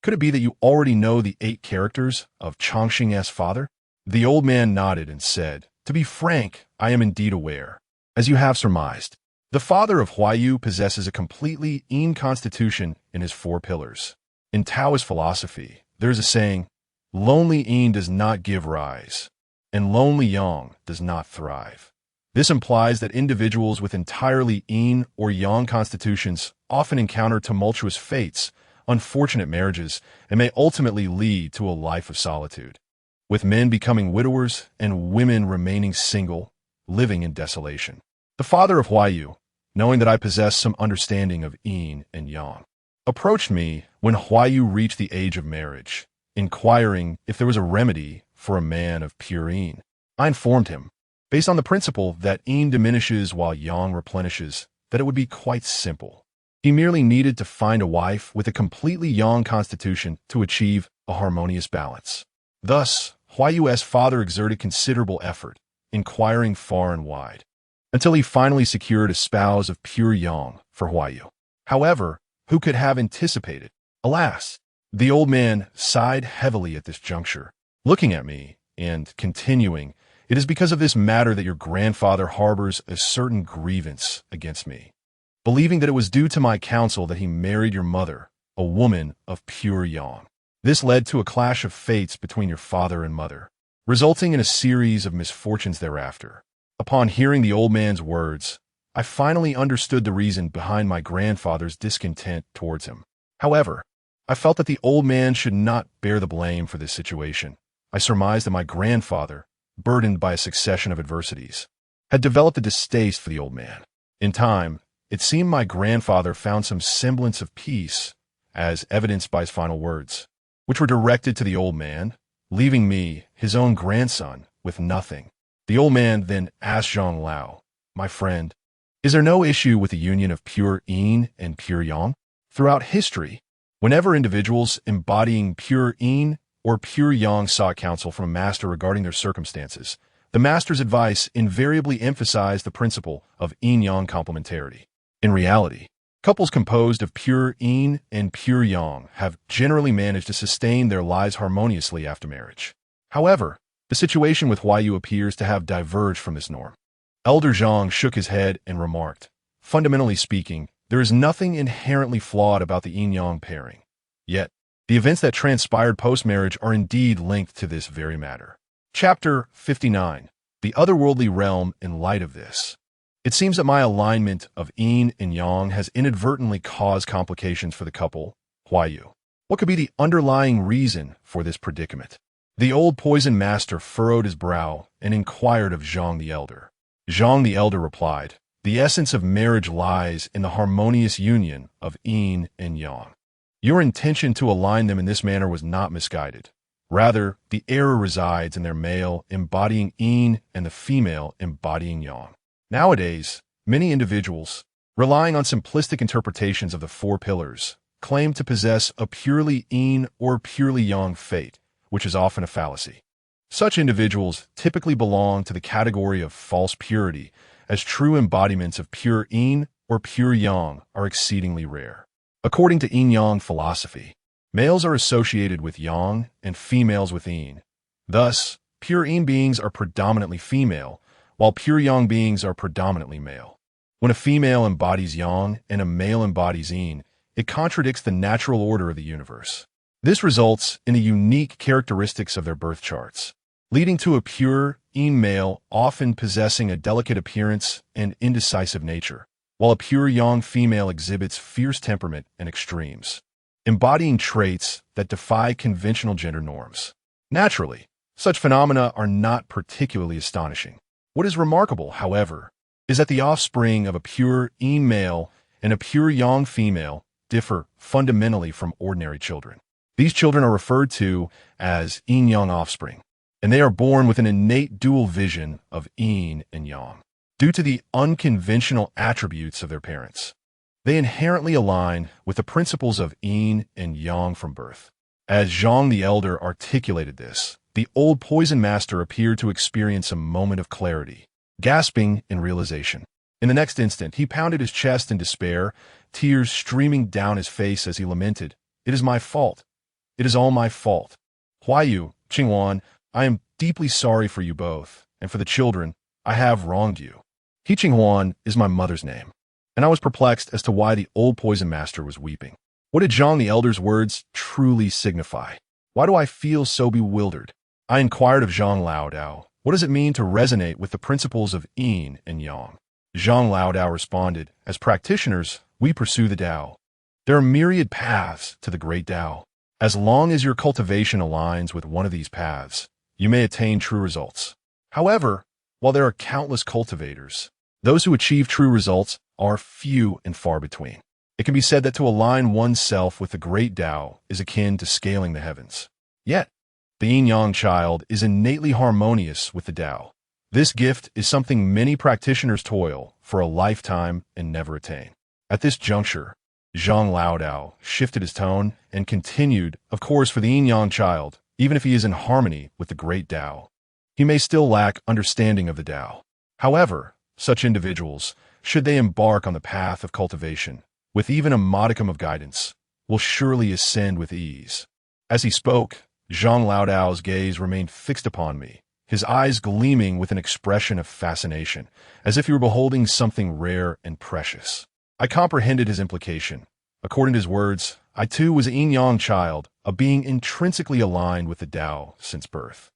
"Could it be that you already know the 8 characters of Chongqing's father?" The old man nodded and said, "To be frank, I am indeed aware. As you have surmised, the father of Huayu possesses a completely Yin constitution in his 4 pillars. In Taoist philosophy, there is a saying, lonely Yin does not give rise, and lonely Yang does not thrive. This implies that individuals with entirely Yin or Yang constitutions often encounter tumultuous fates, unfortunate marriages, and may ultimately lead to a life of solitude, with men becoming widowers and women remaining single, living in desolation. The father of Huayu, knowing that I possess some understanding of Yin and Yang, approached me when Huayu reached the age of marriage, inquiring if there was a remedy for a man of pure Yin. I informed him, based on the principle that Yin diminishes while Yang replenishes, that it would be quite simple. He merely needed to find a wife with a completely Yang constitution to achieve a harmonious balance. Thus, Huayu's father exerted considerable effort, inquiring far and wide, until he finally secured a spouse of pure Yang for Huayu. However, who could have anticipated? Alas, the old man sighed heavily at this juncture, looking at me and continuing, "It is because of this matter that your grandfather harbors a certain grievance against me, believing that it was due to my counsel that he married your mother, a woman of pure Yang. This led to a clash of fates between your father and mother, resulting in a series of misfortunes thereafter." Upon hearing the old man's words, I finally understood the reason behind my grandfather's discontent towards him. However, I felt that the old man should not bear the blame for this situation. I surmised that my grandfather, burdened by a succession of adversities, had developed a distaste for the old man. In time, it seemed my grandfather found some semblance of peace, as evidenced by his final words, which were directed to the old man, leaving me, his own grandson, with nothing. The old man then asked Zhang Lao, "My friend, is there no issue with the union of pure Yin and pure Yang? Throughout history, whenever individuals embodying pure Yin or pure Yang sought counsel from a master regarding their circumstances, the master's advice invariably emphasized the principle of Yin-Yang complementarity. In reality, couples composed of pure Yin and pure Yang have generally managed to sustain their lives harmoniously after marriage. However, the situation with Huayu appears to have diverged from this norm." Elder Zhang shook his head and remarked, "Fundamentally speaking, there is nothing inherently flawed about the yin-yang pairing. Yet, the events that transpired post-marriage are indeed linked to this very matter." Chapter 59. The Otherworldly Realm in Light of This. It seems that my alignment of yin and yang has inadvertently caused complications for the couple, Huayu. What could be the underlying reason for this predicament? The old poison master furrowed his brow and inquired of Zhang the Elder. Zhang the Elder replied, "The essence of marriage lies in the harmonious union of yin and yang. Your intention to align them in this manner was not misguided. Rather, the error resides in their male embodying yin and the female embodying yang. Nowadays, many individuals, relying on simplistic interpretations of the 4 pillars, claim to possess a purely yin or purely yang fate, which is often a fallacy. Such individuals typically belong to the category of false purity, as true embodiments of pure yin or pure yang are exceedingly rare. According to yin-yang philosophy, males are associated with yang and females with yin. Thus, pure yin beings are predominantly female, while pure yang beings are predominantly male. When a female embodies yang and a male embodies yin, it contradicts the natural order of the universe. This results in the unique characteristics of their birth charts, leading to a pure yin male often possessing a delicate appearance and indecisive nature, while a pure yang female exhibits fierce temperament and extremes, embodying traits that defy conventional gender norms. Naturally, such phenomena are not particularly astonishing. What is remarkable, however, is that the offspring of a pure yin male and a pure yang female differ fundamentally from ordinary children. These children are referred to as yin-yang offspring, and they are born with an innate dual vision of yin and yang. Due to the unconventional attributes of their parents, they inherently align with the principles of yin and yang from birth. As Zhang the Elder articulated this, the old poison master appeared to experience a moment of clarity, gasping in realization. In the next instant, he pounded his chest in despair, tears streaming down his face as he lamented, "It is my fault. It is all my fault. Huayu, Qingwan, I am deeply sorry for you both, and for the children. I have wronged you." He Qinghuan is my mother's name, and I was perplexed as to why the old poison master was weeping. What did Zhang the Elder's words truly signify? Why do I feel so bewildered? I inquired of Zhang Laodao, what does it mean to resonate with the principles of yin and yang? Zhang Laodao responded, as practitioners, we pursue the Tao. There are myriad paths to the great Tao. As long as your cultivation aligns with one of these paths, you may attain true results. However, while there are countless cultivators, those who achieve true results are few and far between. It can be said that to align oneself with the great Tao is akin to scaling the heavens. Yet, the yin-yang child is innately harmonious with the Tao. This gift is something many practitioners toil for a lifetime and never attain. At this juncture, Zhang Laodao shifted his tone and continued, of course, for the yin-yang child, even if he is in harmony with the great Tao, he may still lack understanding of the Tao. However, such individuals, should they embark on the path of cultivation, with even a modicum of guidance, will surely ascend with ease. As he spoke, Zhang Laodao's gaze remained fixed upon me, his eyes gleaming with an expression of fascination, as if he were beholding something rare and precious. I comprehended his implication. According to his words, I too was a yin-yang child, a being intrinsically aligned with the Tao since birth.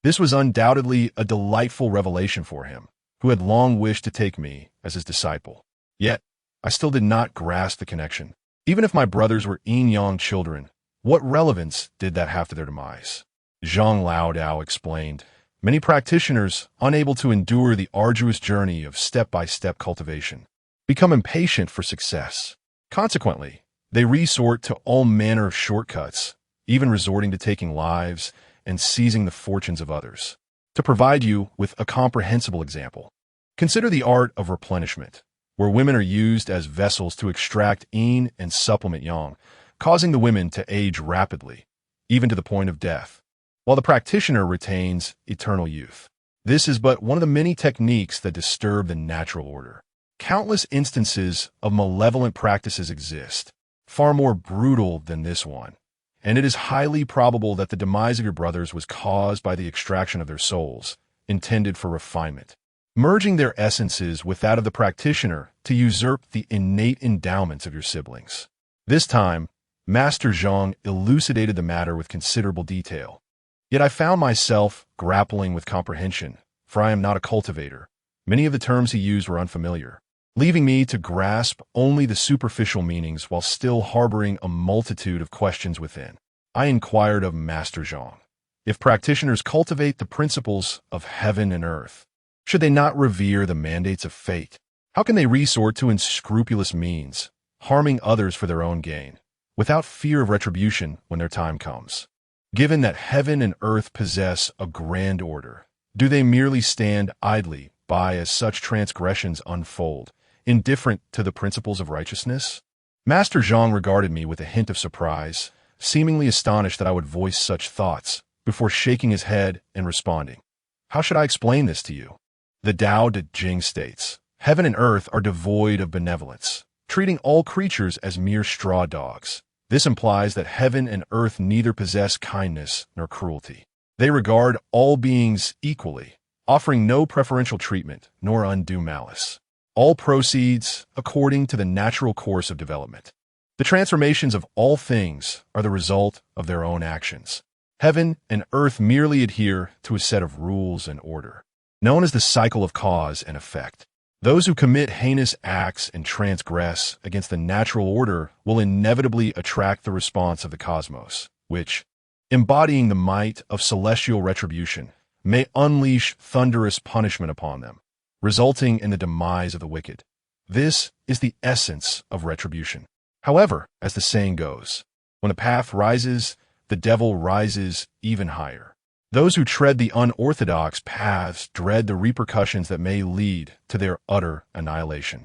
This was undoubtedly a delightful revelation for him, who had long wished to take me as his disciple. Yet, I still did not grasp the connection. Even if my brothers were yin-yang children, what relevance did that have to their demise? Zhang Laodao explained, many practitioners, unable to endure the arduous journey of step-by-step cultivation, become impatient for success. Consequently, they resort to all manner of shortcuts, even resorting to taking lives and seizing the fortunes of others. To provide you with a comprehensible example, consider the art of replenishment, where women are used as vessels to extract yin and supplement yang, causing the women to age rapidly, even to the point of death, while the practitioner retains eternal youth. This is but one of the many techniques that disturb the natural order. Countless instances of malevolent practices exist, far more brutal than this one, and it is highly probable that the demise of your brothers was caused by the extraction of their souls, intended for refinement, merging their essences with that of the practitioner to usurp the innate endowments of your siblings. This time, Master Zhang elucidated the matter with considerable detail. Yet I found myself grappling with comprehension, for I am not a cultivator. Many of the terms he used were unfamiliar, leaving me to grasp only the superficial meanings while still harboring a multitude of questions within. I inquired of Master Zhang, if practitioners cultivate the principles of heaven and earth, should they not revere the mandates of fate? How can they resort to unscrupulous means, harming others for their own gain, without fear of retribution when their time comes? Given that heaven and earth possess a grand order, do they merely stand idly by as such transgressions unfold, indifferent to the principles of righteousness? Master Zhang regarded me with a hint of surprise, seemingly astonished that I would voice such thoughts, before shaking his head and responding, "How should I explain this to you?" The Tao Te Ching states, heaven and earth are devoid of benevolence, treating all creatures as mere straw dogs. This implies that heaven and earth neither possess kindness nor cruelty. They regard all beings equally, offering no preferential treatment nor undue malice. All proceeds according to the natural course of development. The transformations of all things are the result of their own actions. Heaven and earth merely adhere to a set of rules and order, known as the cycle of cause and effect. Those who commit heinous acts and transgress against the natural order will inevitably attract the response of the cosmos, which, embodying the might of celestial retribution, may unleash thunderous punishment upon them, resulting in the demise of the wicked. This is the essence of retribution. However, as the saying goes, when the path rises, the devil rises even higher. Those who tread the unorthodox paths dread the repercussions that may lead to their utter annihilation.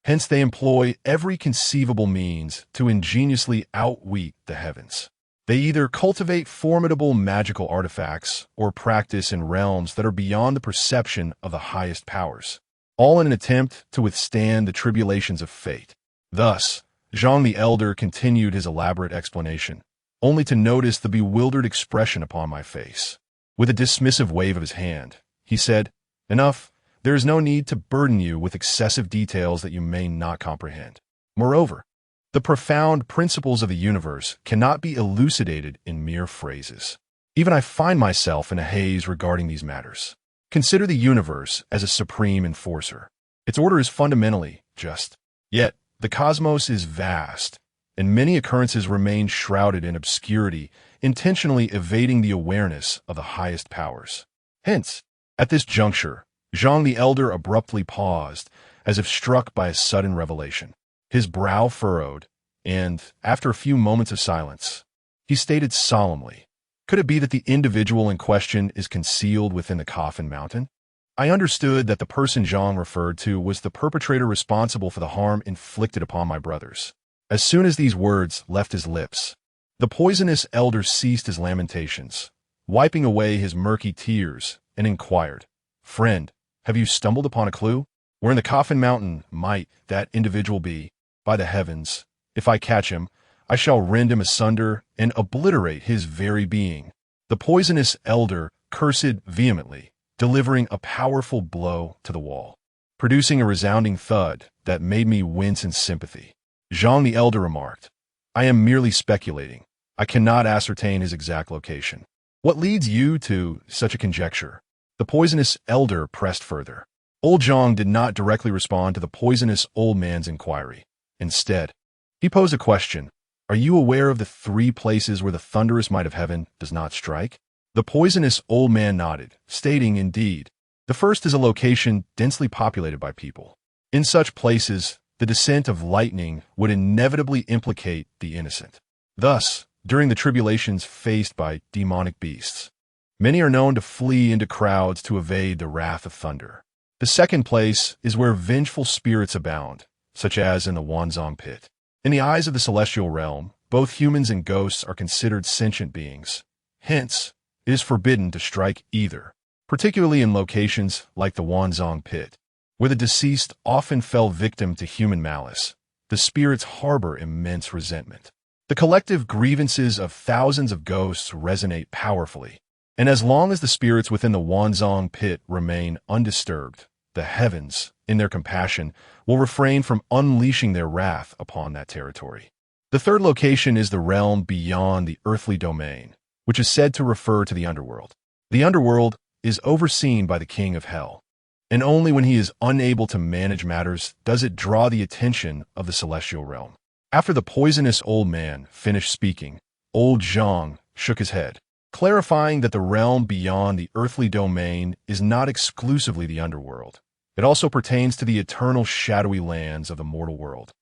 Hence they employ every conceivable means to ingeniously outwit the heavens. They either cultivate formidable magical artifacts or practice in realms that are beyond the perception of the highest powers, all in an attempt to withstand the tribulations of fate. Thus, Zhang the Elder continued his elaborate explanation, only to notice the bewildered expression upon my face. With a dismissive wave of his hand, he said, "Enough. There is no need to burden you with excessive details that you may not comprehend. Moreover, the profound principles of the universe cannot be elucidated in mere phrases. Even I find myself in a haze regarding these matters. Consider the universe as a supreme enforcer. Its order is fundamentally just. Yet, the cosmos is vast, and many occurrences remain shrouded in obscurity, intentionally evading the awareness of the highest powers. Hence, at this juncture, Zhang the Elder abruptly paused, as if struck by a sudden revelation. His brow furrowed, and, after a few moments of silence, he stated solemnly, "Could it be that the individual in question is concealed within the Coffin Mountain?" I understood that the person Zhang referred to was the perpetrator responsible for the harm inflicted upon my brothers. As soon as these words left his lips, the poisonous elder ceased his lamentations, wiping away his murky tears, and inquired, "Friend, have you stumbled upon a clue? Where in the Coffin Mountain might that individual be? By the heavens, if I catch him, I shall rend him asunder and obliterate his very being." The poisonous elder cursed vehemently, delivering a powerful blow to the wall, producing a resounding thud that made me wince in sympathy. Zhang the Elder remarked, "I am merely speculating. I cannot ascertain his exact location." "What leads you to such a conjecture?" The poisonous elder pressed further. Old Zhang did not directly respond to the poisonous old man's inquiry. Instead, he posed a question. "Are you aware of the 3 places where the thunderous might of heaven does not strike?" The poisonous old man nodded, stating, "Indeed, the first is a location densely populated by people. In such places, the descent of lightning would inevitably implicate the innocent. Thus, during the tribulations faced by demonic beasts, many are known to flee into crowds to evade the wrath of thunder. The second place is where vengeful spirits abound, such as in the Wanzong pit. In the eyes of the celestial realm, both humans and ghosts are considered sentient beings. Hence, it is forbidden to strike either, particularly in locations like the Wanzong pit, where the deceased often fell victim to human malice. The spirits harbor immense resentment. The collective grievances of thousands of ghosts resonate powerfully, and as long as the spirits within the Wanzong pit remain undisturbed, the heavens, in their compassion, will refrain from unleashing their wrath upon that territory. The third location is the realm beyond the earthly domain, which is said to refer to the underworld. The underworld is overseen by the king of hell, and only when he is unable to manage matters does it draw the attention of the celestial realm. After the poisonous old man finished speaking, old Zhang shook his head, clarifying that the realm beyond the earthly domain is not exclusively the underworld. It also pertains to the eternal shadowy lands of the mortal world.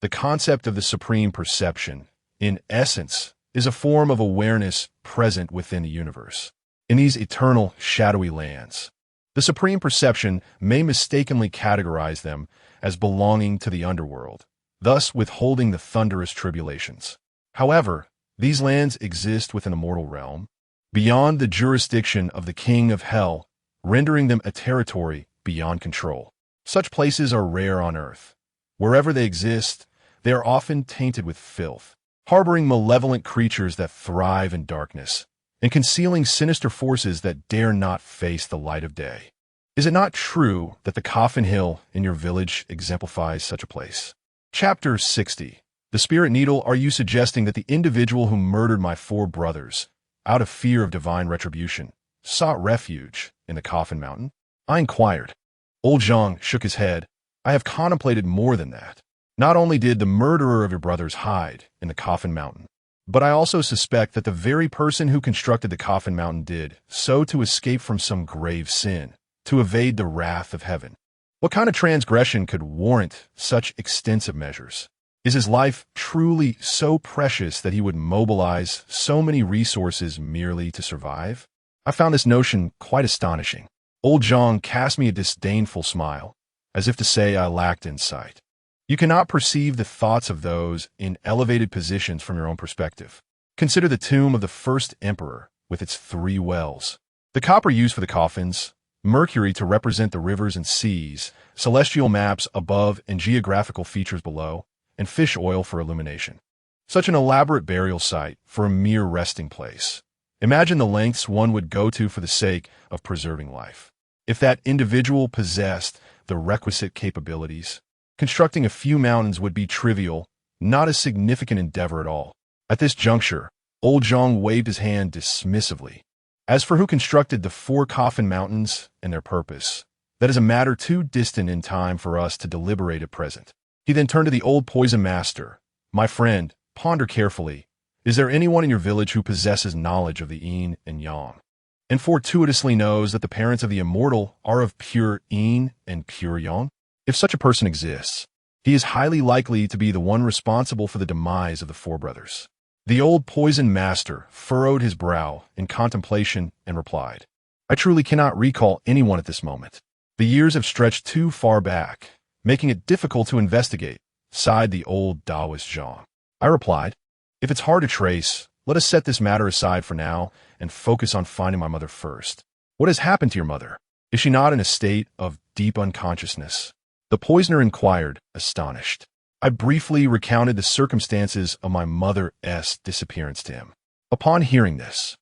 The concept of the supreme perception, in essence, is a form of awareness present within the universe. In these eternal shadowy lands, the supreme perception may mistakenly categorize them as belonging to the underworld, thus withholding the thunderous tribulations. However, these lands exist within the mortal realm, beyond the jurisdiction of the king of hell, rendering them a territory beyond control. Such places are rare on earth. Wherever they exist, they are often tainted with filth, harboring malevolent creatures that thrive in darkness, and concealing sinister forces that dare not face the light of day. Is it not true that the Coffin Hill in your village exemplifies such a place? Chapter 60. The Spirit Needle. Are you suggesting that the individual who murdered my 4 brothers, out of fear of divine retribution, sought refuge in the Coffin Mountain? I inquired. Old Zhang shook his head. I have contemplated more than that. Not only did the murderer of your brothers hide in the Coffin Mountain, but I also suspect that the very person who constructed the Coffin Mountain did so to escape from some grave sin, to evade the wrath of heaven. What kind of transgression could warrant such extensive measures? Is his life truly so precious that he would mobilize so many resources merely to survive? I found this notion quite astonishing. Old Zhang cast me a disdainful smile, as if to say I lacked insight. You cannot perceive the thoughts of those in elevated positions from your own perspective. Consider the tomb of the first emperor with its 3 wells. The copper used for the coffins, mercury to represent the rivers and seas, celestial maps above and geographical features below, and fish oil for illumination. Such an elaborate burial site for a mere resting place. Imagine the lengths one would go to for the sake of preserving life. If that individual possessed the requisite capabilities, constructing a few mountains would be trivial, not a significant endeavor at all. At this juncture, old Zhang waved his hand dismissively. As for who constructed the 4 coffin mountains and their purpose, that is a matter too distant in time for us to deliberate at present. He then turned to the old poison master. My friend, ponder carefully. Is there anyone in your village who possesses knowledge of the yin and yang, and fortuitously knows that the parents of the immortal are of pure yin and pure yang? If such a person exists, he is highly likely to be the one responsible for the demise of the 4 brothers. The old poison master furrowed his brow in contemplation and replied, I truly cannot recall anyone at this moment. The years have stretched too far back, making it difficult to investigate, sighed the old Taoist Zhang. I replied, if it's hard to trace, let us set this matter aside for now and focus on finding my mother first. What has happened to your mother? Is she not in a state of deep unconsciousness? The poisoner inquired, astonished. I briefly recounted the circumstances of my mother's disappearance to him. Upon hearing this,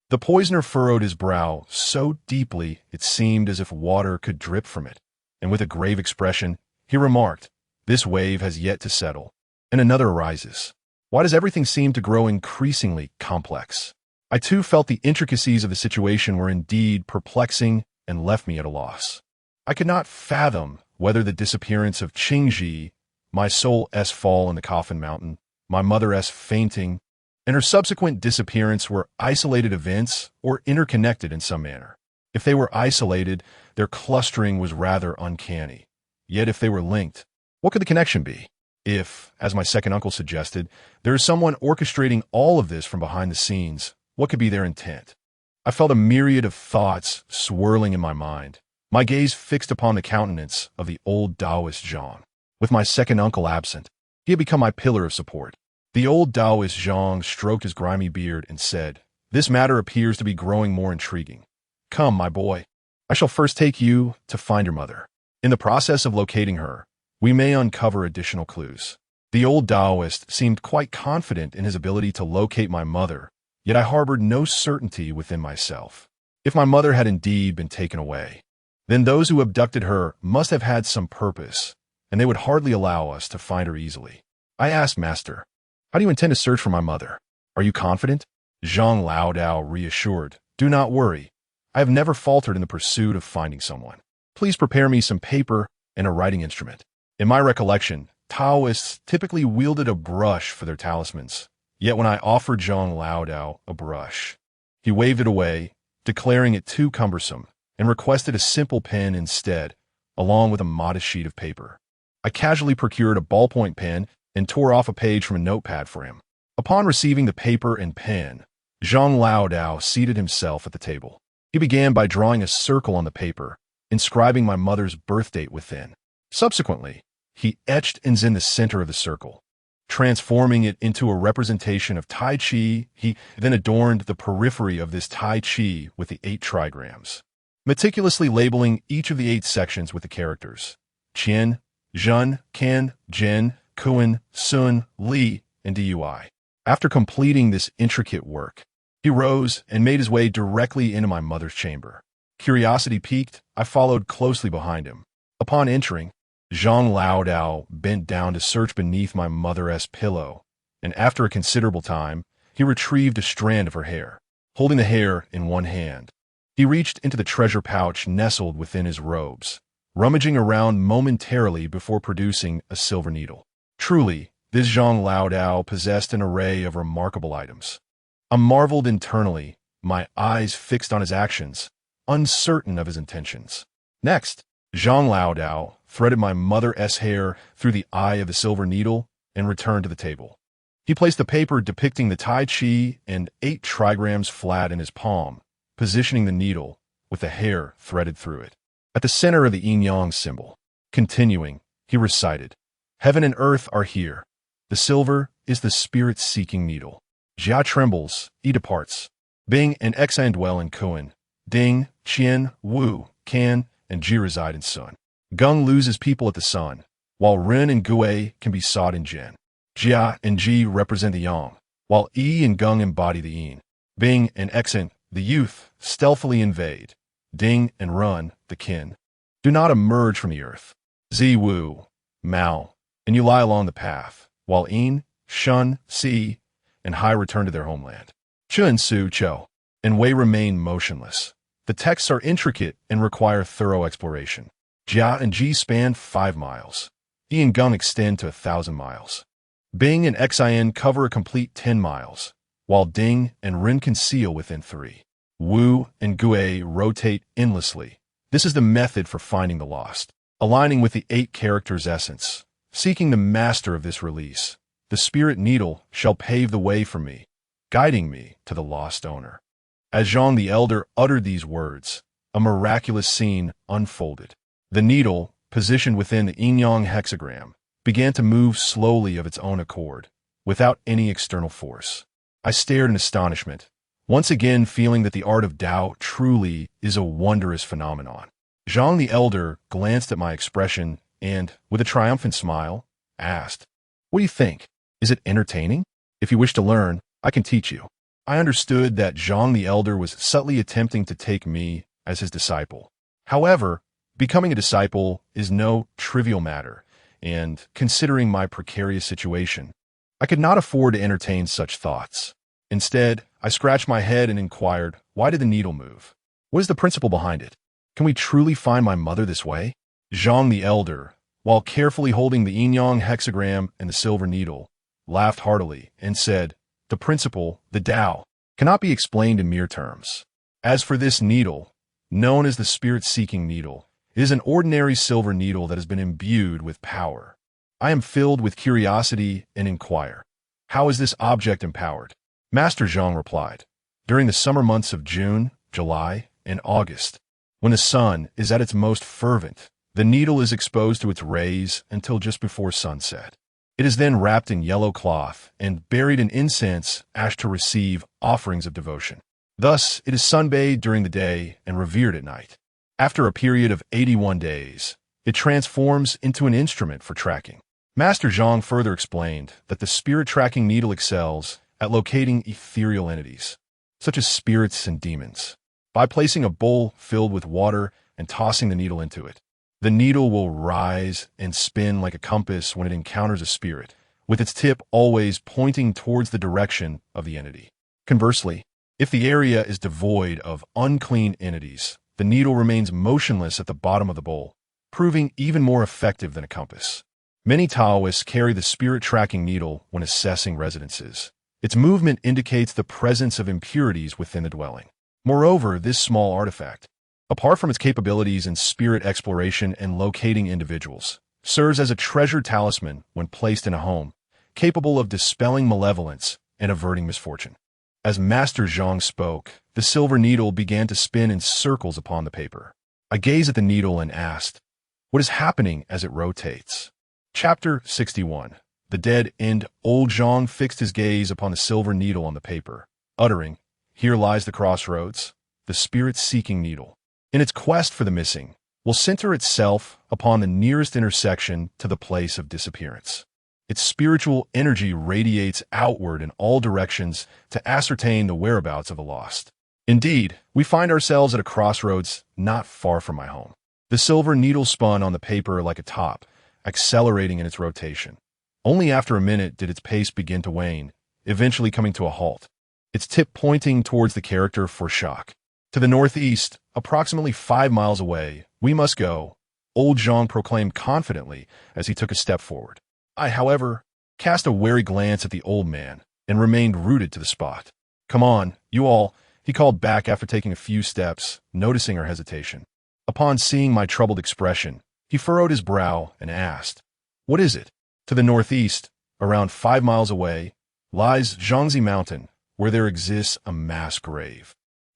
the poisoner furrowed his brow so deeply it seemed as if water could drip from it, and with a grave expression, he remarked, this wave has yet to settle, and another arises. Why does everything seem to grow increasingly complex? I too felt the intricacies of the situation were indeed perplexing and left me at a loss. I could not fathom whether the disappearance of Qingji, my soul's fall in the Coffin Mountain, my mother's fainting, and her subsequent disappearance were isolated events or interconnected in some manner. If they were isolated, their clustering was rather uncanny. Yet if they were linked, what could the connection be? If, as my second uncle suggested, there is someone orchestrating all of this from behind the scenes, what could be their intent? I felt a myriad of thoughts swirling in my mind, my gaze fixed upon the countenance of the old Taoist Zhang. With my second uncle absent, he had become my pillar of support. The old Taoist Zhang stroked his grimy beard and said, this matter appears to be growing more intriguing. Come, my boy. I shall first take you to find your mother. In the process of locating her, we may uncover additional clues. The old Taoist seemed quite confident in his ability to locate my mother, yet I harbored no certainty within myself. If my mother had indeed been taken away, then those who abducted her must have had some purpose, and they would hardly allow us to find her easily. I asked Master, how do you intend to search for my mother? Are you confident? Zhang Laodao reassured, do not worry. I have never faltered in the pursuit of finding someone. Please prepare me some paper and a writing instrument. In my recollection, Taoists typically wielded a brush for their talismans, yet when I offered Zhang Laodao a brush, he waved it away, declaring it too cumbersome, and requested a simple pen instead, along with a modest sheet of paper. I casually procured a ballpoint pen and tore off a page from a notepad for him. Upon receiving the paper and pen, Zhang Laodao seated himself at the table. He began by drawing a circle on the paper, inscribing my mother's birth date within. Subsequently, he etched ins in the center of the circle. Transforming it into a representation of Tai Chi, he then adorned the periphery of this Tai Chi with the 8 trigrams, meticulously labeling each of the 8 sections with the characters Qian, Zhen, Kan, Zhen, Kuan, Sun, Li, and Dui. After completing this intricate work, he rose and made his way directly into my mother's chamber. Curiosity piqued, I followed closely behind him. Upon entering, Zhang Laodao bent down to search beneath my mother's pillow, and after a considerable time, he retrieved a strand of her hair. Holding the hair in one hand, he reached into the treasure pouch nestled within his robes, rummaging around momentarily before producing a silver needle. Truly, this Zhang Laodao possessed an array of remarkable items. I marveled internally, my eyes fixed on his actions, uncertain of his intentions. Next, Zhang Laodao threaded my mother's hair through the eye of the silver needle and returned to the table. He placed the paper depicting the Tai Chi and 8 trigrams flat in his palm, positioning the needle with the hair threaded through it at the center of the yin-yang symbol. Continuing, he recited, Heaven and earth are here. The silver is the spirit-seeking needle. Jia trembles, he departs. Bing and Xan dwell in Kuan. Ding, Qian, Wu, Can, and Ji reside in Sun. Gung loses people at the Sun, while Ren and Gue can be sought in Jin. Jia and Ji represent the Yang, while Yi and Gung embody the Yin. Bing and Xan, the youth, stealthily invade. Ding and Run, the kin, do not emerge from the earth. Zi Wu, Mao, and you lie along the path, while Yin, Shun, Si, and Hai return to their homeland. Chun, Su, Cho, and Wei remain motionless. The texts are intricate and require thorough exploration. Jia and Ji span 5 miles. Yi and Gung extend to 1,000 miles. Bing and Xin cover a complete 10 miles, while Ding and Ren conceal within 3. Wu and Gue rotate endlessly. This is the method for finding the lost, aligning with the 8 characters' essence. Seeking the master of this release, the spirit needle shall pave the way for me, guiding me to the lost owner. As Zhang the Elder uttered these words, a miraculous scene unfolded. The needle, positioned within the yin-yang hexagram, began to move slowly of its own accord, without any external force. I stared in astonishment, once again feeling that the art of Tao truly is a wondrous phenomenon. Zhang the Elder glanced at my expression and, with a triumphant smile, asked, "What do you think? Is it entertaining? If you wish to learn, I can teach you." I understood that Zhang the Elder was subtly attempting to take me as his disciple. However, becoming a disciple is no trivial matter, and considering my precarious situation, I could not afford to entertain such thoughts. Instead, I scratched my head and inquired, why did the needle move? What is the principle behind it? Can we truly find my mother this way? Zhang the Elder, while carefully holding the yin-yang hexagram and the silver needle, laughed heartily and said, "The principle, the Tao, cannot be explained in mere terms. As for this needle, known as the spirit-seeking needle, it is an ordinary silver needle that has been imbued with power. I am filled with curiosity and inquire, how is this object empowered?" Master Zhang replied, "During the summer months of June, July, and August, when the sun is at its most fervent, the needle is exposed to its rays until just before sunset. It is then wrapped in yellow cloth and buried in incense ash to receive offerings of devotion. Thus, it is sunbathed during the day and revered at night. After a period of 81 days, it transforms into an instrument for tracking." Master Zhang further explained that the spirit-tracking needle excels at locating ethereal entities, such as spirits and demons. By placing a bowl filled with water and tossing the needle into it, the needle will rise and spin like a compass when it encounters a spirit, with its tip always pointing towards the direction of the entity. Conversely, if the area is devoid of unclean entities, the needle remains motionless at the bottom of the bowl, proving even more effective than a compass. Many Taoists carry the spirit-tracking needle when assessing residences. Its movement indicates the presence of impurities within the dwelling. Moreover, this small artifact, apart from its capabilities in spirit exploration and locating individuals, serves as a treasured talisman when placed in a home, capable of dispelling malevolence and averting misfortune. As Master Zhang spoke, the silver needle began to spin in circles upon the paper. I gazed at the needle and asked, "What is happening as it rotates?" Chapter 61. The Dead End. Old Zhang fixed his gaze upon the silver needle on the paper, uttering, "Here lies the crossroads, the spirit-seeking needle. In its quest for the missing, will center itself upon the nearest intersection to the place of disappearance. Its spiritual energy radiates outward in all directions to ascertain the whereabouts of the lost. Indeed, we find ourselves at a crossroads not far from my home." The silver needle spun on the paper like a top, accelerating in its rotation. Only after a minute did its pace begin to wane, eventually coming to a halt, its tip pointing towards the character for shock. "To the northeast, approximately 5 miles away, we must go," old Zhang proclaimed confidently as he took a step forward. I, however, cast a wary glance at the old man and remained rooted to the spot. "Come on, you all," he called back after taking a few steps, noticing our hesitation. Upon seeing my troubled expression, he furrowed his brow and asked, "What is it?" "To the northeast, around 5 miles away, lies Zhangzi Mountain, where there exists a mass grave,"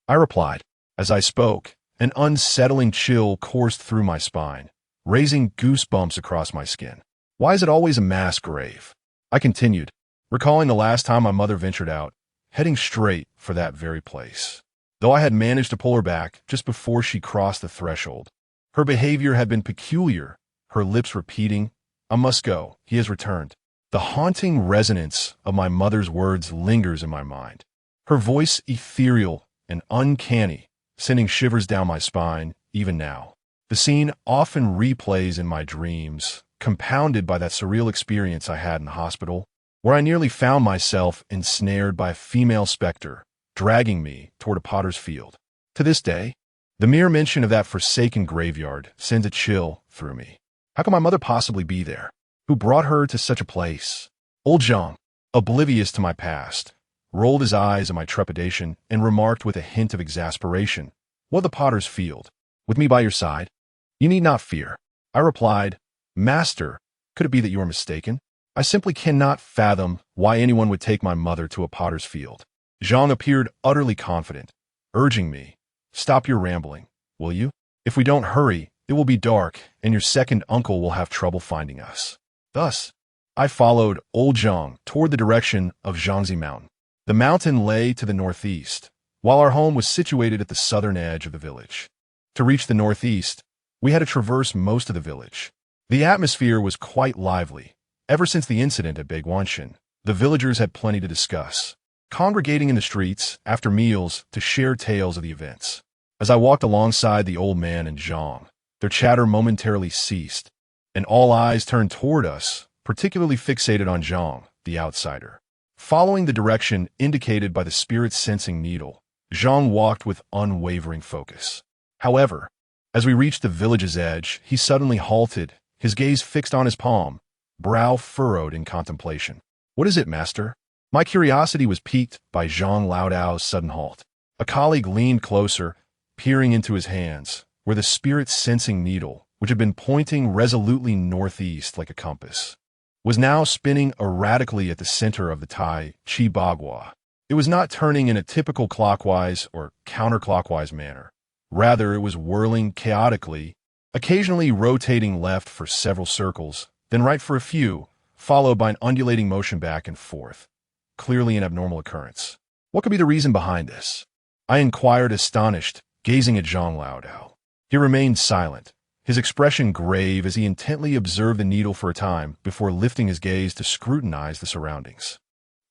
I replied. As I spoke, an unsettling chill coursed through my spine, raising goosebumps across my skin. "Why is it always a mass grave?" I continued, recalling the last time my mother ventured out, heading straight for that very place. Though I had managed to pull her back just before she crossed the threshold, her behavior had been peculiar, her lips repeating, "I must go, he has returned." The haunting resonance of my mother's words lingers in my mind, her voice ethereal and uncanny, sending shivers down my spine even now. The scene often replays in my dreams, compounded by that surreal experience I had in the hospital, where I nearly found myself ensnared by a female specter, dragging me toward a potter's field. To this day, the mere mention of that forsaken graveyard sends a chill through me. How could my mother possibly be there? Who brought her to such a place? Old Zhang, oblivious to my past, rolled his eyes at my trepidation and remarked with a hint of exasperation, "What, the potter's field? With me by your side? You need not fear." I replied, "Master, could it be that you are mistaken? I simply cannot fathom why anyone would take my mother to a potter's field." Zhang appeared utterly confident, urging me, "Stop your rambling, will you? If we don't hurry, it will be dark, and your second uncle will have trouble finding us." Thus, I followed old Zhang toward the direction of Zhangzi Mountain. The mountain lay to the northeast, while our home was situated at the southern edge of the village. To reach the northeast, we had to traverse most of the village. The atmosphere was quite lively. Ever since the incident at Baiguanshan, the villagers had plenty to discuss, congregating in the streets after meals to share tales of the events. As I walked alongside the old man and Zhang, their chatter momentarily ceased, and all eyes turned toward us, particularly fixated on Zhang, the outsider. Following the direction indicated by the spirit-sensing needle, Zhang walked with unwavering focus. However, as we reached the village's edge, he suddenly halted, his gaze fixed on his palm, brow furrowed in contemplation. "What is it, master?" My curiosity was piqued by Zhang Laodao's sudden halt. A colleague leaned closer, peering into his hands, where the spirit-sensing needle, which had been pointing resolutely northeast like a compass, was now spinning erratically at the center of the Tai Chi Bagua. It was not turning in a typical clockwise or counterclockwise manner. Rather, it was whirling chaotically, occasionally rotating left for several circles, then right for a few, followed by an undulating motion back and forth. Clearly an abnormal occurrence. What could be the reason behind this? I inquired, astonished, gazing at Zhang Laodao. He remained silent, his expression grave as he intently observed the needle for a time before lifting his gaze to scrutinize the surroundings.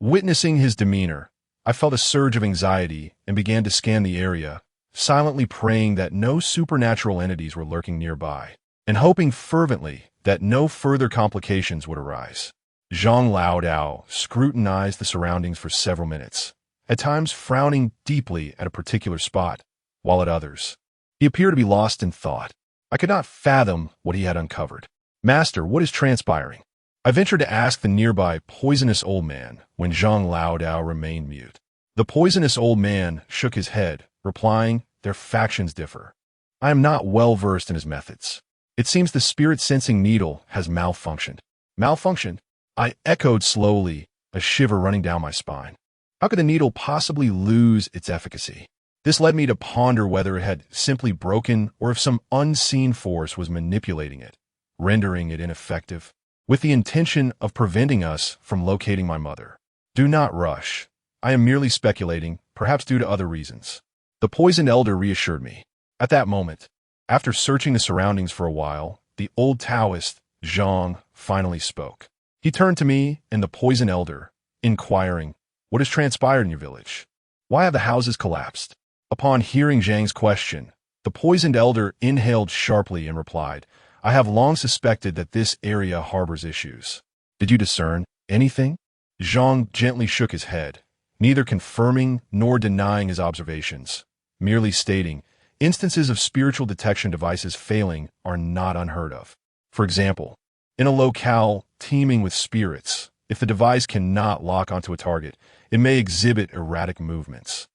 Witnessing his demeanor, I felt a surge of anxiety and began to scan the area, silently praying that no supernatural entities were lurking nearby, and hoping fervently that no further complications would arise. Zhang Laodao scrutinized the surroundings for several minutes, at times frowning deeply at a particular spot, while at others, he appeared to be lost in thought. I could not fathom what he had uncovered. "Master, what is transpiring?" I ventured to ask the nearby poisonous old man when Zhang Laodao remained mute. The poisonous old man shook his head, replying, "Their factions differ. I am not well versed in his methods. It seems the spirit-sensing needle has malfunctioned." "Malfunctioned?" I echoed slowly, a shiver running down my spine. How could the needle possibly lose its efficacy? This led me to ponder whether it had simply broken or if some unseen force was manipulating it, rendering it ineffective, with the intention of preventing us from locating my mother. "Do not rush. I am merely speculating, perhaps due to other reasons." The poisoned elder reassured me. At that moment, after searching the surroundings for a while, the old Taoist, Zhang, finally spoke. He turned to me and the poisoned elder, inquiring, "What has transpired in your village? Why have the houses collapsed?" Upon hearing Zhang's question, the poisoned elder inhaled sharply and replied, "I have long suspected that this area harbors issues." "Did you discern anything?" Zhang gently shook his head, neither confirming nor denying his observations, merely stating, "Instances of spiritual detection devices failing are not unheard of. For example, in a locale teeming with spirits, if the device cannot lock onto a target, it may exhibit erratic movements.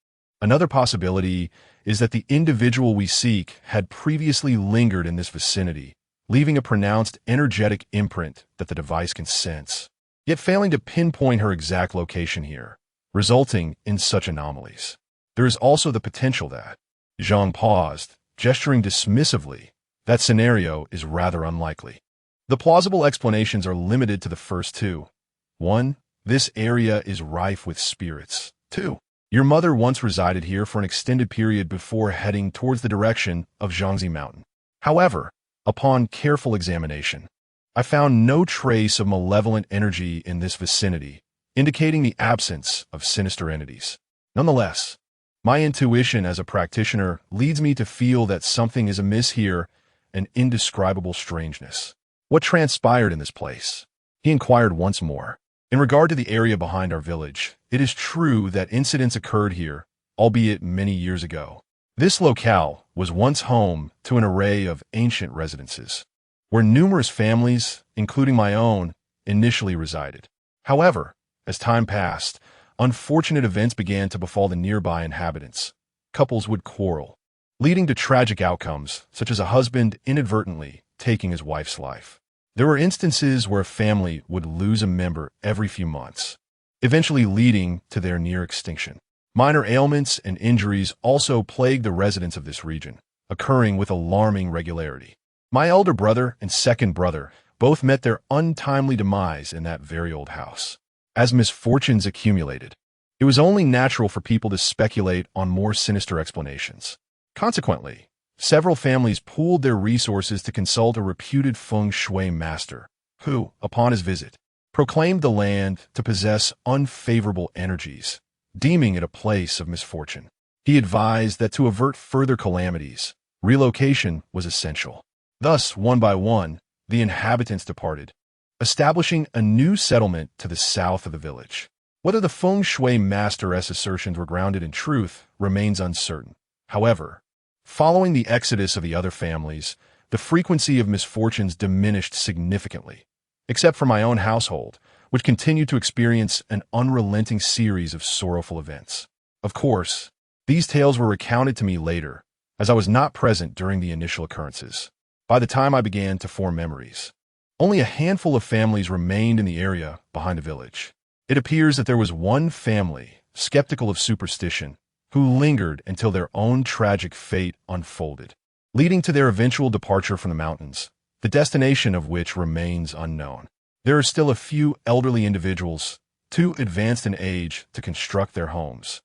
Another possibility is that the individual we seek had previously lingered in this vicinity, leaving a pronounced energetic imprint that the device can sense, yet failing to pinpoint her exact location here, resulting in such anomalies. There is also the potential that—" Zhang paused, gesturing dismissively. "That scenario is rather unlikely. The plausible explanations are limited to the first two. 1. This area is rife with spirits, 2. Your mother once resided here for an extended period before heading towards the direction of Zhangzi Mountain. However, upon careful examination, I found no trace of malevolent energy in this vicinity, indicating the absence of sinister entities. Nonetheless, my intuition as a practitioner leads me to feel that something is amiss here, an indescribable strangeness. What transpired in this place? He inquired once more. In regard to the area behind our village, it is true that incidents occurred here, albeit many years ago. This locale was once home to an array of ancient residences, where numerous families, including my own, initially resided. However, as time passed, unfortunate events began to befall the nearby inhabitants. Couples would quarrel, leading to tragic outcomes, such as a husband inadvertently taking his wife's life. There were instances where a family would lose a member every few months, eventually leading to their near extinction. Minor ailments and injuries also plagued the residents of this region, occurring with alarming regularity. My elder brother and second brother both met their untimely demise in that very old house. As misfortunes accumulated, it was only natural for people to speculate on more sinister explanations. Consequently, several families pooled their resources to consult a reputed feng shui master, who, upon his visit, proclaimed the land to possess unfavorable energies, deeming it a place of misfortune. He advised that to avert further calamities, relocation was essential. Thus, one by one, the inhabitants departed, establishing a new settlement to the south of the village. Whether the feng shui master's assertions were grounded in truth remains uncertain. However, following the exodus of the other families, the frequency of misfortunes diminished significantly, except for my own household, which continued to experience an unrelenting series of sorrowful events. Of course, these tales were recounted to me later, as I was not present during the initial occurrences. By the time I began to form memories, only a handful of families remained in the area behind the village. It appears that there was one family, skeptical of superstition, who lingered until their own tragic fate unfolded, leading to their eventual departure from the mountains, the destination of which remains unknown. There are still a few elderly individuals, too advanced in age to construct their homes,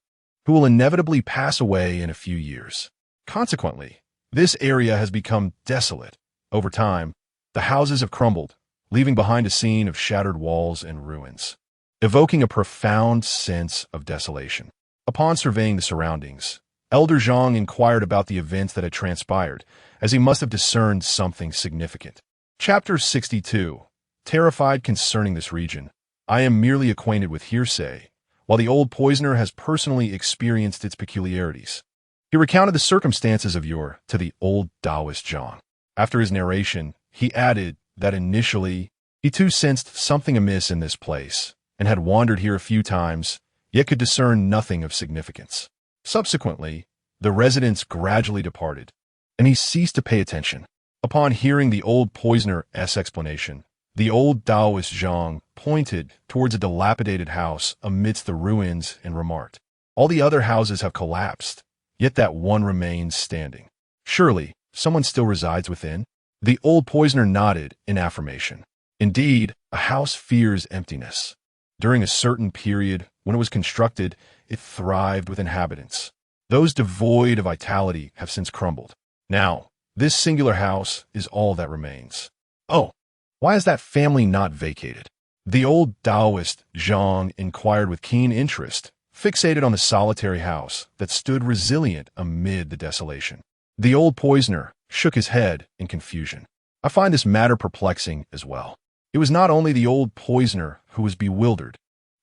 who will inevitably pass away in a few years. Consequently, this area has become desolate. Over time, the houses have crumbled, leaving behind a scene of shattered walls and ruins, evoking a profound sense of desolation. Upon surveying the surroundings, Elder Zhang inquired about the events that had transpired, as he must have discerned something significant. Chapter 62. Terrified concerning this region, I am merely acquainted with hearsay, while the old poisoner has personally experienced its peculiarities. He recounted the circumstances of yore to the old Taoist Zhang. After his narration, he added that initially, he too sensed something amiss in this place, and had wandered here a few times, yet could discern nothing of significance. Subsequently, the residents gradually departed, and he ceased to pay attention. Upon hearing the old poisoner's explanation, the old Taoist Zhang pointed towards a dilapidated house amidst the ruins and remarked, "All the other houses have collapsed, yet that one remains standing. Surely, someone still resides within?" The old poisoner nodded in affirmation. Indeed, a house fears emptiness. During a certain period, when it was constructed, it thrived with inhabitants. Those devoid of vitality have since crumbled. Now, this singular house is all that remains. Oh, why is that family not vacated? The old Taoist Zhang inquired with keen interest, fixated on the solitary house that stood resilient amid the desolation. The old poisoner shook his head in confusion. I find this matter perplexing as well. It was not only the old poisoner who was bewildered.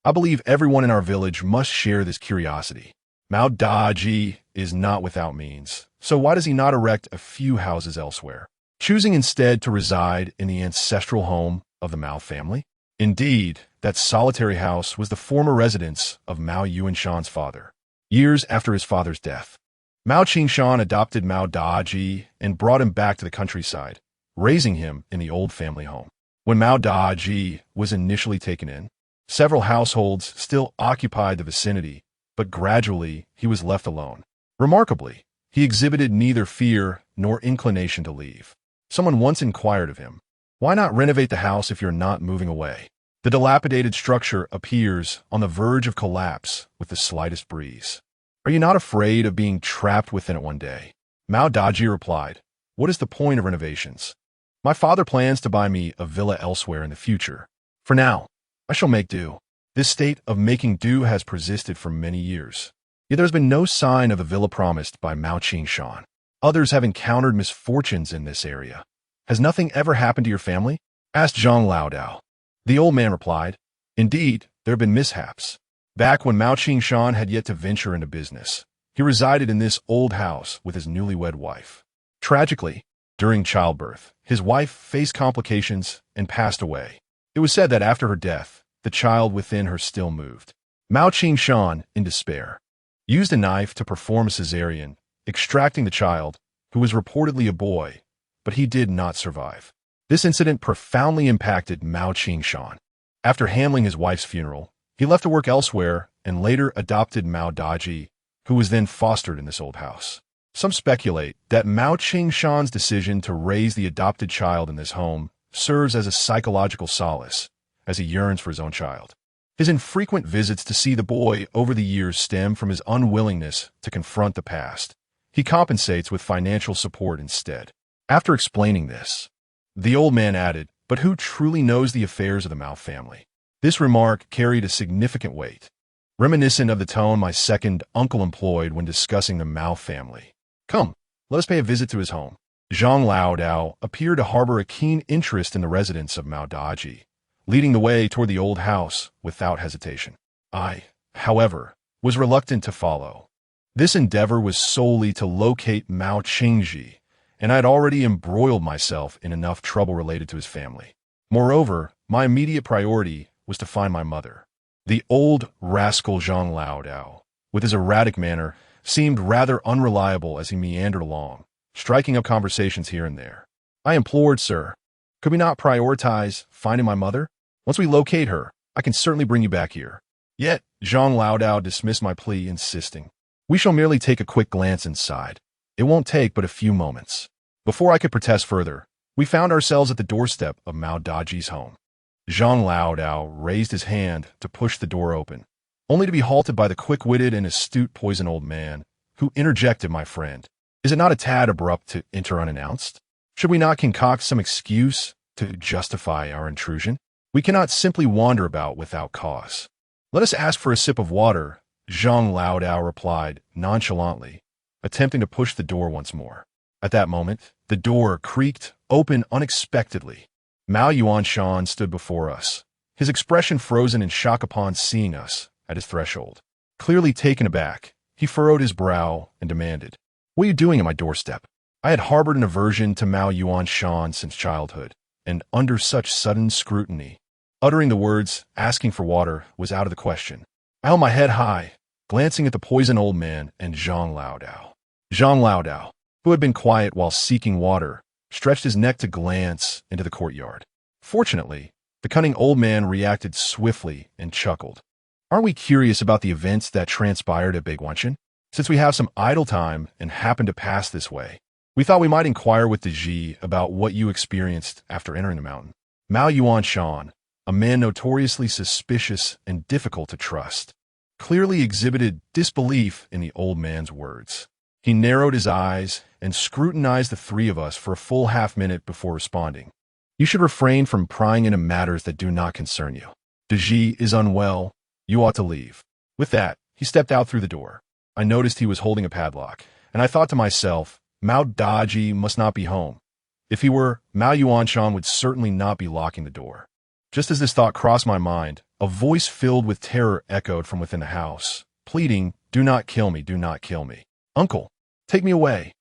I believe everyone in our village must share this curiosity. Mao Daji is not without means, so why does he not erect a few houses elsewhere, choosing instead to reside in the ancestral home of the Mao family? Indeed, that solitary house was the former residence of Mao Yuanshan's father. Years after his father's death, Mao Qingshan adopted Mao Daji and brought him back to the countryside, raising him in the old family home. When Mao Daji was initially taken in, several households still occupied the vicinity, but gradually he was left alone. Remarkably, he exhibited neither fear nor inclination to leave. Someone once inquired of him, "Why not renovate the house if you're not moving away?" The dilapidated structure appears on the verge of collapse with the slightest breeze. Are you not afraid of being trapped within it one day? Mao Daji replied, what is the point of renovations? My father plans to buy me a villa elsewhere in the future. For now, I shall make do. This state of making do has persisted for many years. Yet there has been no sign of the villa promised by Mao Qingshan. Others have encountered misfortunes in this area. Has nothing ever happened to your family? Asked Zhang Laodao. The old man replied, indeed, there have been mishaps. Back when Mao Qingshan had yet to venture into business, he resided in this old house with his newlywed wife. Tragically, during childbirth, his wife faced complications and passed away. It was said that after her death, the child within her still moved. Mao Qingshan, in despair, used a knife to perform a cesarean, extracting the child, who was reportedly a boy, but he did not survive. This incident profoundly impacted Mao Qingshan. After handling his wife's funeral, he left to work elsewhere and later adopted Mao Daji, who was then fostered in this old house. Some speculate that Mao Qingshan's decision to raise the adopted child in this home serves as a psychological solace, as he yearns for his own child. His infrequent visits to see the boy over the years stem from his unwillingness to confront the past. He compensates with financial support instead. After explaining this, the old man added, but who truly knows the affairs of the Mao family? This remark carried a significant weight, reminiscent of the tone my second uncle employed when discussing the Mao family. Come, let us pay a visit to his home. Zhang Laodao appeared to harbor a keen interest in the residence of Mao Daji, leading the way toward the old house without hesitation. I, however, was reluctant to follow. This endeavor was solely to locate Mao Qingji, and I had already embroiled myself in enough trouble related to his family. Moreover, my immediate priority was to find my mother. The old rascal Zhang Laodao, with his erratic manner, seemed rather unreliable as he meandered along, striking up conversations here and there. I implored, sir, could we not prioritize finding my mother? Once we locate her, I can certainly bring you back here. Yet, Zhang Laodao dismissed my plea, insisting, we shall merely take a quick glance inside. It won't take but a few moments. Before I could protest further, we found ourselves at the doorstep of Mao Daji's home. Zhang Laodao raised his hand to push the door open, only to be halted by the quick-witted and astute poison old man, who interjected, my friend. Is it not a tad abrupt to enter unannounced? Should we not concoct some excuse to justify our intrusion? We cannot simply wander about without cause. Let us ask for a sip of water, Zhang Laodao replied nonchalantly, attempting to push the door once more. At that moment, the door creaked open unexpectedly. Mao Yuanshan stood before us, his expression frozen in shock upon seeing us at his threshold. Clearly taken aback, he furrowed his brow and demanded, what are you doing at my doorstep? I had harbored an aversion to Mao Yuanshan since childhood, and under such sudden scrutiny, uttering the words, asking for water, was out of the question. I held my head high, glancing at the poison old man and Zhang Laodao. Zhang Laodao, who had been quiet while seeking water, stretched his neck to glance into the courtyard. Fortunately, the cunning old man reacted swiftly and chuckled. Aren't we curious about the events that transpired at Beiguanshan? Since we have some idle time and happen to pass this way, we thought we might inquire with Daji about what you experienced after entering the mountain. Mao Yuanshan, a man notoriously suspicious and difficult to trust, clearly exhibited disbelief in the old man's words. He narrowed his eyes and scrutinized the three of us for a full half-minute before responding. You should refrain from prying into matters that do not concern you. Daji is unwell. You ought to leave. With that, he stepped out through the door. I noticed he was holding a padlock, and I thought to myself, Mao Daji must not be home. If he were, Mao Yuanshan would certainly not be locking the door. Just as this thought crossed my mind, a voice filled with terror echoed from within the house, pleading, do not kill me, do not kill me. Uncle, take me away.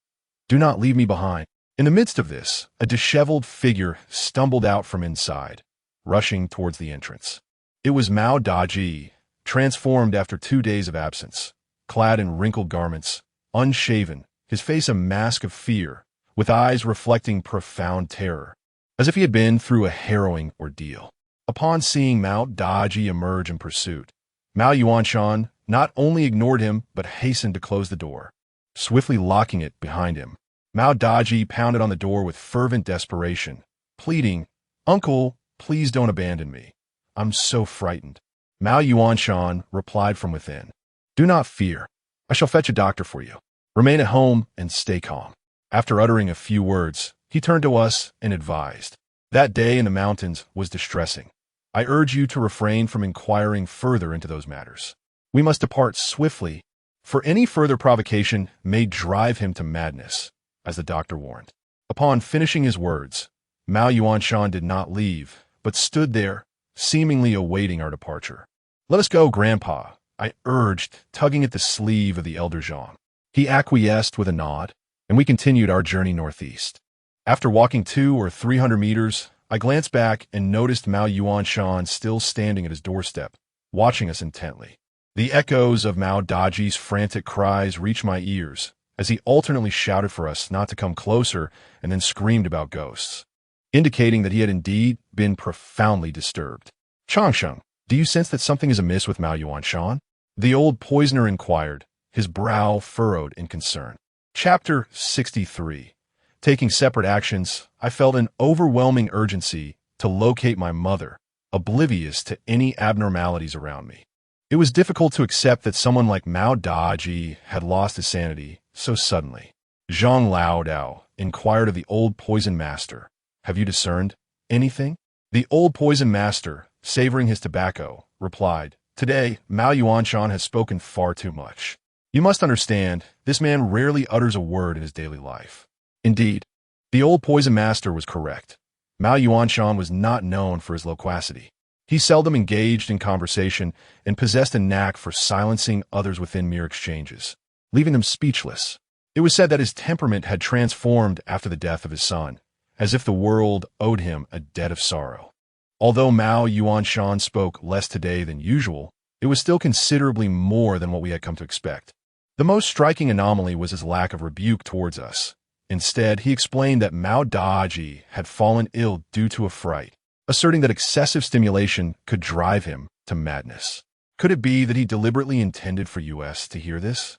Do not leave me behind. In the midst of this, a disheveled figure stumbled out from inside, rushing towards the entrance. It was Mao Daji, transformed after 2 days of absence, clad in wrinkled garments, unshaven, his face a mask of fear, with eyes reflecting profound terror, as if he had been through a harrowing ordeal. Upon seeing Mao Daji emerge in pursuit, Mao Yuanshan not only ignored him, but hastened to close the door, swiftly locking it behind him. Mao Daji pounded on the door with fervent desperation, pleading, Uncle, please don't abandon me. I'm so frightened." Mao Yuanshan replied from within. "Do not fear. I shall fetch a doctor for you. Remain at home and stay calm." After uttering a few words, he turned to us and advised. "That day in the mountains was distressing. I urge you to refrain from inquiring further into those matters. We must depart swiftly, for any further provocation may drive him to madness," as the doctor warned. Upon finishing his words, Mao Yuanshan did not leave, but stood there, seemingly awaiting our departure. "Let us go, Grandpa," I urged, tugging at the sleeve of the elder Zhang. He acquiesced with a nod, and we continued our journey northeast. After walking 200 or 300 meters, I glanced back and noticed Mao Yuanshan still standing at his doorstep, watching us intently. The echoes of Mao Daji's frantic cries reached my ears as he alternately shouted for us not to come closer and then screamed about ghosts, indicating that he had indeed been profoundly disturbed. "Changsheng, do you sense that something is amiss with Mao Yuanshan?" the old poisoner inquired, his brow furrowed in concern. Chapter 63. Taking separate actions, I felt an overwhelming urgency to locate my mother, oblivious to any abnormalities around me. It was difficult to accept that someone like Mao Daji had lost his sanity so suddenly. Zhang Laodao inquired of the old poison master, "Have you discerned anything?" The old poison master, savoring his tobacco, replied, "Today, Mao Yuanshan has spoken far too much. You must understand, this man rarely utters a word in his daily life." Indeed, the old poison master was correct. Mao Yuanshan was not known for his loquacity. He seldom engaged in conversation and possessed a knack for silencing others within mere exchanges, leaving them speechless. It was said that his temperament had transformed after the death of his son, as if the world owed him a debt of sorrow. Although Mao Yuanshan spoke less today than usual, it was still considerably more than what we had come to expect. The most striking anomaly was his lack of rebuke towards us. Instead, he explained that Mao Daji had fallen ill due to a fright, asserting that excessive stimulation could drive him to madness. Could it be that he deliberately intended for us to hear this?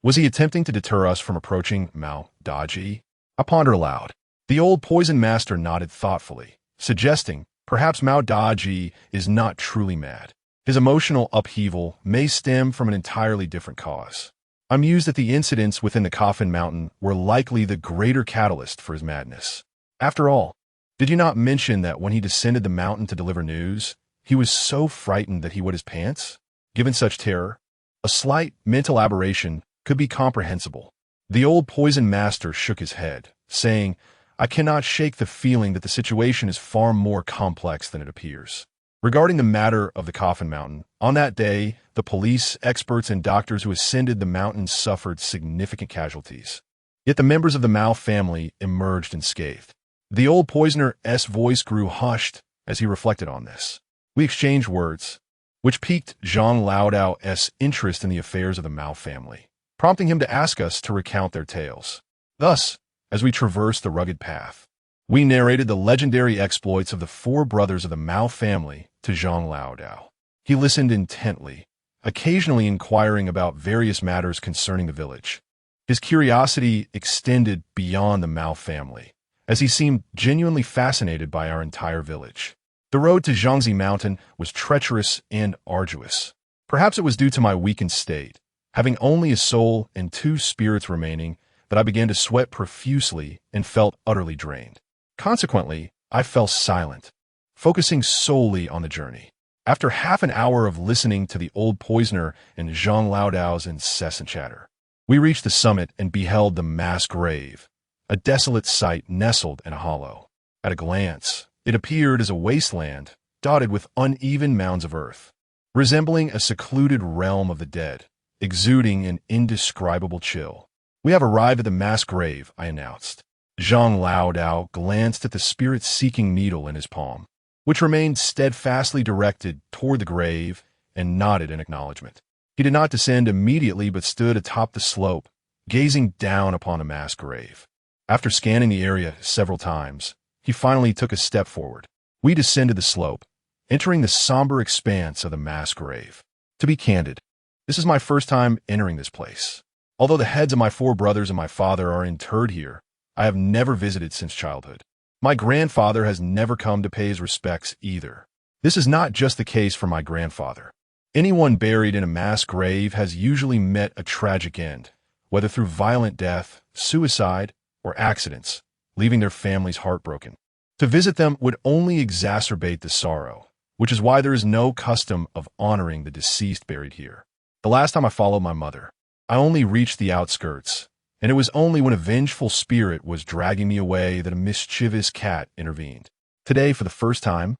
Was he attempting to deter us from approaching Mao Daji? I pondered aloud. The old poison master nodded thoughtfully, suggesting perhaps Mao Daji is not truly mad. His emotional upheaval may stem from an entirely different cause. I mused that the incidents within the Coffin Mountain were likely the greater catalyst for his madness. After all, did you not mention that when he descended the mountain to deliver news, he was so frightened that he wet his pants? Given such terror, a slight mental aberration could be comprehensible. The old poison master shook his head, saying, "I cannot shake the feeling that the situation is far more complex than it appears." Regarding the matter of the Coffin Mountain, on that day, the police, experts, and doctors who ascended the mountain suffered significant casualties. Yet the members of the Mao family emerged unscathed. The old poisoner's voice grew hushed as he reflected on this. We exchanged words, which piqued Zhang Laodao's interest in the affairs of the Mao family, prompting him to ask us to recount their tales. Thus, as we traversed the rugged path, we narrated the legendary exploits of the 4 brothers of the Mao family to Zhang Laodao. He listened intently, occasionally inquiring about various matters concerning the village. His curiosity extended beyond the Mao family, as he seemed genuinely fascinated by our entire village. The road to Zhangzi Mountain was treacherous and arduous. Perhaps it was due to my weakened state, having only a soul and 2 spirits remaining, that I began to sweat profusely and felt utterly drained. Consequently, I fell silent, focusing solely on the journey. After half an hour of listening to the old poisoner and Zhang Laodao's incessant chatter, we reached the summit and beheld the mass grave, a desolate site nestled in a hollow. At a glance, it appeared as a wasteland dotted with uneven mounds of earth, resembling a secluded realm of the dead, exuding an indescribable chill. "We have arrived at the mass grave," I announced. Zhang Laodao glanced at the spirit-seeking needle in his palm, which remained steadfastly directed toward the grave, and nodded in acknowledgement. He did not descend immediately but stood atop the slope, gazing down upon the mass grave. After scanning the area several times, he finally took a step forward. We descended the slope, entering the somber expanse of the mass grave. To be candid, this is my first time entering this place. Although the heads of my 4 brothers and my father are interred here, I have never visited since childhood. My grandfather has never come to pay his respects either. This is not just the case for my grandfather. Anyone buried in a mass grave has usually met a tragic end, whether through violent death, suicide, or accidents, leaving their families heartbroken. To visit them would only exacerbate the sorrow, which is why there is no custom of honoring the deceased buried here. The last time I followed my mother, I only reached the outskirts, and it was only when a vengeful spirit was dragging me away that a mischievous cat intervened. Today, for the first time,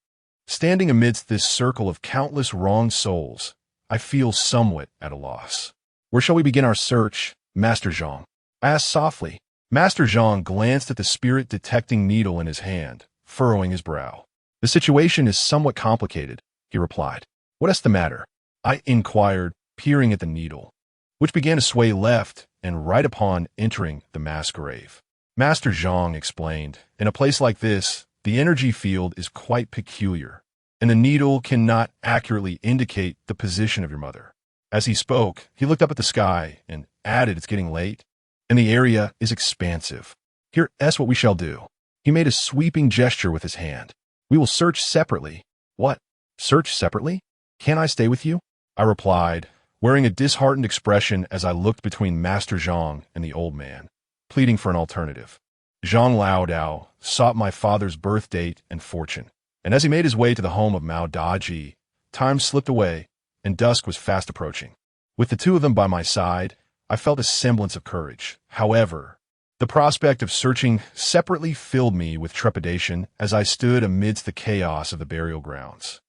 standing amidst this circle of countless wronged souls, I feel somewhat at a loss. Where shall we begin our search, Master Zhang? I asked softly. Master Zhang glanced at the spirit-detecting needle in his hand, furrowing his brow. The situation is somewhat complicated, he replied. What is the matter? I inquired, peering at the needle, which began to sway left and right upon entering the mass grave. Master Zhang explained, in a place like this, the energy field is quite peculiar, and the needle cannot accurately indicate the position of your mother. As he spoke, he looked up at the sky and added, it's getting late, and the area is expansive. Here's what we shall do. He made a sweeping gesture with his hand. We will search separately. What? Search separately? Can't I stay with you? I replied, wearing a disheartened expression as I looked between Master Zhang and the old man, pleading for an alternative. Zhang Laodao sought my father's birth date and fortune, and as he made his way to the home of Mao Daji, time slipped away, and dusk was fast approaching. With the two of them by my side, I felt a semblance of courage. However, the prospect of searching separately filled me with trepidation as I stood amidst the chaos of the burial grounds.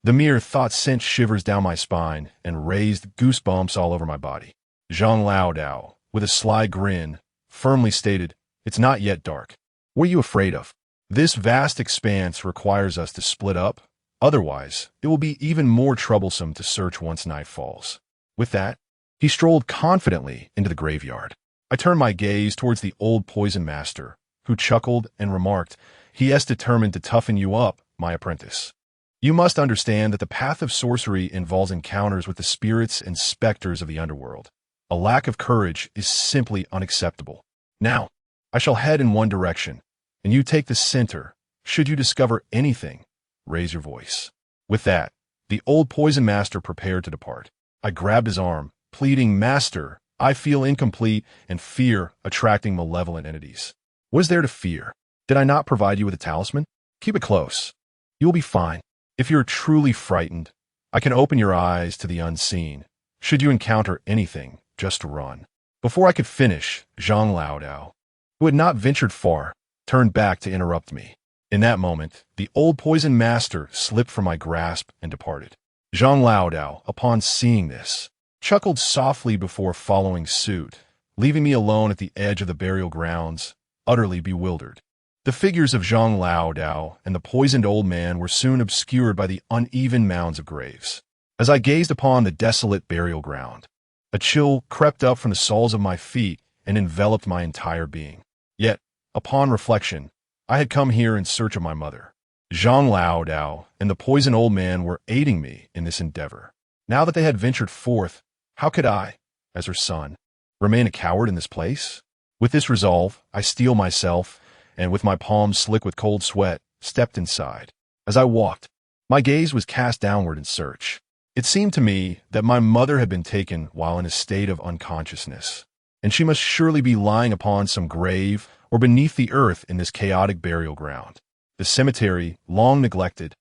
The mere thought sent shivers down my spine and raised goosebumps all over my body. Zhang Laodao, with a sly grin, firmly stated, "It's not yet dark. What are you afraid of? This vast expanse requires us to split up. Otherwise, it will be even more troublesome to search once night falls." With that, he strolled confidently into the graveyard. I turned my gaze towards the old poison master, who chuckled and remarked, "He is determined to toughen you up, my apprentice. You must understand that the path of sorcery involves encounters with the spirits and specters of the underworld. A lack of courage is simply unacceptable. Now, I shall head in one direction, and you take the center. Should you discover anything, raise your voice." With that, the old poison master prepared to depart. I grabbed his arm, pleading, "Master, I feel incomplete and fear attracting malevolent entities." What is there to fear? Did I not provide you with a talisman? Keep it close. You will be fine. If you're truly frightened, I can open your eyes to the unseen. Should you encounter anything, just run. Before I could finish, Zhang Laodao, who had not ventured far, turned back to interrupt me. In that moment, the old poison master slipped from my grasp and departed. Zhang Laodao, upon seeing this, chuckled softly before following suit, leaving me alone at the edge of the burial grounds, utterly bewildered. The figures of Zhang Laodao and the poisoned old man were soon obscured by the uneven mounds of graves. As I gazed upon the desolate burial ground, a chill crept up from the soles of my feet and enveloped my entire being. Yet, upon reflection, I had come here in search of my mother. Zhang Laodao and the poisoned old man were aiding me in this endeavor. Now that they had ventured forth, how could I, as her son, remain a coward in this place? With this resolve, I steeled myself, and with my palms slick with cold sweat, stepped inside. As I walked, my gaze was cast downward in search. It seemed to me that my mother had been taken while in a state of unconsciousness, and she must surely be lying upon some grave or beneath the earth in this chaotic burial ground. The cemetery, long neglected,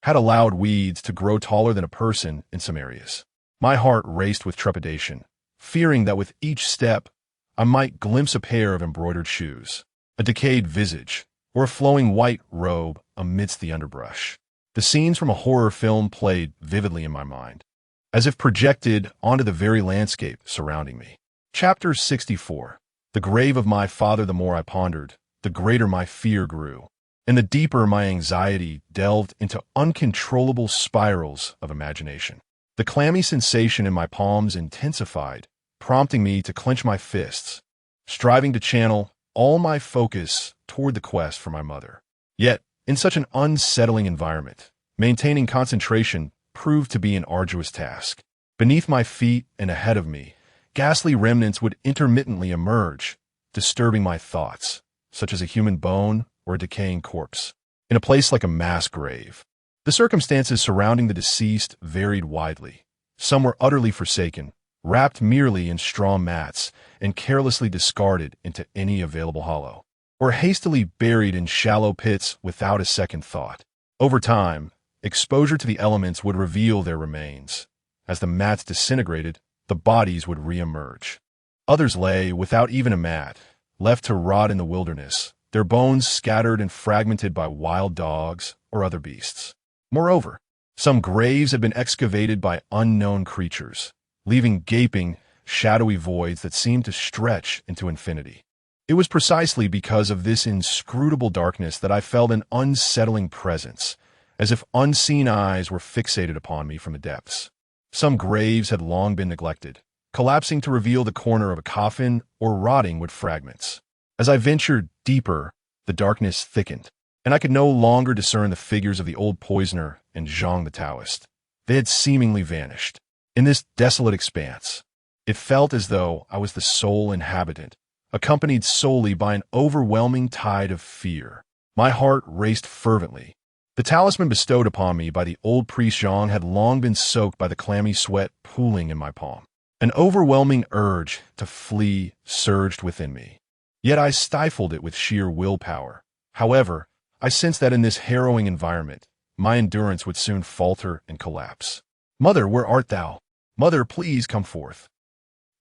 had allowed weeds to grow taller than a person in some areas. My heart raced with trepidation, fearing that with each step, I might glimpse a pair of embroidered shoes, a decayed visage, or a flowing white robe amidst the underbrush. The scenes from a horror film played vividly in my mind, as if projected onto the very landscape surrounding me. Chapter 64. The grave of my father. The more I pondered, the greater my fear grew, and the deeper my anxiety delved into uncontrollable spirals of imagination. The clammy sensation in my palms intensified, prompting me to clench my fists, striving to channel all my focus toward the quest for my mother. Yet, in such an unsettling environment, maintaining concentration proved to be an arduous task. Beneath my feet and ahead of me, ghastly remnants would intermittently emerge, disturbing my thoughts, such as a human bone or a decaying corpse. In a place like a mass grave, The circumstances surrounding the deceased varied widely. Some were utterly forsaken, wrapped merely in straw mats, and carelessly discarded into any available hollow, or hastily buried in shallow pits without a second thought. Over time, exposure to the elements would reveal their remains. As the mats disintegrated, the bodies would re-emerge. Others lay without even a mat, left to rot in the wilderness, their bones scattered and fragmented by wild dogs or other beasts. Moreover, some graves had been excavated by unknown creatures, leaving gaping, shadowy voids that seemed to stretch into infinity. It was precisely because of this inscrutable darkness that I felt an unsettling presence, as if unseen eyes were fixated upon me from the depths. Some graves had long been neglected, collapsing to reveal the corner of a coffin or rotting with fragments. As I ventured deeper, the darkness thickened, and I could no longer discern the figures of the old poisoner and Zhang the Taoist. They had seemingly vanished. In this desolate expanse, it felt as though I was the sole inhabitant, accompanied solely by an overwhelming tide of fear. My heart raced fervently. The talisman bestowed upon me by the old priest Zhang had long been soaked by the clammy sweat pooling in my palm. An overwhelming urge to flee surged within me. Yet I stifled it with sheer willpower. However, I sensed that in this harrowing environment, my endurance would soon falter and collapse. "Mother, where art thou? Mother, please come forth."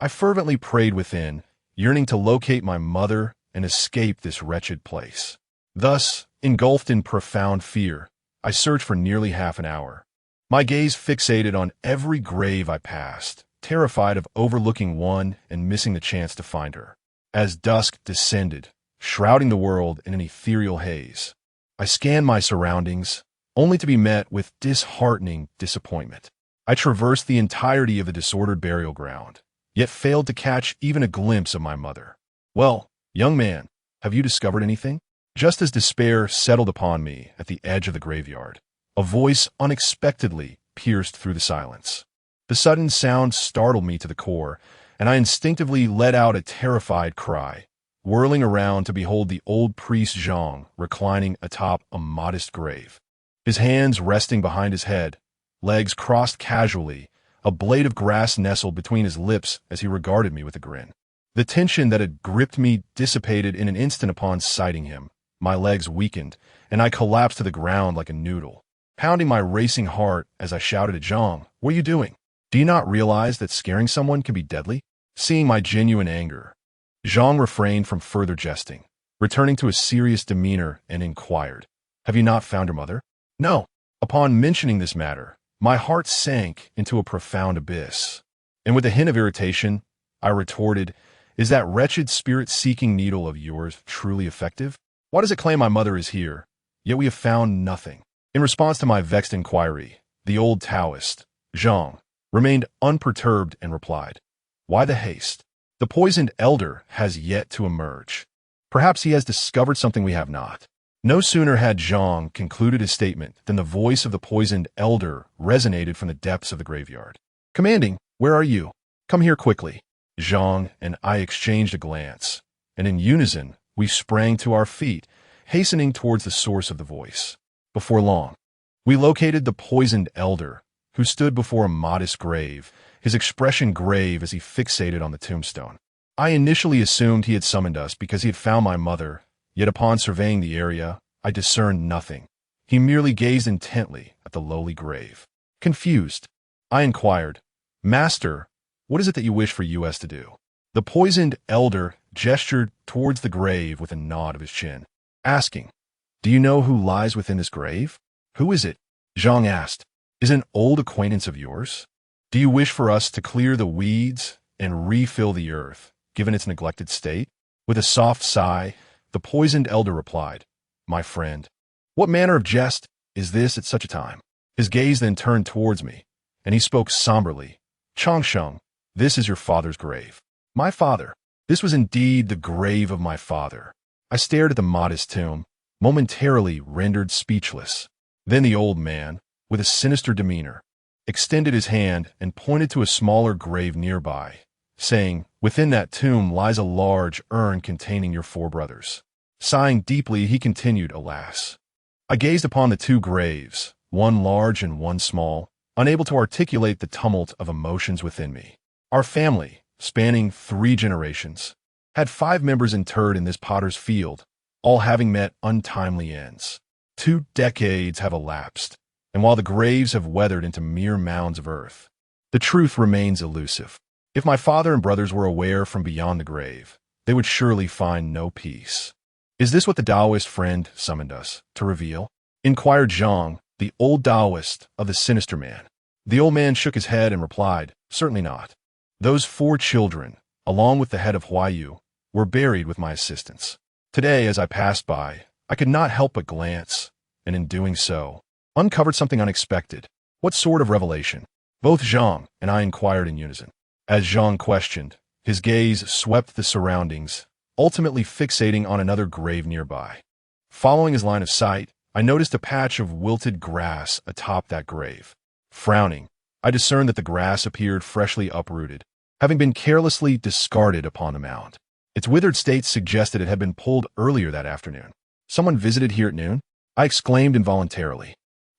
I fervently prayed within, yearning to locate my mother and escape this wretched place. Thus, engulfed in profound fear, I searched for nearly half an hour. My gaze fixated on every grave I passed, terrified of overlooking one and missing the chance to find her. As dusk descended, shrouding the world in an ethereal haze, I scanned my surroundings, only to be met with disheartening disappointment. I traversed the entirety of the disordered burial ground, yet failed to catch even a glimpse of my mother. "Well, young man, have you discovered anything?" Just as despair settled upon me at the edge of the graveyard, a voice unexpectedly pierced through the silence. The sudden sound startled me to the core, and I instinctively let out a terrified cry, whirling around to behold the old priest Zhang reclining atop a modest grave. His hands resting behind his head, legs crossed casually, a blade of grass nestled between his lips as he regarded me with a grin. The tension that had gripped me dissipated in an instant upon sighting him. My legs weakened, and I collapsed to the ground like a noodle, pounding my racing heart as I shouted at Zhang, "What are you doing? Do you not realize that scaring someone can be deadly?" Seeing my genuine anger, Zhang refrained from further jesting, returning to a serious demeanor and inquired, "Have you not found your mother?" "No." Upon mentioning this matter, my heart sank into a profound abyss, and with a hint of irritation, I retorted, "Is that wretched spirit-seeking needle of yours truly effective? Why does it claim my mother is here, yet we have found nothing?" In response to my vexed inquiry, the old Taoist, Zhang, remained unperturbed and replied, "Why the haste? The poisoned elder has yet to emerge. Perhaps he has discovered something we have not." No sooner had Zhang concluded his statement than the voice of the poisoned elder resonated from the depths of the graveyard. "Commanding, where are you? Come here quickly." Zhang and I exchanged a glance, and in unison, we sprang to our feet, hastening towards the source of the voice. Before long, we located the poisoned elder, who stood before a modest grave, his expression grave as he fixated on the tombstone. I initially assumed he had summoned us because he had found my mother, yet upon surveying the area, I discerned nothing. He merely gazed intently at the lowly grave. Confused, I inquired, "Master, what is it that you wish for us to do?" The poisoned elder gestured towards the grave with a nod of his chin, asking, "Do you know who lies within this grave?" "Who is it?" Zhang asked. "Is it an old acquaintance of yours? Do you wish for us to clear the weeds and refill the earth, given its neglected state?" With a soft sigh, the poisoned elder replied, "My friend, what manner of jest is this at such a time?" His gaze then turned towards me, and he spoke somberly, "Changsheng, this is your father's grave." My father. This was indeed the grave of my father. I stared at the modest tomb, momentarily rendered speechless. Then the old man, with a sinister demeanor, extended his hand and pointed to a smaller grave nearby, saying, "Within that tomb lies a large urn containing your four brothers." Sighing deeply, he continued, "Alas." I gazed upon the two graves, one large and one small, unable to articulate the tumult of emotions within me. Our family, spanning 3 generations, had 5 members interred in this potter's field, all having met untimely ends. 2 decades have elapsed, and while the graves have weathered into mere mounds of earth, the truth remains elusive. If my father and brothers were aware from beyond the grave, they would surely find no peace. "Is this what the Taoist friend summoned us to reveal?" inquired Zhang, the old Taoist of the sinister man. The old man shook his head and replied, "Certainly not. Those 4 children, along with the head of Huayu, were buried with my assistance. Today, as I passed by, I could not help but glance, and in doing so, uncovered something unexpected." "What sort of revelation?" both Zhang and I inquired in unison. As Zhang questioned, his gaze swept the surroundings, ultimately fixating on another grave nearby. Following his line of sight, I noticed a patch of wilted grass atop that grave. Frowning, I discerned that the grass appeared freshly uprooted, having been carelessly discarded upon the mound. Its withered state suggested it had been pulled earlier that afternoon. "Someone visited here at noon?" I exclaimed involuntarily.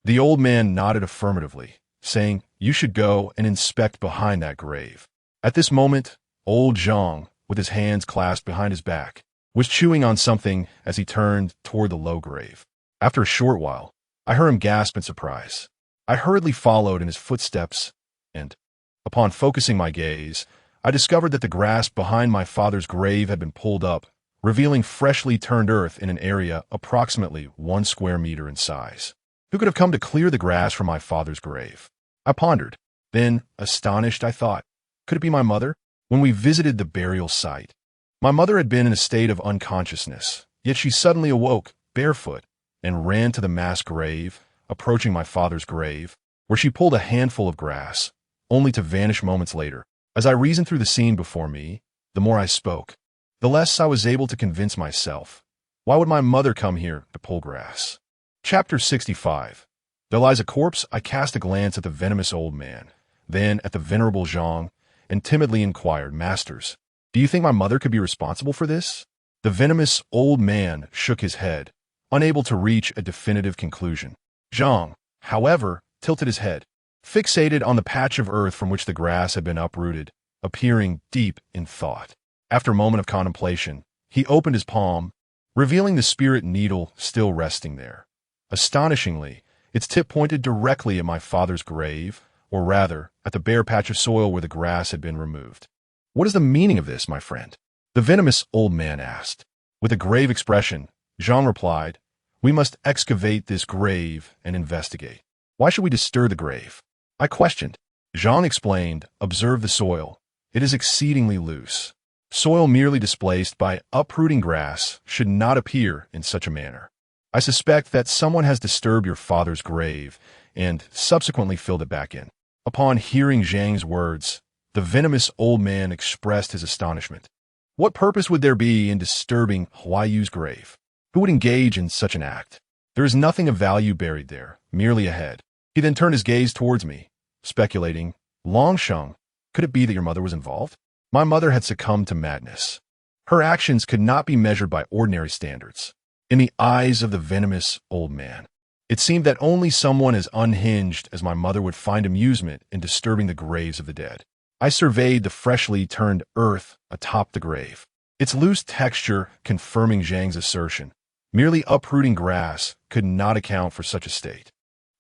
The old man nodded affirmatively, saying, "You should go and inspect behind that grave." At this moment, old Zhang, with his hands clasped behind his back, was chewing on something as he turned toward the low grave. After a short while, I heard him gasp in surprise. I hurriedly followed in his footsteps, and, upon focusing my gaze, I discovered that the grass behind my father's grave had been pulled up, revealing freshly turned earth in an area approximately 1 square meter in size. Who could have come to clear the grass from my father's grave? I pondered. Then, astonished, I thought, could it be my mother? When we visited the burial site, my mother had been in a state of unconsciousness, yet she suddenly awoke, barefoot, and ran to the mass grave, approaching my father's grave, where she pulled a handful of grass, only to vanish moments later. As I reasoned through the scene before me, the more I spoke, the less I was able to convince myself. Why would my mother come here to pull grass? Chapter 65. There lies a corpse. I cast a glance at the venomous old man, then at the venerable Zhang, and timidly inquired, "Masters, do you think my mother could be responsible for this?" The venomous old man shook his head, unable to reach a definitive conclusion. Zhang, however, tilted his head, fixated on the patch of earth from which the grass had been uprooted, appearing deep in thought. After a moment of contemplation, he opened his palm, revealing the spirit needle still resting there. Astonishingly, its tip pointed directly at my father's grave, or rather, at the bare patch of soil where the grass had been removed. "What is the meaning of this, my friend?" the venomous old man asked. With a grave expression, Zhang replied, "We must excavate this grave and investigate." "Why should we disturb the grave?" I questioned. Zhang explained, "Observe the soil. It is exceedingly loose. Soil merely displaced by uprooting grass should not appear in such a manner. I suspect that someone has disturbed your father's grave and subsequently filled it back in." Upon hearing Zhang's words, the venomous old man expressed his astonishment. What purpose would there be in disturbing Huayu's grave? Who would engage in such an act? There is nothing of value buried there, merely a head. He then turned his gaze towards me, speculating, "Longsheng, could it be that your mother was involved?" My mother had succumbed to madness. Her actions could not be measured by ordinary standards. In the eyes of the venomous old man, it seemed that only someone as unhinged as my mother would find amusement in disturbing the graves of the dead. I surveyed the freshly turned earth atop the grave, its loose texture confirming Zhang's assertion. Merely uprooting grass could not account for such a state.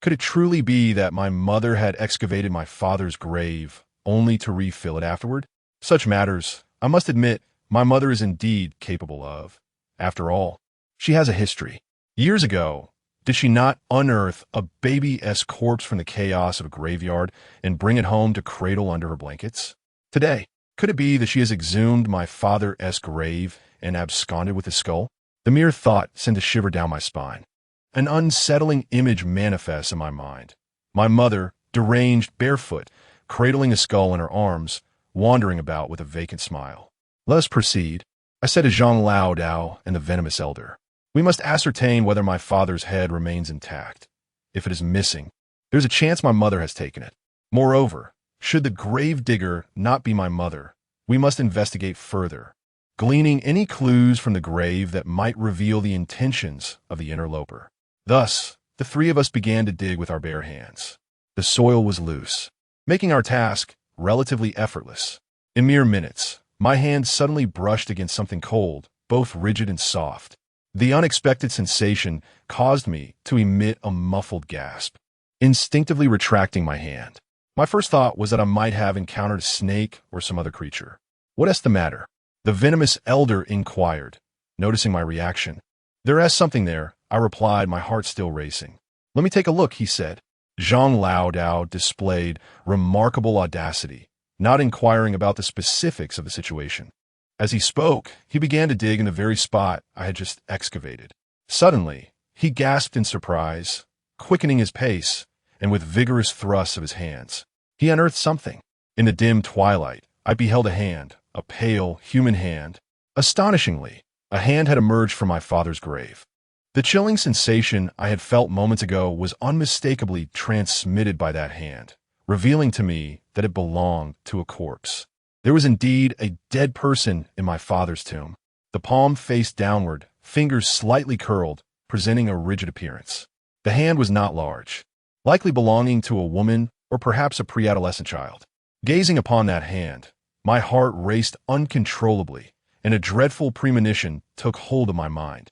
Could it truly be that my mother had excavated my father's grave only to refill it afterward? Such matters, I must admit, my mother is indeed capable of. After all, she has a history. Years ago, did she not unearth a baby-esque corpse from the chaos of a graveyard and bring it home to cradle under her blankets? Today, could it be that she has exhumed my father-esque grave and absconded with his skull? The mere thought sent a shiver down my spine. An unsettling image manifests in my mind. My mother, deranged, barefoot, cradling a skull in her arms, wandering about with a vacant smile. "Let us proceed," I said to Zhang Lao Dao and the venomous elder. "We must ascertain whether my father's head remains intact. If it is missing, there's a chance my mother has taken it. Moreover, should the grave digger not be my mother, we must investigate further, gleaning any clues from the grave that might reveal the intentions of the interloper. Thus, the three of us began to dig with our bare hands. The soil was loose, making our task relatively effortless. In mere minutes, my hand suddenly brushed against something cold, both rigid and soft. The unexpected sensation caused me to emit a muffled gasp. Instinctively retracting my hand, my first thought was that I might have encountered a snake or some other creature. "What's the matter?" the venomous elder inquired, noticing my reaction. "There is something there," I replied, my heart still racing. "Let me take a look," he said. Zhang Lao Dao displayed remarkable audacity, not inquiring about the specifics of the situation. As he spoke, he began to dig in the very spot I had just excavated. Suddenly, he gasped in surprise, quickening his pace, and with vigorous thrusts of his hands, he unearthed something. In the dim twilight, I beheld a hand, a pale, human hand. Astonishingly, a hand had emerged from my father's grave. The chilling sensation I had felt moments ago was unmistakably transmitted by that hand, revealing to me that it belonged to a corpse. There was indeed a dead person in my father's tomb, the palm face downward, fingers slightly curled, presenting a rigid appearance. The hand was not large, likely belonging to a woman or perhaps a pre-adolescent child. Gazing upon that hand, my heart raced uncontrollably, and a dreadful premonition took hold of my mind.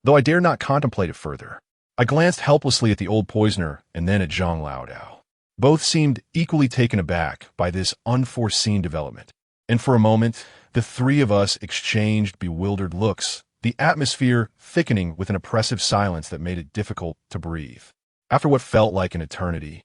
Though I dared not contemplate it further, I glanced helplessly at the old poisoner and then at Zhang Lao Dao. Both seemed equally taken aback by this unforeseen development, and for a moment, the three of us exchanged bewildered looks, the atmosphere thickening with an oppressive silence that made it difficult to breathe. After what felt like an eternity,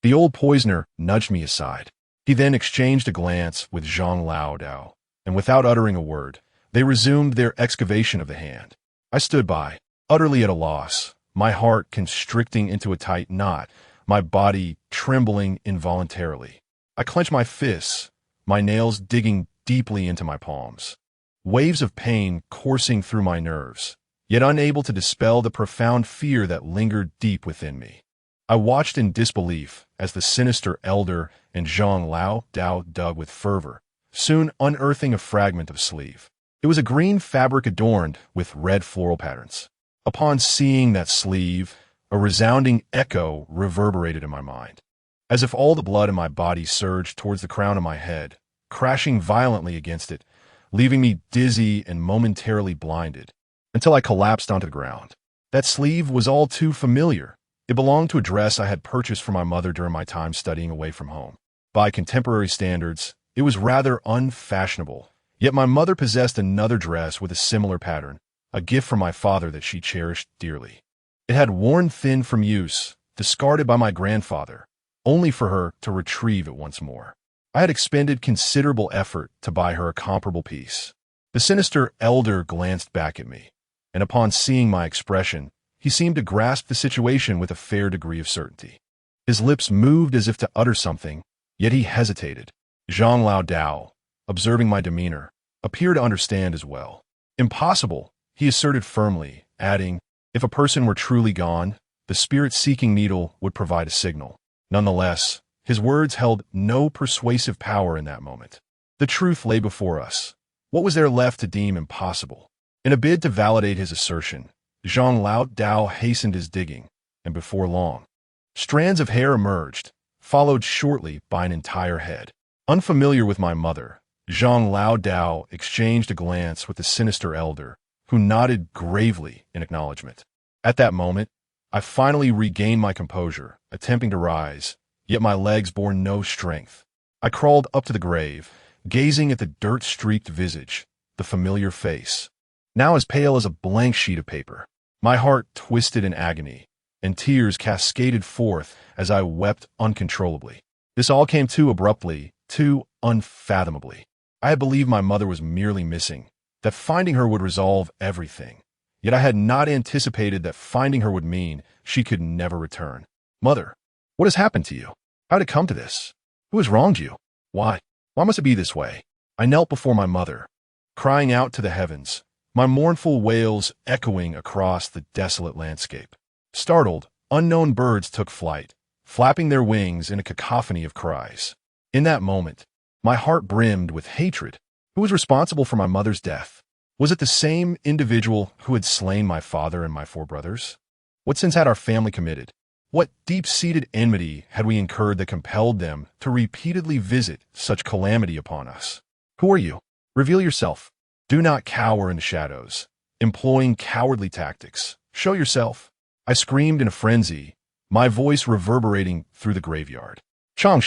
the old poisoner nudged me aside. He then exchanged a glance with Zhang Lao Dao, and without uttering a word, they resumed their excavation of the hand. I stood by, utterly at a loss, my heart constricting into a tight knot, my body trembling involuntarily. I clenched my fists, my nails digging deeply into my palms. Waves of pain coursing through my nerves, yet unable to dispel the profound fear that lingered deep within me. I watched in disbelief as the sinister elder and Zhang Lao Dao dug with fervor, soon unearthing a fragment of sleeve. It was a green fabric adorned with red floral patterns. Upon seeing that sleeve, a resounding echo reverberated in my mind, as if all the blood in my body surged towards the crown of my head, crashing violently against it, leaving me dizzy and momentarily blinded, until I collapsed onto the ground. That sleeve was all too familiar. It belonged to a dress I had purchased for my mother during my time studying away from home. By contemporary standards, it was rather unfashionable. Yet my mother possessed another dress with a similar pattern, a gift from my father that she cherished dearly. It had worn thin from use, discarded by my grandfather, only for her to retrieve it once more. I had expended considerable effort to buy her a comparable piece. The sinister elder glanced back at me, and upon seeing my expression, he seemed to grasp the situation with a fair degree of certainty. His lips moved as if to utter something, yet he hesitated. Zhang Lao Dao, observing my demeanor, appeared to understand as well. "Impossible," he asserted firmly, adding, "If a person were truly gone, the spirit-seeking needle would provide a signal." Nonetheless, his words held no persuasive power in that moment. The truth lay before us. What was there left to deem impossible? In a bid to validate his assertion, Zhang Lao Dao hastened his digging, and before long, strands of hair emerged, followed shortly by an entire head. Unfamiliar with my mother, Zhang Lao Dao exchanged a glance with the sinister elder, who nodded gravely in acknowledgement. At that moment, I finally regained my composure, attempting to rise, yet my legs bore no strength. I crawled up to the grave, gazing at the dirt-streaked visage, the familiar face, now as pale as a blank sheet of paper. My heart twisted in agony, and tears cascaded forth as I wept uncontrollably. This all came too abruptly, too unfathomably. I had believed my mother was merely missing, that finding her would resolve everything. Yet I had not anticipated that finding her would mean she could never return. "Mother, what has happened to you? How did it come to this? Who has wronged you? Why? Why must it be this way?" I knelt before my mother, crying out to the heavens, my mournful wails echoing across the desolate landscape. Startled, unknown birds took flight, flapping their wings in a cacophony of cries. In that moment, my heart brimmed with hatred. Who was responsible for my mother's death? Was it the same individual who had slain my father and my four brothers? What sins had our family committed? What deep-seated enmity had we incurred that compelled them to repeatedly visit such calamity upon us? Who are you? Reveal yourself. Do not cower in the shadows, employing cowardly tactics. Show yourself. I screamed in a frenzy, my voice reverberating through the graveyard. Chong,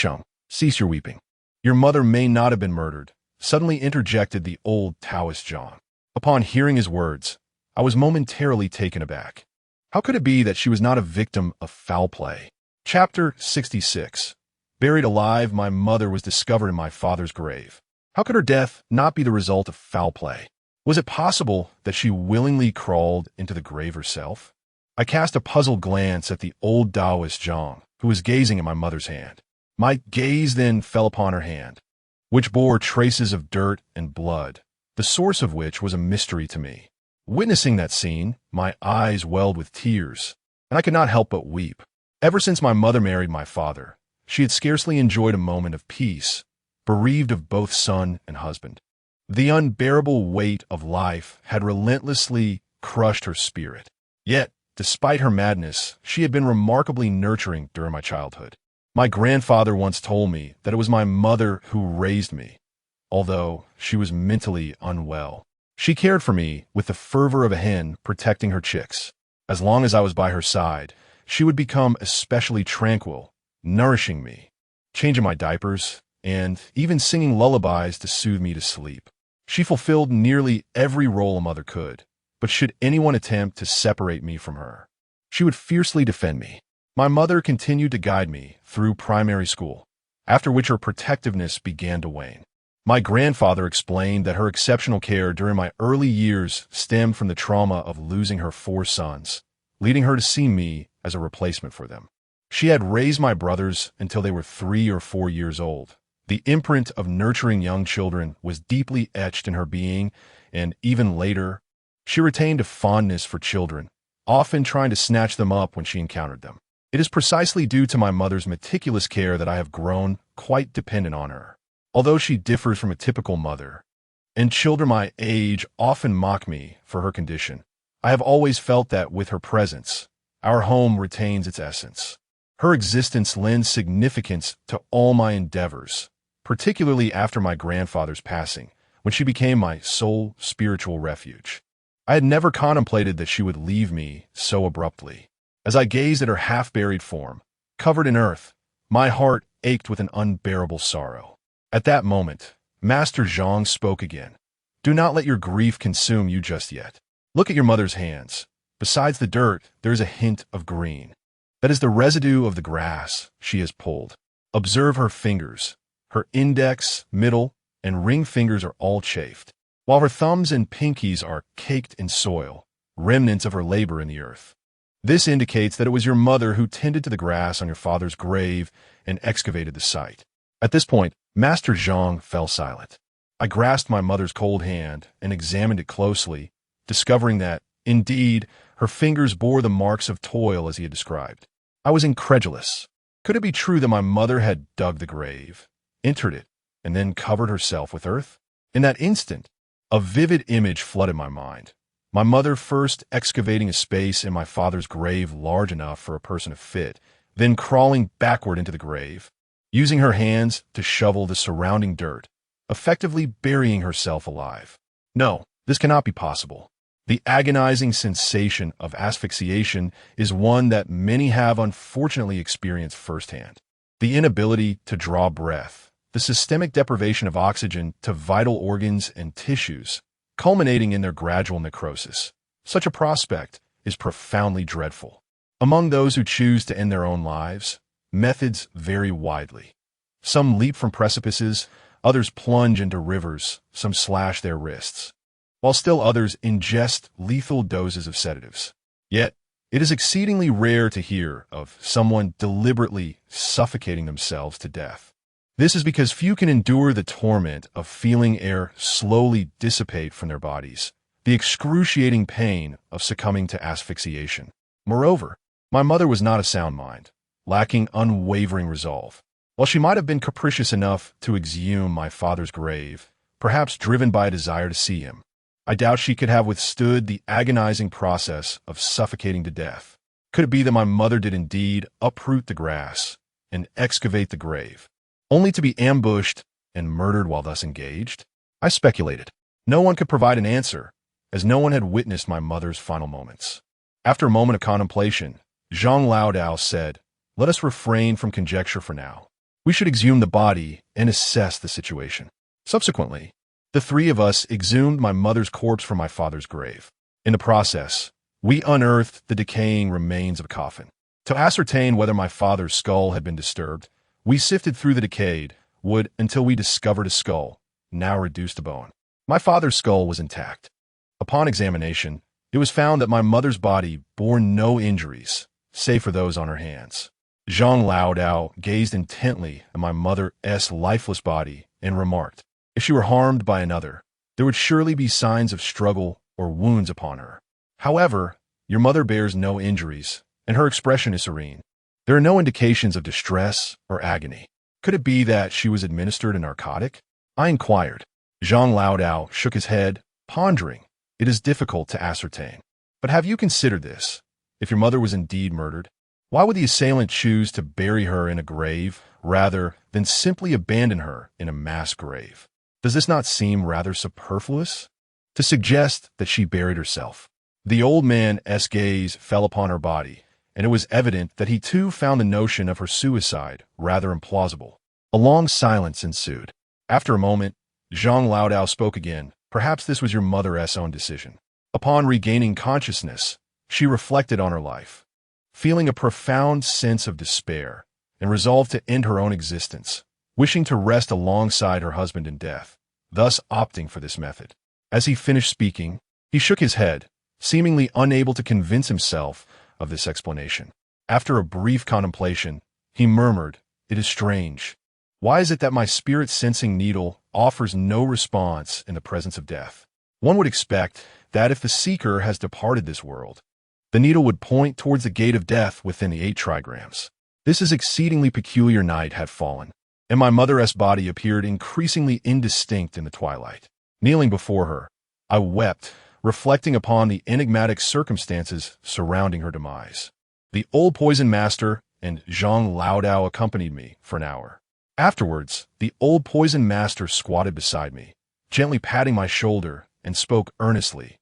cease your weeping. Your mother may not have been murdered, suddenly interjected the old Taoist Zhang. Upon hearing his words, I was momentarily taken aback. How could it be that she was not a victim of foul play? Chapter 66. Buried alive, my mother was discovered in my father's grave. How could her death not be the result of foul play? Was it possible that she willingly crawled into the grave herself? I cast a puzzled glance at the old Taoist Zhang, who was gazing at my mother's hand. My gaze then fell upon her hand, which bore traces of dirt and blood, the source of which was a mystery to me. Witnessing that scene, my eyes welled with tears, and I could not help but weep. Ever since my mother married my father, she had scarcely enjoyed a moment of peace, bereaved of both son and husband. The unbearable weight of life had relentlessly crushed her spirit. Yet, despite her madness, she had been remarkably nurturing during my childhood. My grandfather once told me that it was my mother who raised me, although she was mentally unwell. She cared for me with the fervor of a hen protecting her chicks. As long as I was by her side, she would become especially tranquil, nourishing me, changing my diapers, and even singing lullabies to soothe me to sleep. She fulfilled nearly every role a mother could, but should anyone attempt to separate me from her, she would fiercely defend me. My mother continued to guide me through primary school, after which her protectiveness began to wane. My grandfather explained that her exceptional care during my early years stemmed from the trauma of losing her 4 sons, leading her to see me as a replacement for them. She had raised my brothers until they were 3 or 4 years old. The imprint of nurturing young children was deeply etched in her being, and even later, she retained a fondness for children, often trying to snatch them up when she encountered them. It is precisely due to my mother's meticulous care that I have grown quite dependent on her. Although she differs from a typical mother, and children my age often mock me for her condition, I have always felt that with her presence, our home retains its essence. Her existence lends significance to all my endeavors, particularly after my grandfather's passing, when she became my sole spiritual refuge. I had never contemplated that she would leave me so abruptly. As I gazed at her half-buried form, covered in earth, my heart ached with an unbearable sorrow. At that moment, Master Zhang spoke again. Do not let your grief consume you just yet. Look at your mother's hands. Besides the dirt, there is a hint of green. That is the residue of the grass she has pulled. Observe her fingers. Her index, middle, and ring fingers are all chafed, while her thumbs and pinkies are caked in soil, remnants of her labor in the earth. This indicates that it was your mother who tended to the grass on your father's grave and excavated the site. At this point, Master Zhang fell silent. I grasped my mother's cold hand and examined it closely, discovering that, indeed, her fingers bore the marks of toil as he had described. I was incredulous. Could it be true that my mother had dug the grave, entered it, and then covered herself with earth? In that instant, a vivid image flooded my mind. My mother first excavating a space in my father's grave large enough for a person to fit, then crawling backward into the grave, using her hands to shovel the surrounding dirt, effectively burying herself alive. No, this cannot be possible. The agonizing sensation of asphyxiation is one that many have unfortunately experienced firsthand. The inability to draw breath, the systemic deprivation of oxygen to vital organs and tissues, culminating in their gradual necrosis. Such a prospect is profoundly dreadful. Among those who choose to end their own lives, methods vary widely. Some leap from precipices, others plunge into rivers, some slash their wrists, while still others ingest lethal doses of sedatives. Yet, it is exceedingly rare to hear of someone deliberately suffocating themselves to death. This is because few can endure the torment of feeling air slowly dissipate from their bodies, the excruciating pain of succumbing to asphyxiation. Moreover, my mother was not a sound mind, lacking unwavering resolve. While she might have been capricious enough to exhume my father's grave, perhaps driven by a desire to see him, I doubt she could have withstood the agonizing process of suffocating to death. Could it be that my mother did indeed uproot the grass and excavate the grave, only to be ambushed and murdered while thus engaged? I speculated. No one could provide an answer, as no one had witnessed my mother's final moments. After a moment of contemplation, Zhang Laodao said, "Let us refrain from conjecture for now. We should exhume the body and assess the situation." Subsequently, the three of us exhumed my mother's corpse from my father's grave. In the process, we unearthed the decaying remains of a coffin. To ascertain whether my father's skull had been disturbed, we sifted through the decayed wood until we discovered a skull, now reduced to bone. My father's skull was intact. Upon examination, it was found that my mother's body bore no injuries, save for those on her hands. Zhang Laodao gazed intently at my mother's lifeless body and remarked, "If she were harmed by another, there would surely be signs of struggle or wounds upon her. However, your mother bears no injuries, and her expression is serene. There are no indications of distress or agony. Could it be that she was administered a narcotic?" I inquired. Zhang Laodao shook his head, pondering. "It is difficult to ascertain. But have you considered this? If your mother was indeed murdered, why would the assailant choose to bury her in a grave rather than simply abandon her in a mass grave? Does this not seem rather superfluous? To suggest that she buried herself." The old man's gaze fell upon her body, and it was evident that he too found the notion of her suicide rather implausible. A long silence ensued. After a moment, Zhang Laodao spoke again. "Perhaps this was your mother's own decision." Upon regaining consciousness, she reflected on her life, feeling a profound sense of despair, and resolved to end her own existence, wishing to rest alongside her husband in death, thus opting for this method. As he finished speaking, he shook his head, seemingly unable to convince himself of this explanation. After a brief contemplation, he murmured, "It is strange. Why is it that my spirit-sensing needle offers no response in the presence of death? One would expect that if the seeker has departed this world, the needle would point towards the gate of death within the 8 trigrams. This is exceedingly peculiar. Night had fallen, and my mother's body appeared increasingly indistinct in the twilight. Kneeling before her, I wept, reflecting upon the enigmatic circumstances surrounding her demise. The old poison master and Zhang Laodao accompanied me for an hour. Afterwards, the old poison master squatted beside me, gently patting my shoulder, and spoke earnestly.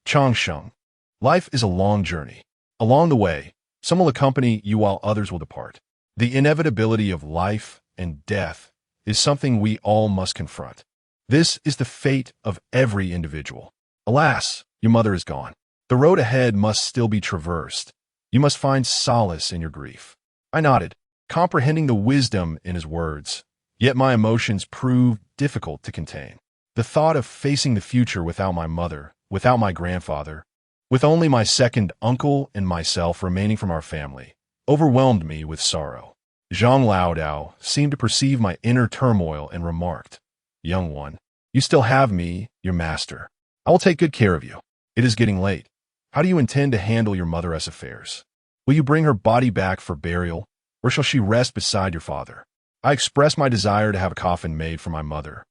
"Changsheng, life is a long journey. Along the way, some will accompany you while others will depart. The inevitability of life and death is something we all must confront. This is the fate of every individual. Alas, your mother is gone. The road ahead must still be traversed. You must find solace in your grief." I nodded, comprehending the wisdom in his words, yet my emotions proved difficult to contain. The thought of facing the future without my mother, without my grandfather, with only my second uncle and myself remaining from our family, overwhelmed me with sorrow. Zhang Laodao seemed to perceive my inner turmoil and remarked, "Young one, you still have me, your master. I will take good care of you. It is getting late. How do you intend to handle your mother's affairs? Will you bring her body back for burial, or shall she rest beside your father?" I expressed my desire to have a coffin made for my mother,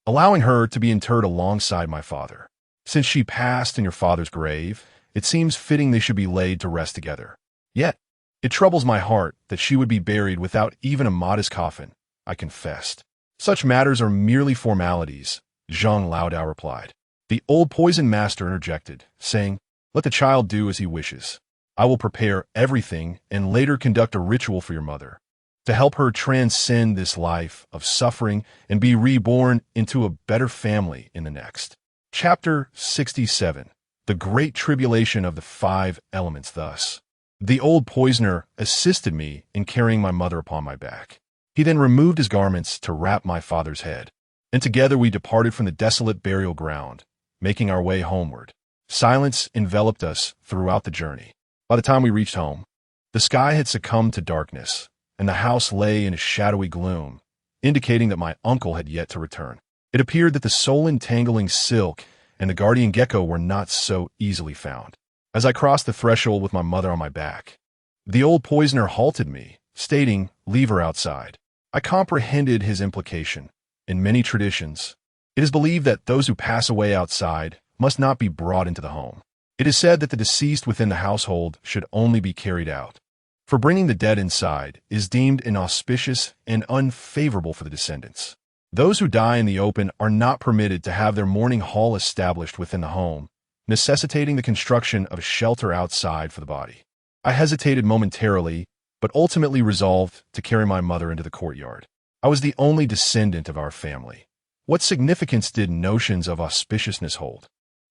allowing her to be interred alongside my father. "Since she passed in your father's grave, it seems fitting they should be laid to rest together. Yet, it troubles my heart that she would be buried without even a modest coffin," I confessed. "Such matters are merely formalities," Zhang Laodao replied. The old poison master interjected, saying, "Let the child do as he wishes. I will prepare everything and later conduct a ritual for your mother, to help her transcend this life of suffering and be reborn into a better family in the next." Chapter 67. The Great Tribulation of the 5 Elements. Thus, the old poisoner assisted me in carrying my mother upon my back. He then removed his garments to wrap my father's head, and together we departed from the desolate burial ground, making our way homeward. Silence enveloped us throughout the journey. By the time we reached home, the sky had succumbed to darkness, and the house lay in a shadowy gloom, indicating that my uncle had yet to return. It appeared that the soul-entangling silk and the guardian gecko were not so easily found. As I crossed the threshold with my mother on my back, the old poisoner halted me, stating, "Leave her outside." I comprehended his implication. In many traditions, it is believed that those who pass away outside must not be brought into the home. It is said that the deceased within the household should only be carried out, for bringing the dead inside is deemed inauspicious and unfavorable for the descendants. Those who die in the open are not permitted to have their mourning hall established within the home, necessitating the construction of a shelter outside for the body. I hesitated momentarily, but ultimately resolved to carry my mother into the courtyard. I was the only descendant of our family. What significance did notions of auspiciousness hold?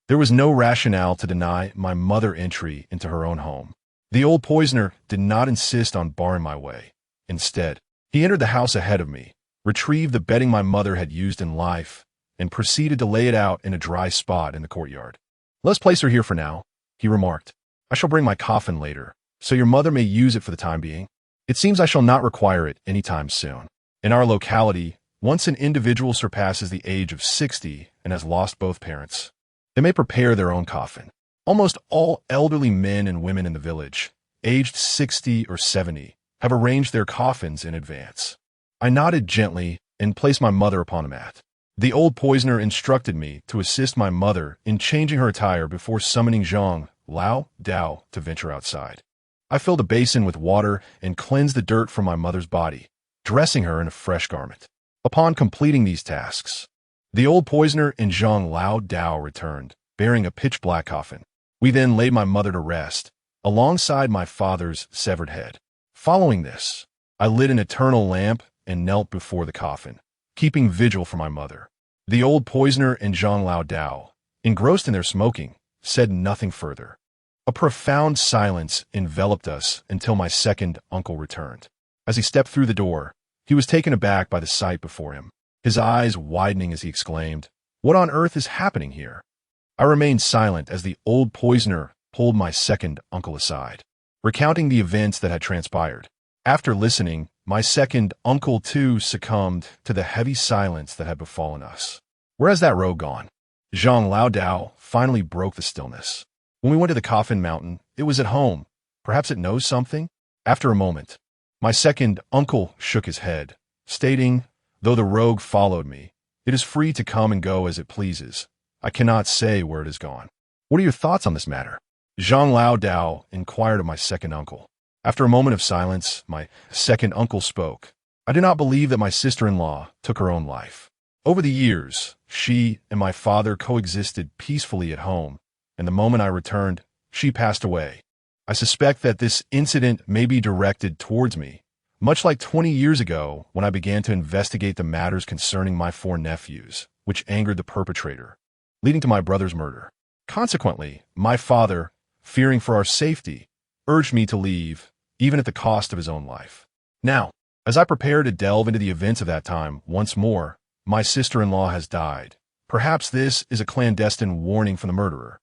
There was no rationale to deny my mother entry into her own home. The old poisoner did not insist on barring my way. Instead, he entered the house ahead of me, retrieved the bedding my mother had used in life, and proceeded to lay it out in a dry spot in the courtyard. "Let's place her here for now," he remarked. "I shall bring my coffin later, so your mother may use it for the time being. It seems I shall not require it anytime soon." In our locality, once an individual surpasses the age of 60 and has lost both parents, they may prepare their own coffin. Almost all elderly men and women in the village, aged 60 or 70, have arranged their coffins in advance. I nodded gently and placed my mother upon a mat. The old poisoner instructed me to assist my mother in changing her attire before summoning Zhang Lao Dao to venture outside. I filled a basin with water and cleansed the dirt from my mother's body, dressing her in a fresh garment. Upon completing these tasks, the old poisoner and Zhang Lao Dao returned, bearing a pitch-black coffin. We then laid my mother to rest, alongside my father's severed head. Following this, I lit an eternal lamp and knelt before the coffin, keeping vigil for my mother. The old poisoner and Zhang Lao Dao, engrossed in their smoking, said nothing further. A profound silence enveloped us until my second uncle returned. As he stepped through the door, he was taken aback by the sight before him, his eyes widening as he exclaimed, "What on earth is happening here?" I remained silent as the old poisoner pulled my second uncle aside, recounting the events that had transpired. After listening, my second uncle too succumbed to the heavy silence that had befallen us. "Where has that rogue gone?" Zhang Lao Dao finally broke the stillness. "When we went to the coffin mountain, it was at home. Perhaps it knows something?" After a moment, my second uncle shook his head, stating, "Though the rogue followed me, it is free to come and go as it pleases. I cannot say where it has gone." "What are your thoughts on this matter?" Zhang Lao Dao inquired of my second uncle. After a moment of silence, my second uncle spoke. "I do not believe that my sister-in-law took her own life. Over the years, she and my father coexisted peacefully at home, and the moment I returned, she passed away. I suspect that this incident may be directed towards me, much like 20 years ago when I began to investigate the matters concerning my 4 nephews, which angered the perpetrator, leading to my brother's murder. Consequently, my father, fearing for our safety, urged me to leave, even at the cost of his own life. Now, as I prepare to delve into the events of that time once more, my sister-in-law has died. Perhaps this is a clandestine warning from the murderer,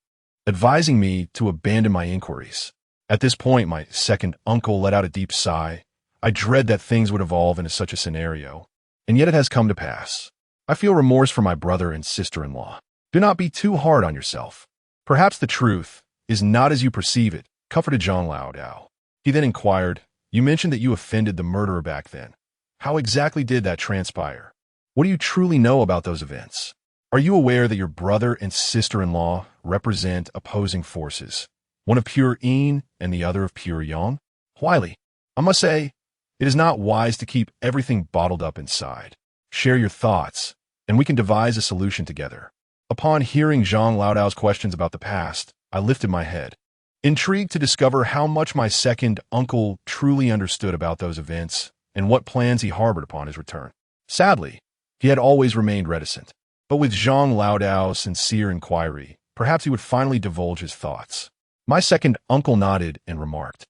advising me to abandon my inquiries. At this point, my second uncle let out a deep sigh. I dread that things would evolve into such a scenario, and yet it has come to pass. I feel remorse for my brother and sister-in-law. Do not be too hard on yourself. Perhaps the truth is not as you perceive it, comforted Zhang Lao Dao. He then inquired, "You mentioned that you offended the murderer back then. How exactly did that transpire? What do you truly know about those events? Are you aware that your brother and sister-in-law represent opposing forces, one of pure yin and the other of pure yang? Huili, I must say, it is not wise to keep everything bottled up inside. Share your thoughts, and we can devise a solution together." Upon hearing Zhang Lao Dao's questions about the past, I lifted my head, intrigued to discover how much my second uncle truly understood about those events and what plans he harbored upon his return. Sadly, he had always remained reticent, but with Zhang Lao Dao's sincere inquiry, perhaps he would finally divulge his thoughts. My second uncle nodded and remarked,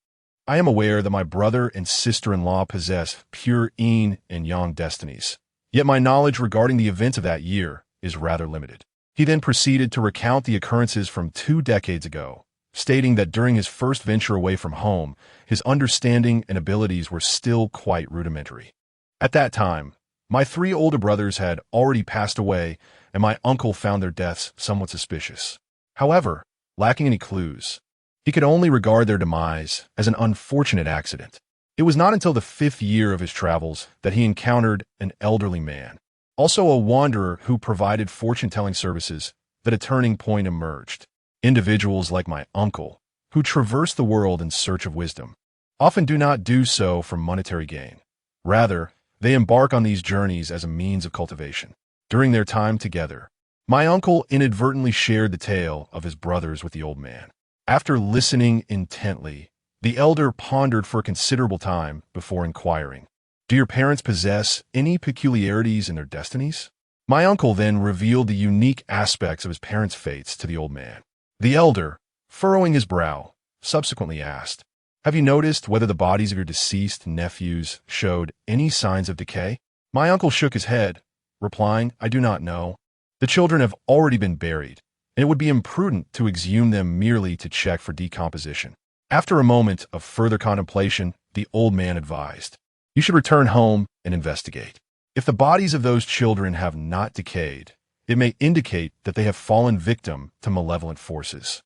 "I am aware that my brother and sister-in-law possess pure yin and yang destinies, yet my knowledge regarding the events of that year is rather limited." He then proceeded to recount the occurrences from 2 decades ago, stating that during his first venture away from home, his understanding and abilities were still quite rudimentary. At that time, my 3 older brothers had already passed away, and my uncle found their deaths somewhat suspicious. However, lacking any clues, he could only regard their demise as an unfortunate accident. It was not until the 5th year of his travels that he encountered an elderly man, also a wanderer who provided fortune-telling services, that a turning point emerged. Individuals like my uncle, who traverse the world in search of wisdom, often do not do so for monetary gain. Rather, they embark on these journeys as a means of cultivation. During their time together, my uncle inadvertently shared the tale of his brothers with the old man. After listening intently, the elder pondered for a considerable time before inquiring, "Do your parents possess any peculiarities in their destinies?" My uncle then revealed the unique aspects of his parents' fates to the old man. The elder, furrowing his brow, subsequently asked, "Have you noticed whether the bodies of your deceased nephews showed any signs of decay?" My uncle shook his head, replying, "I do not know. The children have already been buried, and it would be imprudent to exhume them merely to check for decomposition." After a moment of further contemplation, the old man advised, "You should return home and investigate. If the bodies of those children have not decayed, it may indicate that they have fallen victim to malevolent forces."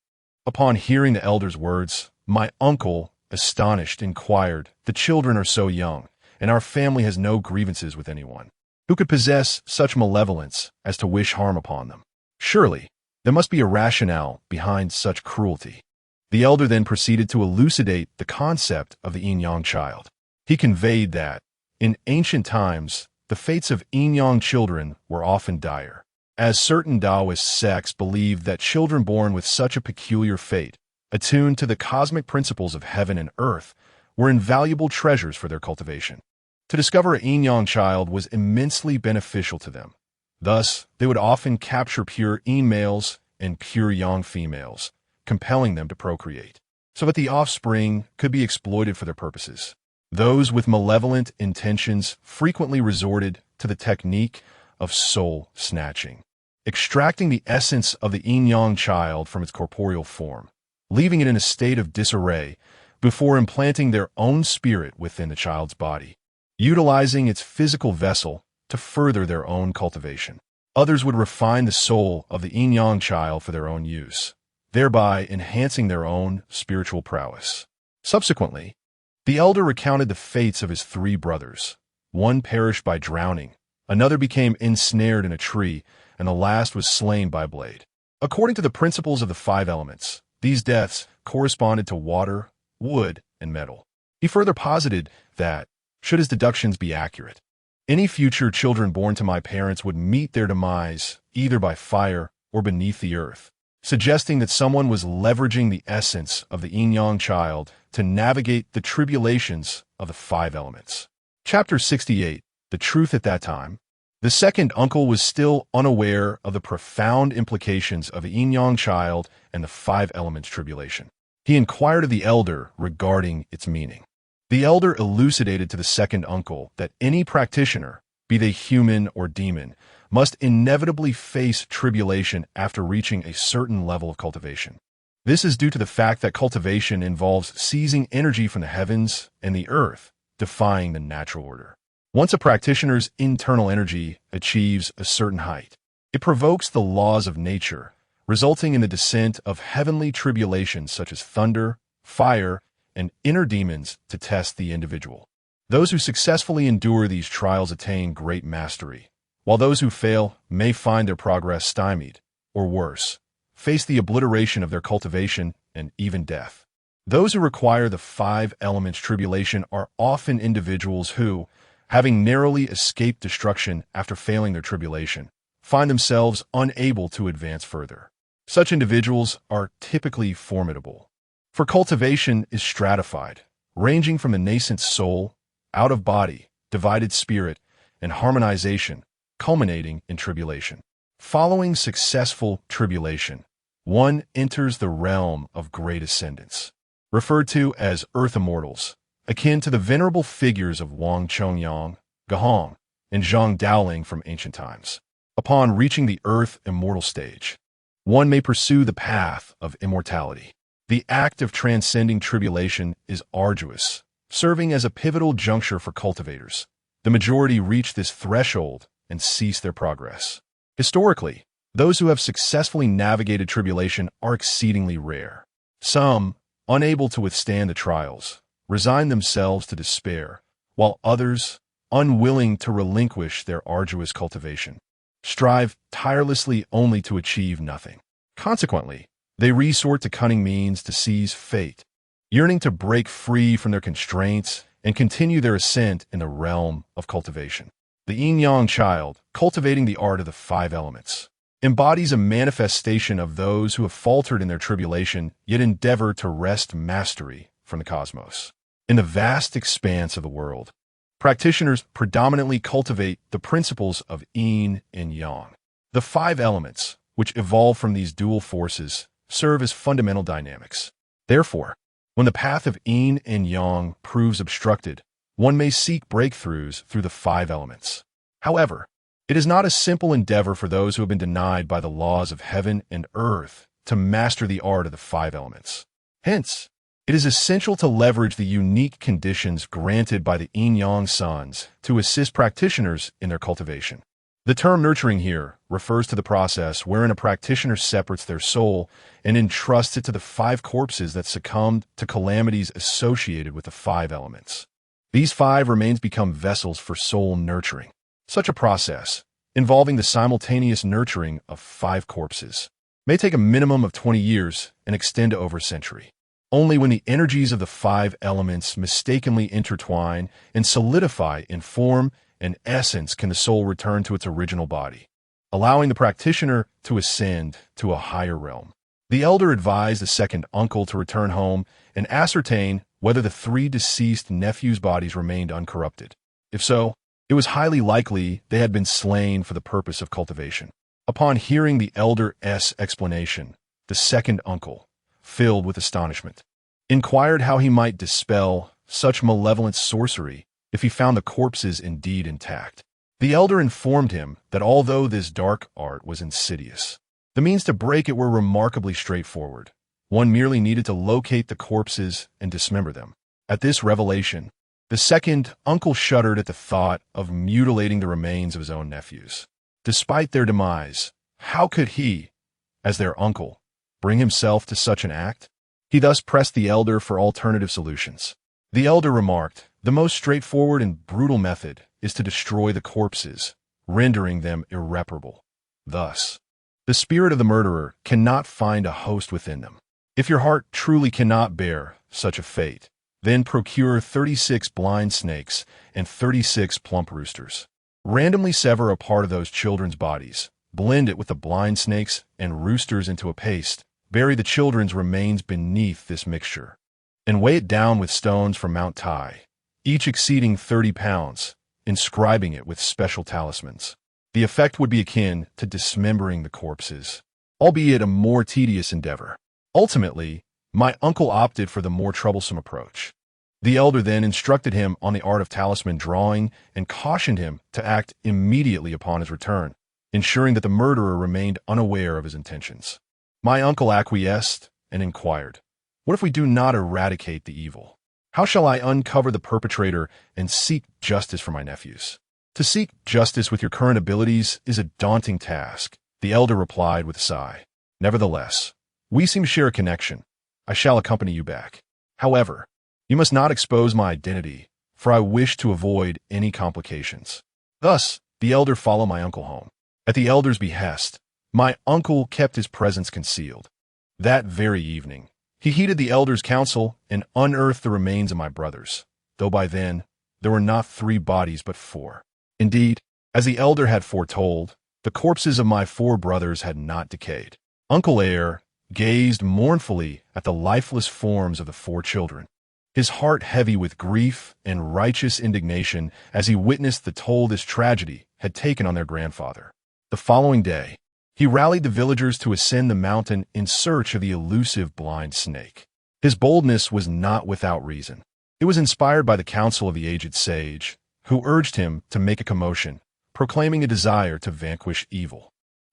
Upon hearing the elder's words, my uncle, astonished, inquired, "The children are so young, and our family has no grievances with anyone. Who could possess such malevolence as to wish harm upon them? Surely, there must be a rationale behind such cruelty." The elder then proceeded to elucidate the concept of the yin-yang child. He conveyed that, in ancient times, the fates of yin-yang children were often dire, as certain Taoist sects believed that children born with such a peculiar fate, attuned to the cosmic principles of heaven and earth, were invaluable treasures for their cultivation. To discover a yin-yang child was immensely beneficial to them. Thus, they would often capture pure yin males and pure yang females, compelling them to procreate, so that the offspring could be exploited for their purposes. Those with malevolent intentions frequently resorted to the technique of soul snatching, extracting the essence of the yin-yang child from its corporeal form, leaving it in a state of disarray before implanting their own spirit within the child's body, utilizing its physical vessel to further their own cultivation. Others would refine the soul of the yin-yang child for their own use, thereby enhancing their own spiritual prowess. Subsequently, the elder recounted the fates of his 3 brothers. One perished by drowning, another became ensnared in a tree, and the last was slain by a blade. According to the principles of the 5 elements, these deaths corresponded to water, wood, and metal. He further posited that, should his deductions be accurate, any future children born to my parents would meet their demise either by fire or beneath the earth, suggesting that someone was leveraging the essence of the yin-yang child to navigate the tribulations of the 5 elements. Chapter 68, The Truth at That Time. The second uncle was still unaware of the profound implications of the yin-yang child and the 5 elements tribulation. He inquired of the elder regarding its meaning. The elder elucidated to the second uncle that any practitioner, be they human or demon, must inevitably face tribulation after reaching a certain level of cultivation. This is due to the fact that cultivation involves seizing energy from the heavens and the earth, defying the natural order. Once a practitioner's internal energy achieves a certain height, it provokes the laws of nature, resulting in the descent of heavenly tribulations such as thunder, fire, and inner demons to test the individual. Those who successfully endure these trials attain great mastery, while those who fail may find their progress stymied, or worse, face the obliteration of their cultivation and even death. Those who require the 5 elements tribulation are often individuals who, having narrowly escaped destruction after failing their tribulation, find themselves unable to advance further. Such individuals are typically formidable, for cultivation is stratified, ranging from the nascent soul, out-of-body, divided spirit, and harmonization, culminating in tribulation. Following successful tribulation, one enters the realm of great ascendance, referred to as earth immortals, akin to the venerable figures of Wang Chongyang, Gahong, and Zhang Daoling from ancient times. Upon reaching the earth immortal stage, one may pursue the path of immortality. The act of transcending tribulation is arduous, serving as a pivotal juncture for cultivators. The majority reach this threshold and cease their progress. Historically, those who have successfully navigated tribulation are exceedingly rare. Some, unable to withstand the trials, resign themselves to despair, while others, unwilling to relinquish their arduous cultivation, strive tirelessly only to achieve nothing. Consequently, They resort to cunning means to seize fate, yearning to break free from their constraints and continue their ascent in the realm of cultivation. The yin-yang child, cultivating the art of the five elements, embodies a manifestation of those who have faltered in their tribulation, yet endeavor to wrest mastery from the cosmos. In the vast expanse of the world, practitioners predominantly cultivate the principles of yin and yang. The five elements, which evolve from these dual forces, serve as fundamental dynamics. Therefore, when the path of yin and yang proves obstructed, one may seek breakthroughs through the five elements. However, it is not a simple endeavor for those who have been denied by the laws of heaven and earth to master the art of the five elements. Hence, it is essential to leverage the unique conditions granted by the yin-yang suns to assist practitioners in their cultivation. The term nurturing here refers to the process wherein a practitioner separates their soul and entrusts it to the five corpses that succumbed to calamities associated with the five elements. These five remains become vessels for soul nurturing. Such a process, involving the simultaneous nurturing of five corpses, may take a minimum of 20 years and extend to over a century. Only when the energies of the five elements mistakenly intertwine and solidify in form and essence can the soul return to its original body, allowing the practitioner to ascend to a higher realm. The elder advised the second uncle to return home and ascertain whether the three deceased nephews' bodies remained uncorrupted. If so, it was highly likely they had been slain for the purpose of cultivation. Upon hearing the elder's explanation, the second uncle, filled with astonishment, inquired how he might dispel such malevolent sorcery if he found the corpses indeed intact. The elder informed him that although this dark art was insidious, the means to break it were remarkably straightforward. One merely needed to locate the corpses and dismember them. At this revelation, the second uncle shuddered at the thought of mutilating the remains of his own nephews. Despite their demise, how could he, as their uncle, bring himself to such an act? He thus pressed the elder for alternative solutions. The elder remarked, "The most straightforward and brutal method is to destroy the corpses, rendering them irreparable. Thus, the spirit of the murderer cannot find a host within them. If your heart truly cannot bear such a fate, then procure 36 blind snakes and 36 plump roosters. Randomly sever a part of those children's bodies, blend it with the blind snakes and roosters into a paste, bury the children's remains beneath this mixture, and weigh it down with stones from Mount Tai, each exceeding 30 pounds, inscribing it with special talismans. The effect would be akin to dismembering the corpses, albeit a more tedious endeavor. Ultimately, my uncle opted for the more troublesome approach. The elder then instructed him on the art of talisman drawing and cautioned him to act immediately upon his return, ensuring that the murderer remained unaware of his intentions. My uncle acquiesced and inquired, "What if we do not eradicate the evil? How shall I uncover the perpetrator and seek justice for my nephews?" "To seek justice with your current abilities is a daunting task," the elder replied with a sigh. "Nevertheless, we seem to share a connection. I shall accompany you back. However, you must not expose my identity, for I wish to avoid any complications." Thus, the elder followed my uncle home. At the elder's behest, my uncle kept his presence concealed. That very evening, he heeded the elder's counsel and unearthed the remains of my brothers, though by then, there were not 3 bodies but 4. Indeed, as the elder had foretold, the corpses of my 4 brothers had not decayed. Uncle Air gazed mournfully at the lifeless forms of the 4 children, his heart heavy with grief and righteous indignation as he witnessed the toll this tragedy had taken on their grandfather. The following day, he rallied the villagers to ascend the mountain in search of the elusive blind snake. His boldness was not without reason. It was inspired by the counsel of the aged sage, who urged him to make a commotion, proclaiming a desire to vanquish evil.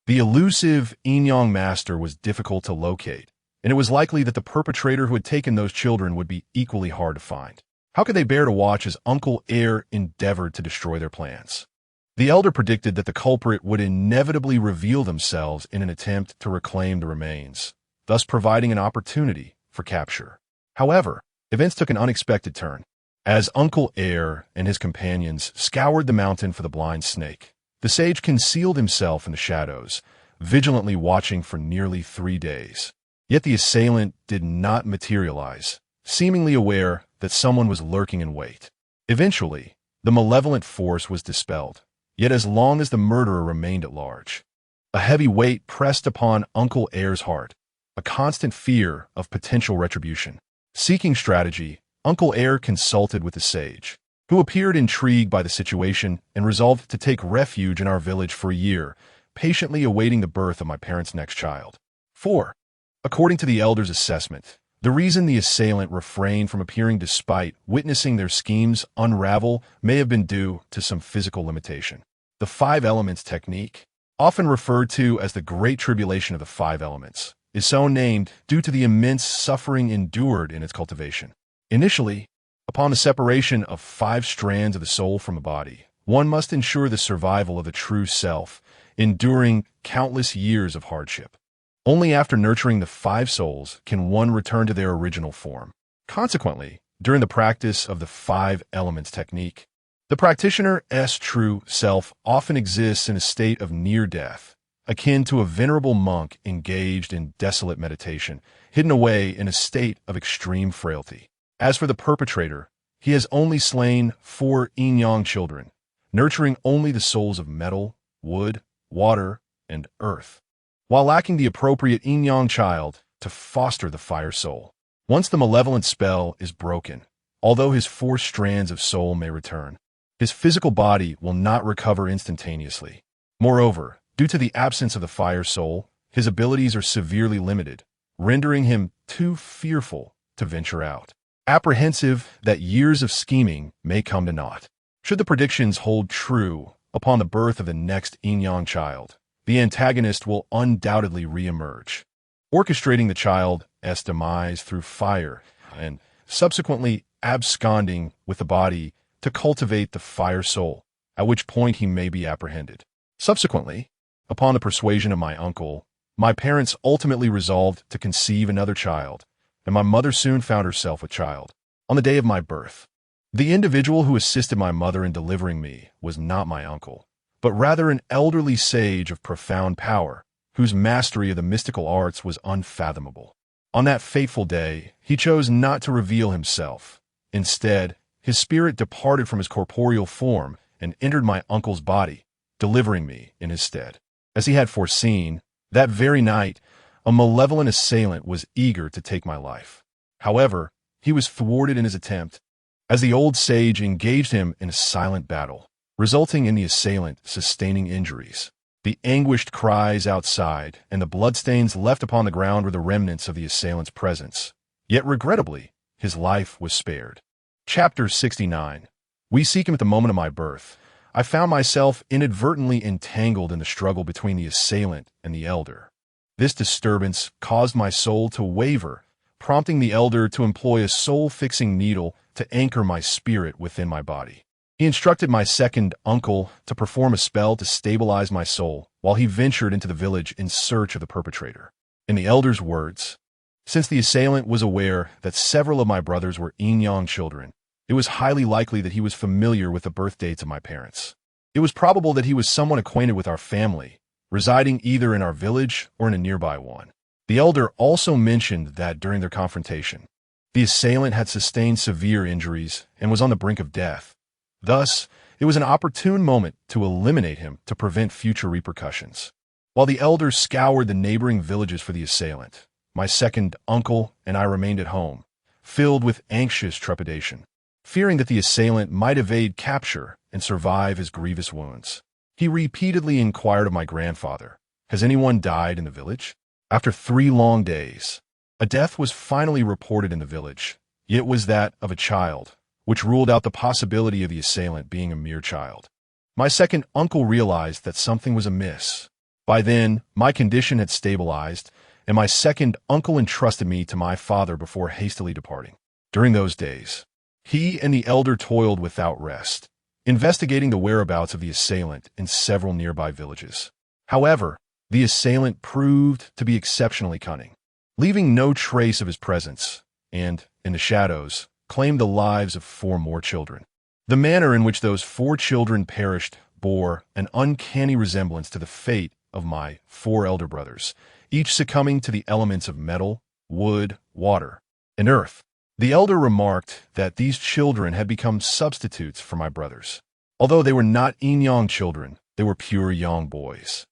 The elusive yin-yang master was difficult to locate, and it was likely that the perpetrator who had taken those children would be equally hard to find. How could they bear to watch as Uncle Air endeavored to destroy their plans? The elder predicted that the culprit would inevitably reveal themselves in an attempt to reclaim the remains, thus providing an opportunity for capture. However, events took an unexpected turn. As Uncle Air and his companions scoured the mountain for the blind snake, the sage concealed himself in the shadows, vigilantly watching for nearly 3 days. Yet the assailant did not materialize, seemingly aware that someone was lurking in wait. Eventually, the malevolent force was dispelled, yet as long as the murderer remained at large, a heavy weight pressed upon Uncle Air's heart, a constant fear of potential retribution. Seeking strategy, Uncle Air consulted with the sage, who appeared intrigued by the situation and resolved to take refuge in our village for a year, patiently awaiting the birth of my parents' next child. 4. According to the elder's assessment, the reason the assailant refrained from appearing despite witnessing their schemes unravel may have been due to some physical limitation. The 5 elements technique, often referred to as the Great Tribulation of the 5 Elements, is so named due to the immense suffering endured in its cultivation. Initially, upon the separation of 5 strands of the soul from the body, one must ensure the survival of the true self, enduring countless years of hardship. Only after nurturing the 5 souls can one return to their original form. Consequently, during the practice of the 5 elements technique, the practitioner's true self often exists in a state of near death, akin to a venerable monk engaged in desolate meditation, hidden away in a state of extreme frailty. As for the perpetrator, he has only slain 4 yin-yang children, nurturing only the souls of metal, wood, water, and earth, while lacking the appropriate yin-yang child to foster the fire soul. Once the malevolent spell is broken, although his 4 strands of soul may return, his physical body will not recover instantaneously. Moreover, due to the absence of the fire soul, his abilities are severely limited, rendering him too fearful to venture out, apprehensive that years of scheming may come to naught. Should the predictions hold true upon the birth of the next yin-yang child, the antagonist will undoubtedly re-emerge, orchestrating the child's demise through fire and subsequently absconding with the body to cultivate the fire soul, at which point he may be apprehended. Subsequently, upon the persuasion of my uncle, my parents ultimately resolved to conceive another child, and my mother soon found herself with child. On the day of my birth, the individual who assisted my mother in delivering me was not my uncle, but rather an elderly sage of profound power, whose mastery of the mystical arts was unfathomable. On that fateful day, he chose not to reveal himself. Instead, his spirit departed from his corporeal form and entered my uncle's body, delivering me in his stead. As he had foreseen, that very night, a malevolent assailant was eager to take my life. However, he was thwarted in his attempt, as the old sage engaged him in a silent battle, resulting in the assailant sustaining injuries. The anguished cries outside and the bloodstains left upon the ground were the remnants of the assailant's presence. Yet regrettably, his life was spared. Chapter 69. We seek him at the moment of my birth. I found myself inadvertently entangled in the struggle between the assailant and the elder. This disturbance caused my soul to waver, prompting the elder to employ a soul-fixing needle to anchor my spirit within my body. He instructed my second uncle to perform a spell to stabilize my soul, while he ventured into the village in search of the perpetrator. In the elder's words, since the assailant was aware that several of my brothers were yin-yang children, it was highly likely that he was familiar with the birth dates of my parents. It was probable that he was somewhat acquainted with our family, residing either in our village or in a nearby one. The elder also mentioned that during their confrontation, the assailant had sustained severe injuries and was on the brink of death. Thus, it was an opportune moment to eliminate him to prevent future repercussions. While the elder scoured the neighboring villages for the assailant, my second uncle and I remained at home, filled with anxious trepidation, fearing that the assailant might evade capture and survive his grievous wounds. He repeatedly inquired of my grandfather, "Has anyone died in the village?" After 3 long days, a death was finally reported in the village. It was that of a child, which ruled out the possibility of the assailant being a mere child. My second uncle realized that something was amiss. By then, my condition had stabilized, and my second uncle entrusted me to my father before hastily departing. During those days, he and the elder toiled without rest, investigating the whereabouts of the assailant in several nearby villages. However, the assailant proved to be exceptionally cunning, leaving no trace of his presence, and, in the shadows, claimed the lives of 4 more children. The manner in which those 4 children perished bore an uncanny resemblance to the fate of my 4 elder brothers, each succumbing to the elements of metal, wood, water, and earth. The elder remarked that these children had become substitutes for my brothers. Although they were not yin-yang children, they were pure yang boys,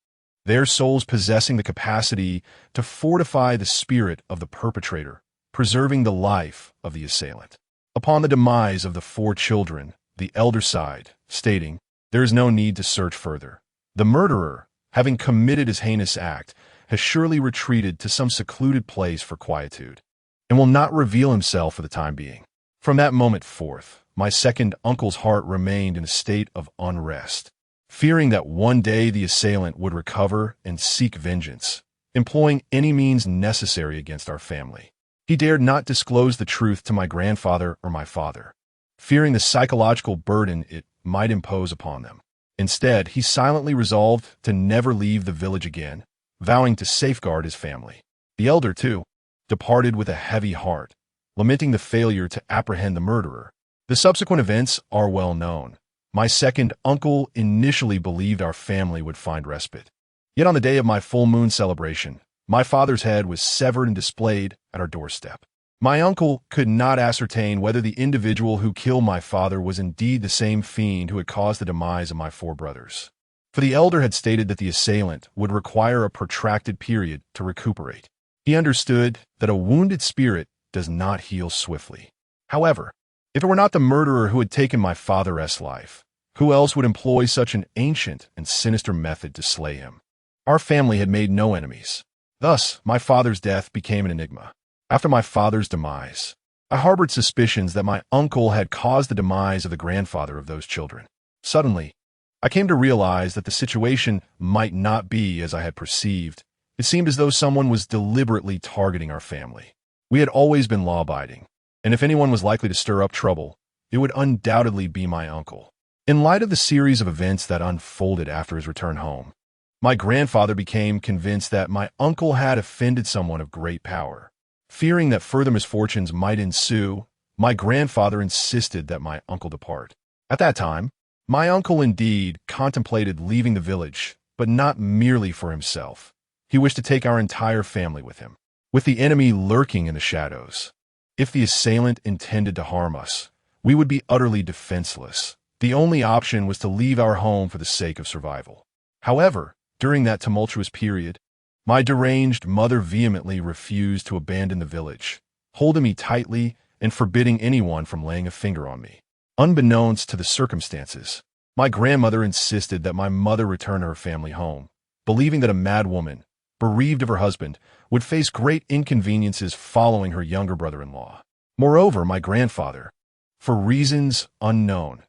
their souls possessing the capacity to fortify the spirit of the perpetrator, preserving the life of the assailant. Upon the demise of the 4 children, the elder sighed, stating, "There is no need to search further. The murderer, having committed his heinous act, has surely retreated to some secluded place for quietude, and will not reveal himself for the time being." From that moment forth, my second uncle's heart remained in a state of unrest, fearing that one day the assailant would recover and seek vengeance, employing any means necessary against our family. He dared not disclose the truth to my grandfather or my father, fearing the psychological burden it might impose upon them. Instead, he silently resolved to never leave the village again, vowing to safeguard his family. The elder, too, departed with a heavy heart, lamenting the failure to apprehend the murderer. The subsequent events are well known. My second uncle initially believed our family would find respite. Yet on the day of my full moon celebration, my father's head was severed and displayed at our doorstep. My uncle could not ascertain whether the individual who killed my father was indeed the same fiend who had caused the demise of my 4 brothers. For the elder had stated that the assailant would require a protracted period to recuperate. He understood that a wounded spirit does not heal swiftly. However, if it were not the murderer who had taken my father's life, who else would employ such an ancient and sinister method to slay him? Our family had made no enemies. Thus, my father's death became an enigma. After my father's demise, I harbored suspicions that my uncle had caused the demise of the grandfather of those children. Suddenly, I came to realize that the situation might not be as I had perceived. It seemed as though someone was deliberately targeting our family. We had always been law-abiding, and if anyone was likely to stir up trouble, it would undoubtedly be my uncle. In light of the series of events that unfolded after his return home, my grandfather became convinced that my uncle had offended someone of great power. Fearing that further misfortunes might ensue, my grandfather insisted that my uncle depart. At that time, my uncle indeed contemplated leaving the village, but not merely for himself. He wished to take our entire family with him. With the enemy lurking in the shadows, if the assailant intended to harm us, we would be utterly defenseless. The only option was to leave our home for the sake of survival. However, during that tumultuous period, my deranged mother vehemently refused to abandon the village, holding me tightly and forbidding anyone from laying a finger on me. Unbeknownst to the circumstances, my grandmother insisted that my mother return to her family home, believing that a mad woman, bereaved of her husband, would face great inconveniences following her younger brother-in-law. Moreover, my grandfather, for reasons unknown,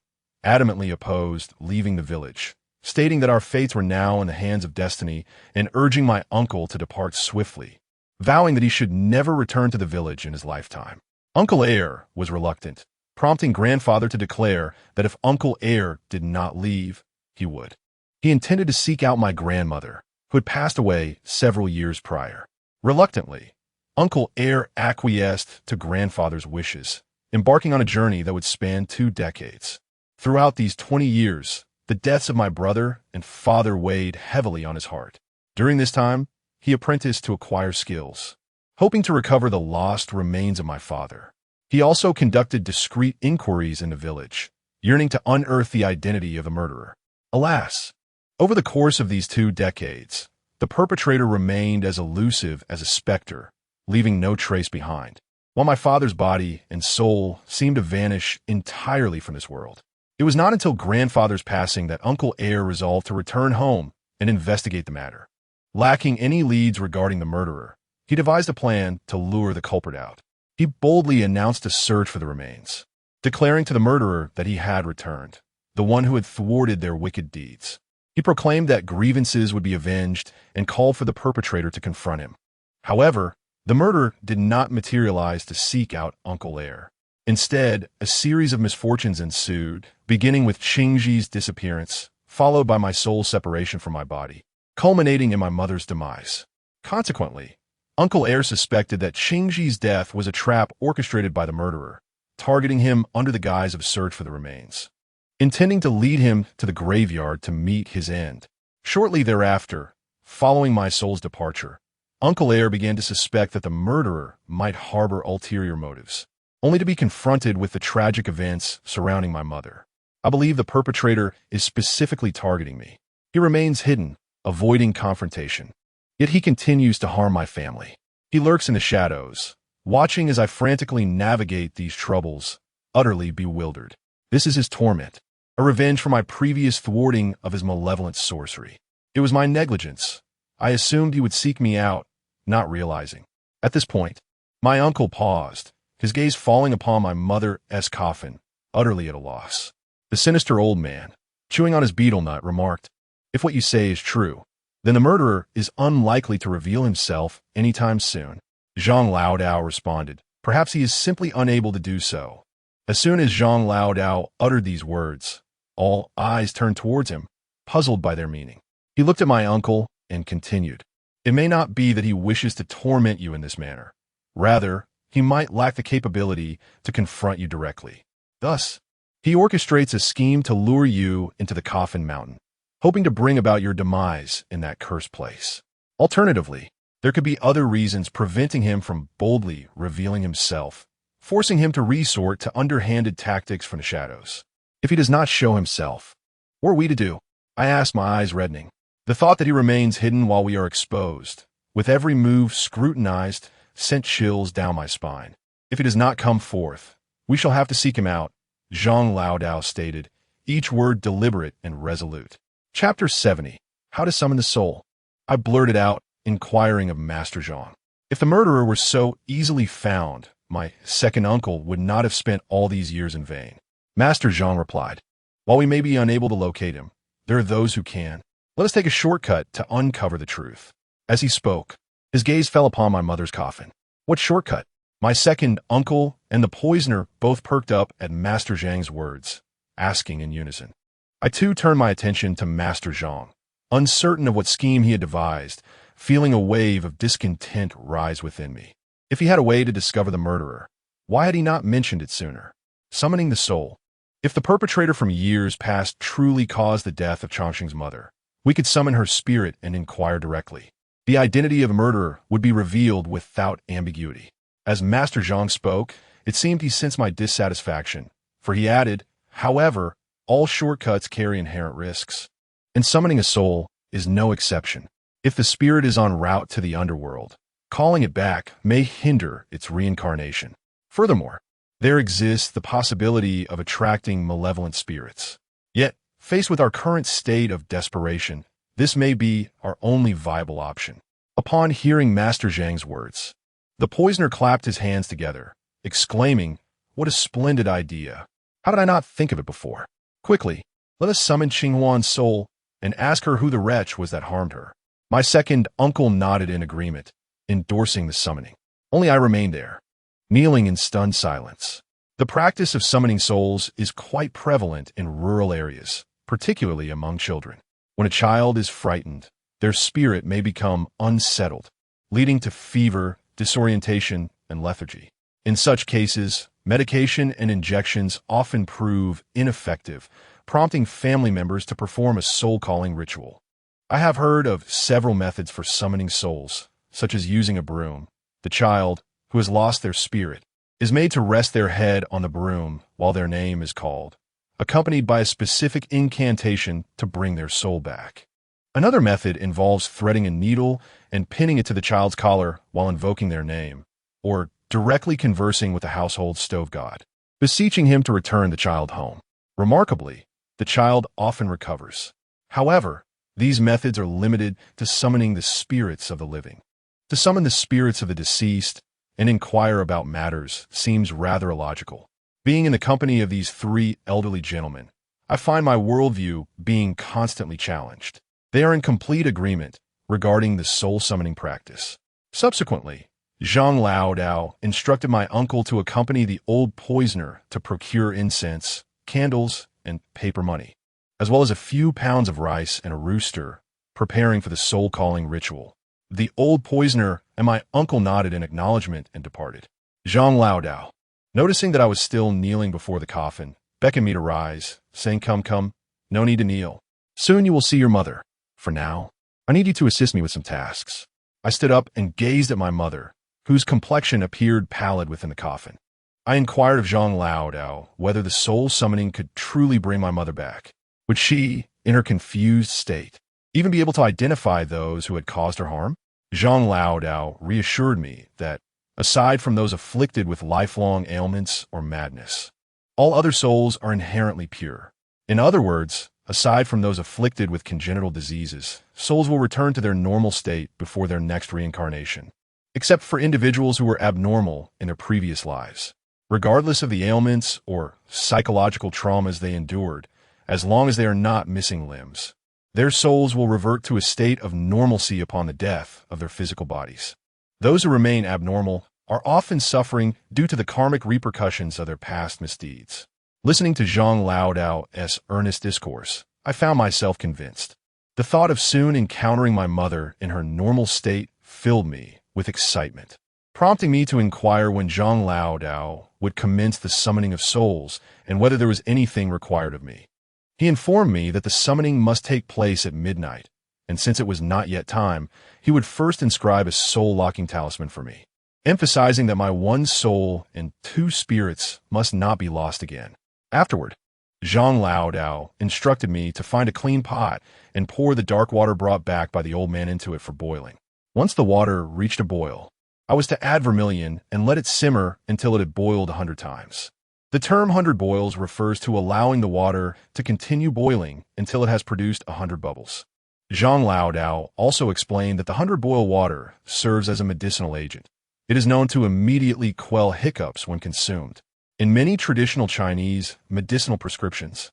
adamantly opposed leaving the village, stating that our fates were now in the hands of destiny and urging my uncle to depart swiftly, vowing that he should never return to the village in his lifetime. Uncle Air was reluctant, prompting grandfather to declare that if Uncle Air did not leave, he would. He intended to seek out my grandmother, who had passed away several years prior. Reluctantly, Uncle Air acquiesced to grandfather's wishes, embarking on a journey that would span 2 decades. Throughout these 20 years, the deaths of my brother and father weighed heavily on his heart. During this time, he apprenticed to acquire skills, hoping to recover the lost remains of my father. He also conducted discreet inquiries in the village, yearning to unearth the identity of the murderer. Alas, over the course of these 2 decades, the perpetrator remained as elusive as a specter, leaving no trace behind, while my father's body and soul seemed to vanish entirely from this world. It was not until grandfather's passing that Uncle Air resolved to return home and investigate the matter. Lacking any leads regarding the murderer, he devised a plan to lure the culprit out. He boldly announced a search for the remains, declaring to the murderer that he had returned, the one who had thwarted their wicked deeds. He proclaimed that grievances would be avenged and called for the perpetrator to confront him. However, the murderer did not materialize to seek out Uncle Air. Instead, a series of misfortunes ensued, beginning with Qingji's disappearance, followed by my soul's separation from my body, culminating in my mother's demise. Consequently, Uncle Air suspected that Qingji's death was a trap orchestrated by the murderer, targeting him under the guise of search for the remains, intending to lead him to the graveyard to meet his end. Shortly thereafter, following my soul's departure, Uncle Air began to suspect that the murderer might harbor ulterior motives, only to be confronted with the tragic events surrounding my mother. I believe the perpetrator is specifically targeting me. He remains hidden, avoiding confrontation. Yet he continues to harm my family. He lurks in the shadows, watching as I frantically navigate these troubles, utterly bewildered. This is his torment, a revenge for my previous thwarting of his malevolent sorcery. It was my negligence. I assumed he would seek me out, not realizing. At this point, my uncle paused, his gaze falling upon my mother's coffin, utterly at a loss. The sinister old man, chewing on his betel nut, remarked, "If what you say is true, then the murderer is unlikely to reveal himself anytime soon." Zhang Laodao responded, "Perhaps he is simply unable to do so." As soon as Zhang Laodao uttered these words, all eyes turned towards him, puzzled by their meaning. He looked at my uncle and continued, "It may not be that he wishes to torment you in this manner. Rather, he might lack the capability to confront you directly. Thus, he orchestrates a scheme to lure you into the Coffin Mountain, hoping to bring about your demise in that cursed place. Alternatively, there could be other reasons preventing him from boldly revealing himself, forcing him to resort to underhanded tactics from the shadows. If he does not show himself, what are we to do?" I asked, my eyes reddening. The thought that he remains hidden while we are exposed, with every move scrutinized, sent chills down my spine. "If he does not come forth, we shall have to seek him out," Zhang Laodao stated, each word deliberate and resolute. Chapter 70. How to Summon the Soul. I blurted out, inquiring of Master Zhang. If the murderer were so easily found, my second uncle would not have spent all these years in vain. Master Zhang replied, "While we may be unable to locate him, there are those who can. Let us take a shortcut to uncover the truth." As he spoke, his gaze fell upon my mother's coffin. What shortcut? My second uncle and the poisoner both perked up at Master Zhang's words, asking in unison. I too turned my attention to Master Zhang, uncertain of what scheme he had devised, feeling a wave of discontent rise within me. If he had a way to discover the murderer, why had he not mentioned it sooner? Summoning the soul. If the perpetrator from years past truly caused the death of Chongqing's mother, we could summon her spirit and inquire directly. The identity of the murderer would be revealed without ambiguity. As Master Zhang spoke, it seemed he sensed my dissatisfaction, for he added, "However, all shortcuts carry inherent risks, and summoning a soul is no exception. If the spirit is en route to the underworld, calling it back may hinder its reincarnation. Furthermore, there exists the possibility of attracting malevolent spirits. Yet, faced with our current state of desperation, this may be our only viable option." Upon hearing Master Zhang's words, the poisoner clapped his hands together, exclaiming, "What a splendid idea! How did I not think of it before? Quickly, let us summon Qinghuan's soul and ask her who the wretch was that harmed her." My second uncle nodded in agreement, endorsing the summoning. Only I remained there, kneeling in stunned silence. The practice of summoning souls is quite prevalent in rural areas, particularly among children. When a child is frightened, their spirit may become unsettled, leading to fever, disorientation, and lethargy. In such cases, medication and injections often prove ineffective, prompting family members to perform a soul-calling ritual. I have heard of several methods for summoning souls, such as using a broom. The child, who has lost their spirit, is made to rest their head on the broom while their name is called, accompanied by a specific incantation to bring their soul back. Another method involves threading a needle and pinning it to the child's collar while invoking their name, or directly conversing with the household stove god, beseeching him to return the child home. Remarkably, the child often recovers. However, these methods are limited to summoning the spirits of the living. To summon the spirits of the deceased and inquire about matters seems rather illogical. Being in the company of these three elderly gentlemen, I find my worldview being constantly challenged. They are in complete agreement regarding the soul-summoning practice. Subsequently, Zhang Laodao instructed my uncle to accompany the old poisoner to procure incense, candles, and paper money, as well as a few pounds of rice and a rooster, preparing for the soul-calling ritual. The old poisoner and my uncle nodded in acknowledgement and departed. Zhang Laodao, noticing that I was still kneeling before the coffin, beckoned me to rise, saying, "Come, come, no need to kneel. Soon you will see your mother. For now, I need you to assist me with some tasks." I stood up and gazed at my mother, whose complexion appeared pallid within the coffin. I inquired of Zhang Laodao whether the soul summoning could truly bring my mother back. Would she, in her confused state, even be able to identify those who had caused her harm? Zhang Laodao reassured me that, aside from those afflicted with lifelong ailments or madness, all other souls are inherently pure. In other words, aside from those afflicted with congenital diseases, souls will return to their normal state before their next reincarnation, except for individuals who were abnormal in their previous lives. Regardless of the ailments or psychological traumas they endured, as long as they are not missing limbs, their souls will revert to a state of normalcy upon the death of their physical bodies. Those who remain abnormal are often suffering due to the karmic repercussions of their past misdeeds. Listening to Zhang Laodao's earnest discourse, I found myself convinced. The thought of soon encountering my mother in her normal state filled me with excitement, prompting me to inquire when Zhang Laodao would commence the summoning of souls and whether there was anything required of me. He informed me that the summoning must take place at midnight, and since it was not yet time, he would first inscribe a soul-locking talisman for me, emphasizing that my one soul and two spirits must not be lost again. Afterward, Zhang Laodao instructed me to find a clean pot and pour the dark water brought back by the old man into it for boiling. Once the water reached a boil, I was to add vermilion and let it simmer until it had boiled 100 times. The term 100 boils refers to allowing the water to continue boiling until it has produced 100 bubbles. Zhang Laodao also explained that the 100-boil water serves as a medicinal agent. It is known to immediately quell hiccups when consumed. In many traditional Chinese medicinal prescriptions,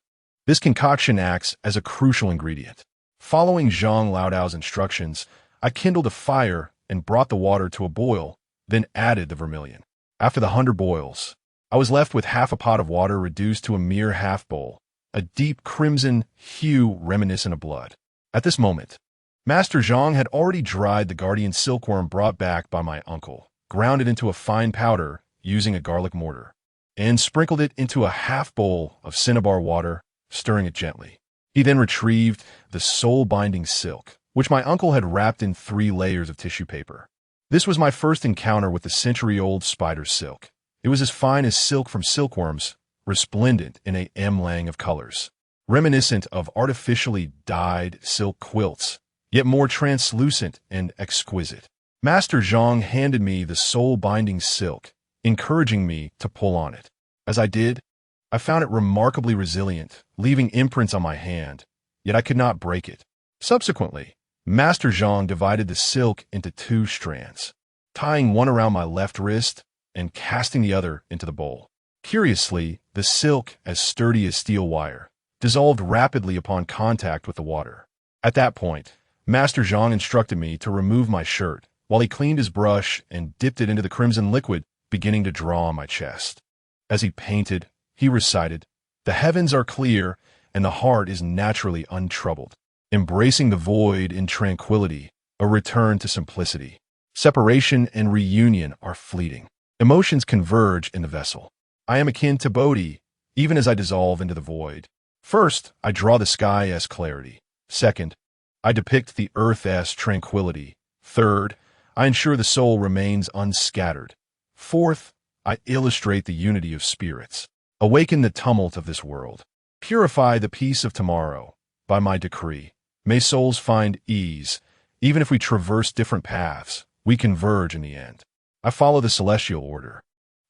this concoction acts as a crucial ingredient. Following Zhang Laodao's instructions, I kindled a fire and brought the water to a boil, then added the vermilion. After the 100 boils, I was left with half a pot of water reduced to a mere half bowl, a deep crimson hue reminiscent of blood. At this moment, Master Zhang had already dried the guardian silkworm brought back by my uncle, ground it into a fine powder using a garlic mortar, and sprinkled it into a half bowl of cinnabar water, stirring it gently. He then retrieved the soul-binding silk, which my uncle had wrapped in 3 layers of tissue paper. This was my first encounter with the century-old spider silk. It was as fine as silk from silkworms, resplendent in a mlang of colors, reminiscent of artificially dyed silk quilts, yet more translucent and exquisite. Master Zhang handed me the soul-binding silk, encouraging me to pull on it. As I did, I found it remarkably resilient, leaving imprints on my hand, yet I could not break it. Subsequently, Master Zhang divided the silk into 2 strands, tying one around my left wrist and casting the other into the bowl. Curiously, the silk, as sturdy as steel wire, dissolved rapidly upon contact with the water. At that point, Master Zhang instructed me to remove my shirt, while he cleaned his brush and dipped it into the crimson liquid, beginning to draw on my chest. As he painted, he recited, "The heavens are clear, and the heart is naturally untroubled. Embracing the void in tranquility, a return to simplicity. Separation and reunion are fleeting. Emotions converge in the vessel. I am akin to Bodhi, even as I dissolve into the void. First, I draw the sky as clarity. Second, I depict the earth as tranquility. Third, I ensure the soul remains unscattered. Fourth, I illustrate the unity of spirits. Awaken the tumult of this world. Purify the peace of tomorrow. By my decree, may souls find ease. Even if we traverse different paths, we converge in the end. I follow the celestial order.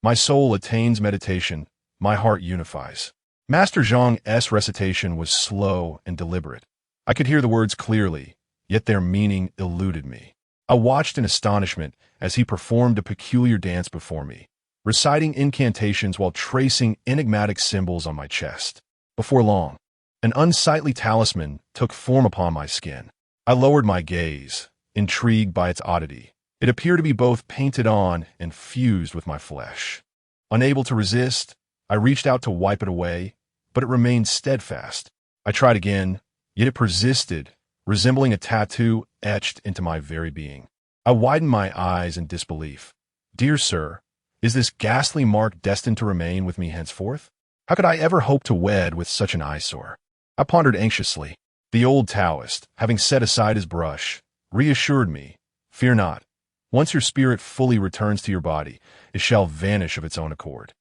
My soul attains meditation. My heart unifies." Master Zhang's recitation was slow and deliberate. I could hear the words clearly, yet their meaning eluded me. I watched in astonishment as he performed a peculiar dance before me, reciting incantations while tracing enigmatic symbols on my chest. Before long, an unsightly talisman took form upon my skin. I lowered my gaze, intrigued by its oddity. It appeared to be both painted on and fused with my flesh. Unable to resist, I reached out to wipe it away, but it remained steadfast. I tried again, yet it persisted, resembling a tattoo etched into my very being. I widened my eyes in disbelief. "Dear sir, is this ghastly mark destined to remain with me henceforth? How could I ever hope to wed with such an eyesore?" I pondered anxiously. The old Taoist, having set aside his brush, reassured me, Fear not. Once your spirit fully returns to your body, it shall vanish of its own accord.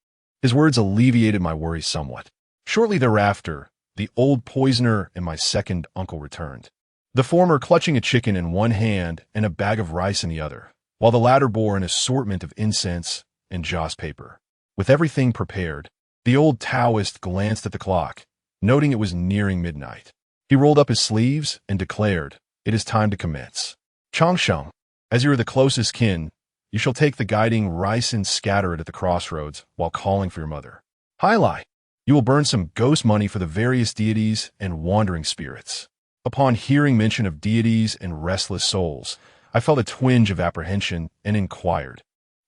His words alleviated my worries somewhat. Shortly thereafter, the old poisoner and my second uncle returned. The former clutching a chicken in one hand and a bag of rice in the other, while the latter bore an assortment of incense and joss paper. With everything prepared, the old Taoist glanced at the clock, noting it was nearing midnight. He rolled up his sleeves and declared, "It is time to commence. Changsheng, as you are the closest kin, you shall take the guiding rice and scatter it at the crossroads while calling for your mother. Hailai, you will burn some ghost money for the various deities and wandering spirits." Upon hearing mention of deities and restless souls, I felt a twinge of apprehension and inquired,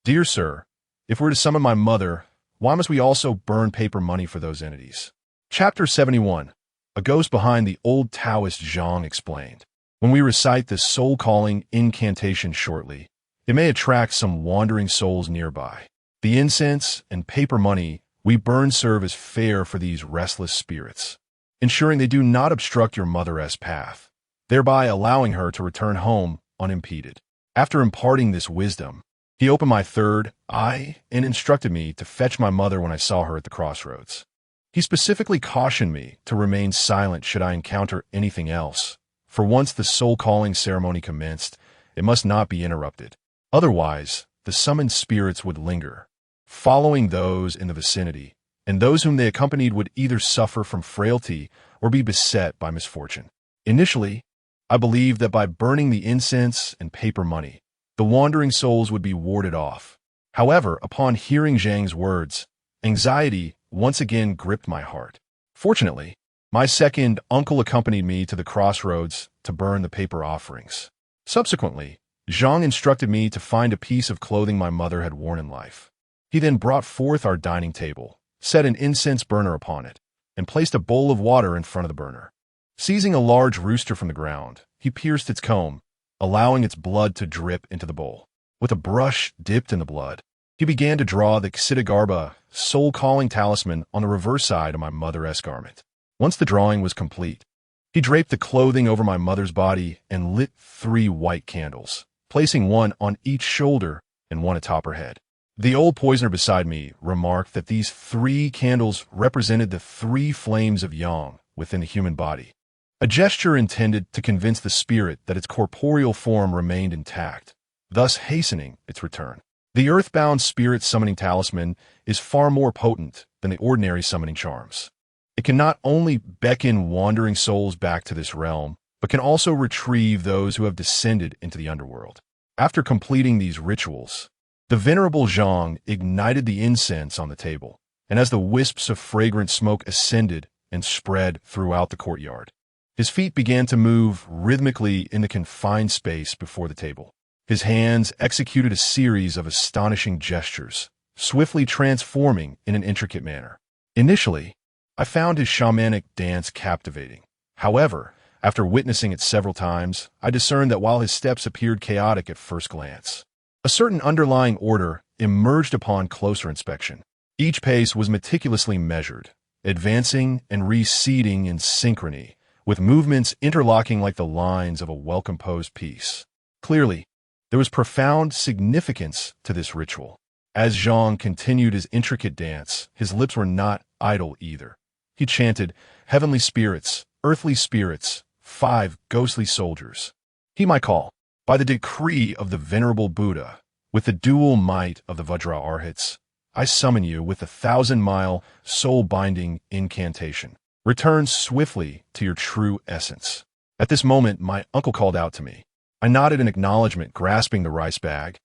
"Dear sir, if we're to summon my mother, why must we also burn paper money for those entities?" Chapter 71. A ghost behind the old Taoist Zhang explained. When we recite this soul-calling incantation shortly, it may attract some wandering souls nearby. The incense and paper money we burn serve as fare for these restless spirits, ensuring they do not obstruct your mother's path, thereby allowing her to return home unimpeded. After imparting this wisdom, he opened my third eye and instructed me to fetch my mother when I saw her at the crossroads. He specifically cautioned me to remain silent should I encounter anything else, for once the soul-calling ceremony commenced, it must not be interrupted. Otherwise, the summoned spirits would linger, following those in the vicinity, and those whom they accompanied would either suffer from frailty or be beset by misfortune. Initially, I believed that by burning the incense and paper money, the wandering souls would be warded off. However, upon hearing Zhang's words, anxiety once again gripped my heart. Fortunately, my second uncle accompanied me to the crossroads to burn the paper offerings. Subsequently, Zhang instructed me to find a piece of clothing my mother had worn in life. He then brought forth our dining table, set an incense burner upon it, and placed a bowl of water in front of the burner. Seizing a large rooster from the ground, he pierced its comb, allowing its blood to drip into the bowl. With a brush dipped in the blood, he began to draw the Ksitigarbha soul-calling talisman on the reverse side of my mother's garment. Once the drawing was complete, he draped the clothing over my mother's body and lit 3 white candles, placing one on each shoulder and one atop her head. The old poisoner beside me remarked that these 3 candles represented the 3 flames of yang within the human body, a gesture intended to convince the spirit that its corporeal form remained intact, thus hastening its return. The earthbound spirit summoning talisman is far more potent than the ordinary summoning charms. It can not only beckon wandering souls back to this realm, but can also retrieve those who have descended into the underworld. After completing these rituals, the venerable Zhang ignited the incense on the table, and as the wisps of fragrant smoke ascended and spread throughout the courtyard, his feet began to move rhythmically in the confined space before the table. His hands executed a series of astonishing gestures, swiftly transforming in an intricate manner. Initially, I found his shamanic dance captivating. However, after witnessing it several times, I discerned that while his steps appeared chaotic at first glance, a certain underlying order emerged upon closer inspection. Each pace was meticulously measured, advancing and receding in synchrony, with movements interlocking like the lines of a well-composed piece. Clearly, there was profound significance to this ritual. As Zhang continued his intricate dance, his lips were not idle either. He chanted, "Heavenly spirits, earthly spirits, 5 ghostly soldiers. He my call. By the decree of the venerable Buddha, with the dual might of the Vajra Arhats, I summon you with the 1,000-mile soul-binding incantation. Return swiftly to your true essence." At this moment, my uncle called out to me. I nodded in acknowledgement, grasping the rice bag,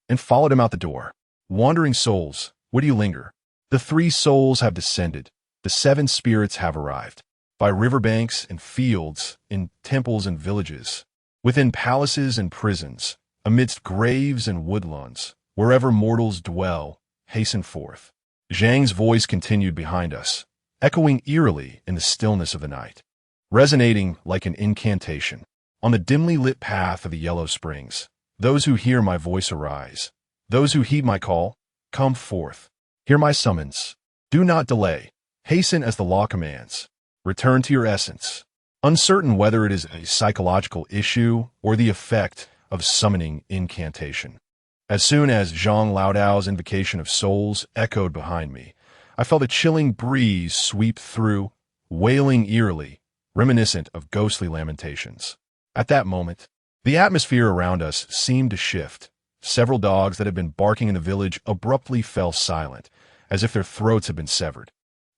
and followed him out the door. "Wandering souls, where do you linger? The 3 souls have descended. The 7 spirits have arrived. By riverbanks and fields, in temples and villages, within palaces and prisons, amidst graves and woodlands, wherever mortals dwell, hasten forth." Zhang's voice continued behind us, echoing eerily in the stillness of the night, resonating like an incantation. On the dimly lit path of the Yellow Springs, those who hear my voice arise. Those who heed my call, come forth. Hear my summons. Do not delay. Hasten as the law commands. Return to your essence. Uncertain whether it is a psychological issue or the effect of summoning incantation. As soon as Zhang Laodao's invocation of souls echoed behind me, I felt a chilling breeze sweep through, wailing eerily, reminiscent of ghostly lamentations. At that moment, the atmosphere around us seemed to shift. Several dogs that had been barking in the village abruptly fell silent, as if their throats had been severed.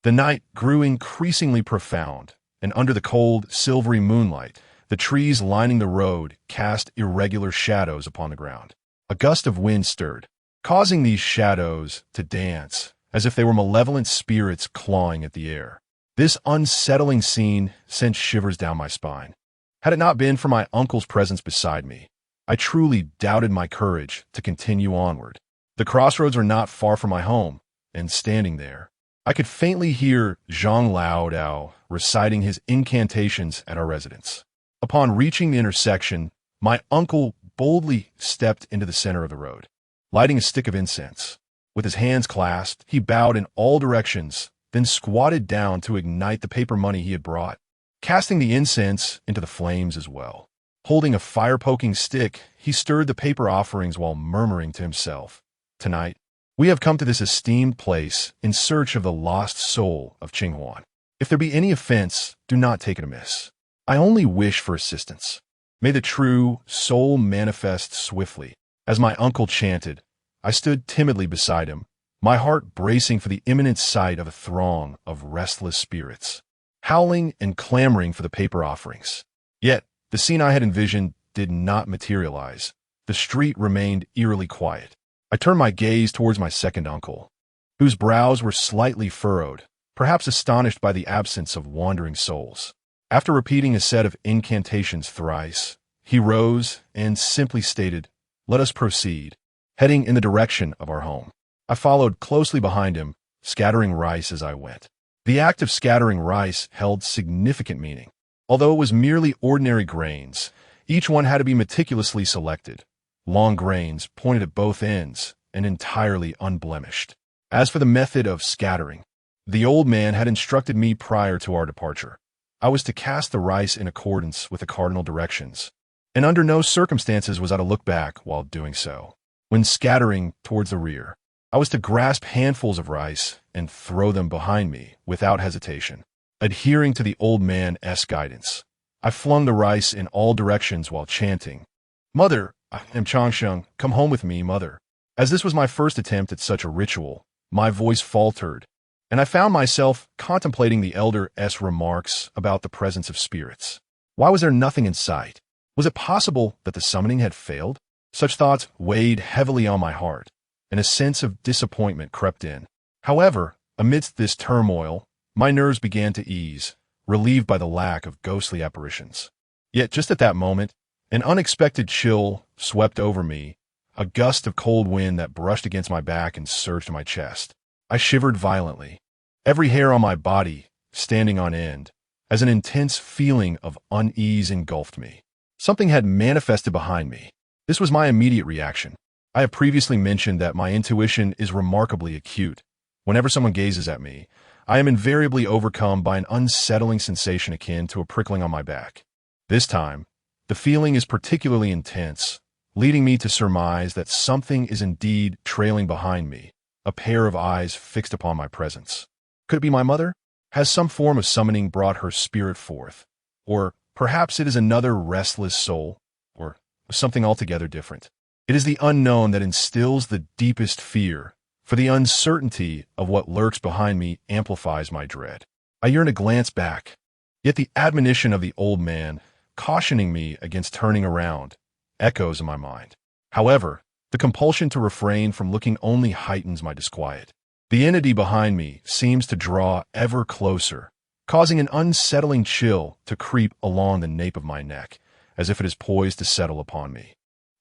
The night grew increasingly profound, and under the cold, silvery moonlight, the trees lining the road cast irregular shadows upon the ground. A gust of wind stirred, causing these shadows to dance, as if they were malevolent spirits clawing at the air. This unsettling scene sent shivers down my spine. Had it not been for my uncle's presence beside me, I truly doubted my courage to continue onward. The crossroads were not far from my home, and standing there, I could faintly hear Zhang Laodao reciting his incantations at our residence. Upon reaching the intersection, my uncle boldly stepped into the center of the road, lighting a stick of incense. With his hands clasped, he bowed in all directions, then squatted down to ignite the paper money he had brought, casting the incense into the flames as well. Holding a fire-poking stick, he stirred the paper offerings while murmuring to himself, "Tonight, we have come to this esteemed place in search of the lost soul of Qinghuan. If there be any offense, do not take it amiss. I only wish for assistance. May the true soul manifest swiftly." As my uncle chanted, I stood timidly beside him, my heart bracing for the imminent sight of a throng of restless spirits, howling and clamoring for the paper offerings. Yet, the scene I had envisioned did not materialize. The street remained eerily quiet. I turned my gaze towards my second uncle, whose brows were slightly furrowed, perhaps astonished by the absence of wandering souls. After repeating a set of incantations thrice, he rose and simply stated, "Let us proceed," heading in the direction of our home. I followed closely behind him, scattering rice as I went. The act of scattering rice held significant meaning. Although it was merely ordinary grains, each one had to be meticulously selected. Long grains pointed at both ends and entirely unblemished. As for the method of scattering, the old man had instructed me prior to our departure. I was to cast the rice in accordance with the cardinal directions, and under no circumstances was I to look back while doing so. When scattering towards the rear, I was to grasp handfuls of rice and throw them behind me without hesitation. Adhering to the old man's guidance, I flung the rice in all directions while chanting, "Mother, I am Changsheng, come home with me, mother." As this was my first attempt at such a ritual, my voice faltered, and I found myself contemplating the elder's remarks about the presence of spirits. Why was there nothing in sight? Was it possible that the summoning had failed? Such thoughts weighed heavily on my heart, and a sense of disappointment crept in. However, amidst this turmoil, my nerves began to ease, relieved by the lack of ghostly apparitions. Yet just at that moment, an unexpected chill swept over me, a gust of cold wind that brushed against my back and surged my chest. I shivered violently, every hair on my body standing on end, as an intense feeling of unease engulfed me. Something had manifested behind me. This was my immediate reaction. I have previously mentioned that my intuition is remarkably acute. Whenever someone gazes at me, I am invariably overcome by an unsettling sensation akin to a prickling on my back. This time, the feeling is particularly intense, leading me to surmise that something is indeed trailing behind me, a pair of eyes fixed upon my presence. Could it be my mother? Has some form of summoning brought her spirit forth? Or perhaps it is another restless soul, or something altogether different. It is the unknown that instills the deepest fear, for the uncertainty of what lurks behind me amplifies my dread. I yearn to glance back, yet the admonition of the old man, cautioning me against turning around, echoes in my mind. However, the compulsion to refrain from looking only heightens my disquiet. The entity behind me seems to draw ever closer, causing an unsettling chill to creep along the nape of my neck, as if it is poised to settle upon me.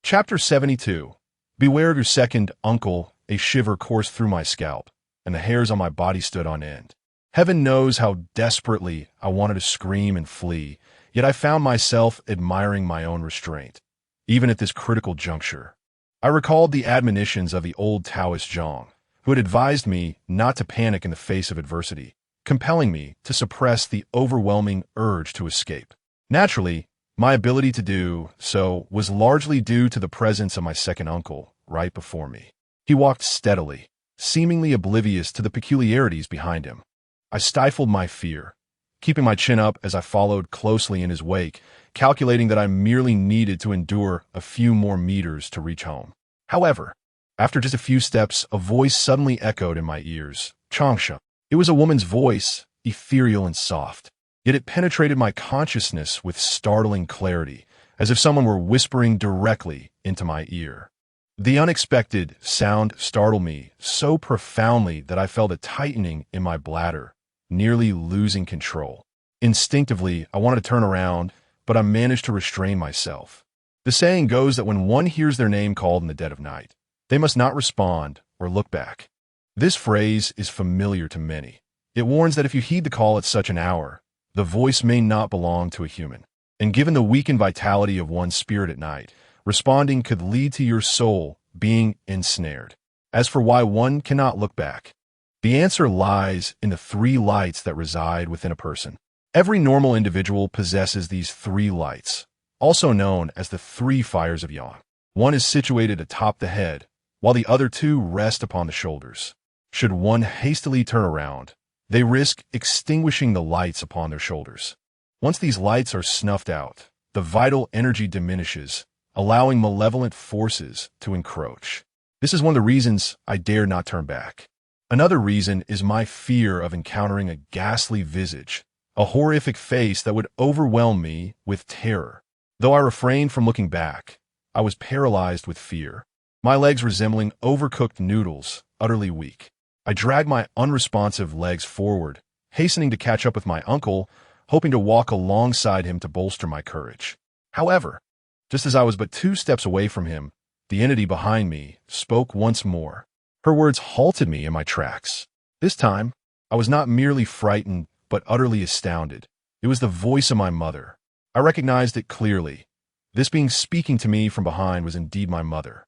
Chapter 72. Beware of your second uncle. A shiver coursed through my scalp, and the hairs on my body stood on end. Heaven knows how desperately I wanted to scream and flee, yet I found myself admiring my own restraint, even at this critical juncture. I recalled the admonitions of the old Taoist Zhang, who had advised me not to panic in the face of adversity, compelling me to suppress the overwhelming urge to escape. Naturally, My ability to do so was largely due to the presence of my second uncle right before me. He walked steadily, seemingly oblivious to the peculiarities behind him. I stifled my fear, keeping my chin up as I followed closely in his wake, calculating that I merely needed to endure a few more meters to reach home. However, after just a few steps, a voice suddenly echoed in my ears. Changsha. It was a woman's voice, ethereal and soft. Yet it penetrated my consciousness with startling clarity, as if someone were whispering directly into my ear. The unexpected sound startled me so profoundly that I felt a tightening in my bladder, nearly losing control. Instinctively, I wanted to turn around, but I managed to restrain myself. The saying goes that when one hears their name called in the dead of night, they must not respond or look back. This phrase is familiar to many. It warns that if you heed the call at such an hour, the voice may not belong to a human. And given the weakened vitality of one's spirit at night, responding could lead to your soul being ensnared. As for why one cannot look back, the answer lies in the three lights that reside within a person. Every normal individual possesses these three lights, also known as the three fires of Yang. One is situated atop the head, while the other two rest upon the shoulders. Should one hastily turn around, they risk extinguishing the lights upon their shoulders. Once these lights are snuffed out, the vital energy diminishes, allowing malevolent forces to encroach. This is one of the reasons I dare not turn back. Another reason is my fear of encountering a ghastly visage, a horrific face that would overwhelm me with terror. Though I refrained from looking back, I was paralyzed with fear, my legs resembling overcooked noodles, utterly weak. I dragged my unresponsive legs forward, hastening to catch up with my uncle, hoping to walk alongside him to bolster my courage. However, just as I was but 2 steps away from him, the entity behind me spoke once more. Her words halted me in my tracks. This time, I was not merely frightened, but utterly astounded. It was the voice of my mother. I recognized it clearly. This being speaking to me from behind was indeed my mother.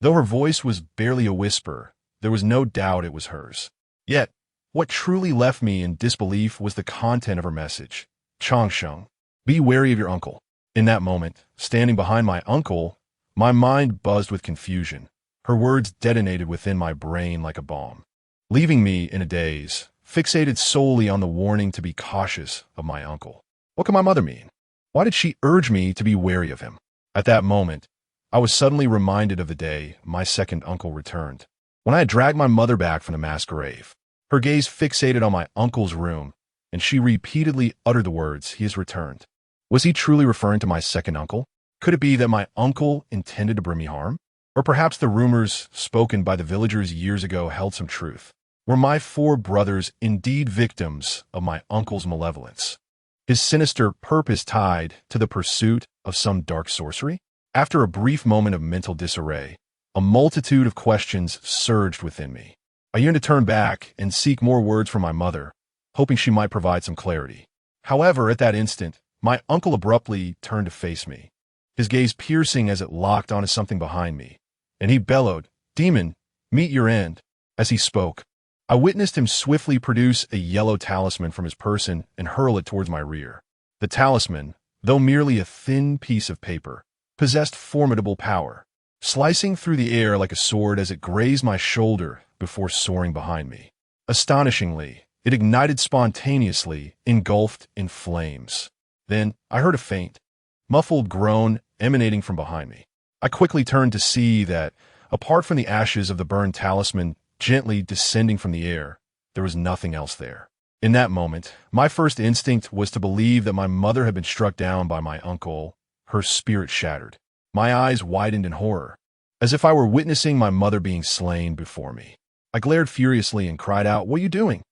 Though her voice was barely a whisper, there was no doubt it was hers. Yet, what truly left me in disbelief was the content of her message. Changsheng, be wary of your uncle. In that moment, standing behind my uncle, my mind buzzed with confusion. Her words detonated within my brain like a bomb, leaving me in a daze, fixated solely on the warning to be cautious of my uncle. What could my mother mean? Why did she urge me to be wary of him? At that moment, I was suddenly reminded of the day my second uncle returned. When I had dragged my mother back from the mass grave, her gaze fixated on my uncle's room, and she repeatedly uttered the words, "He has returned." Was he truly referring to my second uncle? Could it be that my uncle intended to bring me harm? Or perhaps the rumors spoken by the villagers years ago held some truth? Were my 4 brothers indeed victims of my uncle's malevolence? His sinister purpose tied to the pursuit of some dark sorcery? After a brief moment of mental disarray, a multitude of questions surged within me. I yearned to turn back and seek more words from my mother, hoping she might provide some clarity. However, at that instant, my uncle abruptly turned to face me, his gaze piercing as it locked onto something behind me, and he bellowed, "Demon, meet your end." As he spoke, I witnessed him swiftly produce a yellow talisman from his person and hurl it towards my rear. The talisman, though merely a thin piece of paper, possessed formidable power, slicing through the air like a sword as it grazed my shoulder before soaring behind me. Astonishingly, it ignited spontaneously, engulfed in flames. Then I heard a faint, muffled groan emanating from behind me. I quickly turned to see that, apart from the ashes of the burned talisman gently descending from the air, there was nothing else there. In that moment, my first instinct was to believe that my mother had been struck down by my uncle, her spirit shattered. My eyes widened in horror, as if I were witnessing my mother being slain before me. I glared furiously and cried out, "What are you doing?"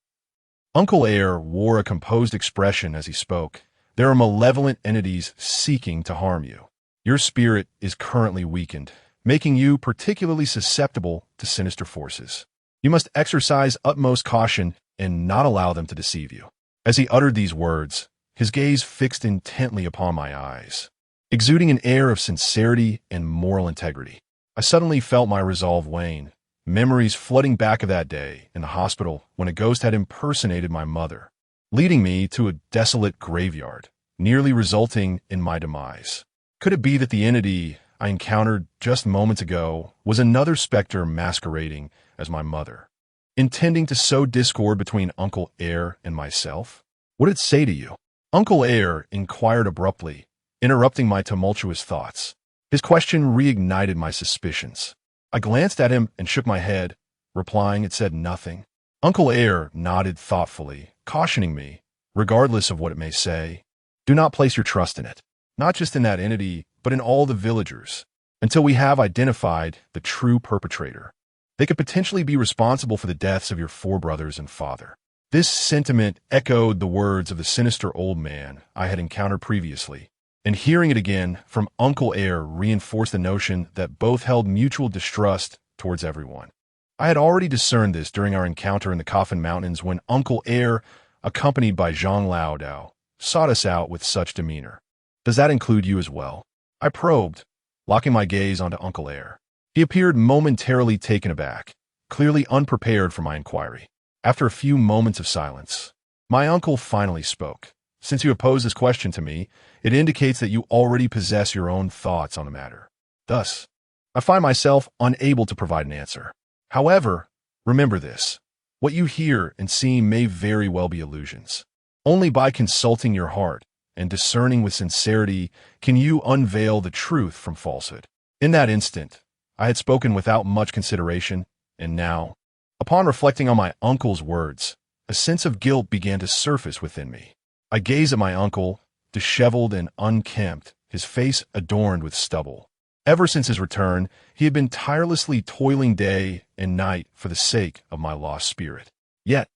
Uncle Air wore a composed expression as he spoke. "There are malevolent entities seeking to harm you. Your spirit is currently weakened, making you particularly susceptible to sinister forces. You must exercise utmost caution and not allow them to deceive you." As he uttered these words, his gaze fixed intently upon my eyes, exuding an air of sincerity and moral integrity. I suddenly felt my resolve wane, memories flooding back of that day in the hospital when a ghost had impersonated my mother, leading me to a desolate graveyard, nearly resulting in my demise. Could it be that the entity I encountered just moments ago was another specter masquerading as my mother, intending to sow discord between Uncle Air and myself? What did it say to you? Uncle Air inquired abruptly, interrupting my tumultuous thoughts. His question reignited my suspicions. I glanced at him and shook my head, replying it said nothing. Uncle Air nodded thoughtfully, cautioning me, regardless of what it may say, do not place your trust in it, not just in that entity, but in all the villagers, until we have identified the true perpetrator. They could potentially be responsible for the deaths of your 4 brothers and father. This sentiment echoed the words of the sinister old man I had encountered previously, and hearing it again from Uncle Air reinforced the notion that both held mutual distrust towards everyone. I had already discerned this during our encounter in the Coffin Mountains when Uncle Air, accompanied by Zhang Laodao, sought us out with such demeanor. Does that include you as well? I probed, locking my gaze onto Uncle Air. He appeared momentarily taken aback, clearly unprepared for my inquiry. After a few moments of silence, my uncle finally spoke. Since you have posed this question to me, it indicates that you already possess your own thoughts on the matter. Thus, I find myself unable to provide an answer. However, remember this. What you hear and see may very well be illusions. Only by consulting your heart and discerning with sincerity can you unveil the truth from falsehood. In that instant, I had spoken without much consideration, and now, upon reflecting on my uncle's words, a sense of guilt began to surface within me. I gazed at my uncle, disheveled and unkempt, his face adorned with stubble. Ever since his return, he had been tirelessly toiling day and night for the sake of my lost spirit. Yet,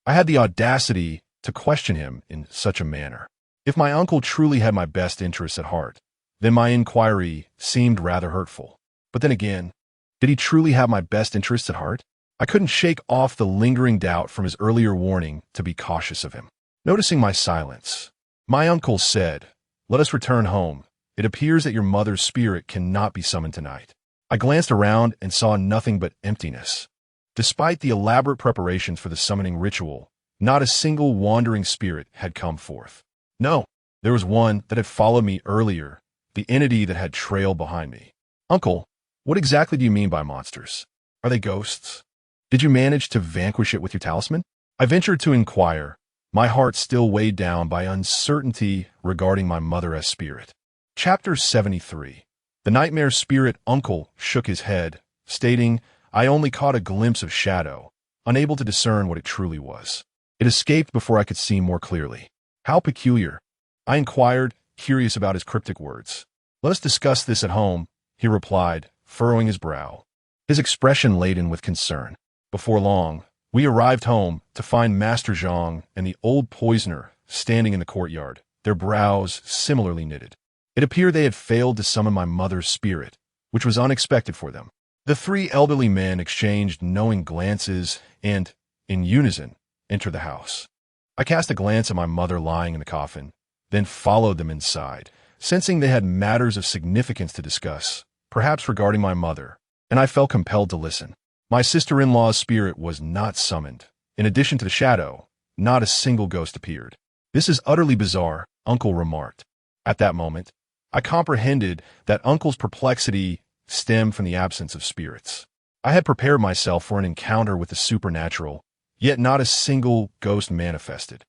I had the audacity to question him in such a manner. If my uncle truly had my best interests at heart, then my inquiry seemed rather hurtful. But then again, did he truly have my best interests at heart? I couldn't shake off the lingering doubt from his earlier warning to be cautious of him. Noticing my silence, my uncle said, "Let us return home. It appears that your mother's spirit cannot be summoned tonight." I glanced around and saw nothing but emptiness. Despite the elaborate preparations for the summoning ritual, not a single wandering spirit had come forth. No, there was one that had followed me earlier, the entity that had trailed behind me. Uncle, what exactly do you mean by monsters? Are they ghosts? Did you manage to vanquish it with your talisman? I ventured to inquire, my heart still weighed down by uncertainty regarding my mother as spirit. Chapter 73. The nightmare spirit uncle shook his head, stating, I only caught a glimpse of shadow, unable to discern what it truly was. It escaped before I could see more clearly. How peculiar. I inquired, curious about his cryptic words. Let us discuss this at home, he replied, furrowing his brow, his expression laden with concern. Before long, we arrived home to find Master Zhang and the old poisoner standing in the courtyard, their brows similarly knitted. It appeared they had failed to summon my mother's spirit, which was unexpected for them. The 3 elderly men exchanged knowing glances and, in unison, entered the house. I cast a glance at my mother lying in the coffin, then followed them inside, sensing they had matters of significance to discuss, perhaps regarding my mother, and I felt compelled to listen. My sister-in-law's spirit was not summoned. In addition to the shadow, not a single ghost appeared. This is utterly bizarre, Uncle remarked. At that moment, I comprehended that Uncle's perplexity stemmed from the absence of spirits. I had prepared myself for an encounter with the supernatural, yet not a single ghost manifested,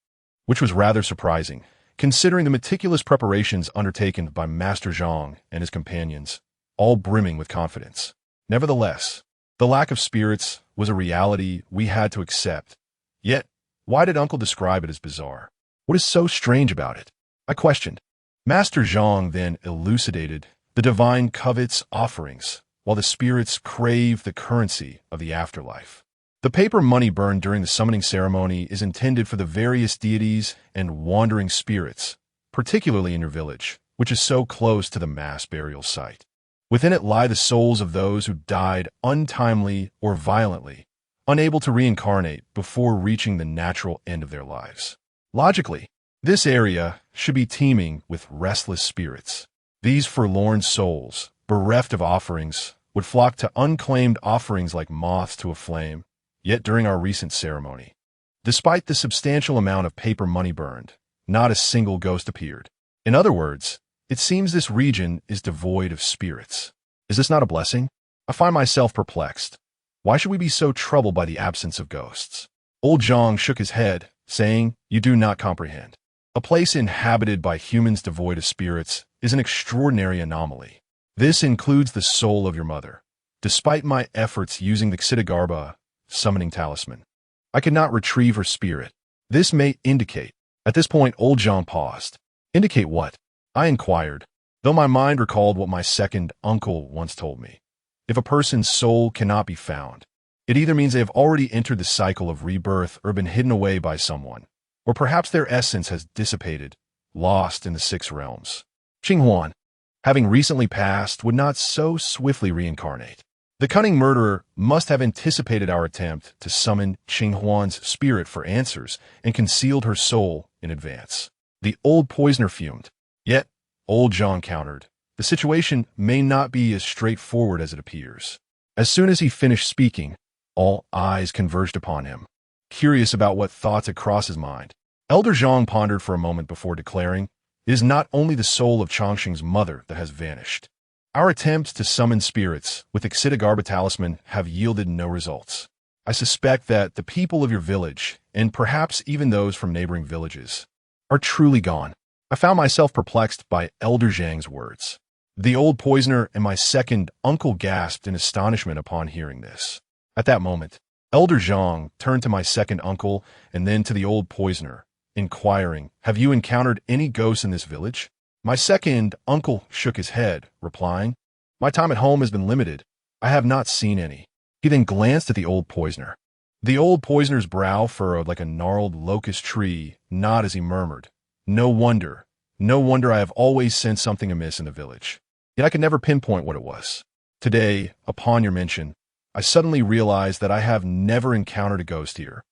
which was rather surprising, considering the meticulous preparations undertaken by Master Zhang and his companions, all brimming with confidence. Nevertheless, the lack of spirits was a reality we had to accept. Yet, why did Uncle describe it as bizarre? What is so strange about it? I questioned. Master Zhang then elucidated the divine covets offerings, while the spirits crave the currency of the afterlife. The paper money burned during the summoning ceremony is intended for the various deities and wandering spirits, particularly in your village, which is so close to the mass burial site. Within it lie the souls of those who died untimely or violently, unable to reincarnate before reaching the natural end of their lives. Logically, this area should be teeming with restless spirits. These forlorn souls, bereft of offerings, would flock to unclaimed offerings like moths to a flame. Yet during our recent ceremony, despite the substantial amount of paper money burned, not a single ghost appeared. In other words, it seems this region is devoid of spirits. Is this not a blessing? I find myself perplexed. Why should we be so troubled by the absence of ghosts? Old Zhang shook his head, saying, "You do not comprehend. A place inhabited by humans devoid of spirits is an extraordinary anomaly. This includes the soul of your mother. Despite my efforts using the Ksitigarbha summoning talisman, I could not retrieve her spirit. This may indicate." At this point, old Zhang paused. "Indicate what?" I inquired, though my mind recalled what my second uncle once told me. If a person's soul cannot be found, it either means they have already entered the cycle of rebirth or been hidden away by someone, or perhaps their essence has dissipated, lost in the six realms. Qinghuan, having recently passed, would not so swiftly reincarnate. The cunning murderer must have anticipated our attempt to summon Qinghuan's spirit for answers and concealed her soul in advance. The old poisoner fumed. Yet, old Zhang countered, the situation may not be as straightforward as it appears. As soon as he finished speaking, all eyes converged upon him, curious about what thoughts had crossed his mind. Elder Zhang pondered for a moment before declaring, "It is not only the soul of Changxing's mother that has vanished. Our attempts to summon spirits with the Ksitigarbha talisman have yielded no results. I suspect that the people of your village, and perhaps even those from neighboring villages, are truly gone." I found myself perplexed by Elder Zhang's words. The old poisoner and my second uncle gasped in astonishment upon hearing this. At that moment, Elder Zhang turned to my second uncle and then to the old poisoner, inquiring, "Have you encountered any ghosts in this village?" My second uncle shook his head, replying, "My time at home has been limited. I have not seen any." He then glanced at the old poisoner. The old poisoner's brow furrowed like a gnarled locust tree, not as he murmured, no wonder I have always sensed something amiss in the village. Yet I could never pinpoint what it was. Today, upon your mention, I suddenly realized that I have never encountered a ghost here.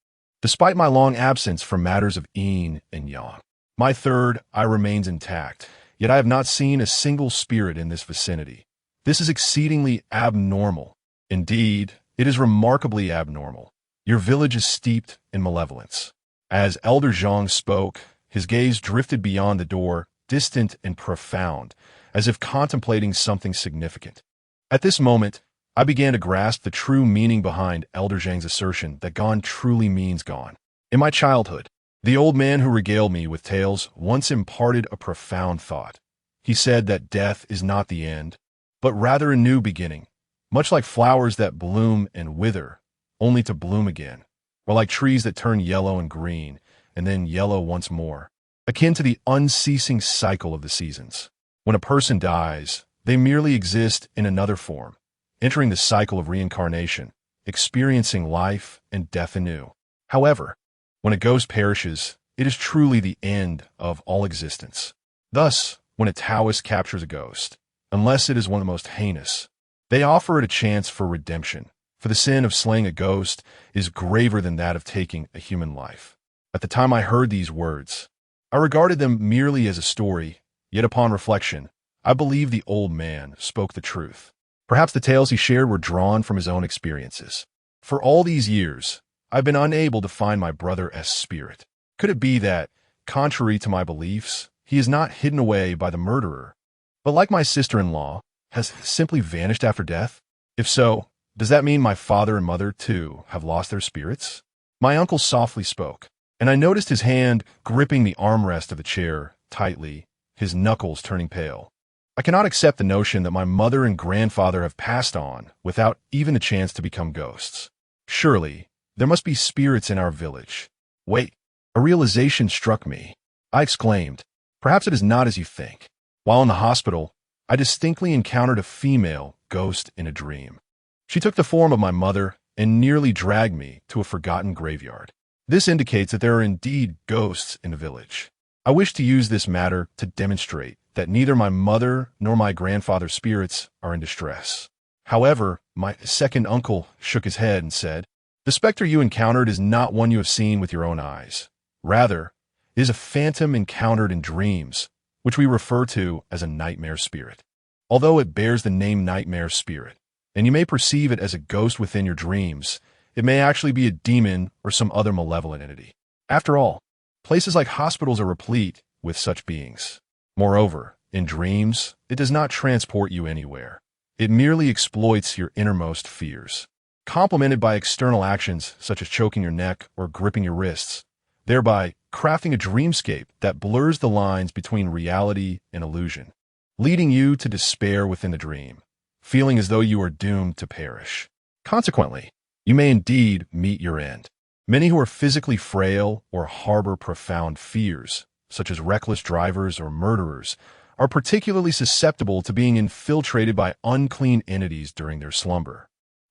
Despite my long absence from matters of yin and yang, my third eye remains intact, yet I have not seen a single spirit in this vicinity. This is exceedingly abnormal. Indeed, it is remarkably abnormal. Your village is steeped in malevolence. As Elder Zhang spoke, his gaze drifted beyond the door, distant and profound, as if contemplating something significant. At this moment, I began to grasp the true meaning behind Elder Zhang's assertion that gone truly means gone. In my childhood, the old man who regaled me with tales once imparted a profound thought. He said that death is not the end, but rather a new beginning, much like flowers that bloom and wither, only to bloom again, or like trees that turn yellow and green, and then yellow once more, akin to the unceasing cycle of the seasons. When a person dies, they merely exist in another form, entering the cycle of reincarnation, experiencing life and death anew. However, when a ghost perishes, it is truly the end of all existence. Thus, when a Taoist captures a ghost, unless it is one of the most heinous, they offer it a chance for redemption, for the sin of slaying a ghost is graver than that of taking a human life. At the time I heard these words, I regarded them merely as a story, yet upon reflection, I believe the old man spoke the truth. Perhaps the tales he shared were drawn from his own experiences. For all these years, I've been unable to find my brother's spirit. Could it be that, contrary to my beliefs, he is not hidden away by the murderer, but like my sister-in-law, has simply vanished after death? If so, does that mean my father and mother, too, have lost their spirits? My uncle softly spoke, and I noticed his hand gripping the armrest of the chair tightly, his knuckles turning pale. I cannot accept the notion that my mother and grandfather have passed on without even a chance to become ghosts. Surely, there must be spirits in our village. Wait, a realization struck me. I exclaimed, "Perhaps it is not as you think." While in the hospital, I distinctly encountered a female ghost in a dream. She took the form of my mother and nearly dragged me to a forgotten graveyard. This indicates that there are indeed ghosts in the village. I wish to use this matter to demonstrate that neither my mother nor my grandfather's spirits are in distress. However, my second uncle shook his head and said, "The specter you encountered is not one you have seen with your own eyes. Rather, it is a phantom encountered in dreams, which we refer to as a nightmare spirit. Although it bears the name nightmare spirit, and you may perceive it as a ghost within your dreams, it may actually be a demon or some other malevolent entity. After all, places like hospitals are replete with such beings. Moreover, in dreams, it does not transport you anywhere. It merely exploits your innermost fears, complemented by external actions such as choking your neck or gripping your wrists, thereby crafting a dreamscape that blurs the lines between reality and illusion, leading you to despair within the dream, feeling as though you are doomed to perish. Consequently, you may indeed meet your end. Many who are physically frail or harbor profound fears, such as reckless drivers or murderers, are particularly susceptible to being infiltrated by unclean entities during their slumber,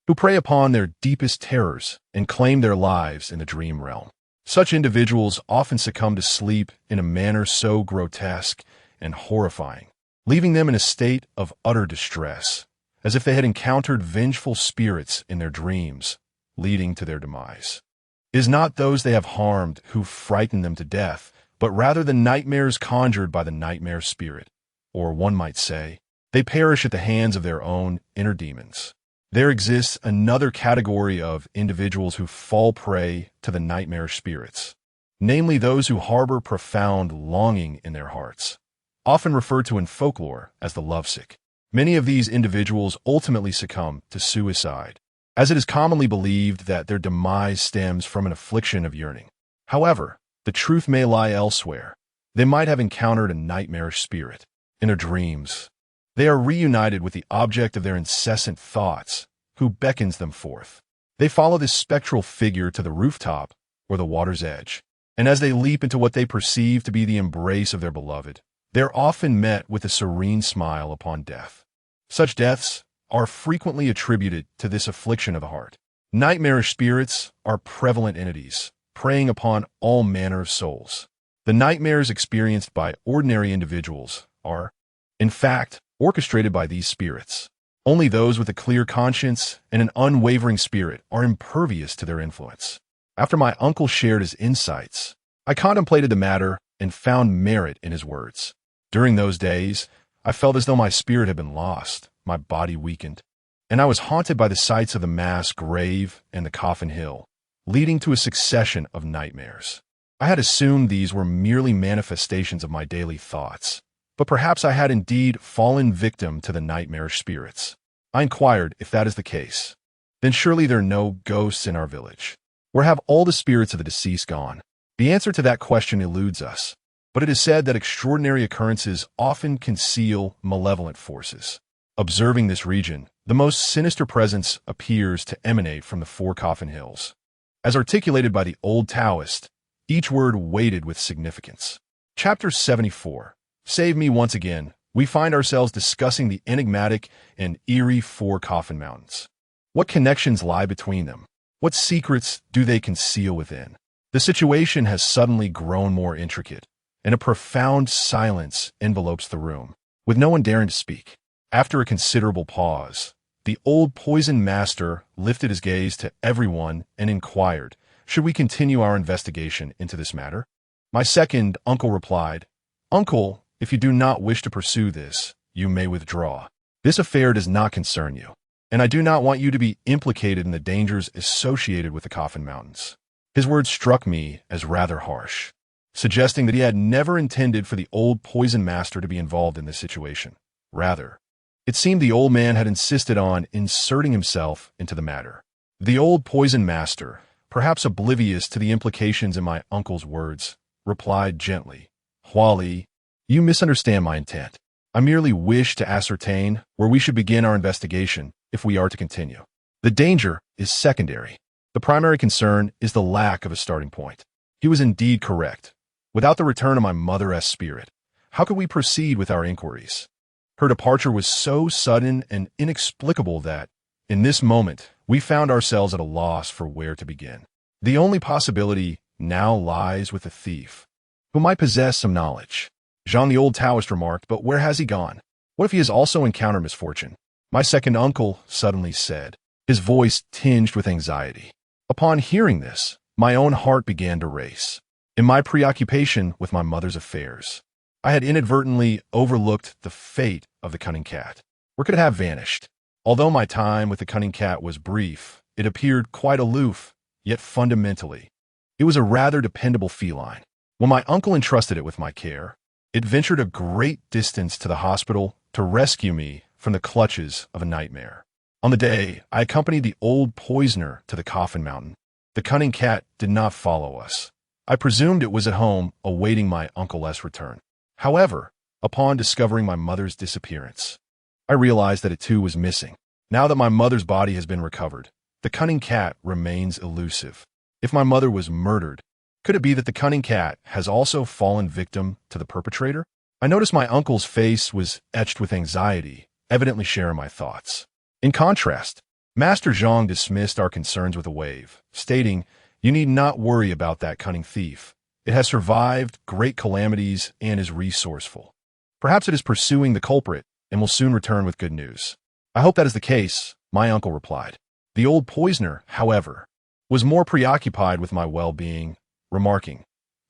who prey upon their deepest terrors and claim their lives in the dream realm. Such individuals often succumb to sleep in a manner so grotesque and horrifying, leaving them in a state of utter distress, as if they had encountered vengeful spirits in their dreams, leading to their demise. It is not those they have harmed who frighten them to death, but rather the nightmares conjured by the nightmare spirit, or one might say, they perish at the hands of their own inner demons. There exists another category of individuals who fall prey to the nightmare spirits, namely those who harbor profound longing in their hearts, often referred to in folklore as the lovesick. Many of these individuals ultimately succumb to suicide, as it is commonly believed that their demise stems from an affliction of yearning. However, the truth may lie elsewhere. They might have encountered a nightmarish spirit. In their dreams, they are reunited with the object of their incessant thoughts, who beckons them forth. They follow this spectral figure to the rooftop or the water's edge, and as they leap into what they perceive to be the embrace of their beloved, they are often met with a serene smile upon death. Such deaths are frequently attributed to this affliction of the heart. Nightmarish spirits are prevalent entities, preying upon all manner of souls. The nightmares experienced by ordinary individuals are, in fact, orchestrated by these spirits. Only those with a clear conscience and an unwavering spirit are impervious to their influence. After my uncle shared his insights, I contemplated the matter and found merit in his words. During those days, I felt as though my spirit had been lost, my body weakened, and I was haunted by the sights of the mass grave and the coffin hill, leading to a succession of nightmares. I had assumed these were merely manifestations of my daily thoughts, but perhaps I had indeed fallen victim to the nightmarish spirits. I inquired if that is the case. Then surely there are no ghosts in our village. Where have all the spirits of the deceased gone? The answer to that question eludes us, but it is said that extraordinary occurrences often conceal malevolent forces. Observing this region, the most sinister presence appears to emanate from the four coffin hills. As articulated by the old Taoist, each word weighted with significance. Chapter 74. Save me once again. We find ourselves discussing the enigmatic and eerie Four Coffin Mountains. What connections lie between them? What secrets do they conceal within? The situation has suddenly grown more intricate, and a profound silence envelopes the room, with no one daring to speak. After a considerable pause, the old poison master lifted his gaze to everyone and inquired, "Should we continue our investigation into this matter?" My second uncle replied, "Uncle, if you do not wish to pursue this, you may withdraw. This affair does not concern you, and I do not want you to be implicated in the dangers associated with the Coffin Mountains." His words struck me as rather harsh, suggesting that he had never intended for the old poison master to be involved in this situation. Rather, it seemed the old man had insisted on inserting himself into the matter. The old poison master, perhaps oblivious to the implications in my uncle's words, replied gently, "Huali, you misunderstand my intent. I merely wish to ascertain where we should begin our investigation if we are to continue. The danger is secondary. The primary concern is the lack of a starting point." He was indeed correct. Without the return of my mother's spirit, how could we proceed with our inquiries? Her departure was so sudden and inexplicable that, in this moment, we found ourselves at a loss for where to begin. The only possibility now lies with the thief, who might possess some knowledge. Jean the old Taoist remarked, "But where has he gone? What if he has also encountered misfortune?" My second uncle suddenly said, his voice tinged with anxiety. Upon hearing this, my own heart began to race. In my preoccupation with my mother's affairs, I had inadvertently overlooked the fate of the cunning cat. Where could it have vanished? Although my time with the cunning cat was brief, it appeared quite aloof, yet fundamentally, it was a rather dependable feline. When my uncle entrusted it with my care, It ventured a great distance to the hospital to rescue me from the clutches of a nightmare. On the day, I accompanied the old poisoner to the Coffin Mountain. The cunning cat did not follow us. I presumed it was at home awaiting my Uncle S. return. However, upon discovering my mother's disappearance, I realized that it too was missing. Now that my mother's body has been recovered, the cunning cat remains elusive. If my mother was murdered, could it be that the cunning cat has also fallen victim to the perpetrator? I noticed my uncle's face was etched with anxiety, evidently sharing my thoughts. In contrast, Master Zhang dismissed our concerns with a wave, stating, "You need not worry about that cunning thief. It has survived great calamities and is resourceful. Perhaps it is pursuing the culprit and will soon return with good news." "I hope that is the case," my uncle replied. The old poisoner, however, was more preoccupied with my well-being, remarking,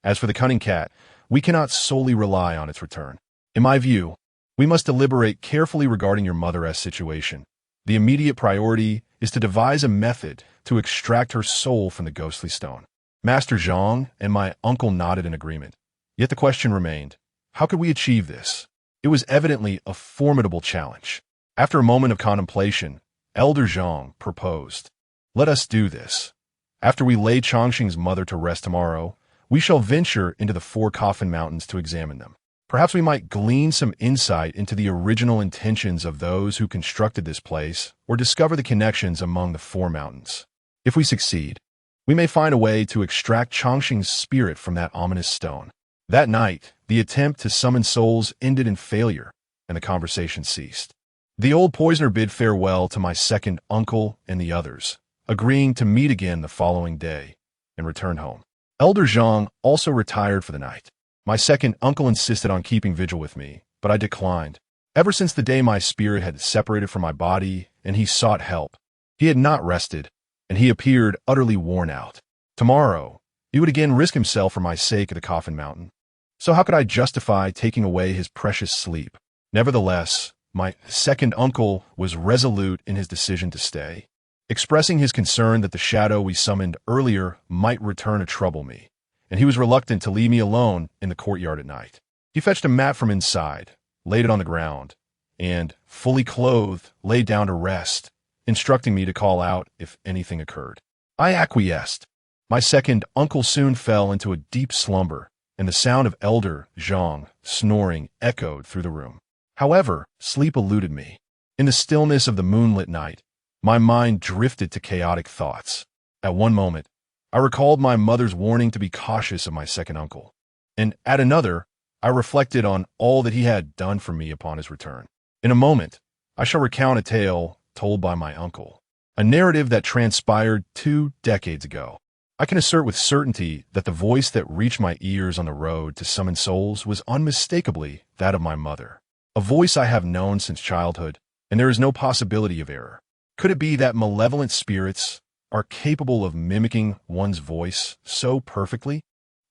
"As for the cunning cat, we cannot solely rely on its return. In my view, we must deliberate carefully regarding your mother's situation. The immediate priority is to devise a method to extract her soul from the ghostly stone." Master Zhang and my uncle nodded in agreement. Yet the question remained, how could we achieve this? It was evidently a formidable challenge. After a moment of contemplation, Elder Zhang proposed, "Let us do this. After we lay Chongqing's mother to rest tomorrow, we shall venture into the 4 Coffin Mountains to examine them. Perhaps we might glean some insight into the original intentions of those who constructed this place, or discover the connections among the 4 mountains. If we succeed, we may find a way to extract Chongqing's spirit from that ominous stone." That night, the attempt to summon souls ended in failure, and the conversation ceased. The old poisoner bid farewell to my second uncle and the others, agreeing to meet again the following day, and returned home. Elder Zhang also retired for the night. My second uncle insisted on keeping vigil with me, but I declined. Ever since the day my spirit had separated from my body and he sought help, he had not rested, and he appeared utterly worn out. Tomorrow, he would again risk himself for my sake at the Coffin Mountain. So how could I justify taking away his precious sleep? Nevertheless, my second uncle was resolute in his decision to stay, expressing his concern that the shadow we summoned earlier might return to trouble me, and he was reluctant to leave me alone in the courtyard at night. He fetched a mat from inside, laid it on the ground, and, fully clothed, lay down to rest, instructing me to call out if anything occurred. I acquiesced. My second uncle soon fell into a deep slumber, and the sound of Elder Zhang snoring echoed through the room. However, sleep eluded me. In the stillness of the moonlit night, my mind drifted to chaotic thoughts. At one moment, I recalled my mother's warning to be cautious of my second uncle, and at another, I reflected on all that he had done for me upon his return. In a moment, I shall recount a tale told by my uncle, a narrative that transpired 2 decades ago. I can assert with certainty that the voice that reached my ears on the road to summon souls was unmistakably that of my mother, a voice I have known since childhood, and there is no possibility of error. Could it be that malevolent spirits are capable of mimicking one's voice so perfectly?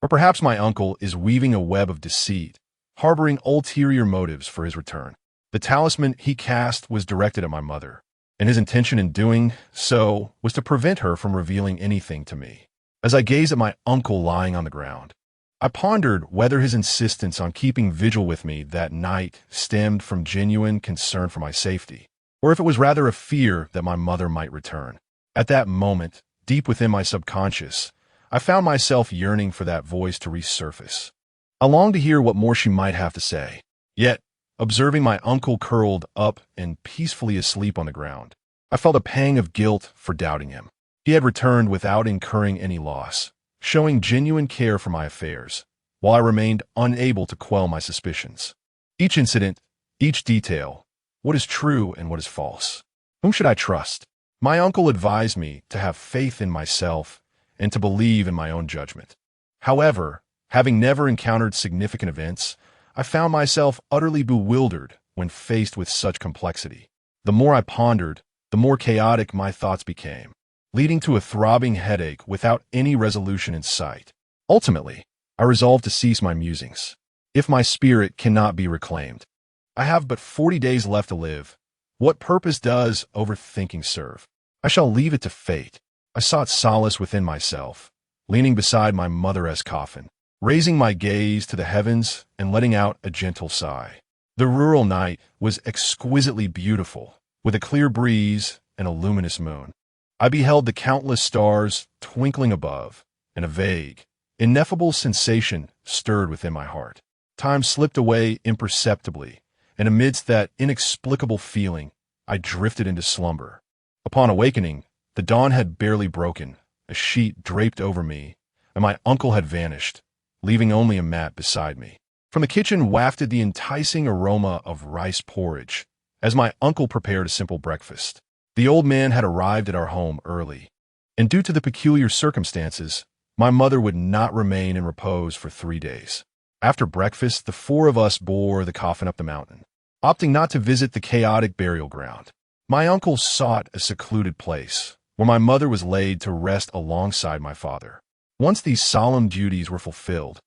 Or perhaps my uncle is weaving a web of deceit, harboring ulterior motives for his return. The talisman he cast was directed at my mother, and his intention in doing so was to prevent her from revealing anything to me. As I gazed at my uncle lying on the ground, I pondered whether his insistence on keeping vigil with me that night stemmed from genuine concern for my safety, or if it was rather a fear that my mother might return. At that moment, deep within my subconscious, I found myself yearning for that voice to resurface. I longed to hear what more she might have to say. Yet, observing my uncle curled up and peacefully asleep on the ground, I felt a pang of guilt for doubting him. He had returned without incurring any loss, showing genuine care for my affairs, while I remained unable to quell my suspicions. Each incident, each detail, what is true and what is false? Whom should I trust? My uncle advised me to have faith in myself and to believe in my own judgment. However, having never encountered significant events, I found myself utterly bewildered when faced with such complexity. The more I pondered, the more chaotic my thoughts became, leading to a throbbing headache without any resolution in sight. Ultimately, I resolved to cease my musings. If my spirit cannot be reclaimed, I have but 40 days left to live. What purpose does overthinking serve? I shall leave it to fate. I sought solace within myself, leaning beside my mother's coffin, raising my gaze to the heavens and letting out a gentle sigh. The rural night was exquisitely beautiful, with a clear breeze and a luminous moon. I beheld the countless stars twinkling above, and a vague, ineffable sensation stirred within my heart. Time slipped away imperceptibly, and amidst that inexplicable feeling, I drifted into slumber. Upon awakening, the dawn had barely broken, a sheet draped over me, and my uncle had vanished, leaving only a mat beside me. From the kitchen wafted the enticing aroma of rice porridge, as my uncle prepared a simple breakfast. The old man had arrived at our home early, and due to the peculiar circumstances, my mother would not remain in repose for 3 days. After breakfast, the four of us bore the coffin up the mountain, opting not to visit the chaotic burial ground. My uncle sought a secluded place, where my mother was laid to rest alongside my father. Once these solemn duties were fulfilled,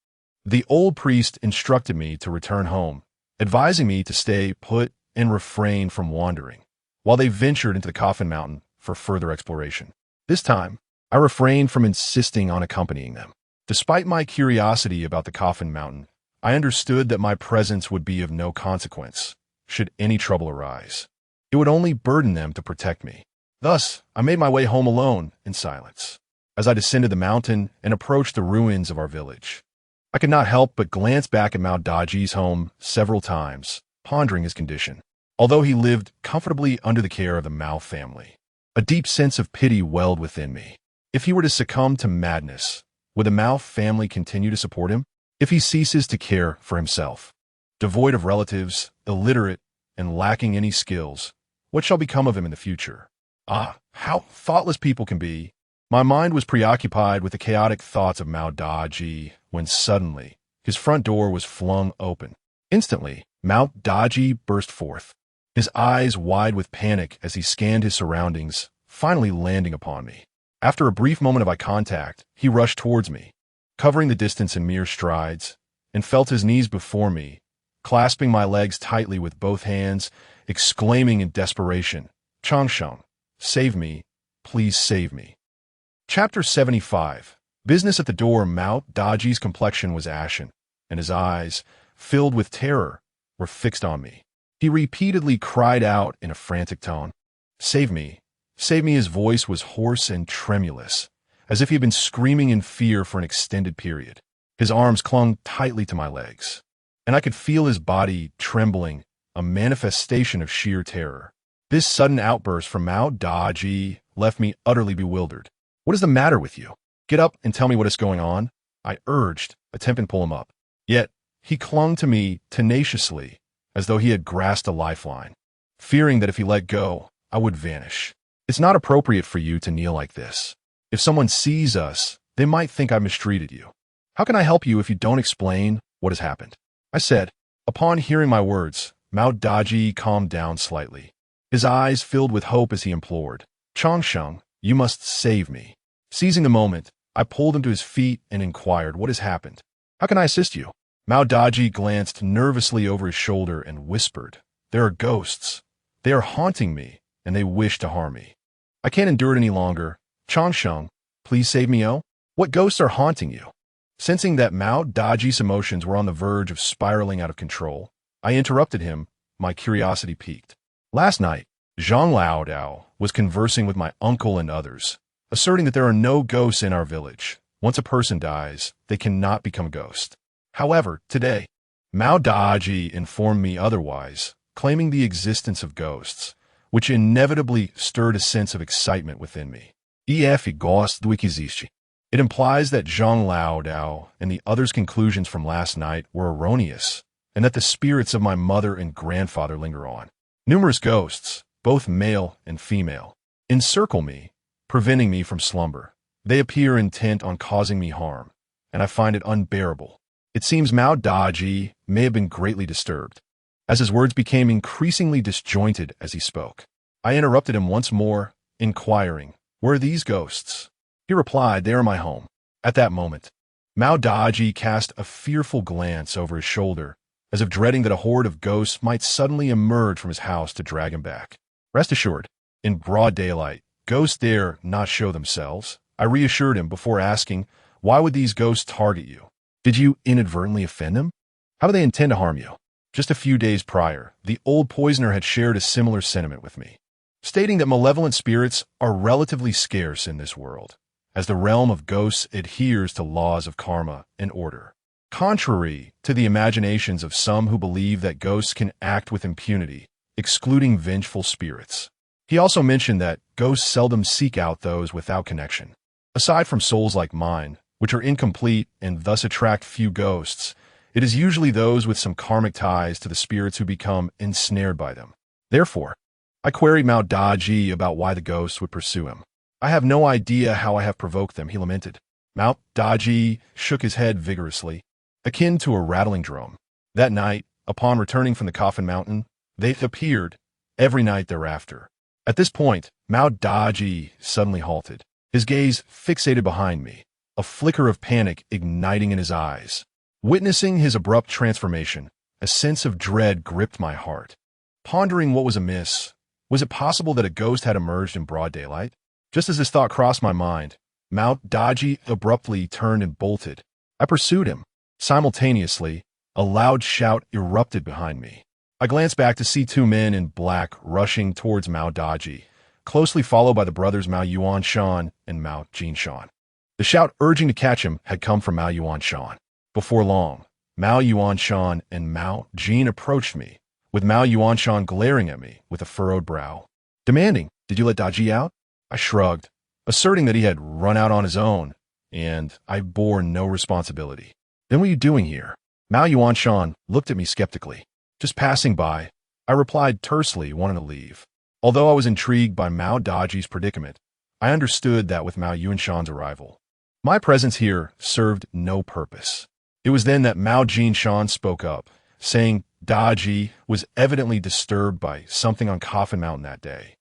the old priest instructed me to return home, advising me to stay put and refrain from wandering, while they ventured into the Coffin Mountain for further exploration. This time, I refrained from insisting on accompanying them. Despite my curiosity about the Coffin Mountain, I understood that my presence would be of no consequence, should any trouble arise. It would only burden them to protect me. Thus, I made my way home alone, in silence. As I descended the mountain and approached the ruins of our village, I could not help but glance back at Mao Daji's home several times, pondering his condition. Although he lived comfortably under the care of the Mao family, a deep sense of pity welled within me. If he were to succumb to madness, would the Mao family continue to support him? If he ceases to care for himself, devoid of relatives, illiterate, and lacking any skills, what shall become of him in the future? Ah, how thoughtless people can be! My mind was preoccupied with the chaotic thoughts of Mao Daji when suddenly his front door was flung open. Instantly, Mao Daji burst forth, his eyes wide with panic as he scanned his surroundings, finally landing upon me. After a brief moment of eye contact, he rushed towards me, covering the distance in mere strides, and felt his knees before me, clasping my legs tightly with both hands, exclaiming in desperation, "Changsheng, save me, please save me." Chapter 75. Business at the door. Mao Daji's complexion was ashen, and his eyes, filled with terror, were fixed on me. He repeatedly cried out in a frantic tone, "Save me, save me." His voice was hoarse and tremulous, as if he had been screaming in fear for an extended period. His arms clung tightly to my legs, and I could feel his body trembling, a manifestation of sheer terror. This sudden outburst from Mao Daji left me utterly bewildered. "What is the matter with you? Get up and tell me what is going on," I urged, attempting to pull him up. Yet, he clung to me tenaciously, as though he had grasped a lifeline, fearing that if he let go, I would vanish. "It's not appropriate for you to kneel like this. If someone sees us, they might think I mistreated you. How can I help you if you don't explain what has happened?" I said. Upon hearing my words, Mao Daji calmed down slightly. His eyes filled with hope as he implored, "Changsheng, you must save me." Seizing the moment, I pulled him to his feet and inquired, "What has happened? How can I assist you?" Mao Daji glanced nervously over his shoulder and whispered, "There are ghosts. They are haunting me, and they wish to harm me. I can't endure it any longer. Changsheng, please save me, oh? What ghosts are haunting you?" Sensing that Mao Daji's emotions were on the verge of spiraling out of control, I interrupted him, my curiosity piqued. Last night, Zhang Laodao was conversing with my uncle and others, asserting that there are no ghosts in our village. Once a person dies, they cannot become a ghost. However, today, Mao Daji informed me otherwise, claiming the existence of ghosts, which inevitably stirred a sense of excitement within me. If ghost existe. It implies that Zhang Laodao and the others' conclusions from last night were erroneous, and that the spirits of my mother and grandfather linger on. Numerous ghosts, both male and female, encircle me, preventing me from slumber. They appear intent on causing me harm, and I find it unbearable. It seems Mao Daji may have been greatly disturbed, as his words became increasingly disjointed as he spoke. I interrupted him once more, inquiring, "Where are these ghosts?" He replied, "They are my home." At that moment, Mao Daji cast a fearful glance over his shoulder, as if dreading that a horde of ghosts might suddenly emerge from his house to drag him back. "Rest assured, in broad daylight, ghosts dare not show themselves," I reassured him before asking, "Why would these ghosts target you?" Did you inadvertently offend them? How do they intend to harm you? Just a few days prior, the old poisoner had shared a similar sentiment with me, stating that malevolent spirits are relatively scarce in this world, as the realm of ghosts adheres to laws of karma and order. Contrary to the imaginations of some who believe that ghosts can act with impunity, excluding vengeful spirits. He also mentioned that ghosts seldom seek out those without connection. Aside from souls like mine, which are incomplete and thus attract few ghosts, it is usually those with some karmic ties to the spirits who become ensnared by them. Therefore, I queried Mao Daji about why the ghosts would pursue him. I have no idea how I have provoked them, he lamented. Mao Daji shook his head vigorously, akin to a rattling drum. That night, upon returning from the Coffin Mountain, they appeared every night thereafter. At this point, Mao Daji suddenly halted, his gaze fixated behind me, a flicker of panic igniting in his eyes. Witnessing his abrupt transformation, a sense of dread gripped my heart. Pondering what was amiss, was it possible that a ghost had emerged in broad daylight? Just as this thought crossed my mind, Mao Daji abruptly turned and bolted. I pursued him. Simultaneously, a loud shout erupted behind me. I glanced back to see two men in black rushing towards Mao Daji, closely followed by the brothers Mao Yuanshan and Mao Jinshan. The shout urging to catch him had come from Mao Yuanshan. Before long, Mao Yuanshan and Mao Jin approached me, with Mao Yuanshan glaring at me with a furrowed brow, demanding, "Did you let Daji out?" I shrugged, asserting that he had run out on his own, and I bore no responsibility. "Then what are you doing here?" Mao Yuanshan looked at me skeptically. "Just passing by," I replied tersely, wanting to leave. Although I was intrigued by Mao Daji's predicament, I understood that with Mao Yuanshan's arrival, my presence here served no purpose. It was then that Mao Jinshan spoke up, saying Daji was evidently disturbed by something on Coffin Mountain that day.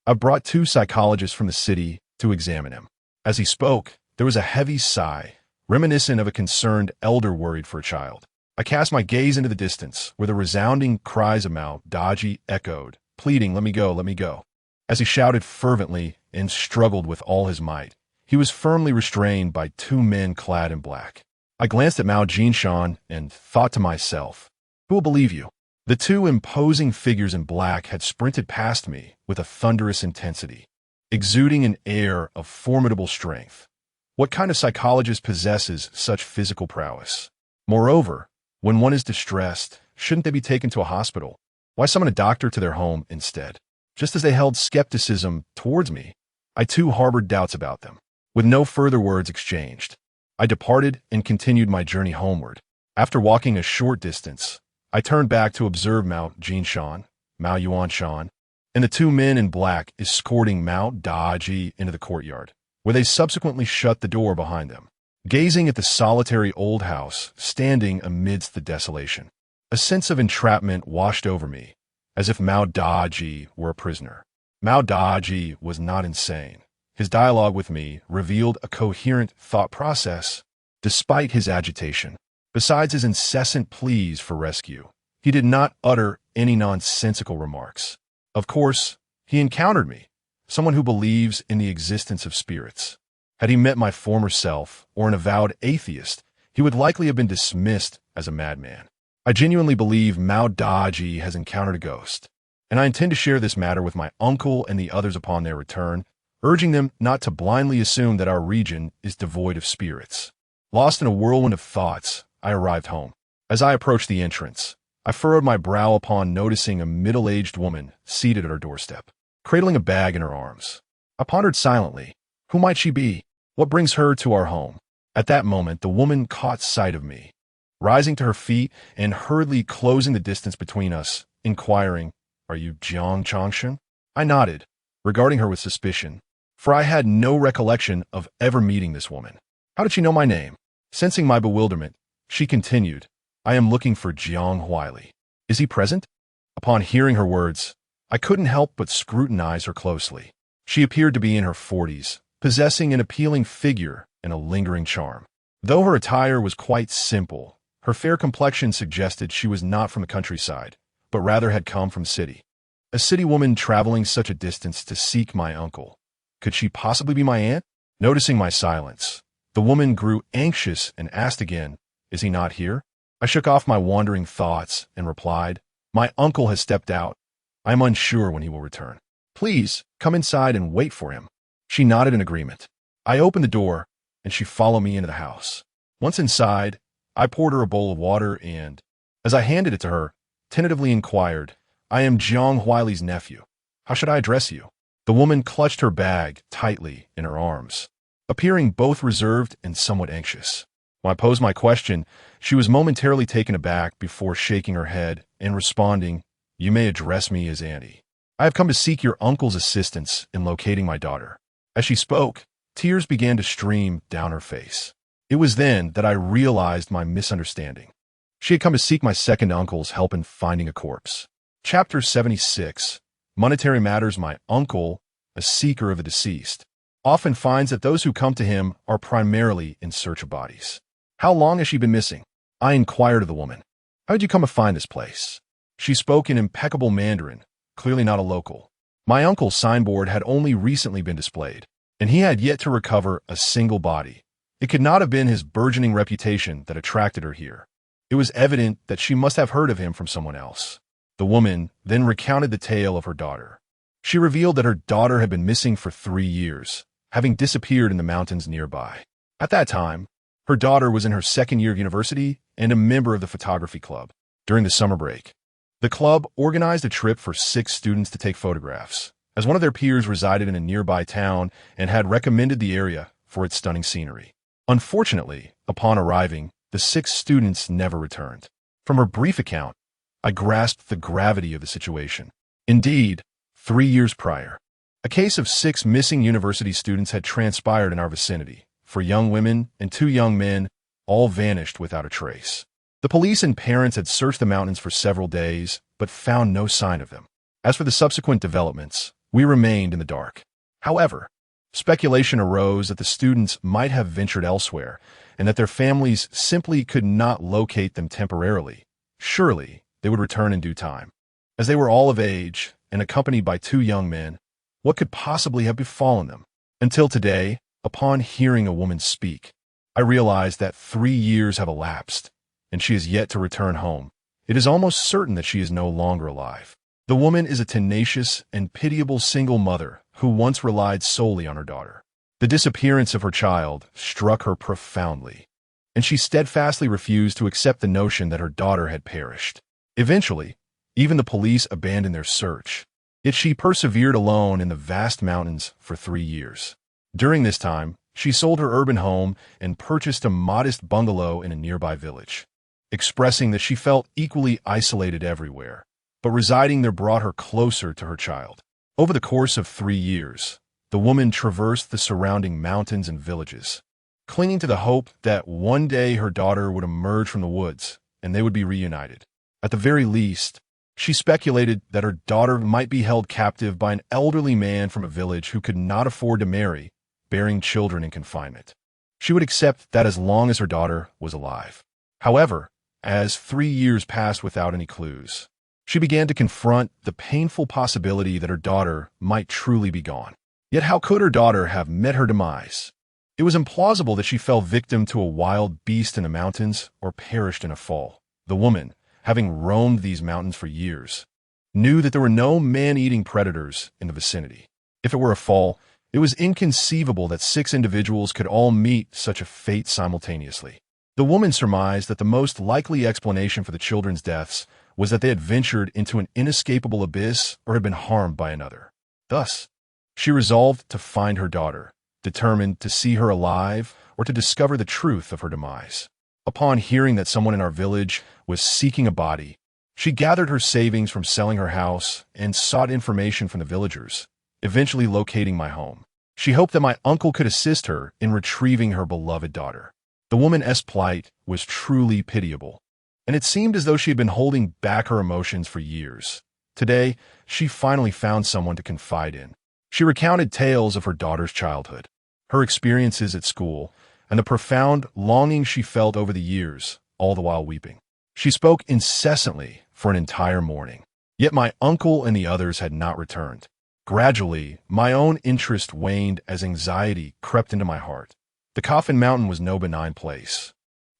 I brought two psychologists from the city to examine him. As he spoke, there was a heavy sigh, reminiscent of a concerned elder worried for a child. I cast my gaze into the distance, where the resounding cries of Mao Daji echoed, pleading, "Let me go, let me go." As he shouted fervently and struggled with all his might, he was firmly restrained by two men clad in black. I glanced at Mao Jinshan and thought to myself, who will believe you? The two imposing figures in black had sprinted past me with a thunderous intensity, exuding an air of formidable strength. What kind of psychologist possesses such physical prowess? Moreover, when one is distressed, shouldn't they be taken to a hospital? Why summon a doctor to their home instead? Just as they held skepticism towards me, I too harbored doubts about them. With no further words exchanged, I departed and continued my journey homeward. After walking a short distance, I turned back to observe Mao Jinshan, Mao Yuanshan, and the two men in black escorting Mao Daji into the courtyard, where they subsequently shut the door behind them. Gazing at the solitary old house standing amidst the desolation, a sense of entrapment washed over me, as if Mao Daji were a prisoner. Mao Daji was not insane. His dialogue with me revealed a coherent thought process, despite his agitation. Besides his incessant pleas for rescue, he did not utter any nonsensical remarks. Of course, he encountered me, someone who believes in the existence of spirits. Had he met my former self, or an avowed atheist, he would likely have been dismissed as a madman. I genuinely believe Mao Daji has encountered a ghost, and I intend to share this matter with my uncle and the others upon their return, urging them not to blindly assume that our region is devoid of spirits. Lost in a whirlwind of thoughts, I arrived home. As I approached the entrance, I furrowed my brow upon noticing a middle-aged woman seated at her doorstep, cradling a bag in her arms. I pondered silently. Who might she be? What brings her to our home? At that moment, the woman caught sight of me, rising to her feet and hurriedly closing the distance between us, inquiring, "Are you Jiang Changshan?" I nodded, regarding her with suspicion, for I had no recollection of ever meeting this woman. How did she know my name? Sensing my bewilderment, she continued, "I am looking for Jiang Huaili. Is he present?" Upon hearing her words, I couldn't help but scrutinize her closely. She appeared to be in her 40s, possessing an appealing figure and a lingering charm. Though her attire was quite simple, her fair complexion suggested she was not from the countryside, but rather had come from city. A city woman traveling such a distance to seek my uncle. Could she possibly be my aunt? Noticing my silence, the woman grew anxious and asked again, Is he not here? I shook off my wandering thoughts and replied, My uncle has stepped out. I am unsure when he will return. Please, come inside and wait for him. She nodded in agreement. I opened the door, and she followed me into the house. Once inside, I poured her a bowl of water and, as I handed it to her, tentatively inquired, I am Jiang Huili's nephew. How should I address you? The woman clutched her bag tightly in her arms, appearing both reserved and somewhat anxious. When I posed my question, she was momentarily taken aback before shaking her head and responding, You may address me as Annie. I have come to seek your uncle's assistance in locating my daughter. As she spoke, tears began to stream down her face. It was then that I realized my misunderstanding. She had come to seek my second uncle's help in finding a corpse. Chapter 76. Monetary Matters. My uncle, a seeker of the deceased, often finds that those who come to him are primarily in search of bodies. How long has she been missing? I inquired of the woman. How did you come to find this place? She spoke in impeccable Mandarin, clearly not a local. My uncle's signboard had only recently been displayed, and he had yet to recover a single body. It could not have been his burgeoning reputation that attracted her here. It was evident that she must have heard of him from someone else. The woman then recounted the tale of her daughter. She revealed that her daughter had been missing for 3 years, having disappeared in the mountains nearby. At that time, her daughter was in her second year of university and a member of the photography club. During the summer break, the club organized a trip for 6 students to take photographs, as one of their peers resided in a nearby town and had recommended the area for its stunning scenery. Unfortunately, upon arriving, the 6 students never returned. From her brief account, I grasped the gravity of the situation. Indeed, 3 years prior, a case of 6 missing university students had transpired in our vicinity. 4 young women and 2 young men, all vanished without a trace. The police and parents had searched the mountains for several days, but found no sign of them. As for the subsequent developments, we remained in the dark. However, speculation arose that the students might have ventured elsewhere, and that their families simply could not locate them temporarily. Surely, they would return in due time. As they were all of age and accompanied by 2 young men, what could possibly have befallen them? Until today, upon hearing a woman speak, I realized that 3 years have elapsed, and she is yet to return home. It is almost certain that she is no longer alive. The woman is a tenacious and pitiable single mother who once relied solely on her daughter. The disappearance of her child struck her profoundly, and she steadfastly refused to accept the notion that her daughter had perished. Eventually, even the police abandoned their search, yet she persevered alone in the vast mountains for 3 years. During this time, she sold her urban home and purchased a modest bungalow in a nearby village, expressing that she felt equally isolated everywhere, but residing there brought her closer to her child. Over the course of 3 years, the woman traversed the surrounding mountains and villages, clinging to the hope that one day her daughter would emerge from the woods and they would be reunited. At the very least, she speculated that her daughter might be held captive by an elderly man from a village who could not afford to marry, bearing children in confinement. She would accept that as long as her daughter was alive. However, as 3 years passed without any clues, she began to confront the painful possibility that her daughter might truly be gone. Yet how could her daughter have met her demise? It was implausible that she fell victim to a wild beast in the mountains or perished in a fall. The woman, having roamed these mountains for years, knew that there were no man-eating predators in the vicinity. If it were a fall, it was inconceivable that 6 individuals could all meet such a fate simultaneously. The woman surmised that the most likely explanation for the children's deaths was that they had ventured into an inescapable abyss or had been harmed by another. Thus, she resolved to find her daughter, determined to see her alive or to discover the truth of her demise. Upon hearing that someone in our village was seeking a body, she gathered her savings from selling her house and sought information from the villagers, eventually locating my home. She hoped that my uncle could assist her in retrieving her beloved daughter. The woman's plight was truly pitiable, and it seemed as though she had been holding back her emotions for years. Today, she finally found someone to confide in. She recounted tales of her daughter's childhood, her experiences at school, and the profound longing she felt over the years, all the while weeping. She spoke incessantly for an entire morning, yet my uncle and the others had not returned. Gradually, my own interest waned as anxiety crept into my heart. The Coffin Mountain was no benign place.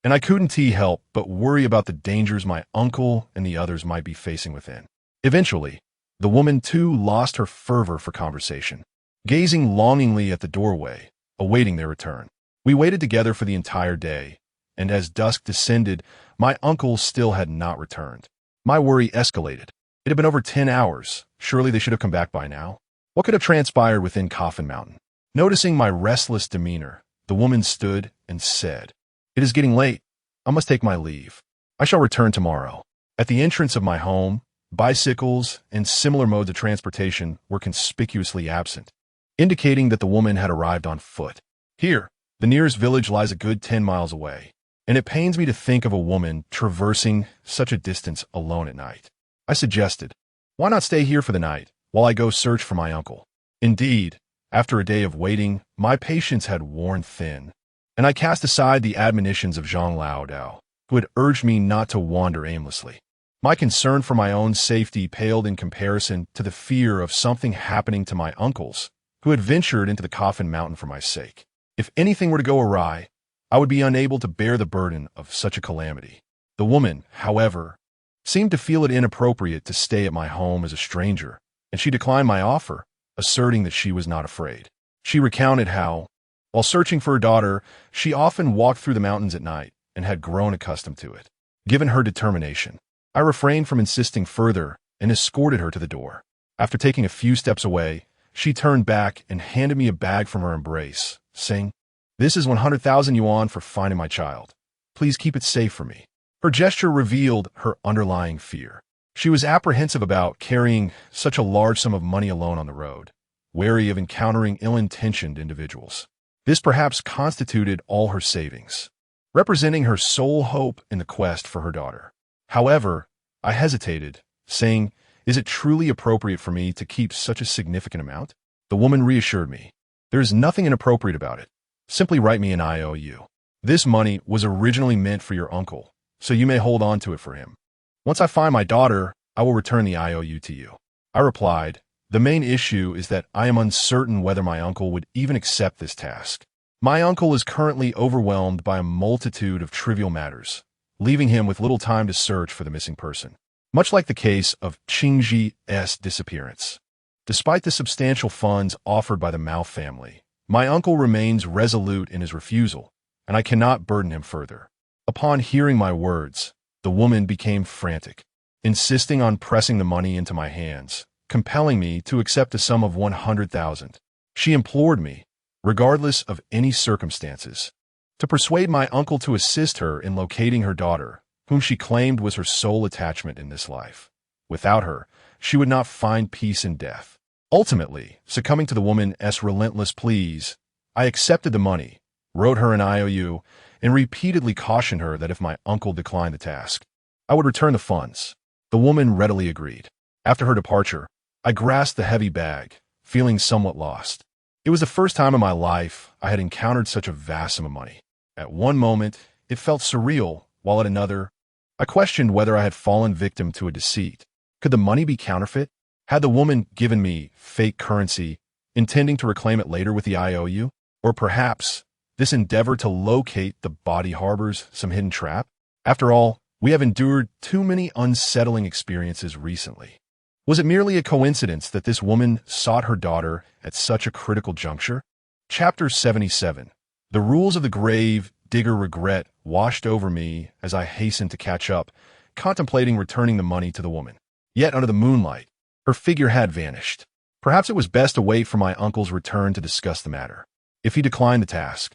and I couldn't help but worry about the dangers my uncle and the others might be facing within. Eventually, the woman too lost her fervor for conversation, gazing longingly at the doorway, awaiting their return. We waited together for the entire day, and as dusk descended, my uncle still had not returned. My worry escalated. It had been over 10 hours. Surely they should have come back by now. What could have transpired within Coffin Mountain? Noticing my restless demeanor, the woman stood and said, "It is getting late. I must take my leave. I shall return tomorrow." At the entrance of my home, bicycles and similar modes of transportation were conspicuously absent, indicating that the woman had arrived on foot. Here, the nearest village lies a good 10 miles away, and it pains me to think of a woman traversing such a distance alone at night. I suggested, "Why not stay here for the night while I go search for my uncle?" Indeed, after a day of waiting, my patience had worn thin, and I cast aside the admonitions of Zhang Laodao, who had urged me not to wander aimlessly. My concern for my own safety paled in comparison to the fear of something happening to my uncles, who had ventured into the Coffin Mountain for my sake. If anything were to go awry, I would be unable to bear the burden of such a calamity. The woman, however, seemed to feel it inappropriate to stay at my home as a stranger, and she declined my offer, asserting that she was not afraid. She recounted how, while searching for her daughter, she often walked through the mountains at night and had grown accustomed to it. Given her determination, I refrained from insisting further and escorted her to the door. After taking a few steps away, she turned back and handed me a bag from her embrace, saying, "This is 100,000 yuan for finding my child. Please keep it safe for me." Her gesture revealed her underlying fear. She was apprehensive about carrying such a large sum of money alone on the road, wary of encountering ill-intentioned individuals. This perhaps constituted all her savings, representing her sole hope in the quest for her daughter. However, I hesitated, saying, "Is it truly appropriate for me to keep such a significant amount?" The woman reassured me. "There is nothing inappropriate about it. Simply write me an IOU. This money was originally meant for your uncle, so you may hold on to it for him. Once I find my daughter, I will return the IOU to you." I replied, "The main issue is that I am uncertain whether my uncle would even accept this task. My uncle is currently overwhelmed by a multitude of trivial matters, leaving him with little time to search for the missing person, much like the case of Qingji's disappearance. Despite the substantial funds offered by the Mao family, my uncle remains resolute in his refusal, and I cannot burden him further." Upon hearing my words, the woman became frantic, insisting on pressing the money into my hands, compelling me to accept a sum of 100,000. She implored me, regardless of any circumstances, to persuade my uncle to assist her in locating her daughter, whom she claimed was her sole attachment in this life. Without her, she would not find peace in death. Ultimately, succumbing to the woman's relentless pleas, I accepted the money, wrote her an IOU, and repeatedly cautioned her that if my uncle declined the task, I would return the funds. The woman readily agreed. After her departure, I grasped the heavy bag, feeling somewhat lost. It was the first time in my life I had encountered such a vast sum of money. At one moment, it felt surreal, while at another, I questioned whether I had fallen victim to a deceit. Could the money be counterfeit? Had the woman given me fake currency, intending to reclaim it later with the IOU? Or perhaps this endeavor to locate the body harbors some hidden trap? After all, we have endured too many unsettling experiences recently. Was it merely a coincidence that this woman sought her daughter at such a critical juncture? Chapter 77. The rules of the grave digger regret washed over me as I hastened to catch up, contemplating returning the money to the woman. Yet under the moonlight, her figure had vanished. Perhaps it was best to wait for my uncle's return to discuss the matter. If he declined the task,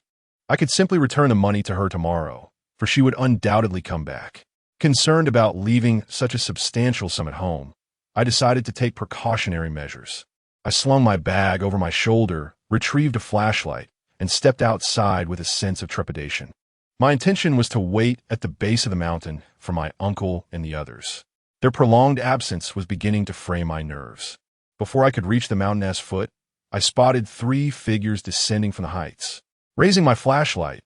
I could simply return the money to her tomorrow, for she would undoubtedly come back. Concerned about leaving such a substantial sum at home, I decided to take precautionary measures. I slung my bag over my shoulder, retrieved a flashlight, and stepped outside with a sense of trepidation. My intention was to wait at the base of the mountain for my uncle and the others. Their prolonged absence was beginning to fray my nerves. Before I could reach the mountain's foot, I spotted 3 figures descending from the heights. Raising my flashlight,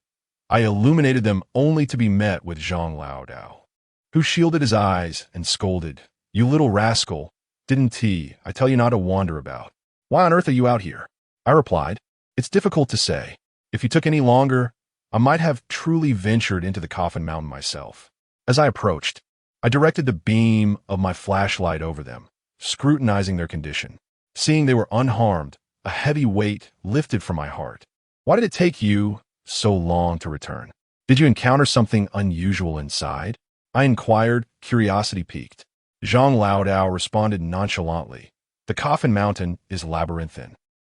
I illuminated them only to be met with Zhang Laodao, who shielded his eyes and scolded, "You little rascal, didn't I tell you not to wander about? Why on earth are you out here?" I replied, "It's difficult to say. If you took any longer, I might have truly ventured into the coffin mountain myself. As I approached, I directed the beam of my flashlight over them, scrutinizing their condition. Seeing they were unharmed, a heavy weight lifted from my heart. Why did it take you so long to return? Did you encounter something unusual inside? I inquired, curiosity piqued. Zhang Laodao responded nonchalantly. The coffin mountain is labyrinthine.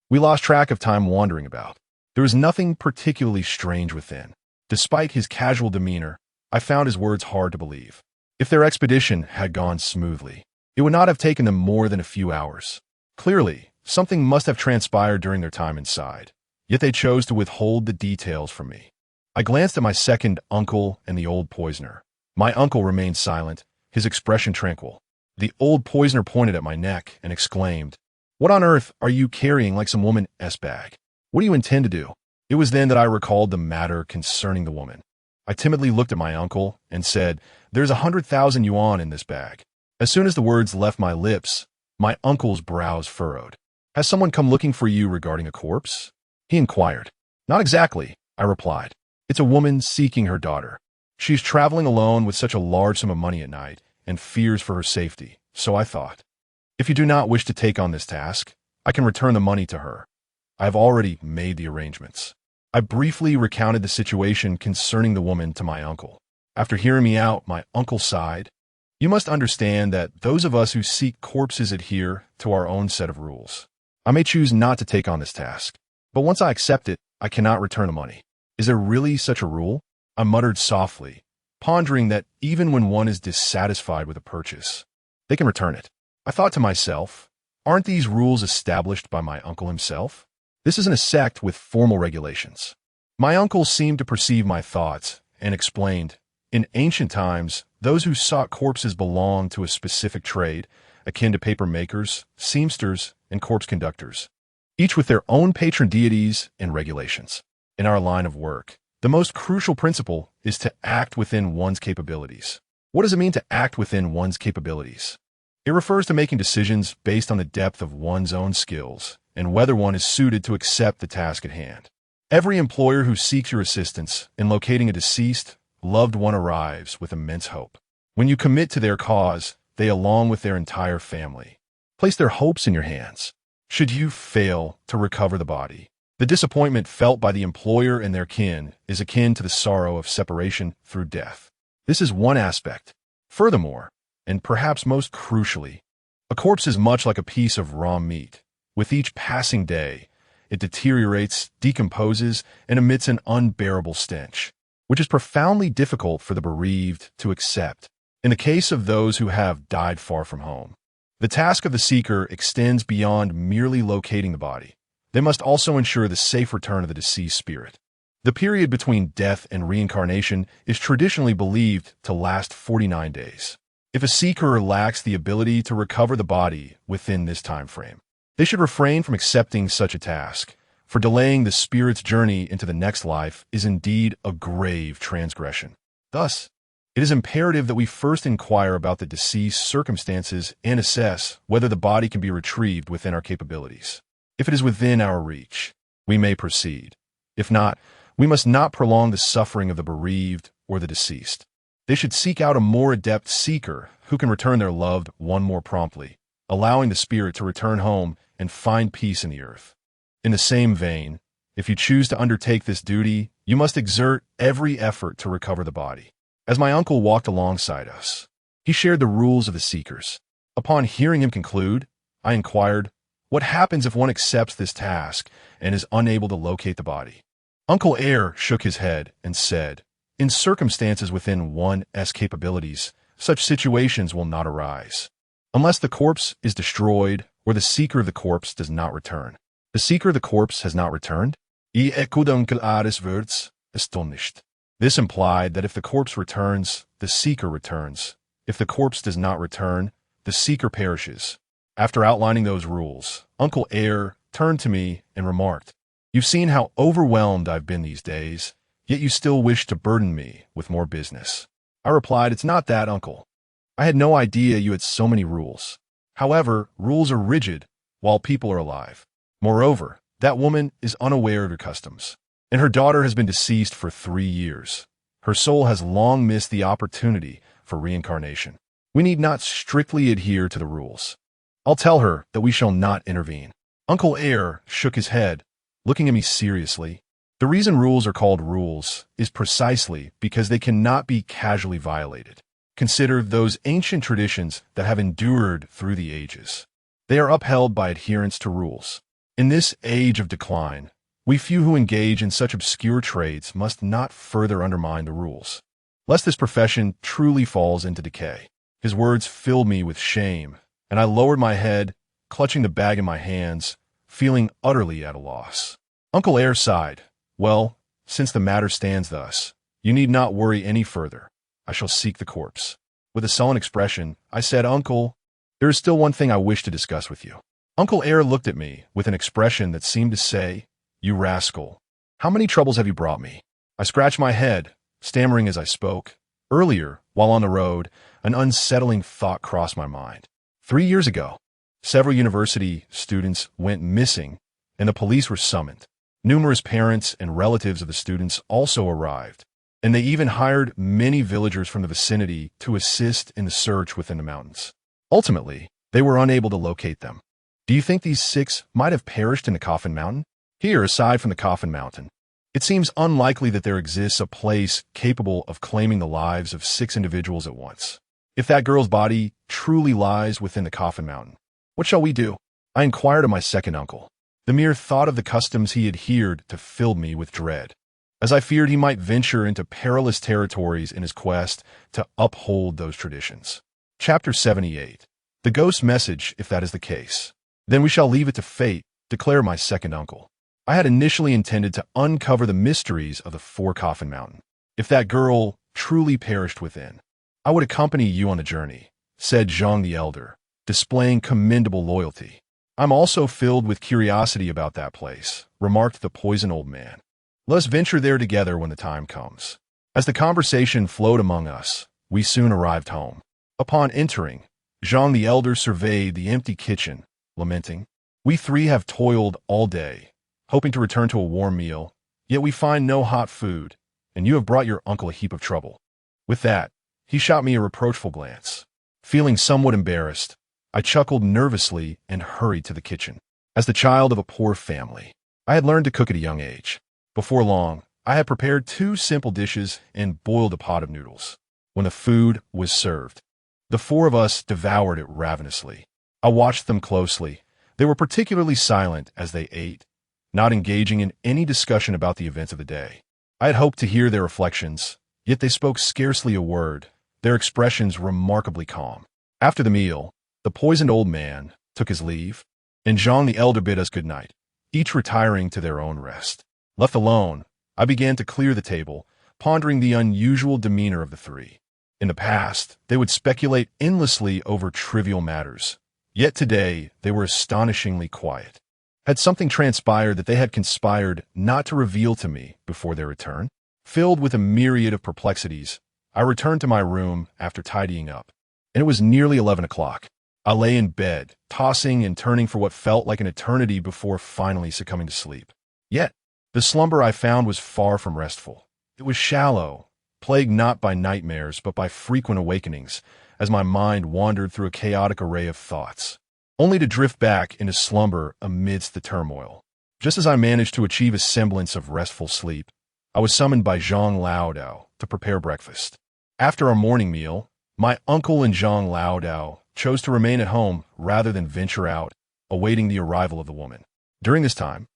We lost track of time wandering about. There was nothing particularly strange within. Despite his casual demeanor, I found his words hard to believe. If their expedition had gone smoothly, it would not have taken them more than a few hours. Clearly, something must have transpired during their time inside, yet they chose to withhold the details from me. I glanced at my second uncle and the old poisoner. My uncle remained silent, his expression tranquil. The old poisoner pointed at my neck and exclaimed, "What on earth are you carrying like some woman's bag? What do you intend to do?" It was then that I recalled the matter concerning the woman. I timidly looked at my uncle and said, "There's 100,000 yuan in this bag." As soon as the words left my lips, my uncle's brows furrowed. "Has someone come looking for you regarding a corpse?" he inquired. "Not exactly," I replied. "It's a woman seeking her daughter. She's traveling alone with such a large sum of money at night and fears for her safety, so I thought, if you do not wish to take on this task, I can return the money to her. I have already made the arrangements." I briefly recounted the situation concerning the woman to my uncle. After hearing me out, my uncle sighed. "You must understand that those of us who seek corpses adhere to our own set of rules. I may choose not to take on this task, but once I accept it, I cannot return the money. Is there really such a rule?" I muttered softly, pondering that even when one is dissatisfied with a purchase, they can return it. I thought to myself, aren't these rules established by my uncle himself? This isn't a sect with formal regulations. My uncle seemed to perceive my thoughts and explained, in ancient times, those who sought corpses belonged to a specific trade, akin to paper makers, seamsters, and corpse conductors, each with their own patron deities and regulations. In our line of work, the most crucial principle is to act within one's capabilities. What does it mean to act within one's capabilities? It refers to making decisions based on the depth of one's own skills and whether one is suited to accept the task at hand. Every employer who seeks your assistance in locating a deceased loved one arrives with immense hope. When you commit to their cause, they, along with their entire family, place their hopes in your hands. Should you fail to recover the body, the disappointment felt by the employer and their kin is akin to the sorrow of separation through death. This is one aspect. Furthermore, and perhaps most crucially, a corpse is much like a piece of raw meat. With each passing day, it deteriorates, decomposes, and emits an unbearable stench, which is profoundly difficult for the bereaved to accept. In the case of those who have died far from home, the task of the seeker extends beyond merely locating the body. They must also ensure the safe return of the deceased spirit. The period between death and reincarnation is traditionally believed to last 49 days. If a seeker lacks the ability to recover the body within this time frame, they should refrain from accepting such a task, for delaying the spirit's journey into the next life is indeed a grave transgression. Thus, it is imperative that we first inquire about the deceased's circumstances and assess whether the body can be retrieved within our capabilities. If it is within our reach, we may proceed. If not, we must not prolong the suffering of the bereaved or the deceased. They should seek out a more adept seeker who can return their loved one more promptly, allowing the spirit to return home and find peace in the earth. In the same vein, if you choose to undertake this duty, you must exert every effort to recover the body. As my uncle walked alongside us, he shared the rules of the seekers. Upon hearing him conclude, I inquired, what happens if one accepts this task and is unable to locate the body? Uncle Air shook his head and said, in circumstances within one's capabilities, such situations will not arise, unless the corpse is destroyed or the seeker of the corpse does not return. The seeker of the corpse has not returned? I echoed Uncle Air's words, astonished. This implied that if the corpse returns, the seeker returns. If the corpse does not return, the seeker perishes. After outlining those rules, Uncle Air turned to me and remarked, you've seen how overwhelmed I've been these days, yet you still wish to burden me with more business. I replied, it's not that, Uncle. I had no idea you had so many rules. However, rules are rigid while people are alive. Moreover, that woman is unaware of your customs, and her daughter has been deceased for 3 years. Her soul has long missed the opportunity for reincarnation. We need not strictly adhere to the rules. I'll tell her that we shall not intervene." Uncle Air shook his head, looking at me seriously. "The reason rules are called rules is precisely because they cannot be casually violated. Consider those ancient traditions that have endured through the ages. They are upheld by adherence to rules. In this age of decline, we few who engage in such obscure trades must not further undermine the rules, lest this profession truly falls into decay." His words filled me with shame, and I lowered my head, clutching the bag in my hands, feeling utterly at a loss. Uncle Air sighed. "Well, since the matter stands thus, you need not worry any further. I shall seek the corpse." With a sullen expression, I said, "Uncle, there is still one thing I wish to discuss with you." Uncle Air looked at me with an expression that seemed to say, "You rascal, how many troubles have you brought me?" I scratched my head, stammering as I spoke. Earlier, while on the road, an unsettling thought crossed my mind. 3 years ago, several university students went missing, and the police were summoned. Numerous parents and relatives of the students also arrived, and they even hired many villagers from the vicinity to assist in the search within the mountains. Ultimately, they were unable to locate them. Do you think these 6 might have perished in the Coffin Mountain? Here, aside from the Coffin Mountain, it seems unlikely that there exists a place capable of claiming the lives of 6 individuals at once. If that girl's body truly lies within the Coffin Mountain, what shall we do? I inquired of my second uncle. The mere thought of the customs he adhered to filled me with dread, as I feared he might venture into perilous territories in his quest to uphold those traditions. Chapter 78. The Ghost's Message, if that is the case. "Then we shall leave it to fate," declared my second uncle. I had initially intended to uncover the mysteries of the 4 Coffin Mountain. "If that girl truly perished within, I would accompany you on the journey," said Zhang the Elder, displaying commendable loyalty. "I'm also filled with curiosity about that place," remarked the poisoned old man. "Let us venture there together when the time comes." As the conversation flowed among us, we soon arrived home. Upon entering, Zhang the Elder surveyed the empty kitchen, lamenting, "We 3 have toiled all day, hoping to return to a warm meal, yet we find no hot food, and you have brought your uncle a heap of trouble." With that, he shot me a reproachful glance. Feeling somewhat embarrassed, I chuckled nervously and hurried to the kitchen. As the child of a poor family, I had learned to cook at a young age. Before long, I had prepared 2 simple dishes and boiled a pot of noodles. When the food was served, the 4 of us devoured it ravenously. I watched them closely. They were particularly silent as they ate, not engaging in any discussion about the events of the day. I had hoped to hear their reflections, yet they spoke scarcely a word, their expressions remarkably calm. After the meal, the poisoned old man took his leave, and Zhang the Elder bid us good night, each retiring to their own rest. Left alone, I began to clear the table, pondering the unusual demeanor of the 3. In the past, they would speculate endlessly over trivial matters, yet today they were astonishingly quiet. Had something transpired that they had conspired not to reveal to me before their return? Filled with a myriad of perplexities, I returned to my room after tidying up, and it was nearly 11 o'clock. I lay in bed, tossing and turning for what felt like an eternity before finally succumbing to sleep. Yet, the slumber I found was far from restful. It was shallow, plagued not by nightmares but by frequent awakenings, as my mind wandered through a chaotic array of thoughts, only to drift back into slumber amidst the turmoil. Just as I managed to achieve a semblance of restful sleep, I was summoned by Zhang Laodao to prepare breakfast. After our morning meal, my uncle and Zhang Laodao chose to remain at home rather than venture out, awaiting the arrival of the woman. During this time,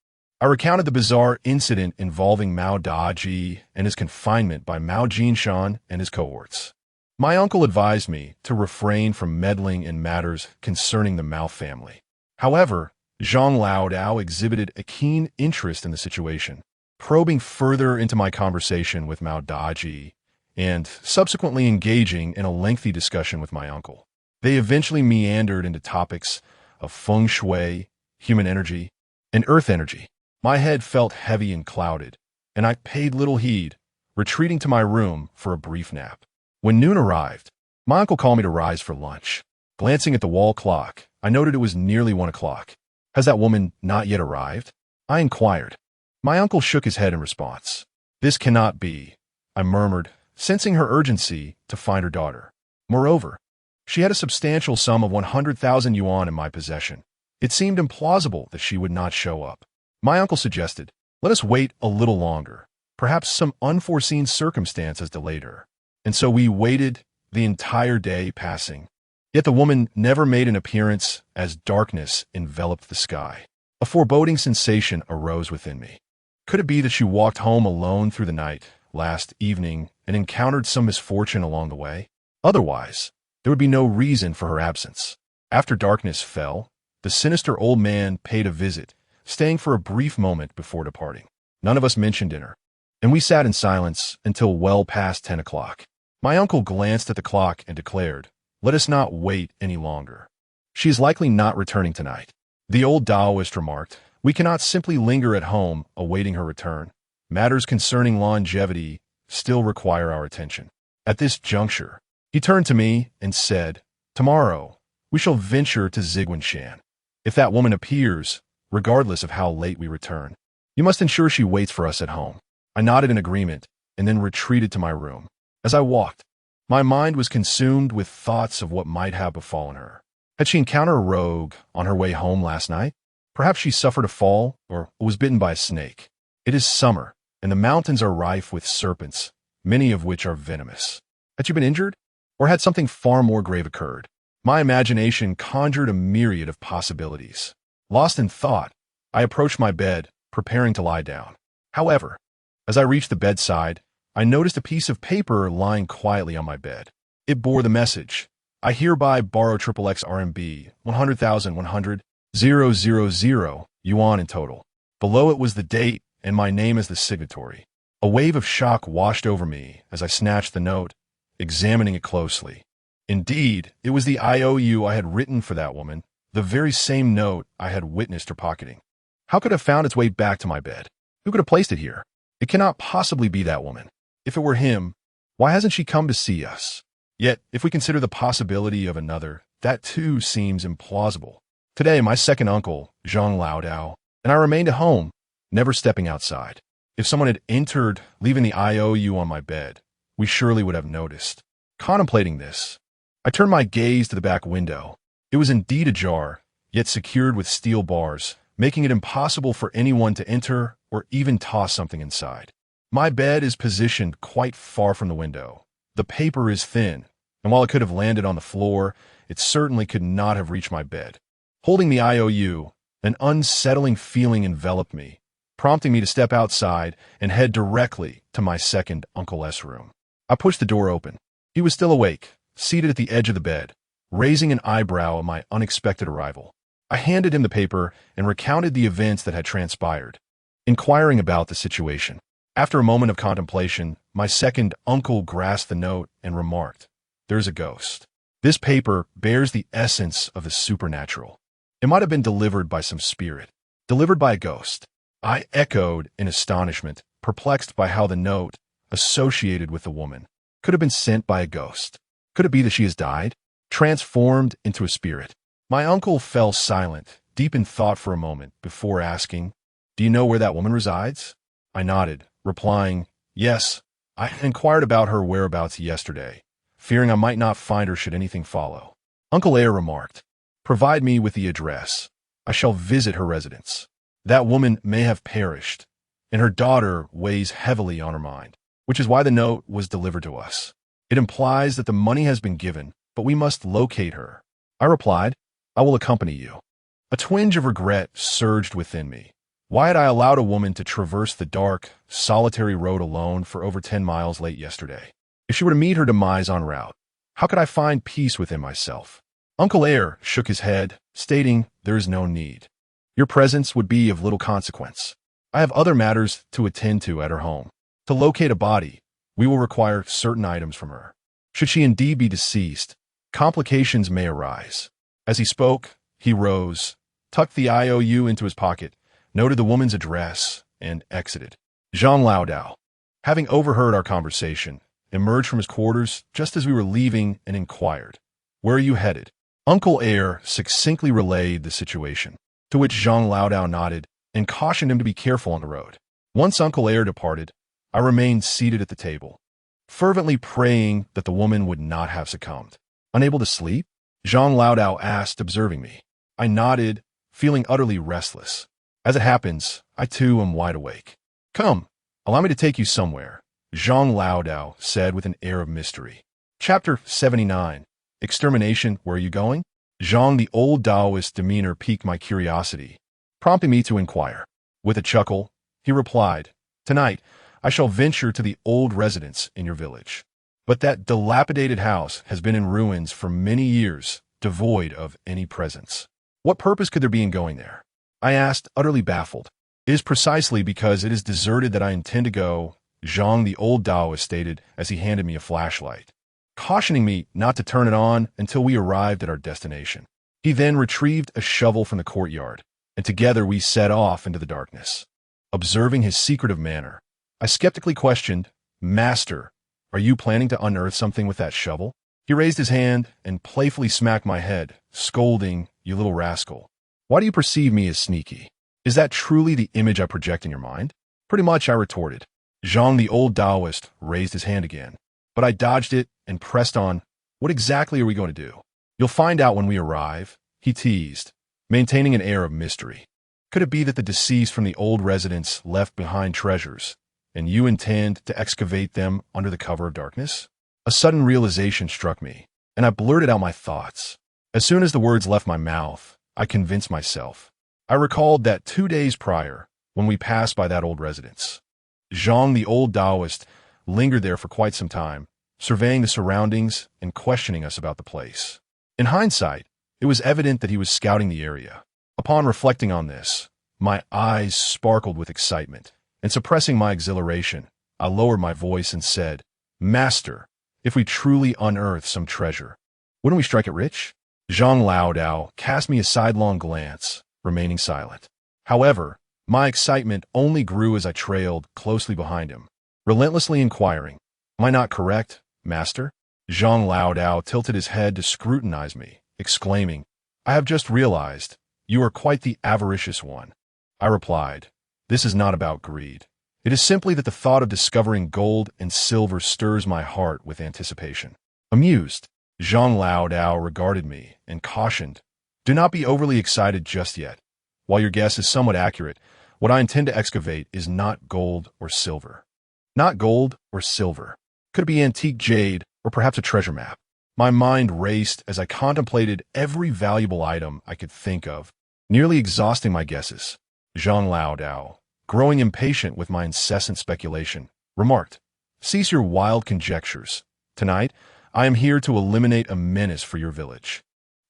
I recounted the bizarre incident involving Mao Daji and his confinement by Mao Jinshan and his cohorts. My uncle advised me to refrain from meddling in matters concerning the Mao family. However, Zhang Laodao exhibited a keen interest in the situation, probing further into my conversation with Mao Daji and subsequently engaging in a lengthy discussion with my uncle. They eventually meandered into topics of feng shui, human energy, and earth energy. My head felt heavy and clouded, and I paid little heed, retreating to my room for a brief nap. When noon arrived, my uncle called me to rise for lunch. Glancing at the wall clock, I noted it was nearly 1 o'clock. Has that woman not yet arrived? I inquired. My uncle shook his head in response. This cannot be, I murmured, sensing her urgency to find her daughter. Moreover, she had a substantial sum of 100,000 yuan in my possession. It seemed implausible that she would not show up. My uncle suggested, let us wait a little longer. Perhaps some unforeseen circumstance has delayed her. And so we waited, the entire day passing. Yet the woman never made an appearance as darkness enveloped the sky. A foreboding sensation arose within me. Could it be that she walked home alone through the night last evening and encountered some misfortune along the way? Otherwise, there would be no reason for her absence. After darkness fell, the sinister old man paid a visit, staying for a brief moment before departing. None of us mentioned dinner, and we sat in silence until well past 10 o'clock. My uncle glanced at the clock and declared, let us not wait any longer. She is likely not returning tonight. The old Taoist remarked, we cannot simply linger at home awaiting her return. Matters concerning longevity still require our attention. At this juncture, he turned to me and said, tomorrow, we shall venture to Ziguanshan. If that woman appears, regardless of how late we return, you must ensure she waits for us at home. I nodded in agreement and then retreated to my room. As I walked, my mind was consumed with thoughts of what might have befallen her. Had she encountered a rogue on her way home last night? Perhaps she suffered a fall or was bitten by a snake. It is summer, and the mountains are rife with serpents, many of which are venomous. Had you been injured? Or had something far more grave occurred? My imagination conjured a myriad of possibilities. Lost in thought, I approached my bed, preparing to lie down. However, as I reached the bedside, I noticed a piece of paper lying quietly on my bed. It bore the message, I hereby borrow XXX RMB, 100,000 yuan in total. Below it was the date and my name as the signatory. A wave of shock washed over me as I snatched the note, examining it closely. Indeed, it was the IOU I had written for that woman, the very same note I had witnessed her pocketing. How could it have found its way back to my bed? Who could have placed it here? It cannot possibly be that woman. If it were him, why hasn't she come to see us? Yet, if we consider the possibility of another, that too seems implausible. Today, my second uncle, Zhang Laodao, and I remained at home, never stepping outside. If someone had entered, leaving the IOU on my bed, we surely would have noticed. Contemplating this, I turned my gaze to the back window. It was indeed ajar, yet secured with steel bars, making it impossible for anyone to enter or even toss something inside. My bed is positioned quite far from the window. The paper is thin, and while it could have landed on the floor, it certainly could not have reached my bed. Holding the IOU, an unsettling feeling enveloped me, prompting me to step outside and head directly to my second uncle's room. I pushed the door open. He was still awake, seated at the edge of the bed, raising an eyebrow at my unexpected arrival. I handed him the paper and recounted the events that had transpired, inquiring about the situation. After a moment of contemplation, my second uncle grasped the note and remarked, there's a ghost. This paper bears the essence of the supernatural. It might have been delivered by some spirit. Delivered by a ghost. I echoed in astonishment, perplexed by how the note, associated with the woman, could have been sent by a ghost. Could it be that she has died? Transformed into a spirit? My uncle fell silent, deep in thought for a moment, before asking, do you know where that woman resides? I nodded, replying, yes, I inquired about her whereabouts yesterday, fearing I might not find her should anything follow. Uncle Air remarked, provide me with the address. I shall visit her residence. That woman may have perished, and her daughter weighs heavily on her mind, which is why the note was delivered to us. It implies that the money has been given, but we must locate her. I replied, I will accompany you. A twinge of regret surged within me. Why had I allowed a woman to traverse the dark, solitary road alone for over 10 miles late yesterday? If she were to meet her demise en route, how could I find peace within myself? Uncle Air shook his head, stating there is no need. Your presence would be of little consequence. I have other matters to attend to at her home. To locate a body, we will require certain items from her. Should she indeed be deceased, complications may arise. As he spoke, he rose, tucked the IOU into his pocket, noted the woman's address, and exited. Zhang Laodao, having overheard our conversation, emerged from his quarters just as we were leaving and inquired, where are you headed? Uncle Air succinctly relayed the situation, to which Zhang Laodao nodded and cautioned him to be careful on the road. Once Uncle Air departed, I remained seated at the table, fervently praying that the woman would not have succumbed. Unable to sleep? Zhang Laodao asked, observing me. I nodded, feeling utterly restless. As it happens, I too am wide awake. Come, allow me to take you somewhere, Zhang Laodao said with an air of mystery. Chapter 79. Extermination, where are you going? Zhang, the old Taoist demeanor piqued my curiosity, prompting me to inquire. With a chuckle, he replied, Tonight, I shall venture to the old residence in your village. But that dilapidated house has been in ruins for many years, devoid of any presence. What purpose could there be in going there? I asked, utterly baffled. It is precisely because it is deserted that I intend to go, Zhang, the old Taoist stated as he handed me a flashlight, cautioning me not to turn it on until we arrived at our destination. He then retrieved a shovel from the courtyard, and together we set off into the darkness. Observing his secretive manner, I skeptically questioned, Master, are you planning to unearth something with that shovel? He raised his hand and playfully smacked my head, scolding, You little rascal. Why do you perceive me as sneaky? Is that truly the image I project in your mind? Pretty much, I retorted. Zhang, the old Taoist, raised his hand again, but I dodged it and pressed on, What exactly are we going to do? You'll find out when we arrive, he teased, maintaining an air of mystery. Could it be that the deceased from the old residence left behind treasures, and you intend to excavate them under the cover of darkness? A sudden realization struck me, and I blurted out my thoughts. As soon as the words left my mouth, I convinced myself. I recalled that 2 days prior, when we passed by that old residence, Zhang, the old Taoist, lingered there for quite some time, surveying the surroundings and questioning us about the place. In hindsight, it was evident that he was scouting the area. Upon reflecting on this, my eyes sparkled with excitement, and suppressing my exhilaration, I lowered my voice and said, Master, if we truly unearth some treasure, wouldn't we strike it rich? Zhang Laodao cast me a sidelong glance, remaining silent. However, my excitement only grew as I trailed closely behind him, relentlessly inquiring, Am I not correct, Master? Zhang Laodao tilted his head to scrutinize me, exclaiming, I have just realized, you are quite the avaricious one. I replied, This is not about greed. It is simply that the thought of discovering gold and silver stirs my heart with anticipation. Amused, Zhang Laodao regarded me and cautioned, Do not be overly excited just yet. While your guess is somewhat accurate, what I intend to excavate is not gold or silver. Not gold or silver. Could it be antique jade or perhaps a treasure map? My mind raced as I contemplated every valuable item I could think of, nearly exhausting my guesses. Zhang Laodao, growing impatient with my incessant speculation, remarked, Cease your wild conjectures. Tonight, I am here to eliminate a menace for your village.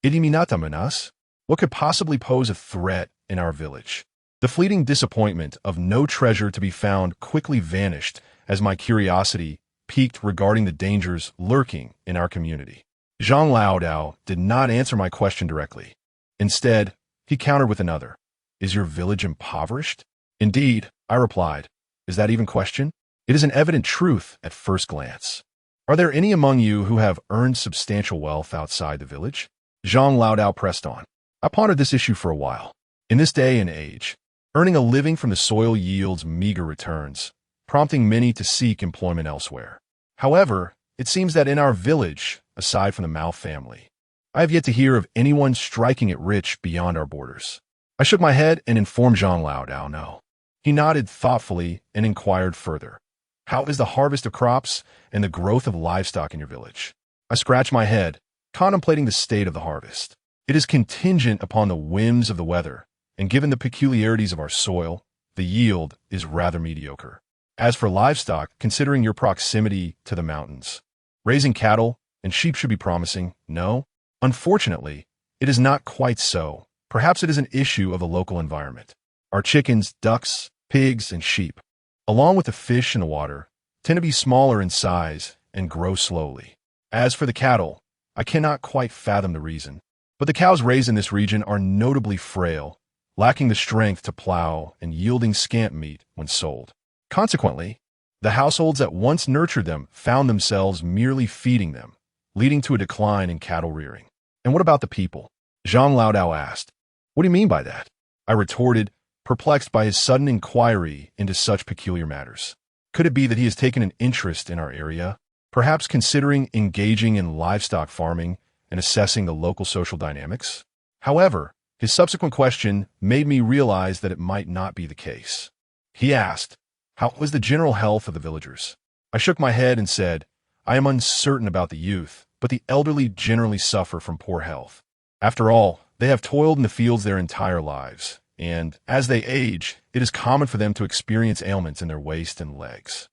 Eliminata menace? What could possibly pose a threat in our village? The fleeting disappointment of no treasure to be found quickly vanished as my curiosity piqued regarding the dangers lurking in our community. Zhang Laodao did not answer my question directly. Instead, he countered with another. Is your village impoverished? Indeed, I replied. Is that even question? It is an evident truth at first glance. Are there any among you who have earned substantial wealth outside the village? Zhang Laodao pressed on. I pondered this issue for a while. In this day and age, earning a living from the soil yields meager returns, prompting many to seek employment elsewhere. However, it seems that in our village, aside from the Mao family, I have yet to hear of anyone striking it rich beyond our borders. I shook my head and informed Zhang Laodao no. He nodded thoughtfully and inquired further. How is the harvest of crops and the growth of livestock in your village? I scratched my head, contemplating the state of the harvest. It is contingent upon the whims of the weather, and given the peculiarities of our soil, the yield is rather mediocre. As for livestock, considering your proximity to the mountains, raising cattle and sheep should be promising, no? Unfortunately, it is not quite so. Perhaps it is an issue of the local environment. Our chickens, ducks, pigs, and sheep, along with the fish in the water, tend to be smaller in size and grow slowly. As for the cattle, I cannot quite fathom the reason, but the cows raised in this region are notably frail, lacking the strength to plow and yielding scant meat when sold. Consequently, the households that once nurtured them found themselves merely feeding them, leading to a decline in cattle rearing. And what about the people? Zhang Laodao asked. What do you mean by that? I retorted, perplexed by his sudden inquiry into such peculiar matters. Could it be that he has taken an interest in our area, perhaps considering engaging in livestock farming and assessing the local social dynamics? However, his subsequent question made me realize that it might not be the case. He asked, "How was the general health of the villagers?" I shook my head and said, "I am uncertain about the youth, but the elderly generally suffer from poor health. After all, they have toiled in the fields their entire lives, and as they age, it is common for them to experience ailments in their waist and legs."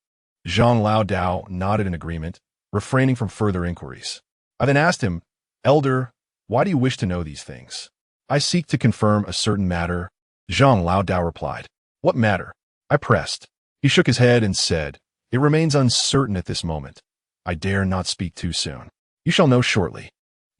Zhang Lao Dao nodded in agreement, refraining from further inquiries. I then asked him, "Elder, why do you wish to know these things?" "I seek to confirm a certain matter," Zhang Lao Dao replied. "What matter?" I pressed. He shook his head and said, "It remains uncertain at this moment. I dare not speak too soon. You shall know shortly."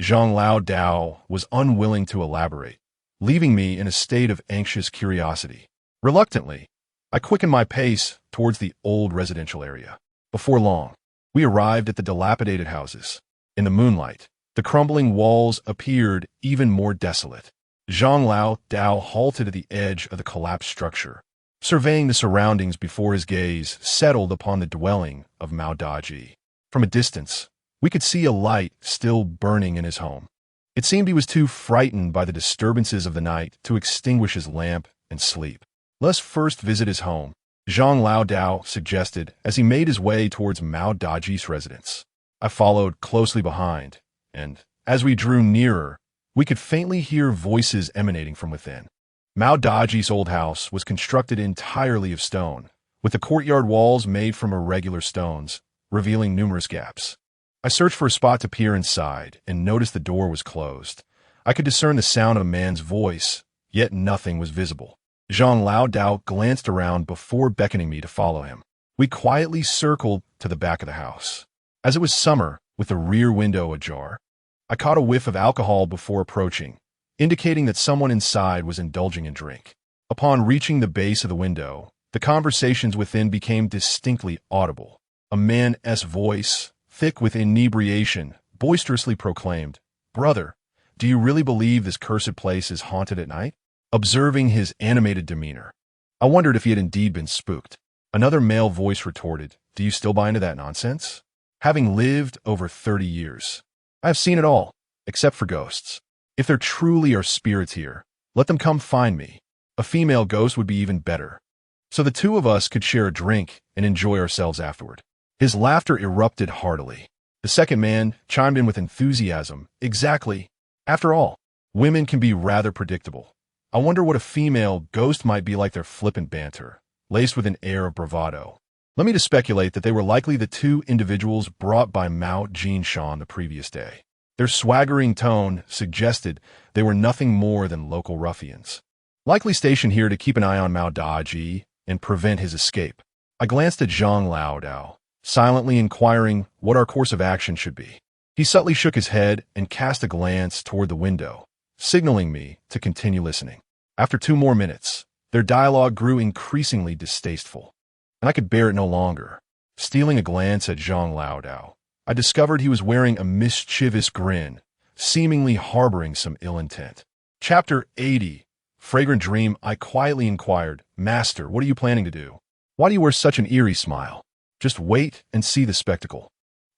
Zhang Lao Dao was unwilling to elaborate, leaving me in a state of anxious curiosity. Reluctantly, I quickened my pace towards the old residential area. Before long, we arrived at the dilapidated houses. In the moonlight, the crumbling walls appeared even more desolate. Zhang Lao Dao halted at the edge of the collapsed structure, surveying the surroundings before his gaze settled upon the dwelling of Mao Daji. From a distance, we could see a light still burning in his home. It seemed he was too frightened by the disturbances of the night to extinguish his lamp and sleep. "Let's first visit his home," Zhang Lao Dao suggested as he made his way towards Mao Daji's residence. I followed closely behind, and as we drew nearer, we could faintly hear voices emanating from within. Mao Daji's old house was constructed entirely of stone, with the courtyard walls made from irregular stones, revealing numerous gaps. I searched for a spot to peer inside and noticed the door was closed. I could discern the sound of a man's voice, yet nothing was visible. Zhang Lao Dao glanced around before beckoning me to follow him. We quietly circled to the back of the house. As it was summer, with the rear window ajar, I caught a whiff of alcohol before approaching, indicating that someone inside was indulging in drink. Upon reaching the base of the window, the conversations within became distinctly audible. A man's voice, thick with inebriation, boisterously proclaimed, "Brother, do you really believe this cursed place is haunted at night?" Observing his animated demeanor, I wondered if he had indeed been spooked. Another male voice retorted, "Do you still buy into that nonsense? Having lived over 30 years, I have seen it all, except for ghosts. If there truly are spirits here, let them come find me. A female ghost would be even better, so the two of us could share a drink and enjoy ourselves afterward." His laughter erupted heartily. The second man chimed in with enthusiasm. "Exactly. After all, women can be rather predictable. I wonder what a female ghost might be like. Their flippant banter, laced with an air of bravado. Let me to speculate that they were likely the two individuals brought by Mao Jinshan the previous day. Their swaggering tone suggested they were nothing more than local ruffians, likely stationed here to keep an eye on Mao Daji and prevent his escape. I glanced at Zhang Lao Dao, silently inquiring what our course of action should be. He subtly shook his head and cast a glance toward the window, signaling me to continue listening. After 2 more minutes, their dialogue grew increasingly distasteful, and I could bear it no longer. Stealing a glance at Zhang Lao Dao, I discovered he was wearing a mischievous grin, seemingly harboring some ill intent. Chapter 80, Fragrant Dream. I quietly inquired, "Master, what are you planning to do? Why do you wear such an eerie smile?" "Just wait and see the spectacle,"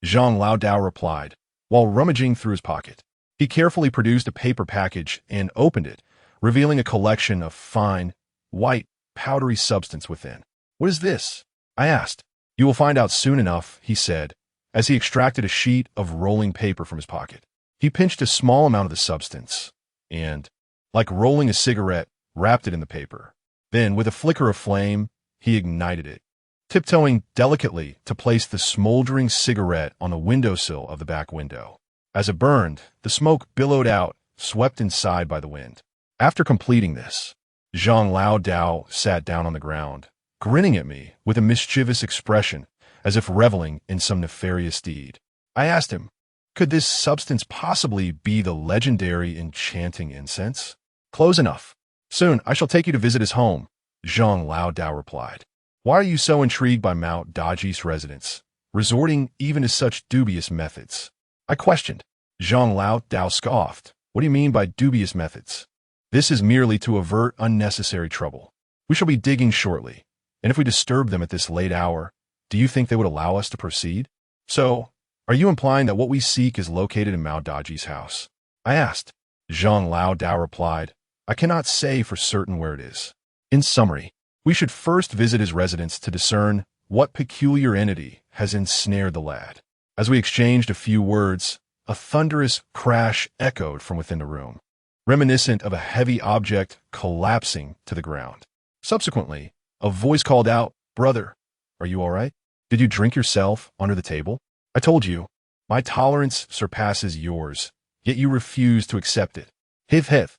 Zhang Lao Dao replied, while rummaging through his pocket. He carefully produced a paper package and opened it, revealing a collection of fine, white, powdery substance within. "What is this?" I asked. "You will find out soon enough," he said, as he extracted a sheet of rolling paper from his pocket. He pinched a small amount of the substance and, like rolling a cigarette, wrapped it in the paper. Then, with a flicker of flame, he ignited it, tiptoeing delicately to place the smoldering cigarette on the windowsill of the back window. As it burned, the smoke billowed out, swept inside by the wind. After completing this, Zhang Lao Dao sat down on the ground, grinning at me with a mischievous expression, as if reveling in some nefarious deed. I asked him, could this substance possibly be the legendary enchanting incense? "Close enough. Soon I shall take you to visit his home," Zhang Lao Dao replied. "Why are you so intrigued by Mao Daji's residence, resorting even to such dubious methods?" I questioned. Zhang Lao Dao scoffed. "What do you mean by dubious methods?" "This is merely to avert unnecessary trouble. We shall be digging shortly, and if we disturb them at this late hour, do you think they would allow us to proceed? So, are you implying that what we seek is located in Mao Daji's house? I asked. Zhang Lao Dao replied, I cannot say for certain where it is. In summary, we should first visit his residence to discern what peculiar entity has ensnared the lad. As we exchanged a few words, a thunderous crash echoed from within the room, reminiscent of a heavy object collapsing to the ground. Subsequently, a voice called out, Brother, are you all right? Did you drink yourself under the table? I told you, my tolerance surpasses yours, yet you refuse to accept it. Hiv.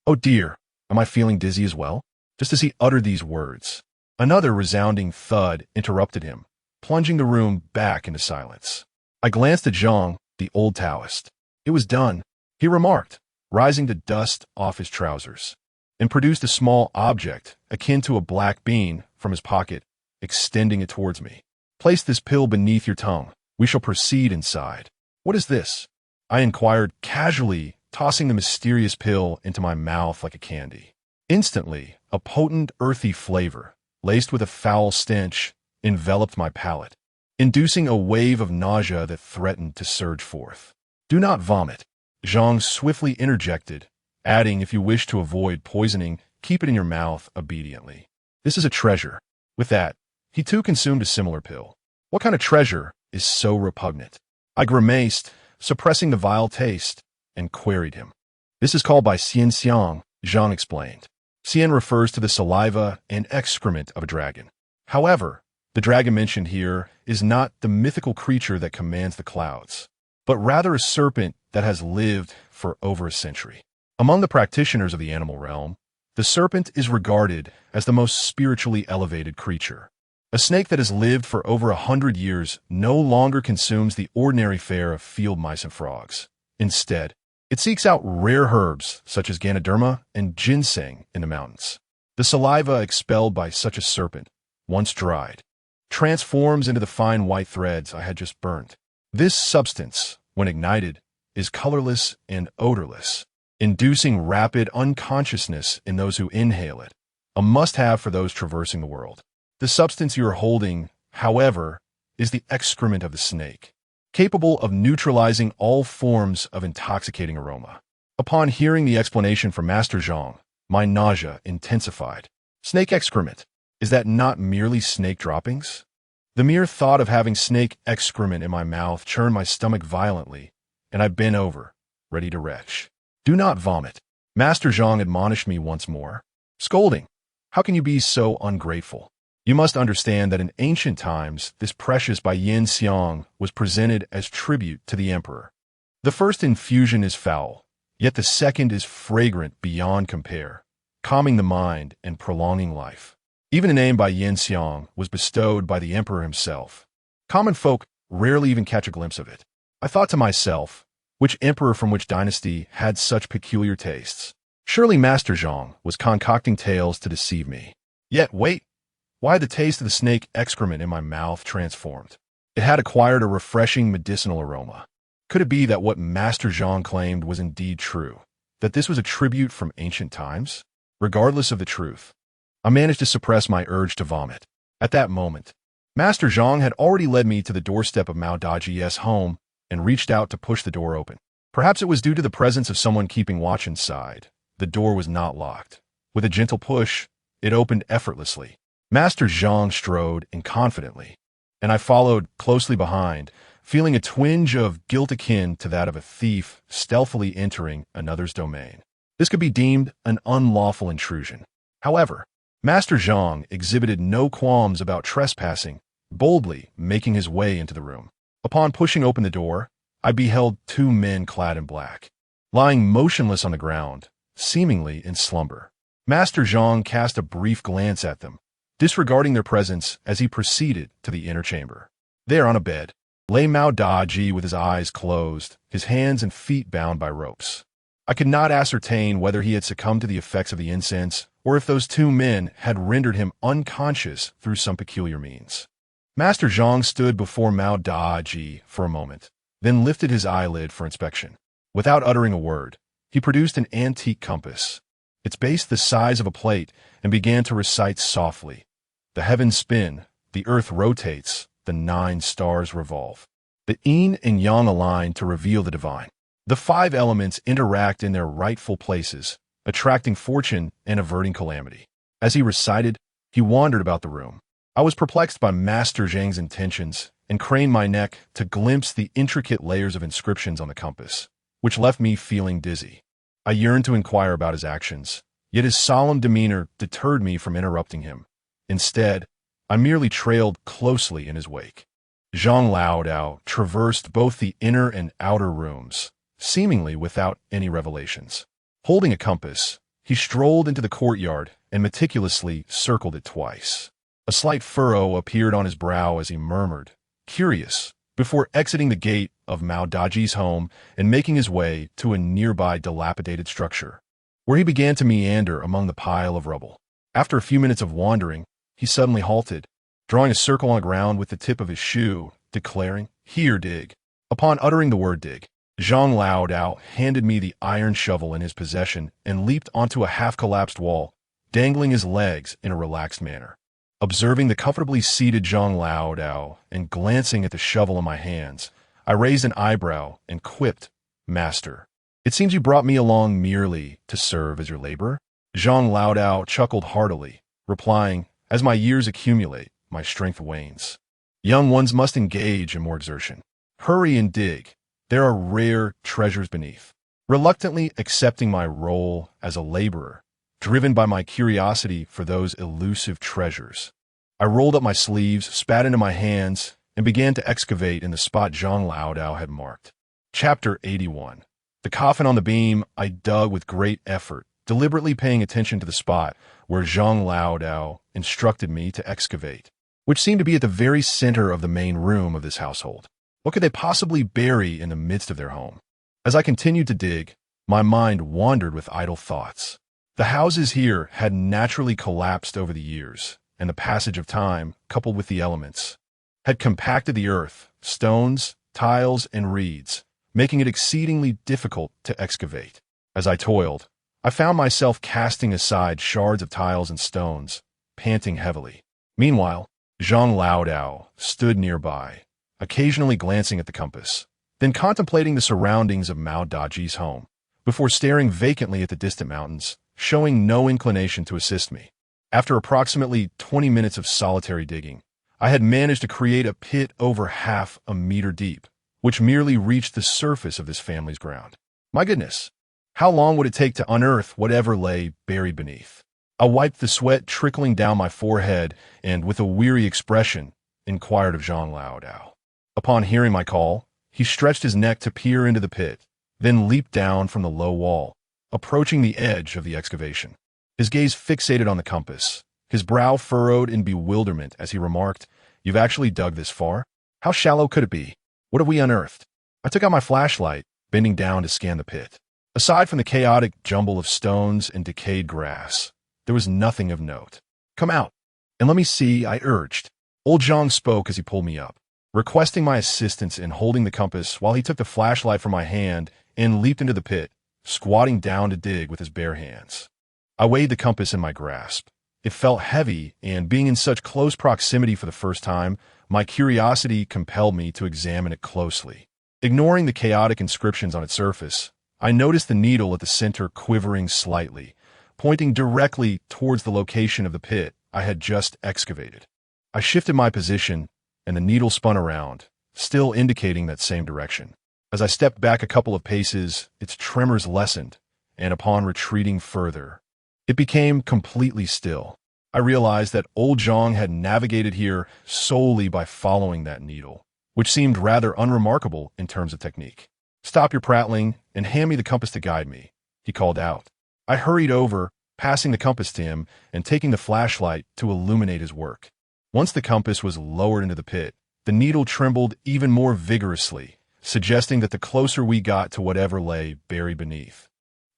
Oh dear, am I feeling dizzy as well? Just as he uttered these words, another resounding thud interrupted him, plunging the room back into silence. I glanced at Zhang, the old Taoist. It was done, he remarked, rising to dust off his trousers, and produced a small object akin to a black bean from his pocket, extending it towards me. Place this pill beneath your tongue. We shall proceed inside. What is this? I inquired casually, tossing the mysterious pill into my mouth like a candy. Instantly, a potent, earthy flavor, laced with a foul stench, enveloped my palate, inducing a wave of nausea that threatened to surge forth. Do not vomit, Zhang swiftly interjected, adding, if you wish to avoid poisoning, keep it in your mouth obediently. This is a treasure. With that, he too consumed a similar pill. What kind of treasure is so repugnant? I grimaced, suppressing the vile taste, and queried him. This is called by Xian Xiang, Zhang explained. Xian refers to the saliva and excrement of a dragon. However, the dragon mentioned here is not the mythical creature that commands the clouds, but rather a serpent that has lived for over a century. Among the practitioners of the animal realm, the serpent is regarded as the most spiritually elevated creature. A snake that has lived for over 100 years no longer consumes the ordinary fare of field mice and frogs. Instead, it seeks out rare herbs such as Ganoderma and ginseng in the mountains. The saliva expelled by such a serpent, once dried, transforms into the fine white threads I had just burnt. This substance, when ignited, is colorless and odorless, inducing rapid unconsciousness in those who inhale it, a must-have for those traversing the world. The substance you are holding, however, is the excrement of the snake, capable of neutralizing all forms of intoxicating aroma. Upon hearing the explanation from Master Zhang, my nausea intensified. Snake excrement, is that not merely snake droppings? The mere thought of having snake excrement in my mouth churned my stomach violently, and I bent over, ready to retch. Do not vomit. Master Zhang admonished me once more, scolding, how can you be so ungrateful? You must understand that in ancient times, this precious by Yin Xiang was presented as tribute to the emperor. The first infusion is foul, yet the second is fragrant beyond compare, calming the mind and prolonging life. Even a name by Yin Xiang was bestowed by the emperor himself. Common folk rarely even catch a glimpse of it. I thought to myself, which emperor from which dynasty had such peculiar tastes? Surely Master Zhang was concocting tales to deceive me. Yet wait, why the taste of the snake excrement in my mouth transformed? It had acquired a refreshing medicinal aroma. Could it be that what Master Zhang claimed was indeed true, that this was a tribute from ancient times? Regardless of the truth, I managed to suppress my urge to vomit. At that moment, Master Zhang had already led me to the doorstep of Mao Daji's home and reached out to push the door open. Perhaps it was due to the presence of someone keeping watch inside. The door was not locked. With a gentle push, it opened effortlessly. Master Zhang strode in confidently, and I followed closely behind, feeling a twinge of guilt akin to that of a thief stealthily entering another's domain. This could be deemed an unlawful intrusion. However, Master Zhang exhibited no qualms about trespassing, boldly making his way into the room. Upon pushing open the door, I beheld two men clad in black, lying motionless on the ground, seemingly in slumber. Master Zhang cast a brief glance at them, disregarding their presence as he proceeded to the inner chamber. There on a bed lay Mao Daji with his eyes closed, his hands and feet bound by ropes. I could not ascertain whether he had succumbed to the effects of the incense or if those two men had rendered him unconscious through some peculiar means. Master Zhang stood before Mao Daji for a moment, then lifted his eyelid for inspection. Without uttering a word, he produced an antique compass. its base the size of a plate, and began to recite softly. The heavens spin, the earth rotates, the 9 stars revolve. The yin and yang align to reveal the divine. The 5 elements interact in their rightful places, attracting fortune and averting calamity. As he recited, he wandered about the room. I was perplexed by Master Zhang's intentions and craned my neck to glimpse the intricate layers of inscriptions on the compass, which left me feeling dizzy. I yearned to inquire about his actions, yet his solemn demeanor deterred me from interrupting him. Instead, I merely trailed closely in his wake. Zhang Laodao traversed both the inner and outer rooms, seemingly without any revelations. Holding a compass, he strolled into the courtyard and meticulously circled it twice. A slight furrow appeared on his brow as he murmured, curious, before exiting the gate of Mao Daji's home and making his way to a nearby dilapidated structure, where he began to meander among the pile of rubble. After a few minutes of wandering, he suddenly halted, drawing a circle on the ground with the tip of his shoe, declaring, "Here, dig." Upon uttering the word dig, Zhang Laodao handed me the iron shovel in his possession and leaped onto a half-collapsed wall, dangling his legs in a relaxed manner. Observing the comfortably seated Zhang Laodao and glancing at the shovel in my hands, I raised an eyebrow and quipped, "Master, it seems you brought me along merely to serve as your laborer?" Zhang Laodao chuckled heartily, replying, "As my years accumulate, my strength wanes. Young ones must engage in more exertion. Hurry and dig. There are rare treasures beneath." Reluctantly accepting my role as a laborer, driven by my curiosity for those elusive treasures, I rolled up my sleeves, spat into my hands, and began to excavate in the spot Zhang Laodao had marked. Chapter 81. The coffin on the beam I dug with great effort, deliberately paying attention to the spot where Zhang Laodao instructed me to excavate, which seemed to be at the very center of the main room of this household. What could they possibly bury in the midst of their home? As I continued to dig, my mind wandered with idle thoughts. The houses here had naturally collapsed over the years, and the passage of time, coupled with the elements, had compacted the earth, stones, tiles, and reeds, making it exceedingly difficult to excavate. As I toiled, I found myself casting aside shards of tiles and stones, panting heavily. Meanwhile, Zhang Laodao stood nearby, occasionally glancing at the compass, then contemplating the surroundings of Mao Daji's home, before staring vacantly at the distant mountains, showing no inclination to assist me. After approximately 20 minutes of solitary digging, I had managed to create a pit over half a meter deep, which merely reached the surface of this family's ground. My goodness, how long would it take to unearth whatever lay buried beneath? I wiped the sweat trickling down my forehead and, with a weary expression, inquired of Zhang Laodao. Upon hearing my call, he stretched his neck to peer into the pit, then leaped down from the low wall, approaching the edge of the excavation. His gaze fixated on the compass, his brow furrowed in bewilderment as he remarked, "You've actually dug this far? How shallow could it be? What have we unearthed?" I took out my flashlight, bending down to scan the pit. Aside from the chaotic jumble of stones and decayed grass, there was nothing of note. "Come out, and let me see," I urged. Old Zhang spoke as he pulled me up, requesting my assistance in holding the compass while he took the flashlight from my hand and leaped into the pit, squatting down to dig with his bare hands. I weighed the compass in my grasp. It felt heavy, and being in such close proximity for the first time, my curiosity compelled me to examine it closely. Ignoring the chaotic inscriptions on its surface, I noticed the needle at the center quivering slightly, pointing directly towards the location of the pit I had just excavated. I shifted my position, and the needle spun around, still indicating that same direction. As I stepped back a couple of paces, its tremors lessened, and upon retreating further, it became completely still. I realized that old Zhang had navigated here solely by following that needle, which seemed rather unremarkable in terms of technique. "Stop your prattling and hand me the compass to guide me," he called out. I hurried over, passing the compass to him and taking the flashlight to illuminate his work. Once the compass was lowered into the pit, the needle trembled even more vigorously, suggesting that the closer we got to whatever lay buried beneath,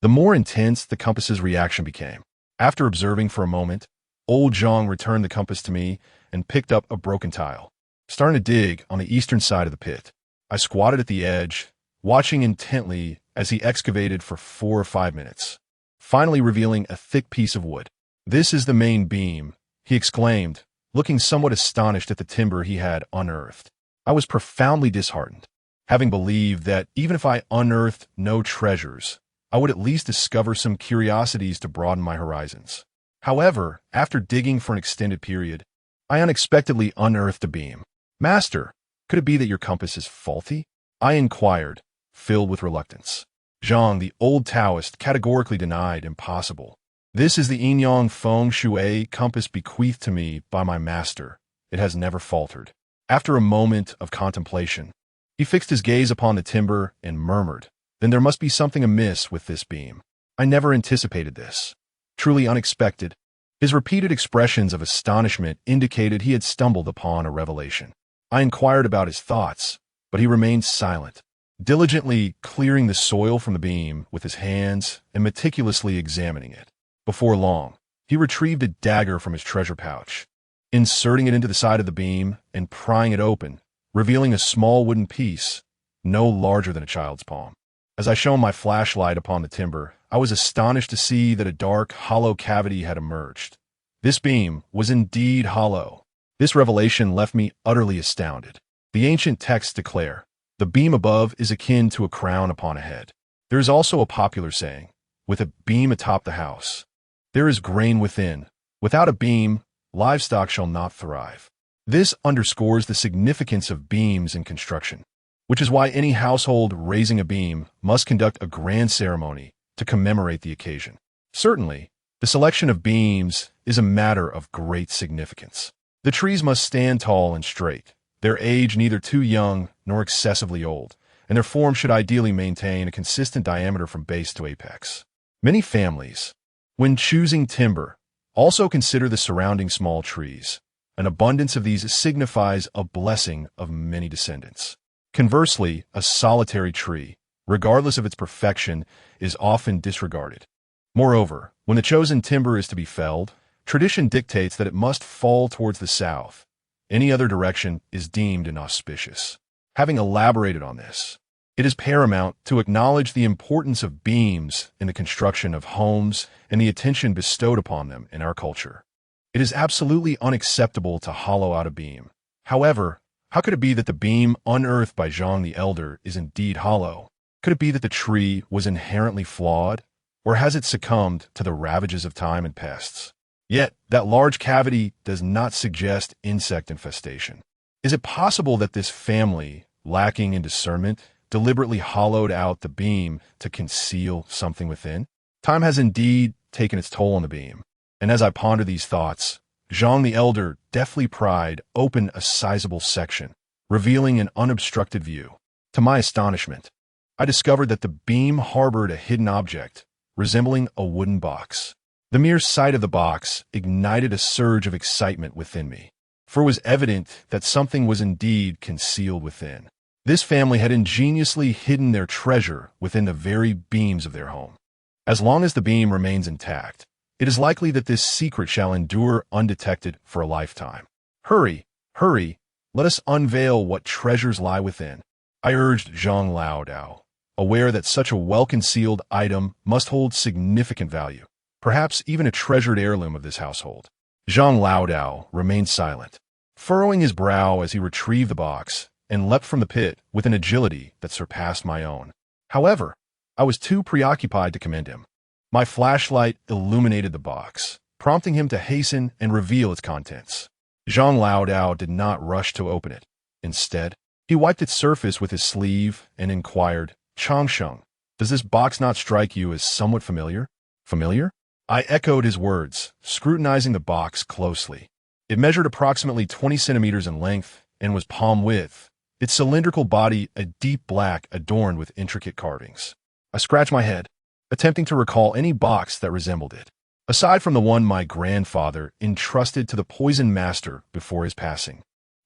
the more intense the compass's reaction became. After observing for a moment, old Zhang returned the compass to me and picked up a broken tile. Starting to dig on the eastern side of the pit, I squatted at the edge, watching intently as he excavated for 4 or 5 minutes. finally revealing a thick piece of wood. "This is the main beam," he exclaimed, looking somewhat astonished at the timber he had unearthed. I was profoundly disheartened, having believed that even if I unearthed no treasures, I would at least discover some curiosities to broaden my horizons. However, after digging for an extended period, I unexpectedly unearthed a beam. "Master, could it be that your compass is faulty?" I inquired, filled with reluctance. Zhang, the old Taoist, categorically denied impossible. "This is the Yinyang Feng Shui compass bequeathed to me by my master. It has never faltered." After a moment of contemplation, he fixed his gaze upon the timber and murmured, "Then there must be something amiss with this beam. I never anticipated this. Truly unexpected." His repeated expressions of astonishment indicated he had stumbled upon a revelation. I inquired about his thoughts, but he remained silent, diligently clearing the soil from the beam with his hands and meticulously examining it. Before long, he retrieved a dagger from his treasure pouch, inserting it into the side of the beam and prying it open, revealing a small wooden piece, no larger than a child's palm. As I shone my flashlight upon the timber, I was astonished to see that a dark, hollow cavity had emerged. This beam was indeed hollow. This revelation left me utterly astounded. The ancient texts declare, "The beam above is akin to a crown upon a head." There is also a popular saying, "With a beam atop the house, there is grain within. Without a beam, livestock shall not thrive." This underscores the significance of beams in construction, which is why any household raising a beam must conduct a grand ceremony to commemorate the occasion. Certainly, the selection of beams is a matter of great significance. The trees must stand tall and straight, their age neither too young nor excessively old, and their form should ideally maintain a consistent diameter from base to apex. Many families, when choosing timber, also consider the surrounding small trees. An abundance of these signifies a blessing of many descendants. Conversely, a solitary tree, regardless of its perfection, is often disregarded. Moreover, when the chosen timber is to be felled, tradition dictates that it must fall towards the south. Any other direction is deemed inauspicious. Having elaborated on this, it is paramount to acknowledge the importance of beams in the construction of homes and the attention bestowed upon them in our culture. It is absolutely unacceptable to hollow out a beam. However, how could it be that the beam unearthed by Zhang the Elder is indeed hollow? Could it be that the tree was inherently flawed, or has it succumbed to the ravages of time and pests? Yet, that large cavity does not suggest insect infestation. Is it possible that this family, lacking in discernment, deliberately hollowed out the beam to conceal something within? Time has indeed taken its toll on the beam, and as I ponder these thoughts, Zhang the Elder deftly pried open a sizable section, revealing an unobstructed view. To my astonishment, I discovered that the beam harbored a hidden object, resembling a wooden box. The mere sight of the box ignited a surge of excitement within me, for it was evident that something was indeed concealed within. This family had ingeniously hidden their treasure within the very beams of their home. As long as the beam remains intact, it is likely that this secret shall endure undetected for a lifetime. Hurry, hurry, let us unveil what treasures lie within. I urged Zhang Laodao, aware that such a well-concealed item must hold significant value, perhaps even a treasured heirloom of this household. Zhang Laodao remained silent, furrowing his brow as he retrieved the box and leapt from the pit with an agility that surpassed my own. However, I was too preoccupied to commend him. My flashlight illuminated the box, prompting him to hasten and reveal its contents. Zhang Laodao did not rush to open it. Instead, he wiped its surface with his sleeve and inquired, "Changsheng, does this box not strike you as somewhat familiar?" "Familiar?" I echoed his words, scrutinizing the box closely. It measured approximately 20 centimeters in length and was palm width, its cylindrical body a deep black adorned with intricate carvings. I scratched my head, attempting to recall any box that resembled it, aside from the one my grandfather entrusted to the poison master before his passing.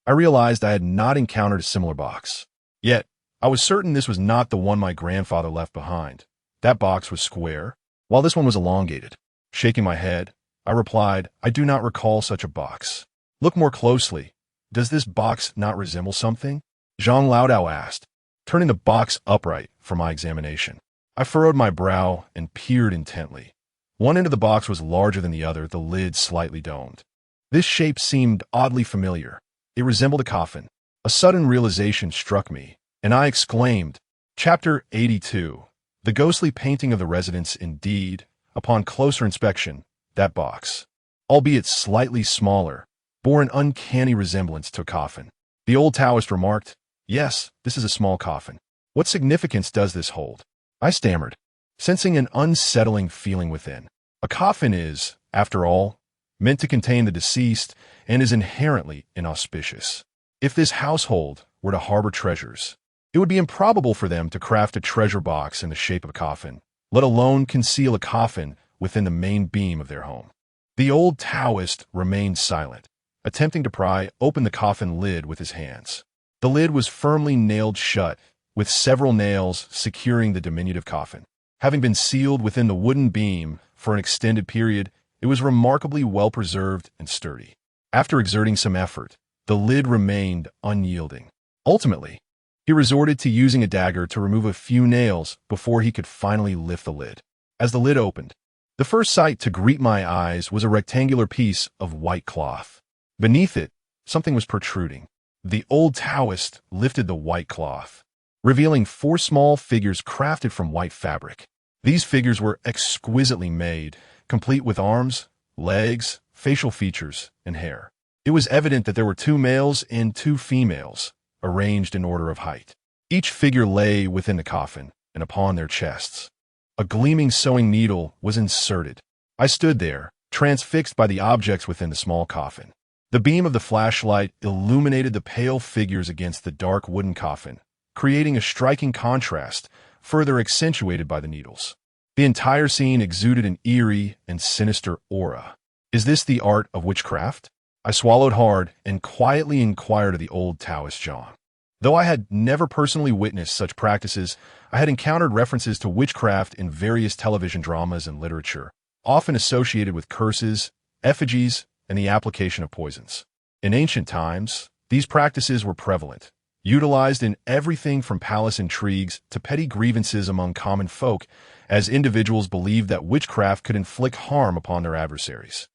I realized I had not encountered a similar box. Yet, I was certain this was not the one my grandfather left behind. That box was square, while this one was elongated. Shaking my head, I replied, "I do not recall such a box." "Look more closely. Does this box not resemble something?" Zhang Laodao asked, turning the box upright for my examination. I furrowed my brow and peered intently. One end of the box was larger than the other, the lid slightly domed. This shape seemed oddly familiar. It resembled a coffin. A sudden realization struck me, and I exclaimed, Chapter 82. The ghostly painting of the residence. Indeed, upon closer inspection, that box, albeit slightly smaller, bore an uncanny resemblance to a coffin. The old Taoist remarked, "Yes, this is a small coffin. What significance does this hold?" I stammered, sensing an unsettling feeling within. A coffin is, after all, meant to contain the deceased and is inherently inauspicious. If this household were to harbor treasures, it would be improbable for them to craft a treasure box in the shape of a coffin, let alone conceal a coffin within the main beam of their home. The old Taoist remained silent, attempting to pry open the coffin lid with his hands. The lid was firmly nailed shut, with several nails securing the diminutive coffin. Having been sealed within the wooden beam for an extended period, it was remarkably well preserved and sturdy. After exerting some effort, the lid remained unyielding. Ultimately, he resorted to using a dagger to remove a few nails before he could finally lift the lid. As the lid opened, the first sight to greet my eyes was a rectangular piece of white cloth. Beneath it, something was protruding. The old Taoist lifted the white cloth, revealing 4 small figures crafted from white fabric. These figures were exquisitely made, complete with arms, legs, facial features, and hair. It was evident that there were 2 males and 2 females, arranged in order of height. Each figure lay within the coffin, and upon their chests, a gleaming sewing needle was inserted. I stood there, transfixed by the objects within the small coffin. The beam of the flashlight illuminated the pale figures against the dark wooden coffin, creating a striking contrast, further accentuated by the needles. The entire scene exuded an eerie and sinister aura. "Is this the art of witchcraft?" I swallowed hard and quietly inquired of the old Taoist John. Though I had never personally witnessed such practices, I had encountered references to witchcraft in various television dramas and literature, often associated with curses, effigies, and the application of poisons. In ancient times, these practices were prevalent, utilized in everything from palace intrigues to petty grievances among common folk, as individuals believed that witchcraft could inflict harm upon their adversaries.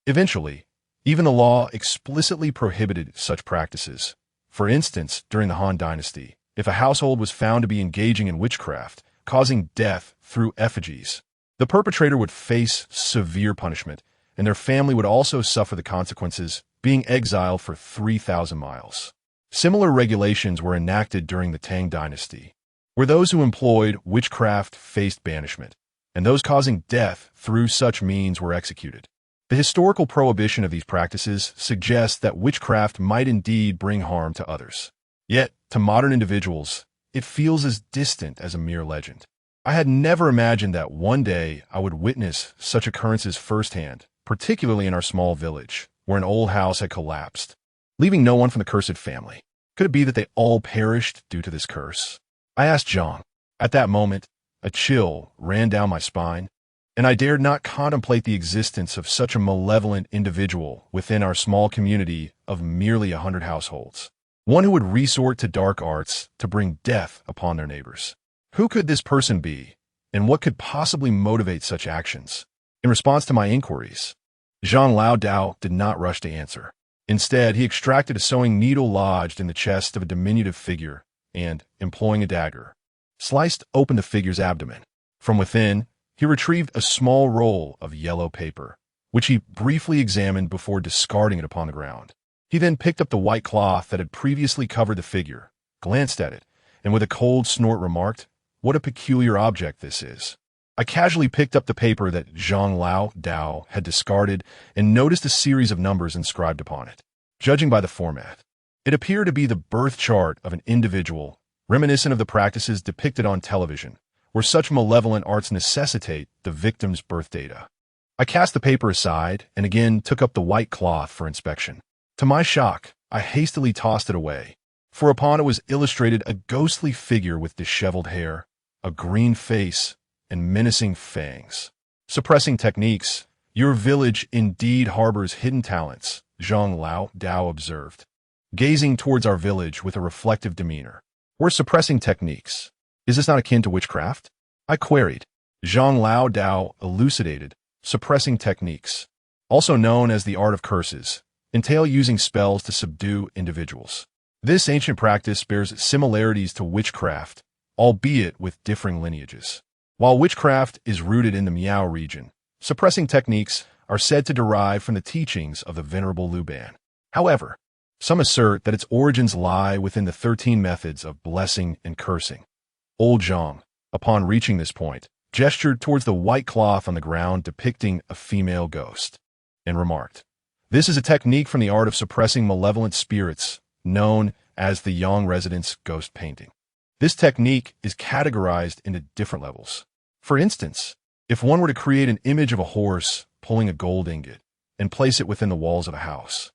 Eventually, even the law explicitly prohibited such practices. For instance, during the Han Dynasty, if a household was found to be engaging in witchcraft, causing death through effigies, the perpetrator would face severe punishment, and their family would also suffer the consequences, being exiled for 3,000 miles. Similar regulations were enacted during the Tang Dynasty, where those who employed witchcraft faced banishment, and those causing death through such means were executed. The historical prohibition of these practices suggests that witchcraft might indeed bring harm to others. Yet, to modern individuals, it feels as distant as a mere legend. I had never imagined that one day I would witness such occurrences firsthand, particularly in our small village, where an old house had collapsed, leaving no one from the cursed family. Could it be that they all perished due to this curse? I asked Jean. At that moment, a chill ran down my spine, and I dared not contemplate the existence of such a malevolent individual within our small community of merely 100 households. One who would resort to dark arts to bring death upon their neighbors. Who could this person be, and what could possibly motivate such actions? In response to my inquiries, Jean Lao Dao did not rush to answer. Instead, he extracted a sewing needle lodged in the chest of a diminutive figure and, employing a dagger, sliced open the figure's abdomen. From within, he retrieved a small roll of yellow paper, which he briefly examined before discarding it upon the ground. He then picked up the white cloth that had previously covered the figure, glanced at it, and with a cold snort remarked, "What a peculiar object this is." I casually picked up the paper that Zhang Lao Dao had discarded and noticed a series of numbers inscribed upon it. Judging by the format, it appeared to be the birth chart of an individual, reminiscent of the practices depicted on television, where such malevolent arts necessitate the victim's birth data. I cast the paper aside and again took up the white cloth for inspection. To my shock, I hastily tossed it away, for upon it was illustrated a ghostly figure with disheveled hair, a green face, and menacing fangs. "Suppressing techniques. Your village indeed harbors hidden talents," Zhang Lao Dao observed, gazing towards our village with a reflective demeanor. "We're suppressing techniques. Is this not akin to witchcraft?" I queried. Zhang Lao Dao elucidated, suppressing techniques, also known as the art of curses, entail using spells to subdue individuals. This ancient practice bears similarities to witchcraft, albeit with differing lineages. While witchcraft is rooted in the Miao region, suppressing techniques are said to derive from the teachings of the Venerable Luban. However, some assert that its origins lie within the 13 methods of blessing and cursing. Old Zhang, upon reaching this point, gestured towards the white cloth on the ground depicting a female ghost, and remarked, "This is a technique from the art of suppressing malevolent spirits, known as the Yang residence ghost painting. This technique is categorized into different levels. For instance, if one were to create an image of a horse pulling a gold ingot and place it within the walls of a house,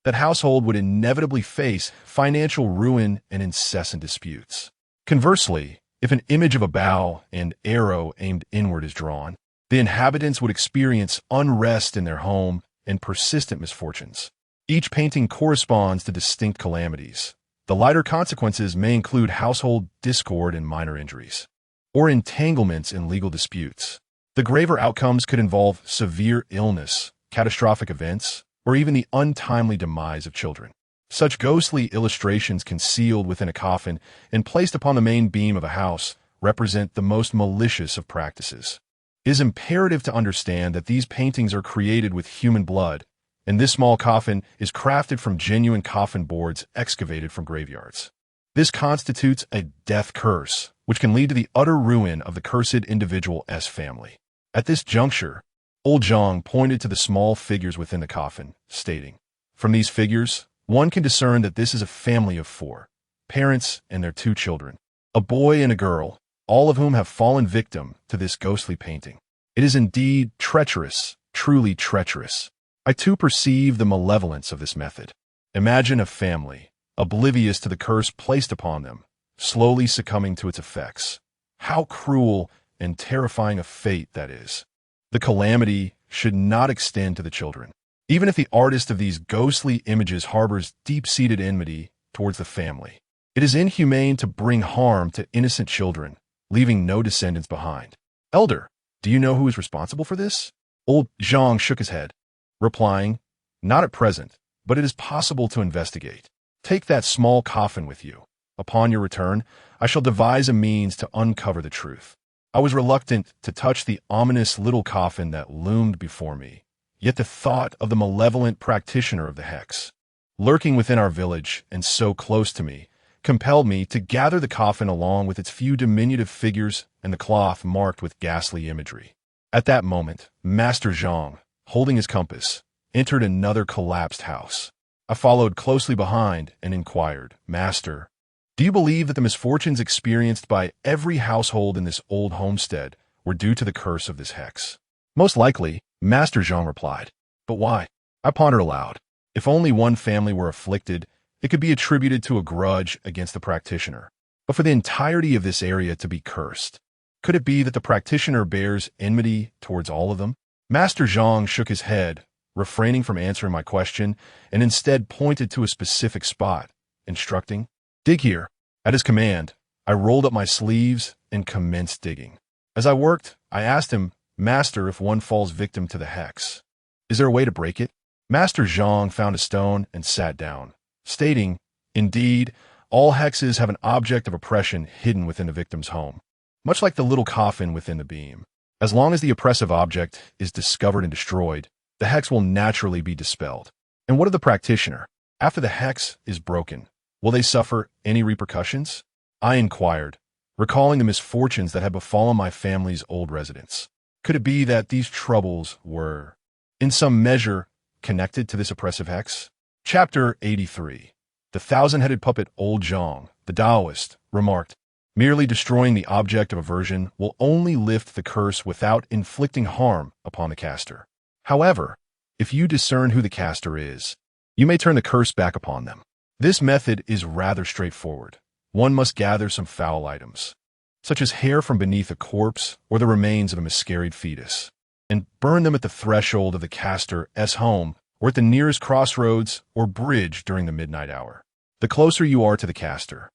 that household would inevitably face financial ruin and incessant disputes. Conversely, if an image of a bow and arrow aimed inward is drawn, the inhabitants would experience unrest in their home and persistent misfortunes. Each painting corresponds to distinct calamities. The lighter consequences may include household discord and minor injuries, or entanglements in legal disputes. The graver outcomes could involve severe illness, catastrophic events, or even the untimely demise of children. Such ghostly illustrations concealed within a coffin and placed upon the main beam of a house represent the most malicious of practices. It is imperative to understand that these paintings are created with human blood, and this small coffin is crafted from genuine coffin boards excavated from graveyards. This constitutes a death curse, which can lead to the utter ruin of the cursed individual's family. At this juncture, Old Zhang pointed to the small figures within the coffin, stating, "From these figures, one can discern that this is a family of 4, parents and their 2 children, a boy and a girl, all of whom have fallen victim to this ghostly painting. It is indeed treacherous, truly treacherous. I too perceive the malevolence of this method. Imagine a family, oblivious to the curse placed upon them, slowly succumbing to its effects. How cruel and terrifying a fate that is. The calamity should not extend to the children. Even if the artist of these ghostly images harbors deep-seated enmity towards the family, it is inhumane to bring harm to innocent children, leaving no descendants behind. Elder, do you know who is responsible for this?" Old Zhang shook his head, replying, "Not at present, but it is possible to investigate. Take that small coffin with you. Upon your return, I shall devise a means to uncover the truth." I was reluctant to touch the ominous little coffin that loomed before me. Yet the thought of the malevolent practitioner of the hex, lurking within our village and so close to me, compelled me to gather the coffin along with its few diminutive figures and the cloth marked with ghastly imagery. At that moment, Master Zhang, holding his compass, entered another collapsed house. I followed closely behind and inquired, "Master, do you believe that the misfortunes experienced by every household in this old homestead were due to the curse of this hex?" "Most likely," Master Zhang replied. "But why?" I pondered aloud. If only one family were afflicted, it could be attributed to a grudge against the practitioner. But for the entirety of this area to be cursed, could it be that the practitioner bears enmity towards all of them? Master Zhang shook his head, refraining from answering my question, and instead pointed to a specific spot, instructing, "Dig here." At his command, I rolled up my sleeves and commenced digging. As I worked, I asked him, "Master, if one falls victim to the hex, is there a way to break it?" Master Zhang found a stone and sat down, stating, "Indeed, all hexes have an object of oppression hidden within the victim's home, much like the little coffin within the beam. As long as the oppressive object is discovered and destroyed, the hex will naturally be dispelled. And what of the practitioner? After the hex is broken, will they suffer any repercussions?" I inquired, recalling the misfortunes that had befallen my family's old residence. Could it be that these troubles were, in some measure, connected to this oppressive hex? Chapter 83. The thousand-headed puppet Old Zhang, the Taoist, remarked, "Merely destroying the object of aversion will only lift the curse without inflicting harm upon the caster. However, if you discern who the caster is, you may turn the curse back upon them. This method is rather straightforward. One must gather some foul items, such as hair from beneath a corpse or the remains of a miscarried fetus, and burn them at the threshold of the caster's home or at the nearest crossroads or bridge during the midnight hour. The closer you are to the caster,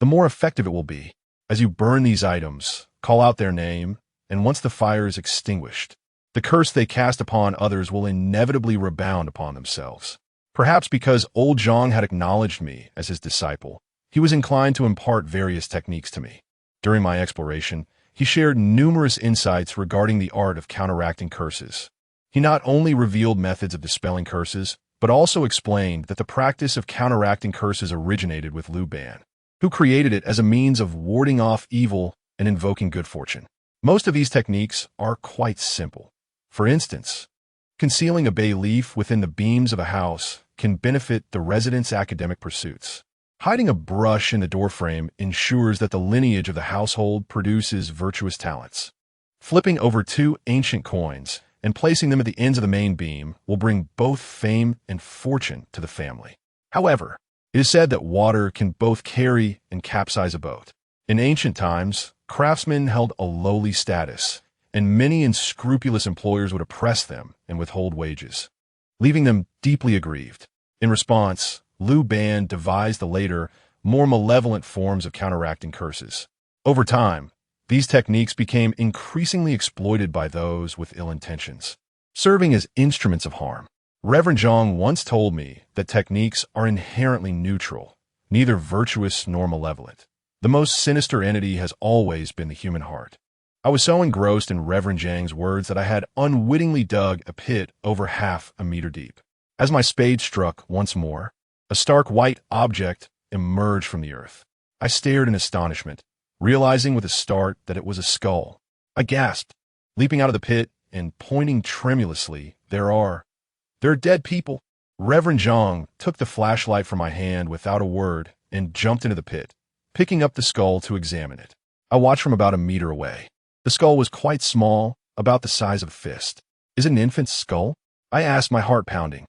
the more effective it will be. As you burn these items, call out their name, and once the fire is extinguished, The curse they cast upon others will inevitably rebound upon themselves. Perhaps because old Zhang had acknowledged me as his disciple, he was inclined to impart various techniques to me. During my exploration, he shared numerous insights regarding the art of counteracting curses. He not only revealed methods of dispelling curses, but also explained that the practice of counteracting curses originated with Lu Ban, who created it as a means of warding off evil and invoking good fortune. Most of these techniques are quite simple. For instance, concealing a bay leaf within the beams of a house can benefit the resident's academic pursuits. Hiding a brush in the doorframe ensures that the lineage of the household produces virtuous talents. Flipping over 2 ancient coins and placing them at the ends of the main beam will bring both fame and fortune to the family. However, it is said that water can both carry and capsize a boat. In ancient times, craftsmen held a lowly status, and many unscrupulous employers would oppress them and withhold wages, leaving them deeply aggrieved. In response, Lu Ban devised the later, more malevolent forms of counteracting curses. Over time, these techniques became increasingly exploited by those with ill intentions, serving as instruments of harm. Reverend Zhang once told me that techniques are inherently neutral, neither virtuous nor malevolent. The most sinister entity has always been the human heart. I was so engrossed in Reverend Zhang's words that I had unwittingly dug a pit over half a meter deep. As my spade struck once more, a stark white object emerged from the earth. I stared in astonishment, realizing with a start that it was a skull. I gasped, leaping out of the pit and pointing tremulously, There are dead people." Reverend Zhang took the flashlight from my hand without a word and jumped into the pit, picking up the skull to examine it. I watched from about a meter away. The skull was quite small, about the size of a fist. "Is it an infant's skull?" I asked, my heart pounding.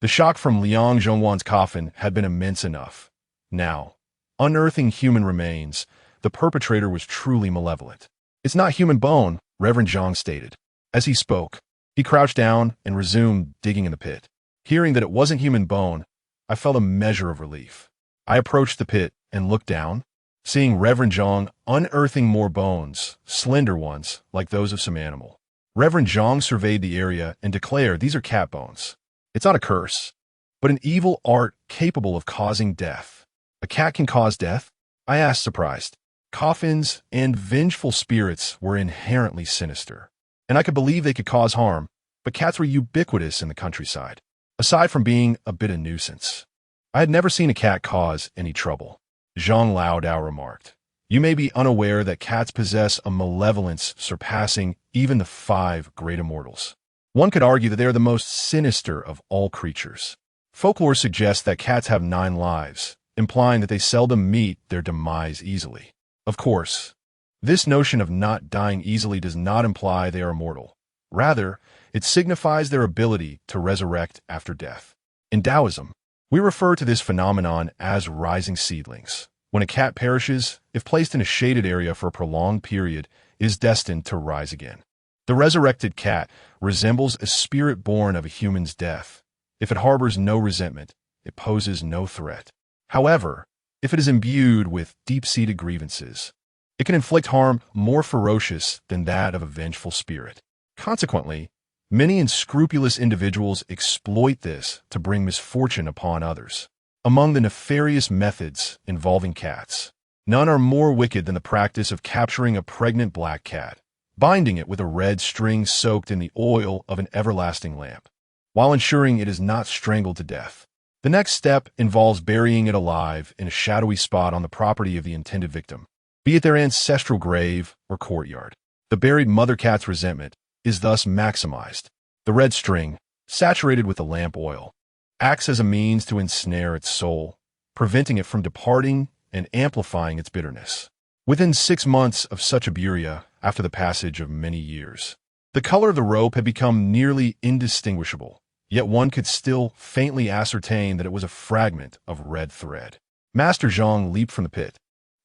The shock from Liang Zhongwan's coffin had been immense enough. Now, unearthing human remains, the perpetrator was truly malevolent. "It's not human bone," Reverend Zhang stated. As he spoke, he crouched down and resumed digging in the pit. Hearing that it wasn't human bone, I felt a measure of relief. I approached the pit and looked down, seeing Reverend Zhang unearthing more bones, slender ones, like those of some animal. Reverend Zhang surveyed the area and declared, "These are cat bones. It's not a curse, but an evil art capable of causing death." "A cat can cause death?" I asked, surprised. Coffins and vengeful spirits were inherently sinister, and I could believe they could cause harm, but cats were ubiquitous in the countryside, aside from being a bit of a nuisance. I had never seen a cat cause any trouble. Zhang Laodao remarked, "You may be unaware that cats possess a malevolence surpassing even the 5 great immortals. One could argue that they are the most sinister of all creatures. Folklore suggests that cats have 9 lives, implying that they seldom meet their demise easily. Of course, this notion of not dying easily does not imply they are immortal. Rather, it signifies their ability to resurrect after death. In Taoism, we refer to this phenomenon as rising seedlings. When a cat perishes, if placed in a shaded area for a prolonged period, it is destined to rise again. The resurrected cat resembles a spirit born of a human's death. If it harbors no resentment, it poses no threat. However, if it is imbued with deep-seated grievances, it can inflict harm more ferocious than that of a vengeful spirit. Consequently, many unscrupulous individuals exploit this to bring misfortune upon others. Among the nefarious methods involving cats, none are more wicked than the practice of capturing a pregnant black cat, binding it with a red string soaked in the oil of an everlasting lamp, while ensuring it is not strangled to death. The next step involves burying it alive in a shadowy spot on the property of the intended victim, be it their ancestral grave or courtyard. The buried mother cat's resentment is thus maximized. The red string, saturated with the lamp oil, acts as a means to ensnare its soul, preventing it from departing and amplifying its bitterness. Within 6 months of such a burial, after the passage of many years, the color of the rope had become nearly indistinguishable, yet one could still faintly ascertain that it was a fragment of red thread. Master Zhang leaped from the pit,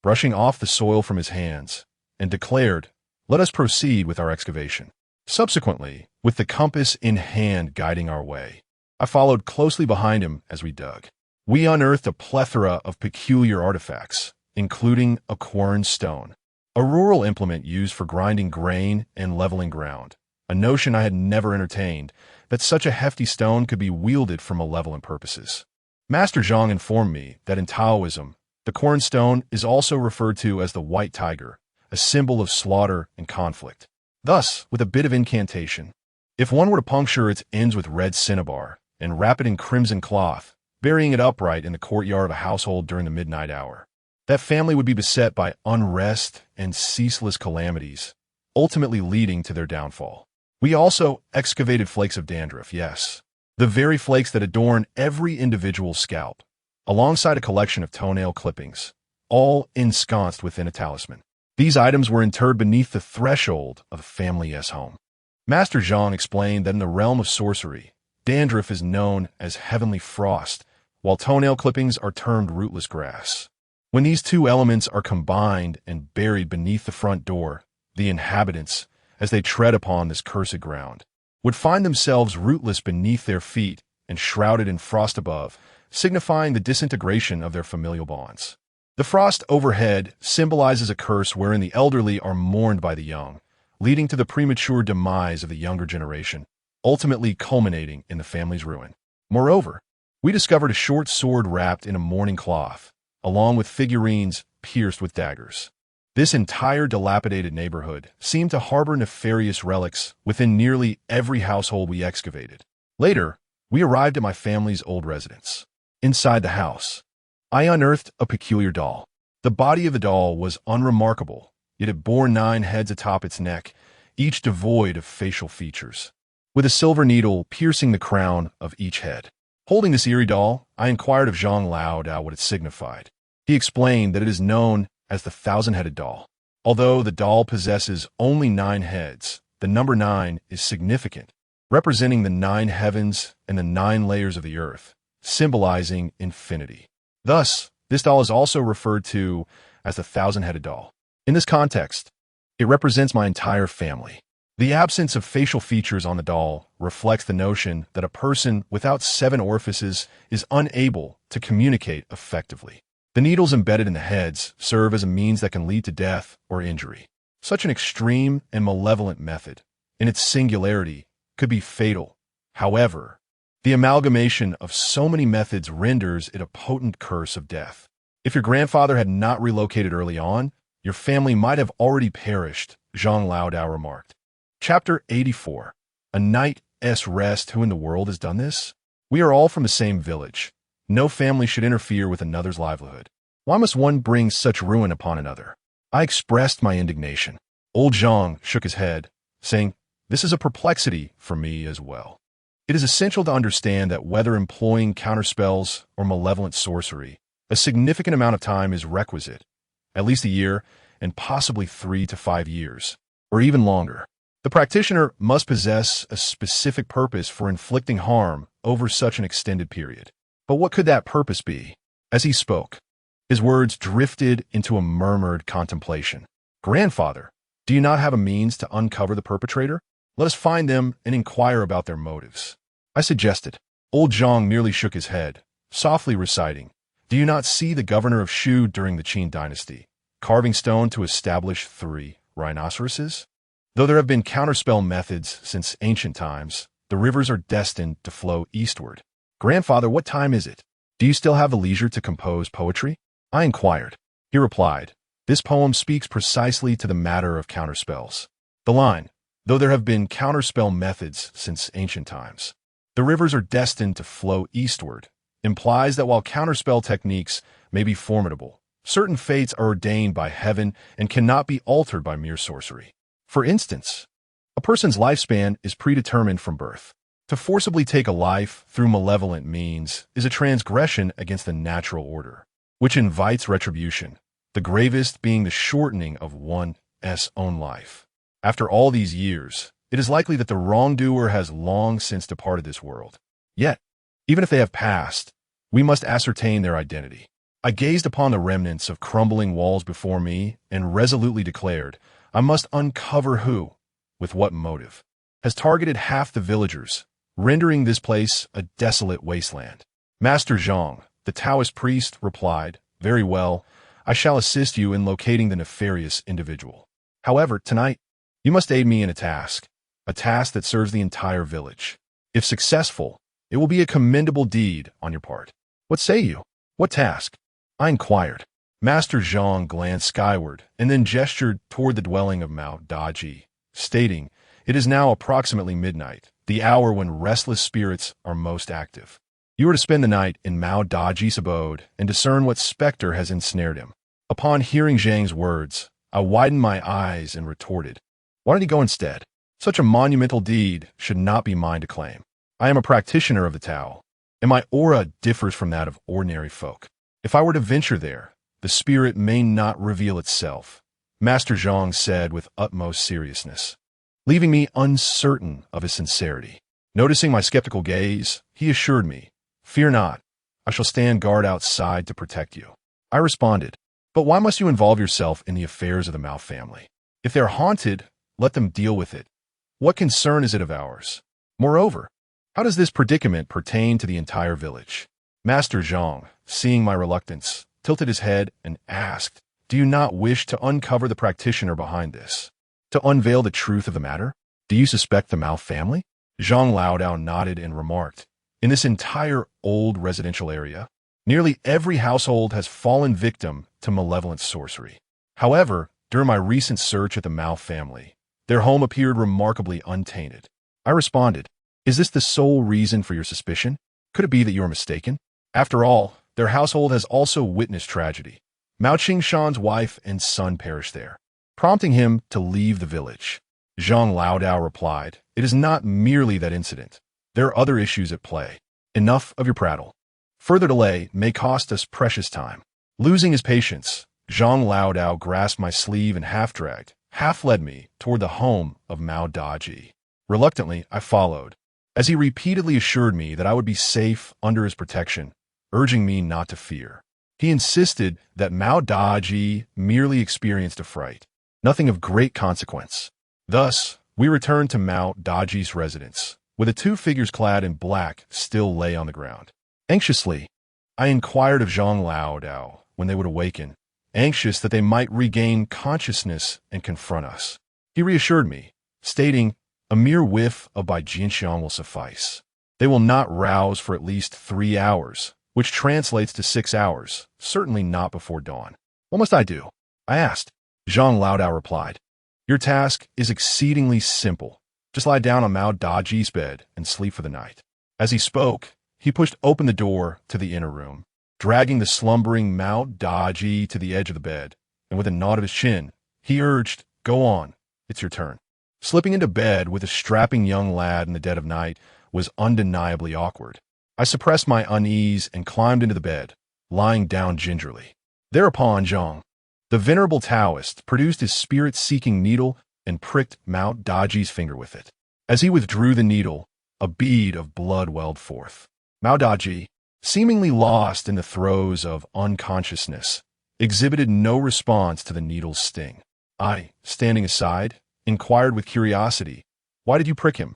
brushing off the soil from his hands, and declared, "Let us proceed with our excavation." Subsequently, with the compass in hand guiding our way, I followed closely behind him as we dug. We unearthed a plethora of peculiar artifacts, including a quern stone, a rural implement used for grinding grain and leveling ground, a notion I had never entertained, that such a hefty stone could be wielded for malevolent purposes. Master Zhang informed me that in Taoism, the cornstone is also referred to as the white tiger, a symbol of slaughter and conflict. Thus, with a bit of incantation, if one were to puncture its ends with red cinnabar and wrap it in crimson cloth, burying it upright in the courtyard of a household during the midnight hour, that family would be beset by unrest and ceaseless calamities, ultimately leading to their downfall. We also excavated flakes of dandruff, yes, the very flakes that adorn every individual's scalp, alongside a collection of toenail clippings, all ensconced within a talisman. These items were interred beneath the threshold of the family's home. Master Zhang explained that in the realm of sorcery, dandruff is known as heavenly frost, while toenail clippings are termed rootless grass. When these two elements are combined and buried beneath the front door, the inhabitants, as they tread upon this cursed ground, would find themselves rootless beneath their feet and shrouded in frost above, signifying the disintegration of their familial bonds. The frost overhead symbolizes a curse wherein the elderly are mourned by the young, leading to the premature demise of the younger generation, ultimately culminating in the family's ruin. Moreover, we discovered a short sword wrapped in a mourning cloth, along with figurines pierced with daggers. This entire dilapidated neighborhood seemed to harbor nefarious relics within nearly every household we excavated. Later, we arrived at my family's old residence. Inside the house, I unearthed a peculiar doll. The body of the doll was unremarkable, yet it bore 9 heads atop its neck, each devoid of facial features, with a silver needle piercing the crown of each head. Holding this eerie doll, I inquired of Zhang Lao what it signified. He explained that it is known as the 1,000-headed doll. Although the doll possesses only 9 heads, the number 9 is significant, representing the 9 heavens and the 9 layers of the earth, symbolizing infinity. Thus, this doll is also referred to as the 1,000-headed doll. In this context, it represents my entire family. The absence of facial features on the doll reflects the notion that a person without 7 orifices is unable to communicate effectively. The needles embedded in the heads serve as a means that can lead to death or injury. Such an extreme and malevolent method, in its singularity, could be fatal. However, the amalgamation of so many methods renders it a potent curse of death. If your grandfather had not relocated early on, your family might have already perished, Zhang Lao remarked. Chapter 84. A Night's Rest. Who in the world has done this? We are all from the same village. No family should interfere with another's livelihood. Why must one bring such ruin upon another? I expressed my indignation. Old Zhang shook his head, saying, "This is a perplexity for me as well. It is essential to understand that whether employing counterspells or malevolent sorcery, a significant amount of time is requisite, at least a year, and possibly 3 to 5 years, or even longer. The practitioner must possess a specific purpose for inflicting harm over such an extended period. But what could that purpose be?" As he spoke, his words drifted into a murmured contemplation. "Grandfather, do you not have a means to uncover the perpetrator? Let us find them and inquire about their motives," I suggested. Old Zhang merely shook his head, softly reciting, "Do you not see the governor of Shu during the Qin dynasty, carving stone to establish 3 rhinoceroses? Though there have been counterspell methods since ancient times, the rivers are destined to flow eastward. Grandfather, what time is it? Do you still have the leisure to compose poetry?" I inquired. He replied, "This poem speaks precisely to the matter of counterspells. The line, 'Though there have been counterspell methods since ancient times, the rivers are destined to flow eastward,' implies that while counterspell techniques may be formidable, certain fates are ordained by heaven and cannot be altered by mere sorcery. For instance, a person's lifespan is predetermined from birth. To forcibly take a life through malevolent means is a transgression against the natural order, which invites retribution, the gravest being the shortening of one's own life. After all these years, it is likely that the wrongdoer has long since departed this world. Yet, even if they have passed, we must ascertain their identity." I gazed upon the remnants of crumbling walls before me and resolutely declared, I must uncover who, with what motive, has targeted half the villagers, rendering this place a desolate wasteland. Master Zhang, the Taoist priest, replied, "Very well, I shall assist you in locating the nefarious individual. However, tonight, you must aid me in a task. a task that serves the entire village. If successful, it will be a commendable deed on your part. What say you? What task? I inquired. Master Zhang glanced skyward and then gestured toward the dwelling of Mao Daji, stating, "It is now approximately midnight, the hour when restless spirits are most active. You are to spend the night in Mao Daji's abode and discern what specter has ensnared him." Upon hearing Zhang's words, I widened my eyes and retorted, "Why did he go instead? Such a monumental deed should not be mine to claim. I am a practitioner of the Tao, and my aura differs from that of ordinary folk. If I were to venture there, the spirit may not reveal itself," Master Zhang said with utmost seriousness, leaving me uncertain of his sincerity. Noticing my skeptical gaze, he assured me, "Fear not, I shall stand guard outside to protect you." I responded, "But why must you involve yourself in the affairs of the Mao family? If they are haunted, let them deal with it. What concern is it of ours? Moreover, how does this predicament pertain to the entire village?" Master Zhang, seeing my reluctance, tilted his head and asked, "Do you not wish to uncover the practitioner behind this? To unveil the truth of the matter? Do you suspect the Mao family?" Zhang Laodao nodded and remarked, "In this entire old residential area, nearly every household has fallen victim to malevolent sorcery. However, during my recent search at the Mao family, their home appeared remarkably untainted." I responded, "Is this the sole reason for your suspicion? Could it be that you are mistaken? After all, their household has also witnessed tragedy. Mao Qingshan's wife and son perished there, prompting him to leave the village." Zhang Laodao replied, "It is not merely that incident. There are other issues at play. Enough of your prattle. Further delay may cost us precious time." Losing his patience, Zhang Laodao grasped my sleeve and half-dragged, half-led me toward the home of Mao Daji. Reluctantly, I followed, as he repeatedly assured me that I would be safe under his protection, urging me not to fear. He insisted that Mao Daji merely experienced a fright, nothing of great consequence. Thus, we returned to Mao Daji's residence, where the two figures clad in black still lay on the ground. Anxiously, I inquired of Zhang Laodao when they would awaken, anxious that they might regain consciousness and confront us. He reassured me, stating, "A mere whiff of Baijinshan will suffice. They will not rouse for at least 3 hours, which translates to 6 hours, certainly not before dawn." "What must I do?" I asked. Zhang Laodao replied, "Your task is exceedingly simple. Just lie down on Mao Daji's bed and sleep for the night." As he spoke, he pushed open the door to the inner room, dragging the slumbering Mao Daji to the edge of the bed, and with a nod of his chin, he urged, "Go on, it's your turn." Slipping into bed with a strapping young lad in the dead of night was undeniably awkward. I suppressed my unease and climbed into the bed, lying down gingerly. Thereupon Zhang, the venerable Taoist, produced his spirit-seeking needle and pricked Mao Daji's finger with it. As he withdrew the needle, a bead of blood welled forth. Mao Daji, seemingly lost in the throes of unconsciousness, exhibited no response to the needle's sting. I, standing aside, inquired with curiosity, "Why did you prick him?"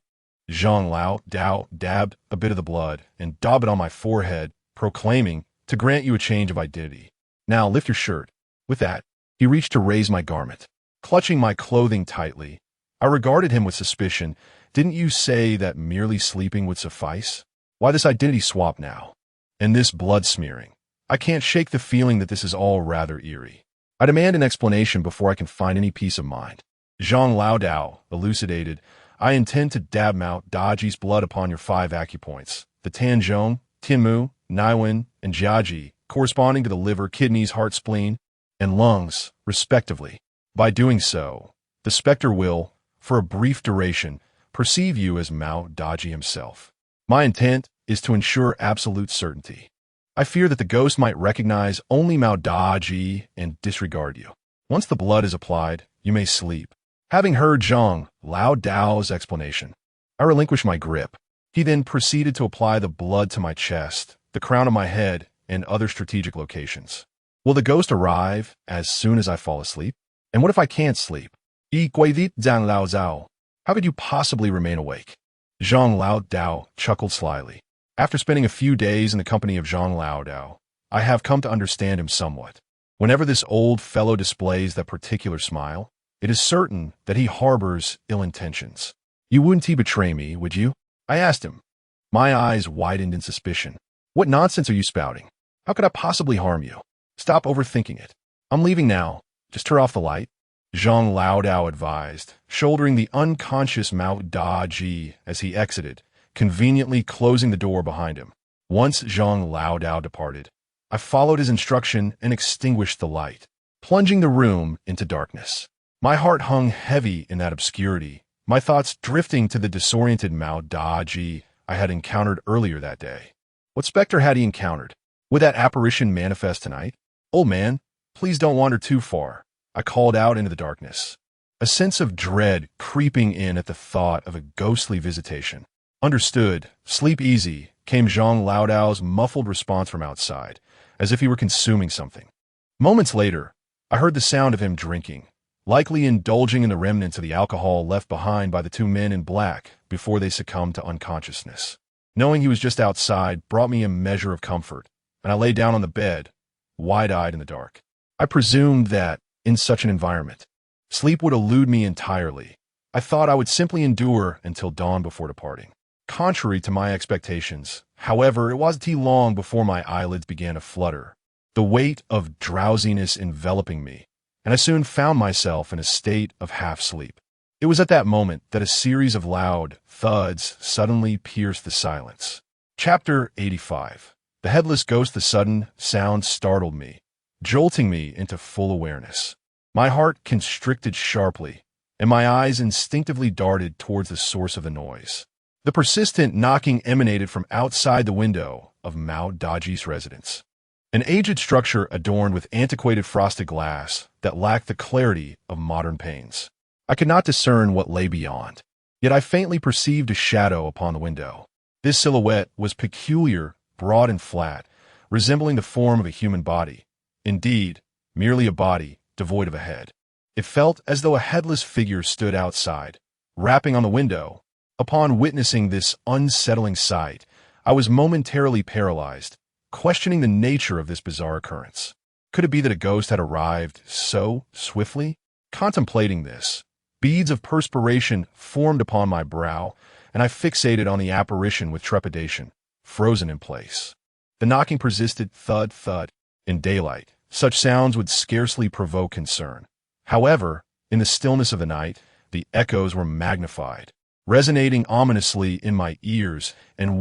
Zhang Laodao dabbed a bit of the blood and daubed it on my forehead, proclaiming, "To grant you a change of identity. Now lift your shirt." With that, he reached to raise my garment. Clutching my clothing tightly, I regarded him with suspicion. "Didn't you say that merely sleeping would suffice? Why this identity swap now? And this blood smearing? I can't shake the feeling that this is all rather eerie. I demand an explanation before I can find any peace of mind." Zhang Laodao elucidated, "I intend to dab Mao Daji's blood upon your 5 acupoints, the Tanzhong, Tianmu, Naiwen, and Jiaji, corresponding to the liver, kidneys, heart, spleen, and lungs, respectively. By doing so, the specter will, for a brief duration, perceive you as Mao Daji himself. My intent is to ensure absolute certainty. I fear that the ghost might recognize only Mao Daji and disregard you. Once the blood is applied, you may sleep." Having heard Zhang Laodao's explanation, I relinquished my grip. He then proceeded to apply the blood to my chest, the crown of my head, and other strategic locations. Will the ghost arrive as soon as I fall asleep? And what if I can't sleep? How could you possibly remain awake? Zhang Laodao chuckled slyly. After spending a few days in the company of Zhang Laodao, I have come to understand him somewhat. Whenever this old fellow displays that particular smile, it is certain that he harbors ill intentions. You wouldn't betray me, would you? I asked him. My eyes widened in suspicion. What nonsense are you spouting? How could I possibly harm you? Stop overthinking it. I'm leaving now. Just turn off the light. Zhang Laodao advised, shouldering the unconscious Mao Da-ji as he exited, conveniently closing the door behind him. Once Zhang Laodao departed, I followed his instruction and extinguished the light, plunging the room into darkness. My heart hung heavy in that obscurity, my thoughts drifting to the disoriented Mao Da-ji I had encountered earlier that day. What specter had he encountered? Would that apparition manifest tonight? Old man, please don't wander too far, I called out into the darkness, a sense of dread creeping in at the thought of a ghostly visitation. Understood. Sleep easy, came Zhang Laodao's muffled response from outside, as if he were consuming something. Moments later, I heard the sound of him drinking, likely indulging in the remnants of the alcohol left behind by the two men in black before they succumbed to unconsciousness. Knowing he was just outside brought me a measure of comfort, and I lay down on the bed, wide-eyed in the dark. I presumed that, in such an environment, sleep would elude me entirely. I thought I would simply endure until dawn before departing. Contrary to my expectations, however, it wasn't too long before my eyelids began to flutter, the weight of drowsiness enveloping me, and I soon found myself in a state of half-sleep. It was at that moment that a series of loud thuds suddenly pierced the silence. Chapter 85. The headless ghost. The sudden sound startled me, jolting me into full awareness. My heart constricted sharply, and my eyes instinctively darted towards the source of the noise. The persistent knocking emanated from outside the window of Mao Daji's residence, an aged structure adorned with antiquated frosted glass that lacked the clarity of modern panes. I could not discern what lay beyond, yet I faintly perceived a shadow upon the window. This silhouette was peculiar, broad and flat, resembling the form of a human body. Indeed, merely a body, devoid of a head. It felt as though a headless figure stood outside, rapping on the window. Upon witnessing this unsettling sight, I was momentarily paralyzed, questioning the nature of this bizarre occurrence. Could it be that a ghost had arrived so swiftly? Contemplating this, beads of perspiration formed upon my brow, and I fixated on the apparition with trepidation, frozen in place. The knocking persisted, thud, thud. In daylight, such sounds would scarcely provoke concern. However, in the stillness of the night, the echoes were magnified, resonating ominously in my ears and weighing